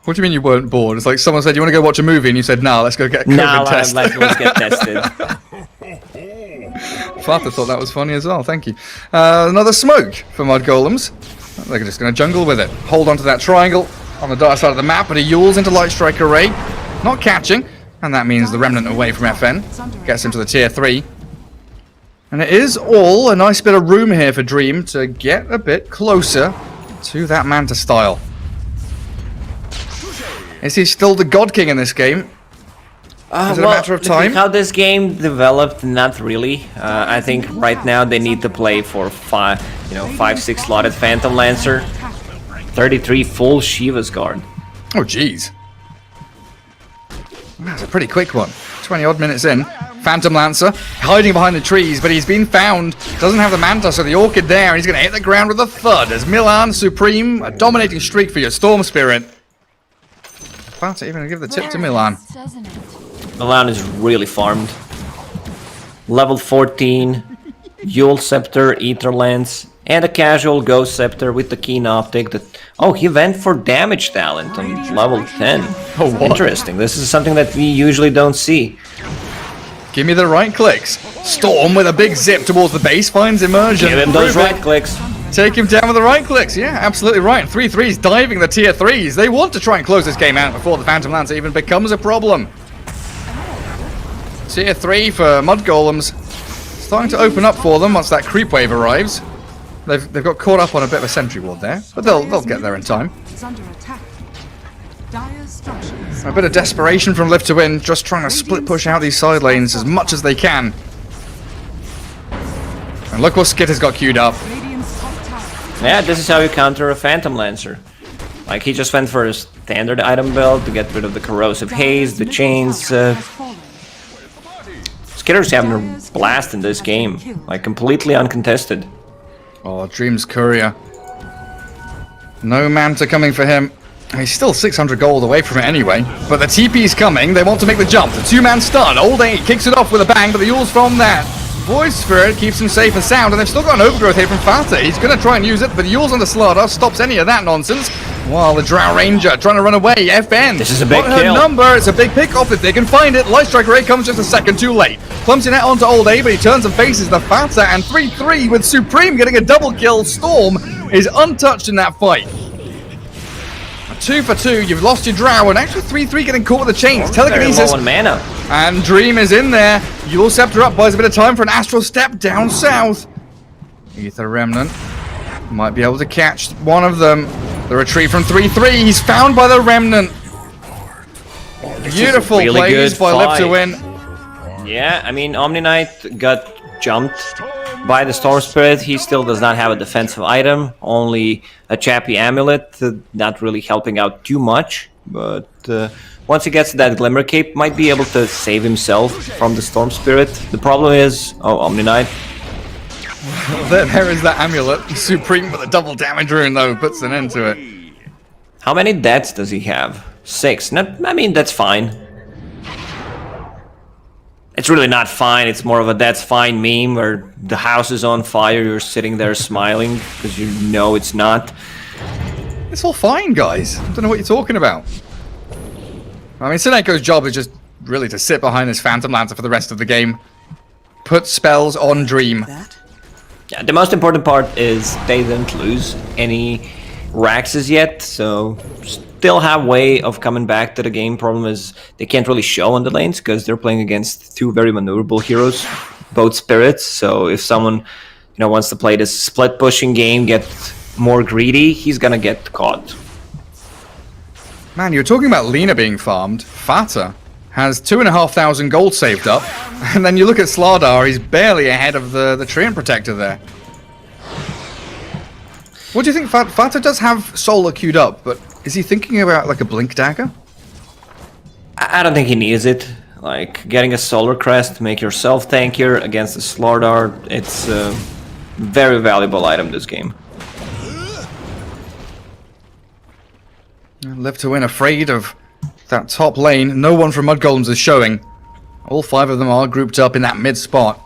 What do you mean you weren't bored? It's like someone said, you want to go watch a movie, and you said, nah, let's go get a COVID test. Let's get tested. Fata thought that was funny as well, thank you. Another smoke for Mud Golems. They're just going to jungle with it. Hold onto that triangle on the dark side of the map, but he Yules into Light Strike Array. Not catching, and that means the Remnant away from FN. Gets into the tier 3. And it is all a nice bit of room here for Dream to get a bit closer to that Manta style. Is he still the God King in this game? Is it a matter of time? How this game developed, not really. I think right now they need to play for 5-6 slotted Phantom Lancer, 33 full Shiva's Guard. Oh, jeez. That's a pretty quick one. 20 odd minutes in. Phantom Lancer hiding behind the trees, but he's been found. Doesn't have the Manta, so the Orchid there, and he's going to hit the ground with a thud as Milan Supreme, a dominating streak for your Storm Spirit. About to even give the tip to Milan. Milan is really farmed. Level 14, Yule Scepter, Ether Lance, and a casual Ghost Scepter with the Keen Optic. Oh, he went for damage talent on level 10. Oh, what? Interesting. This is something that we usually don't see. Give me the right clicks. Storm with a big zip towards the base finds Immersion. Give him those right clicks. Take him down with the right clicks. Yeah, absolutely right. 3-3's diving the tier 3s. They want to try and close this game out before the Phantom Lancer even becomes a problem. Tier 3 for Mud Golems. Starting to open up for them once that creep wave arrives. They've got caught up on a bit of a sentry ward there, but they'll get there in time. Dire's structures. A bit of desperation from Live to Win, just trying to split push out these side lanes as much as they can. And look what Skid has got queued up. Radiant's top tower. Yeah, this is how you counter a Phantom Lancer. Like, he just went for a standard item build to get rid of the corrosive haze, the chains. Skitter's having a blast in this game, like completely uncontested. Oh, Dream's Courier. No Manta coming for him. He's still 600 gold away from it anyway. But the TP's coming, they want to make the jump. The two-man stun, Old 8 kicks it off with a bang, but the Yule's from that. Void Spirit keeps him safe and sound, and they've still got an overgrowth here from Fata. He's going to try and use it, but the Yule's on the Slaughter stops any of that nonsense. While the Drow Ranger trying to run away, FN. This is a big got her kill. number, it's a big pick off if they can find it. Light Strike Ray comes just a second too late. Clumsy net onto Old 8, but he turns and faces the Fata, and 3-3 with Supreme getting a double kill. Storm is untouched in that fight. 2 for 2, you've lost your Drow, and actually 3-3 getting caught with the chains. Telekinesis. Very low on mana. And Dream is in there. Yule Scepter up, buys a bit of time for an Astral Step down south. Ether Remnant might be able to catch one of them. The retreat from 3-3. He's found by the Remnant. Beautiful really plays good by Live to fight. Win. Yeah, I mean, Omni Knight got jumped by the Storm Spirit. He still does not have a defensive item, only a Chappy Amulet, not really helping out too much. But once he gets that Glimmer Cape, might be able to save himself from the Storm Spirit. The problem is, Omni Knight. There is that Amulet. Supreme with a double damage rune, though, puts an end to it. How many deaths does he have? 6. I mean, that's fine. It's really not fine, it's more of a that's fine meme where the house is on fire, you're sitting there smiling because you know it's not. It's all fine, guys. I don't know what you're talking about. I mean, Sineko's job is just really to sit behind this Phantom Lancer for the rest of the game. Put spells on Dream. Yeah, the most important part is they didn't lose any Raxes yet, so still have way of coming back to the game. Problem is they can't really show on the lanes because they're playing against two very maneuverable heroes, both spirits. So if someone wants to play this split pushing game, get more greedy, he's gonna get caught. Man, you were talking about Lina being farmed. Fata has 2,500 gold saved up, and then you look at Slardar, he's barely ahead of the Treant Protector there. What do you think? Fata does have Solar queued up, but is he thinking about like a Blink Dagger? I don't think he needs it. Like, getting a Solar Crest to make yourself tankier against the Slardar, it's a very valuable item this game. Live to Win afraid of that top lane. No one from Mud Golems is showing. All 5 of them are grouped up in that mid spot.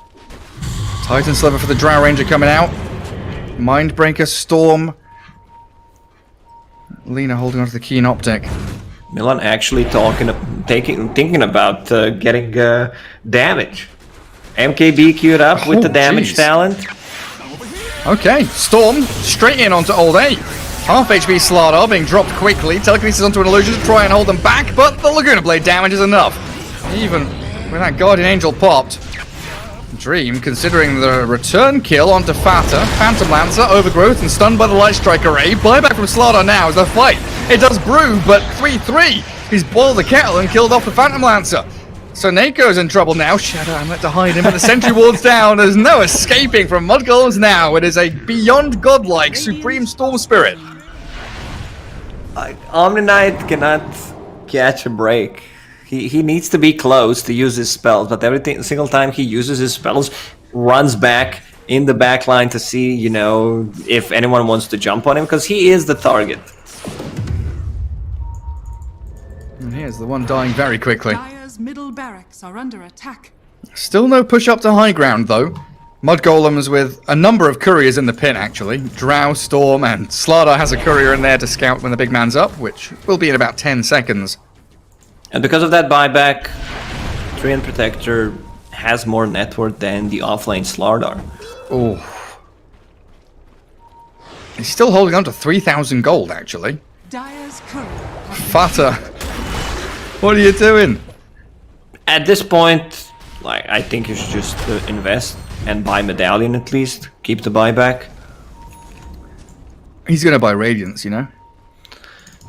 Titan Sliver for the Drow Ranger coming out. Mindbreaker, Storm. Lina holding onto the Keen Optic. Milan actually thinking about getting damage. MKB queued up with the damage talent. Okay, Storm straight in onto Old 8. Half HP Slardar being dropped quickly. Telekinesis onto an illusion to try and hold them back, but the Laguna Blade damage is enough. Even when that Guardian Angel popped. Dream considering the return kill onto Fata. Phantom Lancer, Overgrowth, and stunned by the Light Strike Array. Buyback from Slardar now as the fight. It does brew, but 3-3. He's boiled the kettle and killed off the Phantom Lancer. So Nako's in trouble now. Shadow Amulet to hide him, but the sentry ward's down. There's no escaping from Mud Golems now. It is a beyond godlike Supreme Storm Spirit. Omni Knight cannot catch a break. He needs to be close to use his spells, but every single time he uses his spells, runs back in the back line to see, if anyone wants to jump on him, because he is the target. And here's the one dying very quickly. Dire's middle barracks are under attack. Still no push up to high ground, though. Mud Golems with a number of couriers in the pin, actually. Drow, Storm, and Slardar has a courier in there to scout when the big man's up, which will be in about 10 seconds. And because of that buyback, Treant Protector has more net worth than the offlane Slardar. Oh. He's still holding on to 3,000 gold, actually. Dire's courier. Fata, what are you doing? At this point, I think you should just invest and buy Medallion at least. Keep the buyback. He's gonna buy Radiance,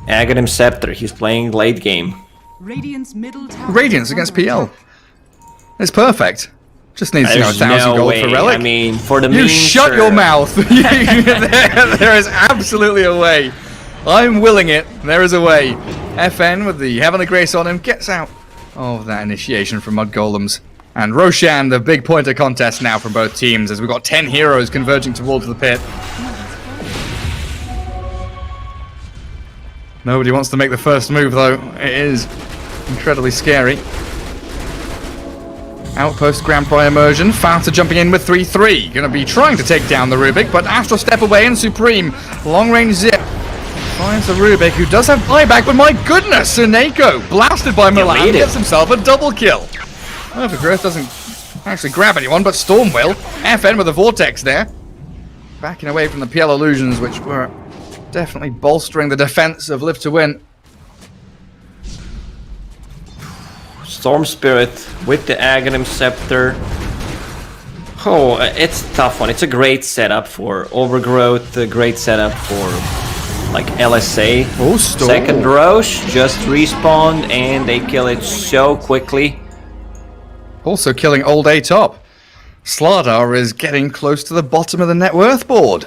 Aghanim Scepter, he's playing late game. Radiant's middle tower. Radiance is against under PL. attack. It's perfect. Just needs, There's 1,000 no gold way. for Relic. I mean, for the You meme, shut sure. your mouth. there is absolutely a way. I'm willing it. There is a way. FN with the Heavenly Grace on him gets out of that initiation from Mud Golems. And Roshan, the big pointer contest now from both teams as we've got 10 heroes converging towards the pit. Nobody wants to make the first move though. It is incredibly scary. Outpost Grand Prix immersion. Founder jumping in with 3-3. Gonna be trying to take down the Rubik, but Astral step away and Supreme. Long range zip. Finds the Rubik, who does have buyback, but my goodness, Suneko, blasted by Milan, gets himself a double kill. Perfect Growth doesn't actually grab anyone, but Storm will. FN with a Vortex there. Backing away from the PL illusions, which were definitely bolstering the defense of Live to Win. Storm Spirit with the Aghanim Scepter. Oh, it's a tough one. It's a great setup for Overgrowth, a great setup for like LSA. Oh, Storm. Second Roche just respawned and they kill it so quickly. Also killing Old A top. Slardar is getting close to the bottom of the net worth board.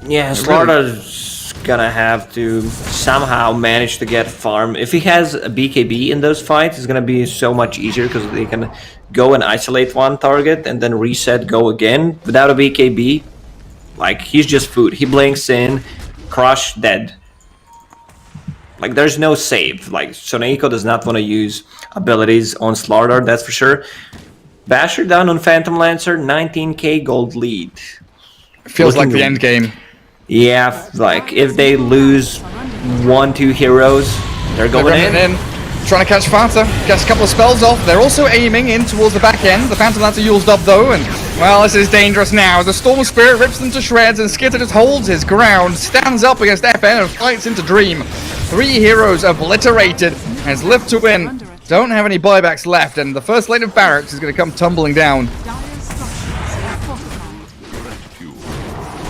Yeah, Slardar's gonna have to somehow manage to get farm. If he has a BKB in those fights, it's gonna be so much easier because they can go and isolate one target and then reset, go again. Without a BKB, like, he's just food. He blinks in, crush, dead. Like, there's no save. Like, Suneko does not want to use abilities on Slardar, that's for sure. Basher down on Phantom Lancer, 19k gold lead. Feels like the end game. Yeah, like, if they lose 1-2 heroes, they're going in. Trying to catch Fanta, gets a couple of spells off. They're also aiming in towards the back end. The Phantom Lancer used up though, and well, this is dangerous now. The Storm Spirit rips them to shreds, and Skitter just holds his ground, stands up against FN and fights into Dream. 3 heroes obliterated, as Live to Win don't have any buybacks left, and the first lane of barracks is going to come tumbling down.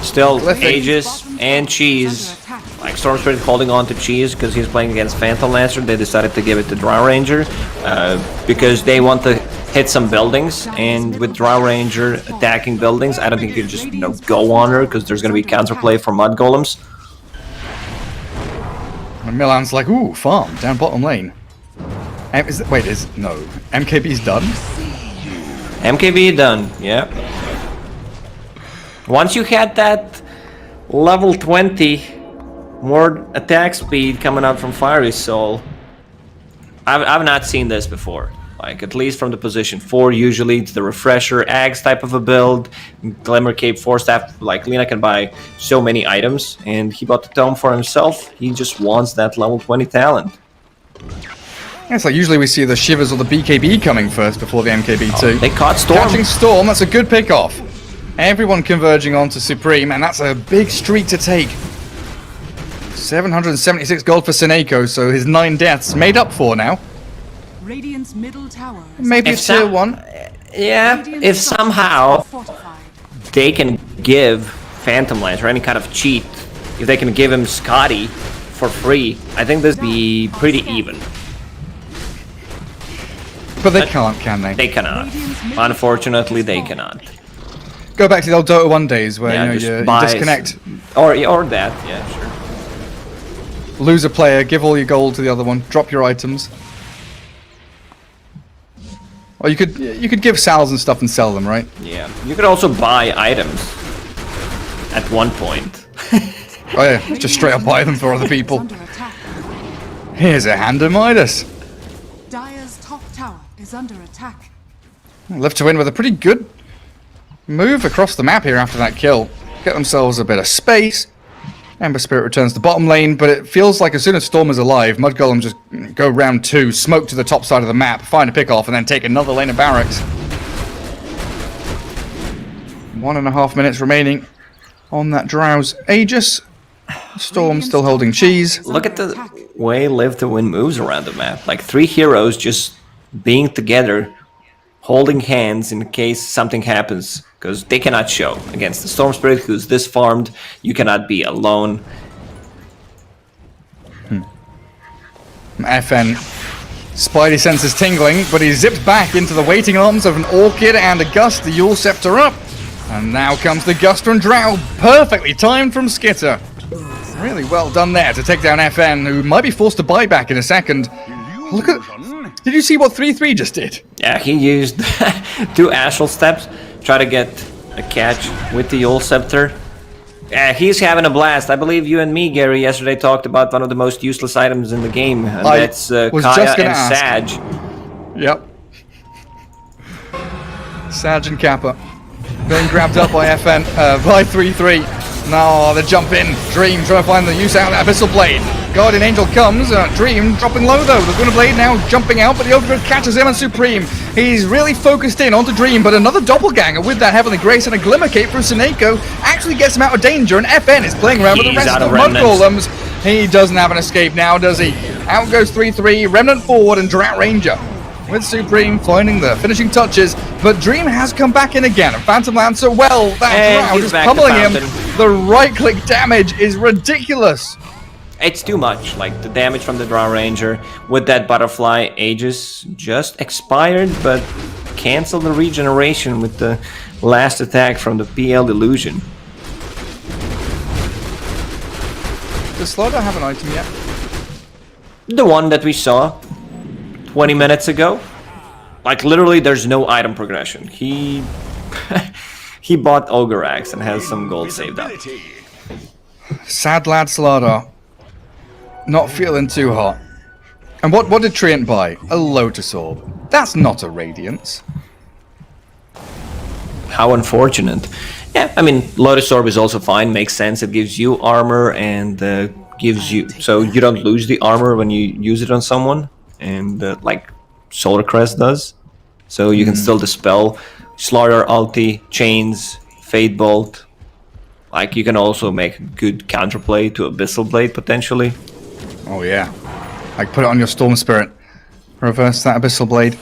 Still, Aegis and Cheese. Like, Storm Spirit holding on to Cheese because he's playing against Phantom Lancer. They decided to give it to Drow Ranger because they want to hit some buildings. And with Drow Ranger attacking buildings, I don't think you just go on her because there's going to be counterplay for Mud Golems. And Milan's like, ooh, farm down bottom lane. No, MKB's done? MKB done, yeah. Once you had that level 20 more attack speed coming out from Fiery Soul, I've not seen this before. Like, at least from the position 4, usually it's the Refresher, Ags type of a build, Glimmer Cape, 4-staff, like Lina can buy so many items, and he bought the Tome for himself. He just wants that level 20 talent. Yeah, it's like usually we see the Shivers or the BKB coming first before the MKB too. They caught Storm. Catching Storm, that's a good pick-off. Everyone converging onto Supreme, and that's a big streak to take. 776 gold for Suneko, so his 9 deaths made up for now. Radiant's middle tower. Maybe a tier 1. Yeah, if somehow they can give Phantom Lance or any kind of cheat, if they can give him Scotty for free, I think this would be pretty even. But they can't, can they? They cannot. Unfortunately, they cannot. Go back to the old Dota 1 days where Yeah, you buy disconnect. Or that, yeah, sure. Lose a player, give all your gold to the other one, drop your items. Or you could give sals and stuff and sell them, right? Yeah, you could also buy items at one point. Oh yeah, just straight up buy them for other people. Here's a hand of Midas. Dire's top tower is under attack. Live to Win with a pretty good move across the map here after that kill. Get themselves a bit of space. Ember Spirit returns to bottom lane, but it feels like as soon as Storm is alive, Mud Golem just go round 2, smoke to the top side of the map, find a pick-off, and then take another lane of barracks. 1.5 minutes remaining on that Drow's Aegis. Storm still holding Cheese. Look at the way Live to Win moves around the map. Like 3 heroes just being together, holding hands in case something happens. Because they cannot show against the Storm Spirit, who's this farmed. You cannot be alone. FN. Spidey senses tingling, but he zips back into the waiting arms of an Orchid and a Gust, the Yule Scepter up. And now comes the Gust from Drow, perfectly timed from Skitter. Really well done there to take down FN, who might be forced to buy back in a second. Look at... Did you see what 3-3 just did? Yeah, he used 2 Astral Steps, try to get a catch with the Yule Scepter. He's having a blast. I believe you and me, Gary, yesterday talked about one of the most useless items in the game, and that's Kaya and Sag. Yep. Sag and Kappa. Being grabbed up by FN, by 3-3. No, they jump in. Dream trying to find the use out of that Abyssal Blade. Guardian Angel comes. Dream dropping low though. The Gunner Blade now jumping out, but the Ogre catches him and Supreme. He's really focused in onto Dream, but another Doppelganger with that Heavenly Grace and a Glimmer Cape from Sineko actually gets him out of danger, and FN is playing around with the rest of the Mud Golems. He doesn't have an escape now, does he? Out goes 3-3, Remnant forward, and Drought Ranger. With Supreme finding the finishing touches, but Dream has come back in again. And Phantom Lancer, well, that Drow is pummeling him. The right-click damage is ridiculous. It's too much. Like, the damage from the Drow Ranger with that Butterfly Aegis just expired, but canceled the regeneration with the last attack from the PL Delusion. Does Slaughter have an item yet? The one that we saw 20 minutes ago. Like, literally, there's no item progression. He he bought Ogre Axe and has some gold saved up. Sad lad Slardar. Not feeling too hot. And what did Treant buy? A Lotus Orb. That's not a Radiance. How unfortunate. Yeah, I mean, Lotus Orb is also fine, makes sense. It gives you armor and gives you... So you don't lose the armor when you use it on someone. And like Solar Crest does. So you can still dispel Slaughter, Ulti, Chains, Fade Bolt. Like, you can also make a good counterplay to Abyssal Blade, potentially. Oh yeah. Like, put it on your Storm Spirit. Reverse that Abyssal Blade.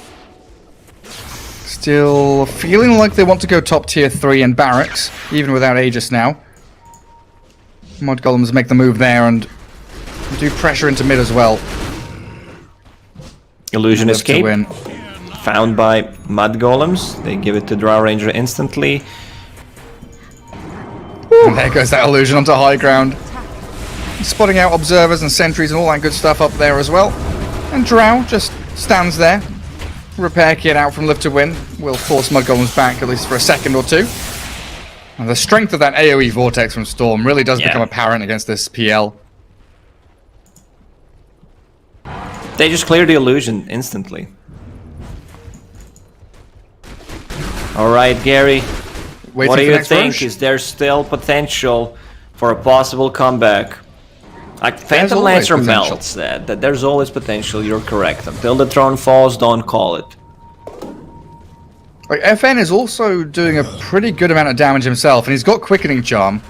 Still feeling like they want to go top tier 3 in Barracks, even without Aegis now. Mud Golems make the move there and do pressure into mid as well. Illusion Escape, found by Mud Golems. They give it to Drow Ranger instantly. And there goes that illusion onto high ground. Spotting out observers and sentries and all that good stuff up there as well. And Drow just stands there. Repair kit out from Live to Win will force Mud Golems back at least for a second or two. And the strength of that AoE Vortex from Storm really does become apparent against this PL. They just clear the illusion instantly. Alright, Gary. What do you think? Is there still potential for a possible comeback? Like, Phantom Lancer melts that there's always potential, you're correct. Until the throne falls, don't call it. Like, FN is also doing a pretty good amount of damage himself, and he's got Quickening Charm.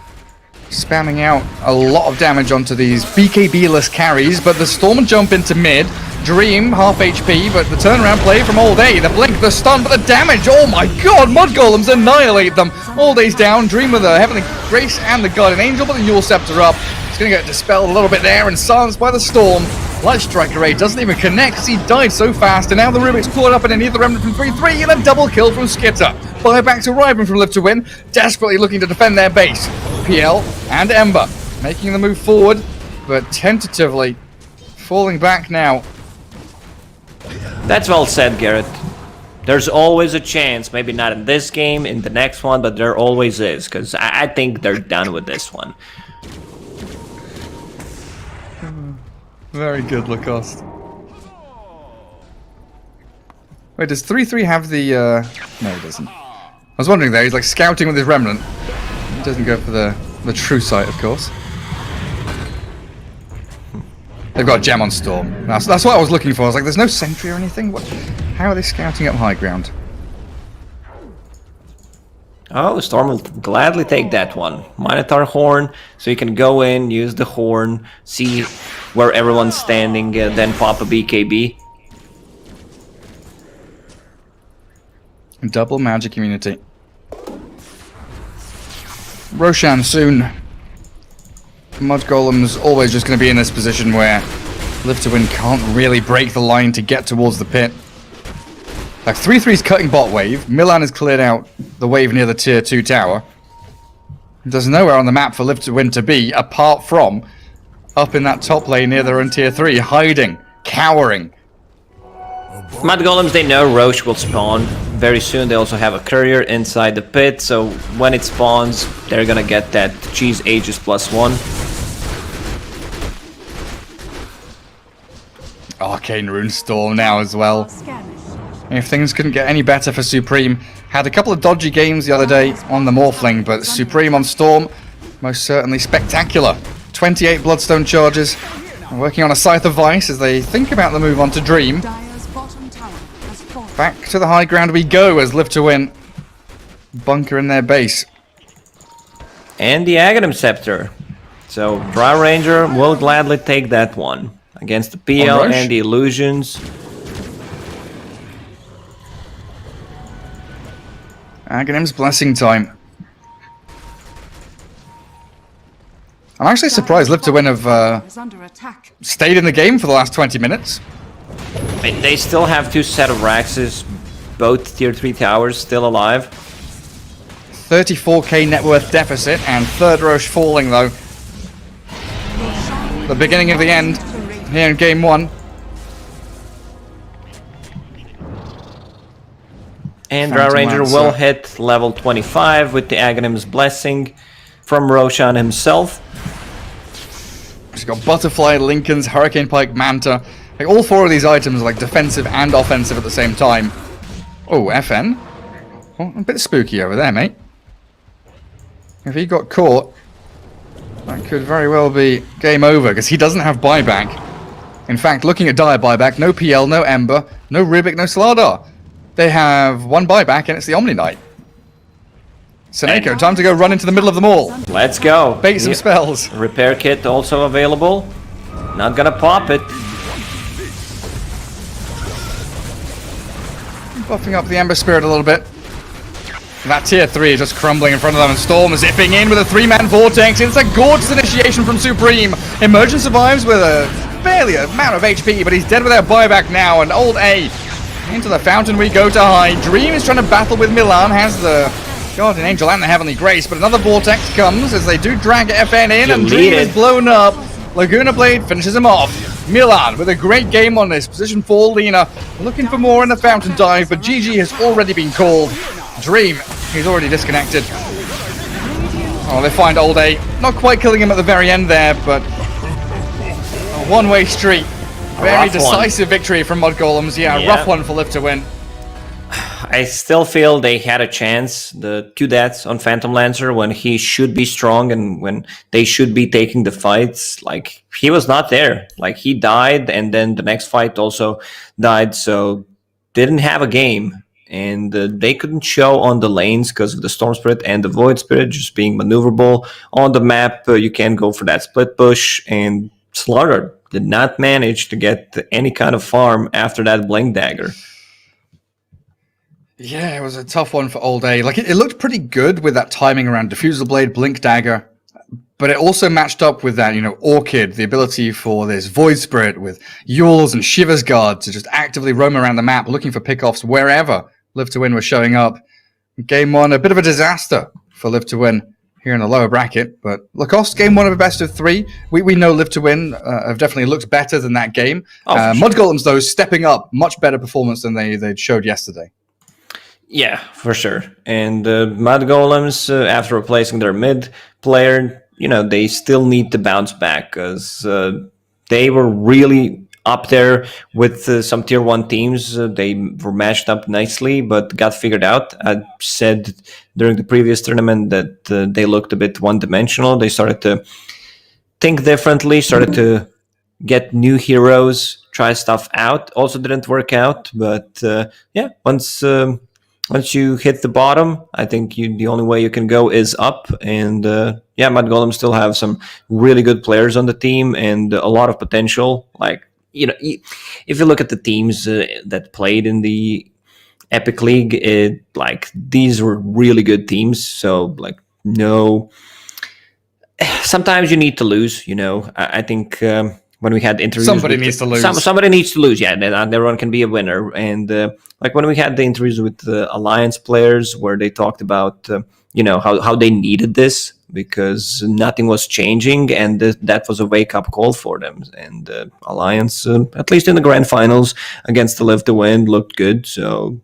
Spamming out a lot of damage onto these BKB-less carries, but the Storm jump into mid. Dream, half HP, but the turnaround play from All Day. The blink, the stun, but the damage, oh my god, Mud Golems annihilate them. All Day's down, Dream with the Heavenly Grace and the Guardian Angel, but the Yule Scepter up. It's going to get dispelled a little bit there and silenced by the Storm. Light Strike Array doesn't even connect because he died so fast, and now the Rubik's caught up in another Remnant from 3-3 and a double kill from Skitter. Buyback to Riven from Live to Win, desperately looking to defend their base. PL and Ember making the move forward, but tentatively falling back now. That's well said, Garrett. There's always a chance, maybe not in this game, in the next one, but there always is, because I think they're done with this one. Very good, Lacoste. Wait, does 3-3 have the, No, he doesn't. I was wondering there, he's like scouting with his Remnant. He doesn't go for the true sight, of course. They've got a gem on Storm. That's what I was looking for. I was like, there's no sentry or anything? How are they scouting up high ground? Oh, Storm will gladly take that one. Minotaur Horn, so you can go in, use the horn, see where everyone's standing, then pop a BKB. Double magic immunity. Roshan soon. Mud Golem's always just going to be in this position where Live to Win can't really break the line to get towards the pit. Like 3-3's cutting bot wave. Milan has cleared out the wave near the tier 2 tower. There's nowhere on the map for Live to Win to be apart from up in that top lane near their own tier 3, hiding, cowering. Mud Golems, they know Roche will spawn very soon. They also have a courier inside the pit, so when it spawns, they're gonna get that cheese ages +1. Arcane Rune Storm now as well. If things couldn't get any better for Supreme, had a couple of dodgy games the other day on the Morphling, but Supreme on Storm, most certainly spectacular. 28 Bloodstone charges, working on a Scythe of Vice as they think about the move on to Dream. Dire's bottom tower has fallen. Back to the high ground we go as Live to Win bunker in their base. And the Aghanim Scepter. So Drow Ranger will gladly take that one against the PL and the Illusions. Aghanim's Blessing time. I'm actually surprised Live to Win have Is under attack. stayed in the game for the last 20 minutes. They still have 2 set of Raxes, both tier 3 towers still alive. 34k net worth deficit and third Roche falling though. The beginning of the end here in game 1. And Drow Ranger will hit level 25 with the Aghanim's Blessing from Roshan himself. She's got Butterfly, Lincoln's, Hurricane Pike, Manta. Like all 4 of these items are like defensive and offensive at the same time. Oh, FN. Oh, a bit spooky over there, mate. If he got caught, that could very well be game over, because he doesn't have buyback. In fact, looking at Dire buyback, no PL, no Ember, no Rubik, no Slardar. They have 1 buyback, and it's the Omni Knight. Seneko, time to go run into the middle of them all. Let's go. Bait some spells. Repair kit also available. Not gonna pop it. Buffing up the Ember Spirit a little bit. That tier 3 is just crumbling in front of them, and Storm zipping in with a 3-man vortex. It's a gorgeous initiation from Supreme. Emergent survives with a fairly amount of HP, but he's dead without buyback now, and old A. Into the fountain we go to hide. Dream is trying to battle with Milan, has the Guardian Angel and the Heavenly Grace, but another vortex comes as they do drag FN in, and Dream is blown up. Laguna Blade finishes him off. Milan with a great game on this. Position 4, Lena looking for more in the fountain dive, but GG has already been called. Dream, he's already disconnected. Oh, they find old A. Not quite killing him at the very end there, but a one-way street. Very decisive victory from Mud Golems. Yeah, rough one for Live to Win. I still feel they had a chance. The 2 deaths on Phantom Lancer when he should be strong and when they should be taking the fights. Like, he was not there. Like, he died, and then the next fight also died, so didn't have a game. And they couldn't show on the lanes because of the Storm Spirit and the Void Spirit just being maneuverable. On the map, you can go for that split push, and Slaughter did not manage to get any kind of farm after that Blink Dagger. Yeah, it was a tough one for Old A. Like, it looked pretty good with that timing around Diffusal Blade, Blink Dagger, but it also matched up with that, you know, Orchid, the ability for this Void Spirit with Yules and Shiver's Guard to just actively roam around the map looking for pickoffs wherever Live to Win was showing up. Game 1, a bit of a disaster for Live to Win here in the lower bracket, but Lacoste, game 1 of a best of 3. We know Live to Win have definitely looked better than that game. Mud Golems, though, stepping up, much better performance than they showed yesterday. Yeah, for sure. And Mud Golems, after replacing their mid player, you know, they still need to bounce back because they were really up there with some tier 1 teams. They were matched up nicely, but got figured out. I said during the previous tournament that they looked a bit one-dimensional. They started to think differently, started to get new heroes, try stuff out. Also didn't work out, but yeah, once you hit the bottom, I think the only way you can go is up. And yeah, Mud Golem still have some really good players on the team and a lot of potential. Like, you know, if you look at the teams that played in the Epic League, like, these were really good teams. So, like, no, sometimes you need to lose, you know. I think when we had interviews. Somebody needs to lose. Somebody needs to lose. Yeah, and everyone can be a winner. And like when we had the interviews with the Alliance players, where they talked about how they needed this because nothing was changing, and that was a wake up call for them. And Alliance, at least in the grand finals against the Live to Win, looked good. So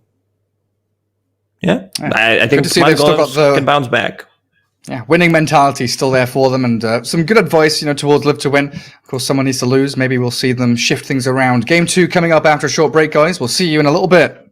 yeah. I think Mongols can bounce back. Yeah, winning mentality still there for them, and some good advice, towards Live to Win. Of course, someone needs to lose. Maybe we'll see them shift things around. Game 2 coming up after a short break, guys. We'll see you in a little bit.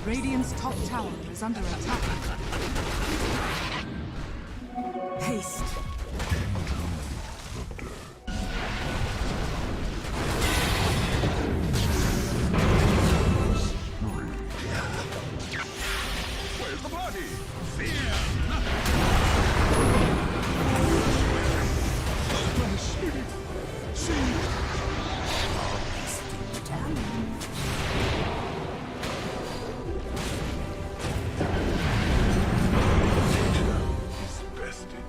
Radiant's top tower is under attack. Haste. Where's the party? Bested.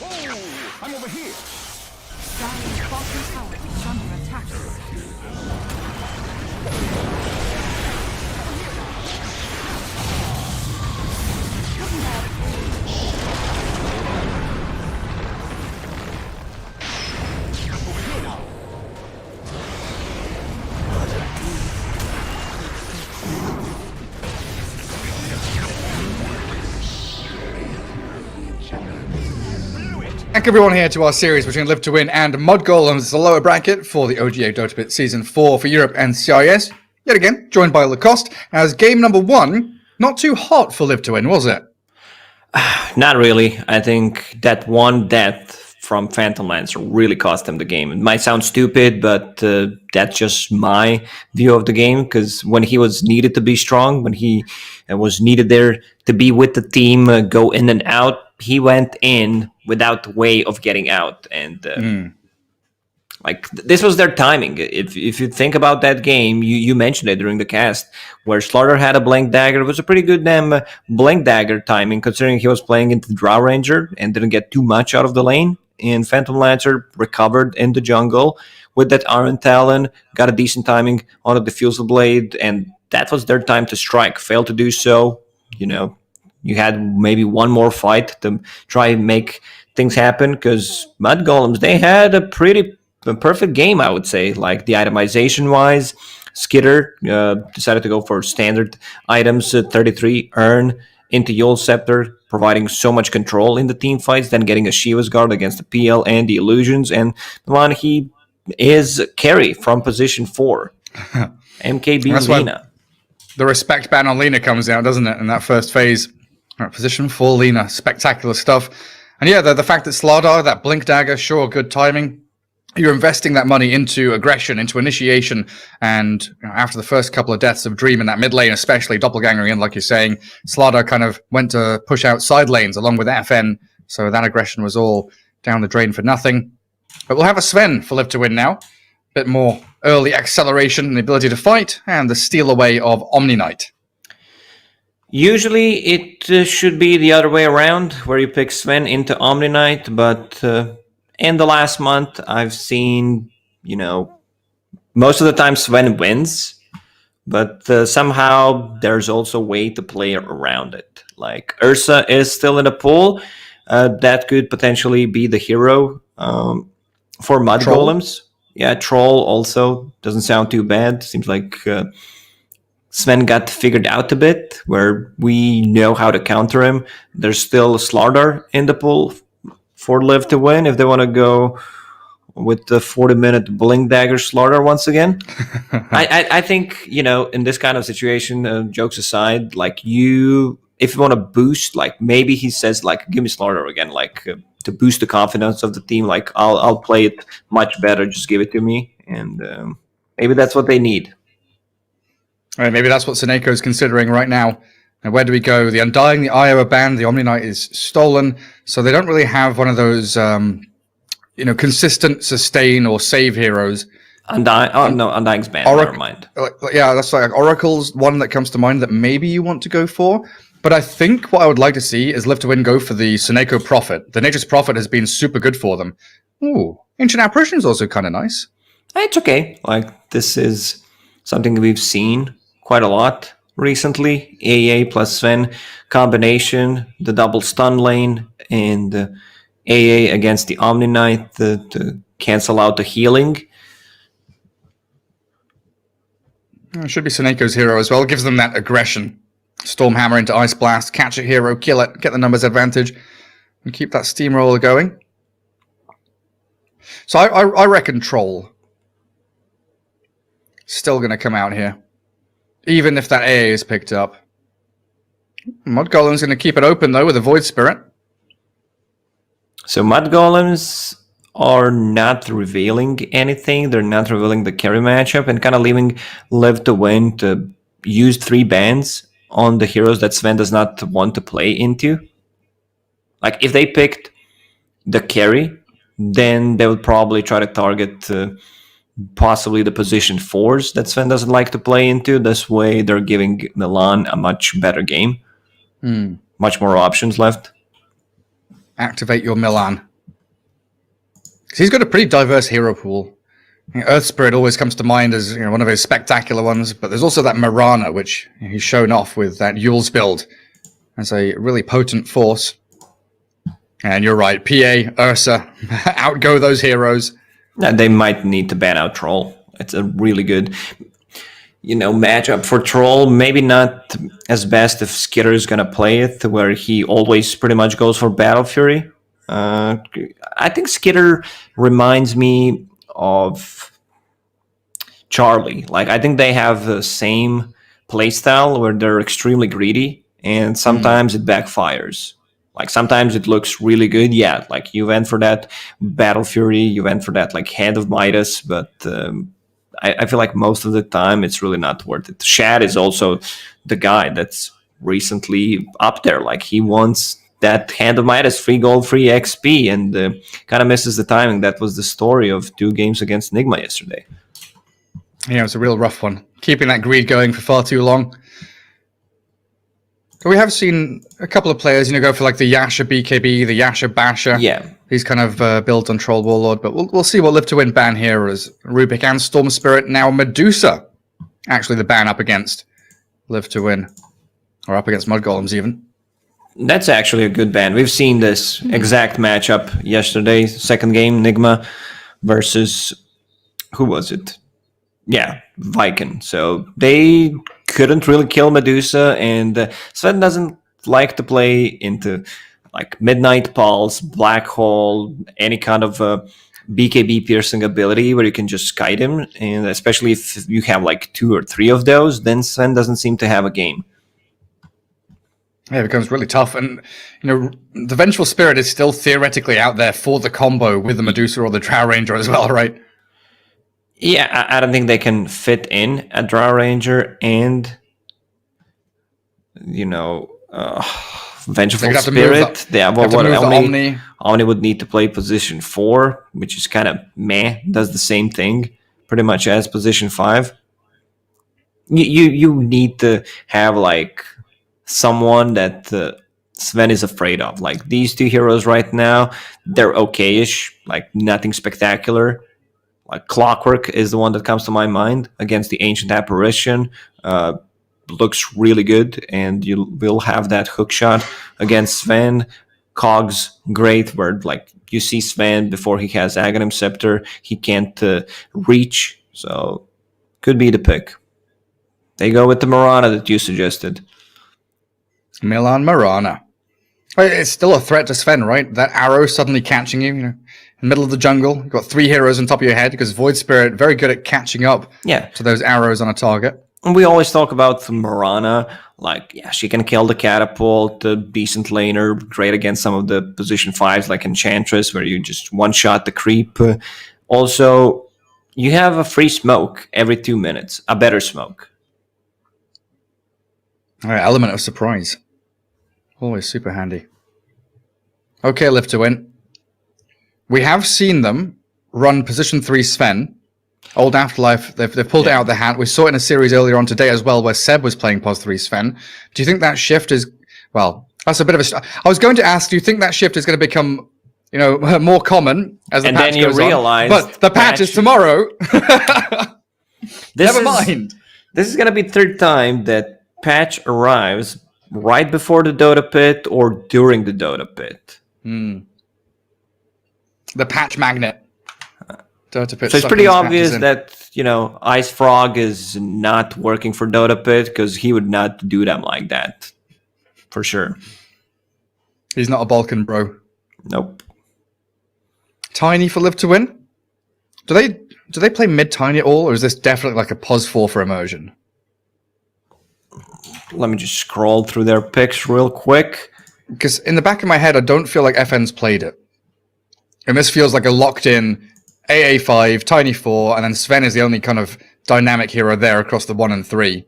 Oh, I'm over here. Dire's bottom tower is under attack. Thank everyone here to our series between Live to Win and Mud Golems. It's the lower bracket for the OGA Dota Pit Season 4 for Europe and CIS. Yet again, joined by Lacoste, as game number 1, not too hot for Live to Win, was it? Not really. I think that one death from Phantom Lancer really cost him the game. It might sound stupid, but that's just my view of the game, because when he was needed to be strong, when he was needed there to be with the team, go in and out, he went in without way of getting out. And this was their timing. If you think about that game, you mentioned it during the cast, where Slaughter had a Blank Dagger. It was a pretty good damn Blank Dagger timing, considering he was playing into Drow Ranger and didn't get too much out of the lane. And Phantom Lancer recovered in the jungle with that Iron Talon, got a decent timing on the Diffusal Blade, and that was their time to strike. Failed to do so. You had maybe one more fight to try and make things happen, because Mud Golems, they had a perfect game, I would say. Like, the itemization wise, Skitter decided to go for standard items, 33 Earn into Yule Scepter, providing so much control in the team fights, then getting a Shiva's Guard against the PL and the Illusions, and Milan, he is carry from position 4. MKB Lina. The respect ban on Lina comes out, doesn't it, in that first phase? Right, position 4 Lina, spectacular stuff. And yeah, the fact that Slardar, that Blink Dagger, sure, good timing. You're investing that money into aggression, into initiation, and after the first couple of deaths of Dream in that mid lane, especially doppelgangering in, like you're saying, Slardar kind of went to push out side lanes along with FN, so that aggression was all down the drain for nothing. But we'll have a Sven for Live to Win now. Bit more early acceleration and the ability to fight, and the steal away of Omni Knight. Usually it should be the other way around, where you pick Sven into Omni Knight, but in the last month, I've seen, most of the time Sven wins, but somehow there's also a way to play around it. Like, Ursa is still in the pool. That could potentially be the hero for Mud Golems. Yeah, Troll also doesn't sound too bad. Seems like Sven got figured out a bit, where we know how to counter him. There's still Slardar in the pool for Live to Win, if they want to go with the 40-minute Blink Dagger Slaughter once again. I think, in this kind of situation, jokes aside, if you want to boost, maybe he says, give me Slaughter again, to boost the confidence of the team, I'll play it much better, just give it to me. And maybe that's what they need. All right, maybe that's what Seneko is considering right now. And where do we go? The Undying, the Eye are banned, the Omni Knight is stolen, so they don't really have one of those, consistent sustain or save heroes. Undying's banned, never mind. Yeah, that's like Oracle's one that comes to mind that maybe you want to go for. But I think what I would like to see is Live to Win go for the Seneko Prophet. The Nature's Prophet has been super good for them. Ooh, Ancient Apparition is also kind of nice. It's okay. This is something we've seen quite a lot recently. AA plus Sven combination, the double stun lane, and AA against the Omni Knight to cancel out the healing. It should be Seneko's hero as well. It gives them that aggression. Stormhammer into Ice Blast, catch a hero, kill it, get the numbers advantage, and keep that steamroller going. So I reckon Troll still going to come out here, even if that AA is picked up. Mud Golem's going to keep it open, though, with a Void Spirit. So Mud Golems are not revealing anything. They're not revealing the carry matchup and kind of leaving Live to Win to use 3 bans on the heroes that Sven does not want to play into. If they picked the carry, then they would probably try to target possibly the position 4s that Sven doesn't like to play into. This way, they're giving Milan a much better game. Much more options left. Activate your Milan. He's got a pretty diverse hero pool. Earth Spirit always comes to mind as one of his spectacular ones, but there's also that Mirana, which he's shown off with that Yule's build as a really potent force. And you're right, PA, Ursa, outgo those heroes. Yeah, they might need to ban out Troll. It's a really good, matchup for Troll. Maybe not as best if Skitter is gonna play it, where he always pretty much goes for Battle Fury. I think Skitter reminds me of Charlie. Like, I think they have the same playstyle where they're extremely greedy, and sometimes it backfires. Like, sometimes it looks really good. Yeah, like, you went for that Battle Fury, you went for that, like, Hand of Midas, but I feel like most of the time it's really not worth it. Shad is also the guy that's recently up there. Like, he wants that Hand of Midas, free gold, free XP, and kind of misses the timing. That was the story of 2 games against Nigma yesterday. Yeah, it's a real rough one. Keeping that greed going for far too long. But we have seen a couple of players, go for like the Yasha BKB, the Yasha Basher. Yeah. He's kind of built on Troll Warlord, but we'll see what Live to Win ban here as Rubik and Storm Spirit. Now Medusa, actually the ban up against Live to Win. Or up against Mud Golems even. That's actually a good ban. We've seen this exact matchup yesterday. Second game, Nigma versus... who was it? Yeah, Viking. So they couldn't really kill Medusa, and Sven doesn't like to play into like Midnight Pulse, Black Hole, any kind of BKB piercing ability where you can just kite him, and especially if you have like 2 or 3 of those, then Sven doesn't seem to have a game. Yeah, it becomes really tough, and the Vengeful Spirit is still theoretically out there for the combo with the Medusa or the Drow Ranger as well, right? Yeah, I don't think they can fit in a Drow Ranger and, Vengeful Spirit. Omni would need to play position 4, which is kind of meh, does the same thing pretty much as position 5. You need to have like someone that Sven is afraid of. Like, these 2 heroes right now, they're okay-ish, like nothing spectacular. Like Clockwork is the one that comes to my mind against the Ancient Apparition. Looks really good, and you will have that hook shot against Sven. Cogs, great, where like you see Sven before he has Aghanim Scepter, he can't reach, so could be the pick. They go with the Mirana that you suggested. Milan Mirana. It's still a threat to Sven, right? That arrow suddenly catching you, in the middle of the jungle. You've got 3 heroes on top of your head because Void Spirit very good at catching up to those arrows on a target. And we always talk about Mirana, like, yeah, she can kill the catapult, the decent laner, great against some of the position 5s like Enchantress, where you just one-shot the creep. Also, you have a free smoke every 2 minutes, a better smoke. All right, element of surprise. Always super handy. Okay, Live to Win. We have seen them run position 3 Sven. Old Afterlife, they've pulled it out of the hat. We saw it in a series earlier on today as well, where Seb was playing pos 3 Sven. Do you think that shift is... Well, that's a bit of a... I was going to ask, do you think that shift is going to become, more common as the patch goes on? But the patch is tomorrow. Never mind. This is going to be 3rd time that patch arrives right before the Dota pit or during the Dota pit. The patch magnet. Dota pit. So it's pretty obvious that, Ice Frog is not working for Dota pit because he would not do them like that. For sure. He's not a Balkan bro. Nope. Tiny for Live to Win? Do they play mid Tiny at all, or is this definitely like a pos 4 for immersion? Let me just scroll through their picks real quick. Because in the back of my head, I don't feel like FN's played it. And this feels like a locked-in AA5, Tiny 4, and then Sven is the only kind of dynamic hero there across the 1 and 3.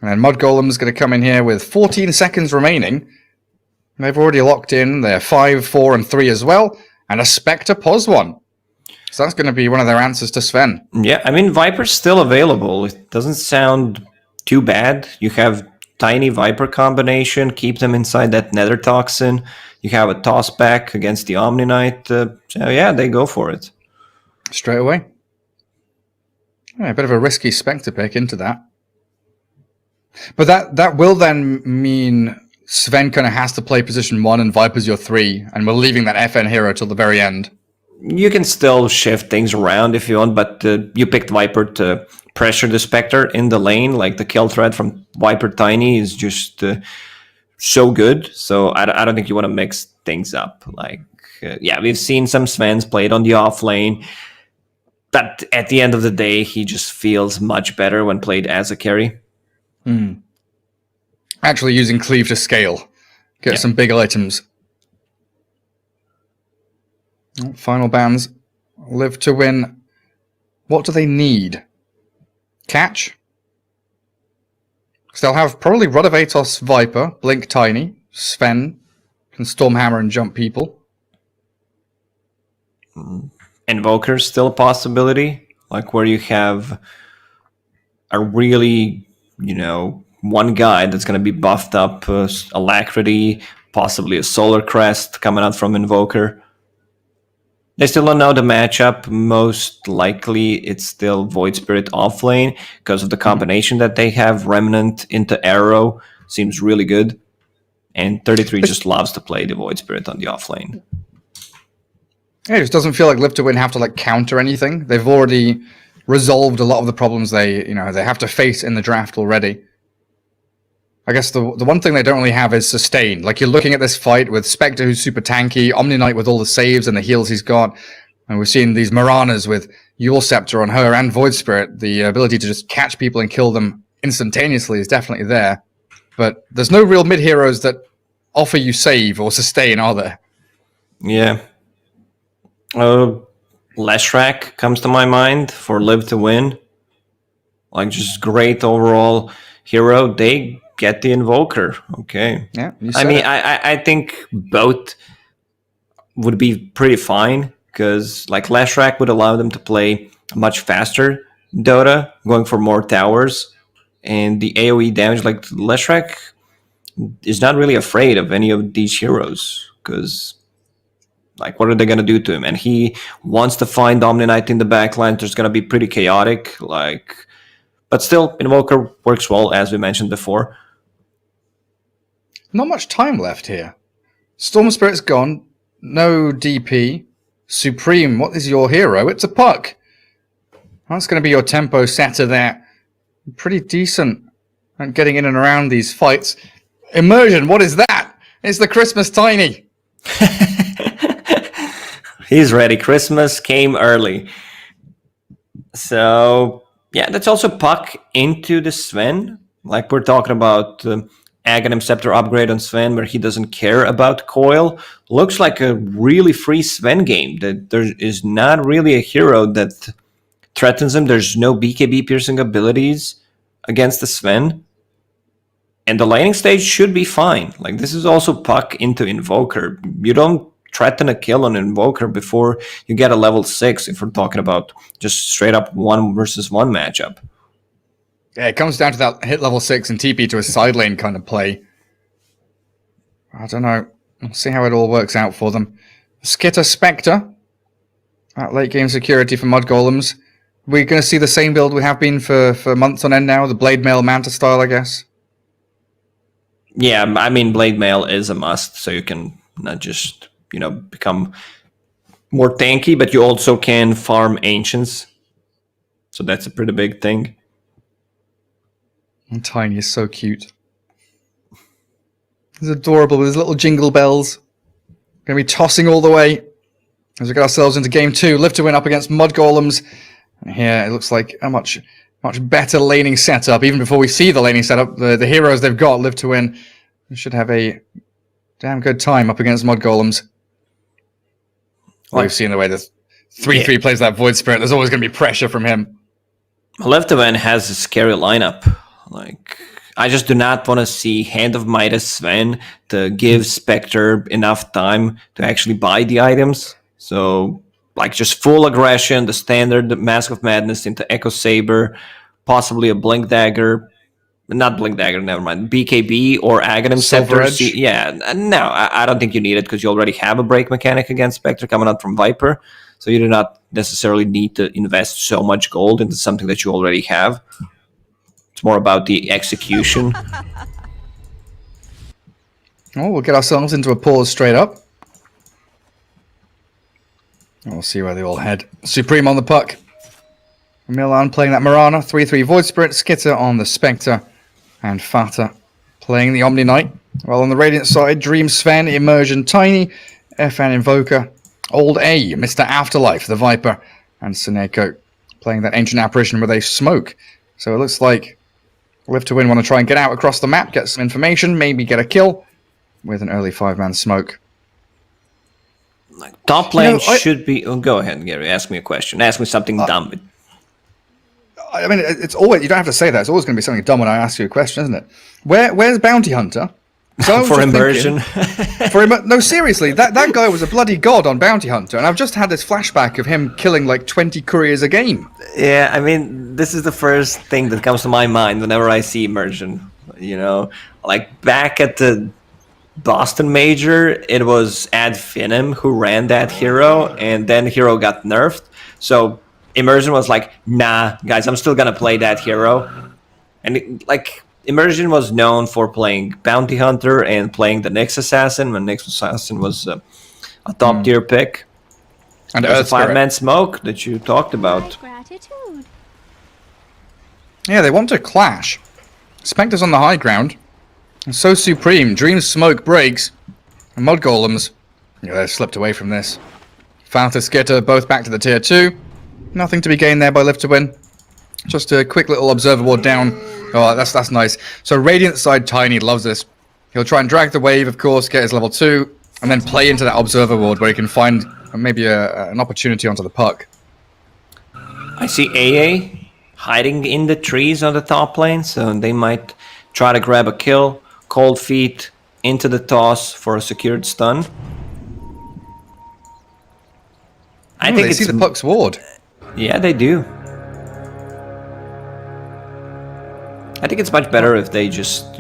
And then Mud Golem's going to come in here with 14 seconds remaining. And they've already locked in their 5, 4, and 3 as well, and a Spectre pos 1. So that's going to be one of their answers to Sven. Yeah, I mean, Viper's still available. It doesn't sound too bad. You have Tiny Viper combination, keep them inside that Nether Toxin. You have a toss back against the Omni Knight. So yeah, they go for it. Straight away. Yeah, a bit of a risky Spectre pick into that. But that will then mean Sven kind of has to play position 1 and Viper's your 3, and we're leaving that FN hero till the very end. You can still shift things around if you want, but you picked Viper to pressure the Spectre in the lane. Like the kill threat from Viper Tiny is just so good. So I don't think you want to mix things up. Like, yeah, we've seen some Svens played on the off lane, but at the end of the day, he just feels much better when played as a carry. Actually using Cleave to scale. Get some big items. Final bans. Live to win. What do they need? Catch? Because they'll have probably Rod of Atos Viper, Blink Tiny, Sven, can Stormhammer and jump people. Invoker's still a possibility. Like where you have a really, one guy that's going to be buffed up, Alacrity, possibly a Solar Crest coming out from Invoker. They still don't know the matchup. Most likely it's still Void Spirit offlane because of the combination that they have. Remnant into Arrow seems really good. And 33 just loves to play the Void Spirit on the offlane. Yeah, it just doesn't feel like Live to Win have to counter anything. They've already resolved a lot of the problems they have to face in the draft already. I guess the one thing they don't really have is sustain. Like, you're looking at this fight with Spectre, who's super tanky, Omni Knight with all the saves and the heals he's got, and we've seen these Maranas with Yule Scepter on her and Void Spirit. The ability to just catch people and kill them instantaneously is definitely there. But there's no real mid-heroes that offer you save or sustain, are there? Yeah. Leshrac comes to my mind for Live to Win. Like, just great overall hero. They get the Invoker. Okay. Yeah. I think both would be pretty fine because Leshrac would allow them to play much faster Dota, going for more towers, and the AoE damage. Leshrac is not really afraid of any of these heroes because what are they going to do to him? And he wants to find Omni Knight in the backline. There's going to be pretty chaotic, but still, Invoker works well, as we mentioned before. Not much time left here. Storm Spirit's gone. No DP. Supreme, what is your hero? It's a Puck. That's going to be your tempo setter there. Pretty decent at getting in and around these fights. Immersion, what is that? It's the Christmas Tiny. He's ready. Christmas came early. So, yeah, that's also Puck into the Sven. We're talking about Aghanim Scepter upgrade on Sven where he doesn't care about Coil. Looks like a really free Sven game. That there is not really a hero that threatens him. There's no BKB piercing abilities against the Sven. And the laning stage should be fine. This is also Puck into Invoker. You don't threaten a kill on Invoker before you get a level 6 if we're talking about just straight up 1 versus 1 matchup. Yeah, it comes down to that hit level 6 and TP to a side lane kind of play. I don't know. We'll see how it all works out for them. Skitter Spectre. That late game security for Mud Golems. We're going to see the same build we have been for months on end now. The Blade Mail Manta style, I guess. Yeah, I mean, Blade Mail is a must. So you can not just, become more tanky, but you also can farm Ancients. So that's a pretty big thing. And Tiny is so cute. He's adorable with his little jingle bells. Going to be tossing all the way as we get ourselves into game 2. Live to Win up against Mud Golems. And here it looks like a much better laning setup. Even before we see the laning setup, the heroes they've got, Live to Win, should have a damn good time up against Mud Golems. Well, we've seen the way the 3-3 plays that Void Spirit. There's always going to be pressure from him. Live to Win has a scary lineup. I just do not want to see Hand of Midas Sven to give Spectre enough time to actually buy the items. So, just full aggression, the standard Mask of Madness into Echo Saber, possibly a Blink Dagger. not Blink Dagger, never mind. BKB or Aghanim Silver Scepter. Edge? No, I don't think you need it because you already have a break mechanic against Spectre coming out from Viper. So you do not necessarily need to invest so much gold into something that you already have. It's more about the execution. Oh, we'll get ourselves into a pause straight up. And we'll see where they all head. Supreme on the puck. Milan playing that Mirana. 3-3 Void Spirit. Skitter on the Spectre. And Fata playing the Omni Knight. Well, on the Radiant side, Dream Sven, Immersion Tiny, FN Invoker, Old A, Mr. Afterlife, the Viper, and Seneko playing that Ancient Apparition with a Smoke. So it looks like Live to Win want to try and get out across the map, get some information, maybe get a kill with an early 5-man smoke. Top lane should be... Oh, go ahead, Gary. Ask me a question. Ask me something dumb. I mean, it's always... You don't have to say that. It's always going to be something dumb when I ask you a question, isn't it? Where's Bounty Hunter? So for Immersion. No, seriously, that guy was a bloody god on Bounty Hunter, and I've just had this flashback of him killing like 20 couriers a game. Yeah, I mean, this is the first thing that comes to my mind whenever I see Immersion. You know, like back at the Boston Major, it was Ad Finem who ran that hero, and then hero got nerfed. So Immersion was like, nah, guys, I'm still gonna play that hero. And Immersion was known for playing Bounty Hunter and playing the Nyx Assassin, when Nyx Assassin was a top tier pick. And there's a 5-man smoke that you talked about. Gratitude. Yeah, they want to clash. Spectre's on the high ground. And so Supreme. Dream Smoke breaks. And Mud Golems, yeah, they've slipped away from this. Falta Skitter both back to the tier 2. Nothing to be gained there by Live to Win. Just a quick little observer ward down. Oh, that's nice. So Radiant side Tiny loves this. He'll try and drag the wave, of course, get his level 2, and then play into that observer ward where he can find maybe an opportunity onto the puck. I see AA hiding in the trees on the top lane, so they might try to grab a kill. Cold Feet into the toss for a secured stun. I think they see the puck's ward. Yeah, they do. I think it's much better if they just,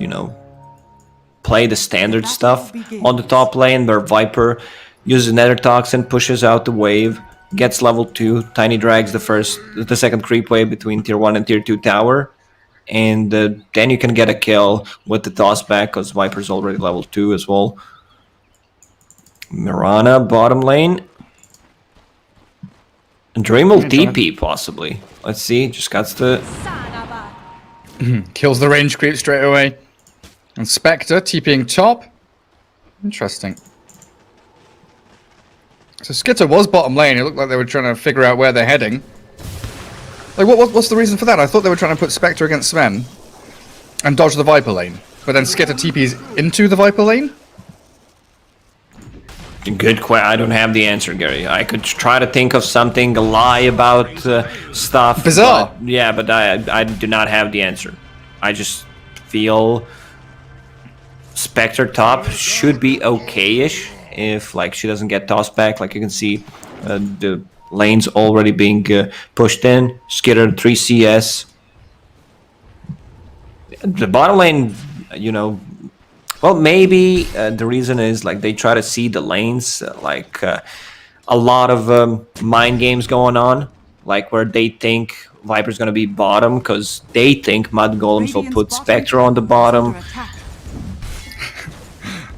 play the standard stuff on the top lane where Viper uses Nether Toxin, pushes out the wave, gets level 2, Tiny drags the second creep wave between tier 1 and tier 2 tower, and then you can get a kill with the toss back because Viper's already level 2 as well. Mirana, bottom lane. Dream will TP possibly. Let's see, just got to... Kills the range creep straight away. And Spectre TPing top. Interesting. So Skitter was bottom lane. It looked like they were trying to figure out where they're heading. Like, what's the reason for that? I thought they were trying to put Spectre against Sven and dodge the Viper lane. But then Skitter TPs into the Viper lane? Good question. I don't have the answer, Gary. I could try to think of something, a lie about stuff. Bizarre. But I do not have the answer. I just feel Spectre top should be okay-ish if she doesn't get tossed back. Like you can see, the lanes already being pushed in. Skitter 3 CS. The bottom lane, well, maybe the reason is they try to see the lanes, a lot of mind games going on, where they think Viper's gonna be bottom because they think Mud Golems will put Spectre on the bottom.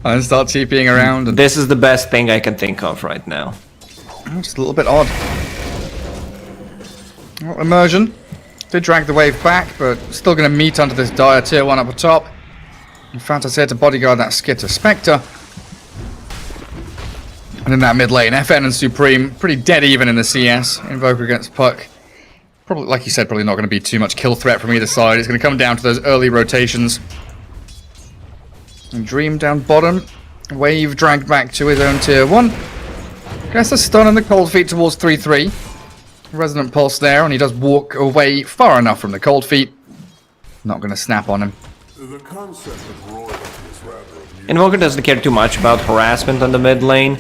And start TPing around. And this is the best thing I can think of right now. Just a little bit odd. Well, Immersion did drag the wave back, but still going to meet under this dire tier 1 up the top. Fanta's here to bodyguard that Skitter Spectre. And in that mid lane, FN and Supreme pretty dead even in the CS. Invoker against Puck. Probably, like you said, probably not going to be too much kill threat from either side. It's going to come down to those early rotations. And Dream down bottom. Wave dragged back to his own tier 1. Gets the stun and the cold feet towards 3-3. Resonant Pulse there, and he does walk away far enough from the cold feet. Not going to snap on him. The concept of royalty is rather... Invoker doesn't care too much about harassment on the mid lane.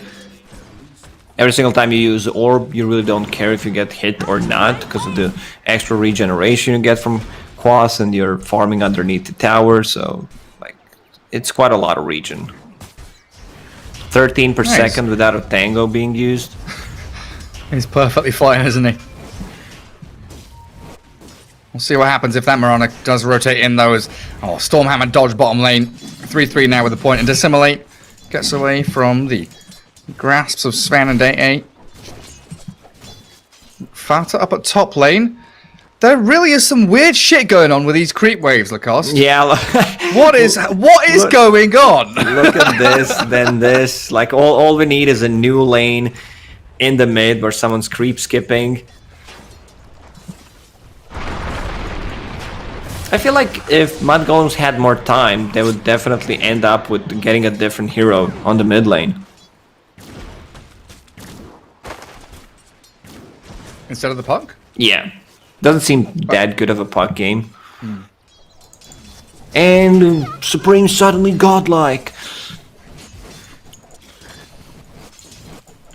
Every single time you use Orb, you really don't care if you get hit or not, because of the extra regeneration you get from quas and you're farming underneath the tower, so like it's quite a lot of region. 13 per second without a tango being used. He's perfectly fine, isn't he? We'll see what happens if that Mirana does rotate in though. As Stormhammer dodge bottom lane. 3-3 now with the point and dissimilate. Gets away from the grasps of Sven and AA. Fata up at top lane. There really is some weird shit going on with these creep waves, Lacoste. Yeah. What is going on? Look at this, then this. Like all we need is a new lane in the mid where someone's creep skipping. I feel like if Mud Golems had more time, they would definitely end up with getting a different hero on the mid lane. Instead of the puck? Yeah. Doesn't seem that good of a puck game. And Supreme suddenly godlike.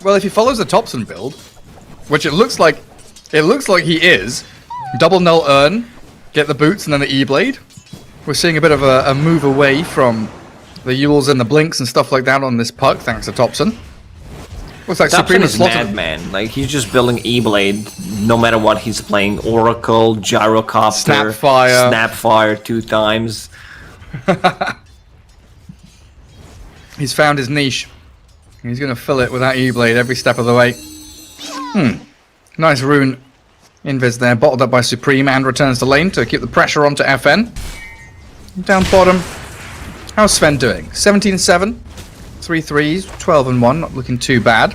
Well, if he follows the Thompson build, which it looks like he is, double null urn, get the boots and then the E-blade. We're seeing a bit of a move away from the Yules and the Blinks and stuff like that on this puck, thanks to Thompson. Looks like Thompson Supreme is madman. Like he's just building E-blade no matter what he's playing. Oracle, Gyrocopter, Snapfire 2 times. He's found his niche. He's going to fill it with that E-blade every step of the way. Nice rune invis there, bottled up by Supreme and returns to lane to keep the pressure on to FN. Down bottom. How's Sven doing? 17-7. 3 threes, 12 and 1, not looking too bad.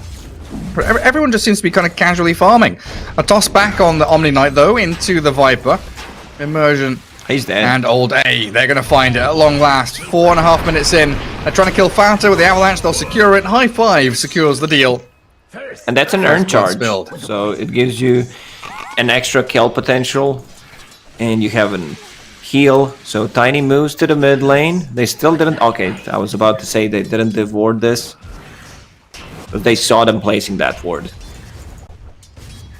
Everyone just seems to be kind of casually farming. A toss back on the Omni Knight though into the Viper. Immersion. He's dead. And old A. They're going to find it at long last. 4.5 minutes in. They're trying to kill Fanta with the Avalanche. They'll secure it. High five secures the deal. And that's an earn charge. So it gives you an extra kill potential. And you have an heal. So Tiny moves to the mid lane. They still didn't... Okay, I was about to say they didn't ward this. But they saw them placing that ward.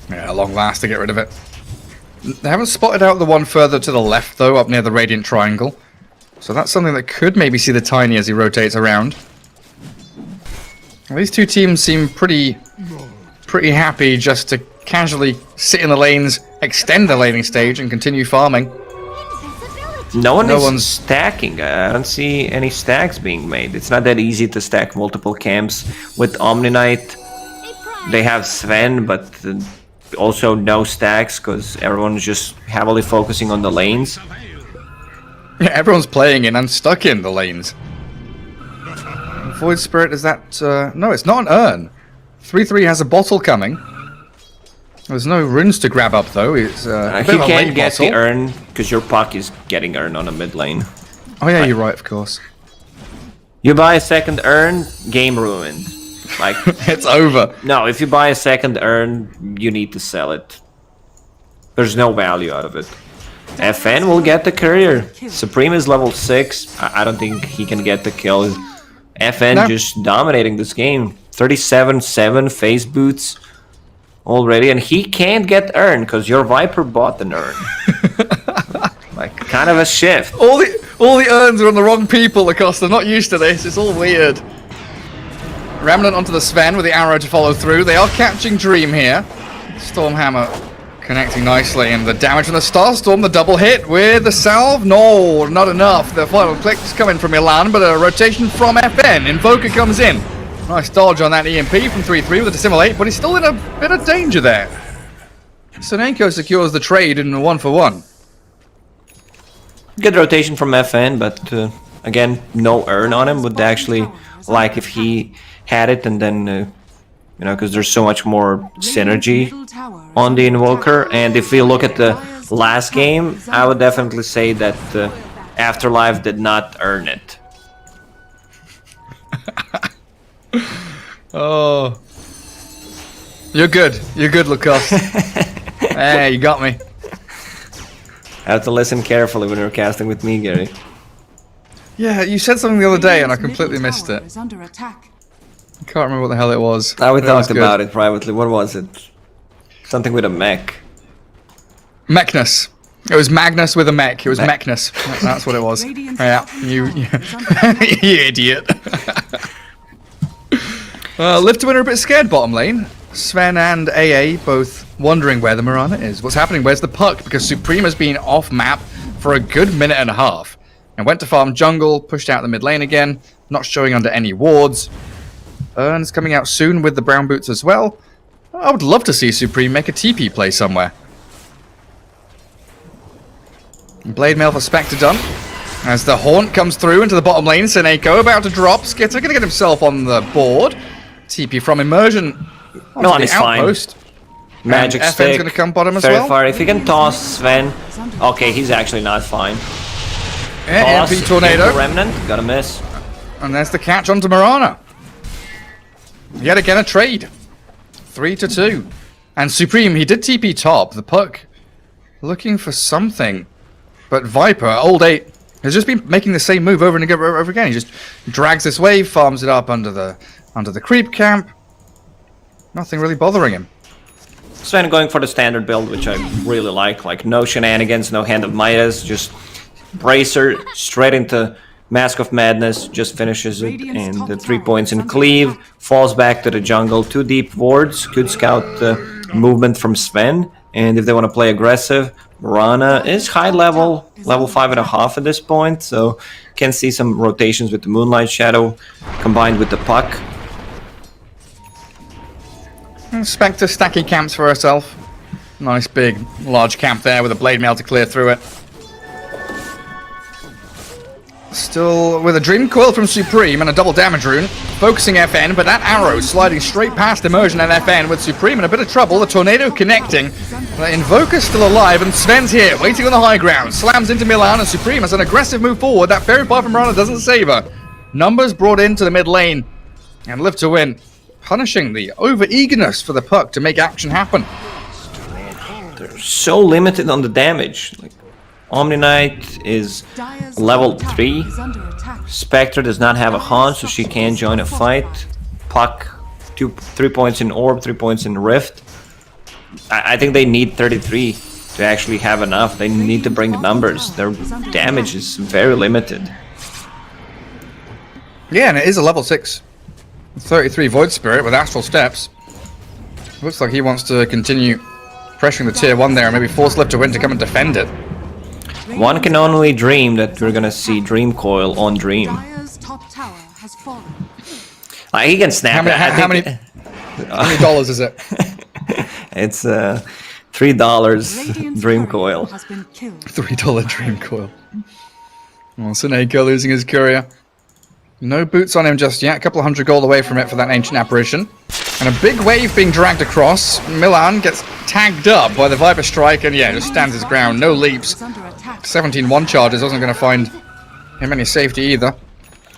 Yeah, long last to get rid of it. They haven't spotted out the one further to the left, though, up near the Radiant Triangle. So that's something that could maybe see the Tiny as he rotates around. Well, these two teams seem pretty happy just to casually sit in the lanes, extend the laning stage, and continue farming. No one's stacking. I don't see any stacks being made. It's not that easy to stack multiple camps with Omni Knight. They have Sven, but also no stacks because everyone's just heavily focusing on the lanes. Yeah, everyone's playing in and stuck in the lanes. Void Spirit, is that... no, it's not an urn. 3-3 has a bottle coming. There's no runes to grab up, though. It's, he can't get the urn because your puck is getting urn on the mid lane. Oh yeah, you're right, of course. You buy a second urn, game ruined. Like it's over. No, if you buy a second urn, you need to sell it. There's no value out of it. FN will get the courier. Supreme is level 6. I don't think he can get the kill. FN just dominating this game. 37-7 face boots already, and he can't get urn because your Viper bought an urn. Like kind of a shift. All the urns are on the wrong people, Lacoste. They're not used to this. It's all weird. Remnant onto the Sven with the arrow to follow through. They are catching Dream here. Stormhammer connecting nicely, and the damage from the Starstorm, the double hit with the salve. No, not enough. The final clicks coming from Milan, but a rotation from FN. Invoker comes in. Nice dodge on that EMP from 3-3 with a dissimilate, but he's still in a bit of danger there. Sonenko secures the trade in a 1-for-1. Good rotation from FN, but again, no urn on him. Would actually like if he had it, and then you know, because there's so much more synergy on the Invoker. And if we look at the last game, I would definitely say that Afterlife did not earn it. Oh, you're good, Lacoste. Hey, you got me. I have to listen carefully when you're casting with me, Gary. Yeah, you said something the other day and I completely missed it. I can't remember what the hell it was. We talked about it privately. What was it? Something with a mech. Mechness. It was Magnus with a mech. It was Mechnus. That's what it was. Yeah, you idiot. Live to win are a bit scared bottom lane. Sven and AA both wondering where the Mirana is. What's happening? Where's the puck? Because Supreme has been off map for a good minute and a half. And went to farm jungle, pushed out the mid lane again, not showing under any wards. Ern's coming out soon with the brown boots as well. I would love to see Supreme make a TP play somewhere. Blade Mail for Spectre done. As the Haunt comes through into the bottom lane, Seneko about to drop. Skitter going to get himself on the board. TP from Immersion. Milan is outpost. Fine. Magic and stick. FN's going to come bottom as very well. far. If he can toss Sven. Okay, he's actually not fine. Yeah, MP Tornado. Remnant. Gotta miss. And there's the catch onto Mirana. Yet again a trade. 3-2. And Supreme, he did TP top. The puck looking for something. But Viper, old 8, has just been making the same move over and over again. He just drags this wave, farms it up under the creep camp. Nothing really bothering him. Sven going for the standard build, which I really like no shenanigans, no Hand of Midas, just Bracer straight into Mask of Madness, just finishes it, and the 3 points in cleave, falls back to the jungle, 2 deep wards, good scout movement from Sven, and if they want to play aggressive, Mirana is high level 5.5 at this point, so can see some rotations with the Moonlight Shadow combined with the puck. Spectre stacking camps for herself. Nice big large camp there with a blade mail to clear through it. Still with a Dream Coil from Supreme and a double damage rune, focusing FN, but that arrow sliding straight past Immersion and FN with Supreme in a bit of trouble. The Tornado connecting. The Invoker's still alive, and Sven's here, waiting on the high ground. Slams into Milan, and Supreme has an aggressive move forward. That Fairy Fire from Mirana doesn't save her. Numbers brought into the mid lane, and Live to Win, punishing the over-eagerness for the puck to make action happen. They're so limited on the damage. Like, Omni Knight is level 3. Spectre does not have a Haunt, so she can't join a fight. Puck, 3 points in Orb, 3 points in Rift. I think they need 33 to actually have enough. They need to bring numbers. Their damage is very limited. Yeah, and it is a level 6. 33 Void Spirit with Astral Steps. Looks like he wants to continue pressuring the tier 1 there and maybe force Live to Win to come and defend it. One can only dream that we're gonna see Dream Coil on Dream. He can snap it. How many dollars is it? It's $3 Dream Coil. $3 Dream Coil. Well, Seneko losing his courier. No boots on him just yet. A couple of $100 gold away from it for that Ancient Apparition. And a big wave being dragged across. Milan gets tagged up by the Viper Strike and yeah, just stands his ground. No leaps. 17 one charges wasn't going to find him any safety either.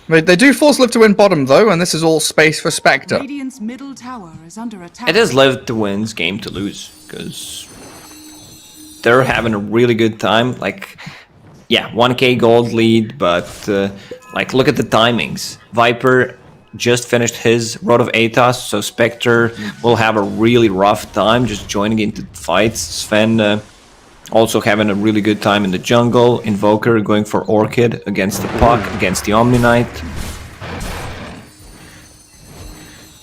They do force Live to Win bottom though, and this is all space for Spectre. Radiant's middle tower is under attack. It is Live to Win's game to lose, because they're having a really good time. Like, yeah, 1k gold lead, but like, look at the timings. Viper just finished his Road of Atos, so Spectre will have a really rough time just joining into fights. Sven also having a really good time in the jungle. Invoker going for Orchid against the puck, against the Omni Knight.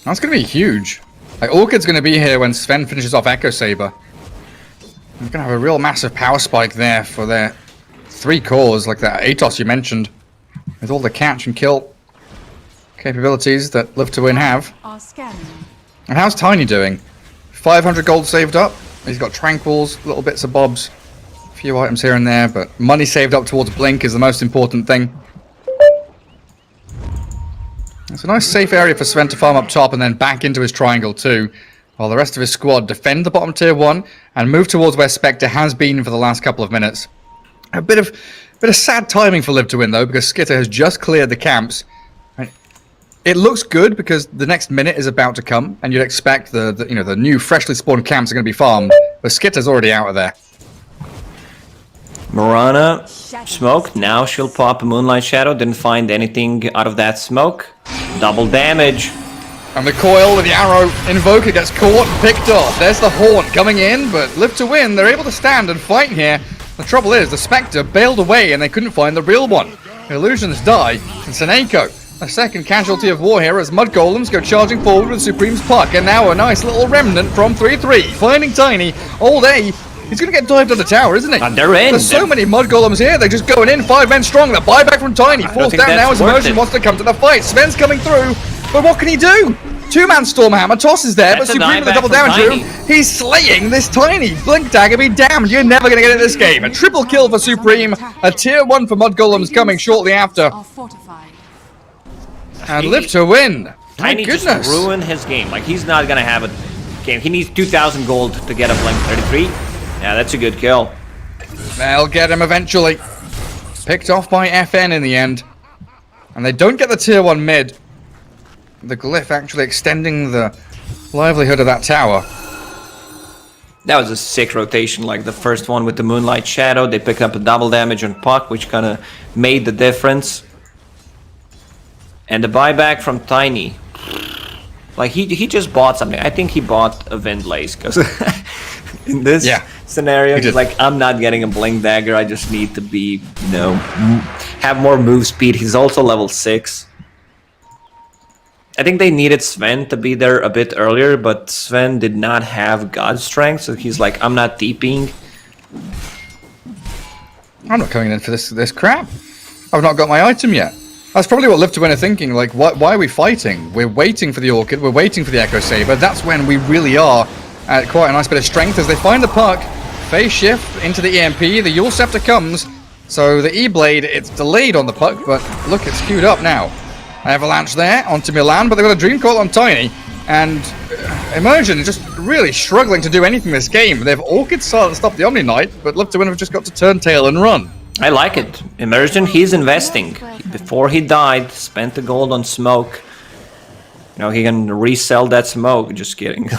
That's going to be huge. Like, Orchid's going to be here when Sven finishes off Echo Saber. We're going to have a real massive power spike there for their 3 cores, like that Atos you mentioned, with all the catch and kill capabilities that Live to Win have. And how's Tiny doing? 500 gold saved up. He's got Tranquils, little bits of bobs, a few items here and there, but money saved up towards Blink is the most important thing. It's a nice safe area for Sven to farm up top and then back into his triangle too, while the rest of his squad defend the bottom tier 1 and move towards where Spectre has been for the last couple of minutes. A bit of sad timing for Live to Win though, because Skitter has just cleared the camps. It looks good because the next minute is about to come, and you'd expect the new freshly spawned camps are going to be farmed, but Skitter's already out of there. Mirana smoked. Now she'll pop a Moonlight Shadow. Didn't find anything out of that smoke. Double damage. And the coil with the arrow, Invoker gets caught and picked off. There's the Haunt coming in, but Live to Win, they're able to stand and fight here. The trouble is, the Spectre bailed away and they couldn't find the real one. The illusions die, and Seneko, a second casualty of war here as Mud Golems go charging forward with Supreme's puck, and now a nice little remnant from 3-3, finding Tiny. All day, he's going to get dived on the tower, isn't he? And they're in. There's so many Mud Golems here, they're just going in, 5 men strong, the buyback from Tiny, falls down now as Immersion wants to come to the fight. Sven's coming through, but what can he do? 2-man Stormhammer, Toss is there, but Supreme with the double damage room. He's slaying this Tiny. Blink Dagger be damned, you're never going to get it this game. A triple kill for Supreme, a tier 1 for Mud Golems coming shortly after. Are fortified. And live to win. My Tiny goodness. just ruined his game. Like, he's not gonna have a game. He needs 2,000 gold to get a Blink 33. Yeah, that's a good kill. They'll get him eventually. Picked off by FN in the end. And they don't get the tier 1 mid. The glyph actually extending the livelihood of that tower. That was a sick rotation, like the first one with the Moonlight Shadow. They picked up a double damage on Puck, which kind of made the difference. And the buyback from Tiny. Like, he just bought something. I think he bought a Windlace, because in this scenario, he's like, I'm not getting a Blink Dagger, I just need to be, you know, have more move speed. He's also level 6. I think they needed Sven to be there a bit earlier, but Sven did not have God Strength, so he's like, I'm not TPing. I'm not coming in for this crap. I've not got my item yet. That's probably what Live to Win are thinking, like, why are we fighting? We're waiting for the Orchid, we're waiting for the Echo Saber. That's when we really are at quite a nice bit of strength as they find the puck. Phase shift into the EMP, the Yule Scepter comes. So the E-Blade, it's delayed on the puck, but look, it's queued up now. Avalanche there onto Milan, but they've got a Dream Coil on Tiny. And Immersion is just really struggling to do anything this game. They've Orchid stop the Omni Knight, but Live to Win have just got to turn tail and run. I like it. Immersion, he's investing. Before he died, spent the gold on smoke. You know, he can resell that smoke. Just kidding.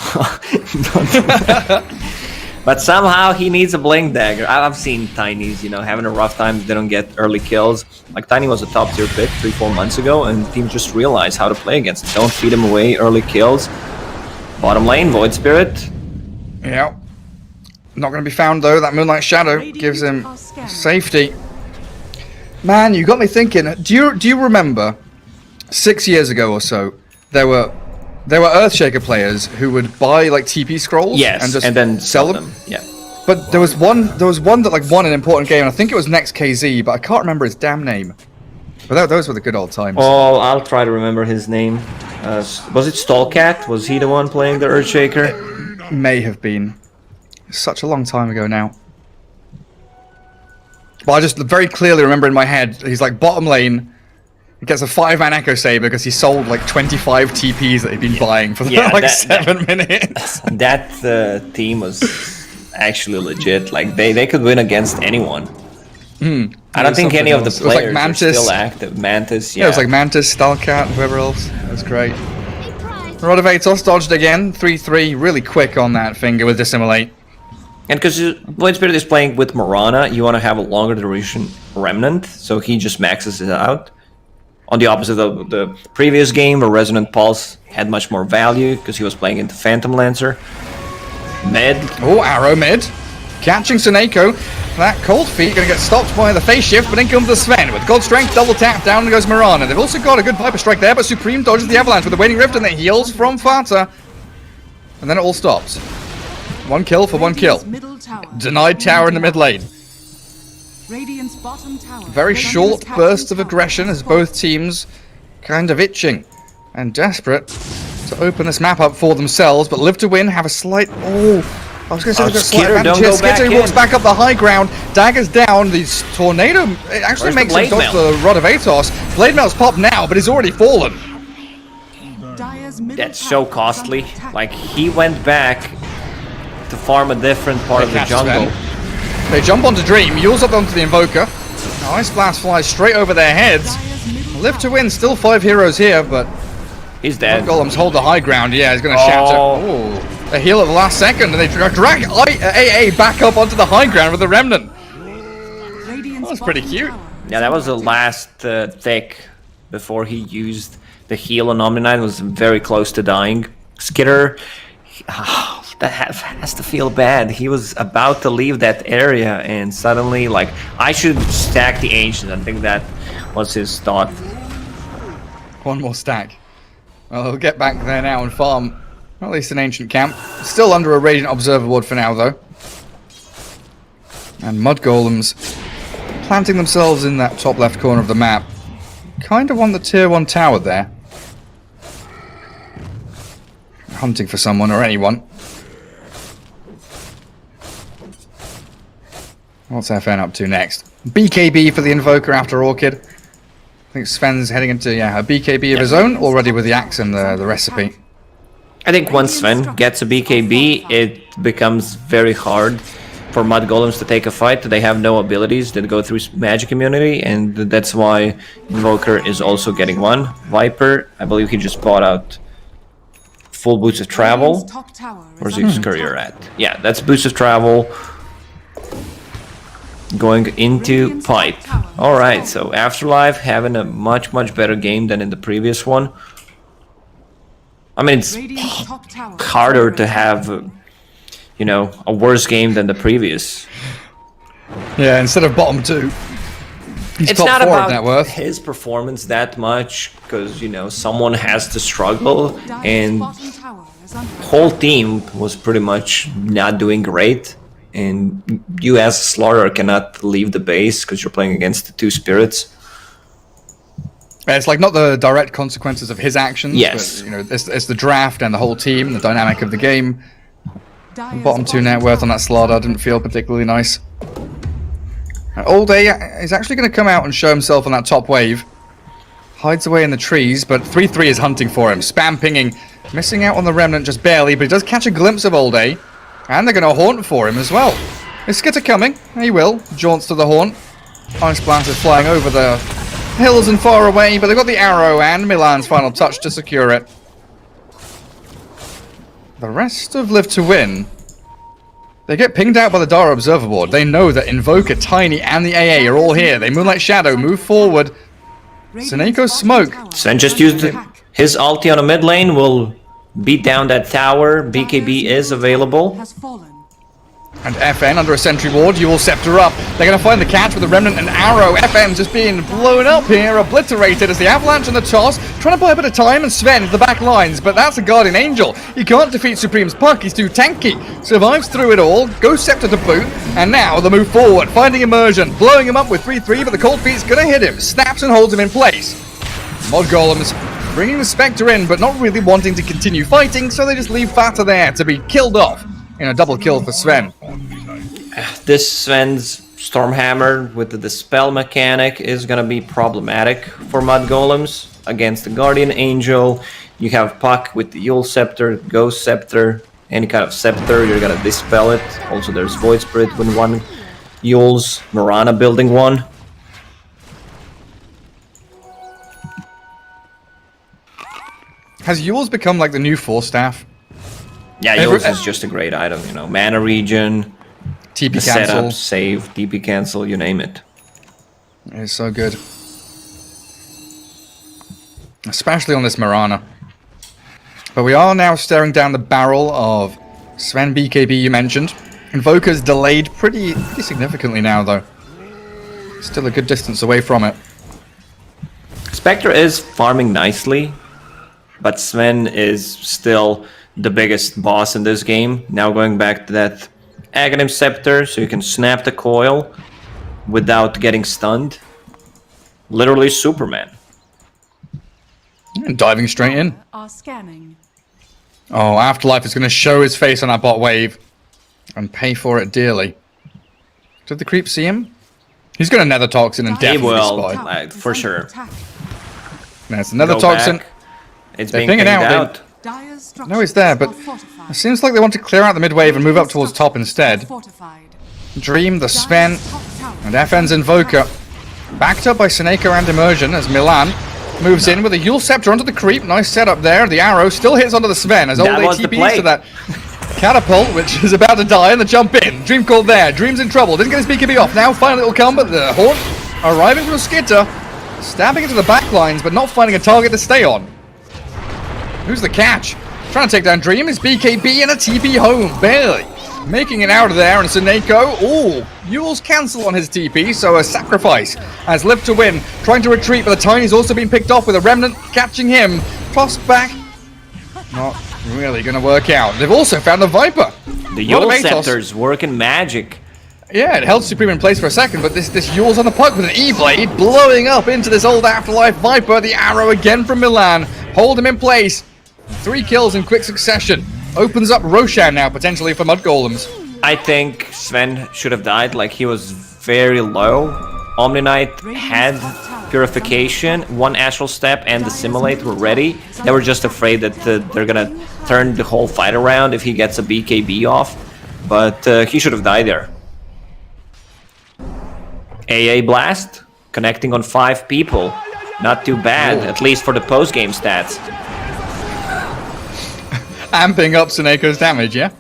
But somehow he needs a Blink Dagger. I've seen Tinies, you know, having a rough time if they don't get early kills. Like, Tiny was a top tier pick 3-4 months ago, and the team just realized how to play against him. Don't feed him away early kills. Bottom lane, Void Spirit. Yeah. Not going to be found though. That Moonlight Shadow gives him safety. Man, you got me thinking. Do you remember 6 years ago or so there were Earthshaker players who would buy like TP scrolls and then sell them? Yeah. But there was one that like won an important game, and I think it was Next KZ, but I can't remember his damn name. But those were the good old times. Oh, I'll try to remember his name. Was it Stallcat? Was he the one playing the Earthshaker? It may have been. Such a long time ago now. But I just very clearly remember in my head, he's like bottom lane, he gets a 5-man Echo Saber because he sold like 25 TPs that he'd been buying for like 7 minutes. That team was actually legit. Like, they could win against anyone. I don't think any of the players are still active. Mantis, yeah. It was like Mantis, Stallcat, whoever else. It was great. Rod of Atos dodged again, 3-3, really quick on that finger with Dissimulate. And because Void Spirit is playing with Morana, you want to have a longer duration Remnant, so he just maxes it out. On the opposite of the previous game, where Resonant Pulse had much more value, because he was playing into Phantom Lancer. Mid. Oh, Arrow mid. Catching Seneko. That Cold Feet going to get stopped by the Phase Shift, but in comes the Sven. With Gold Strength, double tap, down goes Morana. They've also got a good Viper Strike there, but Supreme dodges the Avalanche with the Waning Rift, and then heals from Fata. And then it all stops. 1 kill for 1 kill. Denied tower in the mid lane. Radiant's bottom tower. Very short bursts of aggression as both teams kind of itching and desperate to open this map up for themselves, but Live to Win have a slight... Oh, I was going to say they've got a slight advantage here. Skitter walks back up the high ground. Dagger's down. The Tornado... It actually makes him dodge the Rod of Atos. Blade Mail's popped now, but he's already fallen. That's so costly. Like, he went back to farm a different part of the jungle. They jump onto Dream, Yules up onto the Invoker. Ice Blast flies straight over their heads. Live to Win, still 5 heroes here, but he's dead. Golems hold the high ground. Yeah, he's going to shatter. Oh, a heal at the last second, and they drag AA back up onto the high ground with the Remnant. That was pretty cute. Yeah, that was the last tick before he used the heal on Omni Knight. Was very close to dying. Skitter, has to feel bad. He was about to leave that area, and suddenly, like, I should stack the Ancient. I think that was his thought. One more stack. Well, he'll get back there now and farm at least an Ancient camp. Still under a Radiant Observer Ward for now, though. And Mud Golems planting themselves in that top left corner of the map. Kind of want the tier 1 tower there. Hunting for someone or anyone. What's FN up to next? BKB for the Invoker after Orchid. I think Sven's heading into a BKB of his own, already with the axe and the recipe. I think once Sven gets a BKB, it becomes very hard for Mud Golems to take a fight. They have no abilities that go through magic immunity, and that's why Invoker is also getting one. Viper, I believe he just bought out full boots of travel. Where's his courier at? Yeah, that's boots of travel. Going into pipe. Alright, so Afterlife having a much better game than in the previous one. I mean, it's harder to have, you know, a worse game than the previous. Yeah, instead of bottom 2, he's it's top not 4 about of net worth. his performance that much, because, you know, someone has to struggle, and whole team was pretty much not doing great. And you as a Slaughter cannot leave the base because you're playing against the 2 spirits. It's like not the direct consequences of his actions, yes, but, you know, it's the draft and the whole team, the dynamic of the game. The bottom 2 net worth on that Slaughter didn't feel particularly nice. All Day is actually going to come out and show himself on that top wave. Hides away in the trees, but 3-3 is hunting for him. Spam pinging, missing out on the Remnant just barely, but he does catch a glimpse of All Day. And they're going to haunt for him as well. Is Skitter coming? He will. Jaunts to the haunt. Ice Blast is flying over the hills and far away, but they've got the arrow and Milan's final touch to secure it. The rest of Live to Win, they get pinged out by the Dara Observer Board. They know that Invoker, Tiny, and the AA are all here. They Moonlight Shadow, move forward. Seneko Smoke. Sven just used his ulti on a mid lane, will beat down that tower. BKB is available. And FN under a sentry ward, you will scepter up. They're going to find the catch with the Remnant and Arrow. FN just being blown up here, obliterated as the Avalanche and the toss, trying to buy a bit of time, and Sven the back lines, but that's a Guardian Angel. He can't defeat Supreme's Puck, he's too tanky. Survives through it all, goes Scepter to boot, and now the move forward, finding Immersion, blowing him up with 3-3, but the Cold Feet's going to hit him, snaps and holds him in place. Mod Golems bringing the Spectre in, but not really wanting to continue fighting, so they just leave Fata there to be killed off in a double kill for Sven. This Sven's Stormhammer with the Dispel mechanic is gonna be problematic for Mud Golems against the Guardian Angel. You have Puck with the Yule Scepter, Ghost Scepter, any kind of Scepter, you're gonna Dispel it. Also there's Void Spirit with 1 Yule's, Mirana building 1. Has Yule's become like the new Force Staff? Yeah, Yule's is just a great item, you know. Mana regen, TP cancel, setup, save, TP cancel, you name it. It's so good. Especially on this Mirana. But we are now staring down the barrel of Sven BKB you mentioned. Invoker's delayed pretty significantly now though. Still a good distance away from it. Spectre is farming nicely, but Sven is still the biggest boss in this game. Now going back to that Aghanim Scepter, so you can snap the coil without getting stunned. Literally Superman. And diving straight in. Are scanning. Oh, Afterlife is going to show his face on that bot wave and pay for it dearly. Did the creep see him? He's going to Nether Toxin and definitely He will, spy. for sure. There's another Go Toxin. back. It's They're being pinging pinged out. out. No, he's there, but it seems like they want to clear out the mid wave and move up towards top instead. Dream, the Sven, and FN's Invoker. Backed up by Seneko and Immersion as Milan moves in with a Yule Scepter onto the creep. Nice setup there. The arrow still hits onto the Sven as Old Day TPs to that catapult, which is about to die, and the jump in. Dream called there. Dream's in trouble. Didn't get his BKB off. Now finally it will come, but the Haunt arriving from Skitter, stabbing into the back lines, but not finding a target to stay on. Who's the catch? Trying to take down Dream is BKB and a TP home, barely. Making it out of there, and Seneko, ooh, Yule's cancel on his TP, so a sacrifice as Live to Win, trying to retreat, but the Tiny's also been picked off with a Remnant catching him. Tossed back, not really going to work out. They've also found the Viper. The Yule Scepter's working magic. Yeah, it held Supreme in place for a second, but this Yule's on the puck with an E-Blade, blowing up into this old Afterlife Viper. The arrow again from Milan, hold him in place. 3 kills in quick succession. Opens up Roshan now, potentially for Mud Golems. I think Sven should have died, like he was very low. Omni Knight had Purification, 1 Astral Step and the Simulate were ready. They were just afraid that they're gonna turn the whole fight around if he gets a BKB off. But he should have died there. AA Blast, connecting on 5 people. Not too bad, at least for the post-game stats. Amping up Seneco's damage, yeah?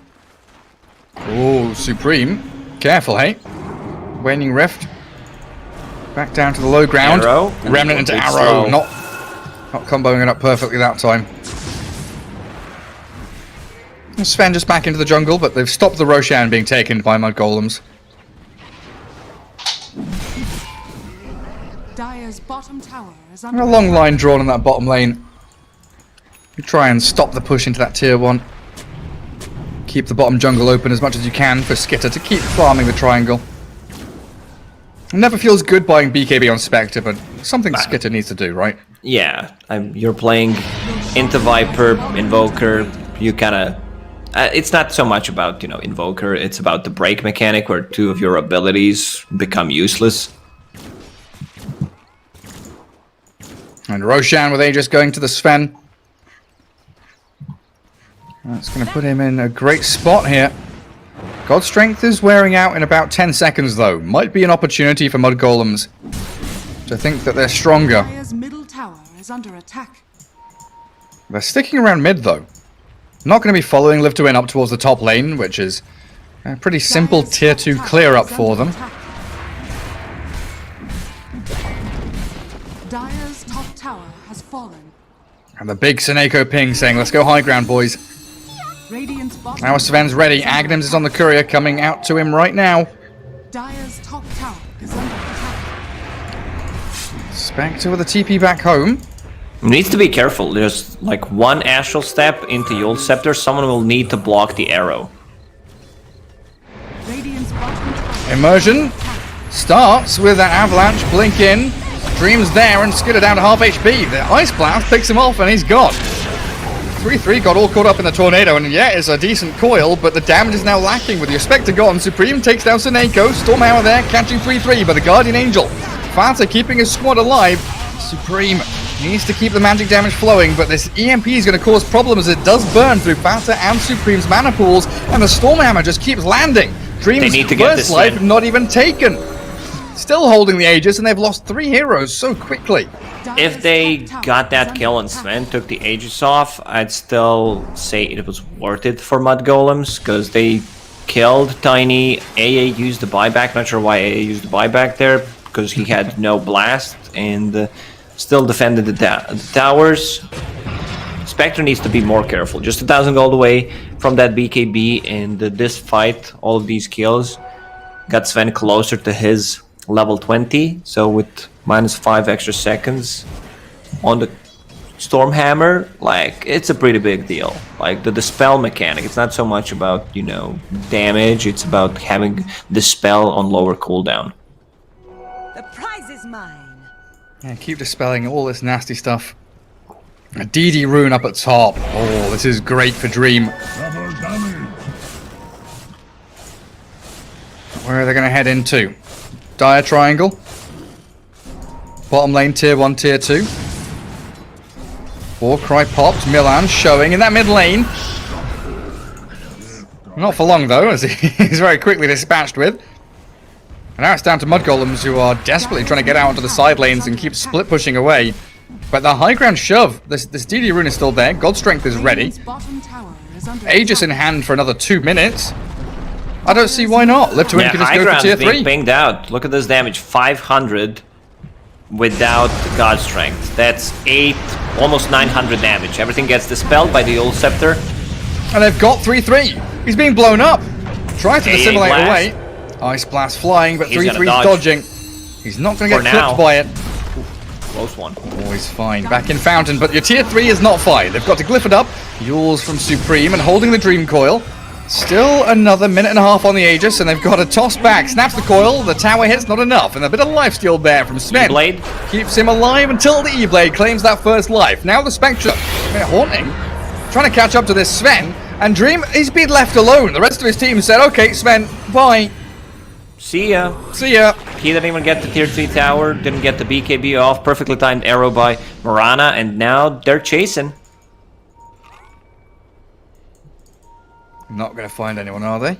Oh, Supreme. Careful, hey? Waning Rift. Back down to the low ground. Arrow. Remnant into Arrow. Not comboing it up perfectly that time. Sven just back into the jungle, but they've stopped the Roshan being taken by Mud Golems. Dire's bottom tower is A under long line drawn in that bottom lane. You try and stop the push into that tier 1. Keep the bottom jungle open as much as you can for Skitter to keep farming the triangle. It never feels good buying BKB on Spectre, but something Skitter needs to do, right? Yeah, you're playing into Viper, Invoker, you kinda... it's not so much about, you know, Invoker, it's about the break mechanic where 2 of your abilities become useless. And Roshan with Aegis going to the Sven. That's going to put him in a great spot here. God's Strength is wearing out in about 10 seconds, though. Might be an opportunity for Mud Golems to think that they're stronger. Dire's middle tower is under attack. They're sticking around mid, though. Not going to be following Live to Win up towards the top lane, which is a pretty simple tier 2 clear up for them. Dire's top tower has fallen. And the big Seneko ping saying, let's go high ground, boys. Radiant's bottom Now Sven's ready. Agnems is on the courier, coming out to him right now. Dire's top tower is under attack. Spectre with a TP back home. Needs to be careful. There's like 1 Astral Step into Yule Scepter. Someone will need to block the arrow. Radiant's bottom tower. Immersion starts with that avalanche. Blink in. Dream's there and Skitter down to half HP. The Ice Blast picks him off and he's gone. 3-3 got all caught up in the tornado, and yeah, it's a decent coil, but the damage is now lacking with your Spectre gone. Supreme takes down Seneko. Stormhammer there, catching 3-3 by the Guardian Angel. Fata keeping his squad alive. Supreme needs to keep the magic damage flowing, but this EMP is going to cause problems as it does burn through Fata and Supreme's mana pools, and the Stormhammer just keeps landing. Dream's first life not even taken. Still holding the Aegis, and they've lost 3 heroes so quickly. If they got that kill and Sven took the Aegis off, I'd still say it was worth it for Mud Golems, because they killed Tiny. AA used the buyback, not sure why AA used the buyback there, because he had no blast, and still defended the towers. Spectre needs to be more careful. Just 1,000 gold away from that BKB, and this fight, all of these kills, got Sven closer to his level 20, so with -5 extra seconds on the Stormhammer, like, it's a pretty big deal. Like, the spell mechanic, it's not so much about, you know, damage, it's about having the spell on lower cooldown. The prize is mine. Yeah, keep dispelling all this nasty stuff. A DD rune up at top. Oh, this is great for Dream. Where are they going to head into? Dire triangle. Bottom lane tier 1, tier 2. Warcry popped. Milan showing in that mid lane. Not for long though, as he's very quickly dispatched with. And now it's down to Mud Golems, who are desperately trying to get out onto the side lanes and keep split pushing away. But the high ground shove, this DD rune is still there. God Strength is ready. Aegis in hand for another 2 minutes. I don't see why not. Live to Win can just go for tier 3. Pinged out. Look at this damage, 500 without God Strength. That's 8 almost 900 damage. Everything gets dispelled by the old Scepter. And they've got 3-3. He's being blown up. Tries to dissimulate away. Ice Blast flying, but 3-3 dodging. He's not going to get clipped by it. Close one. Always fine. Back in Fountain, but your tier 3 is not fine. They've got to glyph it up. Yules from Supreme and holding the Dream Coil. Still another minute and a half on the Aegis, and they've got to toss back. Snaps the coil, the tower hits, not enough. And a bit of lifesteal there from Sven. E-Blade. Keeps him alive until the E-Blade claims that first life. Now the Spectre, haunting, trying to catch up to this Sven. And Dream, he's been left alone. The rest of his team said, okay, Sven, bye. See ya. See ya. He didn't even get the tier 3 tower, didn't get the BKB off. Perfectly timed arrow by Mirana, and now they're chasing. Not going to find anyone, are they?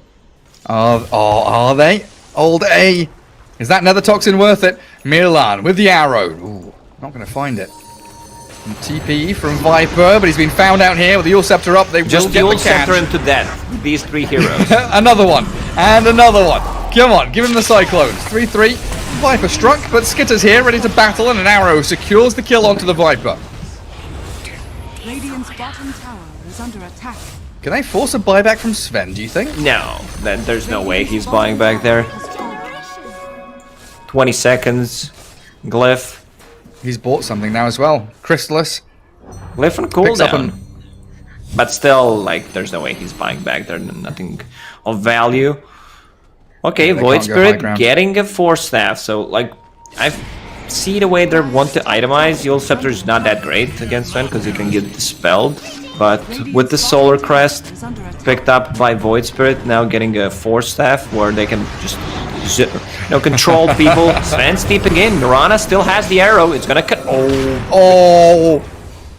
Are they? Old A. Is that Nether Toxin worth it? Milan with the arrow. Ooh, not going to find it. And TP from Viper, but he's been found out here with the Yule Scepter up. They Just will get Yule the catch. Scepter into death with these 3 heroes. Another one. And another one. Come on, give him the Cyclones. 3-3. Viper struck, but Skitter's here, ready to battle, and an arrow secures the kill onto the Viper. Radiant's bottom tower is under attack. Can they force a buyback from Sven, do you think? No, there's no way he's buying back there. 20 seconds. Glyph. He's bought something now as well. Chrysalis. Glyph on cooldown. But still, like, there's no way he's buying back there. Nothing of value. Okay, Yeah, Void Spirit getting a Force Staff. So, like, I see the way they want to itemize. Yule Scepter is not that great against Sven because he can get dispelled. But with the Solar Crest picked up by Void Spirit, now getting a Force Staff where they can just control people. Sven's steeping in. Mirana still has the arrow. It's gonna cut. Oh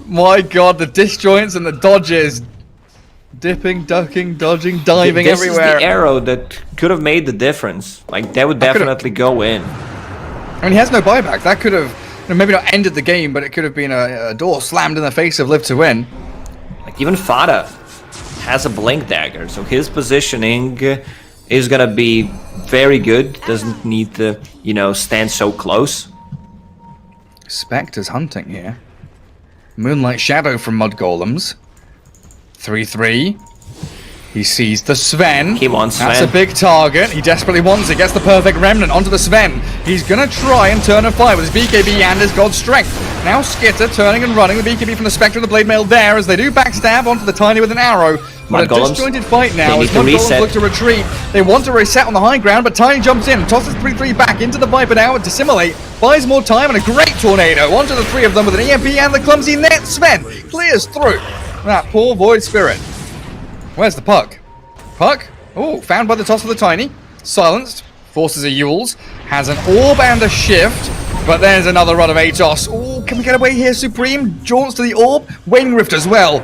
my god, the disjoints and the dodges. Dipping, ducking, dodging, diving everywhere. This is the arrow that could have made the difference. Like, that would definitely go in. I mean, he has no buyback. That could have maybe not ended the game, but it could have been a door slammed in the face of Live to Win. Like, even Fada has a Blink Dagger, so his positioning is gonna be very good. Doesn't need to, stand so close. Spectre's hunting here. Moonlight Shadow from Mud Golems. 3-3. He sees the Sven. He wants Sven. That's a big target. He desperately wants it. Gets the perfect remnant onto the Sven. He's going to try and turn a fire with his BKB and his God's Strength. Now Skitter turning and running. The BKB from the Spectre and the Blade Mail there as they do backstab onto the Tiny with an arrow. But a disjointed fight now as Mud Golems look to retreat. They want to reset on the high ground, but Tiny jumps in and tosses 3-3 back into the Viper now and Dissimulate. Buys more time and a great tornado onto the 3 of them with an EMP and the clumsy net. Sven clears through. That poor Void Spirit. Where's the Puck? Puck? Oh, found by the toss of the Tiny. Silenced. Forces a Yules. Has an orb and a shift. But there's another run of Atos. Oh, can we get away here? Supreme jaunts to the orb. Wing Rift as well.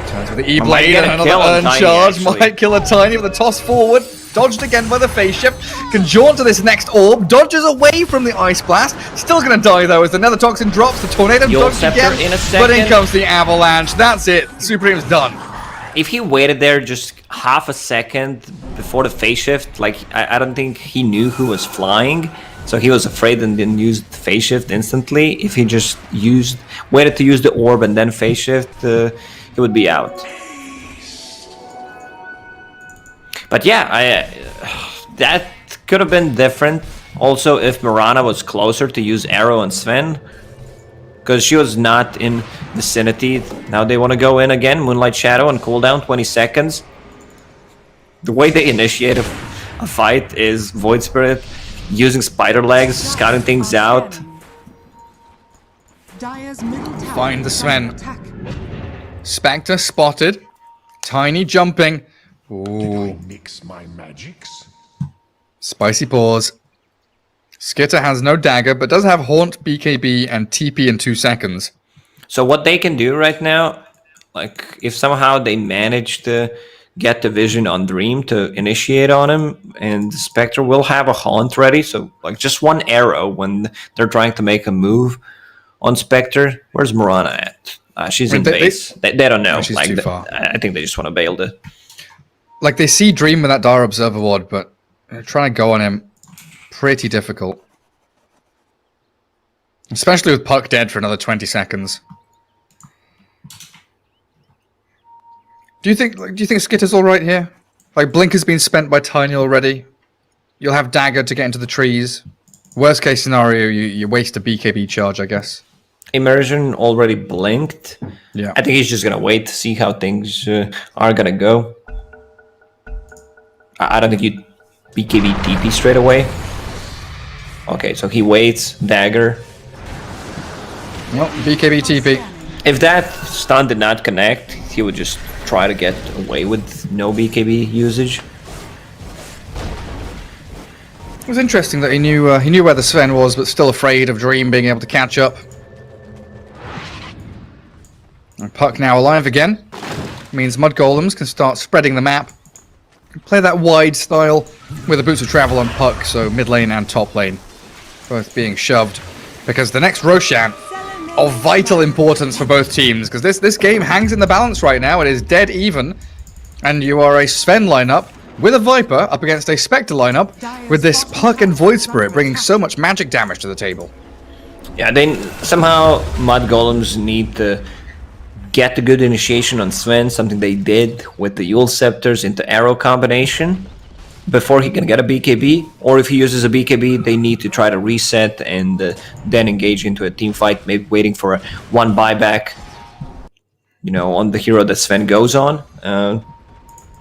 Turns with the E-Blade and another Urn Charge. Might kill a Tiny with a toss forward. Dodged again by the phase shift. Can jaunt to this next orb. Dodges away from the Ice Blast. Still gonna die though as the Nether Toxin drops. The Tornado dodges again. But in comes the Avalanche. That's it. Supreme's done. If he waited there just half a second before the phase shift, like, I don't think he knew who was flying. So he was afraid and didn't use the phase shift instantly. If he just waited to use the orb and then phase shift, he would be out. But yeah, that could have been different. Also, if Mirana was closer to use Arrow and Sven, because she was not in vicinity. Now they want to go in again. Moonlight Shadow and cooldown 20 seconds. The way they initiate a fight is Void Spirit using spider legs, scouting things out. Find the Sven. Spectre spotted. Tiny jumping. Ooh. Mix my magics. Spicy pause. Skitter has no dagger, but does have Haunt, BKB, and TP in 2 seconds. So what they can do right now, like, if somehow they manage to get the vision on Dream to initiate on him, and Spectre will have a Haunt ready, so, like, just one arrow when they're trying to make a move on Spectre. Where's Mirana at? She's in base. They don't know. She's like, too far. I think they just want to bail it. Like, they see Dream with that Dire Observer Ward, but trying to go on him, pretty difficult. Especially with Puck dead for another 20 seconds. Do you think Skitter's all right here? Like, Blink has been spent by Tiny already. You'll have Dagger to get into the trees. Worst case scenario, you waste a BKB charge, I guess. Immersion already blinked. Yeah. I think he's just gonna wait to see how things are gonna go. I don't think you BKB TP straight away. Okay, so he waits, Dagger. Well, BKB TP. If that stun did not connect, he would just try to get away with no BKB usage. It was interesting that he knew where the Sven was, but still afraid of Dream being able to catch up. And Puck now alive again. Means Mud Golems can start spreading the map. Play that wide style with the Boots of Travel on Puck, so mid lane and top lane both being shoved. Because the next Roshan of vital importance for both teams, because this game hangs in the balance right now. It is dead even, and you are a Sven lineup with a Viper up against a Spectre lineup with this Puck and Void Spirit bringing so much magic damage to the table. Yeah, they somehow Mud Golems need to get the good initiation on Sven, something they did with the Yule Scepters into Arrow combination before he can get a BKB, or if he uses a BKB, they need to try to reset and then engage into a team fight, maybe waiting for one buyback, you know, on the hero that Sven goes on.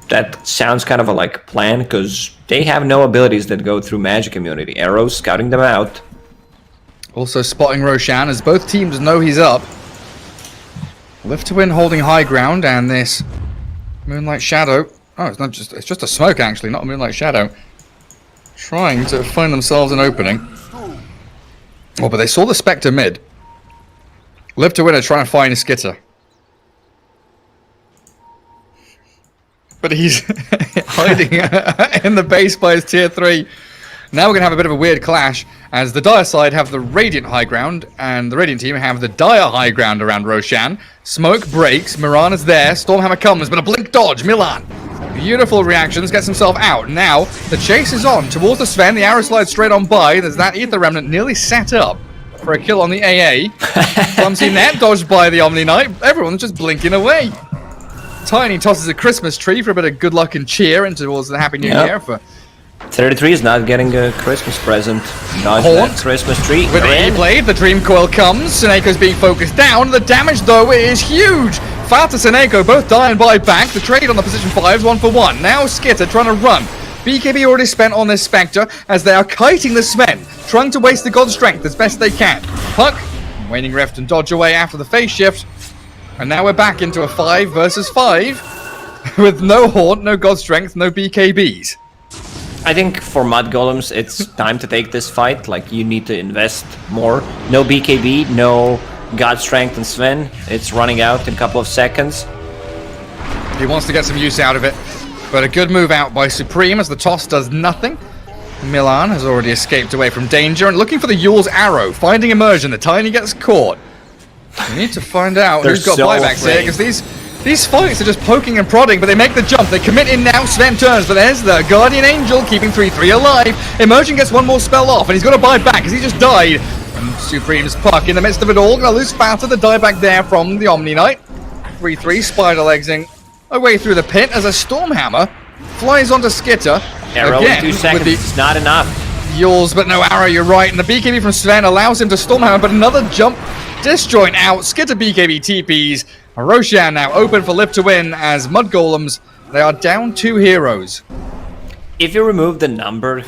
That sounds kind of a like plan, because they have no abilities that go through magic immunity. Arrows scouting them out. Also spotting Roshan as both teams know he's up. Lift to win holding high ground, and this Moonlight Shadow. Oh, it's just a smoke actually, not a Moonlight Shadow. Trying to find themselves an opening. Oh, but they saw the Spectre mid. Live to win are trying to find a Skitter. But he's hiding in the base by his tier 3. Now we're going to have a bit of a weird clash, as the Dire side have the Radiant high ground, and the Radiant team have the Dire high ground around Roshan. Smoke breaks, Mirana's there, Stormhammer comes, but a blink dodge, Milan. Beautiful reactions, gets himself out. Now, the chase is on towards the Sven, the arrow slides straight on by, there's that Ether Remnant nearly set up for a kill on the AA. Clumsy net dodged by the Omni Knight, everyone's just blinking away. Tiny tosses a Christmas tree for a bit of good luck and cheer and towards the Happy New Year. For 33 is not getting a Christmas present. Dodge Haunt that Christmas tree. with the E-Blade, the Dream Coil comes. Seneco's being focused down. The damage, though, is huge. Fat to Seneco, both dying by back. The trade on the position 5 is 1 for 1. Now Skitter trying to run. BKB already spent on this Spectre as they are kiting the Sven, trying to waste the God Strength as best they can. Puck, waning Rift and dodge away after the phase shift. And now we're back into a 5 versus 5 with no Haunt, no God Strength, no BKBs. I think for Mud Golems, it's time to take this fight. Like, you need to invest more. No BKB, no God Strength and Sven. It's running out in a couple of seconds. He wants to get some use out of it, but a good move out by Supreme as the toss does nothing. Milan has already escaped away from danger and looking for the Yule's arrow, finding immersion. The Tiny gets caught. We need to find out who's got buybacks here, because these fights are just poking and prodding, but they make the jump. They commit in now. Sven turns, but there's the Guardian Angel keeping 3-3 alive. Immersion gets one more spell off, and he's got to buy back because he just died. And Supreme's Puck in the midst of it all. Gonna lose faster. The dieback there from the Omni Knight. 3-3 spider legsing away through the pit as a Stormhammer flies onto Skitter. Arrow again, in 2 seconds. It's not enough. Yules, but no arrow, you're right. And the BKB from Sven allows him to Stormhammer, but another jump. Disjoint out, Skitter BKB TPs. Roshan now open for Live to Win as Mud Golems, they are down 2 heroes. If you remove the number,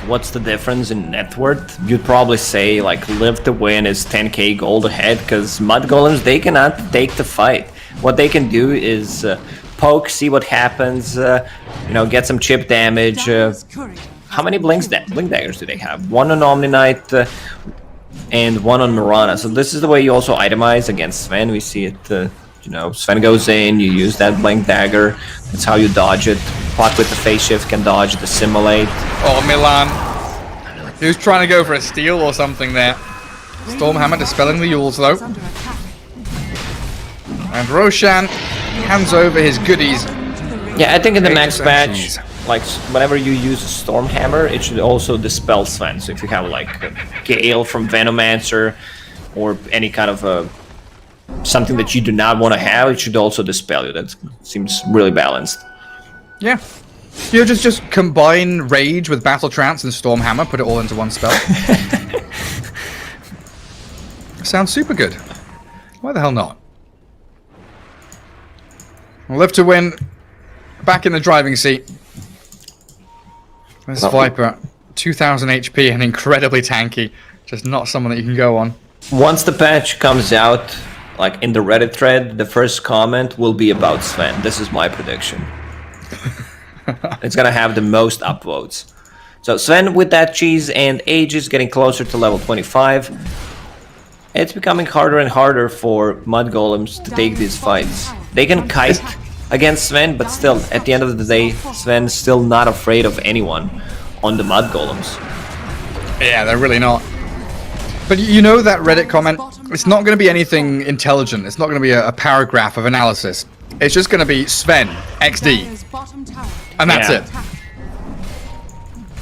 what's the difference in net worth? You'd probably say, like, Live to Win is 10k gold ahead, because Mud Golems, they cannot take the fight. What they can do is poke, see what happens, get some chip damage. How many blink daggers do they have? 1 on Omni Knight, and 1 on Mirana. So this is the way you also itemize against Sven. We see it, Sven goes in, you use that blink dagger. That's how you dodge it. Puck with the phase shift can dodge, dissimulate. Oh, Milan. He was trying to go for a steal or something there. Stormhammer dispelling the Yules, though. And Roshan hands over his goodies. Yeah, I think in the next patch, like, whenever you use a Stormhammer, it should also dispel Sven. So if you have, like, a Gale from Venomancer, or any kind of a something that you do not want to have, it should also dispel you. That seems really balanced. Yeah. You know, just combine Rage with Battle Trance and Stormhammer, put it all into one spell. Sounds super good. Why the hell not? We'll live to win. Back in the driving seat. This Viper, 2000 HP and incredibly tanky. Just not someone that you can go on. Once the patch comes out, like in the Reddit thread, the first comment will be about Sven. This is my prediction. It's gonna have the most upvotes. So Sven with that cheese and Aegis getting closer to level 25. It's becoming harder and harder for Mud Golems to take these fights. They can kite against Sven, but still, at the end of the day, Sven's still not afraid of anyone on the Mud Golems. Yeah, they're really not. But you know that Reddit comment? It's not going to be anything intelligent. It's not going to be a paragraph of analysis. It's just going to be Sven, XD. And that's it.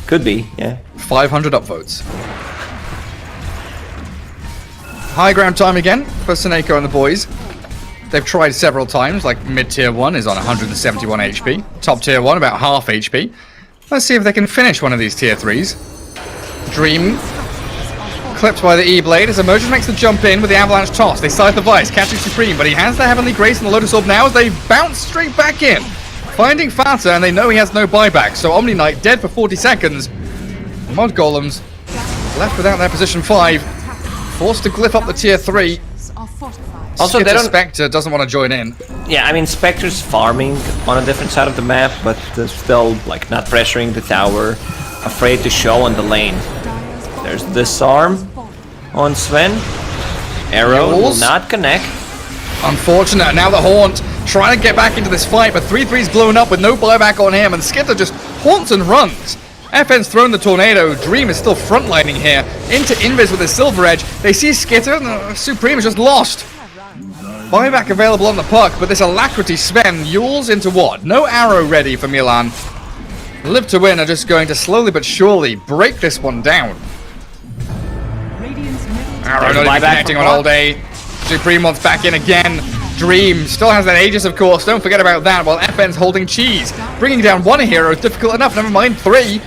Could be, yeah. 500 upvotes. High ground time again for Seneko and the boys. They've tried several times, like mid-tier 1 is on 171 HP. Top tier 1 about half HP. Let's see if they can finish one of these tier 3s. Dream clipped by the E-Blade as Emergence makes the jump in with the Avalanche toss. They side the Vice, catching Supreme, but he has the Heavenly Grace and the Lotus Orb now as they bounce straight back in. Finding Fata, and they know he has no buyback, so Omni Knight dead for 40 seconds. Mud Golems left without their position 5. Forced to glyph up the tier 3. Also, Spectre doesn't want to join in. Yeah, I mean, Spectre's farming on a different side of the map, but they're still, like, not pressuring the tower. Afraid to show on the lane. There's Disarm on Sven. Arrow will not connect. Unfortunate. Now the Haunt trying to get back into this fight, but 3-3's blown up with no buyback on him, and Skitter just haunts and runs. FN's thrown the Tornado. Dream is still frontlining here. Into Invis with his Silver Edge. They see Skitter, and Supreme is just lost. Buyback available on the puck, but this Alacrity Sven yules into what? No arrow ready for Milan. Live to Win are just going to slowly but surely break this one down. Arrow not even connecting on all day. Supreme wants back in again. Dream still has that Aegis, of course. Don't forget about that. While FN's holding cheese. Bringing down one hero is difficult enough. Never mind 3.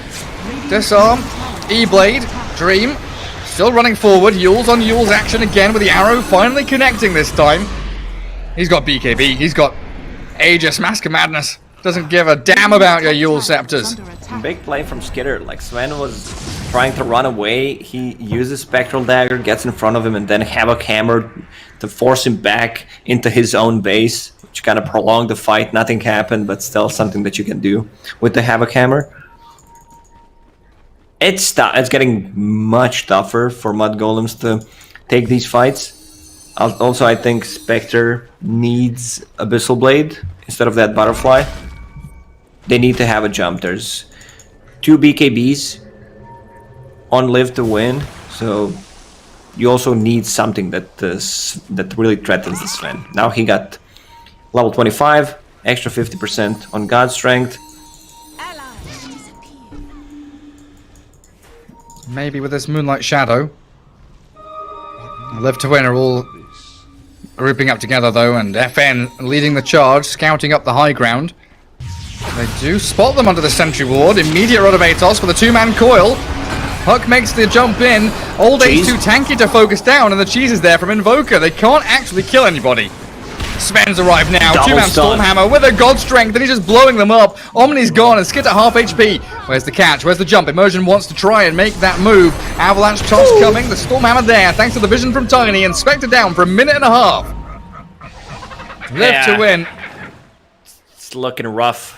Disarm. E-Blade. Dream. Still running forward. Yules on Yules action again with the arrow finally connecting this time. He's got BKB. He's got Aegis. Mask of Madness. Doesn't give a damn about your Yule Scepters. Big play from Skitter. Like, Sven was trying to run away. He uses Spectral Dagger, gets in front of him, and then Havoc Hammer to force him back into his own base, which kind of prolonged the fight. Nothing happened, but still something that you can do with the Havoc Hammer. It's getting much tougher for Mud Golems to take these fights. Also, I think Spectre needs Abyssal Blade instead of that Butterfly. They need to have a jump. There's 2 BKBs on Live to Win, so you also need something that really threatens the Sven. Now he got level 25, extra 50% on God Strength. Maybe with this Moonlight Shadow. Live to Win are all grouping up together though, and FN leading the charge, scouting up the high ground. They do spot them under the Sentry Ward. Immediate Rotovatos for the 2-man coil. Huck makes the jump in. All Day's too tanky to focus down, and the cheese is there from Invoker. They can't actually kill anybody. Sven's arrived now. 2-man Stormhammer with a God Strength, and he's just blowing them up. Omni's gone, and Skit at half HP. Where's the catch? Where's the jump? Immersion wants to try and make that move. Avalanche toss coming. The Stormhammer there, thanks to the vision from Tiny, and Spectre down for a minute and a half. Live to Win. It's looking rough.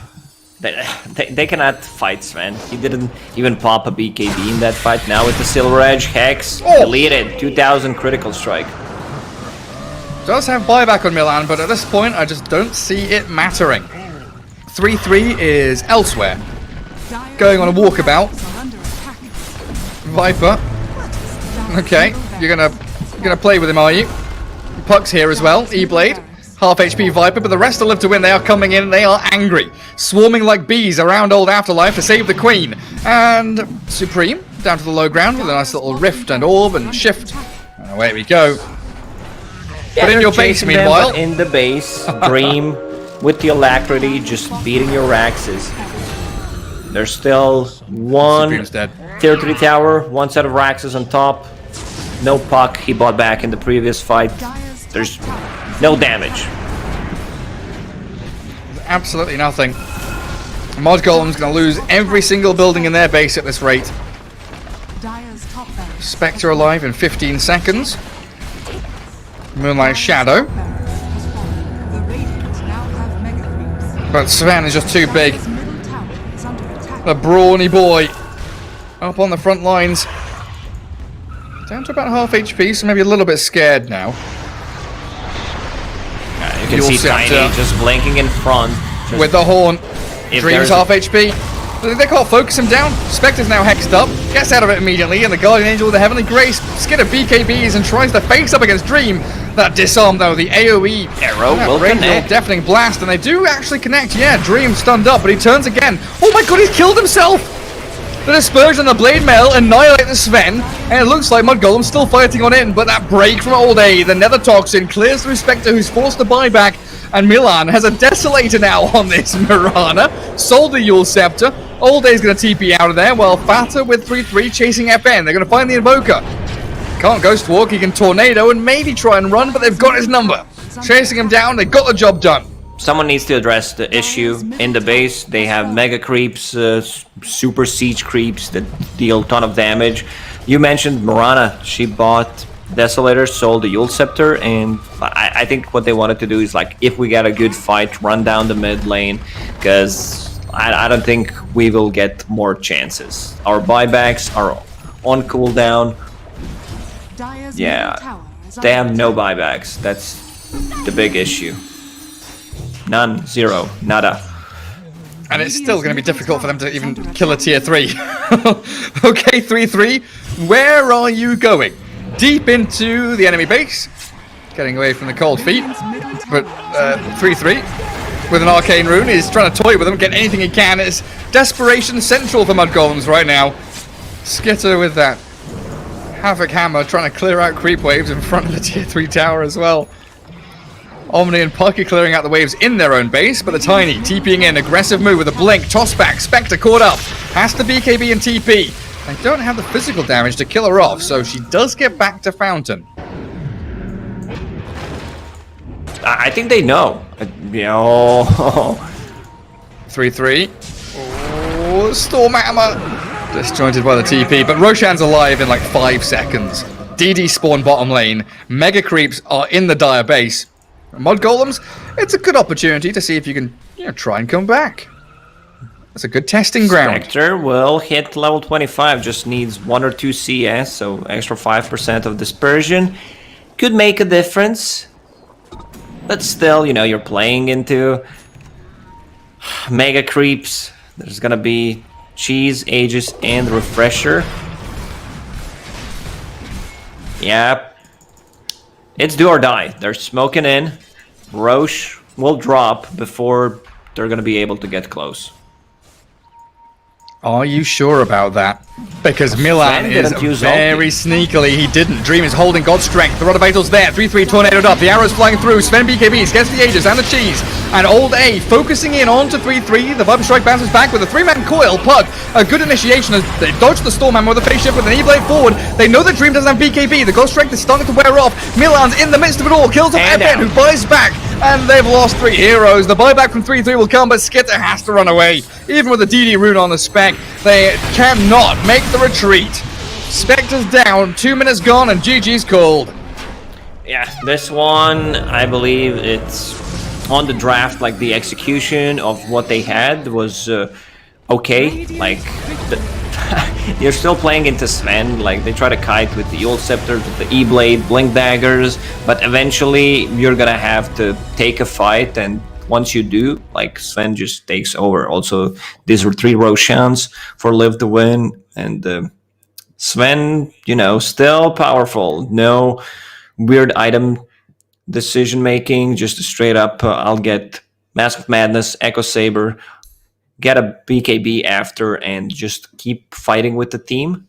They cannot fight Sven. He didn't even pop a BKB in that fight. Now with the Silver Edge, Hex, deleted, 2000 critical strike. Does have buyback on Milan, but at this point I just don't see it mattering. 3-3 is elsewhere. Going on a walkabout. Viper. Okay, you're gonna play with him, are you? Puck's here as well. E-Blade. Half HP Viper, but the rest of Live to Win, they are coming in and they are angry. Swarming like bees around old Afterlife to save the Queen. And Supreme, down to the low ground with a nice little rift and orb and shift. And away we go. Yeah, But in they're your base, chasing them, meanwhile... but in the base, Dream with the alacrity just beating your axes. There's still one Supreme's dead. tier 3 tower, one set of Raxes on top. No puck he bought back in the previous fight. There's no damage. Absolutely nothing. Mod Golem's going to lose every single building in their base at this rate. Dire's top barracks. Spectre alive in 15 seconds. Moonlight Shadow. Has fallen. The Radiant now have mega creeps. But Sven is just too big. Dire's middle tower is under attack. A brawny boy. Up on the front lines. Down to about half HP, so maybe a little bit scared now. You can see Tiny just blinking in front. With the horn. If Dream's half HP. They can't focus him down. Spectre's now hexed up. Gets out of it immediately, and the Guardian Angel with the Heavenly Grace skin of BKBs and tries to face up against Dream. That disarm though, the AoE Arrow will connect. Deafening blast, and they do actually connect. Yeah, Dream stunned up, but he turns again. Oh my god, he's killed himself! The Dispersion and the Blade Mail annihilate the Sven, and it looks like Mud Golem's still fighting on in, but that break from Old A, the Nether Toxin, clears through Spectre, who's forced to buy back, and Milan has a Desolator now on this Mirana. Sold the Yule Scepter. Old A's going to TP out of there, while Fata with 3-3 chasing FN. They're going to find the Invoker. Can't Ghost Walk, he can Tornado and maybe try and run, but they've got his number. Chasing him down, they got the job done. Someone needs to address the issue in the base. They have mega creeps, super siege creeps that deal a ton of damage. You mentioned Mirana. She bought Desolator, sold the Yule Scepter, and I think what they wanted to do is, like, if we get a good fight, run down the mid lane, because I don't think we will get more chances. Our buybacks are on cooldown. Yeah, they have no buybacks. That's the big issue. None, zero, nada. And it's still going to be difficult for them to even kill a tier 3. Okay, 3-3, where are you going? Deep into the enemy base, getting away from the cold feet. But 3-3 with an arcane rune is trying to toy with them, get anything he can. It's desperation central for Mud Golems right now. Skitter with that Havoc Hammer trying to clear out creep waves in front of the tier 3 tower as well. Omni and Pucky clearing out the waves in their own base, but the Tiny TPing in, aggressive move with a blink, toss back, Spectre caught up, has to BKB and TP. They don't have the physical damage to kill her off, so she does get back to Fountain. I think they know. 3-3. Oh, Storm Hammer! Disjointed by the TP, but Roshan's alive in like 5 seconds. DD spawn bottom lane, Mega Creeps are in the Dire base. Mud Golems, it's a good opportunity to see if you can, try and come back. That's a good testing ground. Spectre will hit level 25, just needs 1 or 2 CS, so extra 5% of dispersion. Could make a difference. But still, you're playing into Mega Creeps. There's gonna be Cheese, Aegis, and Refresher. Yeah. It's do or die. They're smoking in. Roche will drop before they're going to be able to get close. Are you sure about that? Because Milan is very sneakily, he didn't. Dream is holding God's strength. The Rod of Basil's there. 3-3 tornadoed up. The arrow's flying through. Sven BKBs gets the Aegis and the Cheese. And Old A focusing in onto 3-3. The Viper Strike bounces back with a 3-man coil. Pug, a good initiation as they dodge the Storm Hammer with a face shift with an E-Blade forward. They know that Dream doesn't have BKB. The God's strength is starting to wear off. Milan's in the midst of it all. Kills off FN, who buys back. And they've lost 3 heroes. The buyback from 3-3 will come, but Skitter has to run away. Even with the DD rune on the spec, they cannot make the retreat. Spectre's down, 2 minutes gone, and GG's called. Yeah, this one, I believe it's on the draft, like the execution of what they had was okay. Like, you're still playing into Sven, like they try to kite with the Yule Scepter, with the E-Blade, Blink Daggers, but eventually you're gonna have to take a fight, and once you do, like, Sven just takes over. Also, these were 3 Roshans for Live to Win, and Sven, still powerful. No weird item decision making, just a straight up, I'll get Mask of Madness, Echo Saber, get a BKB after, and just keep fighting with the team.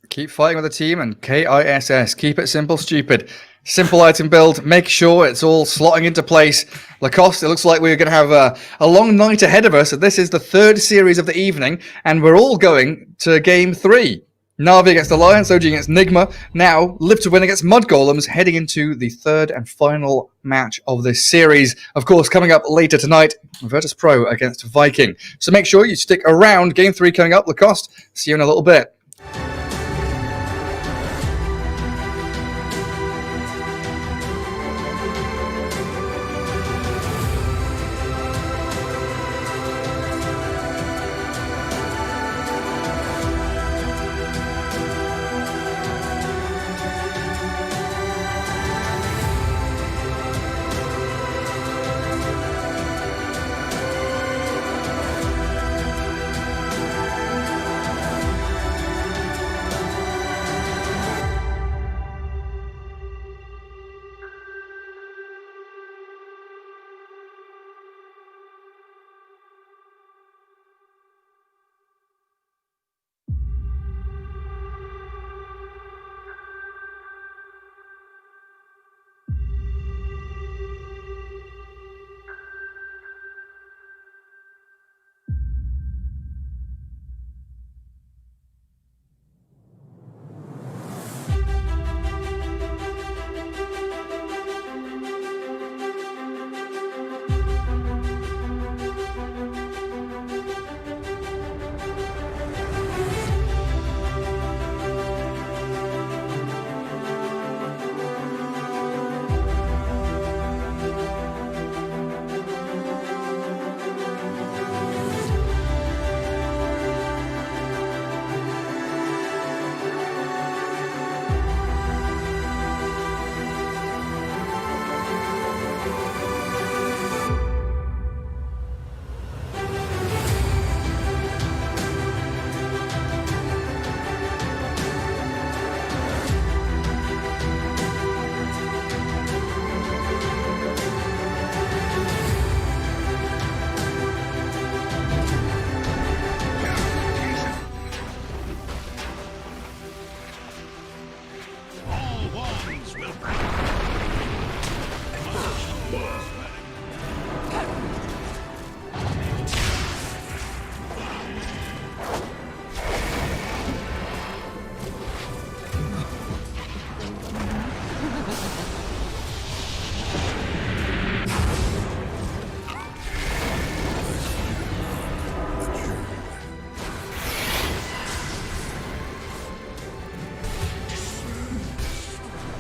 Keep fighting with the team and KISS. Keep it simple, stupid. Simple item build. Make sure it's all slotting into place. Lacoste, it looks like we're going to have a long night ahead of us. This is the third series of the evening, and we're all going to Game 3. Navi against Alliance, OG against Nigma. Now, Live to Win against Mud Golems, heading into the third and final match of this series. Of course, coming up later tonight, Virtus Pro against Viking. So make sure you stick around. Game 3 coming up. Lacoste, see you in a little bit.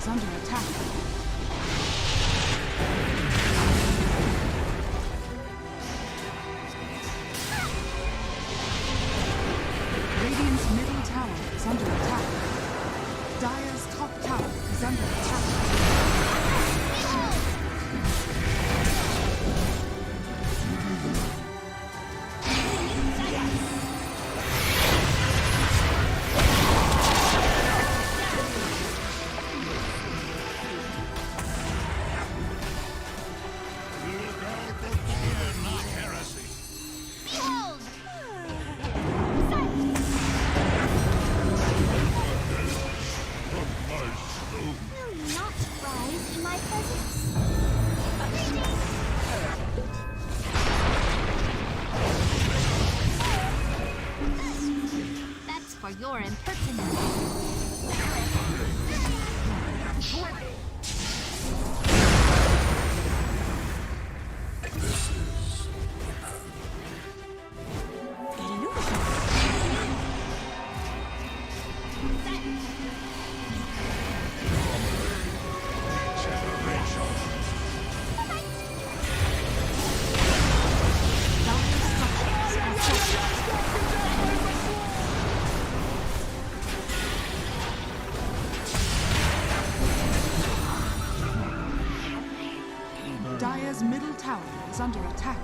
Under attack. Radiant's middle tower is under attack. Dire's top tower is under attack. For your impertinence. Dire's middle tower is under attack.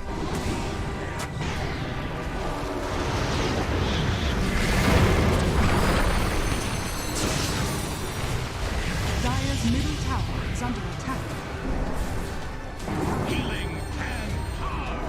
Dire's middle tower is under attack. Healing and power.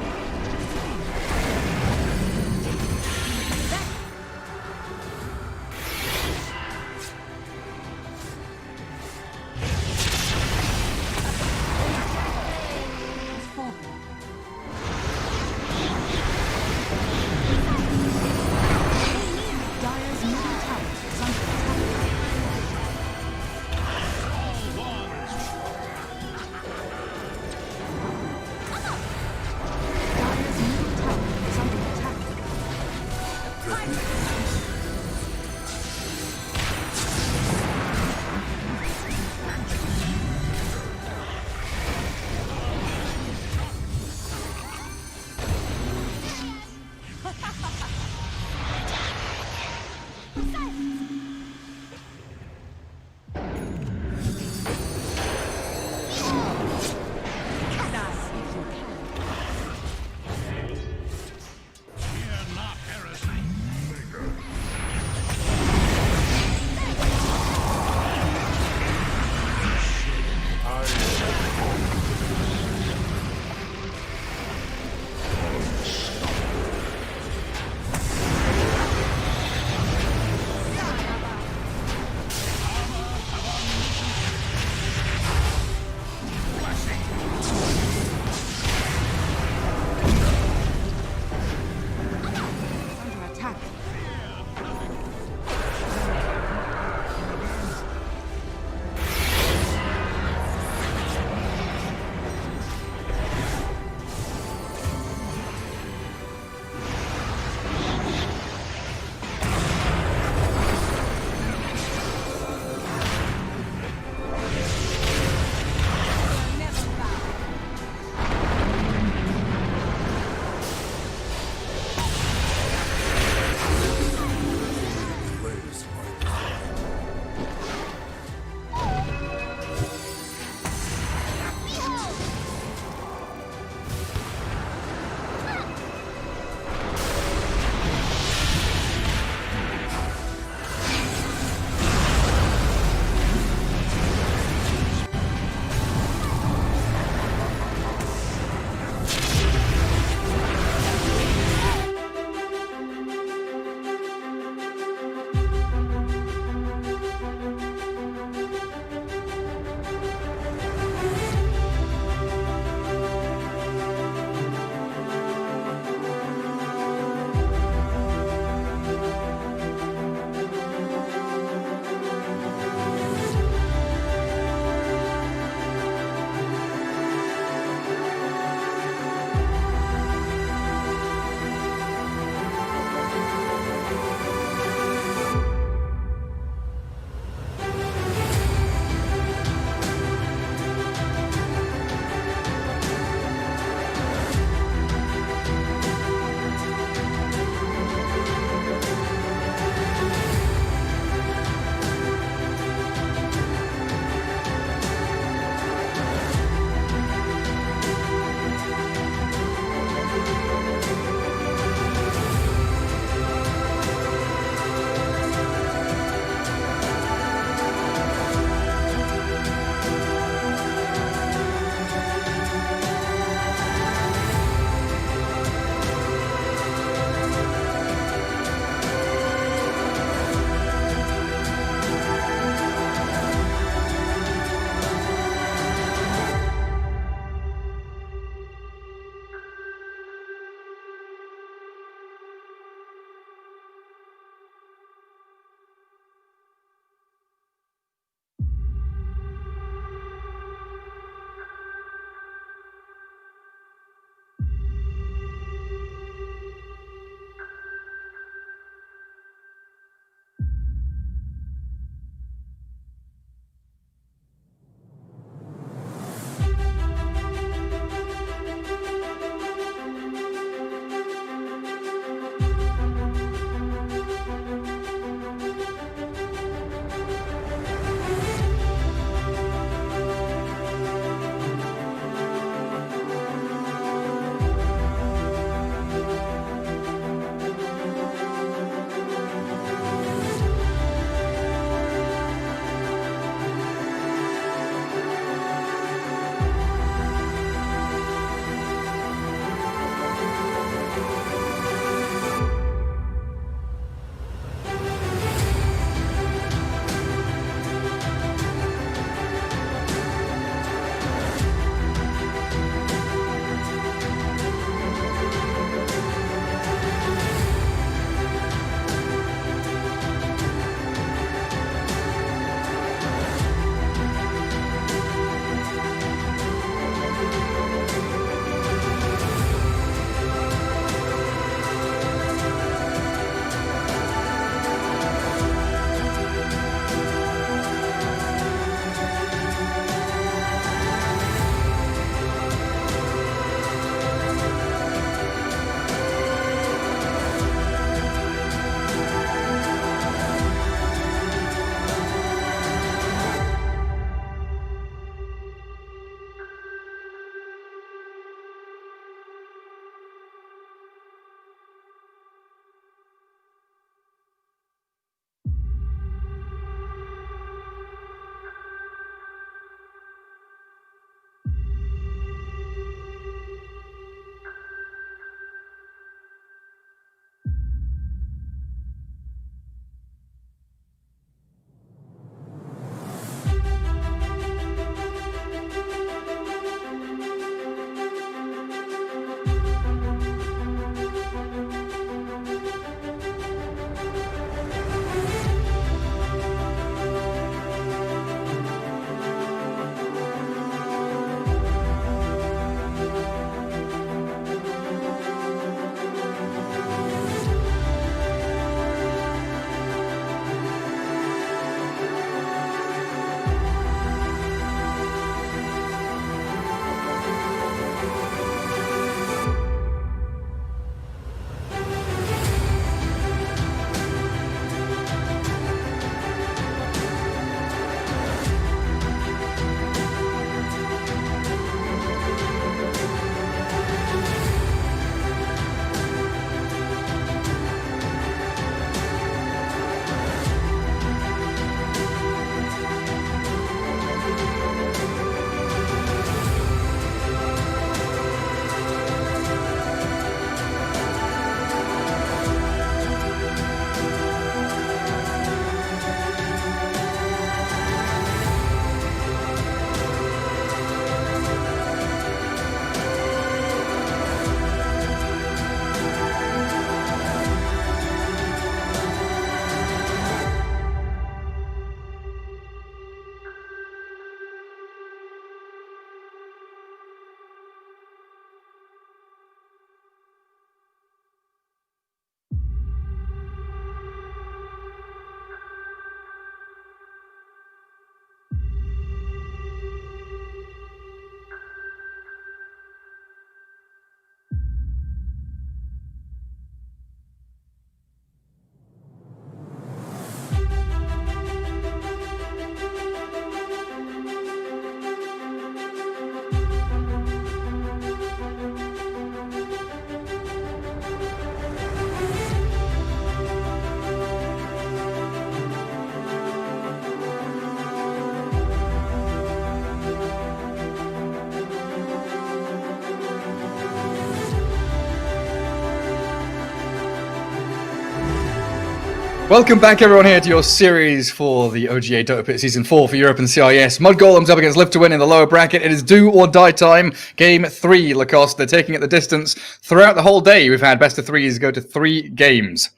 Welcome back, everyone, here to your series for the OGA Dota Pit Season 4 for Europe and CIS. Mud Golems up against Live to Win in the lower bracket. It is do or die time. Game 3, Lacoste. They're taking it the distance. Throughout the whole day, we've had best of threes go to 3 games.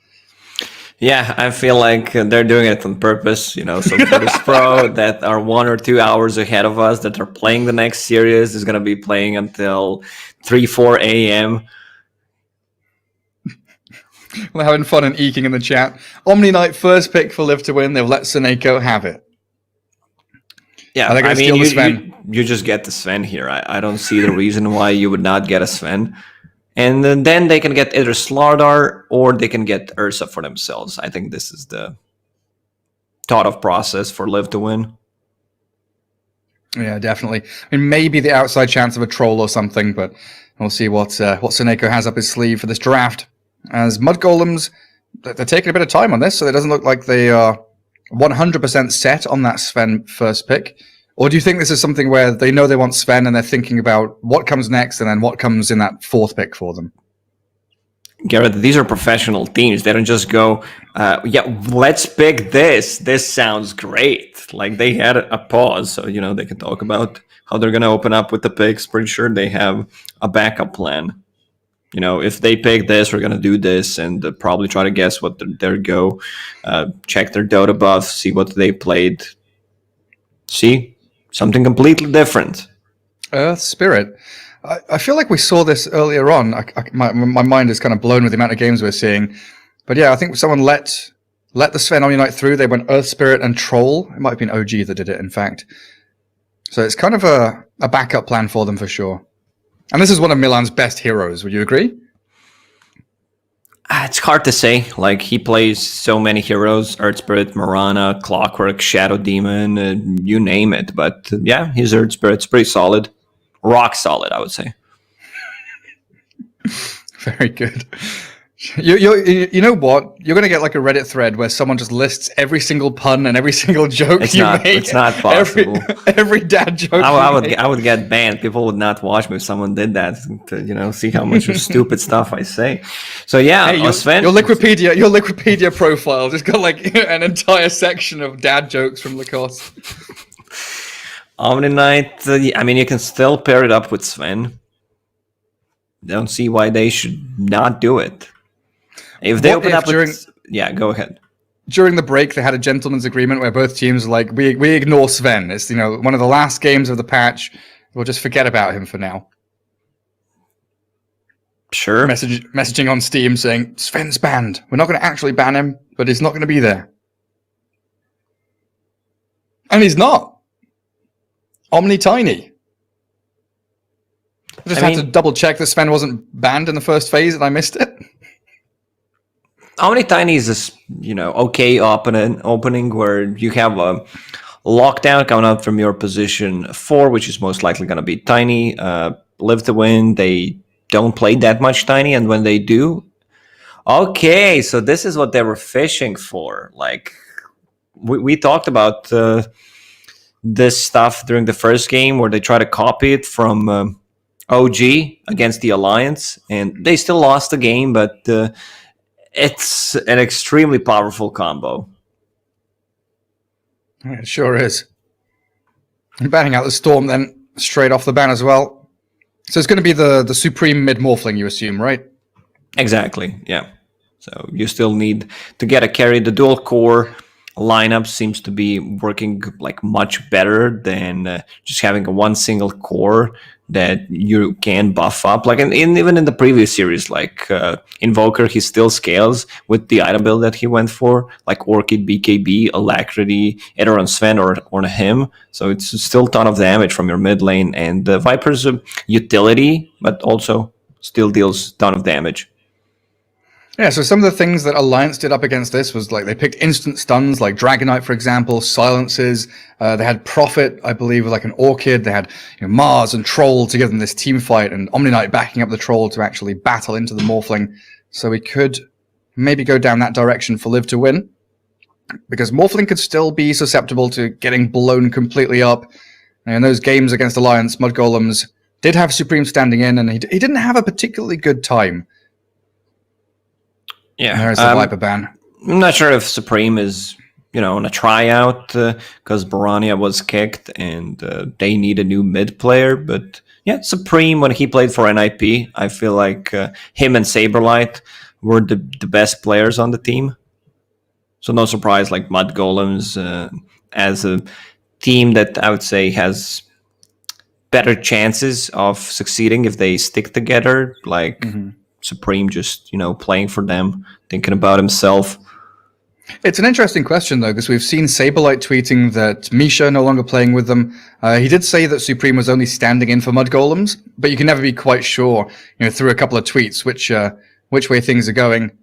Yeah, I feel like they're doing it on purpose, you know. So for this pro that are 1 or 2 hours ahead of us that are playing the next series is going to be playing until 3-4 a.m. We're having fun and eking in the chat. Omni Knight first pick for Live to Win. They'll let Seneko have it. Yeah, I mean, you just get the Sven here. I don't see the reason why you would not get a Sven. And then they can get either Slardar or they can get Ursa for themselves. I think this is the thought of process for Live to Win. Yeah, definitely. I mean, maybe the outside chance of a troll or something, but we'll see what Seneko has up his sleeve for this draft. As Mud Golems, they're taking a bit of time on this, so it doesn't look like they are 100% set on that Sven first pick. Or do you think this is something where they know they want Sven and they're thinking about what comes next and then what comes in that 4th pick for them? Garrett, these are professional teams. They don't just go, yeah, let's pick this. This sounds great. Like, they had a pause, so, you know, they can talk about how they're going to open up with the picks. Pretty sure they have a backup plan. You know, if they pick this, we're going to do this, and probably try to guess what their go. Check their Dota buff, see what they played. See? Something completely different. Earth Spirit. I feel like we saw this earlier on. My mind is kind of blown with the amount of games we're seeing. But yeah, I think someone let the Sven Omni Knight through. They went Earth Spirit and Troll. It might have been OG that did it, in fact. So it's kind of a backup plan for them for sure. And this is one of Milan's best heroes, would you agree? It's hard to say. Like, he plays so many heroes. Earth Spirit, Mirana, Clockwork, Shadow Demon, you name it. But yeah, his Earth Spirit's pretty solid. Rock solid, I would say. Very good. You know what? You're going to get like a Reddit thread where someone just lists every single pun and every single joke make. It's not possible. Every dad joke. I would get banned. People would not watch me if someone did that to, you know, see how much stupid stuff I say. So yeah, hey, Sven, your Wikipedia profile just got like an entire section of dad jokes from Lacoste. Omni Knight. I mean, you can still pair it up with Sven. Don't see why they should not do it. If they open up yeah, go ahead. During the break, they had a gentleman's agreement where both teams were like, we ignore Sven. It's, you know, one of the last games of the patch. We'll just forget about him for now. Sure. Messaging on Steam saying, Sven's banned. We're not going to actually ban him, but he's not going to be there. And he's not. Omni Tiny. I just had to double check that Sven wasn't banned in the first phase and I missed it. Omni Tiny is this, you know, okay opening where you have a lockdown coming out from your position 4, which is most likely going to be Tiny. Live to Win, they don't play that much Tiny, and when they do, okay, so this is what they were fishing for. Like, we talked about this stuff during the first game where they try to copy it from OG against the Alliance, and they still lost the game, but it's an extremely powerful combo. It sure is. I'm banning out the Storm then, straight off the ban as well. So it's going to be the Supreme mid-morphling, you assume, right? Exactly, yeah. So you still need to get a carry. The dual core lineup seems to be working like much better than just having a one single core that you can buff up. Like even in the previous series, like Invoker, he still scales with the item build that he went for, like Orchid, BKB, Alacrity, either on Sven or on him. So it's still a ton of damage from your mid lane, and the Viper's utility, but also still deals a ton of damage. Yeah, so some of the things that Alliance did up against this was like they picked instant stuns, like Dragonite, for example, silences. They had Prophet, I believe, with like an Orchid. They had Mars and Troll together in this team fight, and Omni Knight backing up the Troll to actually battle into the Morphling. So we could maybe go down that direction for Live to Win, because Morphling could still be susceptible to getting blown completely up. And in those games against Alliance, Mud Golems did have Supreme standing in, and he didn't have a particularly good time. Yeah, there's the Viper ban. I'm not sure if Supreme is, on a tryout because Barania was kicked and they need a new mid player. But yeah, Supreme, when he played for NIP, I feel like him and Saberlight were the best players on the team. So no surprise, like Mud Golems as a team that I would say has better chances of succeeding if they stick together. Like Supreme just, playing for them, thinking about himself. It's an interesting question, though, because we've seen Saberlight tweeting that Misha no longer playing with them. He did say that Supreme was only standing in for Mud Golems, but you can never be quite sure, through a couple of tweets, which way things are going.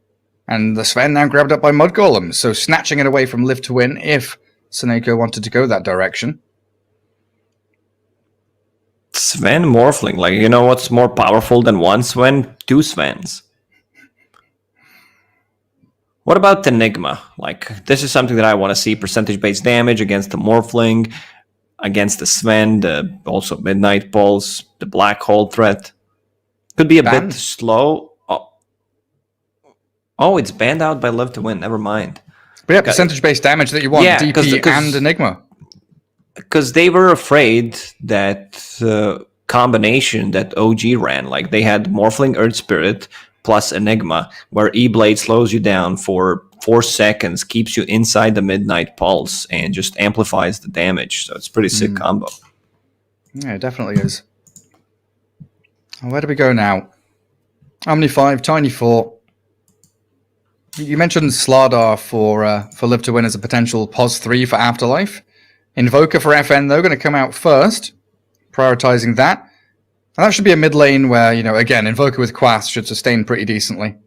And the Sven now grabbed up by Mud Golems, so snatching it away from Live to Win if Seneko wanted to go that direction. Sven Morphling, what's more powerful than one Sven? Two Svens. What about Enigma? This is something that I want to see. Percentage-based damage against the Morphling, against the Sven, also Midnight Pulse, the Black Hole threat. Could be a bit slow. Oh, it's banned out by Live to Win. Never mind. But yeah, percentage-based damage that you want, DP and Enigma. Because they were afraid that combination that OG ran, they had Morphling Earth Spirit plus Enigma, where E-Blade slows you down for 4 seconds, keeps you inside the Midnight Pulse, and just amplifies the damage. So it's a pretty sick combo. Yeah, it definitely is. Where do we go now? Omni 5, Tiny 4. You mentioned Slardar for Live to Win as a potential POS 3 for Afterlife. Invoker for FN, though, going to come out first, prioritizing that. And that should be a mid lane where, again, Invoker with Quas should sustain pretty decently.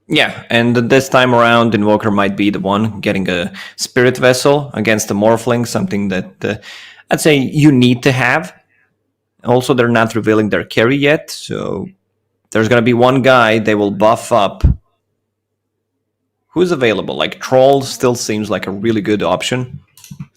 Yeah, and this time around, Invoker might be the one getting a Spirit Vessel against the Morphling, something that I'd say you need to have. Also, they're not revealing their carry yet, so there's going to be one guy they will buff up. Who's available? Troll still seems like a really good option.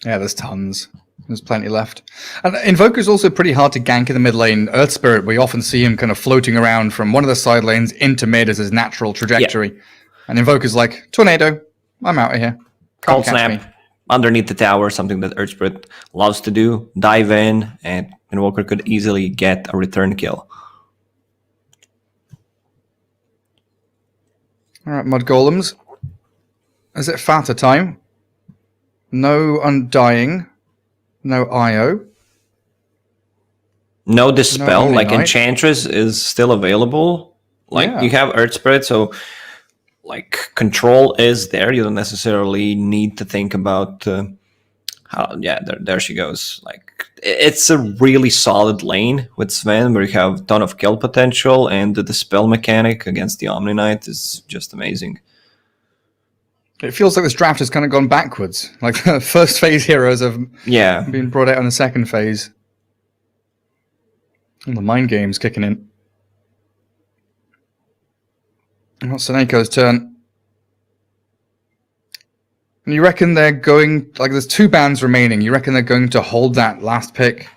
Yeah, there's tons. There's plenty left. And Invoker's also pretty hard to gank in the mid lane. Earth Spirit, we often see him kind of floating around from one of the side lanes into mid as his natural trajectory. Yeah. And Invoker's like, Tornado, I'm out of here. Cold Snap underneath the tower, something that Earth Spirit loves to do. Dive in, and Invoker could easily get a return kill. Alright, Mud Golems. Is it Fata time? No Undying. No IO. No Dispel. Enchantress is still available. You have Earth Spirit, so control is there. You don't necessarily need to think about how. Yeah, there she goes. It's a really solid lane with Sven, where you have a ton of kill potential, and the Dispel mechanic against the Omni Knight is just amazing. It feels like this draft has kind of gone backwards. The first phase heroes have been brought out in the second phase. And the mind game's kicking in. And it's Seneco's turn. And you reckon they're going... there's 2 bans remaining. You reckon they're going to hold that last pick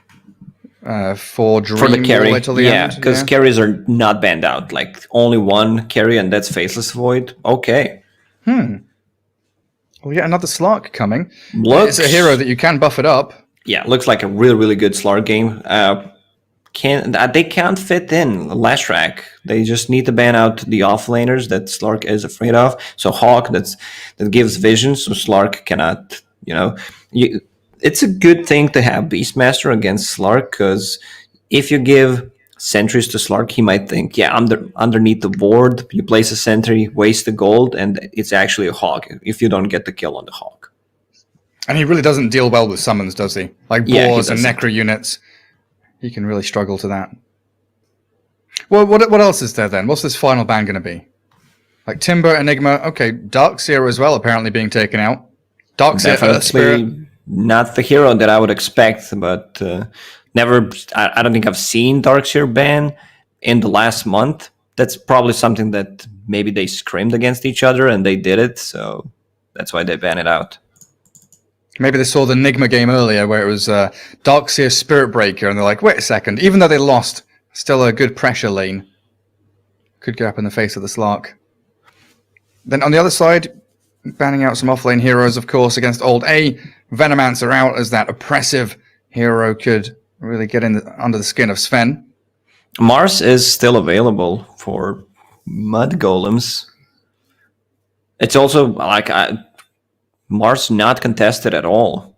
for Dream for the carry? Yeah, because carries are not banned out. Only one carry, and that's Faceless Void. Okay. Well, yeah, another Slark coming. It's a hero that you can buff it up. Yeah, looks like a really, really good Slark game. They can't fit in Lashrak. They just need to ban out the offlaners that Slark is afraid of. So Hawk, that gives vision, so Slark cannot, it's a good thing to have Beastmaster against Slark, because if you give sentries to Slark, he might think, underneath the board, you place a sentry, waste the gold, and it's actually a Hawk if you don't get the kill on the Hawk. And he really doesn't deal well with summons, does he? Boars and Necro units. He can really struggle to that. Well, what else is there then? What's this final ban going to be? Timber, Enigma, okay, Darkseer as well apparently being taken out. Darkseer, Earth Spirit. Not the hero that I would expect, but... I don't think I've seen Darkseer ban in the last month. That's probably something that maybe they scrimmed against each other and they did it, so that's why they banned it out. Maybe they saw the Enigma game earlier where it was Darkseer Spirit Breaker, and they're like, wait a second, even though they lost, still a good pressure lane. Could get up in the face of the Slark. Then on the other side, banning out some offlane heroes, of course, against old A. Venomancer out as that oppressive hero could really get under the skin of Sven. Mars is still available for mud golems. It's also like Mars not contested at all.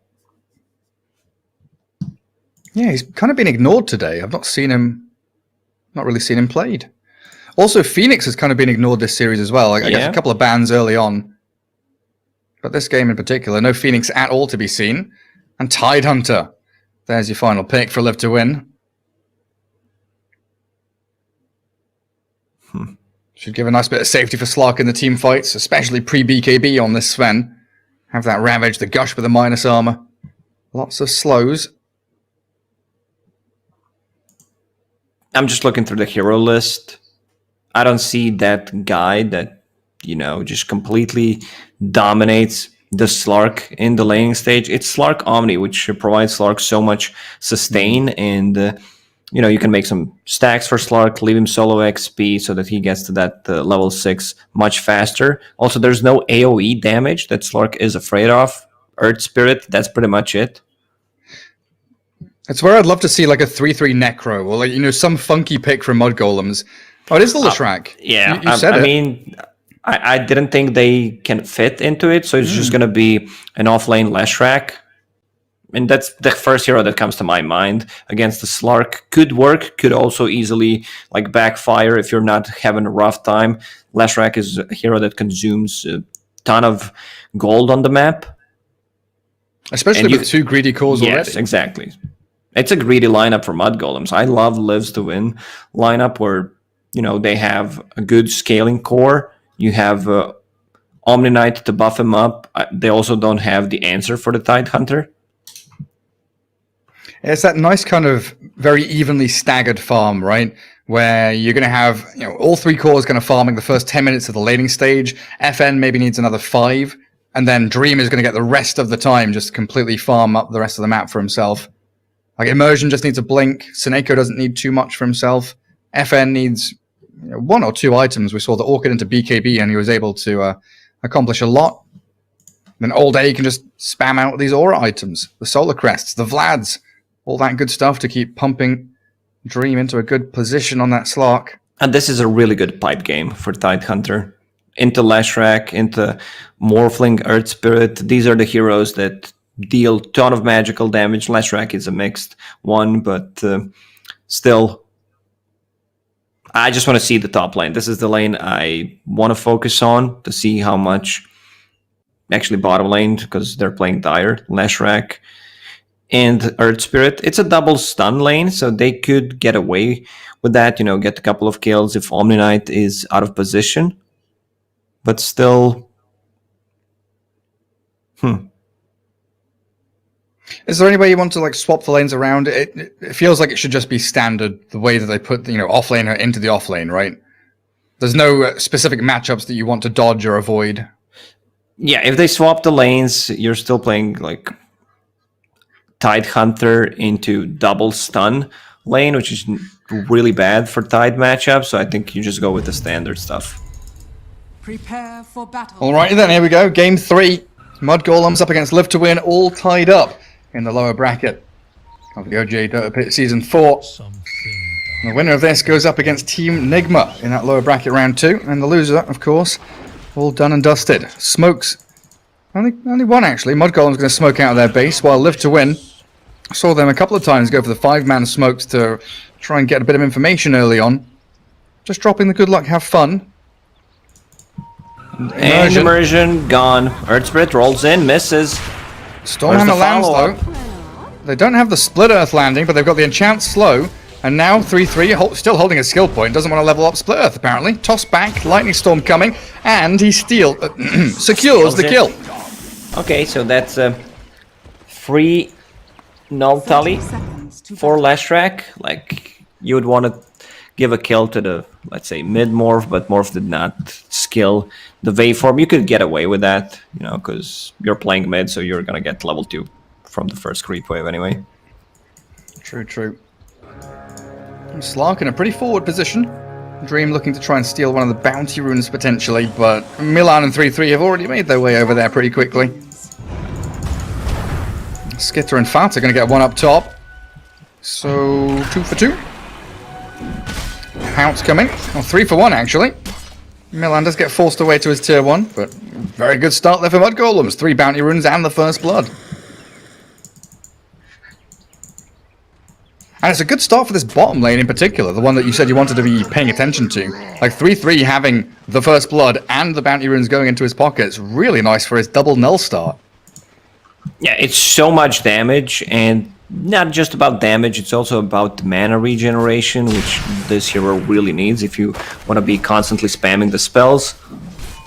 Yeah, he's kind of been ignored today. I've not really seen him played. Also, Phoenix has kind of been ignored this series as well. I guess a couple of bans early on. But this game in particular, no Phoenix at all to be seen. And Tidehunter. There's your final pick for Live to Win. Should give a nice bit of safety for Slark in the team fights, especially pre-BKB on this Sven. Have that Ravage, the Gush with the minus armor. Lots of slows. I'm just looking through the hero list. I don't see that guy that, you know, just completely dominates the Slark in the laning stage. It's Slark Omni, which provides Slark so much sustain, and you know, you can make some stacks for Slark, leave him solo XP so that he gets to that level 6 much faster. Also, there's no AoE damage that Slark is afraid of. Earth Spirit, that's pretty much it. It's where I'd love to see like a 3-3 Necro, or like, you know, some funky pick from Mud Golems. Oh, it is the Leshrac. Yeah, you said it. I mean, I didn't think they can fit into it, so it's just going to be an off-lane Leshrac. And that's the first hero that comes to my mind against the Slark. Could work, could also easily like backfire if you're not having a rough time. Leshrac is a hero that consumes a ton of gold on the map. Especially with 2 greedy cores already. Yes, exactly. It's a greedy lineup for Mud Golems. I love Lives to Win lineup where, you know, they have a good scaling core. You have Omni Knight to buff him up. They also don't have the answer for the Tidehunter. It's that nice kind of very evenly staggered farm, right? Where you're going to have, you know, all 3 cores kind of farming the first 10 minutes of the laning stage. FN maybe needs another 5. And then Dream is going to get the rest of the time just completely farm up the rest of the map for himself. Like Immersion just needs a blink. Seneko doesn't need too much for himself. FN needs 1 or 2 items. We saw the Orchid into BKB and he was able to accomplish a lot. Then Old A can just spam out these aura items. The Solar Crests, the Vlads. All that good stuff to keep pumping Dream into a good position on that Slark. And this is a really good pipe game for Tidehunter. Into Leshrac, into Morphling, Earth Spirit. These are the heroes that deal a ton of magical damage. Leshrac is a mixed one, but still, I just want to see the top lane. This is the lane I want to focus on to see how much, actually bottom lane, because they're playing Dire, Leshrac, and Earth Spirit. It's a double stun lane, so they could get away with that, you know, get a couple of kills if Omni Knight is out of position. But still, Is there any way you want to like swap the lanes around? It feels like it should just be standard, the way that they put, you know, offlaner into the offlane, right? There's no specific matchups that you want to dodge or avoid. Yeah, if they swap the lanes, you're still playing like Tidehunter into double stun lane, which is really bad for Tide matchups. So I think you just go with the standard stuff. Prepare for battle. Alrighty then, here we go. Game 3. Mud Golems up against Live to Win, all tied up in the lower bracket of the OGA Dota Pit Season 4. The winner of this goes up against Team Nigma in that lower bracket round 2. And the loser, of course, all done and dusted. Smokes. Only one, actually. Mud Golem's going to smoke out of their base, while Live to Win saw them a couple of times go for the 5-man smokes to try and get a bit of information early on. Just dropping the good luck, have fun. And Immersion gone. Earth Spirit rolls in, misses. Stormhammer lands though. They don't have the Split Earth landing, but they've got the Enchant Slow. And now 3-3, still holding a skill point. Doesn't want to level up Split Earth apparently. Toss back, Lightning Storm coming, and he secures the kill. Okay, so that's a free null tally for Leshrac. Like, you would want to give a kill to the, let's say, mid-morph, but morph did not skill the waveform. You could get away with that, you know, because you're playing mid, so you're going to get level 2 from the first creep wave anyway. True. Slark in a pretty forward position. Dream looking to try and steal one of the bounty runes potentially, but Milan and 3-3 have already made their way over there pretty quickly. Skitter and Fat are going to get one up top. So 2 for 2. Pounce coming. Well, 3 for 1 actually. Milan does get forced away to his tier 1, but very good start there for Mud Golems. 3 bounty runes and the first blood. And it's a good start for this bottom lane in particular, the one that you said you wanted to be paying attention to. Like 3-3 having the first blood and the bounty runes going into his pockets. Really nice for his double null start. Yeah, it's so much damage, and not just about damage, it's also about mana regeneration, which this hero really needs if you want to be constantly spamming the spells.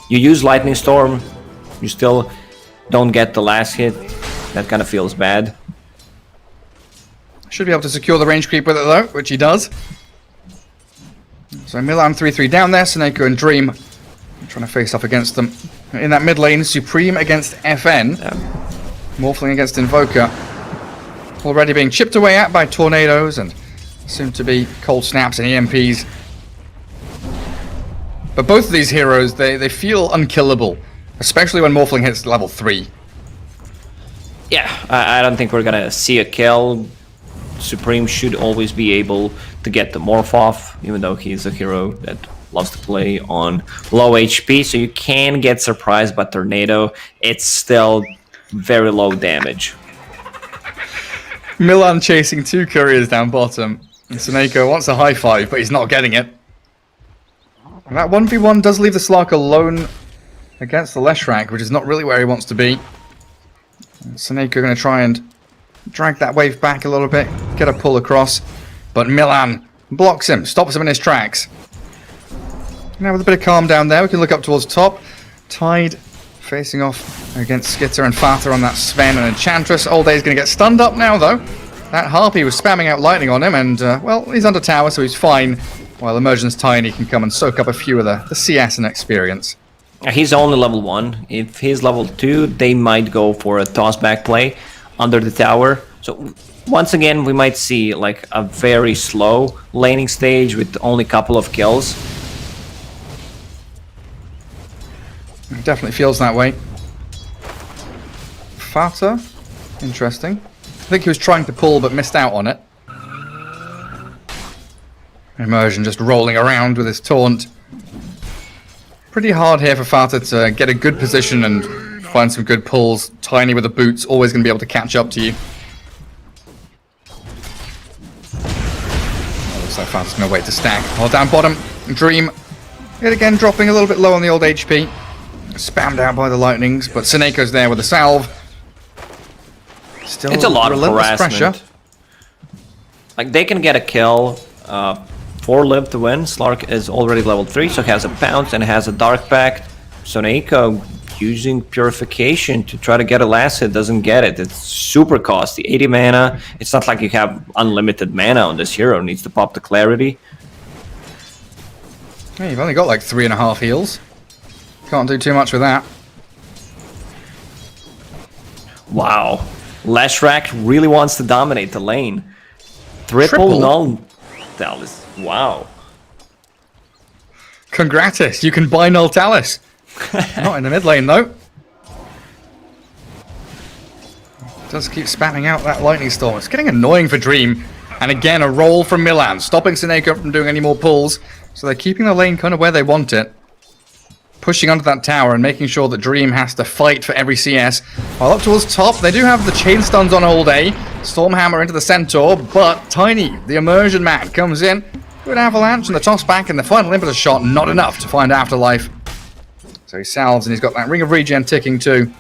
You use Lightning Storm, you still don't get the last hit. That kind of feels bad. Should be able to secure the range creep with it though, which he does. So Milan 3-3 down there, Seneko and Dream trying to face off against them. In that mid lane, Supreme against FN. Morphling against Invoker. Already being chipped away at by tornadoes and soon to be cold snaps and EMPs. But both of these heroes, they feel unkillable. Especially when Morphling hits level 3. Yeah, I don't think we're gonna see a kill. Supreme should always be able to get the morph off, even though he's a hero that loves to play on low HP, so you can get surprised by Tornado. It's still very low damage. Milan chasing 2 couriers down bottom. And Seneko wants a high five, but he's not getting it. And that 1v1 does leave the Slark alone against the Leshrac, which is not really where he wants to be. Seneko going to try and drag that wave back a little bit, get a pull across, but Milan blocks him, stops him in his tracks. Now with a bit of calm down there, we can look up towards top. Tide facing off against Skitter and Fata on that Sven and Enchantress. All Day's going to get stunned up now though. That Harpy was spamming out lightning on him and, well, he's under tower so he's fine. While Immersion's Tiny can come and soak up a few of the CS and experience. He's only level 1. If he's level 2, they might go for a toss-back play under the tower. So once again, we might see like a very slow laning stage with only a couple of kills. It definitely feels that way. Fata, interesting. I think he was trying to pull but missed out on it. Immersion just rolling around with his taunt. Pretty hard here for Fata to get a good position and find some good pulls. Tiny with the boots, always going to be able to catch up to you. Oh, looks like Fata's going to wait to stack. Hold down bottom, Dream. Yet again dropping a little bit low on the old HP. Spammed out by the lightnings, but Seneco's there with a salve. Still it's a lot of harassment. Pressure. Like they can get a kill. 4 live to win. Slark is already level 3, so he has a bounce and has a dark pact. Soneko using purification to try to get a last hit, doesn't get it. It's super costly. 80 mana. It's not like you have unlimited mana on this hero. Needs to pop the clarity. Yeah, you've only got like 3.5 heals. Can't do too much with that. Wow. Leshrac really wants to dominate the lane. Triple null. Talus. Wow. Congratis, you can buy Null Talus. Not in the mid lane though. Does keep spamming out that lightning storm. It's getting annoying for Dream. And again, a roll from Milan, stopping Seneko from doing any more pulls. So they're keeping the lane kind of where they want it. Pushing onto that tower and making sure that Dream has to fight for every CS. While up towards top, they do have the chain stuns on all day. Stormhammer into the Centaur, but Tiny, the immersion man, comes in. Good avalanche and the toss back and the final impetus shot, not enough to find Afterlife. So he salves and he's got that Ring of Regen ticking too.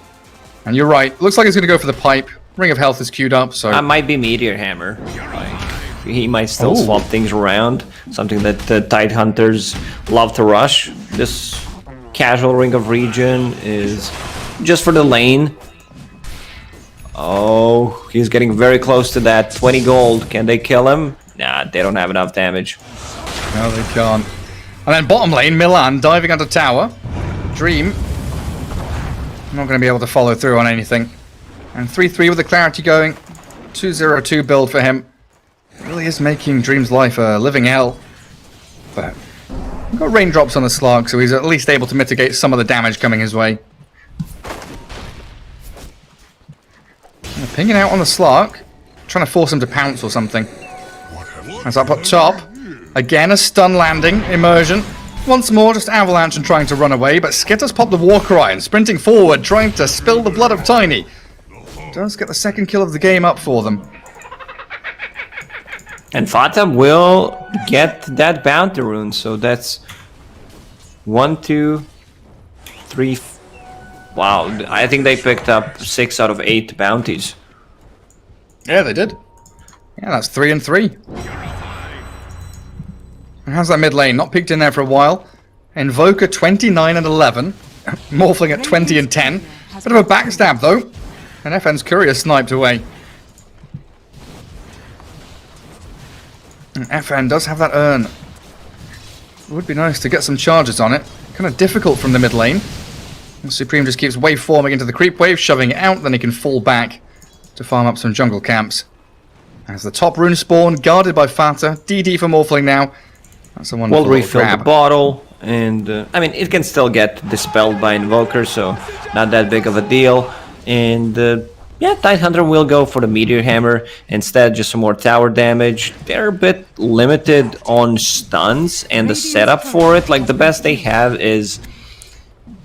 And you're right, looks like he's going to go for the pipe. Ring of Health is queued up, so... That might be Meteor Hammer. Like, he might still swap things around. Something that the Tide Hunters love to rush. This casual Ring of Regen is just for the lane. Oh, he's getting very close to that 20 gold. Can they kill him? Nah, they don't have enough damage. No, they can't. And then bottom lane, Milan diving under tower. Dream not going to be able to follow through on anything. And 3-3 with the clarity going. 2-0-2 build for him. Really is making Dream's life a living hell. But We've got raindrops on the Slug, so he's at least able to mitigate some of the damage coming his way. Pinging out on the Slug, trying to force him to pounce or something. As up top, again a stun landing, immersion. Once more, just Avalanche and trying to run away, but Skitter's popped the war cry and sprinting forward, trying to spill the blood of Tiny. Does get the second kill of the game up for them. And Fata will get that bounty rune, so that's 1, 2, 3. Wow, I think they picked up 6 out of 8 bounties. Yeah, they did. Yeah, that's 3 and 3. And how's that mid lane? Not peeked in there for a while. Invoker 29 and 11. Morphling at 20 and 10. Bit of a backstab though. And FN's Courier sniped away. And FN does have that urn. It would be nice to get some charges on it. Kind of difficult from the mid lane. And Supreme just keeps wave forming into the creep wave, shoving it out, then he can fall back to farm up some jungle camps. As the top rune spawn, guarded by Fata. DD for Morphling now. That's a wonderful We'll refill grab. the bottle, and I mean, it can still get dispelled by Invoker, so not that big of a deal. And yeah, Tidehunter will go for the Meteor Hammer instead, just some more tower damage. They're a bit limited on stuns and the setup for it. Like, the best they have is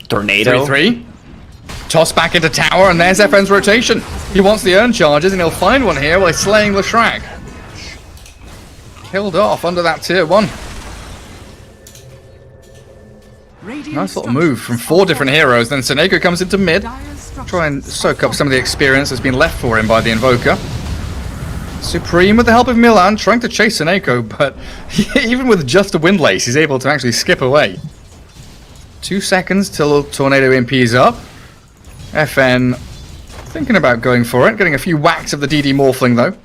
Tornado. 3-3. Toss back into tower, and there's FN's rotation. He wants the urn charges, and he'll find one here while slaying Leshrac. Killed off under that tier 1. Nice little move from 4 different heroes. Then Seneko comes into mid. Try and soak up some of the experience that's been left for him by the Invoker. Supreme with the help of Milan trying to chase Seneko, but even with just a Windlace, he's able to actually skip away. 2 seconds till Tornado impedes up. FN thinking about going for it, getting a few whacks of the DD Morphling though.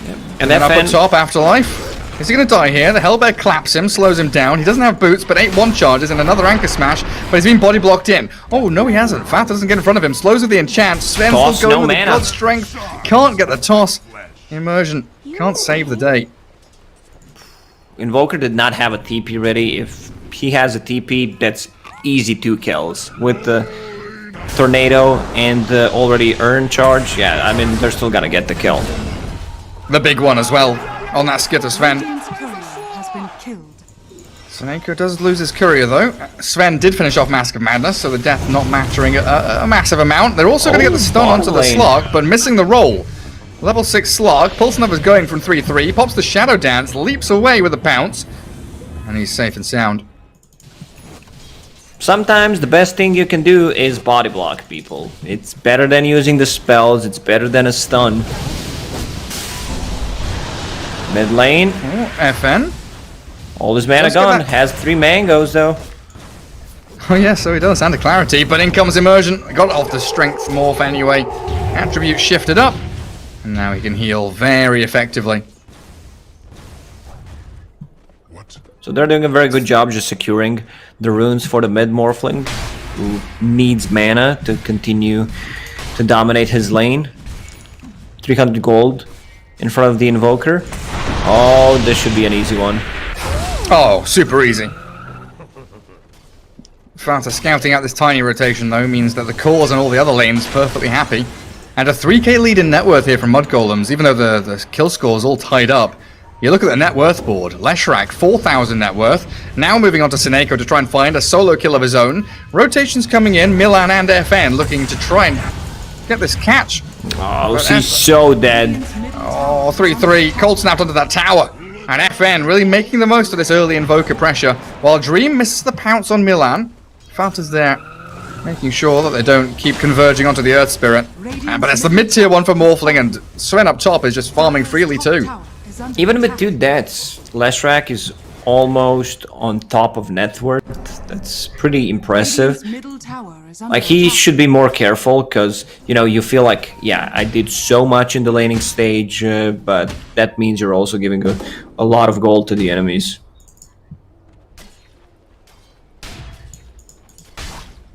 Yep. And then up at top, Afterlife. Is he going to die here? The Hellbear claps him, slows him down. He doesn't have boots, but 8-1 charges and another anchor smash, but he's been body blocked in. Oh, no, he hasn't. Fat doesn't get in front of him. Slows with the enchant. Sven's still going with the blood strength. Can't get the toss. Immersion. Can't save the day. Invoker did not have a TP ready. If he has a TP, that's easy 2 kills. With the Tornado and the already earned charge, yeah, I mean, they're still gonna get the kill. The big one as well. On that Skitter Sven. Radiant's courier has been killed. Seneko does lose his courier though. Sven did finish off Mask of Madness, so the death not mattering a massive amount. They're also going to get the stun onto the Slug, but missing the roll. Level 6 Slug. Pulse is going from 3-3. Pops the Shadow Dance, leaps away with a pounce. And he's safe and sound. Sometimes the best thing you can do is body block people. It's better than using the spells, it's better than a stun. Mid lane. Oh, FN. All his mana gone. Has 3 mangoes though. Oh yeah, so he does. And a clarity, but in comes Immersion. Got off the strength morph anyway. Attribute shifted up. And now he can heal very effectively. So they're doing a very good job just securing the runes for the mid Morphling, who needs mana to continue to dominate his lane. 300 gold in front of the Invoker. Oh, this should be an easy one. Oh, super easy. Fanta scouting out this tiny rotation though means that the cores and all the other lanes perfectly happy. And a 3k lead in net worth here from Mud Golems, even though the kill score is all tied up. You look at the net worth board. Leshrac, 4,000 net worth. Now moving on to Seneko to try and find a solo kill of his own. Rotations coming in, Milan and FN looking to try and get this catch. Oh, she's so dead. Oh, 3-3. Cold snapped onto that tower. And FN really making the most of this early Invoker pressure. While Dream misses the pounce on Milan. Fanta's there, making sure that they don't keep converging onto the Earth Spirit. But it's the mid-tier one for Morphling, and Sven up top is just farming freely too. Even with 2 deaths, Leshrac is almost on top of net worth. That's pretty impressive. Like, he should be more careful, because, you know, you feel like, yeah, I did so much in the laning stage, but that means you're also giving a lot of gold to the enemies.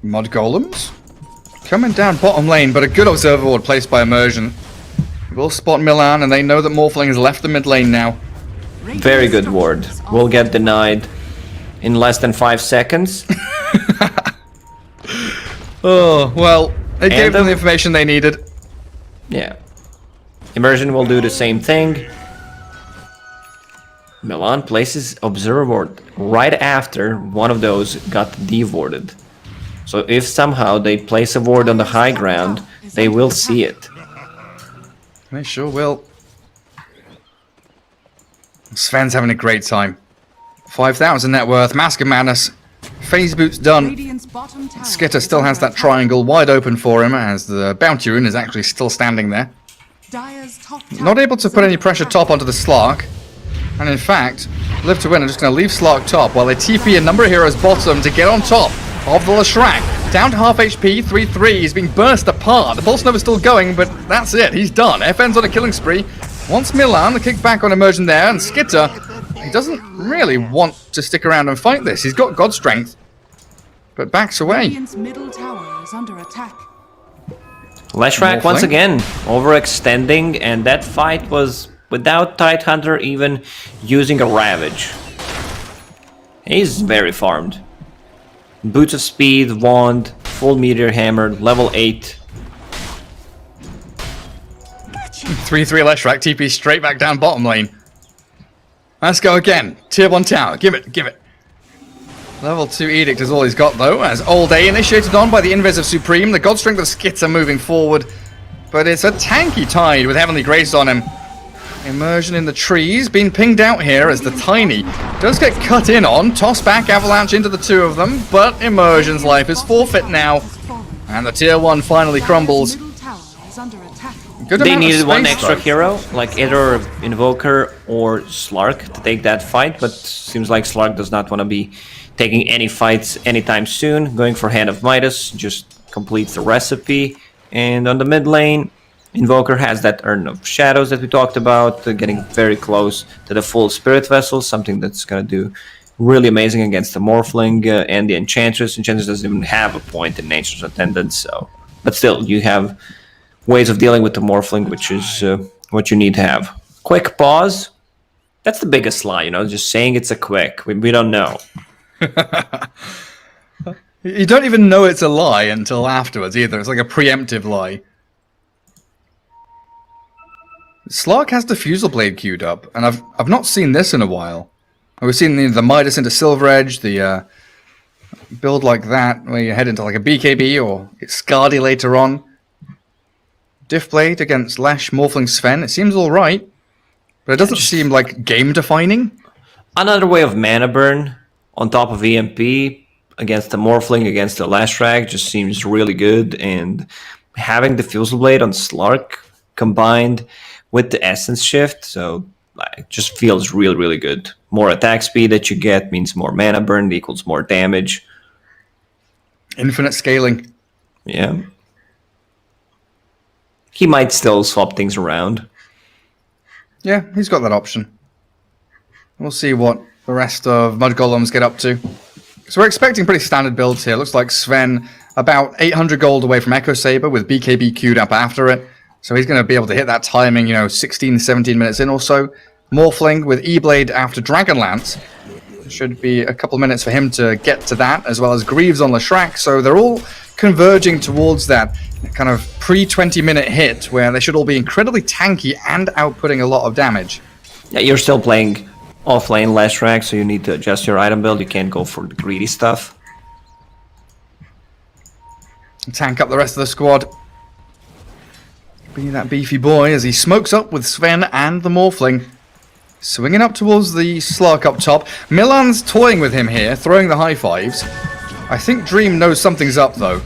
Mud Golems coming down bottom lane, but a good observer ward placed by Immersion. Will spot Milan, and they know that Morphling has left the mid lane now. Very good ward. Will get denied. in less than 5 seconds. Oh, well, it gave them the information they needed. Yeah. Immersion will do the same thing. Milan places observer ward right after one of those got devorted. So if somehow they place a ward on the high ground, they will see it. They sure will. Sven's having a great time. 5,000 net worth, Mask of Madness, Phase Boot's done. Skitter still has that triangle wide open for him as the Bounty Rune is actually still standing there. Not able to put any pressure top onto the Slark. And in fact, Live to Win are just going to leave Slark top while they TP a number of heroes bottom to get on top of the Leshrac. Down to half HP, 3-3, he's being burst apart. The Pulse Nova's still going, but that's it, he's done. FN's on a killing spree. Wants Milan, the kick back on Immersion there, and Skitter, he doesn't really want to stick around and fight this. He's got God Strength, but backs away. Middle tower is under attack. Leshrac once again overextending, and that fight was without Tidehunter even using a Ravage. He's very farmed. Boots of Speed, Wand, full Meteor Hammer, level 8. 3-3 Leshrac, TP straight back down bottom lane. Let's go again. Tier 1 tower, give it, give it. Level 2 Edict is all he's got though, as All Day initiated on by the Invis of Supreme. The God Strength of Skitter moving forward, but it's a tanky Tide with Heavenly Grace on him. Immersion in the trees, being pinged out here as the Tiny does get cut in on. Toss back, Avalanche into the two of them, but Immersion's life is forfeit now. And the Tier 1 finally crumbles. They needed one extra hero, like either Invoker or Slark to take that fight, but seems like Slark does not want to be taking any fights anytime soon. Going for Hand of Midas just completes the recipe. And on the mid lane, Invoker has that Urn of Shadows that we talked about, getting very close to the full Spirit Vessel, something that's going to do really amazing against the Morphling and the Enchantress. Enchantress doesn't even have a point in Nature's Attendance, so... But still, you have ways of dealing with the Morphling, which is what you need to have. Quick pause. That's the biggest lie, you know, just saying it's a quick. We don't know. You don't even know it's a lie until afterwards either. It's like a preemptive lie. Slark has Diffusal Blade queued up, and I've not seen this in a while. We've seen the Midas into Silver Edge, the build like that, where you head into like a BKB or Scardy later on. Diff Blade against Lesh, Morphling Sven, it seems alright, but it doesn't seem like game-defining. Another way of mana burn on top of EMP against the Morphling, against the Leshrac just seems really good, and having the Diffusal Blade on Slark combined with the Essence Shift, so it just feels really, really good. More attack speed that you get means more mana burn equals more damage. Infinite scaling. Yeah. He might still swap things around. Yeah, he's got that option. We'll see what the rest of Mud Golems get up to. So we're expecting pretty standard builds here. Looks like Sven about 800 gold away from Echo Saber with BKB queued up after it. So he's going to be able to hit that timing, you know, 16, 17 minutes in or so. Morphling with E-Blade after Dragonlance. Should be a couple minutes for him to get to that, as well as Greaves on Leshrac. So they're all converging towards that kind of pre-20 minute hit where they should all be incredibly tanky and outputting a lot of damage. Yeah, you're still playing off-lane Leshrac, so you need to adjust your item build. You can't go for the greedy stuff. Tank up the rest of the squad. Be that beefy boy as he smokes up with Sven and the Morphling. Swinging up towards the Slark up top. Milan's toying with him here, throwing the high fives. I think Dream knows something's up though.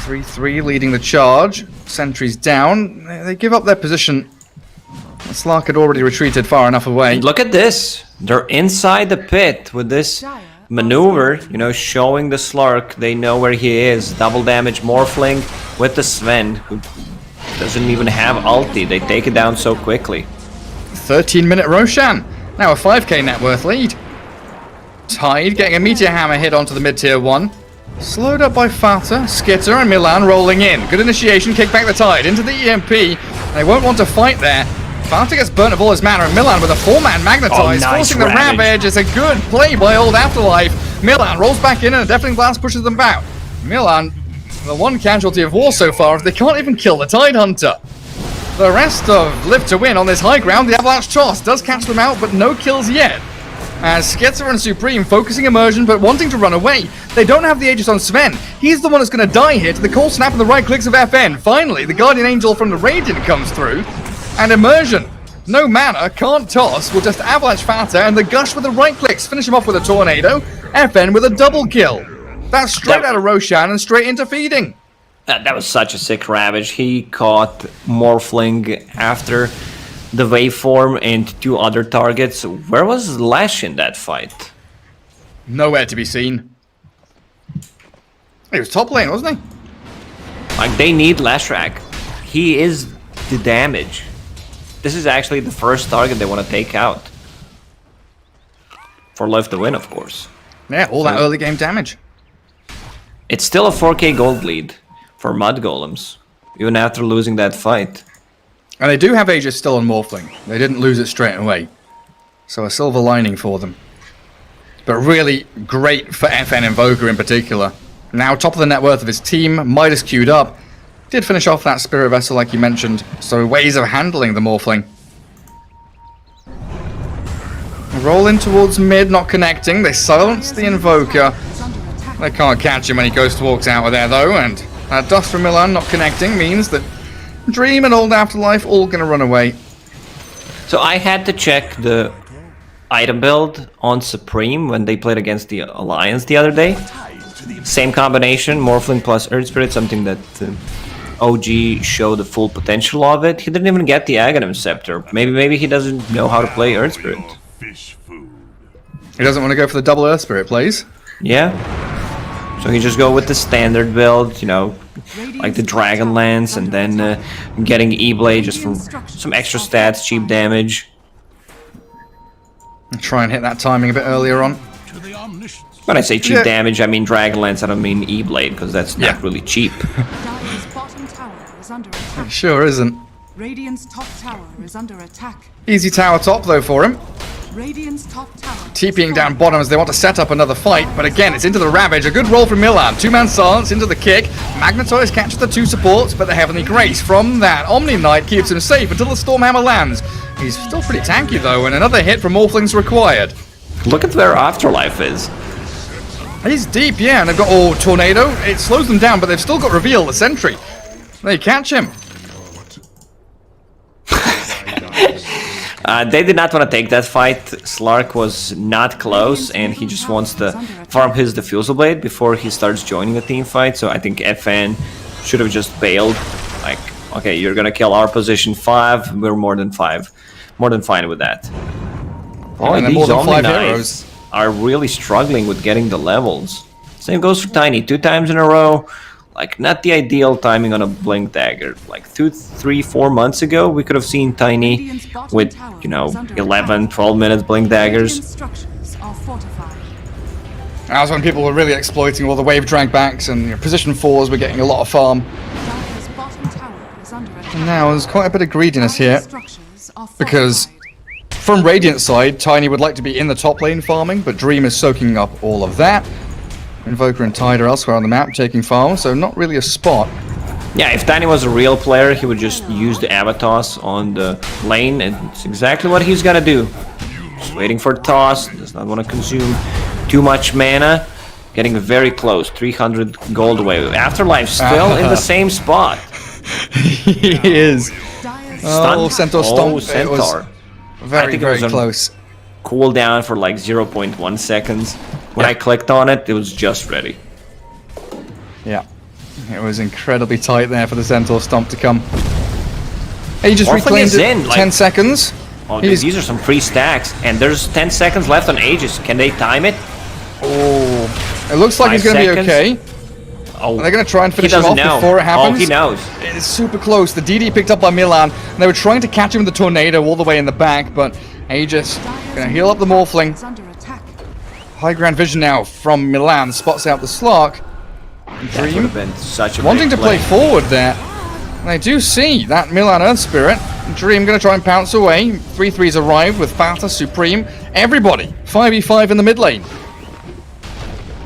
3-3 leading the charge. Sentries down. They give up their position. Slark had already retreated far enough away. Look at this. They're inside the pit with this maneuver, you know, showing the Slark. They know where he is. Double damage Morphling with the Sven, who doesn't even have ulti. They take it down so quickly. 13-minute Roshan. Now a 5k net worth lead. Tide getting a Meteor Hammer hit onto the mid-tier 1. Slowed up by Fata, Skitter, and Milan rolling in. Good initiation, kick back the Tide into the EMP. They won't want to fight there. Fanta gets burnt of all his mana, and Milan with a 4-man magnetize, nice forcing the Ravage. Ravage. It's a good play by old Afterlife. Milan rolls back in, and a Deafening Blast pushes them back. Milan, the one casualty of war so far, is they can't even kill the Tidehunter. The rest of Live to Win on this high ground, the Avalanche Toss does catch them out, but no kills yet. As Skitzer and Supreme focusing immersion, but wanting to run away. They don't have the Aegis on Sven. He's the one that's going to die here to the cold snap and the right clicks of FN. Finally, the Guardian Angel from the Radiant comes through. And immersion. No mana, can't toss, will just Avalanche Fata, and the Gush with the right clicks finish him off with a Tornado. FN with a double kill. That's straight out of Roshan and straight into feeding. That was such a sick Ravage. He caught Morphling after the waveform and 2 other targets. Where was Lash in that fight? Nowhere to be seen. He was top lane, wasn't he? Like, they need Lashrak. He is the damage. This is actually the first target they want to take out. For Live to Win, of course. Yeah, all that early game damage. It's still a 4k gold lead for Mud Golems, even after losing that fight. And they do have Aegis still on Morphling. They didn't lose it straight away. So a silver lining for them. But really great for FN Invoker in particular. Now top of the net worth of his team, Midas queued up. Did finish off that Spirit Vessel like you mentioned. So ways of handling the Morphling. Roll in towards mid, not connecting. They silence the Invoker. They can't catch him when he goes to walk out of there though. And that Dust from Milan not connecting means that Dream and Old Afterlife all gonna run away. So I had to check the item build on Supreme when they played against the Alliance the other day. Same combination, Morphling plus Earth Spirit, something that OG showed the full potential of it. He didn't even get the Aghanim Scepter. Maybe he doesn't know how to play Earth Spirit. He doesn't want to go for the double Earth Spirit plays. Yeah. So he just go with the standard build, you know, like the Dragonlance, and then getting E-Blade just for some extra stats, cheap damage. Try and hit that timing a bit earlier on. When I say cheap damage, I mean Dragonlance, I don't mean E-Blade, because that's not really cheap. Dire's bottom tower is under attack. It sure isn't. Radiant's top tower is under attack. Easy tower top though for him. Radiant's top tower. TPing down bottom as they want to set up another fight, but again, it's into the Ravage. A good roll from Milan. 2-man silence into the kick. Magnetoise catches the 2 supports, but the Heavenly Grace from that Omni Knight keeps him safe until the Stormhammer lands. He's still pretty tanky though, and another hit from Morphling's required. Look at where Afterlife is. He's deep, yeah, and they've got Tornado. It slows them down, but they've still got Reveal, the Sentry. They catch him. They did not want to take that fight. Slark was not close, and he just wants to farm his Diffusal Blade before he starts joining the team fight. So I think FN should have just bailed. Like, okay, you're gonna kill our position 5. We're more than fine with that. Oh, these Omni Knights are really struggling with getting the levels. Same goes for Tiny. 2 times in a row. Like, not the ideal timing on a Blink Dagger. Like, 2, 3, 4 months ago, we could have seen Tiny with, you know, 11, 12 minutes Blink Daggers. That was when people were really exploiting all the wave drag backs, and position 4s were getting a lot of farm. And now there's quite a bit of greediness here, because from Radiant side, Tiny would like to be in the top lane farming, but Dream is soaking up all of that. Invoker and Tide are elsewhere on the map taking farm, so not really a spot. Yeah, if Tiny was a real player, he would just use the Avatos on the lane, and it's exactly what he's gonna do. Just waiting for toss, does not want to consume too much mana. Getting very close, 300 gold away. Afterlife still in the same spot. He is. Oh, Centaur Stomp. Oh, Centaur. Very, very close. Cooldown for like 0.1 seconds. When I clicked on it, it was just ready. Yeah. It was incredibly tight there for the Centaur Stomp to come. He just reclaimed it in 10 seconds. Oh, these are some free stacks, and there's 10 seconds left on Aegis. Can they time it? Oh, it looks like he's going to be okay. Oh, they're going to try and finish him off before it happens. Oh, he knows. It's super close. The DD picked up by Milan, and they were trying to catch him with the Tornado all the way in the back, but Aegis going to heal up the Morphling. High ground vision now from Milan, spots out the Slark. Dream been such a wanting to play forward there. And they do see that Milan Earth Spirit. Dream going to try and pounce away. 3-3's arrived with Fata, Supreme, everybody. 5v5 in the mid lane.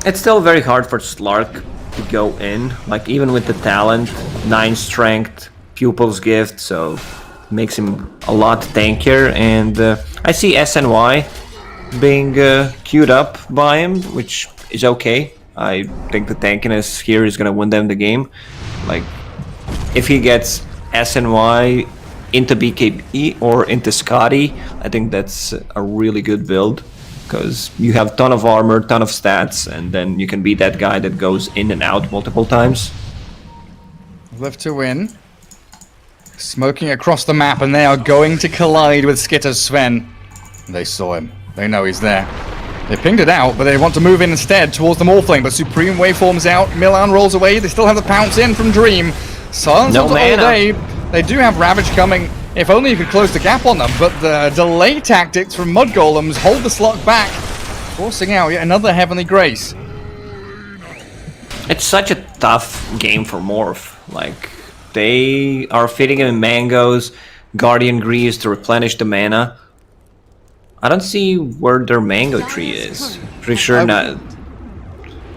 It's still very hard for Slark to go in, like even with the talent, 9 strength, Pupil's Gift, so makes him a lot tankier. And I see SNY being queued up by him, which is okay. I think the tankiness here is gonna win them the game. Like, if he gets SNY into BKB or into Scotty, I think that's a really good build. Because you have ton of armor, ton of stats, and then you can be that guy that goes in and out multiple times. Live to win. Smoking across the map, and they are going to collide with Skitter's Sven. They saw him. They know he's there. They pinged it out, but they want to move in instead towards the Morphling. But Supreme waveforms out. Milan rolls away. They still have the pounce in from Dream. Silence all day. They do have Ravage coming. If only you could close the gap on them, but the delay tactics from Mud Golems hold the slot back, forcing out yet another Heavenly Grace. It's such a tough game for Morph. Like, they are feeding him mangoes, Guardian Greaves to replenish the mana. I don't see where their mango tree is. Pretty sure not.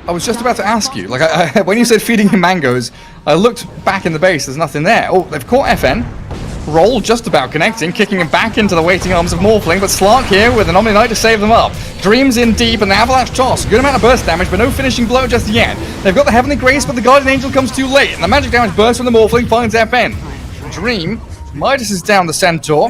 I was just about to ask you, like, when you said feeding him mangoes, I looked back in the base, there's nothing there. Oh, they've caught FN. Roll just about connecting, kicking him back into the waiting arms of Morphling, but Slark here with an Omni Knight to save them up. Dreams in deep, and the Avalanche toss. Good amount of burst damage, but no finishing blow just yet. They've got the Heavenly Grace, but the Guardian Angel comes too late, and the magic damage burst from the Morphling finds FN. Dream, Midas is down the Centaur.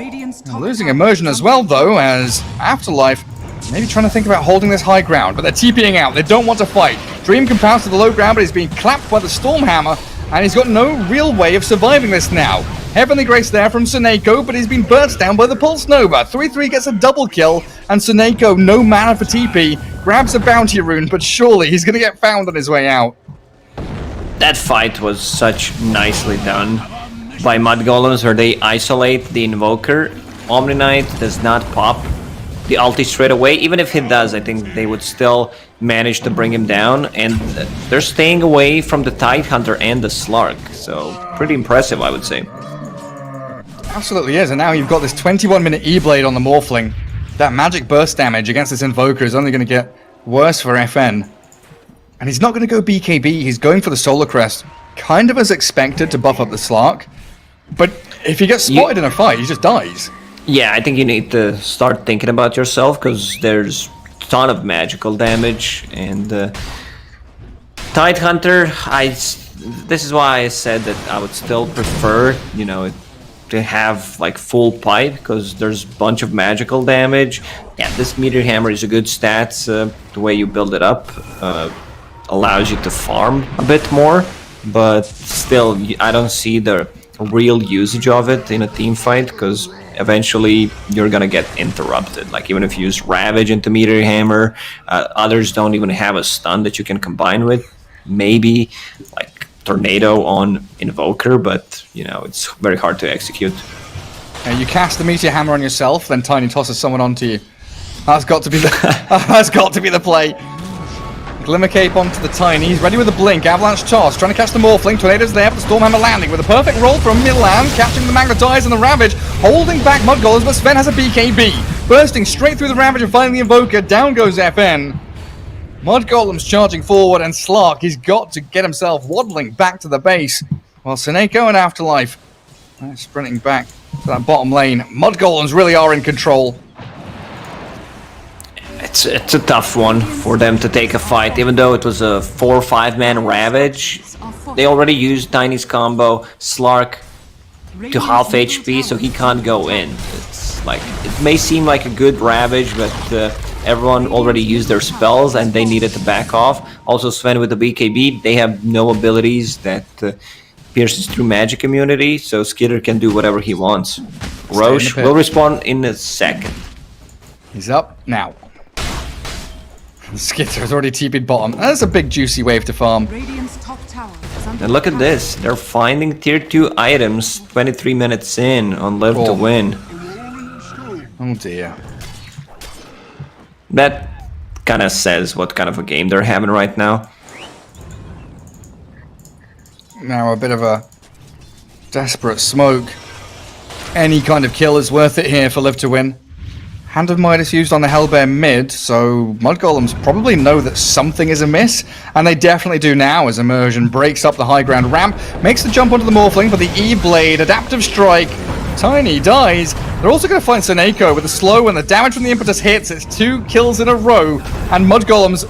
Losing immersion as well, though, as Afterlife maybe trying to think about holding this high ground, but they're TPing out. They don't want to fight. Dream can pounce to the low ground, but he's being clapped by the Stormhammer, and he's got no real way of surviving this now. Heavenly Grace there from Suneko, but he's been burst down by the Pulse Nova. 3-3 gets a double kill, and Suneko, no mana for TP, grabs a bounty rune, but surely he's going to get found on his way out. That fight was such nicely done by Mud Golems, where they isolate the Invoker. Omni Knight does not pop the ulti straight away. Even if he does, I think they would still manage to bring him down, and they're staying away from the Tidehunter and the Slark, so pretty impressive, I would say. Absolutely is, and now you've got this 21-minute E-Blade on the Morphling. That magic burst damage against this Invoker is only going to get worse for FN. And he's not going to go BKB, he's going for the Solar Crest, kind of as expected to buff up the Slark. But if he gets spotted in a fight, he just dies. Yeah, I think you need to start thinking about yourself, because there's a ton of magical damage, and Tidehunter, this is why I said that I would still prefer, you know, to have like full pipe, because there's a bunch of magical damage. Yeah, this Meteor Hammer is a good stats. The way you build it up allows you to farm a bit more, but still I don't see the real usage of it in a team fight, because eventually you're gonna get interrupted. Like, even if you use Ravage into Meteor Hammer, others don't even have a stun that you can combine with. Maybe like Tornado on Invoker, but you know, it's very hard to execute. You cast the Meteor Hammer on yourself, then Tiny tosses someone onto you. That's got to be the that's got to be the play. Glimmer Cape onto the Tiny. He's ready with a blink. Avalanche toss, trying to catch the Morphling. Tornado's there, but the Stormhammer landing with a perfect roll from Milan, catching the Magnetize and the Ravage, holding back Mud Golems, but Sven has a BKB. Bursting straight through the Ravage and finding the Invoker. Down goes FN. Mud Golem's charging forward, and Slark, he's got to get himself waddling back to the base. While Suneko and Afterlife sprinting back to that bottom lane. Mud Golems really are in control. It's a tough one for them to take a fight, even though it was a 4 or 5 man Ravage. They already used Tiny's combo, Slark to half HP, so he can't go in. It's like, it may seem like a good Ravage, but everyone already used their spells and they needed to back off. Also Sven with the BKB, they have no abilities that pierces through magic immunity, so Skitter can do whatever he wants. Roche will respawn in a second. He's up now. Skitter's already TP'd bottom. That's a big juicy wave to farm. And look at this, they're finding tier 2 items 23 minutes in on Live to Win. Oh dear. That kind of says what kind of a game they're having right now. Now a bit of a desperate smoke. Any kind of kill is worth it here for Live to Win. Hand of Midas used on the Hellbear mid, so Mud Golems probably know that something is amiss, and they definitely do now as Immersion breaks up the high ground ramp, makes the jump onto the Morphling for the E-Blade, Adaptive Strike. Tiny dies. They're also going to find Seneko with the slow, and the damage from the Impetus hits. It's 2 kills in a row, and Mud Golems,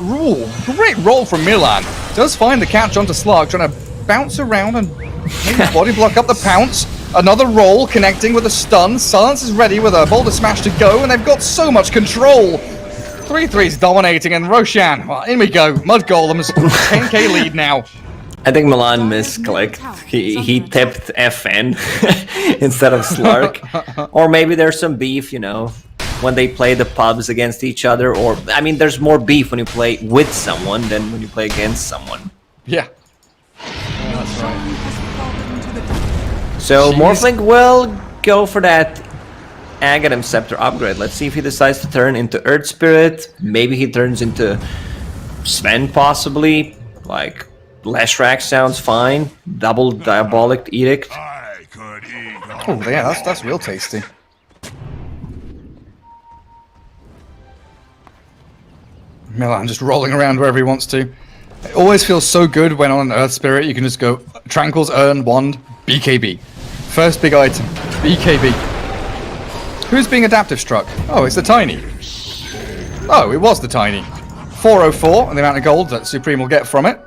great roll from Milan. Does find the catch onto Slark, trying to bounce around and maybe body block up the pounce. Another roll connecting with a stun. Silence is ready with a boulder smash to go, and they've got so much control. 3-3's dominating, and Roshan, well, in we go. Mud Golems, 10k lead now. I think Milan misclicked. He tipped FN instead of Slark. Or maybe there's some beef, you know, when they play the pubs against each other. Or, I mean, there's more beef when you play with someone than when you play against someone. Yeah. That's right. So Morphling will go for that Aghanim Scepter upgrade. Let's see if he decides to turn into Earth Spirit. Maybe he turns into Sven possibly. Like Leshrac sounds fine. Double Diabolic Edict. Oh yeah, that's real tasty. Milan just rolling around wherever he wants to. It always feels so good when on an Earth Spirit you can just go Tranquil's Urn, Wand, BKB. First big item, BKB. Who's being adaptive struck? Oh, it's the Tiny. Oh, it was the Tiny. 404, and the amount of gold that Supreme will get from it.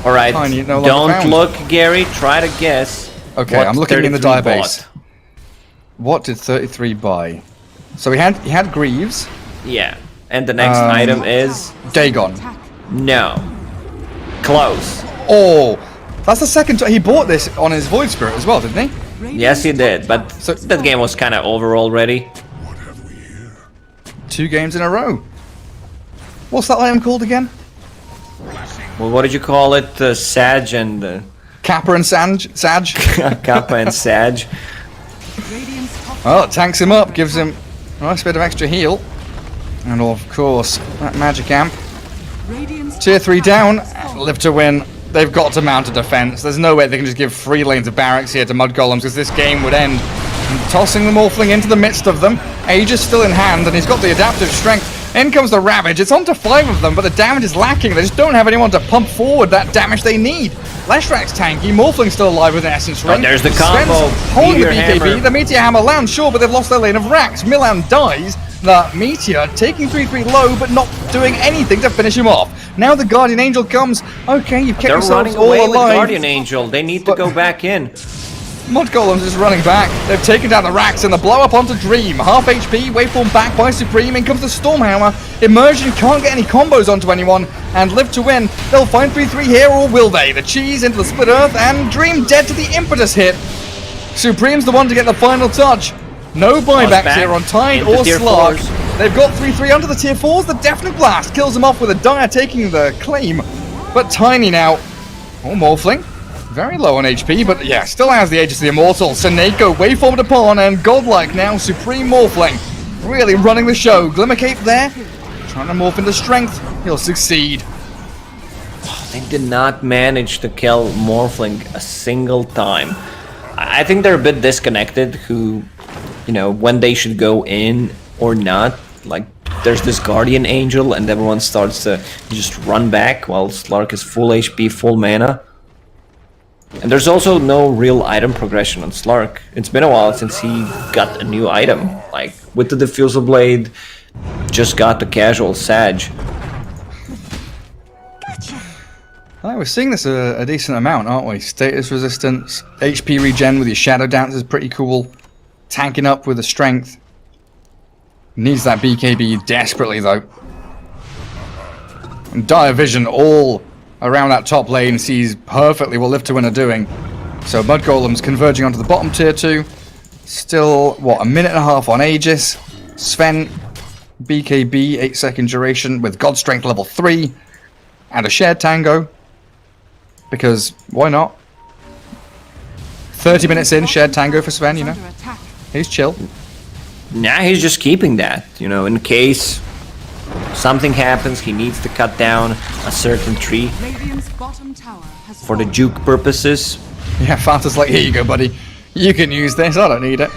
Alright, no don't look, Gary. Try to guess. Okay, I'm looking in the database. What did 33 buy? So he had Greaves. Yeah, and the next item is... Dagon. No. Close. Oh, that's the second time. He bought this on his Void Spirit as well, didn't he? Yes, he did, but that game was kind of over already. 2 games in a row. What's that item called again? Well, what did you call it? Sag and... Kappa and Sag? Kappa and Sag. Oh, it tanks him up, gives him a nice bit of extra heal. And of course, that magic amp. Tier 3 down, Live to Win. They've got to mount a defense. There's no way they can just give 3 lanes of barracks here to Mud Golems, because this game would end. And tossing the Morphling into the midst of them. Age is still in hand, and he's got the adaptive strength. In comes the Ravage. It's on to 5 of them, but the damage is lacking. They just don't have anyone to pump forward that damage they need. Leshrac's tanky. Morphling's still alive with an Essence Ring. Oh, there's the combo. Holding the BKB. The Meteor Hammer lands, sure, but they've lost their lane of Rax. Milan dies. The Meteor taking 3-3 low, but not doing anything to finish him off. Now the Guardian Angel comes. Okay, you've kept yourselves all alive. With Guardian Angel. They need to go back in. Mud Golems is running back. They've taken down the Rax and the blow up onto Dream. Half HP, waveform back by Supreme. In comes the Stormhammer. Immersion can't get any combos onto anyone. And Live to Win. They'll find 3-3 here, or will they? The Cheese into the Split Earth, and Dream dead to the Impetus hit. Supreme's the one to get the final touch. No buybacks here on Tide or Slark. They've got 3-3 under the tier 4s. The Deafening Blast kills them off with a Dire taking the claim. But Tiny now. Oh, Morphling. Very low on HP, but yeah, still has the Aegis of the Immortal. Seneko, waveformed upon, and Godlike now, Supreme Morphling. Really running the show. Glimmercape there. Trying to morph into strength. He'll succeed. They did not manage to kill Morphling a single time. I think they're a bit disconnected who, you know, when they should go in or not. Like, there's this Guardian Angel and everyone starts to just run back while Slark is full HP, full mana. And there's also no real item progression on Slark. It's been a while since he got a new item. Like, with the Diffusal Blade, just got the casual Sag. We're seeing this a decent amount, aren't we? Status resistance, HP regen with your Shadow Dance is pretty cool. Tanking up with the strength. Needs that BKB desperately, though. And Dire Vision all around that top lane sees perfectly what Live to Win are doing. So Mud Golems converging onto the bottom tier 2. Still, what, a minute and a half on Aegis. Sven, BKB, 8-second duration with God Strength level 3. And a shared Tango. Because, why not? 30 minutes in, shared Tango for Sven, you know. He's chill. Nah, he's just keeping that, you know, in case something happens, he needs to cut down a certain tree for the juke purposes. Yeah, Fanta's like, here you go, buddy. You can use this, I don't need it.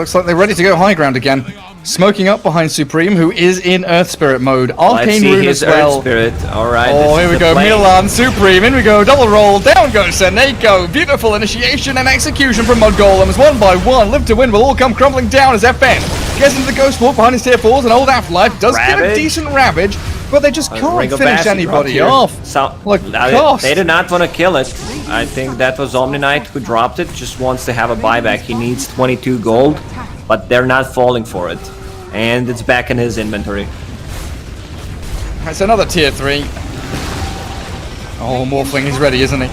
Looks like they're ready to go high ground again. Smoking up behind Supreme, who is in Earth Spirit mode. Arcane Rune as well. Earth Spirit. Alright. Oh, here we go. Milan, Supreme. In we go. Double roll. Down goes Seneko. Beautiful initiation and execution from Mud Golems. One by one. Live to win will all come crumbling down as FN gets into the Ghost Walk behind his tier 4s. And old Afterlife does get a decent Ravage, but they just can't finish anybody off. So, like, they did not want to kill it. I think that was Omni Knight who dropped it. Just wants to have a buyback. He needs 22 gold, but they're not falling for it. And it's back in his inventory. That's another tier 3. Oh, Morphling is ready, isn't he?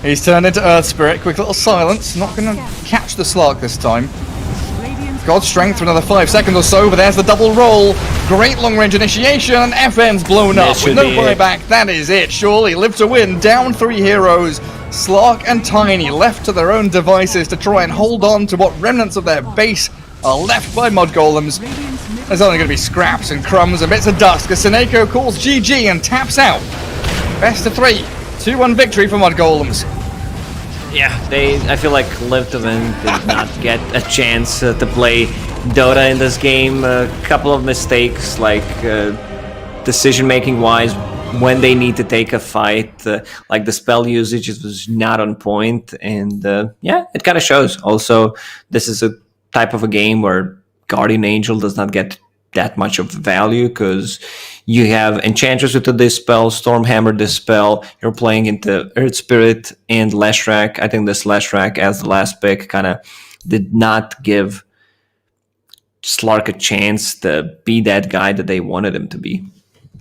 He's turned into Earth Spirit. Quick little silence. Not going to catch the Slark this time. God's Strength for another 5 seconds or so, but there's the double roll. Great long-range initiation, and FN's blown up with no buyback. That is it, surely. Live to win, down 3 heroes. Slark and Tiny left to their own devices to try and hold on to what remnants of their base are left by Mud Golems. There's only going to be scraps and crumbs and bits of dust as Seneko calls GG and taps out. Best of 3. 2-1 victory for Mud Golems. Yeah, I feel like Live to Win did not get a chance to play Dota in this game. A couple of mistakes, like decision-making wise, when they need to take a fight, like the spell usage was not on point, and yeah, it kind of shows. Also, this is a type of a game where Guardian Angel does not get that much of value because you have Enchantress with the Dispel, Stormhammer Dispel, you're playing into Earth Spirit and Leshrac. I think this Leshrac as the last pick kind of did not give Slark a chance to be that guy that they wanted him to be.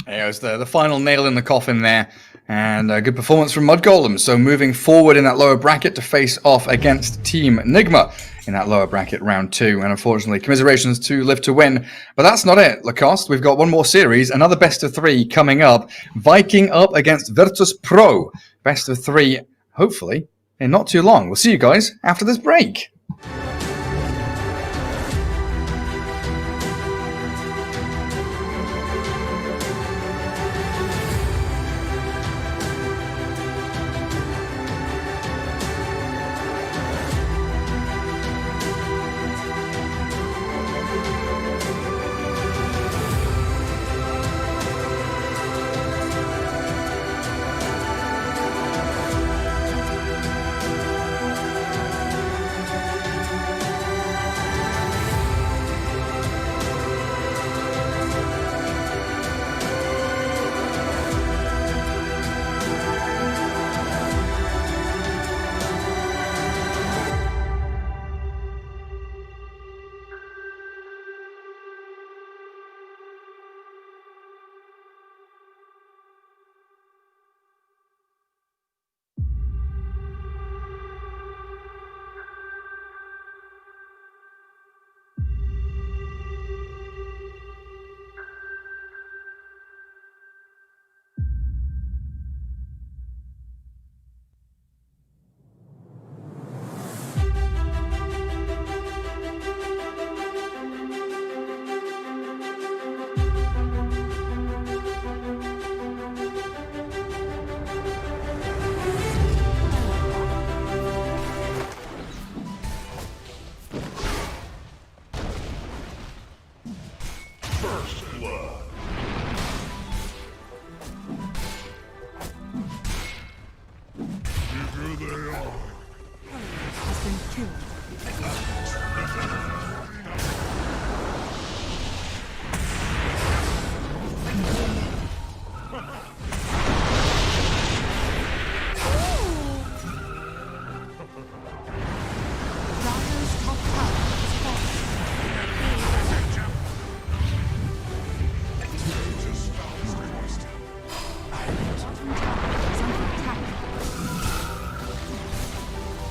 Yeah, it was the final nail in the coffin there. And a good performance from Mud Golem. So moving forward in that lower bracket to face off against Team Nigma in that lower bracket round 2. And unfortunately, commiserations to Live to Win. But that's not it, Lacoste. We've got one more series, another best of 3 coming up. Viking up against Virtus Pro. Best of 3, hopefully, in not too long. We'll see you guys after this break.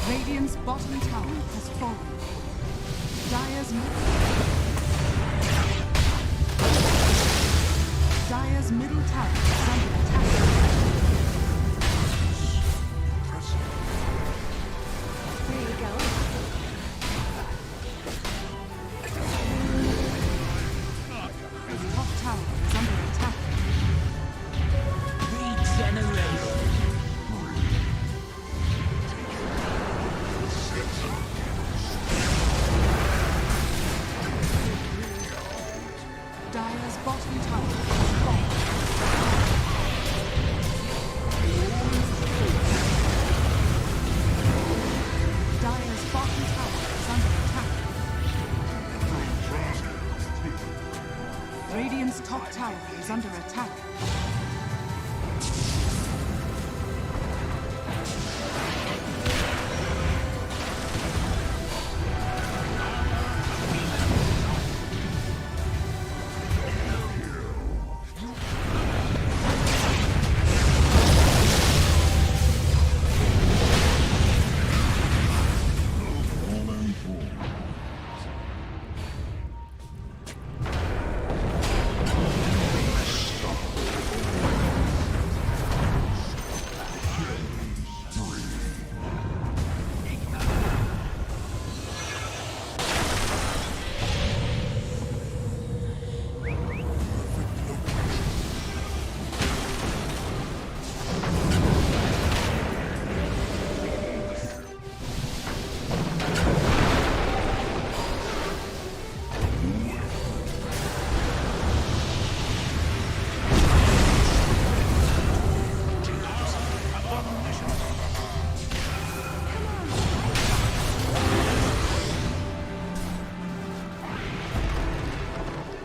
Radiant's bottom tower has fallen. Dire's middle tower is under attack. There you go. His top tower is under attack. Regeneration. under attack.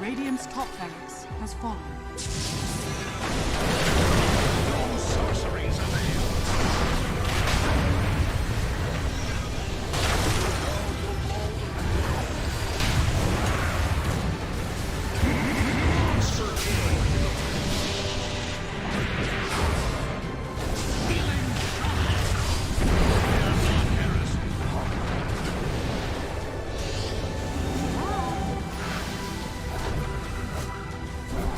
Radiant's top barracks has fallen. No sorceries avail.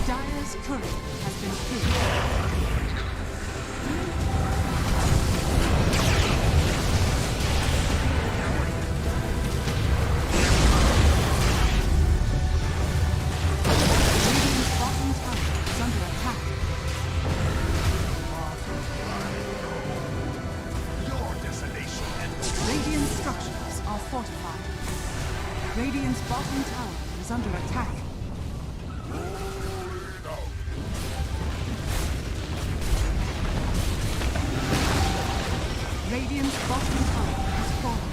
Dire's turret has been killed. Radiant's bottom tower is under attack. Your desolation and Radiant structures are fortified. Radiant's bottom tower is under attack. Radiant's bottom tower has fallen.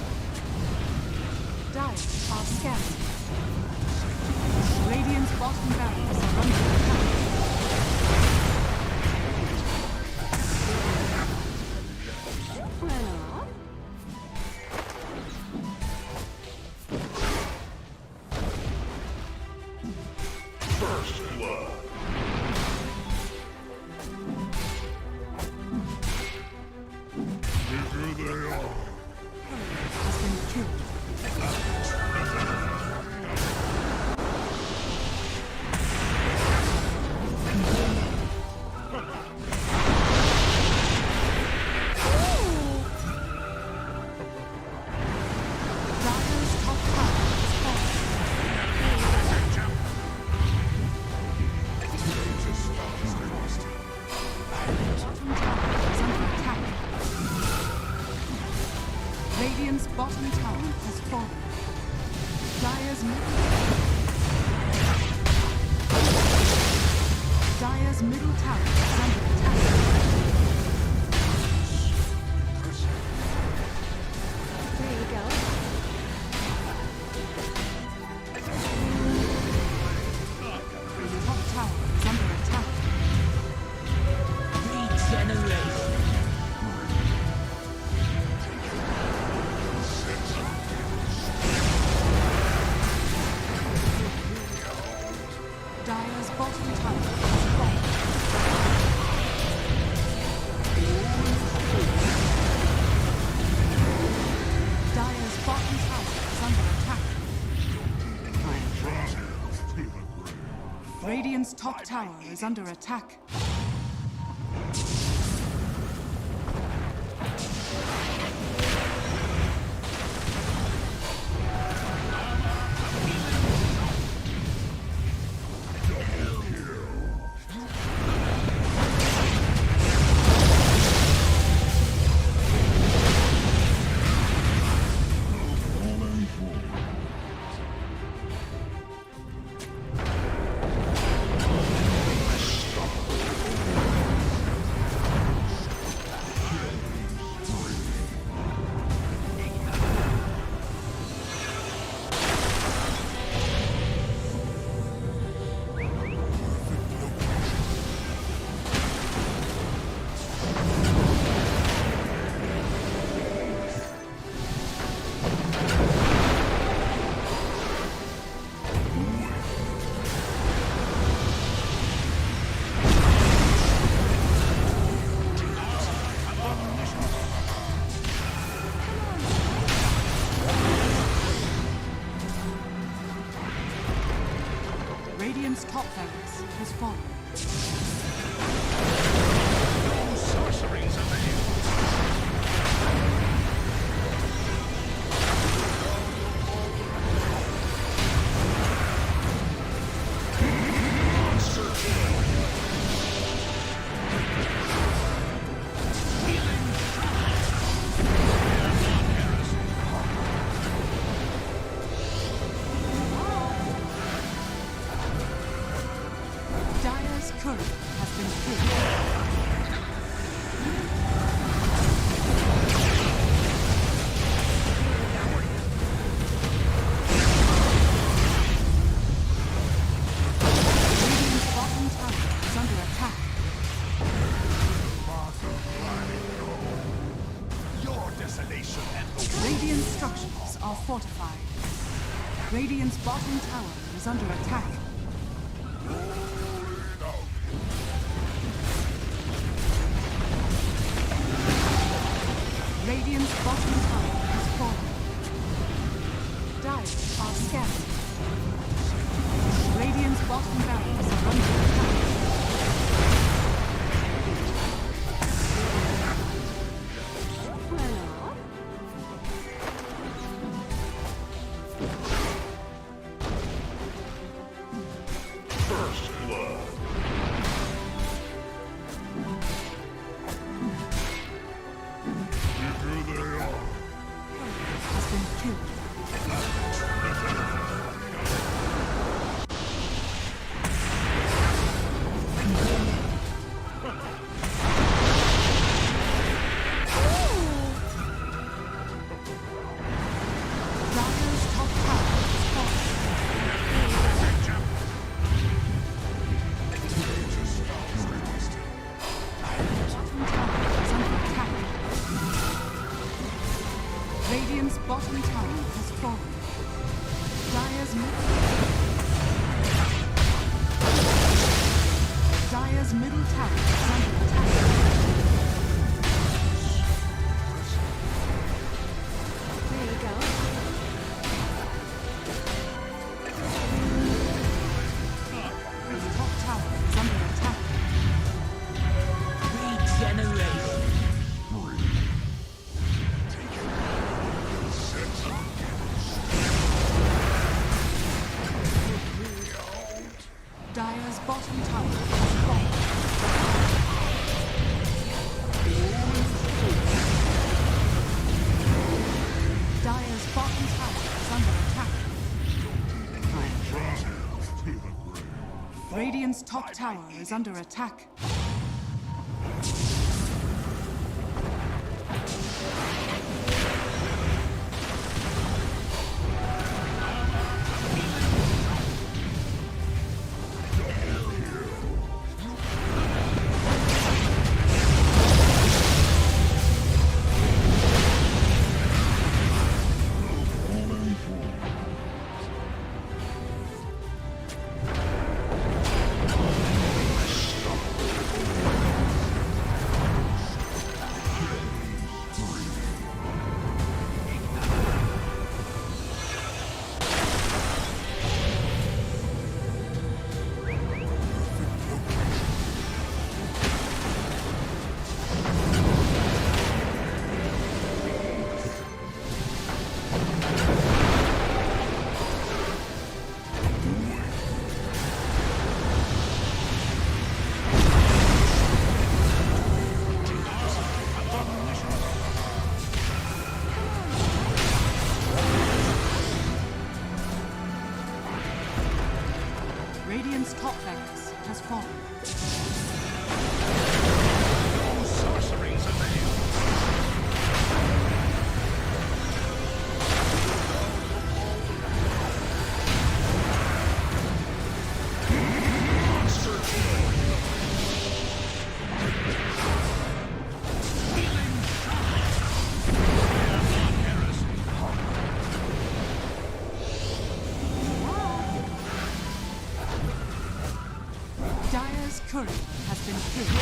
Dire are scattered. Radiant's bottom barracks are under attack. first blood. Here they are. Has been killed. Dire's top tower is falling. Bottom tower is under attack. Radiant's bottom tower has fallen. Dire's middle tower is under attack. There you go. Top tower is under attack. Regeneration. Dire's bottom tower has fallen. Dire's bottom tower is under attack. Radiant's top tower is under attack. top barracks has fallen. No sorceries avail. Dire's courier has been killed. Radiant's bottom tower is under attack. Your desolation and the Radiant structures are fortified. Radiant's bottom tower is under attack. Radiant's bottom tower has fallen. Dire are scattered. Radiant's bottom barracks are under attack. first blood. Here they are. Has been killed. Dire's top tower is falling. Bottom tower is under attack. Radiant's bottom tower has fallen. Dire's middle tower is under attack. There you go. His top tower is under attack. Regeneration. Dire's bottom tower has fallen. Dire's bottom tower is under attack. Radiant's top tower is under attack. Radiant's top barracks has fallen. No sorceries avail. Dire's courier has been killed.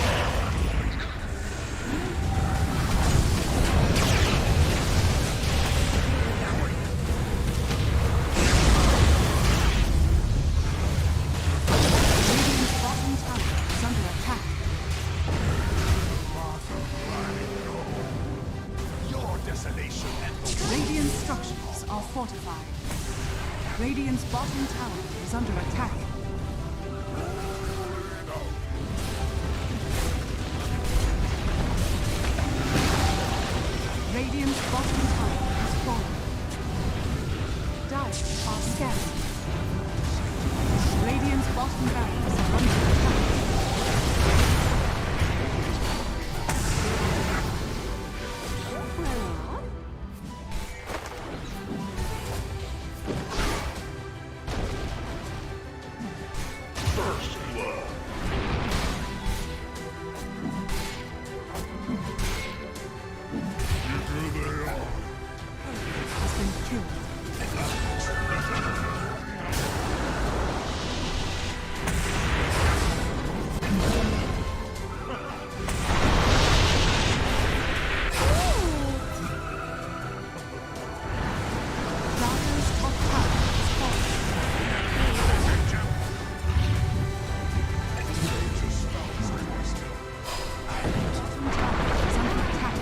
Radiant's bottom tower is under attack. Radiant's bottom tower has fallen. Dire are scanning. Radiant's bottom barracks are under attack. Has been killed. Dire's top tower has fallen. Bottom tower is under attack.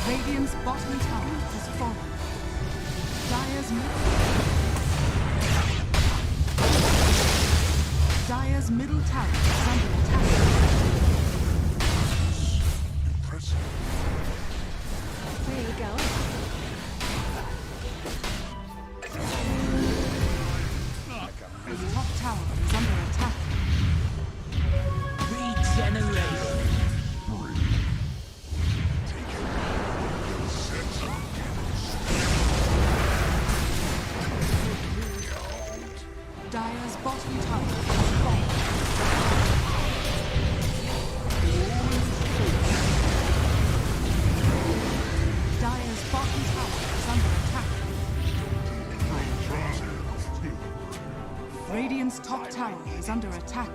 Radiant's bottom tower has fallen. Dire's middle tower is under attack. Where you going? His top tower is under attack. Regeneration. Dire's bottom tower has fallen. Dire's bottom tower is under attack. Radiant's top tower is under attack.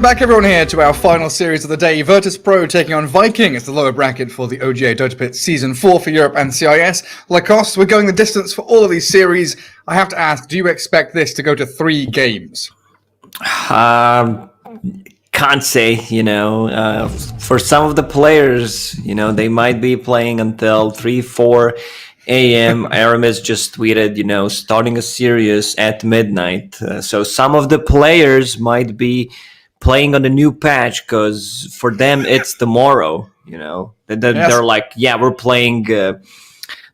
Back everyone here to our final series of the day. Virtus Pro taking on Viking as the lower bracket for the OGA Dota Pit Season 4 for Europe and CIS. Lacoste, we're going the distance for all of these series. I have to ask, do you expect this to go to 3 games? Can't say, for some of the players, they might be playing until 3, 4 a.m. Aramis just tweeted, starting a series at midnight. So some of the players might be playing on the new patch because for them it's tomorrow. They're like, yeah, we're playing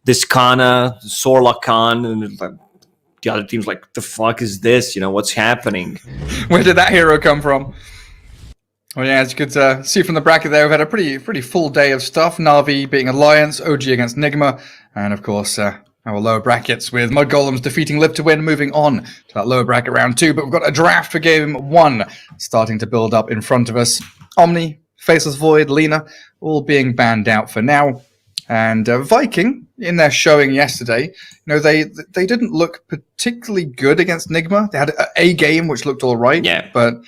this Kana, Sorla Khan, and the other team's like, the fuck is this? What's happening? Where did that hero come from? Well, yeah, as you could see from the bracket there, we've had a pretty full day of stuff. NAVI beating Alliance, OG against Nigma, and of course our lower brackets with Mud Golems defeating Live to Win, moving on to that lower bracket round 2. But we've got a draft for game 1 starting to build up in front of us. Omni, Faceless Void, Lena, all being banned out for now. And Viking, in their showing yesterday, they didn't look particularly good against Nigma. They had a game which looked all right, yeah, but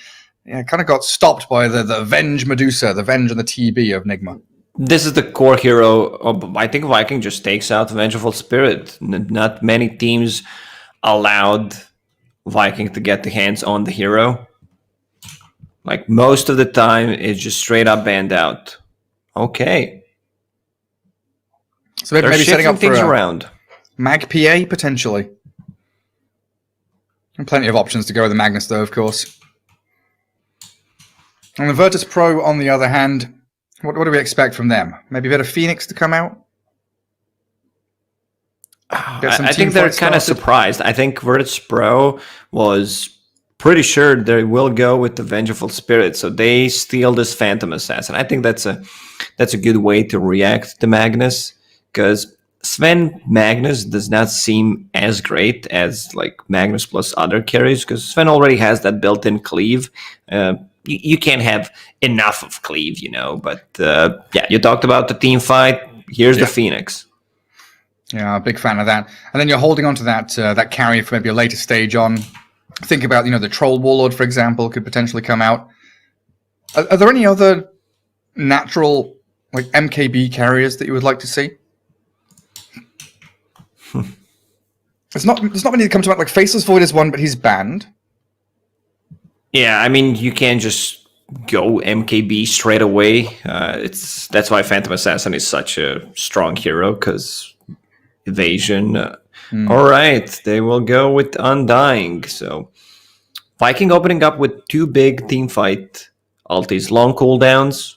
kind of got stopped by the Venge Medusa, the Venge and the TB of Nigma. This is the core hero. I think Viking just takes out Vengeful Spirit. Not many teams allowed Viking to get the hands on the hero. Like most of the time, it's just straight up banned out. Okay. So maybe setting up things for around. Mag PA potentially. And plenty of options to go with the Magnus though, of course. And the Virtus Pro, on the other hand, What do we expect from them? Maybe a bit of Phoenix to come out? I think they're kind of surprised. I think Virtus Pro was pretty sure they will go with the Vengeful Spirit, so they steal this Phantom Assassin. I think that's a good way to react to Magnus, because Sven Magnus does not seem as great as like Magnus plus other carries, because Sven already has that built-in cleave. You can't have enough of cleave, you know. But yeah, you talked about the team fight. Here's the Phoenix. Yeah, big fan of that. And then you're holding on to that carry for maybe a later stage on. Think about, the Troll Warlord, for example, could potentially come out. Are there any other natural like MKB carriers that you would like to see? There's not many that come to mind. Like Faceless Void is one, but he's banned. Yeah, I mean, you can't just go MKB straight away. That's why Phantom Assassin is such a strong hero, because evasion. All right, they will go with Undying. So Viking opening up with 2 big team fight ultis, long cooldowns.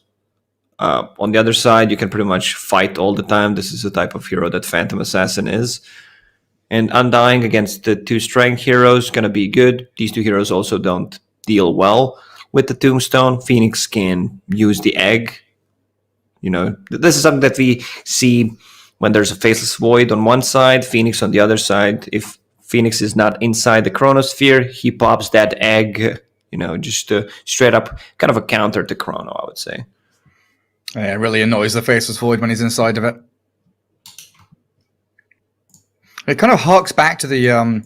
On the other side, you can pretty much fight all the time. This is the type of hero that Phantom Assassin is. And Undying against the 2 strength heroes gonna be good. These 2 heroes also don't deal well with the Tombstone. Phoenix can use the egg. This is something that we see when there's a Faceless Void on one side, Phoenix on the other side. If Phoenix is not inside the Chronosphere, he pops that egg, just straight up kind of a counter to Chrono, I would say. Yeah, it really annoys the Faceless Void when he's inside of it. It kind of harks back to the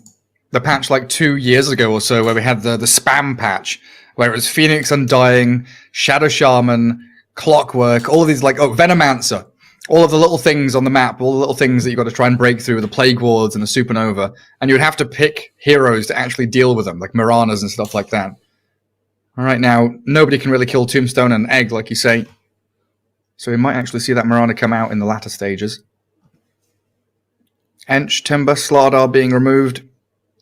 patch like 2 years ago or so, where we had the spam patch, where it was Phoenix, Undying, Shadow Shaman, Clockwork, all of these Venomancer. All of the little things on the map, all the little things that you've got to try and break through, the Plague Wards and the Supernova, and you would have to pick heroes to actually deal with them, like Miranas and stuff like that. All right, now, nobody can really kill Tombstone and Egg, like you say, so we might actually see that Mirana come out in the latter stages. Ench, Timber, Slardar being removed.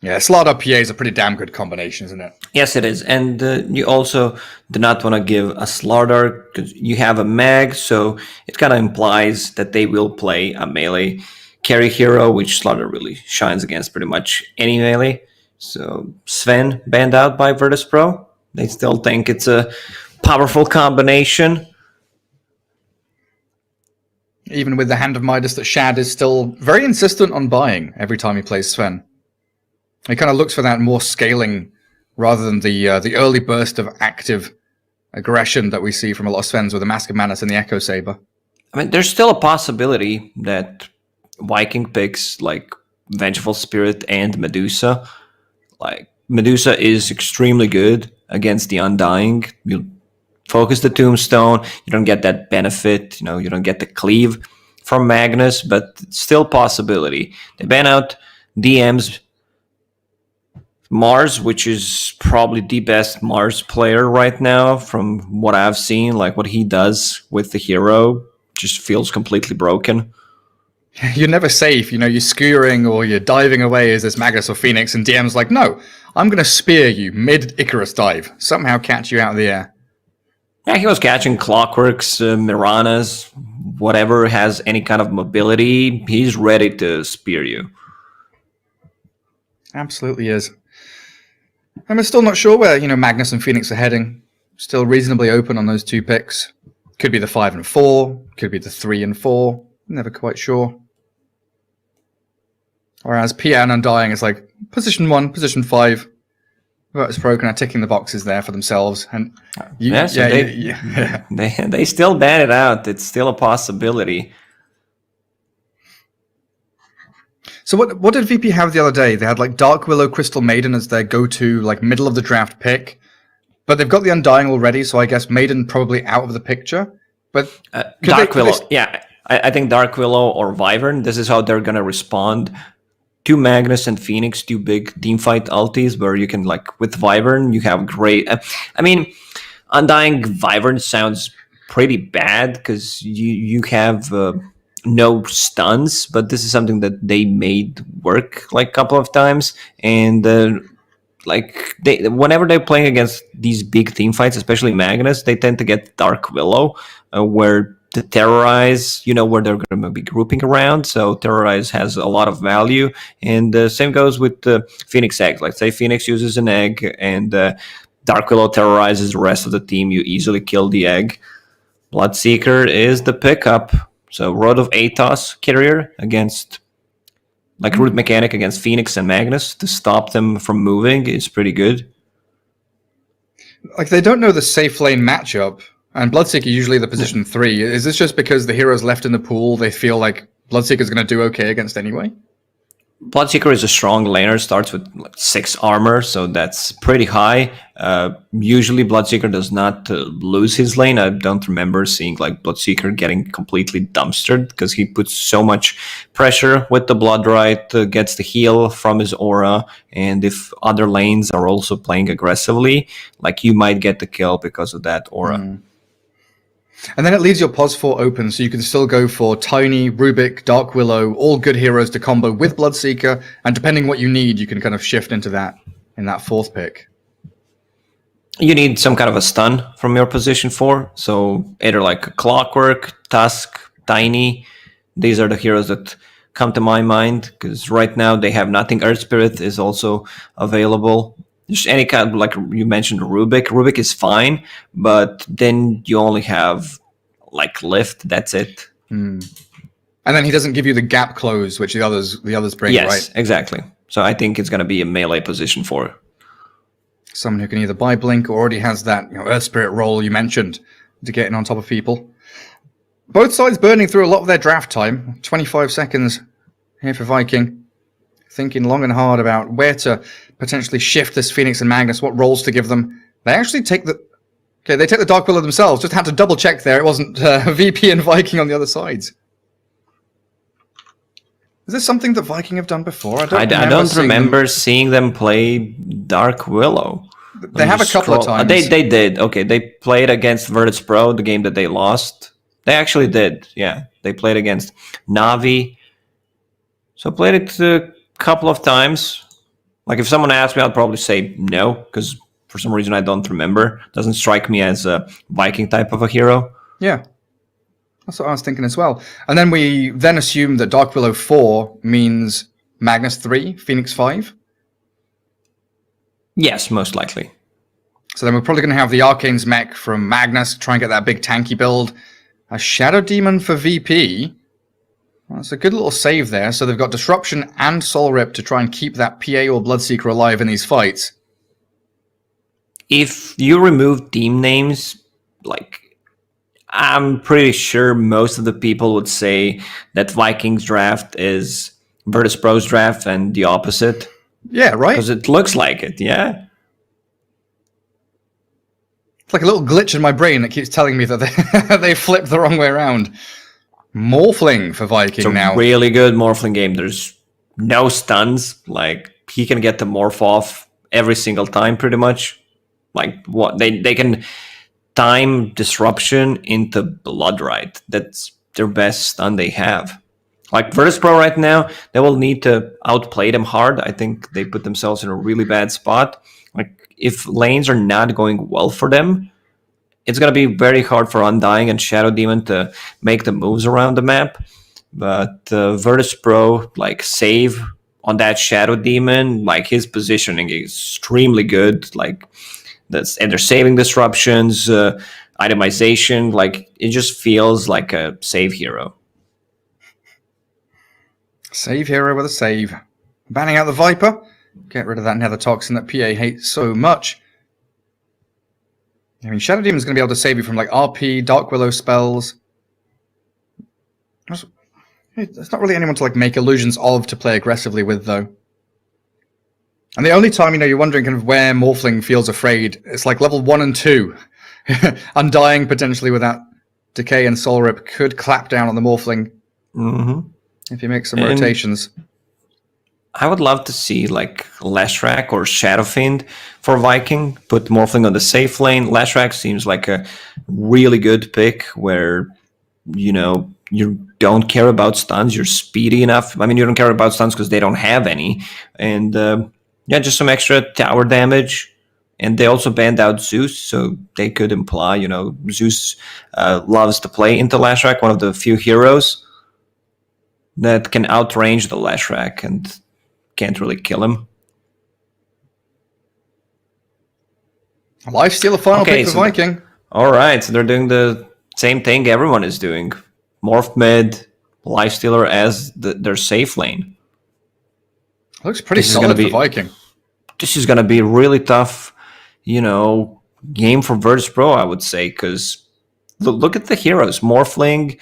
Yeah, Slardar PA is a pretty damn good combination, isn't it? Yes, it is. And you also do not want to give a Slardar, because you have a mag, so it kind of implies that they will play a melee carry hero, which Slardar really shines against pretty much any melee. So Sven banned out by Virtus Pro. They still think it's a powerful combination. Even with the Hand of Midas, that Shad is still very insistent on buying every time he plays Sven. He kind of looks for that more scaling rather than the early burst of active aggression that we see from a lot of Svens with the Mask of Manus and the Echo Saber. I mean, there's still a possibility that Viking picks like Vengeful Spirit and Medusa. Like Medusa is extremely good against the Undying. You focus the Tombstone, you don't get that benefit, you don't get the cleave from Magnus, but it's still possibility. They ban out DM's Mars, which is probably the best Mars player right now from what I've seen. Like what he does with the hero just feels completely broken. You're never safe, you're skewering or you're diving away as this Magus or Phoenix, and DM's like, no, I'm going to spear you mid-Icarus dive, somehow catch you out of the air. Yeah, he was catching Clockworks, Miranas, whatever has any kind of mobility, he's ready to spear you. Absolutely is. I'm still not sure where, Magnus and Phoenix are heading. Still reasonably open on those 2 picks. Could be the 5 and 4, could be the 3 and 4, never quite sure. Whereas Pia and Undying is like position 1, position 5. Virtus Pro kind of ticking the boxes there for themselves. And they still ban it out. It's still a possibility. So what did VP have the other day? They had like Dark Willow, Crystal Maiden as their go-to like middle of the draft pick, but they've got the Undying already, so I guess Maiden probably out of the picture. But Dark Willow, yeah, I think Dark Willow or Wyvern. This is how they're gonna respond to Magnus and Phoenix, 2 big teamfight ultis, where you can like with Wyvern you have great. I mean, Undying Wyvern sounds pretty bad because you have. No stuns, but this is something that they made work like a couple of times, and like whenever they're playing against these big team fights, especially Magnus, they tend to get Dark Willow, where the Terrorize, where they're going to be grouping around. So Terrorize has a lot of value, and the same goes with the Phoenix eggs. Like say Phoenix uses an egg, and Dark Willow terrorizes the rest of the team. You easily kill the egg. Bloodseeker is the pickup. So Road of Atos carrier against, like root mechanic against Phoenix and Magnus to stop them from moving is pretty good. Like they don't know the safe lane matchup, and Bloodseeker usually the position 3. Is this just because the heroes left in the pool, they feel like Bloodseeker's going to do okay against anyway? Bloodseeker is a strong laner, starts with 6 armor, so that's pretty high. Usually Bloodseeker does not lose his lane. I don't remember seeing like Bloodseeker getting completely dumpstered, because he puts so much pressure with the Blood Right, gets the heal from his aura, and if other lanes are also playing aggressively, like you might get the kill because of that aura. And then it leaves your pos 4 open, so you can still go for Tiny, Rubik, Dark Willow, all good heroes to combo with Bloodseeker, and depending what you need, you can kind of shift into that in that 4th pick. You need some kind of a stun from your position 4, so either like Clockwork, Tusk, Tiny. These are the heroes that come to my mind, because right now they have nothing. Earth Spirit is also available. Just any kind of, like you mentioned, Rubik. Rubik is fine, but then you only have like Lift. That's it. And then he doesn't give you the gap close, which the others bring, yes, right? Exactly. So I think it's going to be a melee position for someone who can either buy Blink or already has that Earth Spirit role you mentioned to get in on top of people. Both sides burning through a lot of their draft time. 25 seconds here for Viking. Thinking long and hard about where to potentially shift this Phoenix and Magnus, what roles to give them. They actually take the Dark Willow themselves. Just had to double check there. It wasn't VP and Viking on the other sides. Is this something that Viking have done before? I don't remember seeing them play Dark Willow. They have a couple of times. They did. Okay, they played against Virtus Pro, the game that they lost. They actually did. Yeah, they played against NAVI. So played it a couple of times. Like if someone asked me, I'd probably say no, because for some reason I don't remember. Doesn't strike me as a Viking type of a hero. Yeah, that's what I was thinking as well. And then we then assume that Dark Willow 4 means Magnus 3, Phoenix 5. Yes, most likely. So then we're probably going to have the Arcane's mech from Magnus, try and get that big tanky build. A Shadow Demon for VP. Well, that's a good little save there. So they've got Disruption and Soul Rip to try and keep that PA or Bloodseeker alive in these fights. If you remove team names, like, I'm pretty sure most of the people would say that Vikings draft is Virtus Pro's draft and the opposite. Yeah, right? Because it looks like it, yeah. It's like a little glitch in my brain that keeps telling me that they flipped the wrong way around. Morphling for Viking now. It's a really good Morphling game. There's no stuns. Like, he can get the Morph off every single time, pretty much. Like, what they can time Disruption into Blood Right. That's their best stun they have. Like, Virtus Pro right now, they will need to outplay them hard. I think they put themselves in a really bad spot. Like, if lanes are not going well for them, it's going to be very hard for Undying and Shadow Demon to make the moves around the map. But Virtus Pro, like, save on that Shadow Demon, like, his positioning is extremely good. Like, and they're saving disruptions, itemization. Like, it just feels like a save hero. Save hero with a save. Banning out the Viper. Get rid of that Nether Toxin that PA hates so much. I mean, Shadow Demon's going to be able to save you from, like, RP, Dark Willow spells. There's not really anyone to, like, make illusions of to play aggressively with, though. And the only time, you're wondering kind of where Morphling feels afraid, it's like level 1 and 2. Undying, potentially, with that Decay and Soul Rip, could clap down on the Morphling. Mm-hmm. If you make some rotations. I would love to see, like, Lashrak or Shadowfiend for Viking. Put Morphling on the safe lane. Lashrak seems like a really good pick where, you don't care about stuns. You're speedy enough. I mean, you don't care about stuns because they don't have any. And Yeah, just some extra tower damage. And they also banned out Zeus, so they could imply, you know, Zeus loves to play into Lashrak, one of the few heroes that can outrange the Lashrak and can't really kill him. Lifesteal, a final pick for so Viking. Alright, so they're doing the same thing everyone is doing. Morph mid, Lifestealer as their safe lane. Looks pretty solid for Viking. This is going to be really tough, you know, game for Virtus Pro, I would say, because look at the heroes. Morphling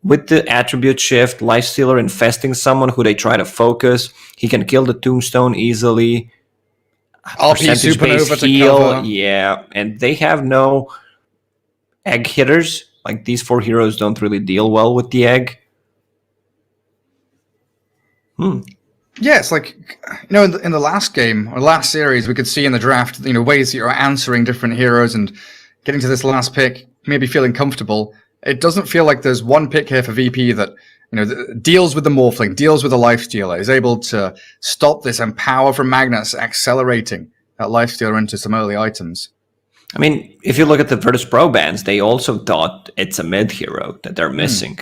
with the attribute shift, Lifestealer infesting someone who they try to focus. He can kill the tombstone easily. RP Supernova to cover. Yeah, and they have no egg hitters. Like, these 4 heroes don't really deal well with the egg. Yeah, it's like, you know, in the last game or last series, we could see in the draft, you know, ways that you're answering different heroes and getting to this last pick, maybe feeling comfortable. It doesn't feel like there's one pick here for VP that, you know, deals with the Morphling, deals with the Lifestealer, is able to stop this and power from Magnus accelerating that Lifestealer into some early items. I mean, if you look at the Virtus Pro bans, they also thought it's a mid hero that they're missing.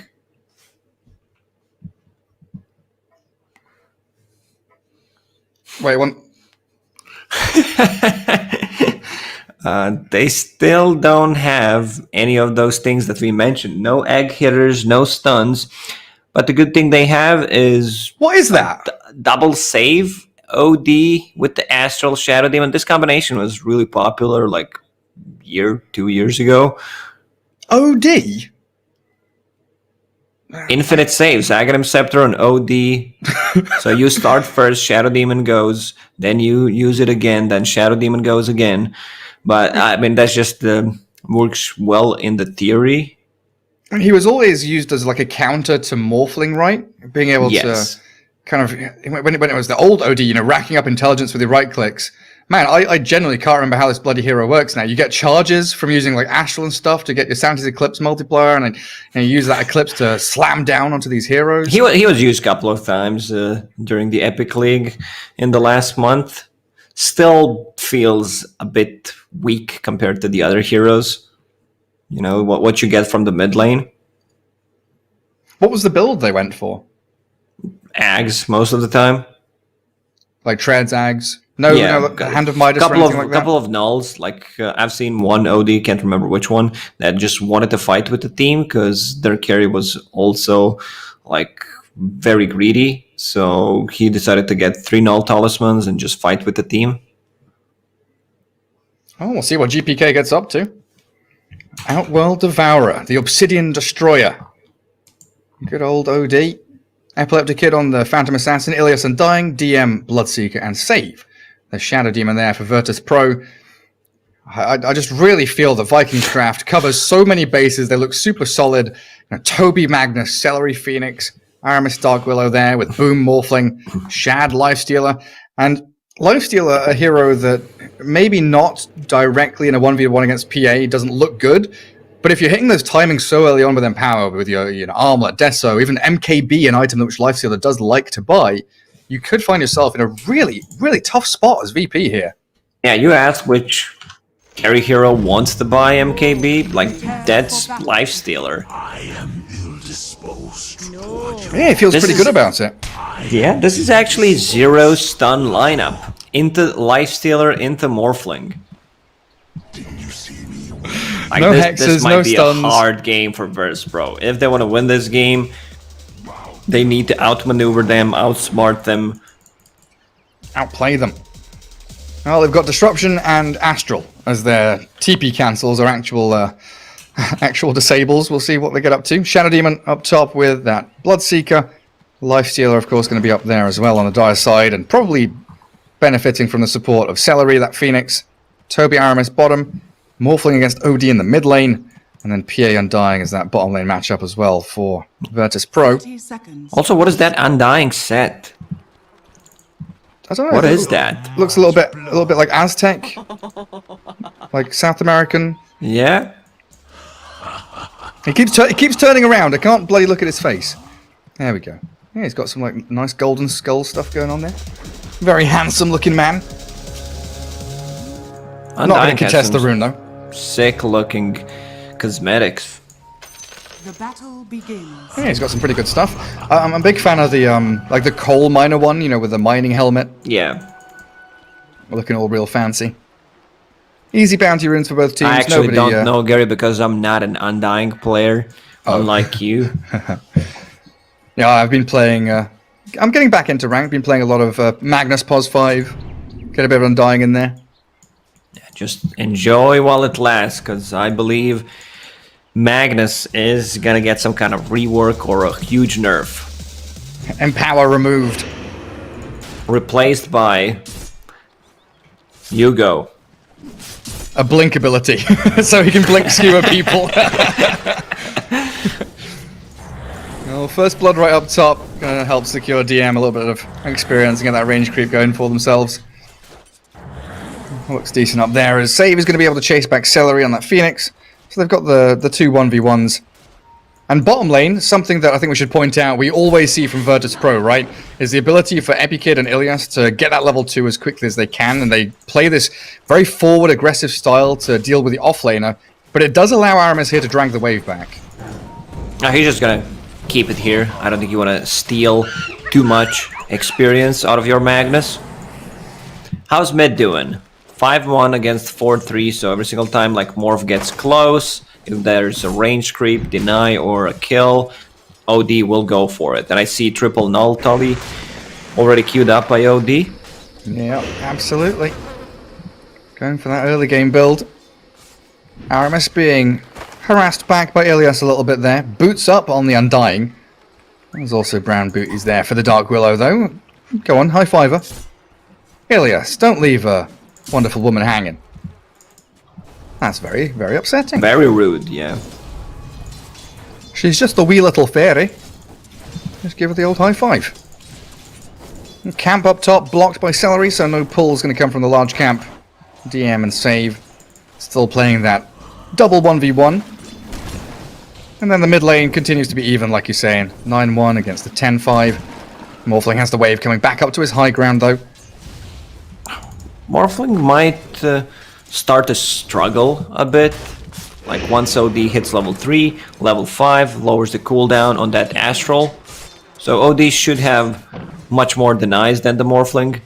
Wait, one. They still don't have any of those things that we mentioned. No egg hitters, no stuns. But the good thing they have is... What is that? Double save OD with the Astral Shadow Demon. This combination was really popular like 2 years ago. OD? Infinite saves, Aghanim Scepter and OD. So you start first, Shadow Demon goes, then you use it again, then Shadow Demon goes again. But I mean, that's just works well in the theory. He was always used as like a counter to Morphling, right? Being able to kind of, when it was the old OD, you know, racking up intelligence with your right clicks. Man, I genuinely can't remember how this bloody hero works now. You get charges from using like Astral and stuff to get your Santa's Eclipse multiplier, and then you use that Eclipse to slam down onto these heroes. He was used a couple of times during the Epic League in the last month. Still feels a bit weak compared to the other heroes. You know, what you get from the mid lane. What was the build they went for? Ags most of the time. Like Treads, Ags? No, Hand of Midas or anything like that? Couple of nulls. Like, I've seen one OD, can't remember which one, that just wanted to fight with the team because their carry was also, like, very greedy. So he decided to get 3 null talismans and just fight with the team. Oh, we'll see what GPK gets up to. Outworld Devourer, the Obsidian Destroyer. Good old OD. Epileptic Kid on the Phantom Assassin, Ilias Undying, DM, Bloodseeker, and Save. The Shadow Demon there for Virtus Pro. I just really feel the Vikings draft covers so many bases. They look super solid. You know, Toby, Magnus, Celery Phoenix, Aramis Dark Willow there with Boom Morphling, Shad Lifestealer, and Lifestealer, a hero that maybe not directly in a 1v1 against PA doesn't look good, but if you're hitting those timings so early on with Empower, with your Armlet, Deso, even MKB, an item which Lifestealer does like to buy, you could find yourself in a really, really tough spot as VP here. Yeah, you asked which carry hero wants to buy MKB, like, that's Lifestealer. I am ill-disposed. Yeah, he feels pretty good about it. Yeah, this is actually 0 stun lineup. Into Lifestealer, into Morphling. Didn't you see me? Like, no this hexes, might no be stuns. a hard game for Virtus Pro. If they want to win this game, they need to outmaneuver them, outsmart them. Outplay them. Well, they've got Disruption and Astral as their TP cancels or actual disables. We'll see what they get up to. Shadow Demon up top with that Bloodseeker. Lifestealer, of course, going to be up there as well on the dire side, and probably benefiting from the support of Celery, that Phoenix. Toby Aramis bottom. Morphling against OD in the mid lane. And then PA Undying is that bottom lane matchup as well for Virtus Pro. 30 seconds. Also, what is that Undying set? I don't know. What is that? Looks a little bit like Aztec, like South American. Yeah. He keeps turning around. I can't bloody look at his face. There we go. Yeah, he's got some like nice golden skull stuff going on there. Very handsome looking man. Not going to contest the rune though. Sick looking cosmetics. The battle begins. Yeah, he's got some pretty good stuff. I'm a big fan of the like the coal miner one, you know, with the mining helmet. Yeah. Looking all real fancy. Easy bounty runes for both teams. I actually don't know, Gary, because I'm not an Undying player, unlike you. Yeah, I've been playing... I'm getting back into ranked. Been playing a lot of Magnus Pos 5. Get a bit of Undying in there. Yeah, just enjoy while it lasts, because I believe Magnus is going to get some kind of rework or a huge nerf. Empower removed. Replaced by... Hugo. A blink ability, so he can blink skewer people. Well, first blood right up top, gonna help secure DM a little bit of experience and get that range creep going for themselves. Looks decent up there, as Save is going to be able to chase back Celery on that Phoenix. So they've got the two 1v1s. And bottom lane, something that I think we should point out, we always see from Virtus Pro, right, is the ability for Epikid and Ilias to get that level 2 as quickly as they can, and they play this very forward, aggressive style to deal with the offlaner, but it does allow Aramis here to drag the wave back. He's just gonna keep it here. I don't think you want to steal too much experience out of your Magnus. How's mid doing? 5-1 against 4-3, so every single time like Morph gets close, if there's a range creep, deny, or a kill, OD will go for it. And I see triple null Tully already queued up by OD. Yeah, absolutely. Going for that early game build. Aramis being harassed back by Ilias a little bit there. Boots up on the Undying. There's also brown booties there for the Dark Willow though. Go on, high fiver. Ilias, don't leave a wonderful woman hanging. That's very, very upsetting. Very rude, yeah. She's just a wee little fairy. Just give her the old high five. Camp up top, blocked by Celery, so no pull's going to come from the large camp. DM and Save. Still playing that double 1v1. And then the mid lane continues to be even, like you're saying. 9-1 against the 10-5. Morphling has the wave coming back up to his high ground, though. Morphling might start to struggle a bit. Like once OD hits level 3, level 5 lowers the cooldown on that Astral. So OD should have much more denies than the Morphling.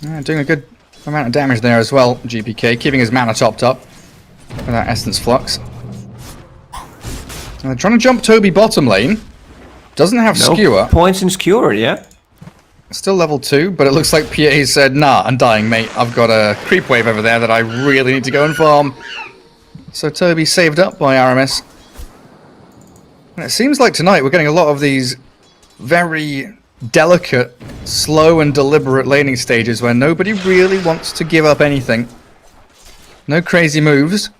Doing a good amount of damage there as well, GPK, keeping his mana topped up with that Essence Flux. And they're trying to jump Toby bottom lane. Doesn't have Skewer. Points in Skewer, yeah. Still level 2, but it looks like PA said, nah, Undying, mate. I've got a creep wave over there that I really need to go and farm. So Toby saved up by Aramis. And it seems like tonight we're getting a lot of these very delicate, slow and deliberate laning stages where nobody really wants to give up anything. No crazy moves.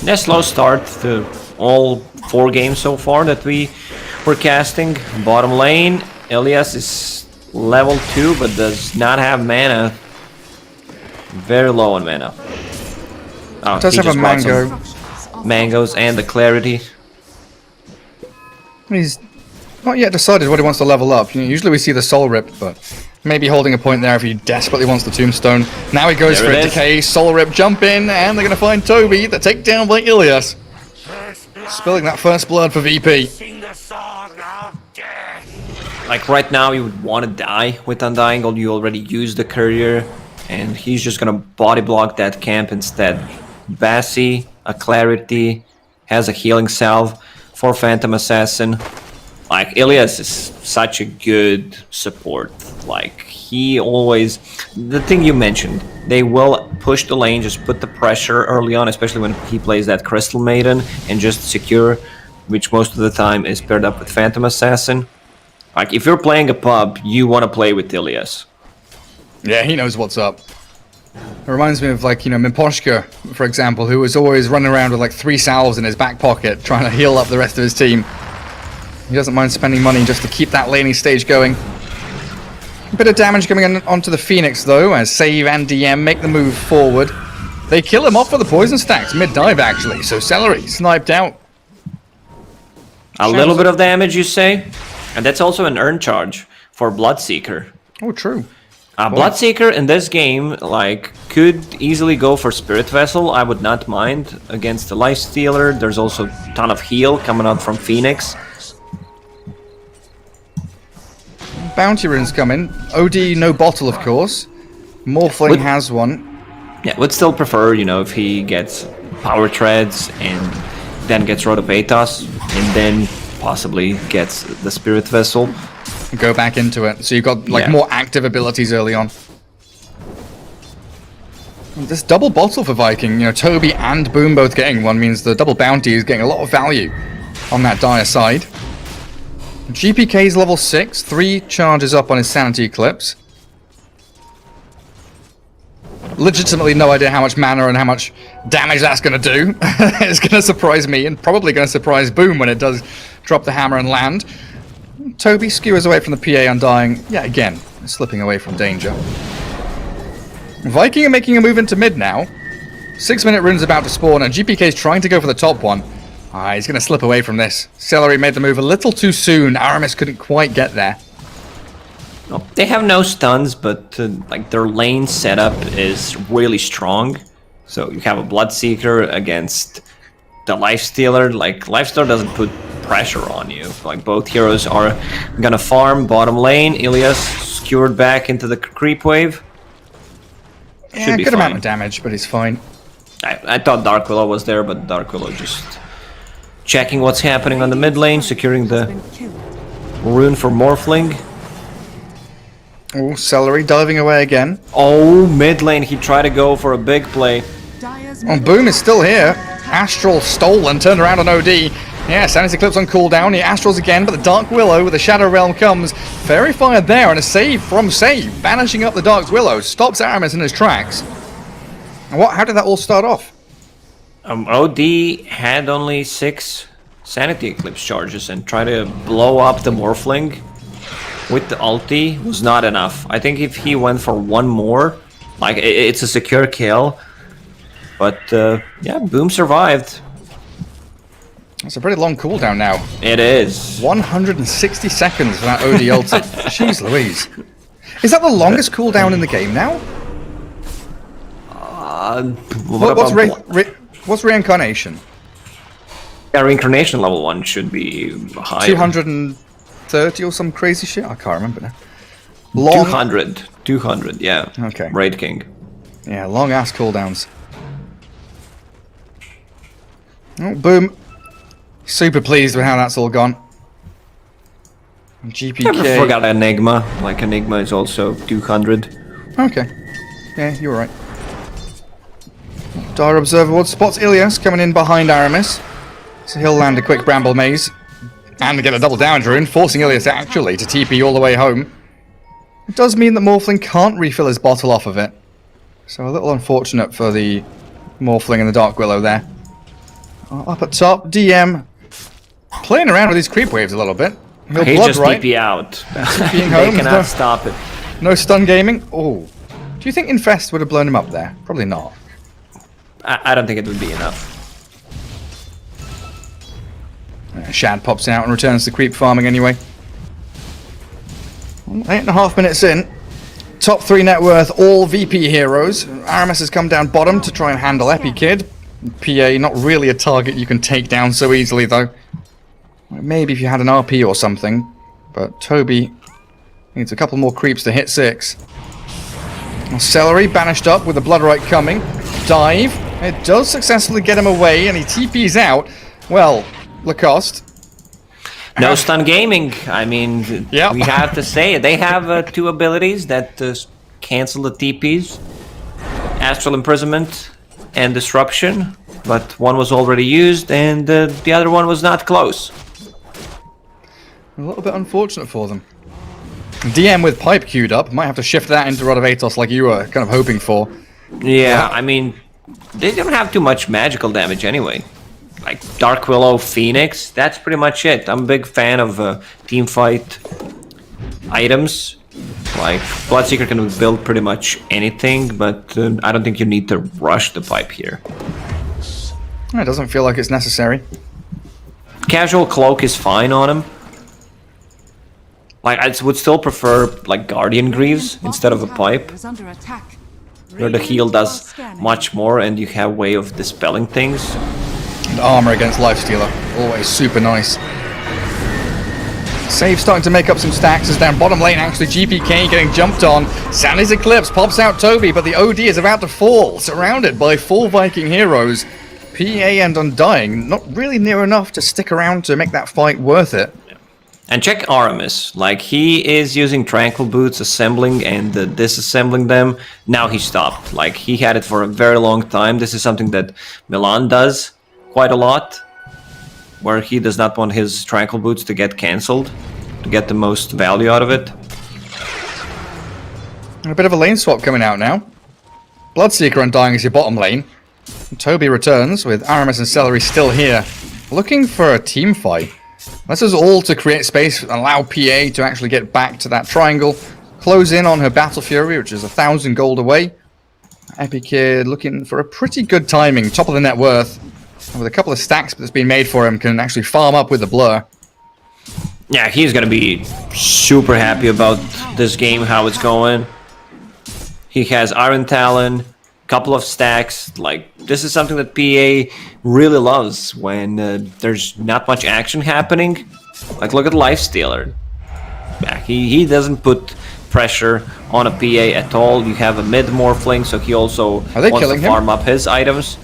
Yeah, slow start to all 4 games so far that we were casting. Bottom lane, Ilias is level 2 but does not have mana. Very low on mana. Oh, does have a mango. Mangoes and the clarity. He's not yet decided what he wants to level up. You know, usually we see the Soul Rip, but maybe holding a point there if he desperately wants the Tombstone. Now he goes for a Decay, Soul Rip, jump in, and they're going to find Toby, the takedown by Ilias. Spilling that first blood for VP. Like right now you would want to die with Undying, or you already used the Courier, and he's just going to body block that camp instead. Bassi, a Clarity, has a healing salve for Phantom Assassin. Like, Ilias is such a good support. Like, he always... The thing you mentioned, they will push the lane, just put the pressure early on, especially when he plays that Crystal Maiden, and just secure, which most of the time is paired up with Phantom Assassin. Like, if you're playing a pub, you want to play with Ilias. Yeah, he knows what's up. It reminds me of, like, you know, Mimposhka, for example, who was always running around with, like, 3 salves in his back pocket, trying to heal up the rest of his team. He doesn't mind spending money just to keep that laning stage going. A bit of damage coming onto the Phoenix, though, as Save and DM make the move forward. They kill him off for the poison stacks, mid-dive, actually, so Celery sniped out. A little bit of damage, you say? And that's also an earn charge for Bloodseeker. Oh, true. Bloodseeker in this game, like, could easily go for Spirit Vessel. I would not mind against the Lifestealer. There's also a ton of heal coming out from Phoenix. Bounty runes coming. OD, no bottle, of course. Morphling has one. Yeah, would still prefer, you know, if he gets Power Treads and then gets Rod of Atos and then possibly gets the Spirit Vessel. Go back into it. So you've got like more active abilities early on. This double bottle for Viking, you know, Toby and Boom both getting one means the double bounty is getting a lot of value on that dire side. GPK's level 6, 3 charges up on his Sanity Eclipse. Legitimately no idea how much mana and how much damage that's going to do. It's going to surprise me and probably going to surprise Boom when it does drop the hammer and land. Toby skewers away from the PA Undying, yet again, slipping away from danger. Viking are making a move into mid now. 6-minute rune's about to spawn, and GPK's trying to go for the top one. He's going to slip away from this. Celery made the move a little too soon. Aramis couldn't quite get there. Well, they have no stuns, but like their lane setup is really strong. So you have a Bloodseeker against the Lifestealer. Like, Lifestealer doesn't put pressure on you. Like, both heroes are gonna farm bottom lane. Ilias skewered back into the creep wave. Yeah, good amount of damage, but he's fine. I thought Dark Willow was there, but Dark Willow just checking what's happening on the mid lane, securing the rune for Morphling. Oh, Celery diving away again. Oh, mid lane, he tried to go for a big play. Oh, Boom is still here. Astral stole and turned around on OD. Yeah, Sanity Eclipse on cooldown. He Astrals again, but the Dark Willow with the Shadow Realm comes. Fairy Fire there, and a save from Save. Banishing up the Dark Willow. Stops Aramis in his tracks. And how did that all start off? OD had only 6 Sanity Eclipse charges and tried to blow up the Morphling with the ulti was not enough. I think if he went for one more, like, it's a secure kill. But yeah, Boom survived. It's a pretty long cooldown now. It is. 160 seconds for that OD ulti. Jeez Louise. Is that the longest cooldown in the game now? What's Reincarnation? Yeah, Reincarnation level 1 should be higher. 230 or some crazy shit? I can't remember now. Long... 200, yeah. Okay. Raid King. Yeah, long ass cooldowns. Oh, Boom. Super pleased with how that's all gone. GPK. Never forgot Enigma. Like, Enigma is also 200. Okay. Yeah, you were right. Dire Observer Ward spots Ilias coming in behind Aramis. So he'll land a quick Bramble Maze. And get a double down rune, forcing Ilias actually to TP all the way home. It does mean that Morphling can't refill his bottle off of it. So a little unfortunate for the Morphling and the Dark Willow there. Up at top, DM playing around with these creep waves a little bit. He'll just TP out. TPing They home. cannot stop it. No stun gaming. Oh, do you think Infest would have blown him up there? Probably not. I don't think it would be enough. Shad pops out and returns to creep farming anyway. 8.5 minutes in. Top 3 net worth, all VP heroes. Aramis has come down bottom to try and handle Epikid. PA, not really a target you can take down so easily though. Maybe if you had an RP or something. But Toby needs a couple more creeps to hit 6. Celery banished up with the Bloodrite coming. Dive. It does successfully get him away and he TP's out. Well, Lacoste. No stun gaming. I mean, yep. We have to say it. They have 2 abilities that cancel the TPs. Astral Imprisonment and Disruption. But one was already used and the other one was not close. A little bit unfortunate for them. DM with Pipe queued up. Might have to shift that into Rod of Atos like you were kind of hoping for. Yeah, I mean, they don't have too much magical damage anyway. Like Dark Willow, Phoenix, that's pretty much it. I'm a big fan of team fight items. Like, Bloodseeker can build pretty much anything, but I don't think you need to rush the pipe here. It doesn't feel like it's necessary. casual cloak is fine on him. Like, I would still prefer like Guardian Greaves instead of a pipe, where the heal does much more and you have way of dispelling things. And armor against Lifestealer, always super nice. Save starting to make up some stacks as down bottom lane, actually GPK getting jumped on. Sally's Eclipse pops out Toby, but the OD is about to fall, surrounded by 4 Viking heroes. PA and Undying, not really near enough to stick around to make that fight worth it. And check Aramis, like he is using Tranquil Boots, assembling and disassembling them. Now he stopped, like he had it for a very long time. This is something that Milan does quite a lot, where he does not want his Tranquil Boots to get cancelled, to get the most value out of it. And a bit of a lane swap coming out now. Bloodseeker Undying is your bottom lane. And Toby returns with Aramis and Celery still here, looking for a team fight. This is all to create space and allow PA to actually get back to that triangle, close in on her Battle Fury, which is 1,000 gold away. Epikid looking for a pretty good timing, top of the net worth. And with a couple of stacks that's been made for him, can actually farm up with the blur. Yeah, he's gonna be super happy about this game, how it's going. He has Iron Talon, couple of stacks. Like, this is something that PA really loves when there's not much action happening. Like, look at Lifestealer. Yeah, he doesn't put pressure on a PA at all. You have a mid morphling, so he also wants to farm up his items.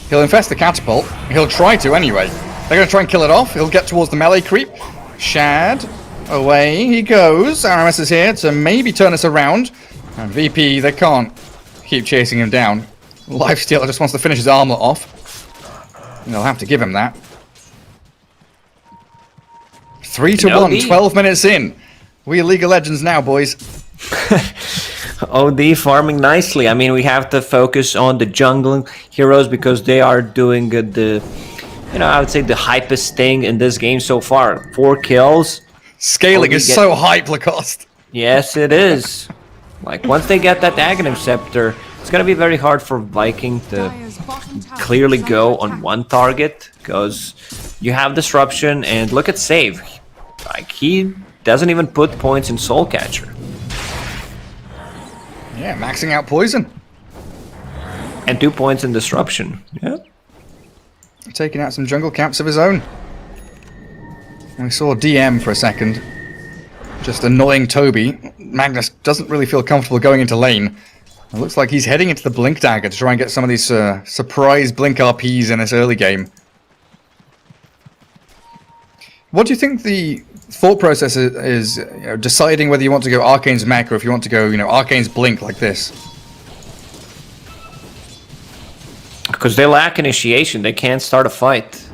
He'll infest the catapult. He'll try to anyway. They're going to try and kill it off. He'll get towards the melee creep. Shad, away he goes. Aramis is here to maybe turn us around. And VP, they can't keep chasing him down. Lifestealer just wants to finish his armlet off. And they'll have to give him that. 3-1, 12 minutes in. We League of Legends now, boys. OD farming nicely. I mean, we have to focus on the jungling heroes because they are doing the, you know, I would say the hypest thing in this game so far. 4 kills. Scaling is so hype, Lacoste. Yes, it is. Like, once they get that Aghanim Scepter, it's gonna be very hard for Viking to clearly go on one target, because you have Disruption, and look at Save. Like, he doesn't even put points in Soul Catcher. Yeah, maxing out Poison. And 2 points in Disruption. Yeah. Taking out some jungle camps of his own. We saw DM for a second. Just annoying Toby. Magnus doesn't really feel comfortable going into lane. It looks like he's heading into the Blink Dagger to try and get some of these surprise Blink RPs in this early game. What do you think the thought process is you know, deciding whether you want to go Arcane's Mech or if you want to go, you know, Arcane's Blink like this? Because they lack initiation, they can't start a fight.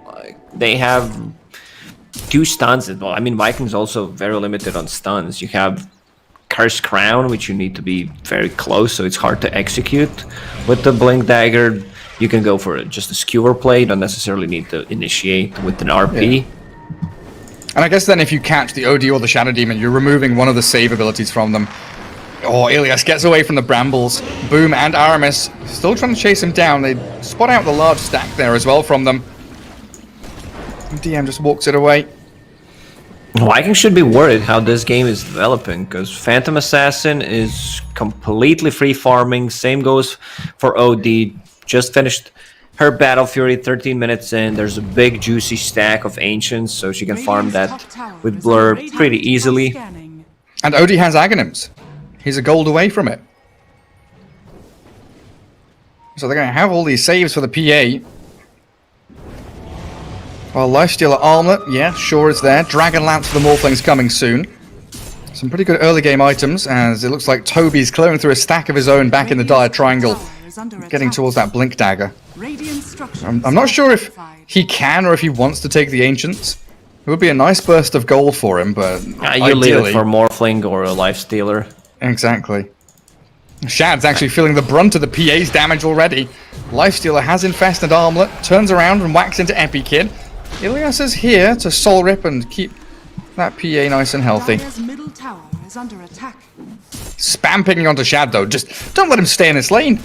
Like, they have 2 stuns. Well, I mean, Vikings also very limited on stuns. You have Cursed Crown, which you need to be very close, so it's hard to execute. With the Blink Dagger, you can go for just a skewer play. You don't necessarily need to initiate with an RP. Yeah. And I guess then if you catch the OD or the Shadow Demon, you're removing one of the save abilities from them. Oh, Ilias gets away from the Brambles. Boom and Aramis still trying to chase him down. They spot out the large stack there as well from them. And DM just walks it away. Vikings should be worried how this game is developing, because Phantom Assassin is completely free farming. Same goes for OD. Just finished her Battle Fury 13 minutes in. There's a big juicy stack of Ancients, so she can farm that with Blur pretty easily. And OD has Aghanims. He's a gold away from it. So they're going to have all these saves for the PA. Well, Lifestealer Armlet, yeah, sure is there. Dragon Lance for the Morphlings coming soon. Some pretty good early game items, as it looks like Toby's clearing through a stack of his own back in the dire triangle, getting towards that Blink Dagger. I'm not sure if he can or if he wants to take the Ancients. It would be a nice burst of gold for him, but you leave it for Morphling or a Lifestealer. Exactly. Shad's actually feeling the brunt of the PA's damage already. Lifestealer has infested Armlet, turns around and whacks into Epikid. Ilias is here to soul rip and keep that PA nice and healthy. Middle tower is under attack. Spam picking onto Shad though, just don't let him stay in this lane.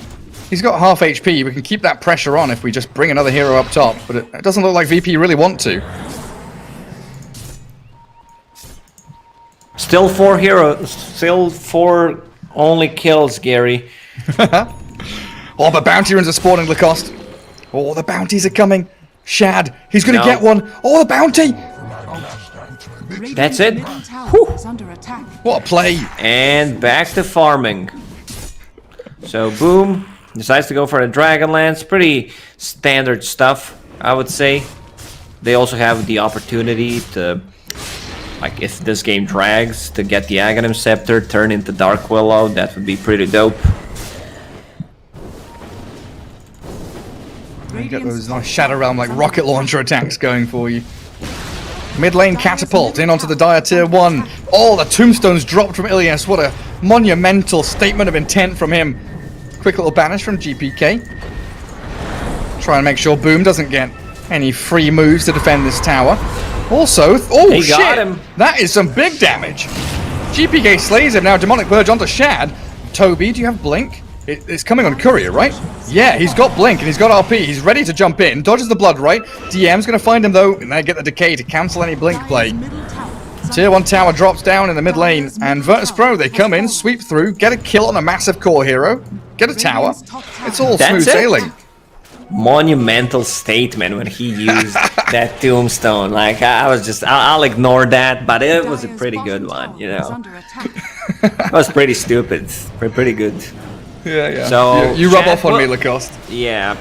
He's got half HP. We can keep that pressure on if we just bring another hero up top. But it doesn't look like VP really want to. Still 4 heroes. Still 4 only kills, Gary. Oh, but bounty runes are spawning, Lacoste. Oh, the bounties are coming. Shad, he's going to get one. Oh, the bounty. That's it. Middle tower is under attack. What a play. And back to farming. So Boom decides to go for a Dragonlance. Pretty standard stuff, I would say. They also have the opportunity to, like, if this game drags, to get the Aghanim Scepter, turn into Dark Willow. That would be pretty dope. You get those nice Shadow Realm like rocket launcher attacks going for you. Mid lane catapult in onto the Dire tier 1. Oh, the tombstones dropped from Ilias. What a monumental statement of intent from him. Quick little banish from GPK. Try and make sure Boom doesn't get any free moves to defend this tower. Also, oh He shit! got him. That is some big damage. GPK slays him now. Demonic Purge onto Shad. Toby, do you have Blink? It's coming on Courier, right? Yeah, he's got Blink and he's got RP. He's ready to jump in. Dodges the blood, right? DM's going to find him, though, and they get the Decay to cancel any Blink play. Tier 1 tower drops down in the mid lane, and Virtus Pro, they come in, sweep through, get a kill on a massive core hero, get a tower. It's all smooth sailing. Monumental statement when he used that tombstone. Like, I'll ignore that, but it was a pretty good one, you know. It was pretty stupid, pretty good. Yeah. So you rub off on me, Lacoste. Yeah.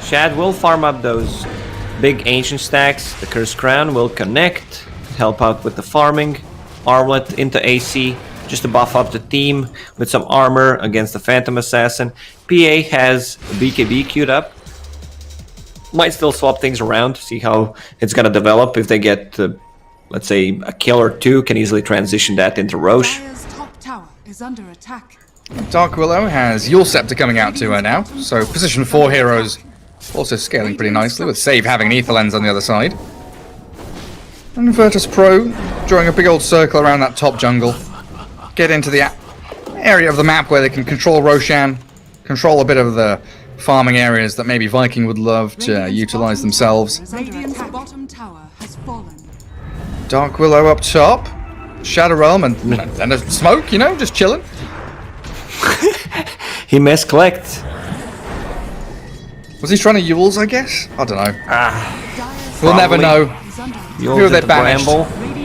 Shad will farm up those big ancient stacks. The Cursed Crown will connect, help out with the farming. Armlet into AC, just to buff up the team with some armor against the Phantom Assassin. PA has BKB queued up. Might still swap things around, see how it's gonna develop. If they get, let's say, a kill or two, can easily transition that into Roche. Dire's top tower is under attack. Dark Willow has Yule Scepter coming out to her now, so position 4 heroes also scaling pretty nicely, with Save having an Ether Lens on the other side. And Virtus Pro drawing a big old circle around that top jungle. Get into the area of the map where they can control Roshan, control a bit of the farming areas that maybe Viking would love to utilize themselves. Radiant's bottom tower has fallen. Dark Willow up top, Shadow Realm and a smoke, you know, just chilling. He misclicked. Was he trying to Yules, I guess? I don't know. We'll never know. Who they banished.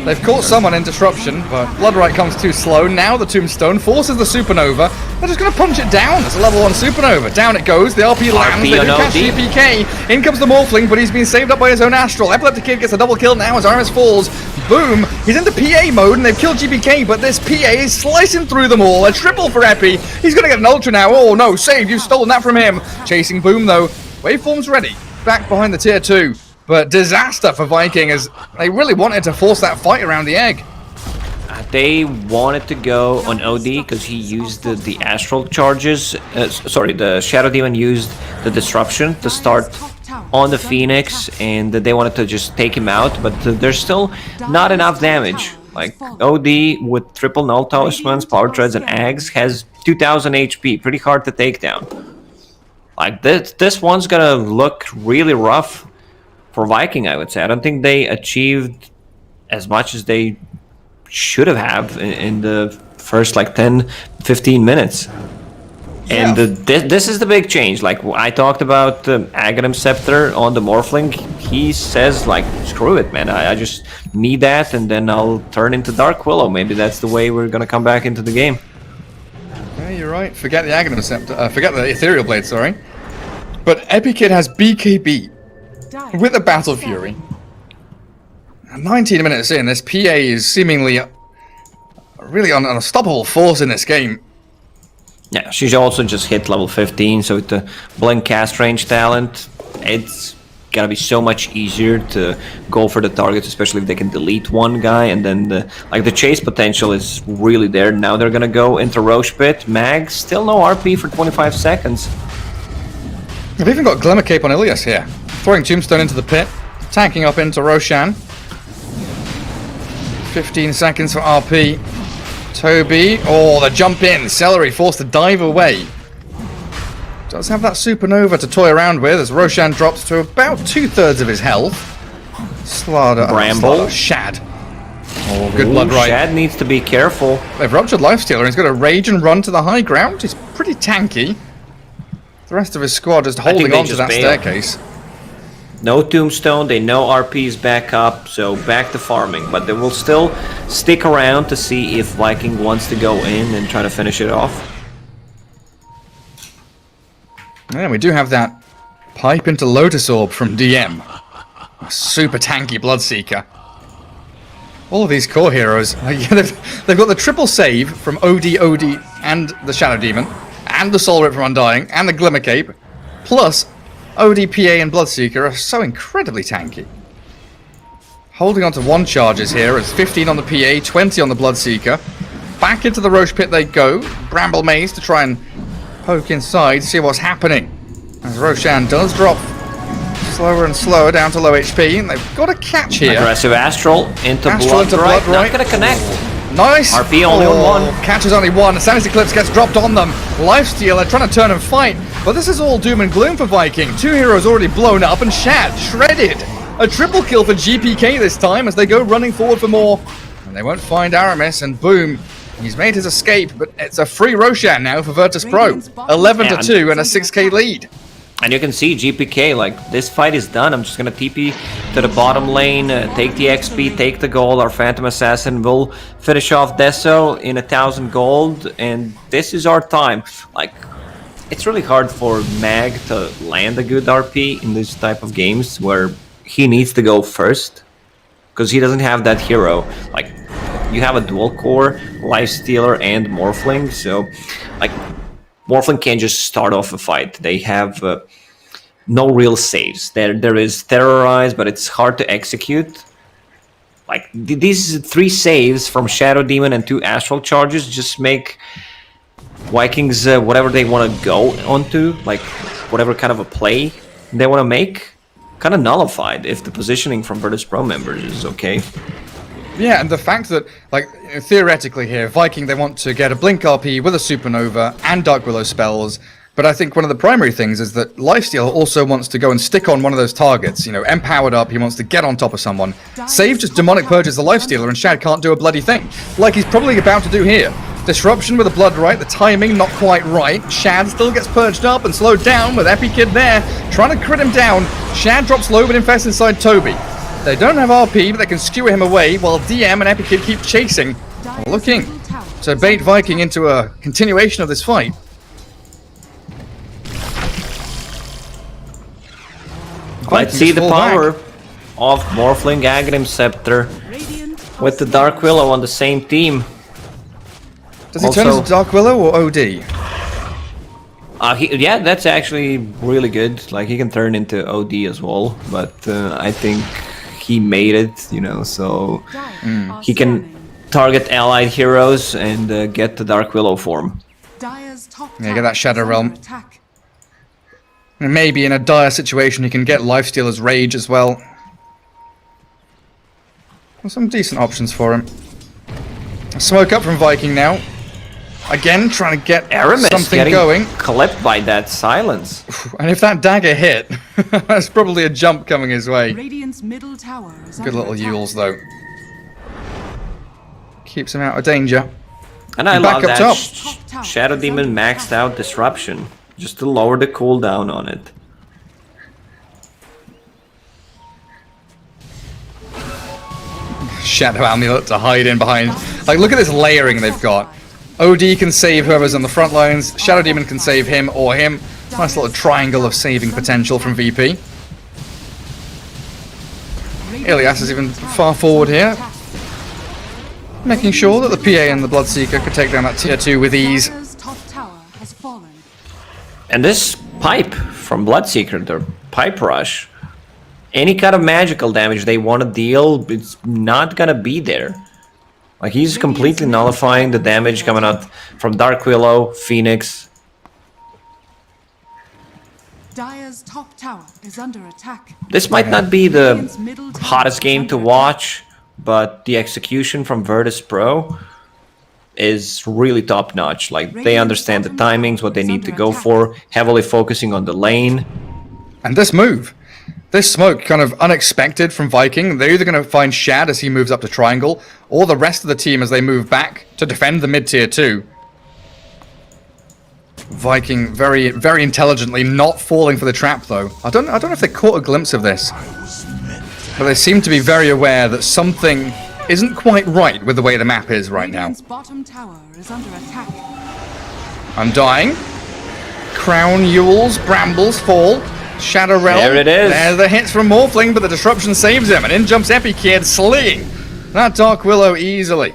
They've caught someone in disruption, but Bloodright comes too slow. Now the Tombstone forces the Supernova. They're just going to punch it down. It's a level 1 Supernova. Down it goes. The RP lands. They do catch GPK. In comes the Morphling, but he's been saved up by his own Astral. Epileptic Kid gets a double kill now as Iris falls. Boom. He's into PA mode, and they've killed GPK, but this PA is slicing through them all. A triple for Epi. He's going to get an Ultra now. Oh, no. Save. You've stolen that from him. Chasing Boom, though. Waveform's ready. Back behind the tier 2. But disaster for Viking, as they really wanted to force that fight around the egg. They wanted to go on OD because he used the astral charges. The Shadow Demon used the disruption to start on the Phoenix, and they wanted to just take him out. But there's still not enough damage. Like OD with triple null talismans, power treads, and Ags has 2000 HP. Pretty hard to take down. Like this one's gonna look really rough for Viking, I would say. I don't think they achieved as much as they should have in the first like 10-15 minutes. And this is the big change. Like I talked about the Aghanim Scepter on the Morphling. He says like, screw it, man. I just need that, and then I'll turn into Dark Willow. Maybe that's the way we're gonna come back into the game. Yeah, you're right. Forget the Aghanim Scepter. Forget the Ethereal Blade, sorry. But Epikid has BKB with a Battle Fury. 19 minutes in, this PA is seemingly really an unstoppable force in this game. Yeah, she's also just hit level 15, so with the Blink cast range talent, it's gonna be so much easier to go for the targets, especially if they can delete one guy, and then the chase potential is really there. Now they're gonna go into Roche Pit. Mag, still no RP for 25 seconds. They've even got Glimmer Cape on Ilias here. Throwing Tombstone into the pit, tanking up into Roshan. 15 seconds for RP. Toby, oh, the jump in. Celery forced to dive away. Does have that supernova to toy around with as Roshan drops to about 2/3 of his health. Bramble. Shad. Oh, good blood right. Shad needs to be careful. They've ruptured Lifestealer and he's got to rage and run to the high ground. He's pretty tanky. The rest of his squad just holding on to that staircase. No Tombstone, they know RP is back up, so back to farming. But they will still stick around to see if Viking wants to go in and try to finish it off. Yeah, we do have that pipe into Lotus Orb from DM. A super tanky Bloodseeker. All of these core heroes, they've got the triple save from OD, and the Shadow Demon, and the Soul Rip from Undying, and the Glimmer Cape, plus ODPA and Bloodseeker are so incredibly tanky. Holding on to 1 charges here, it's 15 on the PA, 20 on the Bloodseeker. Back into the Roche Pit they go, Bramble Maze to try and poke inside, see what's happening. As Roshan does drop slower and slower down to low HP, and they've got a catch here. Aggressive Astral into Blood Right. Not gonna connect. Nice! RP only on 1. Catches only 1. Sanity Eclipse gets dropped on them. Lifestealer trying to turn and fight, but this is all doom and gloom for Viking. 2 heroes already blown up and Shad shredded. A triple kill for GPK this time as they go running forward for more. And they won't find Aramis, and boom, he's made his escape, but it's a free Roshan now for Virtus Pro. 11-2 and a 6k lead. And you can see GPK, like, this fight is done. I'm just gonna TP to the bottom lane, take the XP, take the gold. Our Phantom Assassin will finish off Deso in 1,000 gold, and this is our time. Like, it's really hard for Mag to land a good RP in this type of games where he needs to go first, because he doesn't have that hero. Like, you have a dual core, Lifestealer and Morphling, so, like, Morphling can't just start off a fight. They have no real saves. There is Terrorize, but it's hard to execute. Like, these 3 saves from Shadow Demon and 2 Astral Charges just make Vikings whatever they want to go onto, like whatever kind of a play they want to make, kind of nullified if the positioning from Virtus Pro members is okay. Yeah, and the fact that, like, theoretically here, Viking, they want to get a Blink RP with a Supernova and Dark Willow spells, but I think one of the primary things is that Lifesteal also wants to go and stick on one of those targets. You know, empowered up, he wants to get on top of someone. Save just Demonic Purges the Lifestealer and Shad can't do a bloody thing, like he's probably about to do here. Disruption with the Blood Right, the timing not quite right. Shad still gets purged up and slowed down with Epikid there, trying to crit him down. Shad drops low but infests inside Toby. They don't have RP, but they can skewer him away while DM and Epikid keep chasing, looking to bait Viking into a continuation of this fight. Let's see the power of Morphling Aghanim Scepter with the Dark Willow on the same team. Does he turn into Dark Willow or OD? Yeah, that's actually really good. Like, he can turn into OD as well, but I think he made it, you know, so he can target allied heroes and get the Dark Willow form. Yeah, get that Shadow Realm. And maybe in a dire situation he can get Lifestealer's Rage as well. Well, some decent options for him. Smoke up from Viking now. Again, trying to get Aramis something going. Clipped by that silence. And if that dagger hit, that's probably a jump coming his way. Radiant's middle tower is Good little Yules though. Keeps him out of danger. And I love that Shadow Demon maxed out Disruption, just to lower the cooldown on it. Shadow Amulet to hide in behind. Like, look at this layering they've got. OD can save whoever's on the front lines. Shadow Demon can save him or him. Nice little triangle of saving potential from VP. Ilias is even far forward here, making sure that the PA and the Bloodseeker could take down that tier 2 with ease. And this pipe from Bloodseeker, the pipe rush, any kind of magical damage they want to deal, it's not gonna be there. Like, he's completely nullifying the damage coming out from Dark Willow, Phoenix. Dire's top tower is under attack. This might not be the hottest game to watch, but the execution from Virtus Pro is really top notch. Like they understand the timings, what they need to go for, heavily focusing on the lane. And this move, this smoke, kind of unexpected from Viking. They're either going to find Shad as he moves up to triangle, or the rest of the team as they move back to defend the mid tier 2. Viking very, very intelligently not falling for the trap though. I don't know if they caught a glimpse of this, but they seem to be very aware that something isn't quite right with the way the map is right now. Radiant's bottom tower is under attack. Undying. Crown, Yules, Brambles fall. Shadow Realm. There it is. There's the hits from Morphling, but the disruption saves him. And in jumps Epikid, slaying that Dark Willow easily.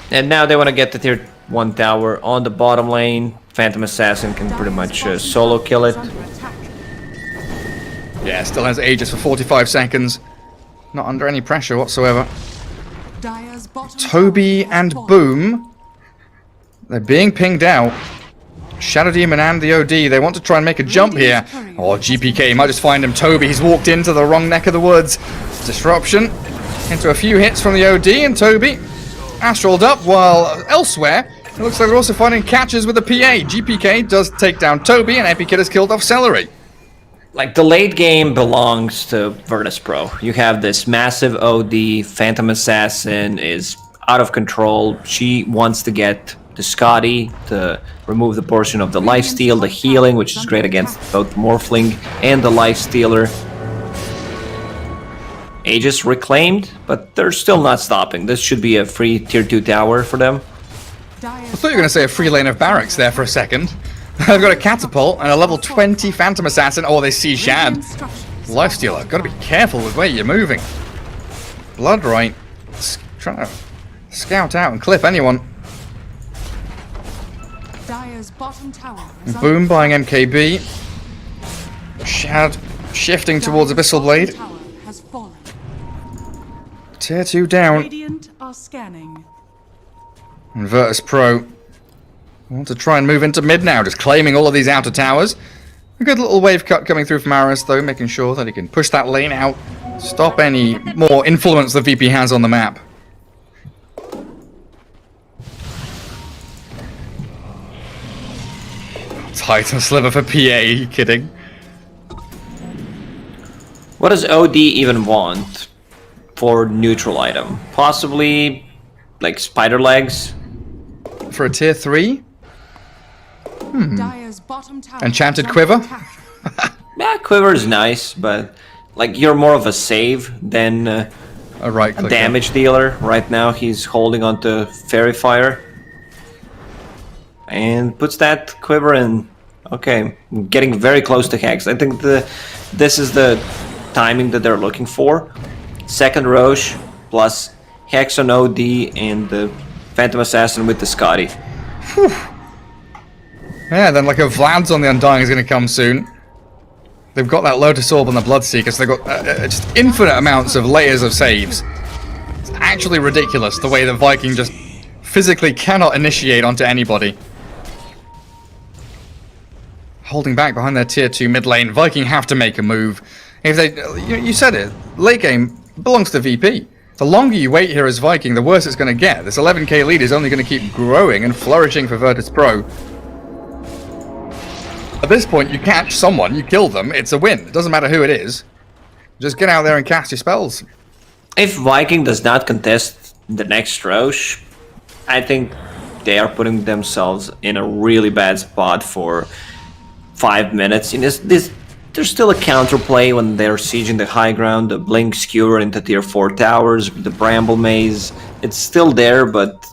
And now they want to get the tier 1 tower on the bottom lane. Phantom Assassin can pretty much solo kill it. Yeah, still has Aegis for 45 seconds. Not under any pressure whatsoever. Dire's bottom Toby tower and has fallen. Boom. They're being pinged out. Shadow Demon and the OD, they want to try and make a jump here. Oh, GPK might just find him. Toby, he's walked into the wrong neck of the woods. Disruption into a few hits from the OD, and Toby astraled up, while elsewhere, it looks like they're also finding catches with the PA. GPK does take down Toby, and Epikid has killed off Celery. Like, the late game belongs to Virtus Pro. You have this massive OD, Phantom Assassin is out of control. She wants to get the Scotty to remove the portion of the lifesteal, the healing, which is great against both Morphling and the lifestealer. Aegis reclaimed, but they're still not stopping. This should be a free tier 2 tower for them. I thought you were going to say a free lane of barracks there for a second. I've got a catapult and a level 20 Phantom Assassin. Oh, they see Shad. Lifestealer, got to be careful with where you're moving. Bloodright, trying to scout out and clip anyone. Dire's bottom tower is under Boom buying MKB. Shad shifting towards Abyssal Blade. Dire's bottom tower has fallen. Tier 2 down. Radiant are scanning. And Virtus Pro want to try and move into mid now, just claiming all of these outer towers. A good little wave cut coming through from Aris, though, making sure that he can push that lane out, stop any more influence the VP has on the map. Titan Sliver for PA, are you kidding? What does OD even want for neutral item? Possibly, like, spider legs? For a tier 3? Dire's bottom tower Enchanted is under Quiver? attack. Yeah, Quiver is nice, but like you're more of a save than A right a click. damage dealer. Right now he's holding onto Fairy Fire. And puts that Quiver in. Okay, getting very close to Hex. I think this is the timing that they're looking for. Second Roche plus Hex on OD and the Phantom Assassin with the Scotty. Whew. Yeah, then like a Vlad's on the Undying is going to come soon. They've got that Lotus Orb on the Bloodseeker, so they've got just infinite amounts of layers of saves. It's actually ridiculous the way that Viking just physically cannot initiate onto anybody. Holding back behind their tier 2 mid lane, Viking have to make a move. If they, you said it, late game belongs to VP. The longer you wait here as Viking, the worse it's going to get. This 11k lead is only going to keep growing and flourishing for Virtus Pro. At this point, you catch someone, you kill them, it's a win. It doesn't matter who it is. Just get out there and cast your spells. If Viking does not contest the next Roche, I think they are putting themselves in a really bad spot for 5 minutes. In there's still a counterplay when they're sieging the high ground, the Blink Skewer into tier 4 towers, the Bramble Maze. It's still there, but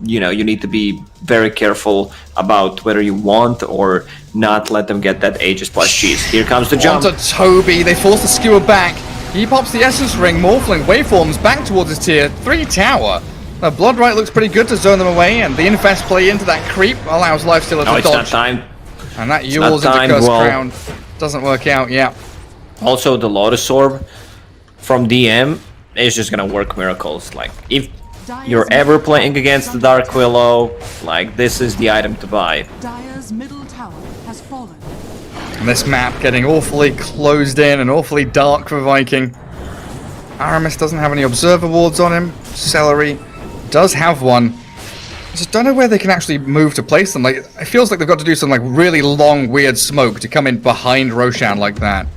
you know, you need to be very careful about whether you want or not let them get that Aegis plus cheese. Here comes the jump. Onto Toby, they force the Skewer back. He pops the Essence Ring, Morphling waveforms back towards his tier 3 tower. Now Bloodright looks pretty good to zone them away, and the Infest play into that creep allows Lifestealer to It's dodge. not time. And that Yules into Cursed Crown doesn't work out, yeah. Also, the Lotus Orb from DM is just gonna work miracles. Like, if you're ever playing against the Dark Willow, like, this is the item to buy. Dire's middle tower has fallen. And this map getting awfully closed in and awfully dark for Viking. Aramis doesn't have any Observer Wards on him. Celery does have one. just don't know where they can actually move to place them. Like, it feels like they've got to do some like really long, weird smoke to come in behind Roshan like that.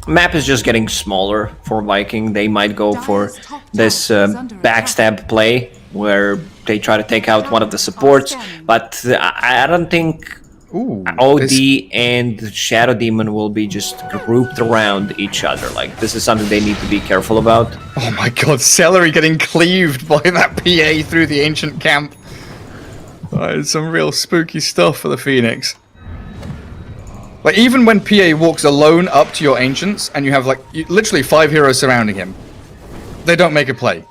Map is just getting smaller for Viking. They might go for this backstab play where they try to take out one of the supports, but I don't think OD and Shadow Demon will be just grouped around each other. Like, this is something they need to be careful about. Oh my god, Celery getting cleaved by that PA through the ancient camp. It's some real spooky stuff for the Phoenix. Like, even when PA walks alone up to your ancients, and you have, like, literally 5 heroes surrounding him, they don't make a play.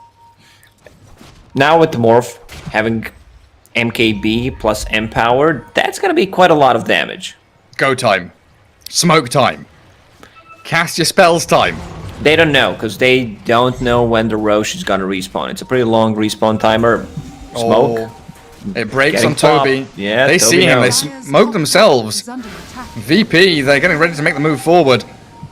Now with the Morph having MKB plus Empower, that's gonna be quite a lot of damage. Go time. Smoke time. Cast your spells time. They don't know, because they don't know when the Roche is gonna respawn. It's a pretty long respawn timer. Smoke. It breaks Getting on Toby. popped. Yeah, they Toby see him, knows. they smoke themselves. VP, they're getting ready to make the move forward.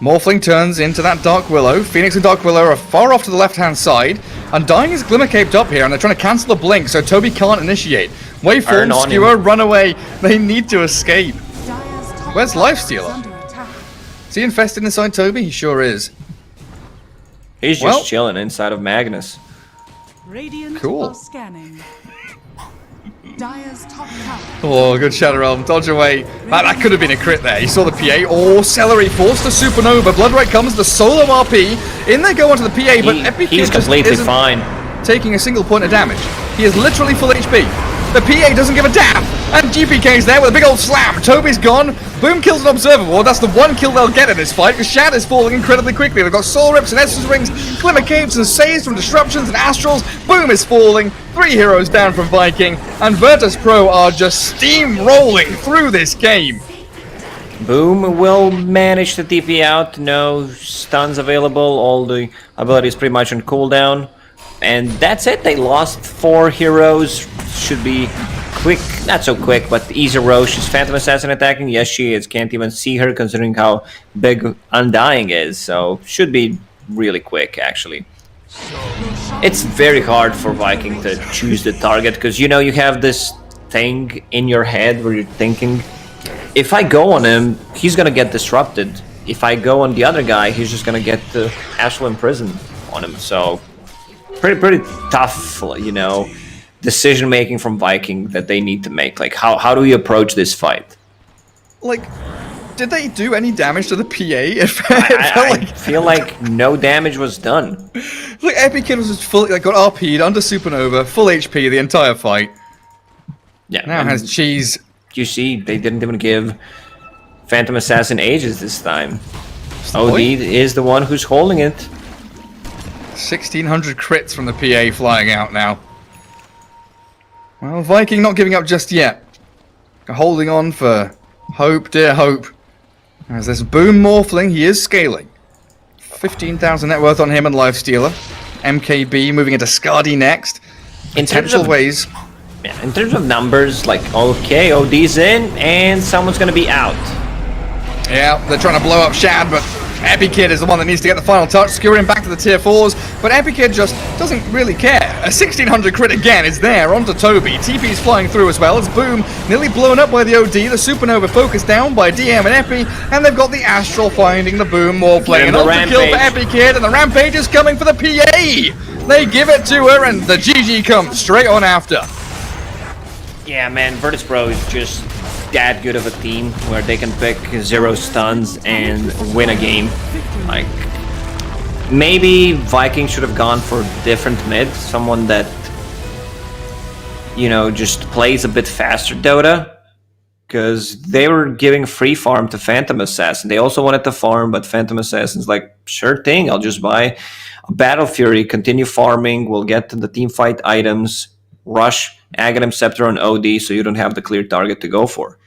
Morphling turns into that Dark Willow. Phoenix and Dark Willow are far off to the left-hand side. Undying is Glimmer caped up here, and they're trying to cancel the blink, so Toby can't initiate. Waveform, Skewer, run away. They need to escape. Where's Lifestealer? Is he infested inside Toby? He sure is. He's just chilling inside of Magnus. Cool. Scanning. Dire's top tower. Oh, good Shadow Realm. Dodge away. That could have been a crit there. You saw the PA. Oh, Celery forced to Supernova. Bloodright comes. The solo RP. In they go onto the PA, but Epic he's just completely isn't fine. taking a single point of damage. He is literally full HP. The PA doesn't give a damn. And GPK's there with a big old slam. Toby's gone. Boom kills an Observer Ward. That's the one kill they'll get in this fight, because Shad is falling incredibly quickly. They've got Soul Rips and Essence Rings, Glimmer Capes and Saves from Disruptions and Astrals. Boom is falling. 3 heroes down from Viking. And Virtus Pro are just steamrolling through this game. Boom will manage to TP out. No stuns available. All the abilities pretty much on cooldown. And that's it. They lost 4 heroes. Should be quick, not so quick, but easy Roche. Is Phantom Assassin attacking? Yes, she is. Can't even see her considering how big Undying is. So should be really quick, actually. It's very hard for Viking to choose the target, because you know you have this thing in your head where you're thinking, if I go on him, he's gonna get disrupted. If I go on the other guy, he's just gonna get the Astral Imprison on him. So pretty tough, you know, decision making from Viking that they need to make. Like, how do we approach this fight? Like, did they do any damage to the PA? I feel like no damage was done. Like, Epic Kid was just fully, like, got RP'd under Supernova, full HP the entire fight. Yeah. Now has cheese. You see, they didn't even give Phantom Assassin Aegis this time. OD is the one who's holding it. 1600 crits from the PA flying out now. Well, Viking not giving up just yet. Holding on for hope, dear hope. As this Boom Morphling, he is scaling. 15,000 net worth on him and Lifestealer. MKB moving into Skadi next. In terms of ways. Yeah, in terms of numbers, like, okay, OD's in, and someone's gonna be out. Yeah, they're trying to blow up Shad, but Epikid is the one that needs to get the final touch, skewering back to the tier 4s, but Epikid just doesn't really care. A 1600 crit again is there onto Toby. TP's flying through as well. It's Boom nearly blown up by the OD, the Supernova focused down by DM and Epi, and they've got the Astral finding the Boom Morphling. An ultra kill for Epikid, and the Rampage is coming for the PA! They give it to her, and the GG comes straight on after. Yeah, man, Virtus Pro is just that good of a team where they can pick 0 stuns and win a game. Like, maybe Vikings should have gone for different mid, someone that, you know, just plays a bit faster Dota, because they were giving free farm to Phantom Assassin. They also wanted to farm, but Phantom Assassin's like, sure thing, I'll just buy a Battle Fury, continue farming, we'll get to the team fight items, rush Aghanim Scepter on OD, so you don't have the clear target to go for.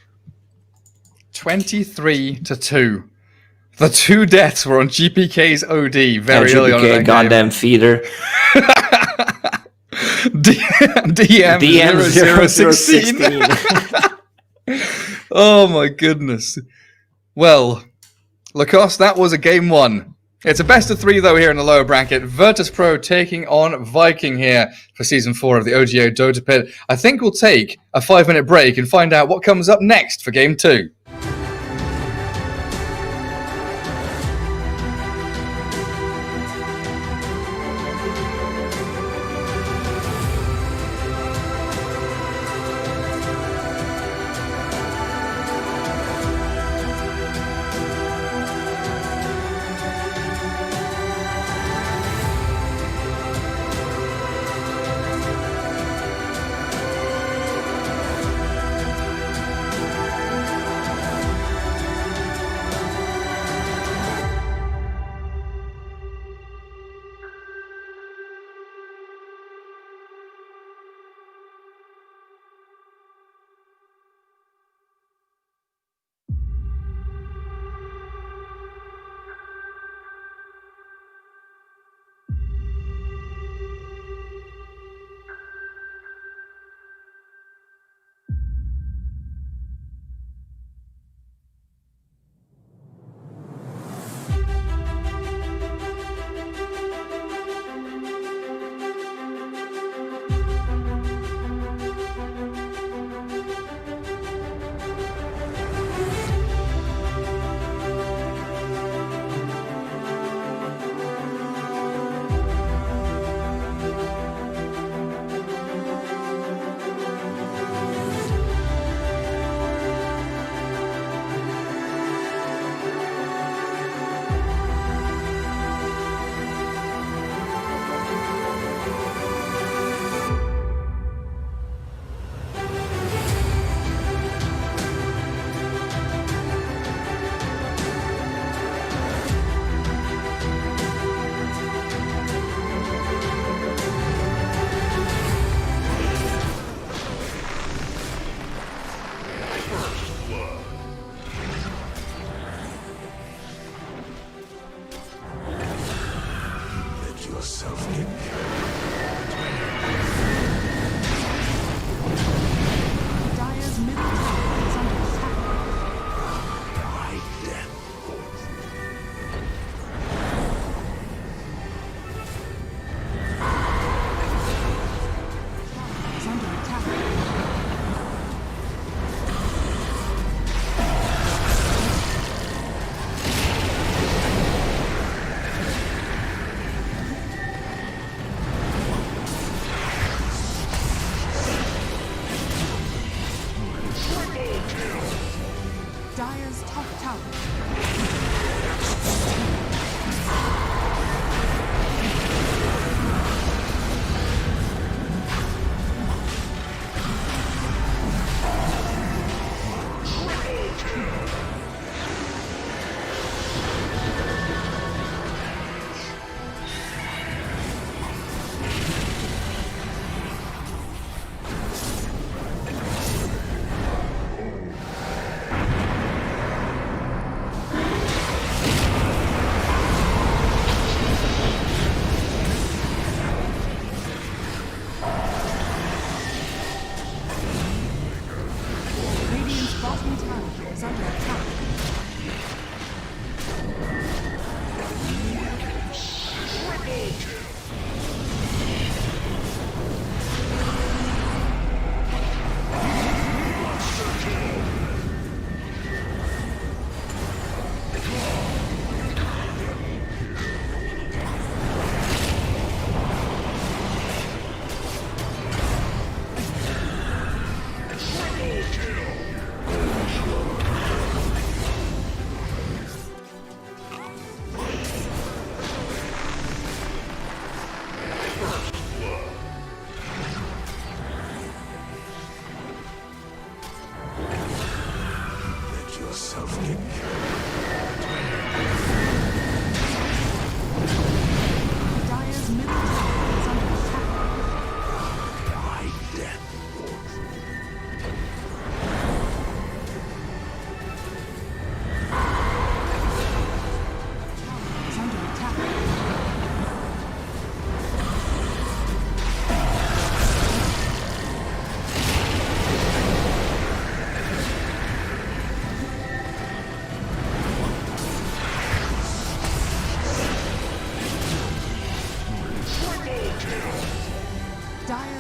23-2. The 2 deaths were on GPK's OD very early on in that goddamn game. feeder. DM 0016. Oh my goodness. Well, Lacoste, that was a game 1. It's a best of 3 though here in the lower bracket. Virtus.pro taking on Viking here for Season 4 of the OGA Dota Pit. I think we'll take a 5-minute break and find out what comes up next for Game 2.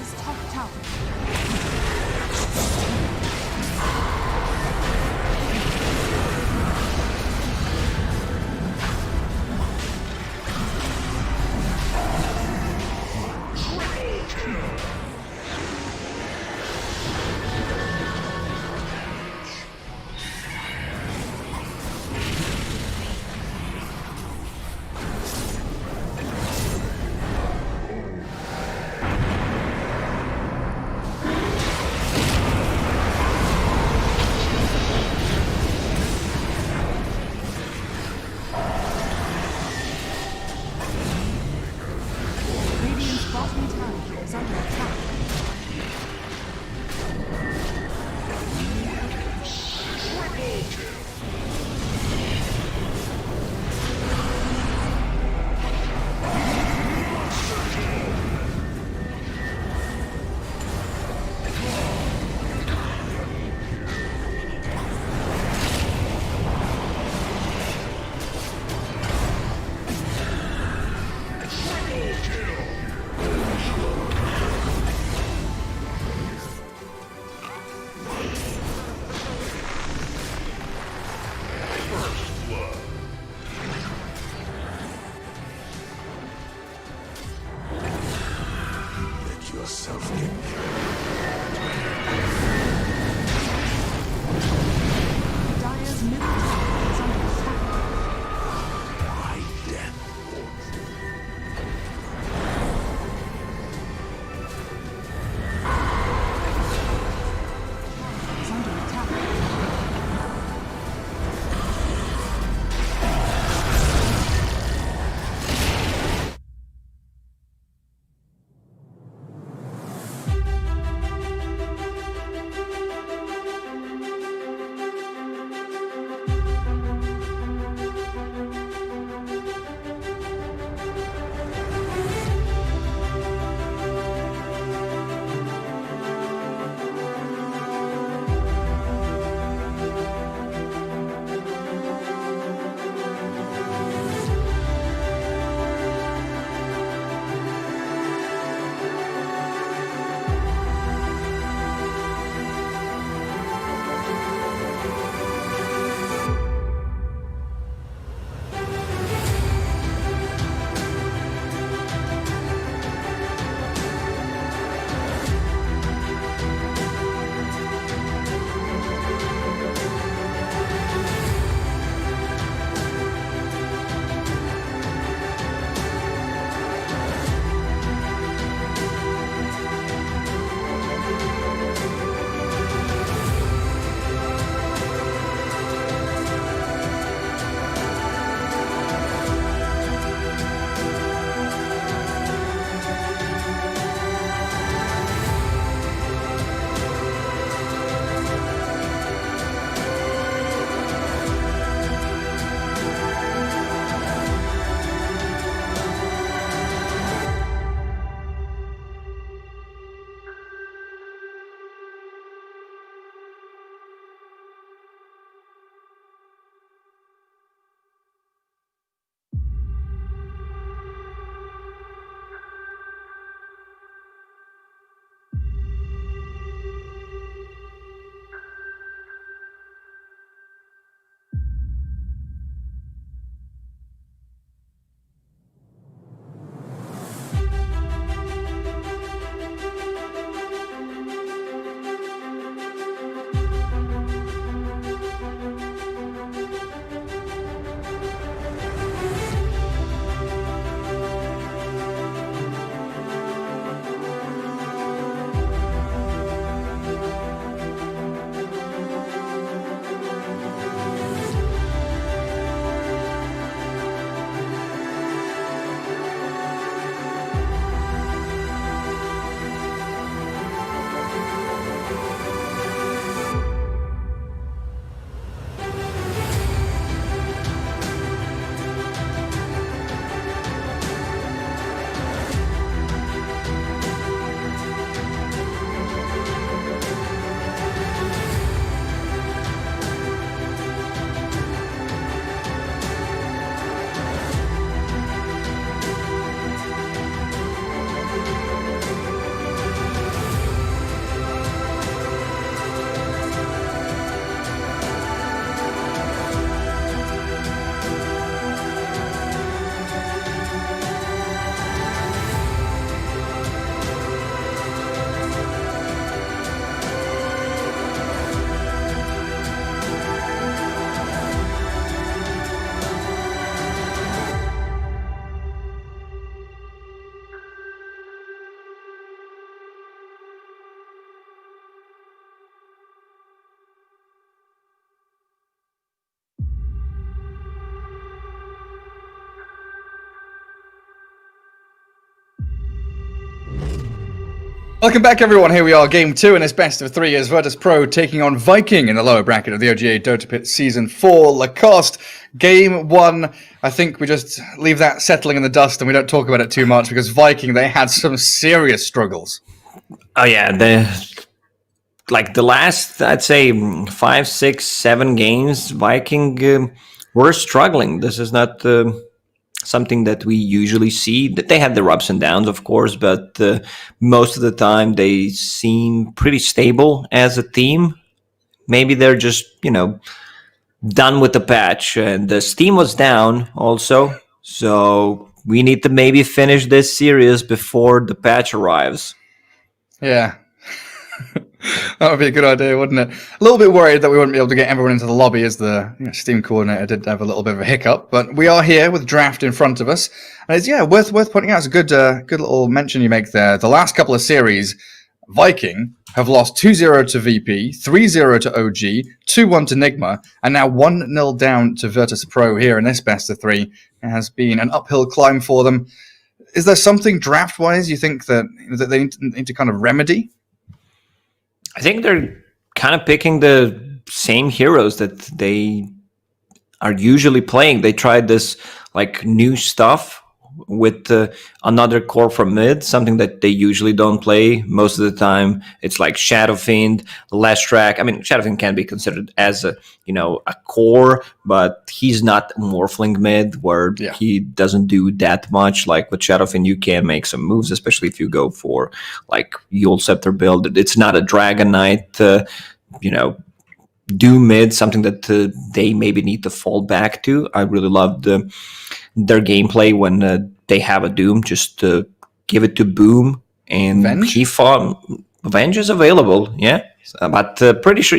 Dire's top tower. Radiant's bottom tower is under attack. Let yourself get Dire's middle tower is under attack. my death. Is under attack. Welcome back, everyone. Here we are, Game 2 in this best of 3 as Virtus Pro taking on Viking in the lower bracket of the OGA Dota Pit Season 4 Lacoste. Game 1, I think we just leave that settling in the dust and we don't talk about it too much because Viking, they had some serious struggles. Oh yeah, the last, I'd say 5, 6, 7 games, Viking were struggling. This is not something that we usually see. That they have their ups and downs, of course, but most of the time they seem pretty stable as a team. Maybe they're just, done with the patch. And the Steam was down also, so we need to maybe finish this series before the patch arrives. Yeah. That would be a good idea, wouldn't it? A little bit worried that we wouldn't be able to get everyone into the lobby as the Steam coordinator did have a little bit of a hiccup, but we are here with draft in front of us. And it's worth pointing out. It's a good little mention you make there. The last couple of series, Viking have lost 2-0 to VP, 3-0 to OG, 2-1 to Nigma, and now 1-0 down to Virtus Pro here in this best of 3. It has been an uphill climb for them. Is there something draft-wise you think that they need to kind of remedy? I think they're kind of picking the same heroes that they are usually playing. They tried this new stuff with another core from mid, something that they usually don't play most of the time. It's like Shadow Fiend, Leshrac. I mean, Shadow Fiend can be considered as a core, but he's not Morphling mid where he doesn't do that much. Like with Shadow Fiend, you can make some moves, especially if you go for Yule Scepter build. It's not a Dragon Knight, do mid, something that they maybe need to fall back to. I really loved their gameplay when they have a Doom, just give it to Boom, and Venge? he fought. Venge is available, yeah, but pretty sure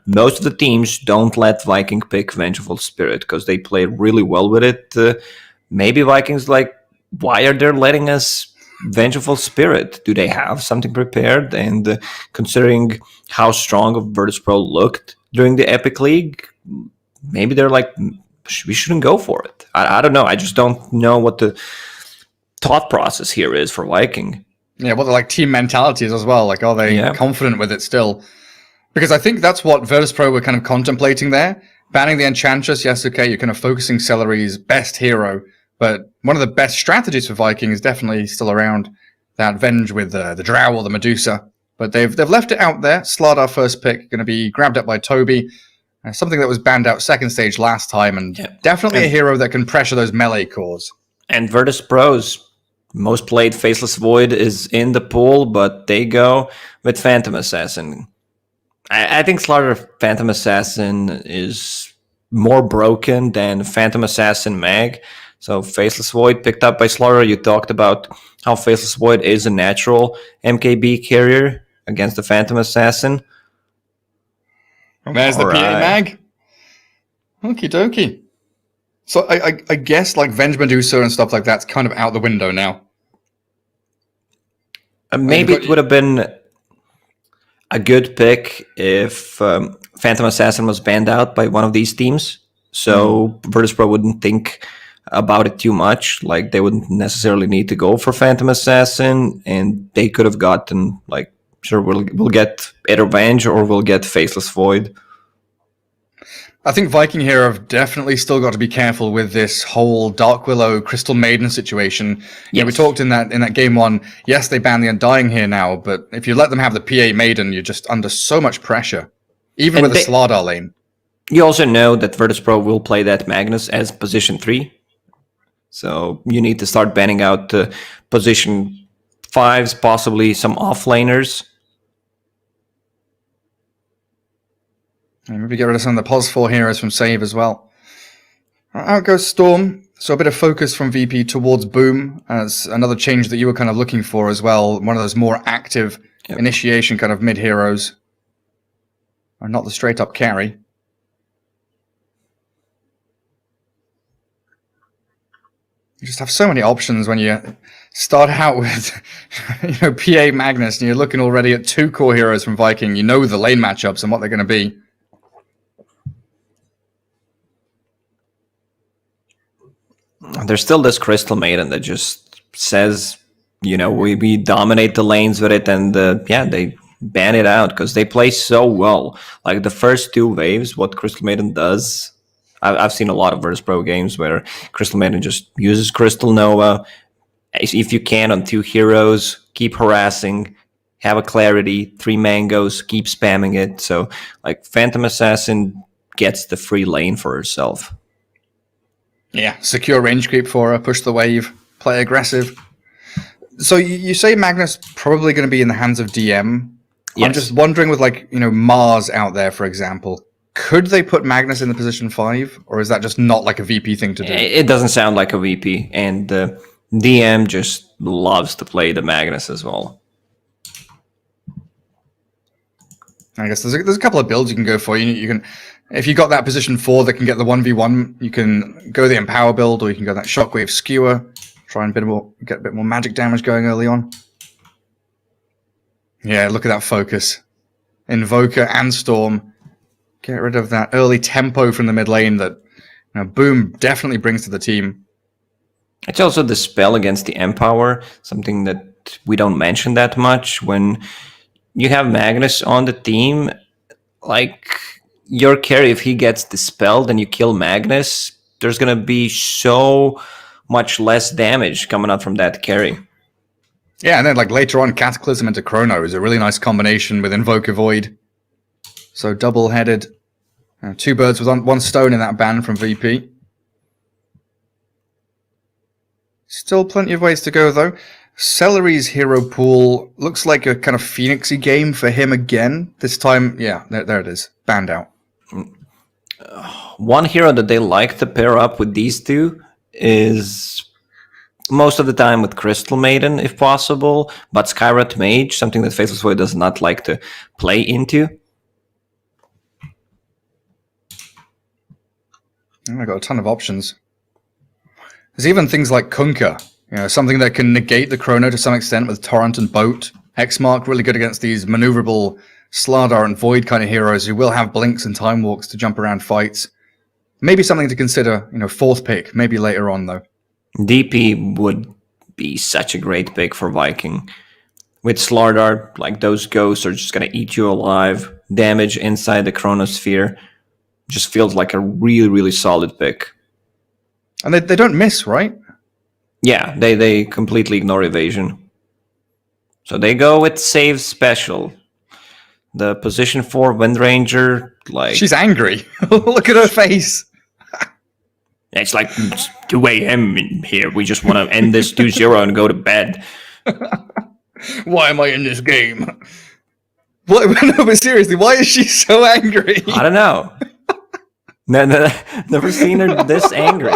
most of the teams don't let Viking pick Vengeful Spirit because they play really well with it. Maybe Vikings why are they letting us Vengeful Spirit? Do they have something prepared? And considering how strong of Virtus Pro looked during the Epic League, maybe they're we shouldn't go for it. I don't know. I just don't know what the thought process here is for Viking. Yeah, what the team mentality is as well. Are they confident with it still? Because I think that's what Virtus Pro were kind of contemplating there. Banning the Enchantress, yes, okay, you're kind of focusing Celery's best hero, but one of the best strategies for Viking is definitely still around that Venge with the Drow or the Medusa. But they've left it out there. Slardar first pick, going to be grabbed up by Toby. Something that was banned out second stage last time, and definitely a hero that can pressure those melee cores. And Virtus Pro's most played Faceless Void is in the pool, but they go with Phantom Assassin. I think Slaughter Phantom Assassin is more broken than Phantom Assassin Mag. So Faceless Void picked up by Slaughter. You talked about how Faceless Void is a natural MKB carrier against the Phantom Assassin. There's the PA Mag. Okie dokie. So I guess Venge Medusa and stuff like that's kind of out the window now. Maybe it would have been a good pick if Phantom Assassin was banned out by one of these teams. So Virtus Pro wouldn't think about it too much. They wouldn't necessarily need to go for Phantom Assassin, and they could have gotten sure, we'll get either Venge or we'll get Faceless Void. I think Viking here have definitely still got to be careful with this whole Dark Willow Crystal Maiden situation. Yeah, we talked in that game 1. Yes, they banned the Undying here now, but if you let them have the PA Maiden, you're just under so much pressure, even with the Slardar lane. You also know that Virtus Pro will play that Magnus as position 3. So you need to start banning out position 5s, possibly some offlaners. And maybe get rid of some of the pos 4 heroes from Save as well. Out goes Storm. So a bit of focus from VP towards Boom as another change that you were kind of looking for as well. One of those more active initiation kind of mid heroes. Or not the straight up carry. You just have so many options when you start out with PA Magnus and you're looking already at 2 core heroes from Viking. You know the lane matchups and what they're going to be. There's still this Crystal Maiden that just says, we dominate the lanes with it, and they ban it out because they play so well. Like the first 2 waves, what Crystal Maiden does, I've seen a lot of Versus Pro games where Crystal Maiden just uses Crystal Nova. If you can, on 2 heroes, keep harassing, have a clarity, 3 mangoes, keep spamming it. So like Phantom Assassin gets the free lane for herself. Yeah, secure range creep for her, push the wave, play aggressive. So you say Magnus probably going to be in the hands of DM. Yes. I'm just wondering with Mars out there, for example, could they put Magnus in the position 5, or is that just not like a VP thing to do? It doesn't sound like a VP, and DM just loves to play the Magnus as well. I guess there's a couple of builds you can go for. You can, if you got that position 4 that can get the 1v1, you can go the Empower build, or you can go that Shockwave Skewer, try and get a bit more magic damage going early on. Yeah, look at that focus. Invoker and Storm. Get rid of that early tempo from the mid lane that Boom definitely brings to the team. It's also the spell against the Empower, something that we don't mention that much. When you have Magnus on the team, like your carry, if he gets dispelled and you kill Magnus, there's going to be so much less damage coming out from that carry. Yeah, and then later on, Cataclysm into Chrono is a really nice combination with Invoker Void. So double-headed. 2 birds with 1 stone in that ban from VP. Still plenty of ways to go, though. Celery's hero pool looks like a kind of Phoenixy game for him again. This time, yeah, there it is. Banned out. One hero that they like to pair up with these 2 is most of the time with Crystal Maiden, if possible, but Skywrath Mage, something that Faceless Void does not like to play into. Oh, I got a ton of options. There's even things like Kunkka, something that can negate the Chrono to some extent with Torrent and Boat. Hexmark really good against these maneuverable Slardar and Void kind of heroes who will have blinks and time walks to jump around fights. Maybe something to consider, 4th pick, maybe later on though. DP would be such a great pick for Viking. With Slardar, like those ghosts are just going to eat you alive. Damage inside the Chronosphere. Just feels like a really, really solid pick. And they don't miss, right? Yeah, they completely ignore evasion. So they go with Save Special. The position 4 Wind Ranger, she's angry. Look at her face. It's like 2 a.m. in here. We just want to end this 2-0 and go to bed. Why am I in this game? What? No, but seriously, why is she so angry? I don't know. Never seen her this angry.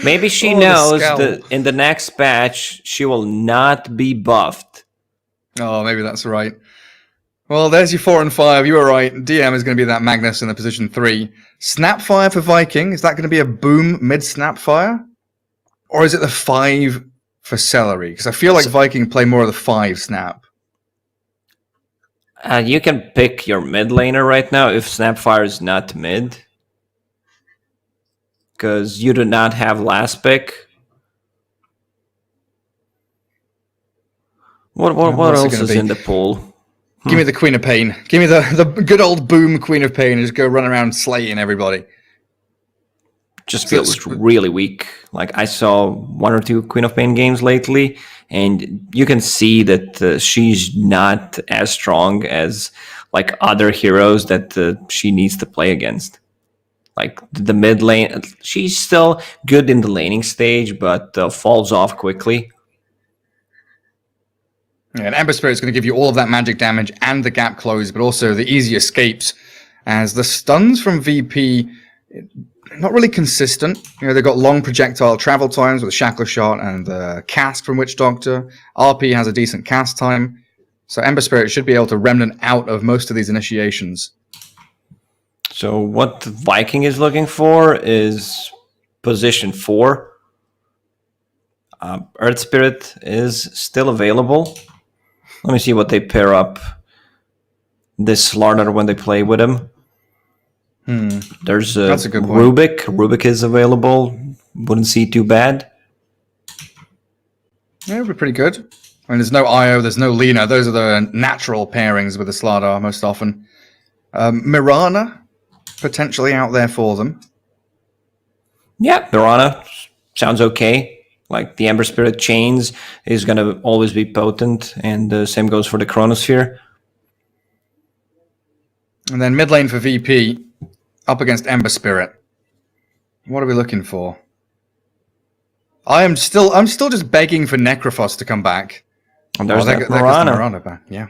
Maybe she knows that in the next patch she will not be buffed. Oh, maybe that's right. Well, there's your 4 and 5. You were right. DM is going to be that Magnus in the position 3. Snapfire for Viking. Is that going to be a Boom mid Snapfire? Or is it the 5 for Celery? Because I feel like Viking play more of the 5 Snap. You can pick your mid laner right now if Snapfire is not mid. Because you do not have last pick. What else is in the pool? Give me the Queen of Pain. Give me the good old Boom Queen of Pain and just go run around slaying everybody. Just feels really weak. Like I saw 1 or 2 Queen of Pain games lately, and you can see that she's not as strong as like other heroes that she needs to play against. Like the mid lane, she's still good in the laning stage, but falls off quickly. Yeah, and Ember Spirit is going to give you all of that magic damage and the gap close, but also the easy escapes. As the stuns from VP, not really consistent. They've got long projectile travel times with the Shackle Shot and the cast from Witch Doctor. RP has a decent cast time. So Ember Spirit should be able to remnant out of most of these initiations. So what Viking is looking for is position 4. Earth Spirit is still available. Let me see what they pair up this Slardar when they play with him. There's That's a good point. Rubik. Rubik is available. Wouldn't see too bad. Yeah, it'll be pretty good. I mean, there's no Io, there's no Lina. Those are the natural pairings with the Slardar most often. Mirana, potentially out there for them. Yeah, Mirana sounds okay. Like the Ember Spirit chains is going to always be potent, and the same goes for the Chronosphere. And then mid lane for VP, up against Ember Spirit. What are we looking for? I'm still just begging for Necrophos to come back. And there's Mirana. Back. Yeah.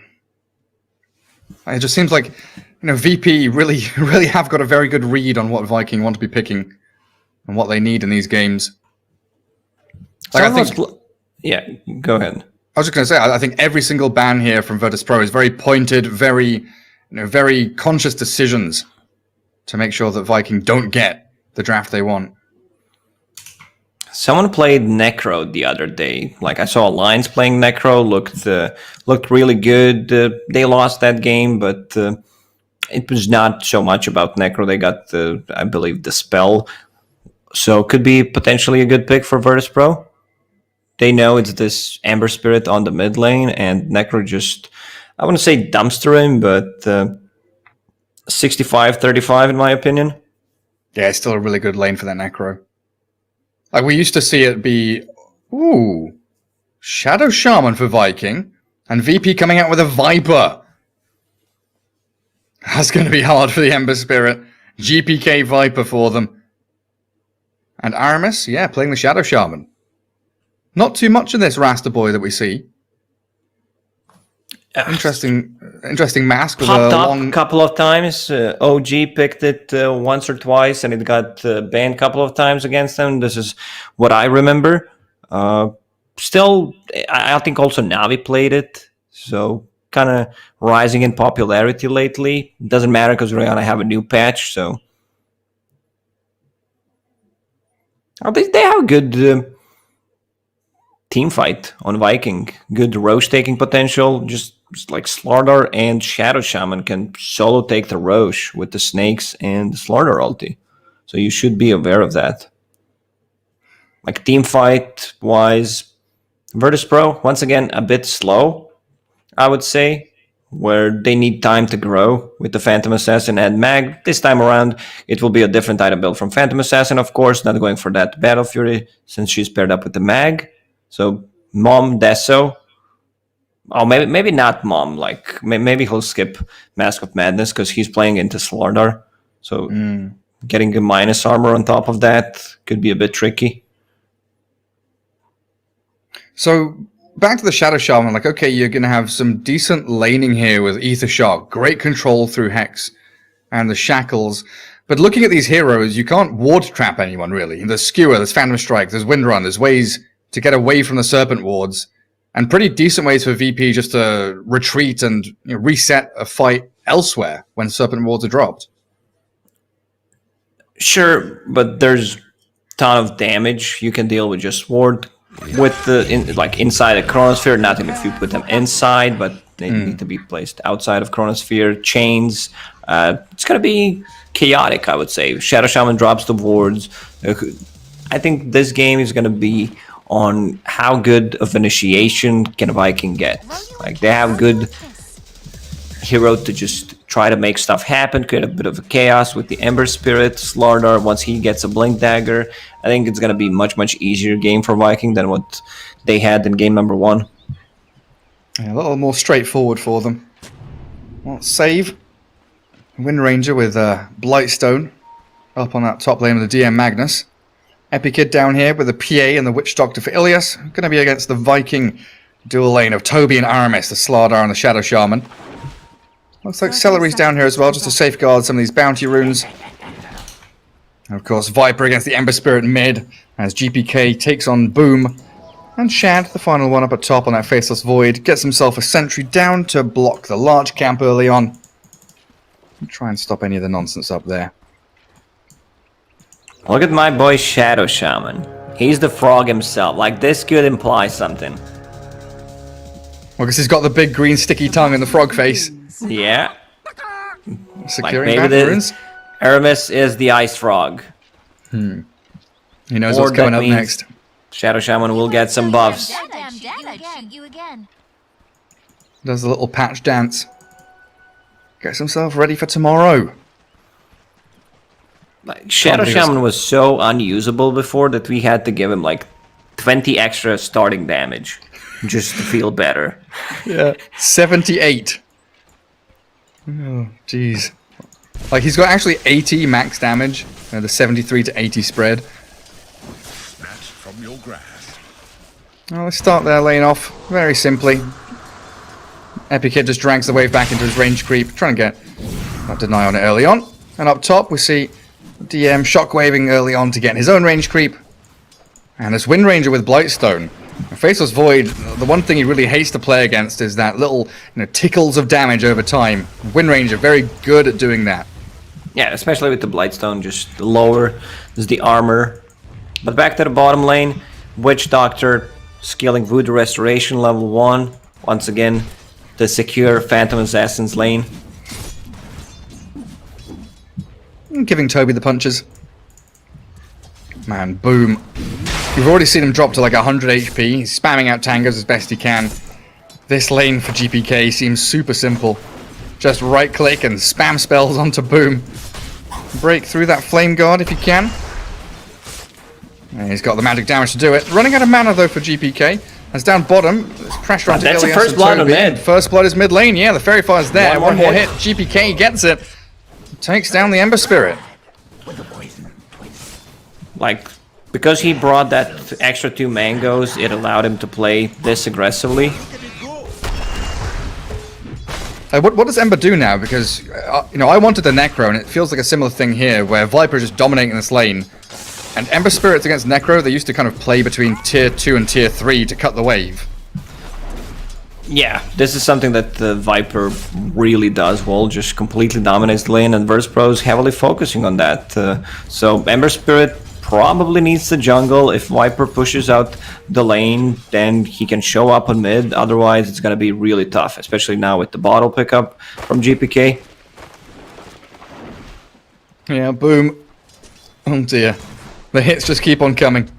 It just seems like, VP really have got a very good read on what Viking want to be picking and what they need in these games. Yeah, go ahead. I was just going to say, I think every single ban here from Virtus Pro is very pointed, very conscious decisions to make sure that Viking don't get the draft they want. Someone played Necro the other day. Like I saw Alliance playing Necro, looked really good. They lost that game, but it was not so much about Necro. They got I believe the spell, so could be potentially a good pick for Virtus Pro. They know it's this Ember Spirit on the mid lane, and Necro just, I wouldn't say dumpster him, but 65-35 in my opinion. Yeah, it's still a really good lane for that Necro. Like, we used to see it be, Shadow Shaman for Viking, and VP coming out with a Viper. That's going to be hard for the Ember Spirit. GPK Viper for them. And Aramis, yeah, playing the Shadow Shaman. Not too much in this Rasta boy that we see. Interesting mask with popped a up long... a couple of times. OG picked it once or twice, and it got banned a couple of times against them. This is what I remember. Still, I think also NAVI played it, so kind of rising in popularity lately. Doesn't matter because we're gonna have a new patch, so they have a good team fight on Viking. Good Roche taking potential. Just like Slardar and Shadow Shaman can solo take the Roche with the snakes and the Slardar ulti. So you should be aware of that. Like team fight wise, Virtus Pro, once again, a bit slow, I would say, where they need time to grow with the Phantom Assassin and Mag. This time around, it will be a different item build from Phantom Assassin, of course, not going for that Battle Fury since she's paired up with the Mag. So Mom Deso. Oh, maybe not Mom. Like maybe he'll skip Mask of Madness because he's playing into Slardar. So getting a minus armor on top of that could be a bit tricky. So back to the Shadow Shaman. Like, okay, you're going to have some decent laning here with Ether Shock, great control through Hex and the Shackles. But looking at these heroes, you can't ward trap anyone really. There's Skewer, there's Phantom Strike, there's Windrun, there's ways to get away from the Serpent wards, and pretty decent ways for VP just to retreat and reset a fight elsewhere when Serpent wards are dropped. Sure, but there's a ton of damage you can deal with just ward with the inside a Chronosphere. Not if you put them inside, but they need to be placed outside of Chronosphere. Chains. It's gonna be chaotic, I would say. Shadow Shaman drops the wards. I think this game is gonna be on how good of initiation can Viking get. Like, they have good hero to just try to make stuff happen, create a bit of a chaos with the Ember Spirit. Slardar, once he gets a Blink Dagger, I think it's going to be much easier game for Viking than what they had in game number 1. Yeah, a little more straightforward for them. Well, save. Wind Ranger with Blightstone up on that top lane of the DM Magnus. Epikid down here with the PA and the Witch Doctor for Ilias. Going to be against the Viking dual lane of Toby and Aramis, the Slardar and the Shadow Shaman. Looks like Celery's down here as well, just to safeguard some of these bounty runes. And of course, Viper against the Ember Spirit mid, as GPK takes on Boom. And Shad, the final one up at top on that Faceless Void, gets himself a sentry down to block the large camp early on. And try and stop any of the nonsense up there. Look at my boy Shadow Shaman. He's the frog himself. Like, this could imply something. Well, because he's got the big green sticky tongue and the frog face. Yeah. Securing bounty runes. Aramis is the ice frog. He knows what's coming up next. Shadow Shaman will get some buffs. Does the little patch dance. Gets himself ready for tomorrow. Like, Shadow Shaman was so unusable before that we had to give him like 20 extra starting damage just to feel better. Yeah, 78. Oh, jeez. Like, he's got actually 80 max damage, the 73 to 80 spread. Snatched from your grasp. Well, let's start their lane off very simply. Epikid just drags the wave back into his range creep, trying to get that deny on it early on. And up top, we see DM shockwaving early on to get his own range creep. And this Wind Ranger with Blightstone. Faceless Void, the one thing he really hates to play against is that little, tickles of damage over time. Wind Ranger, very good at doing that. Yeah, especially with the Blightstone, just lower is the armor. But back to the bottom lane, Witch Doctor scaling Voodoo Restoration level 1. Once again, the secure Phantom Assassin's lane. Giving Toby the punches. Man, boom. You've already seen him drop to like 100 HP. He's spamming out tangos as best he can. This lane for GPK seems super simple. Just right click and spam spells onto boom. Break through that flame guard if you can. And he's got the magic damage to do it. Running out of mana though for GPK. As down bottom, there's pressure onto That's Ilias a first blood on mid. First blood is mid lane, yeah, the Fairy Fire's there. One more hit. hit. GPK gets it. Takes down the Ember Spirit. Like, because he brought that extra 2 mangoes, it allowed him to play this aggressively. What does Ember do now? Because, I wanted the Necro, and it feels like a similar thing here, where Viper is just dominating this lane. And Ember Spirits against Necro, they used to kind of play between tier 2 and tier 3 to cut the wave. Yeah, this is something that the Viper really does well, just completely dominates the lane, and VersePro is heavily focusing on that. So Ember Spirit probably needs the jungle. If Viper pushes out the lane, then he can show up on mid. Otherwise, it's going to be really tough, especially now with the bottle pickup from GPK. Yeah, boom. Oh dear. The hits just keep on coming.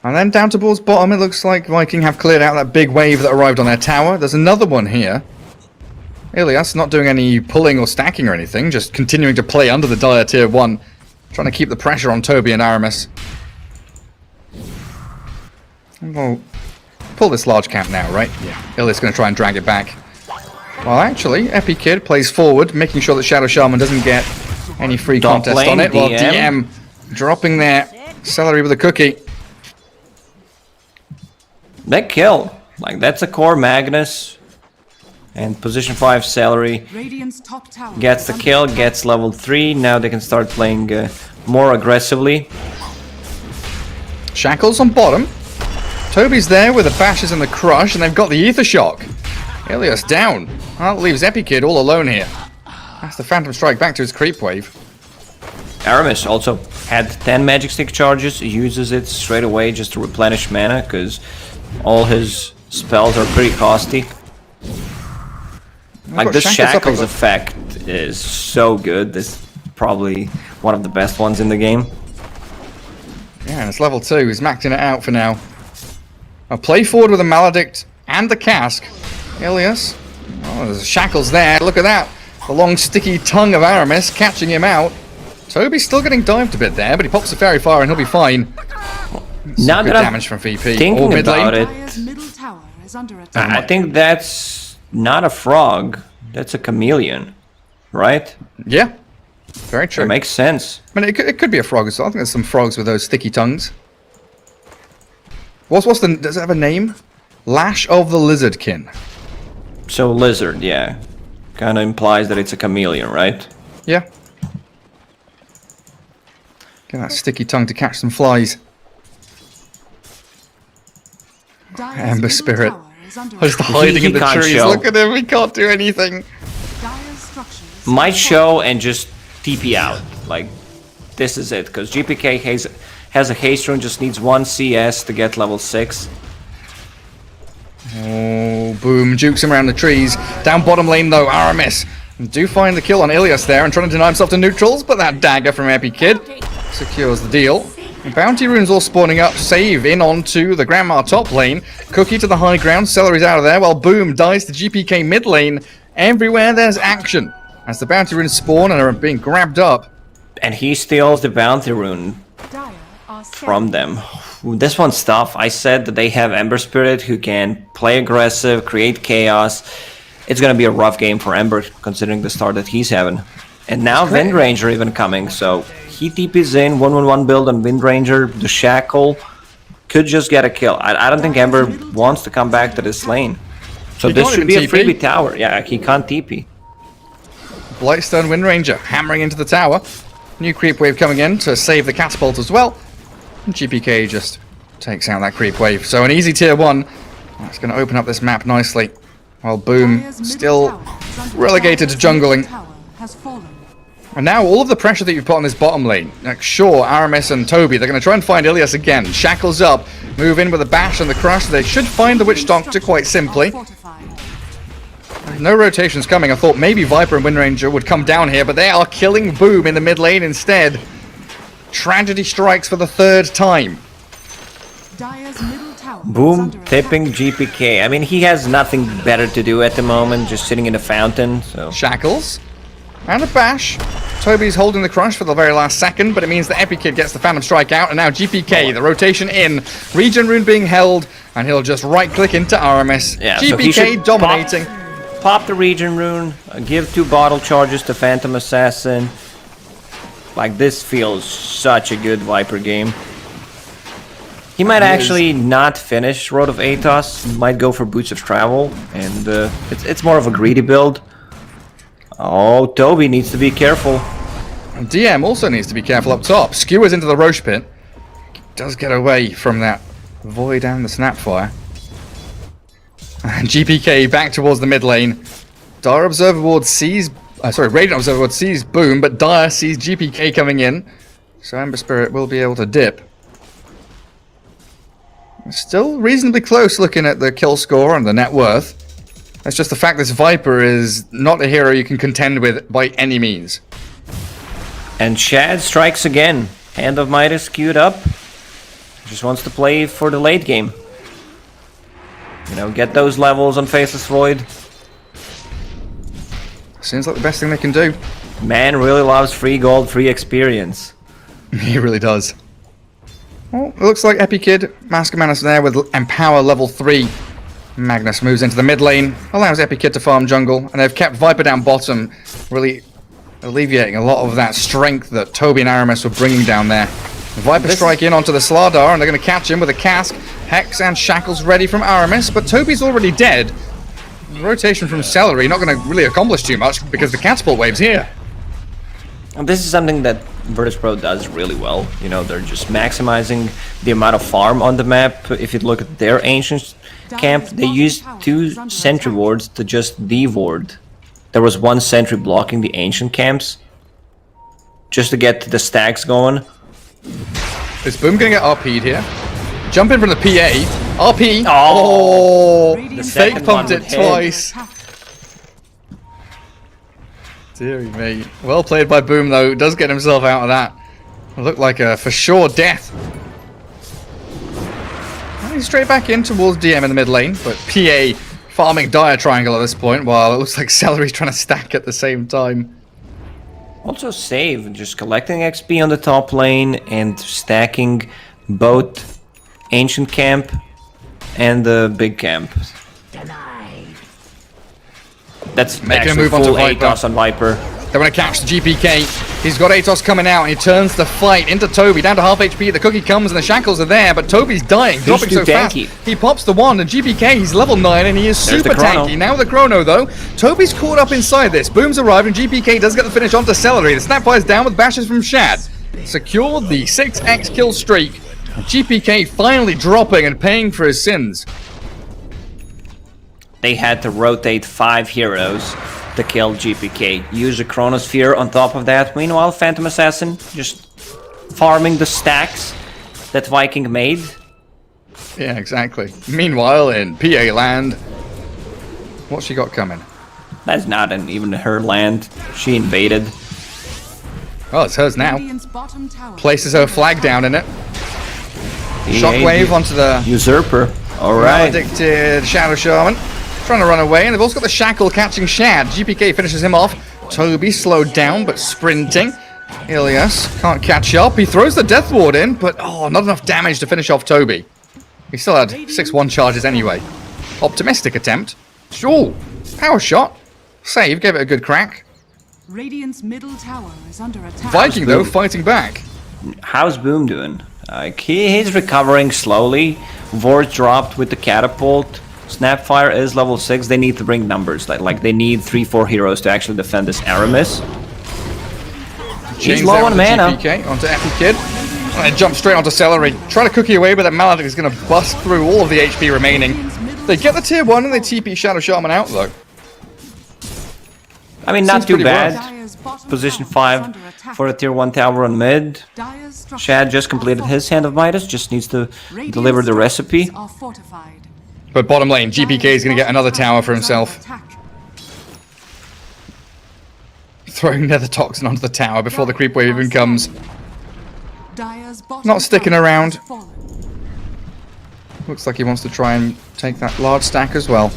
And then down towards bottom, it looks like Viking have cleared out that big wave that arrived on their tower. There's another one here. Ilias not doing any pulling or stacking or anything, just continuing to play under the Dire tier 1. Trying to keep the pressure on Toby and Aramis. We'll pull this large camp now, right? Yeah. Ilias going to try and drag it back. Well, actually, Epikid plays forward, making sure that Shadow Shaman doesn't get any free contest on it. While DM dropping their celery with a cookie. That kill, like that's a core Magnus, and position 5 celery Radiant's top tower gets the kill, gets level 3. Now they can start playing more aggressively. Shackles on bottom. Toby's there with the bashes and the crush, and they've got the Ether Shock. Ilias down. That leaves Epikid all alone here. That's the Phantom Strike back to his creep wave. Aramis also had 10 magic stick charges, uses it straight away just to replenish mana, because all his spells are pretty costly. Like, this Shackles effect is so good. This is probably one of the best ones in the game. Yeah, and it's level 2. He's maxing it out for now. I'll play forward with a Maledict and the Cask. Ilias. Oh, there's Shackles there. Look at that. The long, sticky tongue of Aramis catching him out. Toby's still getting dived a bit there, but he pops the Fairy Fire and he'll be fine. Now that damage from VP. Thinking about it, I think that's not a frog. That's a chameleon, right? Yeah, very true. It makes sense. I mean, it could be a frog as well. I think there's some frogs with those sticky tongues. Does it have a name? Lash of the Lizardkin. So lizard, yeah. Kind of implies that it's a chameleon, right? Yeah. Get that sticky tongue to catch some flies. Ember Spirit. Just hiding in the trees. Look at him, he can't do anything. Might show and just TP out. Like, this is it. Because GPK has a haste rune, just needs 1 CS to get level 6. Oh, boom. Jukes him around the trees. Down bottom lane, though, Aramis. Do find the kill on Ilias there and trying to deny himself to neutrals, but that dagger from Epikid secures the deal. Bounty runes all spawning up, save in onto the Grandma top lane, Cookie to the high ground, Celery's out of there, while Boom dies to GPK mid lane. Everywhere there's action, as the bounty runes spawn and are being grabbed up. And he steals the bounty rune Dire are from them. Ooh, this one's tough. I said that they have Ember Spirit who can play aggressive, create chaos. It's gonna be a rough game for Ember considering the start that he's having. And now Wind Ranger even coming, so he TP's in, 1-1-1 build on Wind Ranger, the Shackle could just get a kill. I don't think Ember wants to come back to this lane. So He this can't should be a even TP. freebie tower. Yeah, he can't TP. Blightstone Wind Ranger hammering into the tower. New creep wave coming in to save the catapult as well. And GPK just takes out that creep wave. So an easy tier 1. That's going to open up this map nicely. While Boom Dire's middle still tower is under relegated to attack. jungling. Tower has fallen. And now all of the pressure that you've put on this bottom lane, like sure, Aramis and Toby, they're going to try and find Ilias again. Shackles up, move in with the bash and the crush. They should find the Witch Doctor quite simply. No rotations coming. I thought maybe Viper and Wind Ranger would come down here, but they are killing Boom in the mid lane instead. Tragedy strikes for the 3rd time. Dire's middle tower is Boom under attack. tipping GPK. I mean, he has nothing better to do at the moment, just sitting in the fountain, so... Shackles. And a bash. Toby's holding the crush for the very last second, but it means that Epikid gets the Phantom Strike out, and now GPK, the rotation in. Regen Rune being held, and he'll just right-click into Aramis. Yeah, so he GPK should dominating. Pop the Regen Rune, give 2 bottle charges to Phantom Assassin. Like, this feels such a good Viper game. He might actually not finish Road of Atos, might go for Boots of Travel, and it's more of a greedy build. Oh, Toby needs to be careful. And DM also needs to be careful up top. Skewers into the Roche Pit. Does get away from that Void and the Snapfire. And GPK back towards the mid lane. Dire Observer Ward sees... Radiant Observer Ward sees Boom, but Dire sees GPK coming in. So Ember Spirit will be able to dip. Still reasonably close looking at the kill score and the net worth. That's just the fact this Viper is not a hero you can contend with by any means. And Shad strikes again. Hand of Midas queued up. Just wants to play for the late game. You know, get those levels on Faceless Void. Seems like the best thing they can do. Man really loves free gold, free experience. He really does. Well, it looks like Epikid, Mask of Manus there with Empower level 3. Magnus moves into the mid lane, allows Epikid to farm jungle, and they've kept Viper down bottom, really alleviating a lot of that strength that Toby and Aramis were bringing down there. Viper strike in onto the Slardar, and they're going to catch him with a cask. Hex and Shackles ready from Aramis, but Toby's already dead. Rotation from Celery not going to really accomplish too much because the catapult wave's here. And this is something that Virtus.pro does really well. You know, they're just maximizing the amount of farm on the map. If you look at their Ancient camp, they used 2 sentry wards to just de-ward. There was 1 sentry blocking the Ancient camps just to get the stacks going. Is Boom going to get RP'd here? Jump in from the PA. RP! Oh! The fake pumped it twice. Deary me. Well played by Boom, though. Does get himself out of that. It looked like a for sure death. And he's straight back in towards DM in the mid lane, but PA farming Dire Triangle at this point, while it looks like Celery's trying to stack at the same time. Also save, just collecting XP on the top lane and stacking both Ancient camp and the big camp. That's Making a actually move onto full Viper. ATOS on Viper. They want to catch the GPK. He's got Atos coming out, and he turns the fight into Toby, down to half HP. The cookie comes, and the shackles are there, but Toby's dying, dropping too so fast. tanky. He pops the wand, and GPK, he's level 9, and he is There's super the chrono. tanky. Now with the chrono, though, Toby's caught up inside this. Boom's arrived, and GPK does get the finish onto Celery. The Snapfire's down with bashes from Shad. Secured the 6x kill streak. GPK finally dropping and paying for his sins. They had to rotate 5 heroes to kill GPK. Use a Chronosphere on top of that. Meanwhile, Phantom Assassin just farming the stacks that Viking made. Yeah, exactly. Meanwhile, in PA land, what's she got coming? That's not even her land. She invaded. Oh, it's hers now. Radiant's bottom tower Places her flag down in it. Shockwave onto the Usurper. Alright. Maledicted Shadow Shaman. Trying to run away, and they've also got the Shackle catching Shad. GPK finishes him off. Toby slowed down, but sprinting. Ilias can't catch up. He throws the Death Ward in, but not enough damage to finish off Toby. He still had 6-1 charges anyway. Optimistic attempt. Sure. Power shot. Save, gave it a good crack. Radiant's middle tower is under attack. Viking, though, fighting back. How's Boom doing? He's recovering slowly. Vord dropped with the catapult. Snapfire is level 6. They need to bring numbers. Like they need 3-4 heroes to actually defend this Aramis. He's low on mana. GPK onto Epikid. And jump straight onto Celery. Try to cookie away, but that Maledict is going to bust through all of the HP remaining. They get the tier 1 and they TP Shadow Shaman out, though. I mean, not too bad. Well. Position 5 for a tier 1 tower on mid. Shad just completed his Hand of Midas. Just needs to deliver the recipe. But bottom lane, GPK is going to get another tower for himself. Throwing Nether Toxin onto the tower before the creep wave even comes. Not sticking around. Looks like he wants to try and take that large stack as well.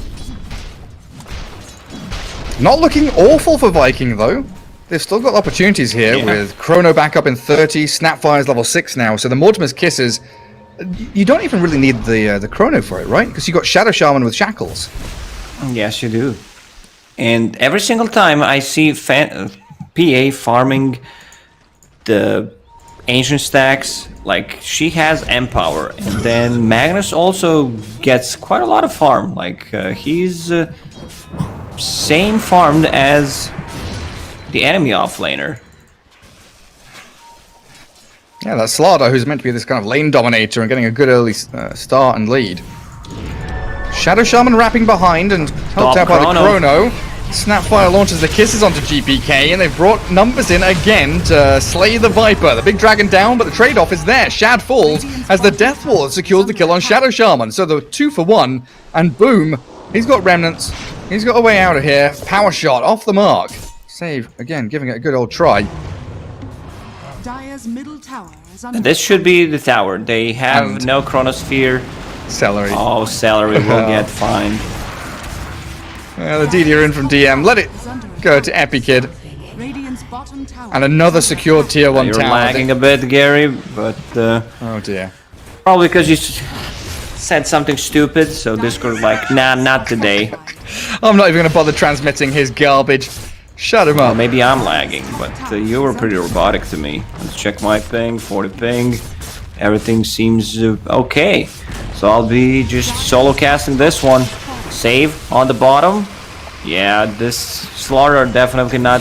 Not looking awful for Viking, though. They've still got opportunities here with Chrono back up in 30, Snapfire's level 6 now, so the Mortimer's Kisses... You don't even really need the Chrono for it, right? Because you got Shadow Shaman with Shackles. Yes, you do. And every single time I see PA farming the ancient stacks, like she has Empower, and then Magnus also gets quite a lot of farm. Like he's same farmed as the enemy offlaner. Yeah, that's Slaughter, who's meant to be this kind of lane dominator and getting a good early start and lead. Shadow Shaman wrapping behind and helped out by the Chrono. Snapfire launches the kisses onto GPK, and they've brought numbers in again to slay the Viper. The big dragon down, but the trade-off is there. Shad falls as the Death Ward secures the kill on Shadow Shaman. So the 2 for 1, and boom, he's got remnants. He's got a way out of here. Power shot off the mark. Save, again, giving it a good old try. Dire's middle tower is under This should be the tower. They have no Chronosphere. Celery. Oh, Celery will get fined. The DD are in from DM. Let it go to Epikid. And another secured tier 1 tower. You're lagging a bit, Gary, but... oh dear. Probably because you said something stupid, so Discord like, nah, not today. I'm not even going to bother transmitting his garbage. Shut him up. Well, maybe I'm lagging, but you were pretty robotic to me. Let's check my ping, 40 ping. Everything seems okay. So I'll be just solo casting this one. Save on the bottom. Yeah, this Slaughter are definitely not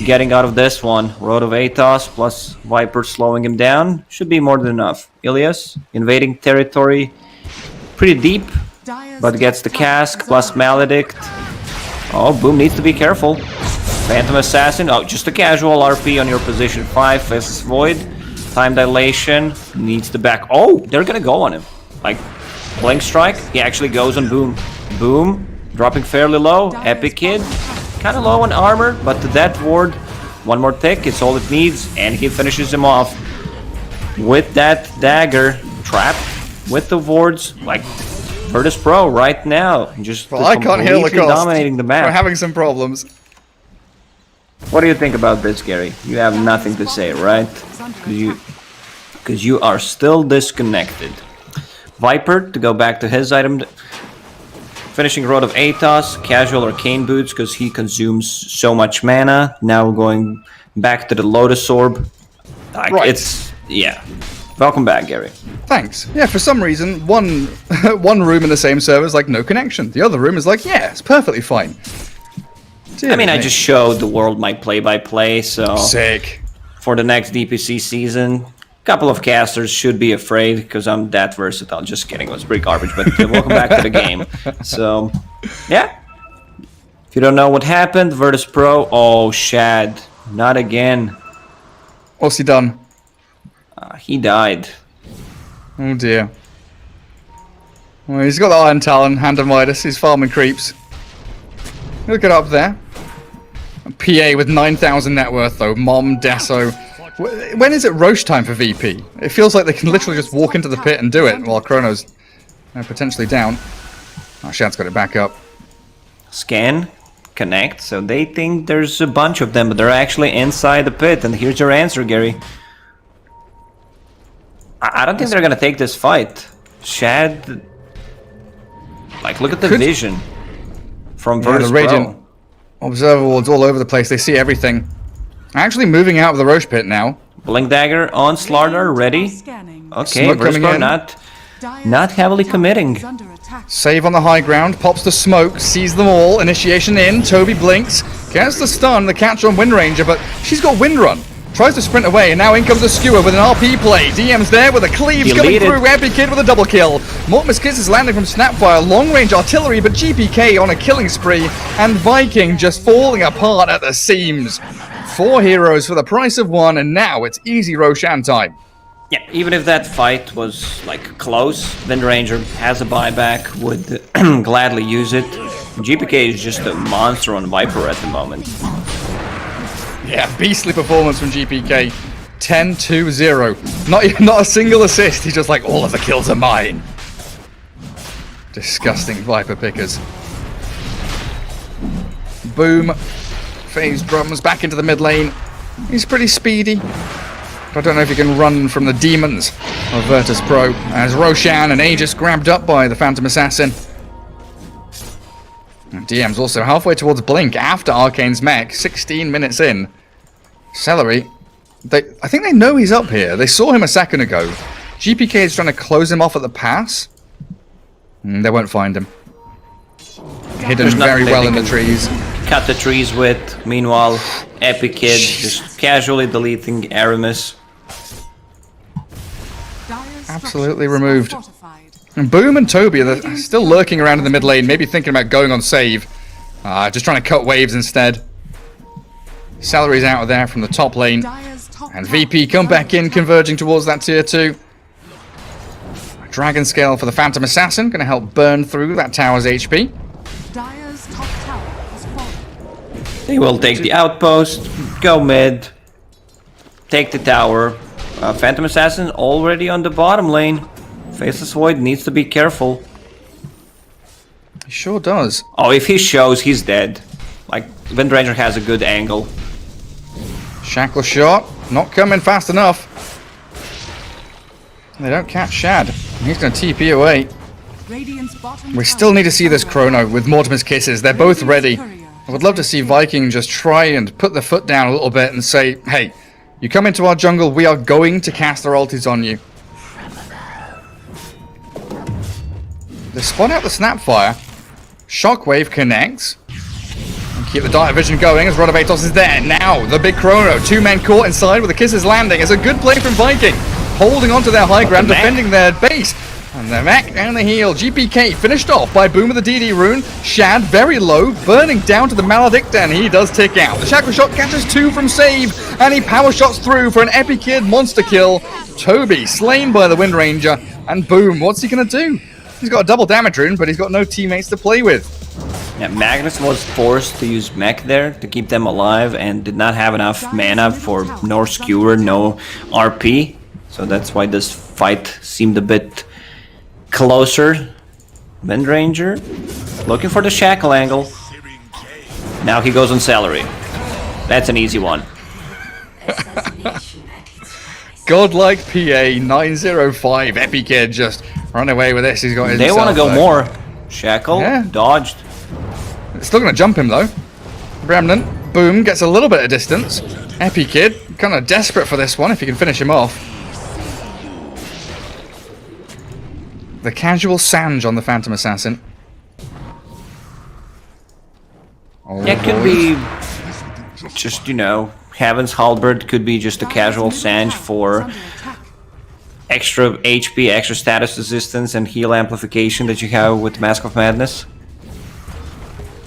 getting out of this one. Road of Atos plus Viper slowing him down. Should be more than enough. Ilias invading territory pretty deep, but gets the cask plus Maledict. Oh, Boom needs to be careful. Phantom Assassin. Oh, just a casual RP on your position 5. Faceless Void. Time Dilation. Needs to back. Oh, they're gonna go on him. Like, Blink Strike. He actually goes on Boom. Boom. Dropping fairly low. Epikid. Kind of low on armor, but the Death Ward. One more tick. It's all it needs. And he finishes him off with that dagger. Trapped with the wards. Like, Virtus Pro right now. Just I can't heal the cost. Dominating the map. We're having some problems. What do you think about this, Gary? You have nothing to say, right? Because you are still disconnected. Viper, to go back to his item. Finishing Road of Atos. Casual Arcane Boots, because he consumes so much mana. Now going back to the Lotus Orb. Like, right. It's... yeah. Welcome back, Gary. Thanks. Yeah, for some reason, one room in the same server is like no connection. The other room is like, yeah, it's perfectly fine. I mean, I just showed the world my play-by-play, so... Sick. For the next DPC season, a couple of casters should be afraid, because I'm that versatile. Just kidding, it was pretty garbage, but welcome back to the game. So, yeah. If you don't know what happened, Virtus Pro... Oh, Shad. Not again. What's he done? He died. Oh dear. Well, he's got the Iron Talon, Hand of Midas, he's farming creeps. Look it up there. PA with 9,000 net worth though. Mom, Deso, When is it Roche time for VP? It feels like they can literally just walk into the pit and do it while Chrono's potentially down. Oh, Shad's got it back up. Scan, connect, so they think there's a bunch of them, but they're actually inside the pit, and here's your answer, Gary. I don't think they're gonna take this fight. Shad... Like, look at the vision from Virtus the Radiant Observer wards all over the place, they see everything. Actually moving out of the Roche pit now. Blink Dagger on Slardar, ready. Okay, Virtus not heavily committing. Save on the high ground, pops the smoke, sees them all, initiation in, Toby blinks, gets the stun, the catch on Wind Ranger, but she's got Wind Run. Tries to sprint away, and now in comes the Skewer with an RP play. DM's there with a cleave coming through, Epic Kid with a double kill. Mortimer's Kiss is landing from Snapfire, long range artillery, but GPK on a killing spree, and Viking just falling apart at the seams. 4 heroes for the price of 1, and now it's easy Roshan time. Yeah, even if that fight was like close, Wind Ranger has a buyback, would gladly use it. GPK is just a monster on Viper at the moment. Yeah, beastly performance from GPK. 10-2-0. Not a single assist. He's just like, all of the kills are mine. Disgusting Viper pickers. Boom. Phase drums back into the mid lane. He's pretty speedy. But I don't know if he can run from the demons of Virtus Pro. As Roshan and Aegis grabbed up by the Phantom Assassin. DM's also halfway towards Blink after Arcane's mech, 16 minutes in. Celery, I think they know he's up here. They saw him a second ago. GPK is trying to close him off at the pass. They won't find him. Hidden very well in the trees. Cut the trees with. Meanwhile, Epic Kid just casually deleting Aramis. Absolutely removed. And Boom and Toby are still lurking around in the mid lane, maybe thinking about going on save. Just trying to cut waves instead. Celery's out of there from the top lane. And VP come back in, converging towards that tier 2. Dragon Scale for the Phantom Assassin, going to help burn through that tower's HP. They will take the outpost, go mid, take the tower. Phantom Assassin already on the bottom lane. Faceless Void needs to be careful. He sure does. Oh, if he shows, he's dead. Like, Wind Ranger has a good angle. Shackle shot, not coming fast enough. They don't catch Shad. He's going to TP away. We still need to see this Chrono with Mortimer's Kisses. They're both ready. I would love to see Viking just try and put their foot down a little bit and say, hey, you come into our jungle, we are going to cast our ultis on you. They spot out the Snapfire. Shockwave connects. And keep the Dark Vision going as Rodovatos is there. Now, the big Chrono. 2 men caught inside with the Kisses landing. It's a good play from Viking. Holding onto their high ground, defending their base. And the mech and the heal. GPK finished off by Boom with the DD rune. Shad very low, burning down to the Maledict, and he does tick out. The Shackle Shot catches 2 from Save, and he power shots through for an Epic Kid monster kill. Toby slain by the Wind Ranger, and Boom, what's he gonna do? He's got a double damage rune, but he's got no teammates to play with. Yeah, Magnus was forced to use mech there to keep them alive and did not have enough mana for no Skewer, no RP. So that's why this fight seemed a bit closer. Wind Ranger looking for the shackle angle. Now he goes on Celery. That's an easy one. Godlike PA 905 Epic Kid just run away with this. He's got his. They want to go more. Shackle, dodged. Still going to jump him though. Remnant, Boom gets a little bit of distance. Epic Kid kind of desperate for this one if he can finish him off. The casual Sange on the Phantom Assassin. Yeah, it could be just, you know, Heaven's Halberd could be just a casual Sange for extra HP, extra status resistance, and heal amplification that you have with Mask of Madness.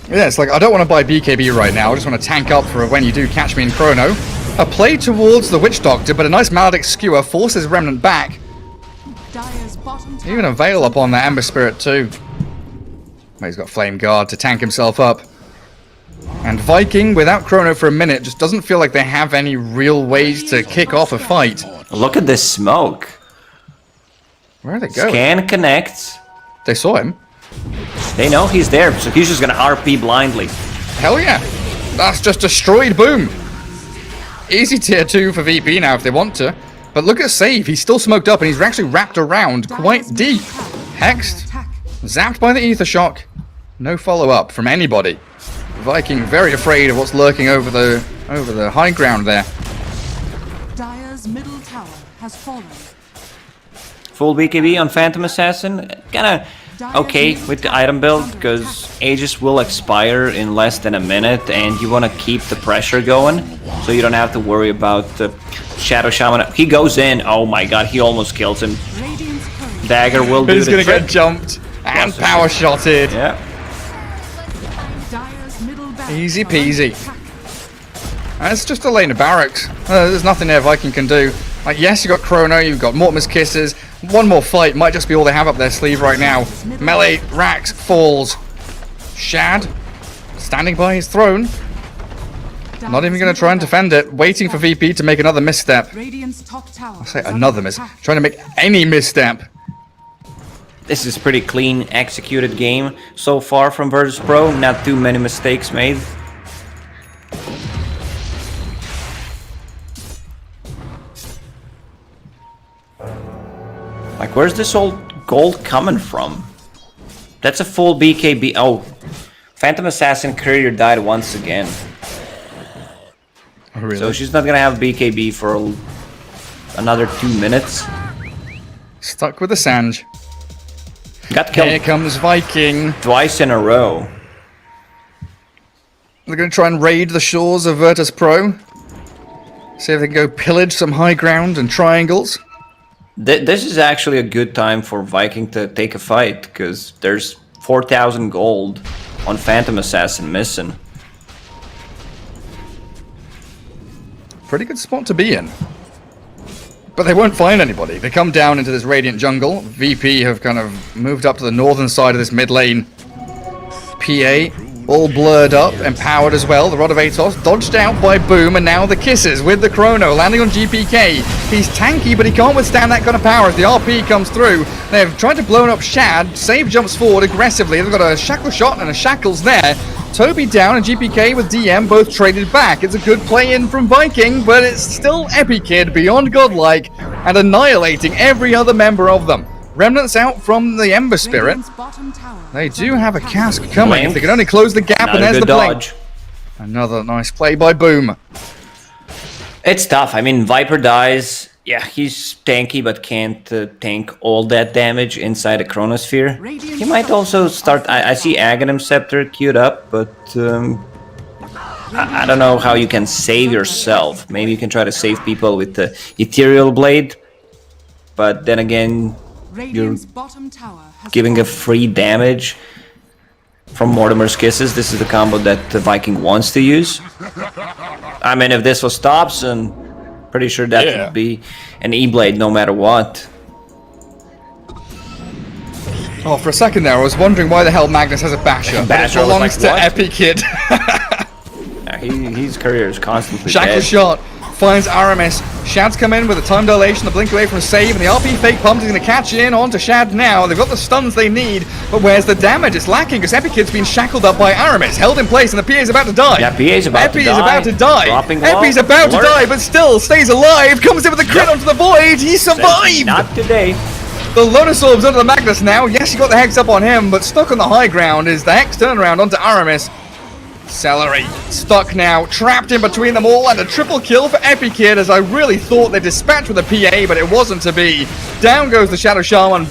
Yeah, it's like, I don't want to buy BKB right now, I just want to tank up for when you do catch me in Chrono. A play towards the Witch Doctor, but a nice Maledict Skewer forces Remnant back. Even a Veil up on that Ember Spirit too. He's got Flame Guard to tank himself up. And Viking, without Chrono for a minute, just doesn't feel like they have any real ways to kick off a fight. Look at this smoke. Where are they going? Scan connects. They saw him. They know he's there, so he's just gonna RP blindly. Hell yeah. That's just destroyed Boom. Easy tier 2 for VP now if they want to. But look at Save. He's still smoked up and he's actually wrapped around quite deep. Hexed. Zapped by the Ether Shock. No follow-up from anybody. Viking very afraid of what's lurking over the high ground there. Dire's middle tower has fallen. Full BKB on Phantom Assassin. Kinda okay with the item build, because Aegis will expire in less than a minute and you want to keep the pressure going, so you don't have to worry about the Shadow Shaman. He goes in. Oh my god, he almost kills him. Dagger will do the trick. He's gonna get jumped and power shotted. Yeah. Easy peasy. It's just a lane of barracks. There's nothing there Viking can do. Like, yes, you got Chrono, you've got Mortimer's Kisses. One more fight might just be all they have up their sleeve right now. Melee, Rax, falls. Shad, standing by his throne. Not even going to try and defend it. Waiting for VP to make another misstep. I'll say another trying to make any misstep. This is pretty clean executed game so far from Virtus Pro. Not too many mistakes made. Like, where's this old gold coming from? That's a full BKB. Oh, Phantom Assassin Courier died once again. Oh, really? So she's not gonna have BKB for another 2 minutes. Stuck with the Sanj. Got killed. Here comes Viking. Twice in a row. They're going to try and raid the shores of Virtus Pro. See if they can go pillage some high ground and triangles. This is actually a good time for Viking to take a fight, because there's 4,000 gold on Phantom Assassin missing. Pretty good spot to be in. But they won't find anybody. They come down into this Radiant jungle. VP have kind of moved up to the northern side of this mid lane. PA, all blurred up, empowered as well. The Rod of Atos dodged out by Boom, and now the Kisses with the Chrono landing on GPK. He's tanky, but he can't withstand that kind of power as the RP comes through. They've tried to blow up Shad. Save jumps forward aggressively. They've got a Shackle shot and a Shackles there. Toby down and GPK with DM both traded back. It's a good play in from Viking, but it's still Epikid beyond godlike and annihilating every other member of them. Remnants out from the Ember Spirit. They do have a cask coming. If they can only close the gap, and there's the blink. Another nice play by Boom. It's tough. I mean, Viper dies. Yeah, he's tanky, but can't tank all that damage inside a Chronosphere. He might also start... I see Aghanim Scepter queued up, but... I don't know how you can save yourself. Maybe you can try to save people with the Ethereal Blade. But then again, you're giving a free damage from Mortimer's Kisses. This is the combo that the Viking wants to use. I mean, if this was stops, and pretty sure that would be an E-Blade no matter what. Oh, for a second there, I was wondering why the hell Magnus has a Basher. Basher belongs to Epikid. His career is constantly Shackle dead. shot finds Aramis. Shad's come in with a time dilation, the blink away from save, and the RP fake pump is going to catch in onto Shad now. They've got the stuns they need, but where's the damage? It's lacking because Epikid's been shackled up by Aramis, held in place, and the PA is about to die. Yeah, PA is about to die. Epi's about to die, but still stays alive. Comes in with a crit onto the void. He survived. Not today. The Lotus Orb's under the Magnus now. Yes, you got the Hex up on him, but stuck on the high ground is the Hex turnaround onto Aramis. Celery stuck now, trapped in between them all, and a triple kill for Epikid, as I really thought they dispatched with a PA, but it wasn't to be. Down goes the Shadow Shaman,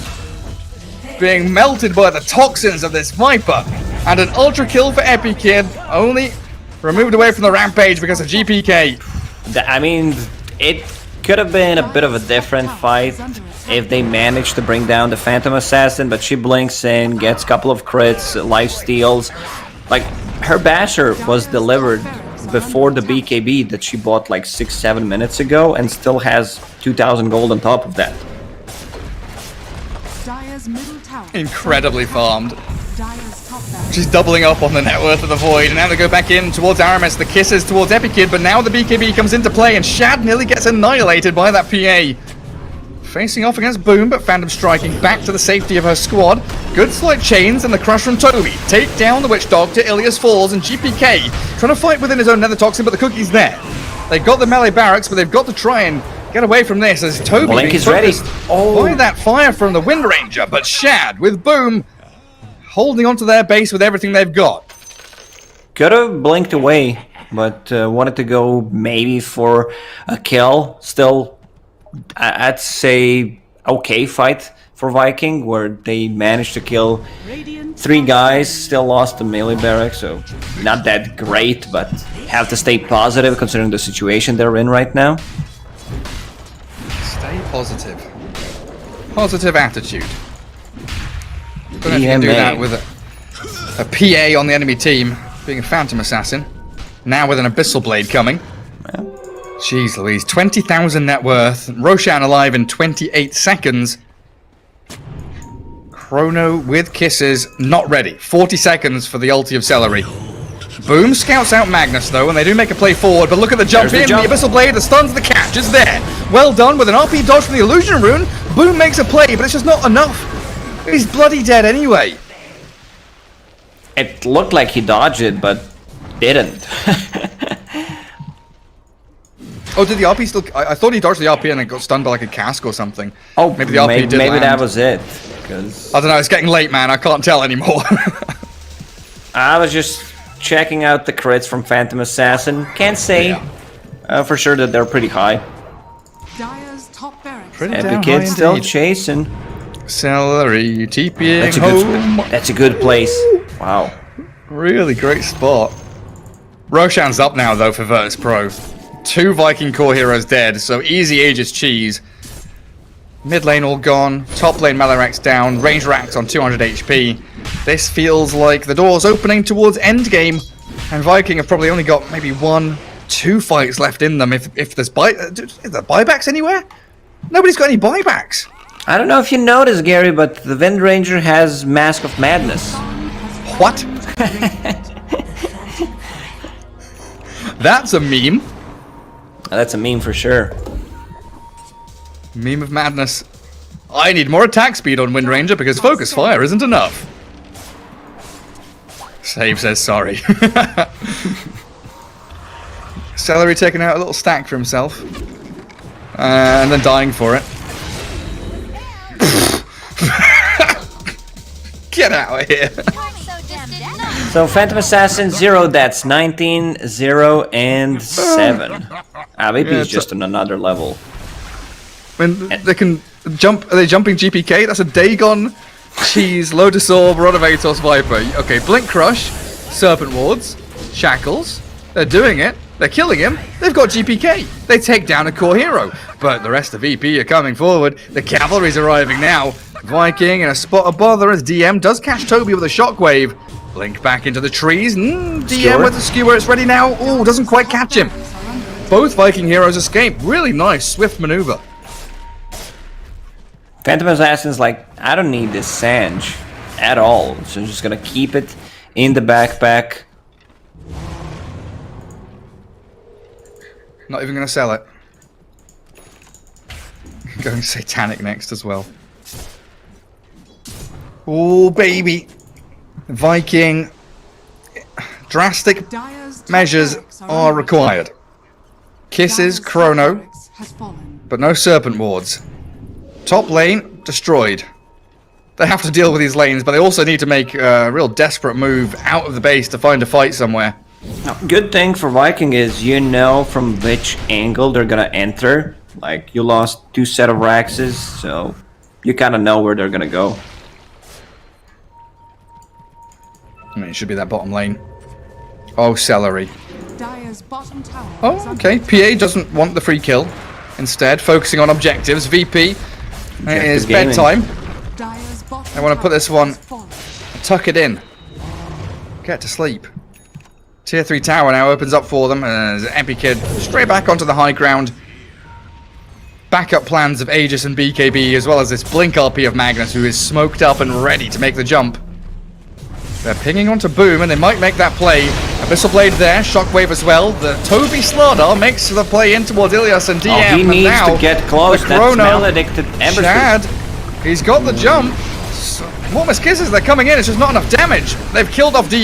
being melted by the toxins of this Viper, and an ultra kill for Epikid, only removed away from the rampage because of GPK. I mean, it could have been a bit of a different fight if they managed to bring down the Phantom Assassin, but she blinks in, gets a couple of crits, life steals. Like, her Basher was delivered before the BKB that she bought like 6-7 minutes ago, and still has 2,000 gold on top of that. Incredibly farmed. Dire's top barracks. She's doubling up on the net worth of the Void, and now they go back in towards Aramis, the kisses towards Epikid, but now the BKB comes into play, and Shad nearly gets annihilated by that PA. Facing off against Boom, but Phantom striking back to the safety of her squad. Good slight chains and the crush from Toby. Take down the Witch Doctor, Ilias falls, and GPK trying to fight within his own Nether Toxin, but the cookie's there. They've got the melee barracks, but they've got to try and get away from this as Toby Blink is ready. by that fire from the Wind Ranger, but Shad with Boom holding onto their base with everything they've got. Could have blinked away, but wanted to go maybe for a kill. Still, I'd say okay fight for Viking, where they managed to kill 3 guys, still lost the melee barracks, so not that great, but have to stay positive considering the situation they're in right now. Stay positive. Positive attitude. Don't know if you can do that with a PA on the enemy team, being a Phantom Assassin. Now with an Abyssal Blade coming. Jeez Louise, 20,000 net worth. Roshan alive in 28 seconds. Chrono with kisses, not ready. 40 seconds for the ulti of Celery. Boom scouts out Magnus though, and they do make a play forward, but look at the jump in. The Abyssal Blade, the stuns, the catch is there. Well done with an RP dodge from the Illusion Rune. Boom makes a play, but it's just not enough. He's bloody dead anyway. It looked like he dodged it, but didn't. Oh, did the RP still... I thought he dodged the RP and then got stunned by like a cask or something. Oh, maybe the RP did maybe land. that was it. Cause I don't know, it's getting late, man. I can't tell anymore. I was just checking out the crits from Phantom Assassin. Can't say for sure that they're pretty high. Dire's top barracks. Epic Kid still chasing. Celery, TPing home. That's a good place. Wow. Really great spot. Roshan's up now, though, for Virtus Pro. 2 Viking core heroes dead, so easy Aegis cheese. Mid lane all gone, top lane Malarax down, Ranger Axe on 200 HP. This feels like the door's opening towards endgame, and Viking have probably only got maybe 1-2 fights left in them. If there's is there buybacks anywhere? Nobody's got any buybacks. I don't know if you noticed, Gary, but the Wind Ranger has Mask of Madness. What? That's a meme. That's a meme for sure. Meme of madness. I need more attack speed on Wind Ranger because Focus Fire isn't enough. Save says sorry. Celery taking out a little stack for himself. And then dying for it. Get out of here. So Phantom Assassin 0 deaths, 19, 0, and 7. VP is just on another level. When they can jump, are they jumping GPK? That's a Dagon, Cheese, Lotus Orb, Rod of Atos, Viper. Okay, Blink Crush, Serpent Wards, Shackles. They're doing it. They're killing him. They've got GPK. They take down a core hero. But the rest of VP are coming forward. The cavalry's arriving now. Viking in a spot of bother as DM does catch Toby with a shockwave. Blink back into the trees. DM with the skewer. It's ready now. Oh, doesn't quite catch him. Both Viking heroes escape. Really nice, swift maneuver. Phantom Assassin's like, I don't need this Sange at all. So I'm just gonna keep it in the backpack. Not even gonna sell it. Going satanic next as well. Oh, baby. Viking. Drastic measures are required. Kisses, Chrono, but no Serpent Wards. Top lane, destroyed. They have to deal with these lanes, but they also need to make a real desperate move out of the base to find a fight somewhere. Now, good thing for Viking is you know from which angle they're gonna enter. Like, you lost 2 set of Raxes, so you kind of know where they're gonna go. I mean, it should be that bottom lane. Oh, Celery. Dire's bottom tower. Oh, okay. PA doesn't want the free kill. Instead, focusing on objectives. VP, it is bedtime. I want to put this one, tuck it in. Get to sleep. Tier 3 tower now opens up for them. As Epikid straight back onto the high ground. Backup plans of Aegis and BKB, as well as this blink RP of Magnus, who is smoked up and ready to make the jump. They're pinging onto Boom, and they might make that play. Abyssal Blade there, Shockwave as well. The Toby Slardar makes the play in towards Ilias and DM. Oh, he and needs now to get close. the That's Chrono, Maledicted Embers. Chad, he's got the jump. Warmest Kisses, they're coming in. It's just not enough damage. They've killed off DM.